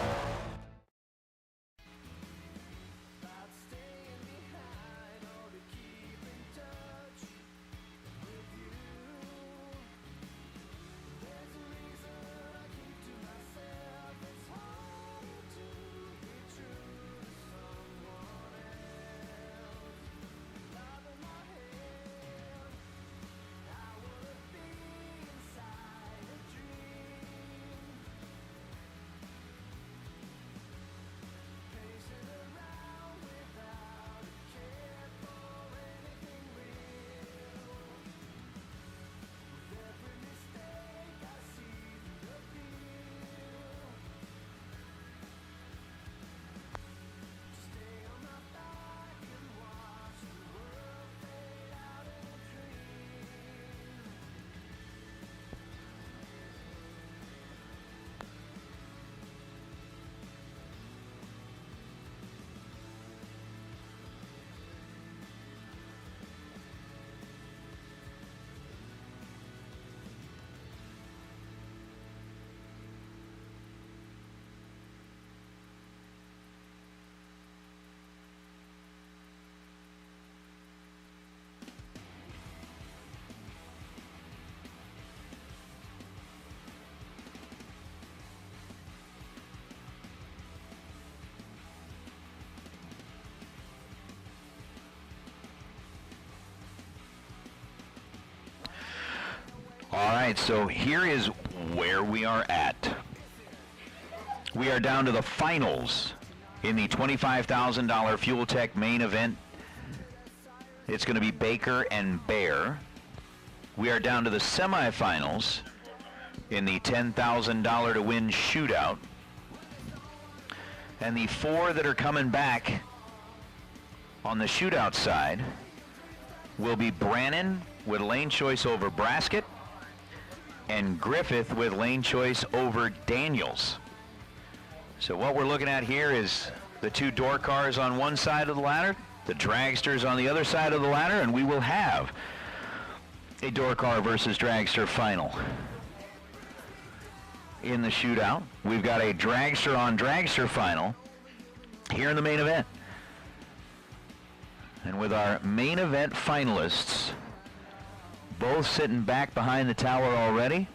All right, so here is where we are at. We are down to the finals in the $25,000 Fuel Tech main event. It's going to be Baker and Bear. We are down to the semifinals in the $10,000 to win shootout. And the 4 that are coming back on the shootout side will be Brannon with lane choice over Braskett and Griffith with lane choice over Daniels. So what we're looking at here is the 2 door cars on one side of the ladder, the dragsters on the other side of the ladder, and we will have a door car versus dragster final. In the shootout, we've got a dragster on dragster final here in the main event. And with our main event finalists both sitting back behind the tower already,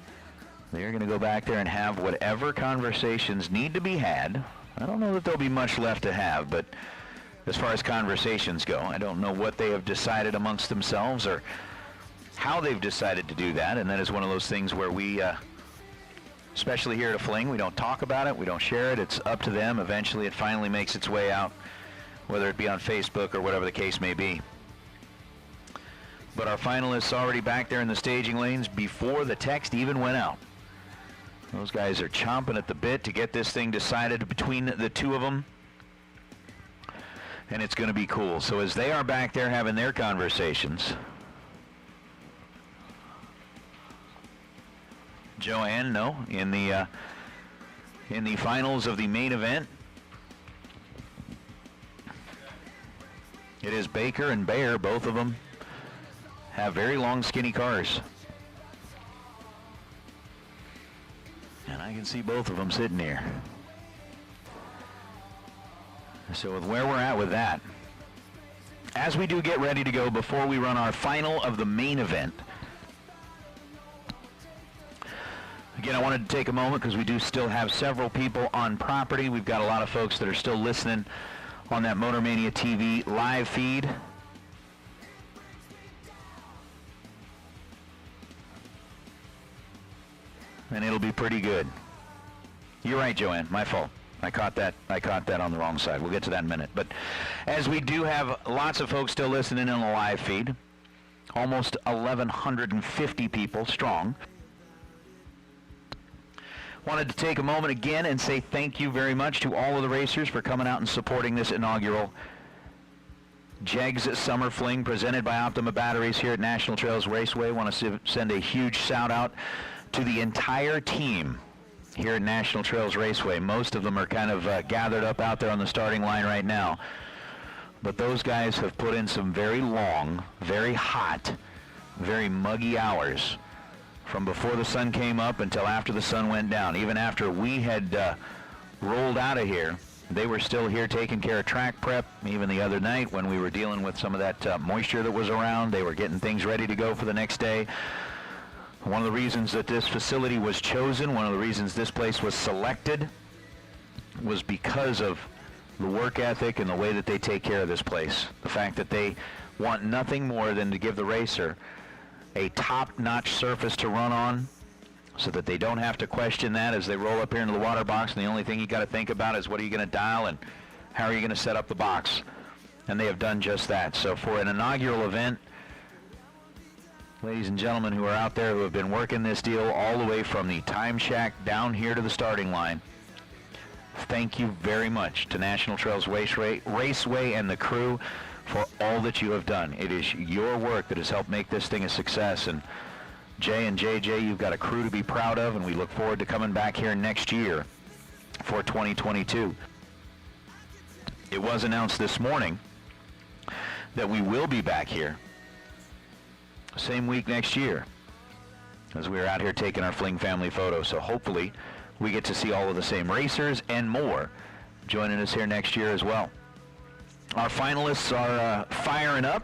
they're going to go back there and have whatever conversations need to be had. I don't know that there'll be much left to have, but as far as conversations go, I don't know what they have decided amongst themselves or how they've decided to do that. And that is one of those things where we, especially here at Fling, we don't talk about it, we don't share it. It's up to them. Eventually it finally makes its way out, whether it be on Facebook or whatever the case may be. But our finalists already back there in the staging lanes before the text even went out. Those guys are chomping at the bit to get this thing decided between the 2 of them. And it's going to be cool. So as they are back there having their conversations, Joanne, no, in the finals of the main event, it is Baker and Bayer. Both of them have very long, skinny cars. And I can see both of them sitting here. So with where we're at with that, as we do get ready to go before we run our final of the main event, again, I wanted to take a moment because we do still have several people on property. We've got a lot of folks that are still listening on that Motor Mania TV live feed. And it'll be pretty good. You're right, Joanne. My fault. I caught that on the wrong side. We'll get to that in a minute. But as we do have lots of folks still listening on the live feed, almost 1,150 people strong, wanted to take a moment again and say thank you very much to all of the racers for coming out and supporting this inaugural Jegs Summer Fling presented by Optima Batteries here at National Trails Raceway. Want to send a huge shout out to the entire team here at National Trails Raceway. Most of them are kind of gathered up out there on the starting line right now. But those guys have put in some very long, very hot, very muggy hours from before the sun came up until after the sun went down. Even after we had rolled out of here, they were still here taking care of track prep. Even the other night when we were dealing with some of that moisture that was around, they were getting things ready to go for the next day. One of the reasons that this facility was chosen, one of the reasons this place was selected, was because of the work ethic and the way that they take care of this place. The fact that they want nothing more than to give the racer a top-notch surface to run on so that they don't have to question that as they roll up here into the water box, and the only thing you got to think about is what are you going to dial and how are you going to set up the box. And they have done just that. So for an inaugural event, ladies and gentlemen who are out there who have been working this deal all the way from the time shack down here to the starting line, thank you very much to National Trails Raceway and the crew for all that you have done. It is your work that has helped make this thing a success. And Jay and JJ, you've got a crew to be proud of, and we look forward to coming back here next year for 2022. It was announced this morning that we will be back here same week next year as we are out here taking our Fling family photo. So hopefully we get to see all of the same racers and more joining us here next year as well. Our finalists are firing up.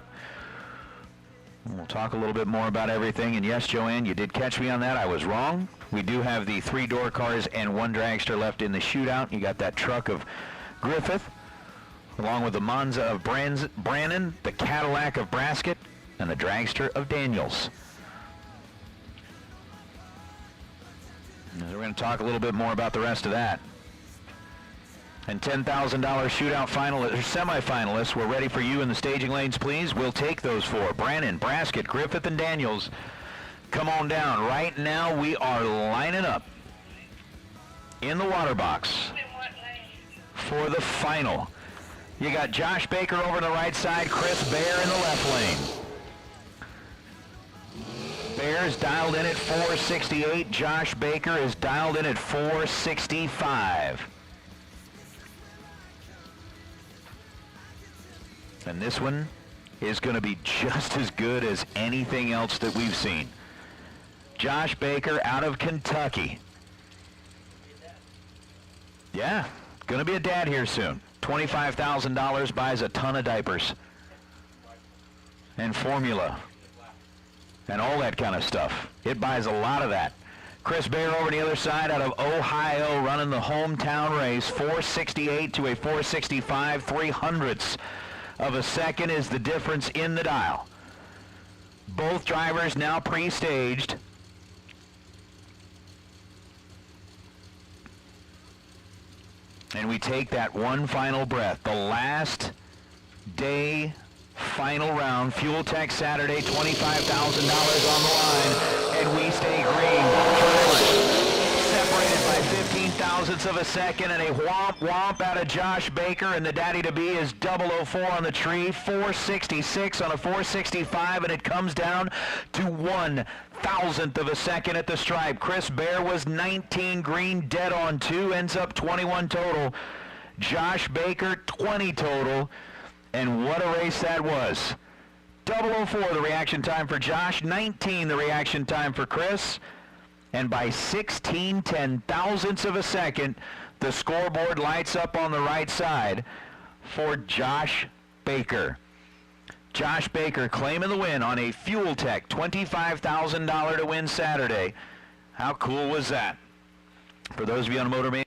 We'll talk a little bit more about everything. And yes, Joanne, you did catch me on that. I was wrong. We do have the 3 door cars and 1 dragster left in the shootout. You got that truck of Griffith, along with the Monza of Brannon, the Cadillac of Braskett, and the dragster of Daniels. And we're going to talk a little bit more about the rest of that. And $10,000 shootout finalists, or semifinalists, we're ready for you in the staging lanes, please. We'll take those 4. Brannon, Braskett, Griffith, and Daniels come on down. Right now we are lining up in the water box for the final. You got Josh Baker over on the right side, Chris Bear in the left lane. Bear's dialed in at 468. Josh Baker is dialed in at 465. And this one is going to be just as good as anything else that we've seen. Josh Baker out of Kentucky. Yeah, going to be a dad here soon. $25,000 buys a ton of diapers and formula and all that kind of stuff. It buys a lot of that. Chris Bear over on the other side out of Ohio running the hometown race. 468 to a 465. 3/100ths of a second is the difference in the dial. Both drivers now pre-staged. And we take that one final breath. The last day final round, Fuel Tech Saturday, $25,000 on the line, and we stay green. Separated by 15 thousandths of a second, and a whomp out of Josh Baker, and the daddy-to-be is 004 on the tree, 466 on a 465, and it comes down to 1,000th of a second at the stripe. Chris Bear was 19 green, dead on 2, ends up 21 total. Josh Baker, 20 total. And what a race that was. 004 the reaction time for Josh, 19 the reaction time for Chris, and by 16 ten-thousandths of a second, the scoreboard lights up on the right side for Josh Baker. Josh Baker claiming the win on a Fuel Tech $25,000 to win Saturday. How cool was that? For those of you on Motor Mania.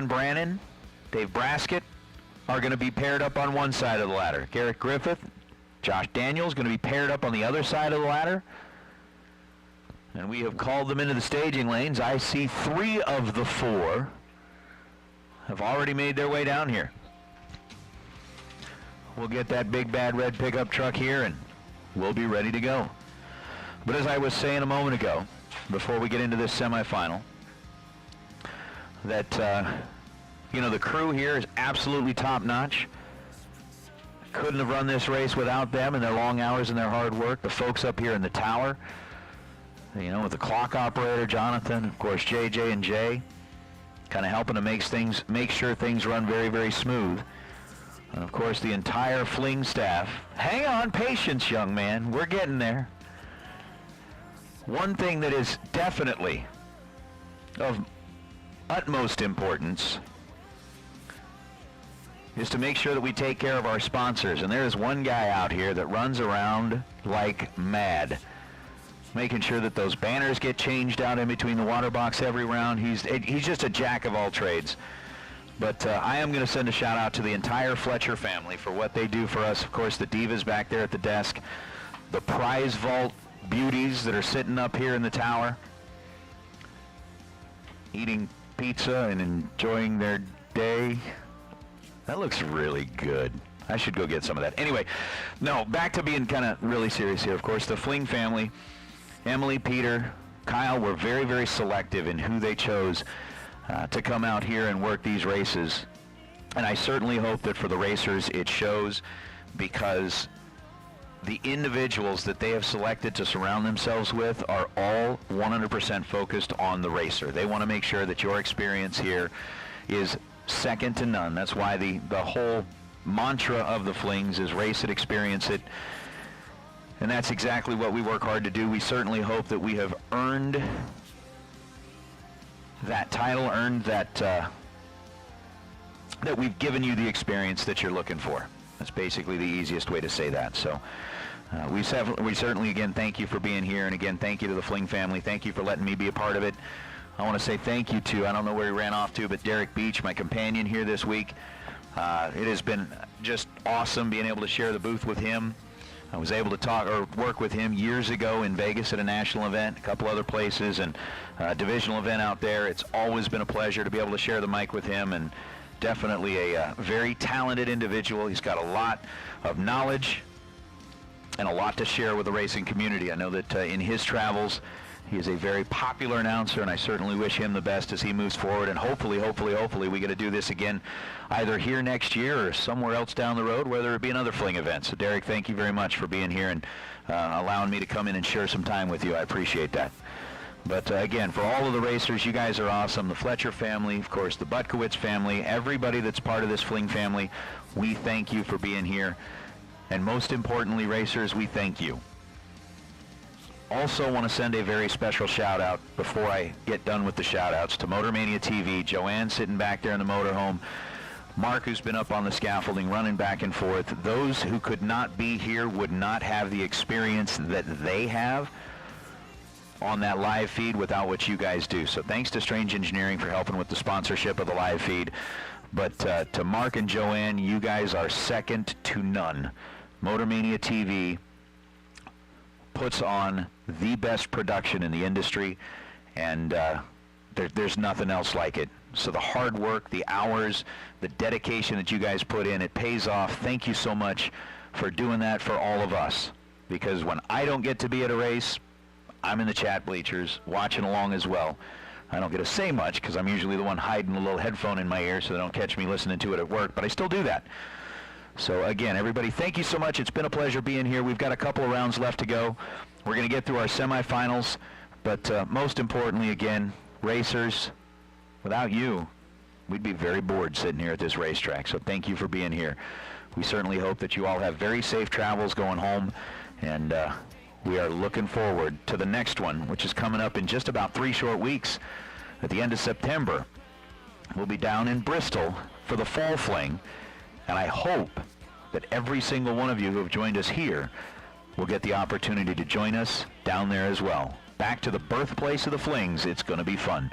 Brannon, Dave Braskett are going to be paired up on one side of the ladder. Garrett Griffith, Josh Daniels going to be paired up on the other side of the ladder. And we have called them into the staging lanes. I see 3 of the 4 have already made their way down here. We'll get that big bad red pickup truck here and we'll be ready to go. But as I was saying a moment ago, before we get into this semifinal, that you know, the crew here is absolutely top-notch. Couldn't have run this race without them and their long hours and their hard work. The folks up here in the tower, you know, with the clock operator Jonathan, of course JJ and Jay, kind of helping to make sure things run very, very smooth. And of course the entire Fling staff. Hang on, patience, young man. We're getting there. One thing that is definitely of utmost importance is to make sure that we take care of our sponsors. And there is one guy out here that runs around like mad, making sure that those banners get changed out in between the water box every round. He's just a jack of all trades. But I am going to send a shout out to the entire Fletcher family for what they do for us. Of course, the divas back there at the desk, the prize vault beauties that are sitting up here in the tower, eating pizza and enjoying their day. That looks really good. I should go get some of that. Anyway, no, back to being kind of really serious here. Of course, the Fling family, Emily, Peter, Kyle were very, very selective in who they chose to come out here and work these races. And I certainly hope that for the racers it shows, because the individuals that they have selected to surround themselves with are all 100% focused on the racer. They want to make sure that your experience here is second to none. That's why the whole mantra of the Flings is race it, experience it. And that's exactly what we work hard to do. We certainly hope that we have earned that title, earned that, that we've given you the experience that you're looking for. That's basically the easiest way to say that. So we certainly, again, thank you for being here. And again, thank you to the Fling family. Thank you for letting me be a part of it. I want to say thank you to, I don't know where he ran off to, but Derek Beach, my companion here this week. It has been just awesome being able to share the booth with him. I was able to talk or work with him years ago in Vegas at a national event, a couple other places, and a divisional event out there. It's always been a pleasure to be able to share the mic with him, and definitely a very talented individual. He's got a lot of knowledge and a lot to share with the racing community. I know that in his travels, he is a very popular announcer, and I certainly wish him the best as he moves forward. And hopefully we get to do this again either here next year or somewhere else down the road, whether it be another Fling event. So Derek, thank you very much for being here and allowing me to come in and share some time with you. I appreciate that. But again, for all of the racers, you guys are awesome. The Fletcher family, of course, the Butkowitz family, everybody that's part of this Fling family, we thank you for being here. And most importantly, racers, we thank you. Also want to send a very special shout out before I get done with the shout outs to Motormania TV, Joanne sitting back there in the motorhome, Mark who's been up on the scaffolding running back and forth. Those who could not be here would not have the experience that they have on that live feed without what you guys do. So thanks to Strange Engineering for helping with the sponsorship of the live feed. But to Mark and Joanne, you guys are second to none. Motormania TV puts on the best production in the industry, and there's nothing else like it. So the hard work, the hours, the dedication that you guys put in, it pays off. Thank you so much for doing that for all of us, because when I don't get to be at a race, I'm in the chat bleachers watching along as well. I don't get to say much because I'm usually the one hiding a little headphone in my ear so they don't catch me listening to it at work, but I still do that. So again, everybody, thank you so much. It's been a pleasure being here. We've got a couple of rounds left to go. We're going to get through our semifinals, but most importantly, again, racers, without you, we'd be very bored sitting here at this racetrack. So thank you for being here. We certainly hope that you all have very safe travels going home, and we are looking forward to the next one, which is coming up in just about 3 short weeks at the end of September. We'll be down in Bristol for the Fall Fling. And I hope that every single one of you who have joined us here will get the opportunity to join us down there as well. Back to the birthplace of the Flings. It's going to be fun.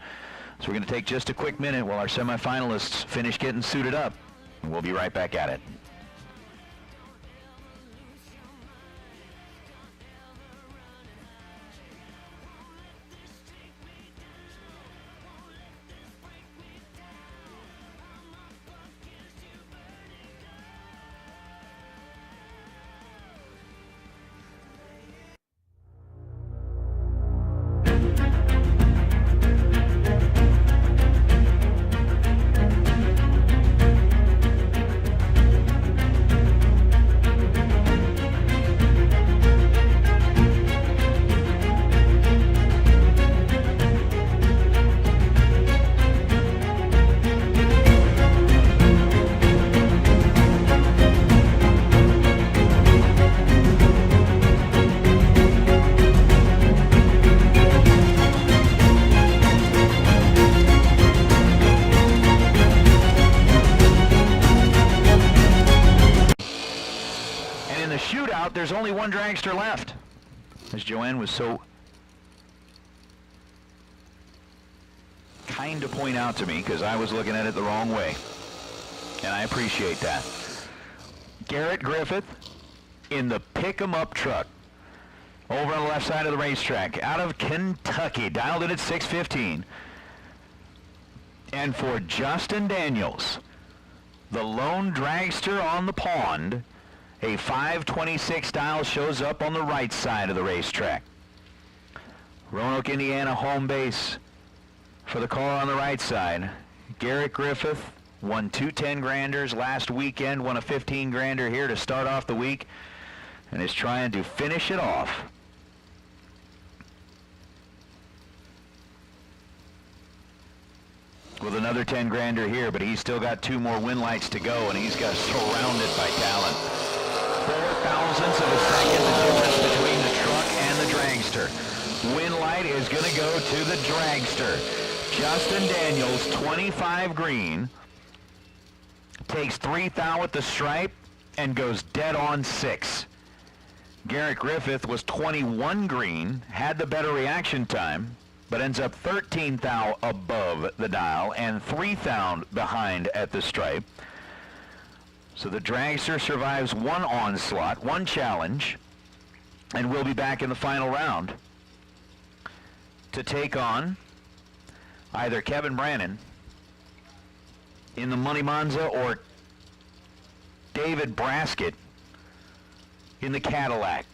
So we're going to take just a quick minute while our semifinalists finish getting suited up, and we'll be right back at it. There's only one dragster left, as Joanne was so kind to point out to me, because I was looking at it the wrong way, and I appreciate that. Garrett Griffith in the pick-em-up truck over on the left side of the racetrack out of Kentucky, dialed in at 6:15. And for Justin Daniels, the lone dragster on the pond, a 526 dial shows up on the right side of the racetrack. Roanoke, Indiana, home base for the car on the right side. Garrett Griffith won 2 10 granders last weekend, won a 15 grander here to start off the week. and is trying to finish it off. With another 10 grander here, but he's still got 2 more win lights to go, and he's got surrounded by talent. 4 thousandths of a second, the difference between the truck and the dragster. Win light is going to go to the dragster. Justin Daniels, 25 green, takes 3 thou at the stripe and goes dead on 6. Garrett Griffith was 21 green, had the better reaction time, but ends up 13 thou above the dial and 3 thou behind at the stripe. So the dragster survives 1 onslaught, 1 challenge, and will be back in the final round to take on either Kevin Brannon in the Money Monza or David Braskett in the Cadillac.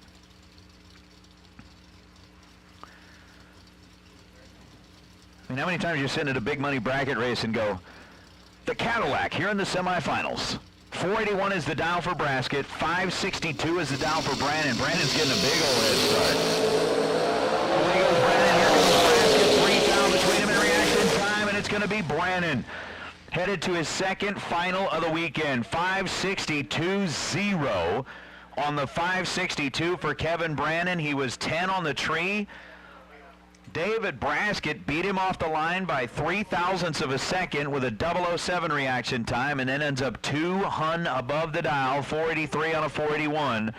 I mean, how many times you sit at a big money bracket race and go, the Cadillac here in the semifinals. 481 is the dial for Braskett. 562 is the dial for Brannon. Brannon's getting a big old head start. Away goes Brannon. Here comes Braskett. 3 thou between him in reaction time, and it's going to be Brannon. Headed to his second final of the weekend. 562.0 on the 562 for Kevin Brannon. He was 10 on the tree. David Braskett beat him off the line by 3 thousandths of a second with a 007 reaction time, and then ends up 2 hun above the dial, 483 on a 481.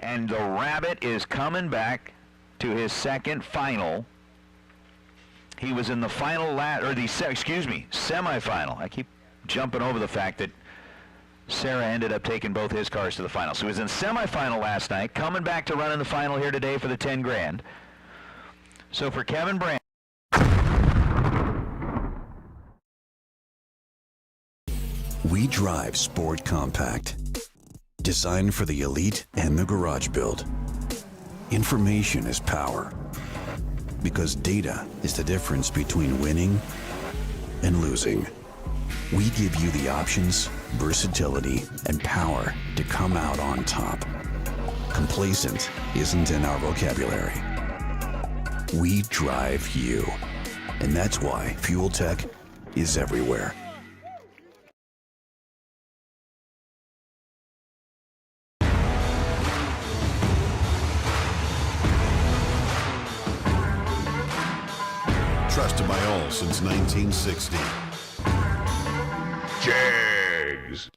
And the Rabbit is coming back to his second final. He was in the final semifinal. I keep jumping over the fact that Sarah ended up taking both his cars to the final. So he was in semifinal last night, coming back to run in the final here today for the 10 grand. So for Kevin Brandt, we drive Sport Compact, designed for the elite and the garage build. Information is power, because data is the difference between winning and losing. We give you the options, versatility, and power to come out on top. Complacent isn't in our vocabulary. We drive you, and that's why Fuel Tech is everywhere. Trusted by all since 1960. Jags.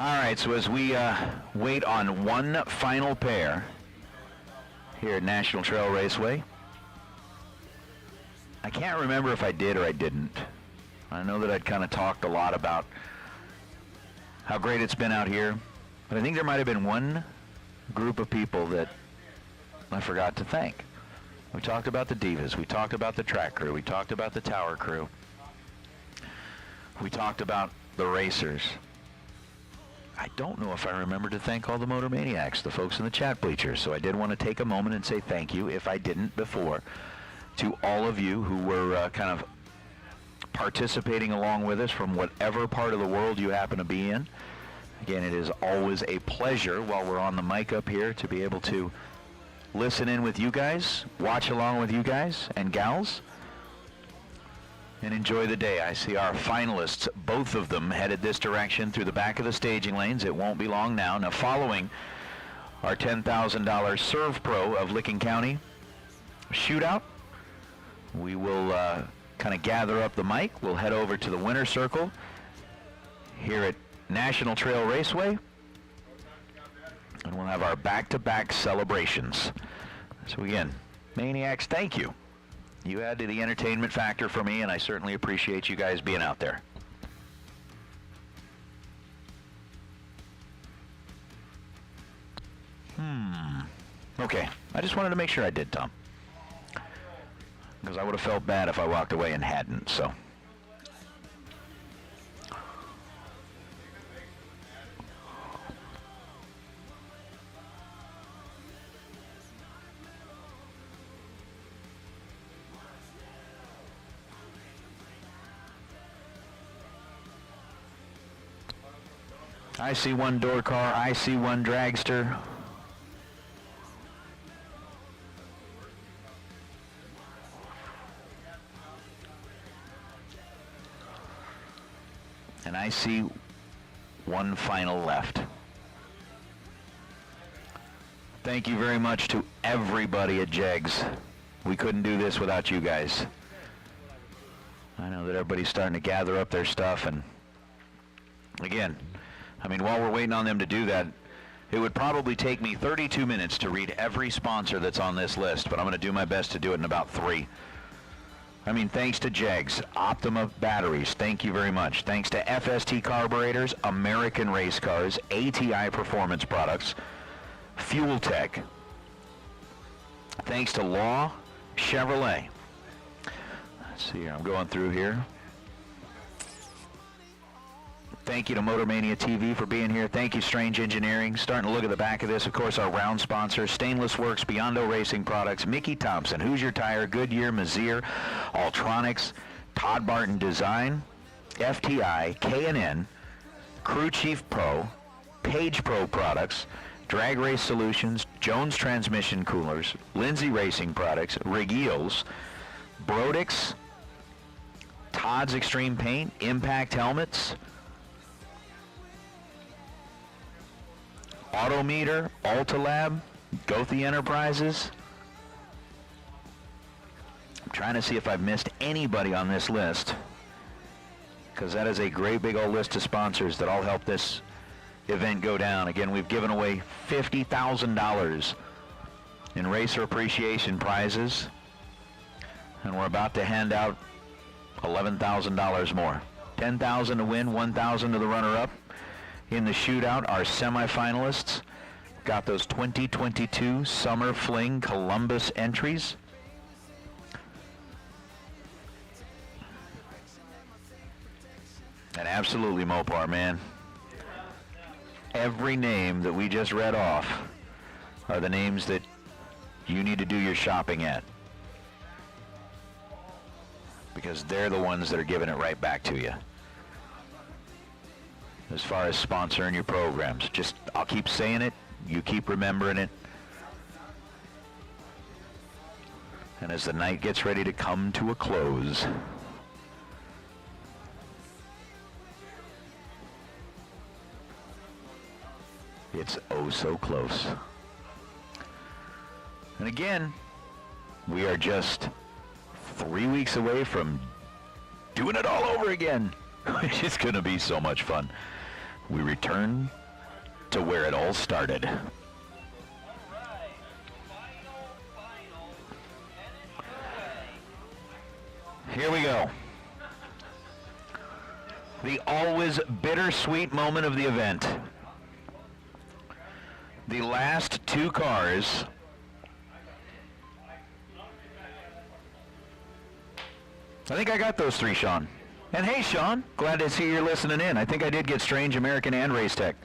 All right, so as we wait on one final pair here at National Trail Raceway, I can't remember if I did or I didn't. I know that I'd kind of talked a lot about how great it's been out here, but I think there might have been one group of people that I forgot to thank. We talked about the Divas, we talked about the track crew, we talked about the tower crew, we talked about the racers. I don't know if I remember to thank all the Motor Maniacs, the folks in the chat bleachers, so I did want to take a moment and say thank you, if I didn't before, to all of you who were kind of participating along with us from whatever part of the world you happen to be in. Again, it is always a pleasure while we're on the mic up here to be able to listen in with you guys, watch along with you guys and gals, and enjoy the day. I see our finalists, both of them, headed this direction through the back of the staging lanes. It won't be long now. Now, following our $10,000 Serve Pro of Licking County shootout, we will kind of gather up the mic. We'll head over to the winner's circle here at National Trail Raceway, and we'll have our back-to-back celebrations. So again, Maniacs, thank you. You add to the entertainment factor for me, and I certainly appreciate you guys being out there. Okay, I just wanted to make sure I did, Tom, because I would have felt bad if I walked away and hadn't, so. I see one door car, I see one dragster. And I see one final left. Thank you very much to everybody at Jegs. We couldn't do this without you guys. I know that everybody's starting to gather up their stuff, and again, I mean, while we're waiting on them to do that, it would probably take me 32 minutes to read every sponsor that's on this list, but I'm going to do my best to do it in about 3. I mean, thanks to Jegs, Optima Batteries, thank you very much. Thanks to FST Carburetors, American Race Cars, ATI Performance Products, Fuel Tech. Thanks to Law Chevrolet. Let's see here, I'm going through here. Thank you to Motor Mania TV for being here. Thank you, Strange Engineering. Starting to look at the back of this, of course, our round sponsors, Stainless Works, Biondo Racing Products, Mickey Thompson, Hoosier Tire, Goodyear, Mazir, Ultronics, Todd Barton Design, FTI, K&N, Crew Chief Pro, Page Pro Products, Drag Race Solutions, Jones Transmission Coolers, Lindsay Racing Products, Rig Eels, Brodix, Todd's Extreme Paint, Impact Helmets, Autometer, Altalab, Gothi Enterprises. I'm trying to see if I've missed anybody on this list, because that is a great big old list of sponsors that all help this event go down. Again, we've given away $50,000 in racer appreciation prizes, and we're about to hand out $11,000 more. $10,000 to win, $1,000 to the runner-up. In the shootout, our semifinalists got those 2022 Summer Fling Columbus entries. And absolutely, Mopar, man, every name that we just read off are the names that you need to do your shopping at, because they're the ones that are giving it right back to you. As far as sponsoring your programs, just, I'll keep saying it, you keep remembering it. And as the night gets ready to come to a close, it's oh so close. And again, we are just 3 weeks away from doing it all over again, which is going to be so much fun. we return to where it all started. Here we go. The always bittersweet moment of the event. The last two cars I think I got those three, Sean. And hey, Sean, glad to see you're listening in. I think I did get Strange American and Race Tech.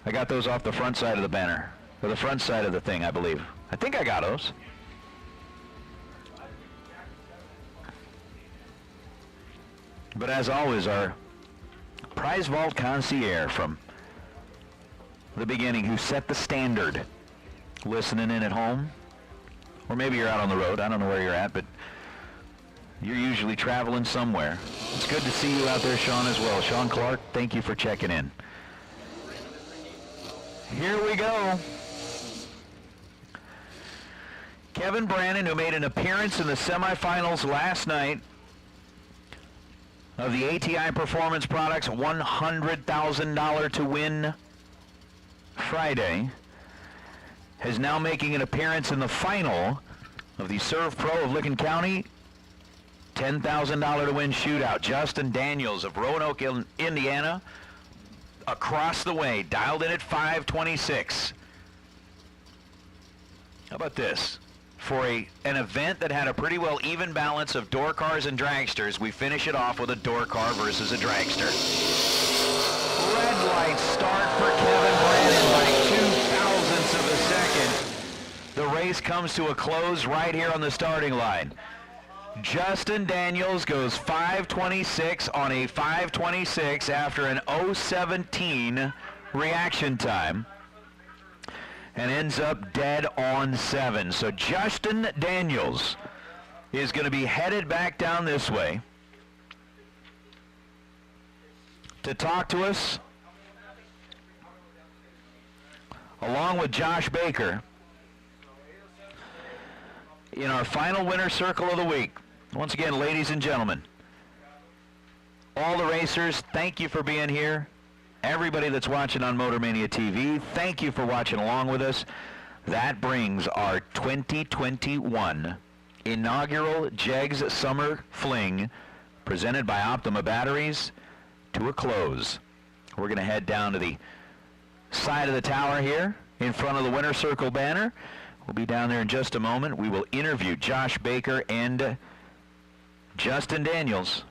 I got those off the front side of the banner, or the front side of the thing, I believe. I think I got those. But as always, our prize vault concierge from the beginning, who set the standard, listening in at home, or maybe you're out on the road. I don't know where you're at, but you're usually traveling somewhere. It's good to see you out there, Sean, as well. Sean Clark, thank you for checking in. Here we go. Kevin Brannon, who made an appearance in the semifinals last night of the ATI Performance Products $100,000 to win Friday, is now making an appearance in the final of the Serve Pro of Licking County $10,000 to win shootout. Justin Daniels of Roanoke, Indiana, across the way, dialed in at 526. How about this? For an event that had a pretty well even balance of door cars and dragsters, we finish it off with a door car versus a dragster. Red light start for Kevin Brannon by 0.02 of a second. The race comes to a close right here on the starting line. Justin Daniels goes 5:26 on a 5:26 after an 0:17 reaction time and ends up dead on 7. So Justin Daniels is going to be headed back down this way to talk to us, along with Josh Baker, in our final winner circle of the week. Once again, ladies and gentlemen, all the racers, thank you for being here. Everybody that's watching on Motor Mania TV, thank you for watching along with us. That brings our 2021 inaugural Jegs Summer Fling, presented by Optima Batteries, to a close. We're going to head down to the side of the tower here in front of the winner circle banner. We'll be down there in just a moment. We will interview Josh Baker and Justin Daniels.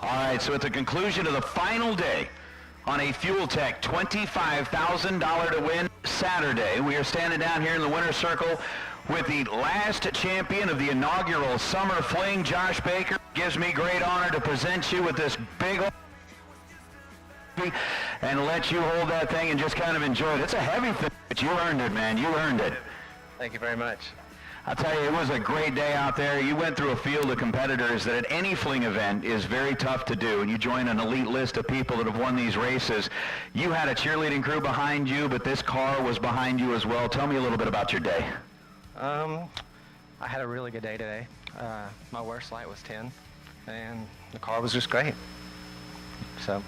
All right, so at the conclusion of the final day on a Fuel Tech $25,000 to win Saturday, we are standing down here in the winner's circle with the last champion of the inaugural Summer Fling, Josh Baker. Gives me great honor to present you with this big and let you hold that thing and just kind of enjoy it. It's a heavy thing, but you earned it, man. You earned it. Thank you very much. I'll tell you, it was a great day out there. You went through a field of competitors that at any fling event is very tough to do, and you join an elite list of people that have won these races. You had a cheerleading crew behind you, but this car was behind you as well. Tell me a little bit about your day. I had a really good day today. My worst light was 10, and the car was just great. So.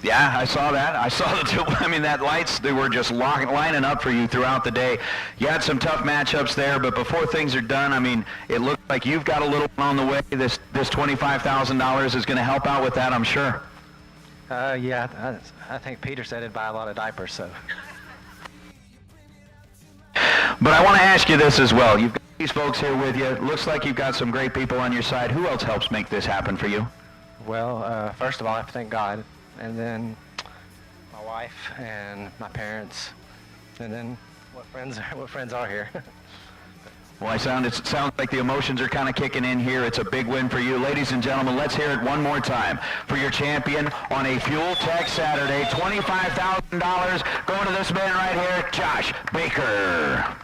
Yeah, I saw that. I saw the two. I mean, that lights, they were just lining up for you throughout the day. You had some tough matchups there, but before things are done, I mean, it looks like you've got a little one on the way. This $25,000 is going to help out with that, I'm sure. Yeah, I think Peter said it'd buy a lot of diapers, so. But I want to ask you this as well. You've got these folks here with you. It looks like you've got some great people on your side. Who else helps make this happen for you? Well, first of all, I have to thank God, and then my wife and my parents, and then what friends are here. Well, it sounds like the emotions are kind of kicking in here. It's a big win for you. Ladies and gentlemen, let's hear it one more time for your champion on a Fuel Tech Saturday. $25,000 going to this man right here, Josh Baker.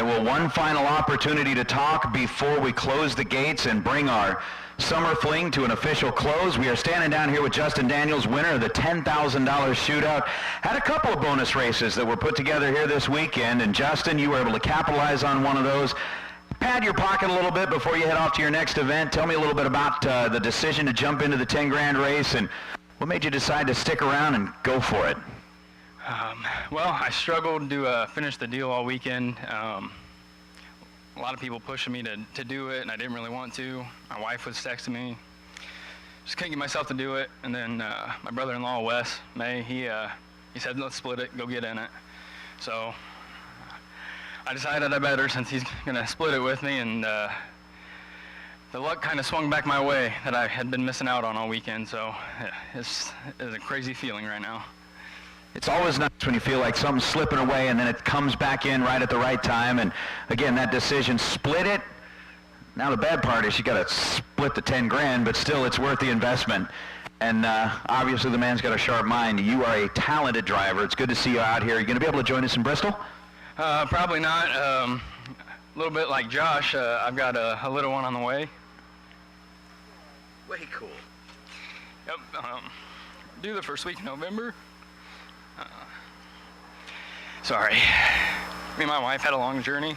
right, well, one final opportunity to talk before we close the gates and bring our Summer Fling to an official close. We are standing down here with Justin Daniels, winner of the $10,000 shootout. Had a couple of bonus races that were put together here this weekend, and Justin, you were able to capitalize on one of those. Pad your pocket a little bit before you head off to your next event. Tell me a little bit about the decision to jump into the 10 grand race, and what made you decide to stick around and go for it? Well, I struggled to finish the deal all weekend. A lot of people pushing me to do it, and I didn't really want to. My wife was texting me. Just couldn't get myself to do it. And then my brother-in-law, Wes May, he said, let's split it, go get in it. So I decided I better, since he's going to split it with me, and the luck kind of swung back my way that I had been missing out on all weekend. So it's a crazy feeling right now. It's always nice when you feel like something's slipping away and then it comes back in right at the right time. And again, that decision, split it. Now the bad part is you got to split the 10 grand, but still it's worth the investment. And obviously the man's got a sharp mind. You are a talented driver. It's good to see you out here. Are you going to be able to join us in Bristol? Probably not. A little bit like Josh, I've got a little one on the way. Way cool. Yep. Due the first week in November. Sorry. Me and my wife had a long journey,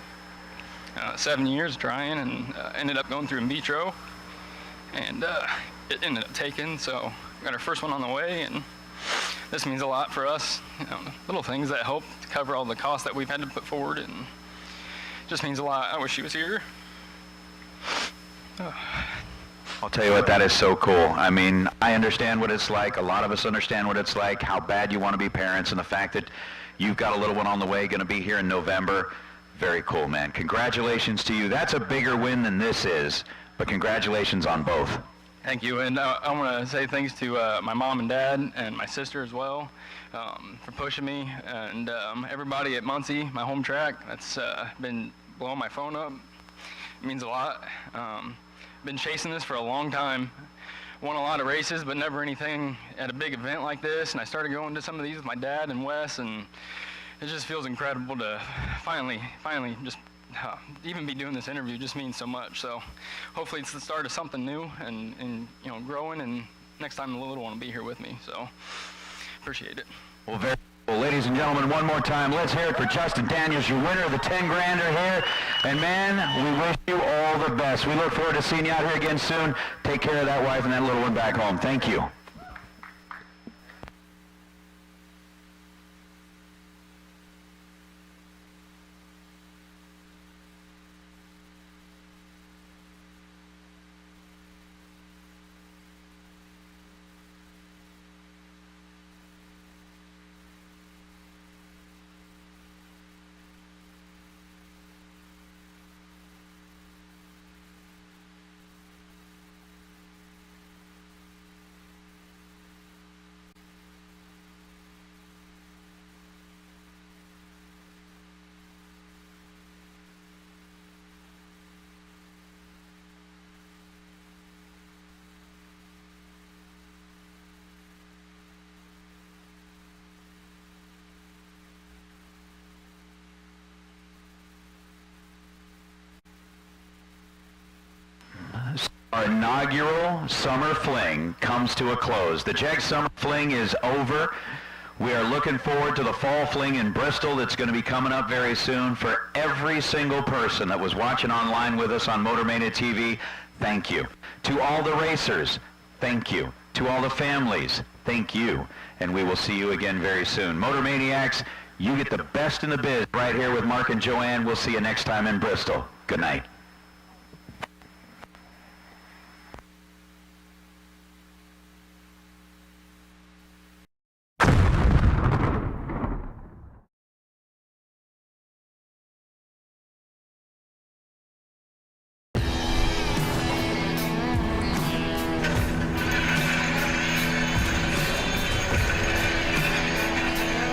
7 years trying, and ended up going through in vitro, and it ended up taking, so got our first one on the way, and this means a lot for us. You know, little things that help to cover all the costs that we've had to put forward, and just means a lot. I wish she was here. I'll tell you what, that is so cool. I mean, I understand what it's like. A lot of us understand what it's like, how bad you want to be parents, and the fact that you've got a little one on the way, going to be here in November. Very cool, man. Congratulations to you. That's a bigger win than this is, but congratulations on both. Thank you, and I want to say thanks to my mom and dad and my sister as well for pushing me, and everybody at Muncie, my home track, that's been blowing my phone up. It means a lot. Been chasing this for a long time. Won a lot of races, but never anything at a big event like this. And I started going to some of these with my dad and Wes, and it just feels incredible to finally just even be doing this interview. Just means so much. So hopefully it's the start of something new and you know, growing. And next time the little one will be here with me. So appreciate it. Well, very well, ladies and gentlemen, one more time, let's hear it for Justin Daniels, your winner of the 10 grander here. And man, we wish you all the best. We look forward to seeing you out here again soon. Take care of that wife and that little one back home. Thank you. Our inaugural Summer Fling comes to a close. The Jag Summer Fling is over. We are looking forward to the Fall Fling in Bristol that's going to be coming up very soon. For every single person that was watching online with us on MotorMania TV, thank you. To all the racers, thank you. To all the families, thank you. And we will see you again very soon. Motor Maniacs, you get the best in the biz right here with Mark and Joanne. We'll see you next time in Bristol. Good night.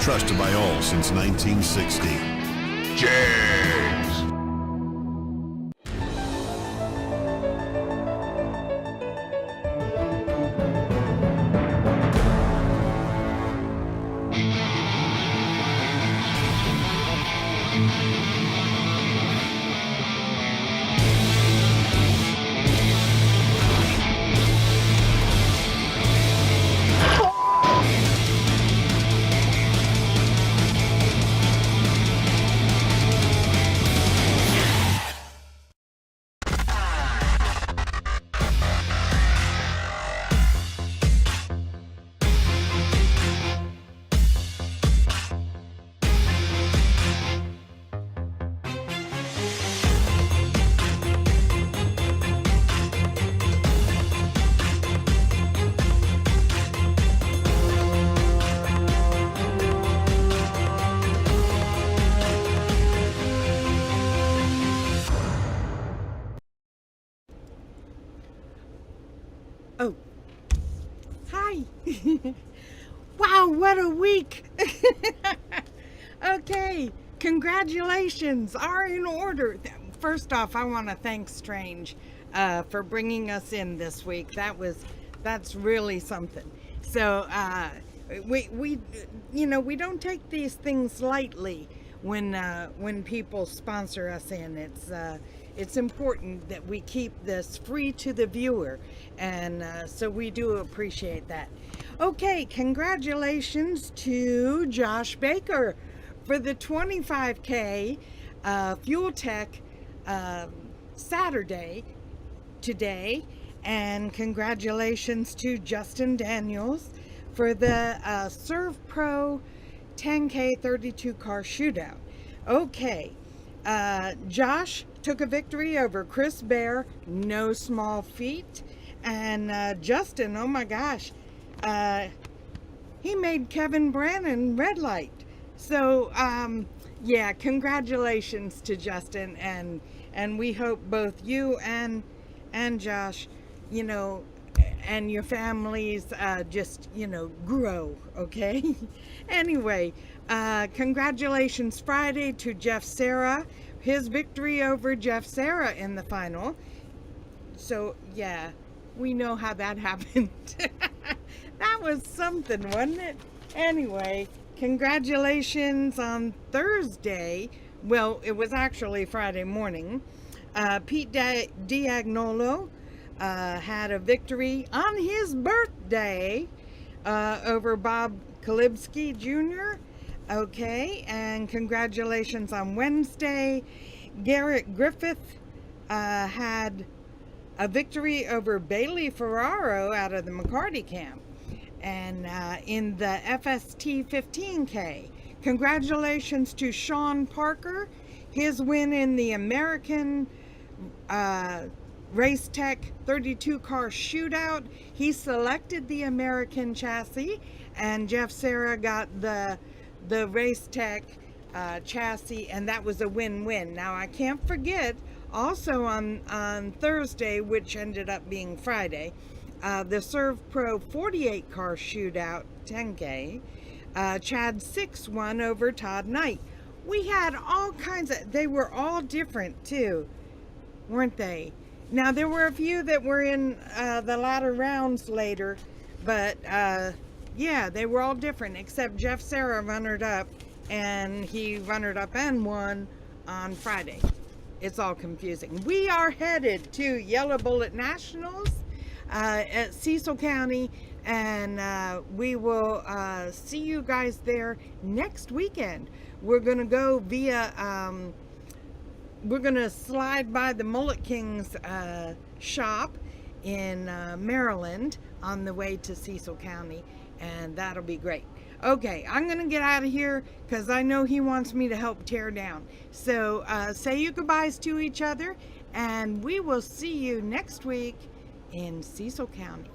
Trusted by all since 1960. Jags! Oh, hi. Wow, what a week. Okay, congratulations are in order. First off, I want to thank Strange for bringing us in this week. That's really something. So we don't take these things lightly when people sponsor us in. It's important that we keep this free to the viewer, and so we do appreciate that. Okay, congratulations to Josh Baker for the 25K Fuel Tech Saturday today, and congratulations to Justin Daniels for the Serve Pro 10K 32 car shootout. Okay, Josh took a victory over Chris Bear, no small feat, and Justin, oh my gosh, he made Kevin Brannon red light. So yeah, congratulations to Justin, and we hope both you and Josh, and your families just grow. Okay. Anyway, congratulations Friday to Jeff Serra, his victory over Jeff Serra in the final. So yeah, we know how that happened. That was something, wasn't it? Anyway, congratulations on Thursday. Well, it was actually Friday morning. Pete Diagnolo had a victory on his birthday over Bob Kalibsky Jr. Okay, and congratulations on Wednesday. Garrett Griffith had a victory over Bailey Ferraro out of the McCarty camp, and in the FST 15K. Congratulations to Sean Parker, his win in the American Race Tech 32 car shootout. He selected the American chassis, and Jeff Serra got the Race Tech chassis, and that was a win-win. Now I can't forget also on Thursday, which ended up being Friday, the Serve Pro 48 car shootout 10K. Chad 6 won over Todd Knight. We had all kinds of, they were all different too, weren't they? Now there were a few that were in the latter rounds later, but yeah, they were all different, except Jeff Serra runnered up, and he runnered up and won on Friday. It's all confusing. We are headed to Yellow Bullet Nationals at Cecil County, and we will see you guys there next weekend. We're gonna go via we're gonna slide by the Mullet Kings shop in Maryland on the way to Cecil County, and that'll be great. Okay, I'm gonna get out of here because I know he wants me to help tear down. So say your goodbyes to each other, and we will see you next week in Cecil County.